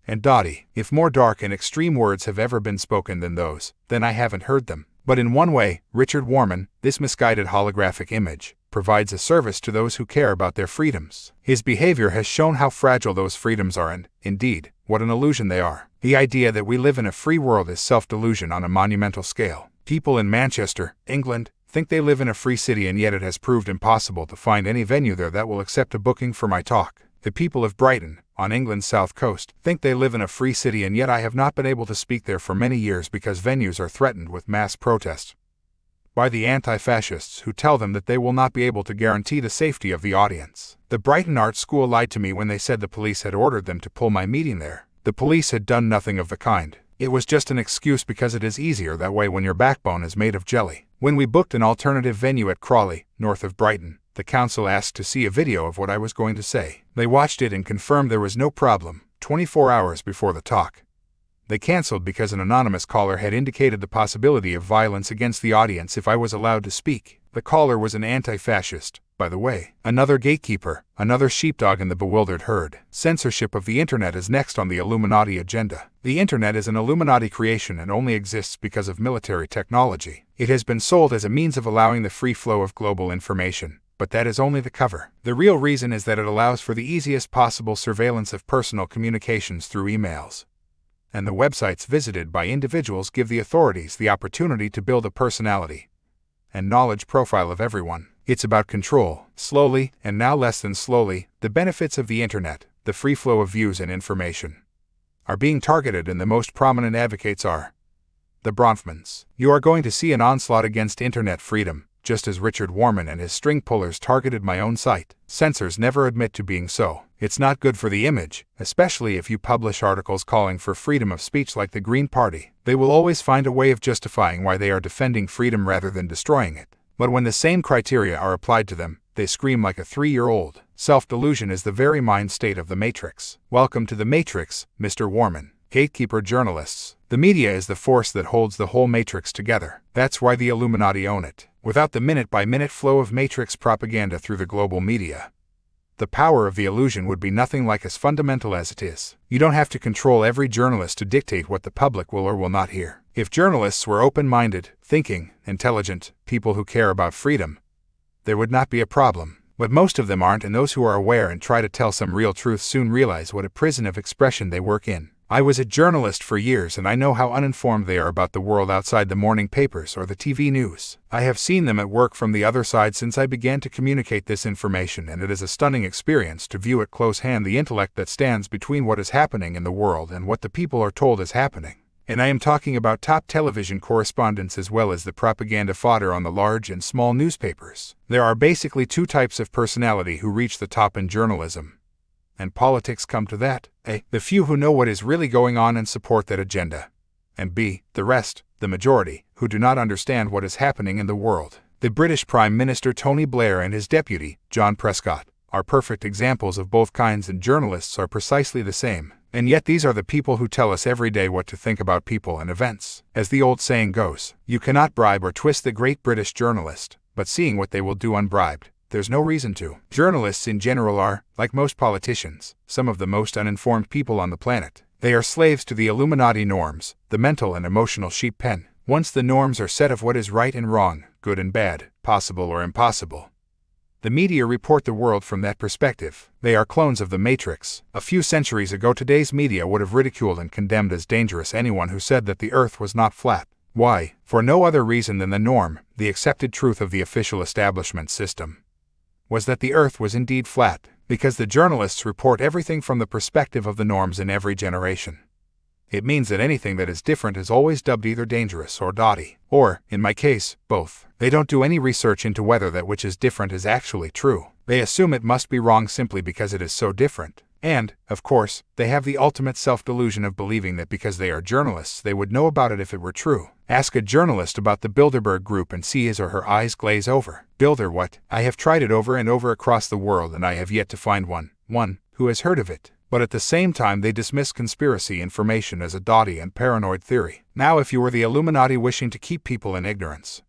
and dotty. If more dark and extreme words have ever been spoken than those, then I haven't heard them. But in one way, Richard Warman, this misguided holographic image, provides a service to those who care about their freedoms. His behavior has shown how fragile those freedoms are and, indeed, what an illusion they are. The idea that we live in a free world is self-delusion on a monumental scale. People in Manchester, England, think they live in a free city, and yet it has proved impossible to find any venue there that will accept a booking for my talk. The people of Brighton, on England's south coast, think they live in a free city, and yet I have not been able to speak there for many years because venues are threatened with mass protests by the anti-fascists who tell them that they will not be able to guarantee the safety of the audience. The Brighton Art School lied to me when they said the police had ordered them to pull my meeting there. The police had done nothing of the kind. It was just an excuse because it is easier that way when your backbone is made of jelly. When we booked an alternative venue at Crawley, north of Brighton, the council asked to see a video of what I was going to say. They watched it and confirmed there was no problem, 24 hours before the talk. They cancelled because an anonymous caller had indicated the possibility of violence against the audience if I was allowed to speak. The caller was an anti-fascist, by the way. Another gatekeeper, another sheepdog in the bewildered herd. Censorship of the internet is next on the Illuminati agenda. The internet is an Illuminati creation and only exists because of military technology. It has been sold as a means of allowing the free flow of global information, but that is only the cover. The real reason is that it allows for the easiest possible surveillance of personal communications through emails. And the websites visited by individuals give the authorities the opportunity to build a personality and knowledge profile of everyone. It's about control. Slowly, and now less than slowly, the benefits of the internet, the free flow of views and information, are being targeted, and the most prominent advocates are the Bronfmans. You are going to see an onslaught against internet freedom, just as Richard Warman and his string pullers targeted my own site. Censors never admit to being so. It's not good for the image, especially if you publish articles calling for freedom of speech like the Green Party. They will always find a way of justifying why they are defending freedom rather than destroying it. But when the same criteria are applied to them, they scream like a 3-year-old. Self-delusion is the very mind state of the Matrix. Welcome to the Matrix, Mr. Warman. Gatekeeper journalists. The media is the force that holds the whole Matrix together. That's why the Illuminati own it. Without the minute-by-minute flow of Matrix propaganda through the global media, the power of the illusion would be nothing like as fundamental as it is. You don't have to control every journalist to dictate what the public will or will not hear. If journalists were open-minded, thinking, intelligent people who care about freedom, there would not be a problem. But most of them aren't, and those who are aware and try to tell some real truth soon realize what a prison of expression they work in. I was a journalist for years, and I know how uninformed they are about the world outside the morning papers or the TV news. I have seen them at work from the other side since I began to communicate this information, and it is a stunning experience to view at close hand the intellect that stands between what is happening in the world and what the people are told is happening. And I am talking about top television correspondents as well as the propaganda fodder on the large and small newspapers. There are basically two types of personality who reach the top in journalism and politics come to that. A, the few who know what is really going on and support that agenda. And B, the rest, the majority, who do not understand what is happening in the world. The British Prime Minister Tony Blair and his deputy, John Prescott, are perfect examples of both kinds, and journalists are precisely the same. And yet these are the people who tell us every day what to think about people and events. As the old saying goes, you cannot bribe or twist the great British journalist, but seeing what they will do unbribed, there's no reason to. Journalists in general are, like most politicians, some of the most uninformed people on the planet. They are slaves to the Illuminati norms, the mental and emotional sheep pen. Once the norms are set of what is right and wrong, good and bad, possible or impossible, the media report the world from that perspective. They are clones of the Matrix. A few centuries ago, today's media would have ridiculed and condemned as dangerous anyone who said that the earth was not flat. Why? For no other reason than the norm, the accepted truth of the official establishment system was that the earth was indeed flat, because the journalists report everything from the perspective of the norms in every generation. It means that anything that is different is always dubbed either dangerous or dotty, or, in my case, both. They don't do any research into whether that which is different is actually true. They assume it must be wrong simply because it is so different. And, of course, they have the ultimate self-delusion of believing that because they are journalists they would know about it if it were true. Ask a journalist about the Bilderberg Group and see his or her eyes glaze over. Bilder what? I have tried it over and over across the world, and I have yet to find one who has heard of it. But at the same time they dismiss conspiracy information as a dotty and paranoid theory. Now if you were the Illuminati wishing to keep people in ignorance,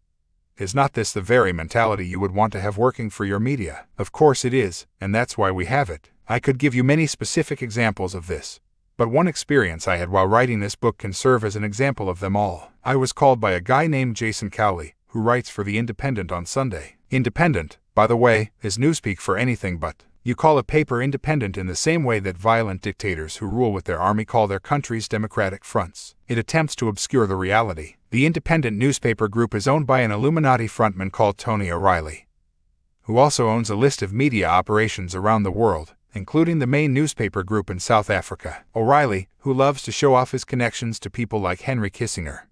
is not this the very mentality you would want to have working for your media? Of course it is, and that's why we have it. I could give you many specific examples of this, but one experience I had while writing this book can serve as an example of them all. I was called by a guy named Jason Cowley, who writes for The Independent on Sunday. Independent, by the way, is newspeak for anything but. You call a paper independent in the same way that violent dictators who rule with their army call their countries democratic fronts. It attempts to obscure the reality. The Independent newspaper group is owned by an Illuminati frontman called Tony O'Reilly, who also owns a list of media operations around the world, including the main newspaper group in South Africa. O'Reilly, who loves to show off his connections to people like Henry Kissinger,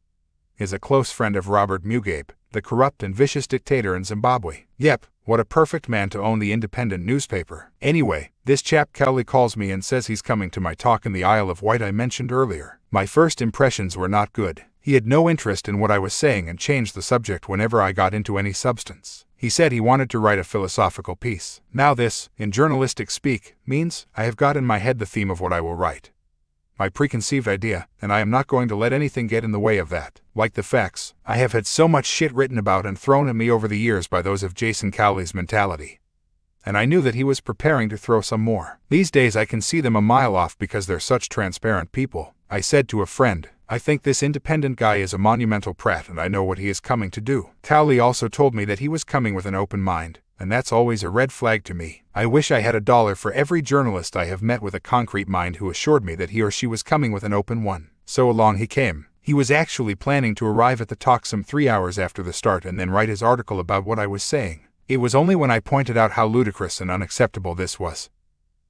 is a close friend of Robert Mugabe, the corrupt and vicious dictator in Zimbabwe. Yep, what a perfect man to own the Independent newspaper. Anyway, this chap Cowley calls me and says he's coming to my talk in the Isle of Wight I mentioned earlier. My first impressions were not good. He had no interest in what I was saying and changed the subject whenever I got into any substance. He said he wanted to write a philosophical piece. Now this, in journalistic speak, means I have got in my head the theme of what I will write, my preconceived idea, and I am not going to let anything get in the way of that. Like the facts, I have had so much shit written about and thrown at me over the years by those of Jason Cowley's mentality. and I knew that he was preparing to throw some more. These days I can see them a mile off because they're such transparent people. I said to a friend, I think this independent guy is a monumental prat and I know what he is coming to do. Cowley also told me that he was coming with an open mind, and that's always a red flag to me. I wish I had $1 for every journalist I have met with a concrete mind who assured me that he or she was coming with an open one. So along he came. He was actually planning to arrive at the talk some 3 hours after the start and then write his article about what I was saying. It was only when I pointed out how ludicrous and unacceptable this was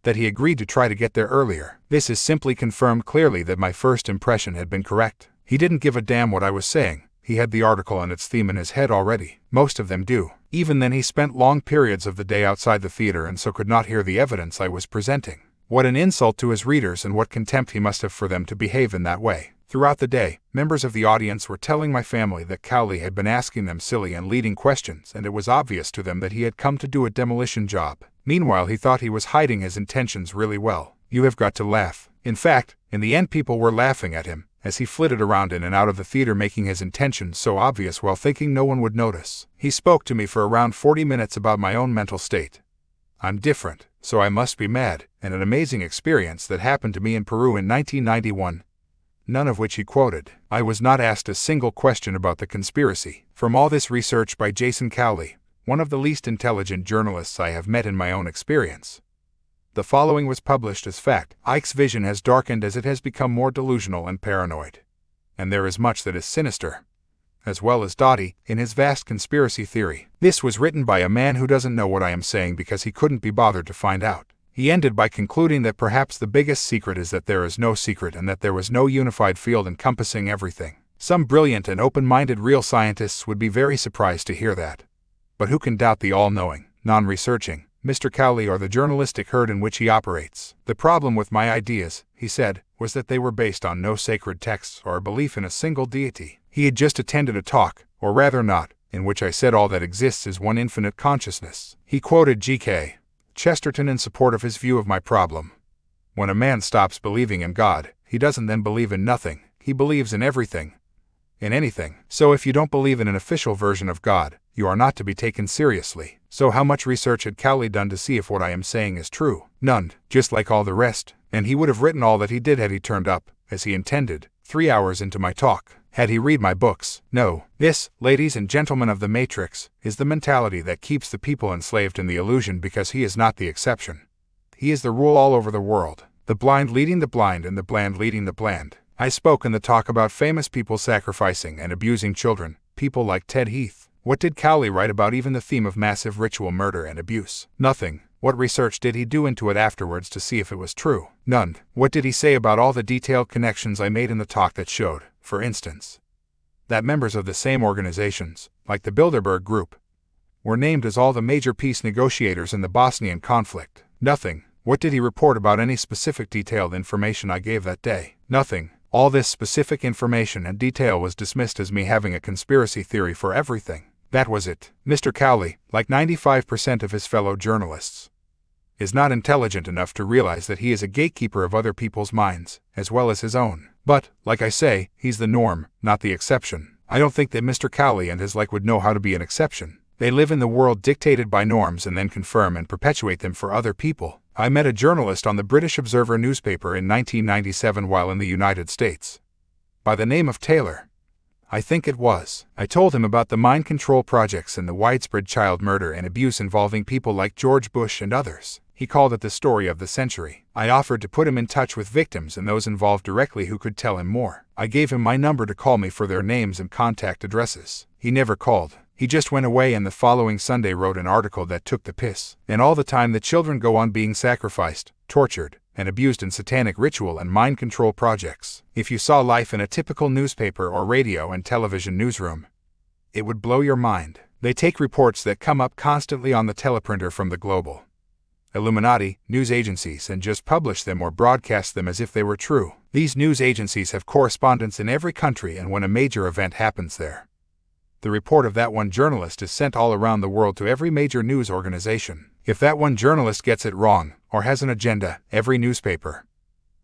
that he agreed to try to get there earlier. This has simply confirmed clearly that my first impression had been correct. He didn't give a damn what I was saying. He had the article and its theme in his head already. Most of them do. Even then he spent long periods of the day outside the theater and so could not hear the evidence I was presenting. What an insult to his readers and what contempt he must have for them to behave in that way. Throughout the day, members of the audience were telling my family that Cowley had been asking them silly and leading questions and it was obvious to them that he had come to do a demolition job. Meanwhile, he thought he was hiding his intentions really well. You have got to laugh. In fact, in the end people were laughing at him as he flitted around in and out of the theater making his intentions so obvious while thinking no one would notice. He spoke to me for around 40 minutes about my own mental state. I'm different, so I must be mad, and an amazing experience that happened to me in Peru in 1991. None of which he quoted. I was not asked a single question about the conspiracy. From all this research by Jason Cowley, one of the least intelligent journalists I have met in my own experience, the following was published as fact. Ike's vision has darkened as it has become more delusional and paranoid. And there is much that is sinister, as well as dotty, in his vast conspiracy theory. This was written by a man who doesn't know what I am saying because he couldn't be bothered to find out. He ended by concluding that perhaps the biggest secret is that there is no secret and that there was no unified field encompassing everything. Some brilliant and open-minded real scientists would be very surprised to hear that. But who can doubt the all-knowing, non-researching Mr. Cowley or the journalistic herd in which he operates? The problem with my ideas, he said, was that they were based on no sacred texts or a belief in a single deity. He had just attended a talk, or rather not, in which I said all that exists is one infinite consciousness. He quoted G.K. Chesterton in support of his view of my problem. When a man stops believing in God, he doesn't then believe in nothing. He believes in everything. In anything. So if you don't believe in an official version of God, you are not to be taken seriously. So how much research had Cowley done to see if what I am saying is true? None, just like all the rest. And he would have written all that he did had he turned up, as he intended, 3 hours into my talk. Had he read my books? No. This, ladies and gentlemen of the Matrix, is the mentality that keeps the people enslaved in the illusion because he is not the exception. He is the rule all over the world. The blind leading the blind and the bland leading the bland. I spoke in the talk about famous people sacrificing and abusing children, people like Ted Heath. What did Cowley write about even the theme of massive ritual murder and abuse? Nothing. What research did he do into it afterwards to see if it was true? None. What did he say about all the detailed connections I made in the talk that showed, for instance, that members of the same organizations, like the Bilderberg Group, were named as all the major peace negotiators in the Bosnian conflict? Nothing. What did he report about any specific detailed information I gave that day? Nothing. All this specific information and detail was dismissed as me having a conspiracy theory for everything. That was it. Mr. Cowley, like 95% of his fellow journalists, is not intelligent enough to realize that he is a gatekeeper of other people's minds, as well as his own. But, like I say, he's the norm, not the exception. I don't think that Mr. Cowley and his like would know how to be an exception. They live in the world dictated by norms and then confirm and perpetuate them for other people. I met a journalist on the British Observer newspaper in 1997 while in the United States, by the name of Taylor. I think it was. I told him about the mind control projects and the widespread child murder and abuse involving people like George Bush and others. He called it the story of the century. I offered to put him in touch with victims and those involved directly who could tell him more. I gave him my number to call me for their names and contact addresses. He never called. He just went away and the following Sunday wrote an article that took the piss. And all the time the children go on being sacrificed, tortured, and abused in satanic ritual and mind control projects. If you saw life in a typical newspaper or radio and television newsroom, it would blow your mind. They take reports that come up constantly on the teleprinter from the global Illuminati news agencies and just publish them or broadcast them as if they were true. These news agencies have correspondents in every country, and when a major event happens there, the report of that one journalist is sent all around the world to every major news organization. If that one journalist gets it wrong, or has an agenda, every newspaper,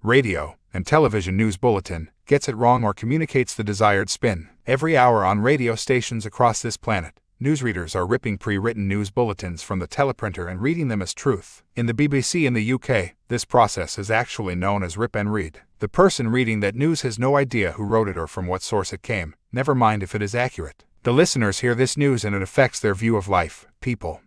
radio, and television news bulletin gets it wrong or communicates the desired spin. Every hour on radio stations across this planet, newsreaders are ripping pre-written news bulletins from the teleprinter and reading them as truth. In the BBC in the UK, this process is actually known as rip and read. The person reading that news has no idea who wrote it or from what source it came, never mind if it is accurate. The listeners hear this news and it affects their view of life, people,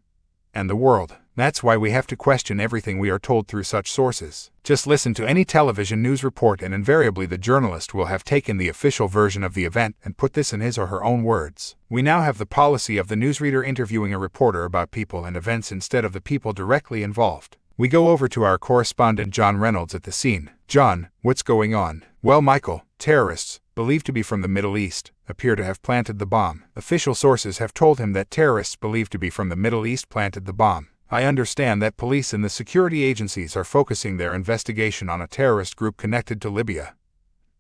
and the world. That's why we have to question everything we are told through such sources. Just listen to any television news report and invariably the journalist will have taken the official version of the event and put this in his or her own words. We now have the policy of the newsreader interviewing a reporter about people and events instead of the people directly involved. We go over to our correspondent John Reynolds at the scene. John, what's going on? Well, Michael, terrorists, believed to be from the Middle East, appear to have planted the bomb. Official sources have told him that terrorists believed to be from the Middle East planted the bomb. I understand that police and the security agencies are focusing their investigation on a terrorist group connected to Libya,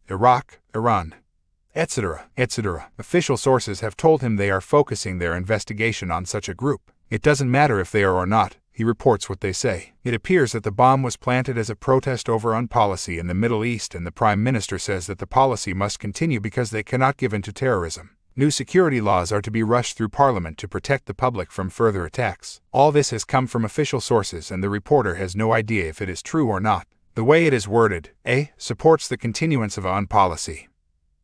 Iraq, Iran, etc., etc. Official sources have told him they are focusing their investigation on such a group. It doesn't matter if they are or not, he reports what they say. It appears that the bomb was planted as a protest over on policy in the Middle East and the Prime Minister says that the policy must continue because they cannot give in to terrorism. New security laws are to be rushed through Parliament to protect the public from further attacks. All this has come from official sources and the reporter has no idea if it is true or not. The way it is worded, A. supports the continuance of on policy,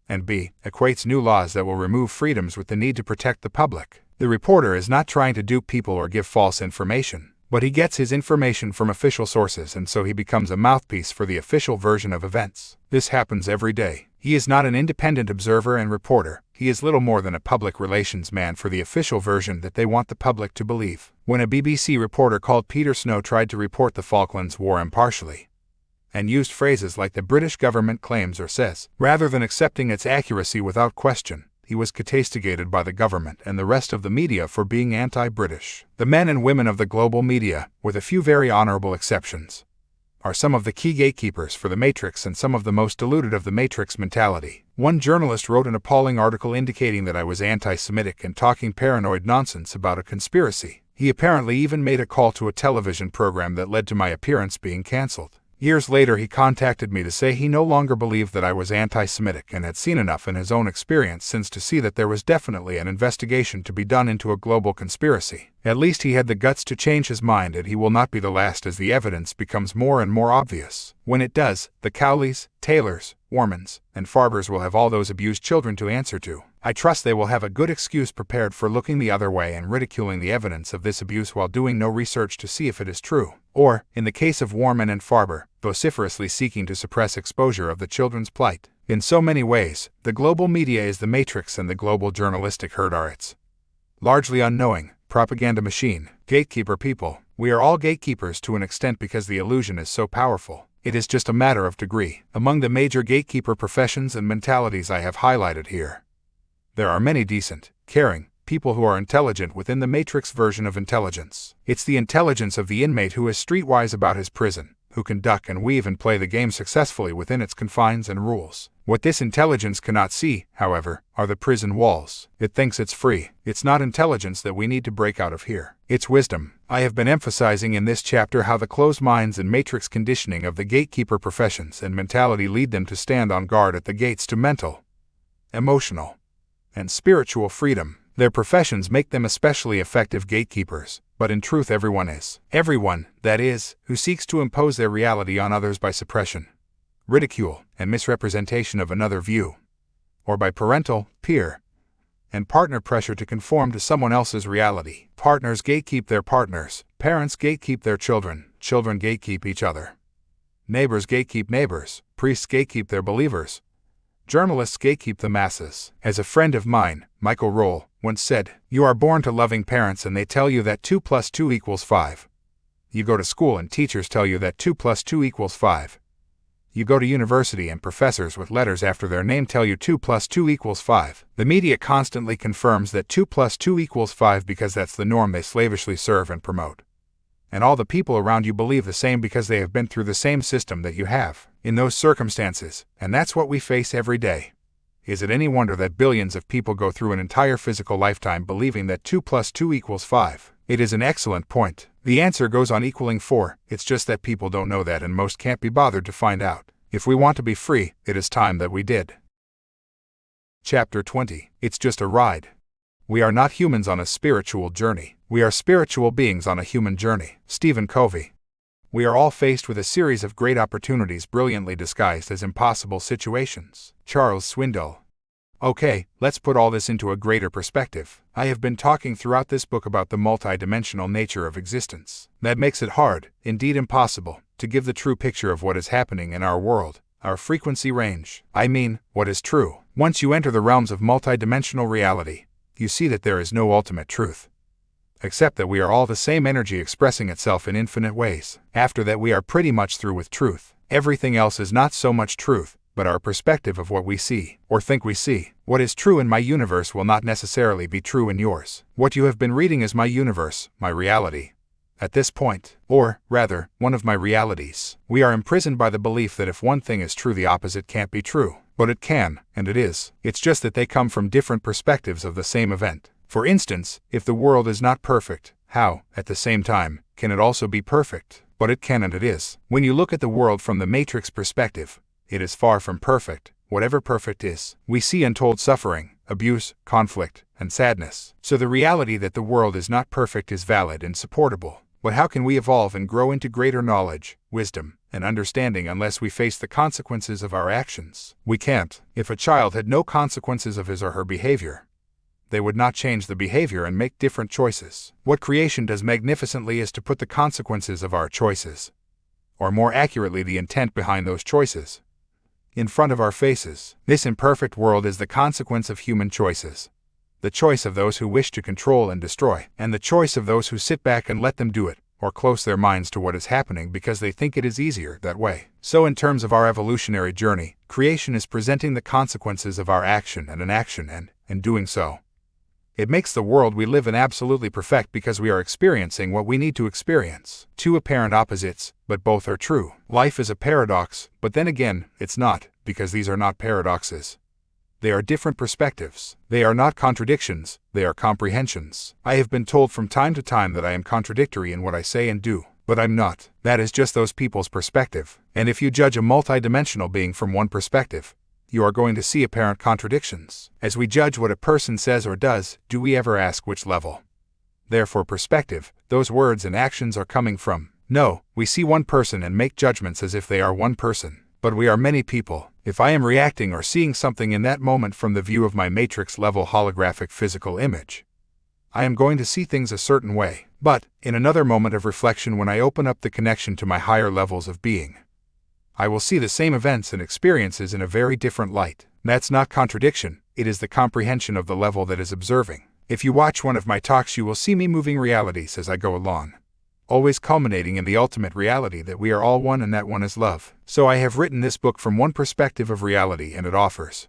and B. equates new laws that will remove freedoms with the need to protect the public. The reporter is not trying to dupe people or give false information, but he gets his information from official sources and so he becomes a mouthpiece for the official version of events. This happens every day. He is not an independent observer and reporter, he is little more than a public relations man for the official version that they want the public to believe. When a BBC reporter called Peter Snow tried to report the Falklands War impartially, and used phrases like the British government claims or says, rather than accepting its accuracy without question, he was castigated by the government and the rest of the media for being anti-British. The men and women of the global media, with a few very honorable exceptions, are some of the key gatekeepers for the Matrix and some of the most deluded of the Matrix mentality. One journalist wrote an appalling article indicating that I was anti-Semitic and talking paranoid nonsense about a conspiracy. He apparently even made a call to a television program that led to my appearance being cancelled. Years later he contacted me to say he no longer believed that I was anti-Semitic and had seen enough in his own experience since to see that there was definitely an investigation to be done into a global conspiracy. At least he had the guts to change his mind and he will not be the last as the evidence becomes more and more obvious. When it does, the Cowleys, Taylors, Warmans, and Farbers will have all those abused children to answer to. I trust they will have a good excuse prepared for looking the other way and ridiculing the evidence of this abuse while doing no research to see if it is true. Or, in the case of Warman and Farber, vociferously seeking to suppress exposure of the children's plight. In so many ways, the global media is the Matrix and the global journalistic herd are its largely unknowing propaganda machine. Gatekeeper people, we are all gatekeepers to an extent because the illusion is so powerful. It is just a matter of degree. Among the major gatekeeper professions and mentalities I have highlighted here, there are many decent, caring people who are intelligent within the Matrix version of intelligence. It's the intelligence of the inmate who is streetwise about his prison, who can duck and weave and play the game successfully within its confines and rules. What this intelligence cannot see, however, are the prison walls. It thinks it's free. It's not intelligence that we need to break out of here. It's wisdom. I have been emphasizing in this chapter how the closed minds and matrix conditioning of the gatekeeper professions and mentality lead them to stand on guard at the gates to mental, emotional, and spiritual freedom. Their professions make them especially effective gatekeepers, but in truth everyone is. Everyone, that is, who seeks to impose their reality on others by suppression, ridicule, and misrepresentation of another view, or by parental, peer, and partner pressure to conform to someone else's reality. Partners gatekeep their partners, parents gatekeep their children, children gatekeep each other, neighbors gatekeep neighbors, priests gatekeep their believers, journalists gatekeep the masses. As a friend of mine, Michael Roll, once said, "You are born to loving parents and they tell you that 2 + 2 = 5. You go to school and teachers tell you that 2 + 2 = 5. You go to university and professors with letters after their name tell you 2 + 2 = 5. The media constantly confirms that 2 + 2 = 5 because that's the norm they slavishly serve and promote. And all the people around you believe the same because they have been through the same system that you have. In those circumstances, and that's what we face every day, is it any wonder that billions of people go through an entire physical lifetime believing that 2 + 2 = 5? It is an excellent point. The answer goes on equaling 4, it's just that people don't know that and most can't be bothered to find out. If we want to be free, it is time that we did. Chapter 20. It's just a ride. We are not humans on a spiritual journey. We are spiritual beings on a human journey. Stephen Covey. We are all faced with a series of great opportunities brilliantly disguised as impossible situations. Charles Swindoll. Okay, let's put all this into a greater perspective. I have been talking throughout this book about the multidimensional nature of existence. That makes it hard, indeed impossible, to give the true picture of what is happening in our world, our frequency range. I mean, what is true. Once you enter the realms of multidimensional reality, you see that there is no ultimate truth, except that we are all the same energy expressing itself in infinite ways. After that, we are pretty much through with truth. Everything else is not so much truth, but our perspective of what we see, or think we see. What is true in my universe will not necessarily be true in yours. What you have been reading is my universe, my reality. At this point, or, rather, one of my realities, we are imprisoned by the belief that if one thing is true, the opposite can't be true. But it can, and it is. It's just that they come from different perspectives of the same event. For instance, if the world is not perfect, how, at the same time, can it also be perfect? But it can and it is. When you look at the world from the Matrix perspective, it is far from perfect, whatever perfect is. We see untold suffering, abuse, conflict, and sadness. So the reality that the world is not perfect is valid and supportable. But how can we evolve and grow into greater knowledge, wisdom, and understanding unless we face the consequences of our actions? We can't. If a child had no consequences of his or her behavior, they would not change the behavior and make different choices. What creation does magnificently is to put the consequences of our choices, or more accurately the intent behind those choices, in front of our faces. This imperfect world is the consequence of human choices. The choice of those who wish to control and destroy, and the choice of those who sit back and let them do it, or close their minds to what is happening because they think it is easier that way. So in terms of our evolutionary journey, creation is presenting the consequences of our action and inaction, and, in doing so, it makes the world we live in absolutely perfect because we are experiencing what we need to experience. Two apparent opposites, but both are true. Life is a paradox, but then again, it's not, because these are not paradoxes. They are different perspectives. They are not contradictions, they are comprehensions. I have been told from time to time that I am contradictory in what I say and do, but I'm not. That is just those people's perspective. And if you judge a multidimensional being from one perspective, you are going to see apparent contradictions. As we judge what a person says or does, do we ever ask which level, therefore perspective, those words and actions are coming from? No, we see one person and make judgments as if they are one person. But we are many people. If I am reacting or seeing something in that moment from the view of my matrix-level holographic physical image, I am going to see things a certain way. But, in another moment of reflection, when I open up the connection to my higher levels of being, I will see the same events and experiences in a very different light. That's not contradiction, it is the comprehension of the level that is observing. If you watch one of my talks, you will see me moving realities as I go along, always culminating in the ultimate reality that we are all one and that one is love. So I have written this book from one perspective of reality, and it offers,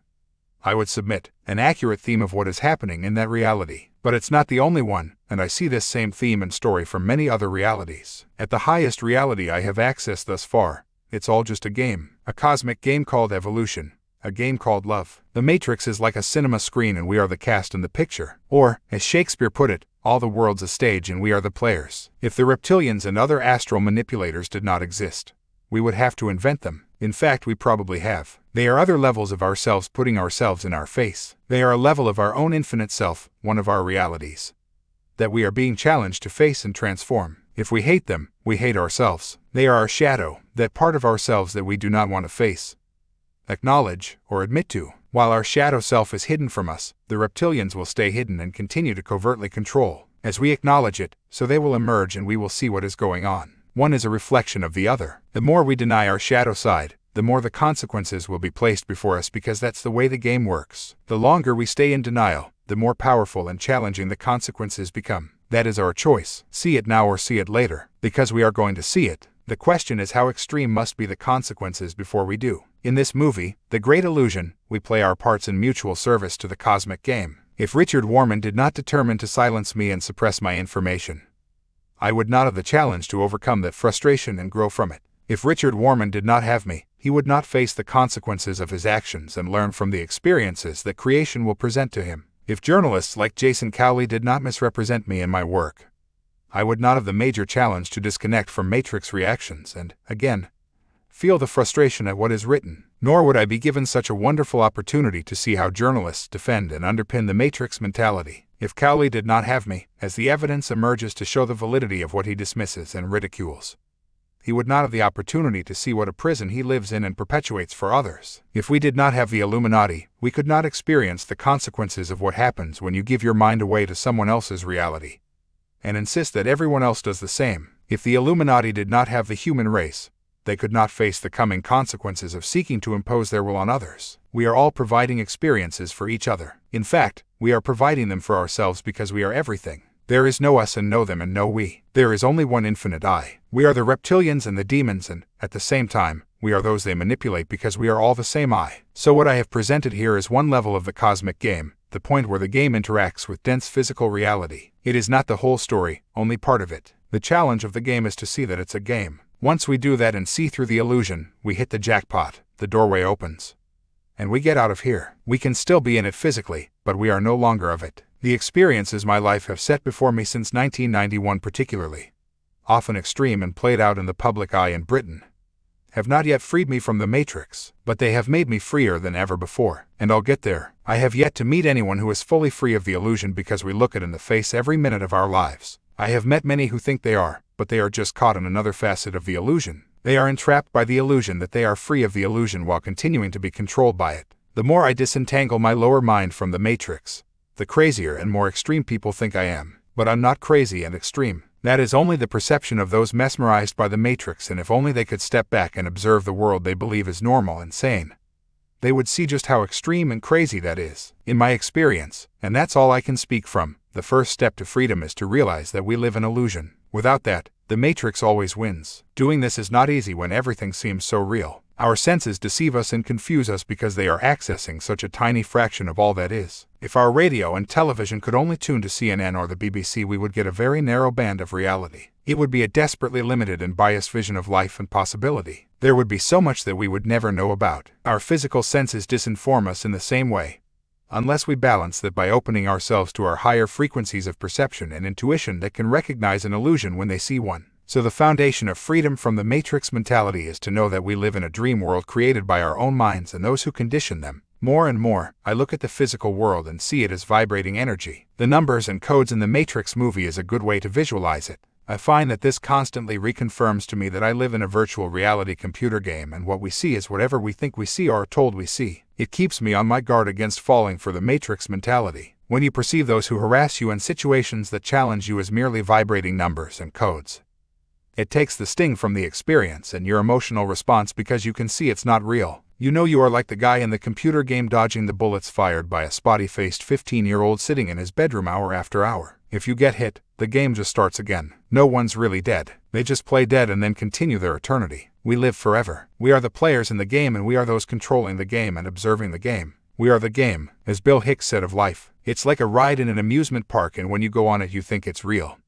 I would submit, an accurate theme of what is happening in that reality. But it's not the only one, and I see this same theme and story from many other realities. At the highest reality I have accessed thus far, it's all just a game, a cosmic game called evolution, a game called love. The Matrix is like a cinema screen and we are the cast in the picture. Or, as Shakespeare put it, all the world's a stage and we are the players. If the reptilians and other astral manipulators did not exist, we would have to invent them. In fact, we probably have. They are other levels of ourselves putting ourselves in our face. They are a level of our own infinite self, one of our realities, that we are being challenged to face and transform. If we hate them, we hate ourselves. They are our shadow, that part of ourselves that we do not want to face, acknowledge, or admit to. While our shadow self is hidden from us, the reptilians will stay hidden and continue to covertly control. As we acknowledge it, so they will emerge and we will see what is going on. One is a reflection of the other. The more we deny our shadow side, the more the consequences will be placed before us because that's the way the game works. The longer we stay in denial, the more powerful and challenging the consequences become. That is our choice. See it now or see it later. Because we are going to see it. The question is how extreme must be the consequences before we do. In this movie, The Great Illusion, we play our parts in mutual service to the cosmic game. If Richard Warman did not determine to silence me and suppress my information, I would not have the challenge to overcome that frustration and grow from it. If Richard Warman did not have me, he would not face the consequences of his actions and learn from the experiences that creation will present to him. If journalists like Jason Cowley did not misrepresent me in my work, I would not have the major challenge to disconnect from matrix reactions and, again, feel the frustration at what is written. Nor would I be given such a wonderful opportunity to see how journalists defend and underpin the matrix mentality. If Cowley did not have me, as the evidence emerges to show the validity of what he dismisses and ridicules, he would not have the opportunity to see what a prison he lives in and perpetuates for others. If we did not have the Illuminati, we could not experience the consequences of what happens when you give your mind away to someone else's reality and insist that everyone else does the same. If the Illuminati did not have the human race, they could not face the coming consequences of seeking to impose their will on others. We are all providing experiences for each other. In fact, we are providing them for ourselves because we are everything. There is no us and no them and no we. There is only one infinite I. We are the reptilians and the demons and, at the same time, we are those they manipulate because we are all the same I. So what I have presented here is one level of the cosmic game, the point where the game interacts with dense physical reality. It is not the whole story, only part of it. The challenge of the game is to see that it's a game. Once we do that and see through the illusion, we hit the jackpot, the doorway opens, and we get out of here. We can still be in it physically, but we are no longer of it. The experiences my life have set before me since 1991 particularly, often extreme and played out in the public eye in Britain, have not yet freed me from the matrix, but they have made me freer than ever before, and I'll get there. I have yet to meet anyone who is fully free of the illusion because we look it in the face every minute of our lives. I have met many who think they are, but they are just caught in another facet of the illusion. They are entrapped by the illusion that they are free of the illusion while continuing to be controlled by it. The more I disentangle my lower mind from the matrix, the crazier and more extreme people think I am. But I'm not crazy and extreme. That is only the perception of those mesmerized by the matrix, and if only they could step back and observe the world they believe is normal and sane, they would see just how extreme and crazy that is. In my experience, and that's all I can speak from, the first step to freedom is to realize that we live in illusion. Without that, the matrix always wins. Doing this is not easy when everything seems so real. Our senses deceive us and confuse us because they are accessing such a tiny fraction of all that is. If our radio and television could only tune to CNN or the BBC, we would get a very narrow band of reality. It would be a desperately limited and biased vision of life and possibility. There would be so much that we would never know about. Our physical senses disinform us in the same way, unless we balance that by opening ourselves to our higher frequencies of perception and intuition that can recognize an illusion when they see one. So the foundation of freedom from the matrix mentality is to know that we live in a dream world created by our own minds and those who condition them. More and more, I look at the physical world and see it as vibrating energy. The numbers and codes in the Matrix movie is a good way to visualize it. I find that this constantly reconfirms to me that I live in a virtual reality computer game, and what we see is whatever we think we see or are told we see. It keeps me on my guard against falling for the matrix mentality. When you perceive those who harass you in situations that challenge you as merely vibrating numbers and codes, it takes the sting from the experience and your emotional response because you can see it's not real. You know you are like the guy in the computer game dodging the bullets fired by a spotty-faced 15-year-old sitting in his bedroom hour after hour. If you get hit, the game just starts again. No one's really dead. They just play dead and then continue their eternity. We live forever. We are the players in the game and we are those controlling the game and observing the game. We are the game, as Bill Hicks said of life. It's like a ride in an amusement park, and when you go on it you think it's real,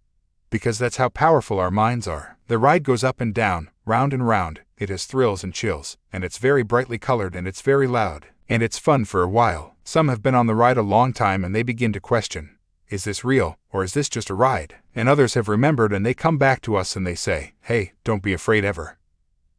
because that's how powerful our minds are. The ride goes up and down, round and round, it has thrills and chills, and it's very brightly colored and it's very loud, and it's fun for a while. Some have been on the ride a long time and they begin to question, is this real, or is this just a ride? And others have remembered and they come back to us and they say, hey, don't be afraid ever,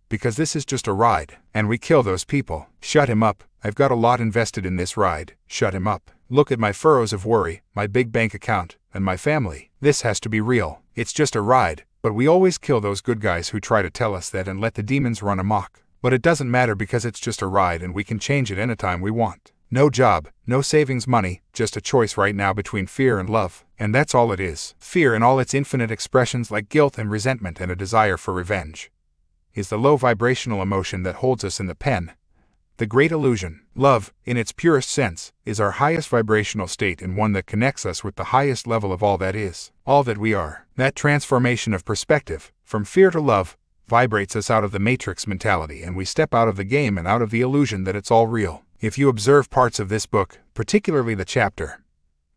because this is just a ride. And we kill those people. Shut him up, I've got a lot invested in this ride. Shut him up. Look at my furrows of worry, my big bank account, and my family. This has to be real. It's just a ride. But we always kill those good guys who try to tell us that and let the demons run amok. But it doesn't matter because it's just a ride and we can change it anytime we want. No job, no savings money, just a choice right now between fear and love. And that's all it is. Fear in all its infinite expressions like guilt and resentment and a desire for revenge is the low vibrational emotion that holds us in the pen. The great illusion, love, in its purest sense, is our highest vibrational state and one that connects us with the highest level of all that is, all that we are. That transformation of perspective, from fear to love, vibrates us out of the matrix mentality and we step out of the game and out of the illusion that it's all real. If you observe parts of this book, particularly the chapter,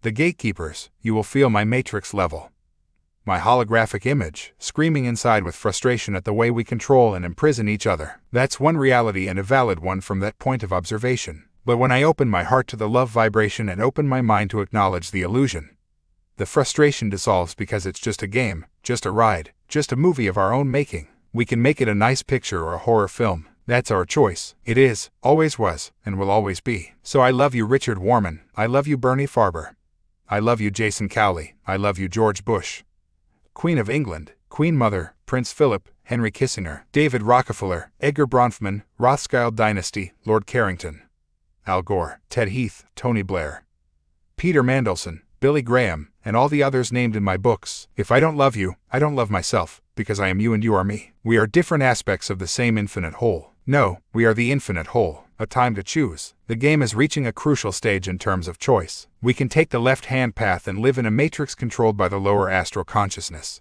The Gatekeepers, you will feel my matrix level, my holographic image, screaming inside with frustration at the way we control and imprison each other. That's one reality and a valid one from that point of observation. But when I open my heart to the love vibration and open my mind to acknowledge the illusion, the frustration dissolves because it's just a game, just a ride, just a movie of our own making. We can make it a nice picture or a horror film. That's our choice. It is, always was, and will always be. So I love you, Richard Warman. I love you, Bernie Farber. I love you Jason Cowley, I love you George Bush. Queen of England, Queen Mother, Prince Philip, Henry Kissinger, David Rockefeller, Edgar Bronfman, Rothschild Dynasty, Lord Carrington, Al Gore, Ted Heath, Tony Blair, Peter Mandelson, Billy Graham, and all the others named in my books. If I don't love you, I don't love myself, because I am you and you are me. We are different aspects of the same infinite whole. No, we are the infinite whole. A time to choose. The game is reaching a crucial stage in terms of choice. We can take the left-hand path and live in a matrix controlled by the lower astral consciousness.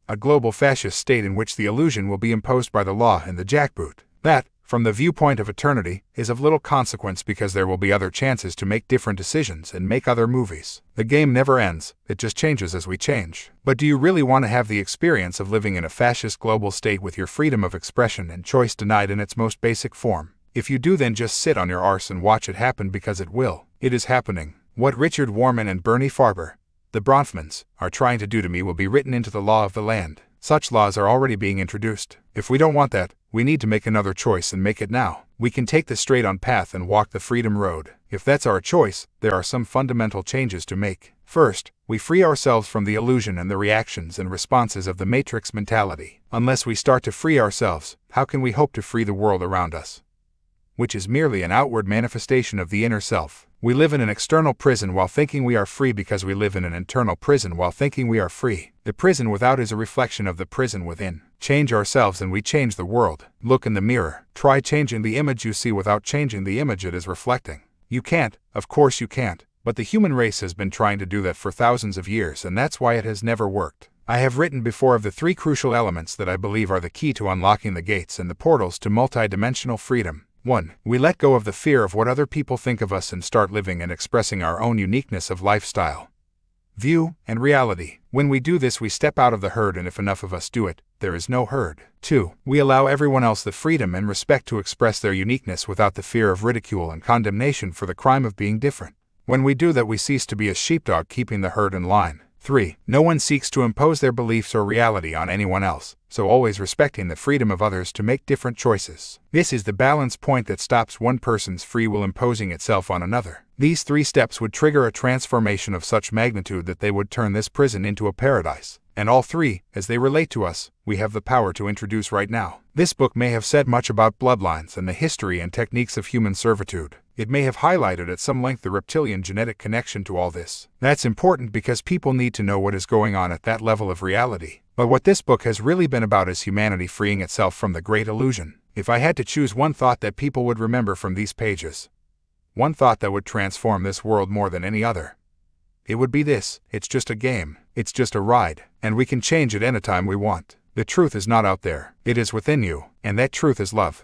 A global fascist state in which the illusion will be imposed by the law and the jackboot. That, from the viewpoint of eternity, is of little consequence because there will be other chances to make different decisions and make other movies. The game never ends, it just changes as we change. But do you really want to have the experience of living in a fascist global state with your freedom of expression and choice denied in its most basic form? If you do, then just sit on your arse and watch it happen, because it will. It is happening. What Richard Warman and Bernie Farber, the Bronfmans, are trying to do to me will be written into the law of the land. Such laws are already being introduced. If we don't want that, we need to make another choice and make it now. We can take the straight-on path and walk the freedom road. If that's our choice, there are some fundamental changes to make. First, we free ourselves from the illusion and the reactions and responses of the matrix mentality. Unless we start to free ourselves, how can we hope to free the world around us, which is merely an outward manifestation of the inner self? We live in an external prison while thinking we are free because we live in an internal prison while thinking we are free. The prison without is a reflection of the prison within. Change ourselves and we change the world. Look in the mirror. Try changing the image you see without changing the image it is reflecting. You can't, of course you can't, but the human race has been trying to do that for thousands of years, and that's why it has never worked. I have written before of the 3 crucial elements that I believe are the key to unlocking the gates and the portals to multidimensional freedom. 1. We let go of the fear of what other people think of us and start living and expressing our own uniqueness of lifestyle, view, and reality. When we do this, we step out of the herd, and if enough of us do it, there is no herd. 2. We allow everyone else the freedom and respect to express their uniqueness without the fear of ridicule and condemnation for the crime of being different. When we do that, we cease to be a sheepdog keeping the herd in line. 3. No one seeks to impose their beliefs or reality on anyone else, so always respecting the freedom of others to make different choices. This is the balance point that stops one person's free will imposing itself on another. These 3 steps would trigger a transformation of such magnitude that they would turn this prison into a paradise. And all 3, as they relate to us, we have the power to introduce right now. This book may have said much about bloodlines and the history and techniques of human servitude. It may have highlighted at some length the reptilian genetic connection to all this. That's important because people need to know what is going on at that level of reality. But what this book has really been about is humanity freeing itself from the great illusion. If I had to choose one thought that people would remember from these pages, one thought that would transform this world more than any other, it would be this: it's just a game, it's just a ride, and we can change it anytime we want. The truth is not out there, it is within you, and that truth is love.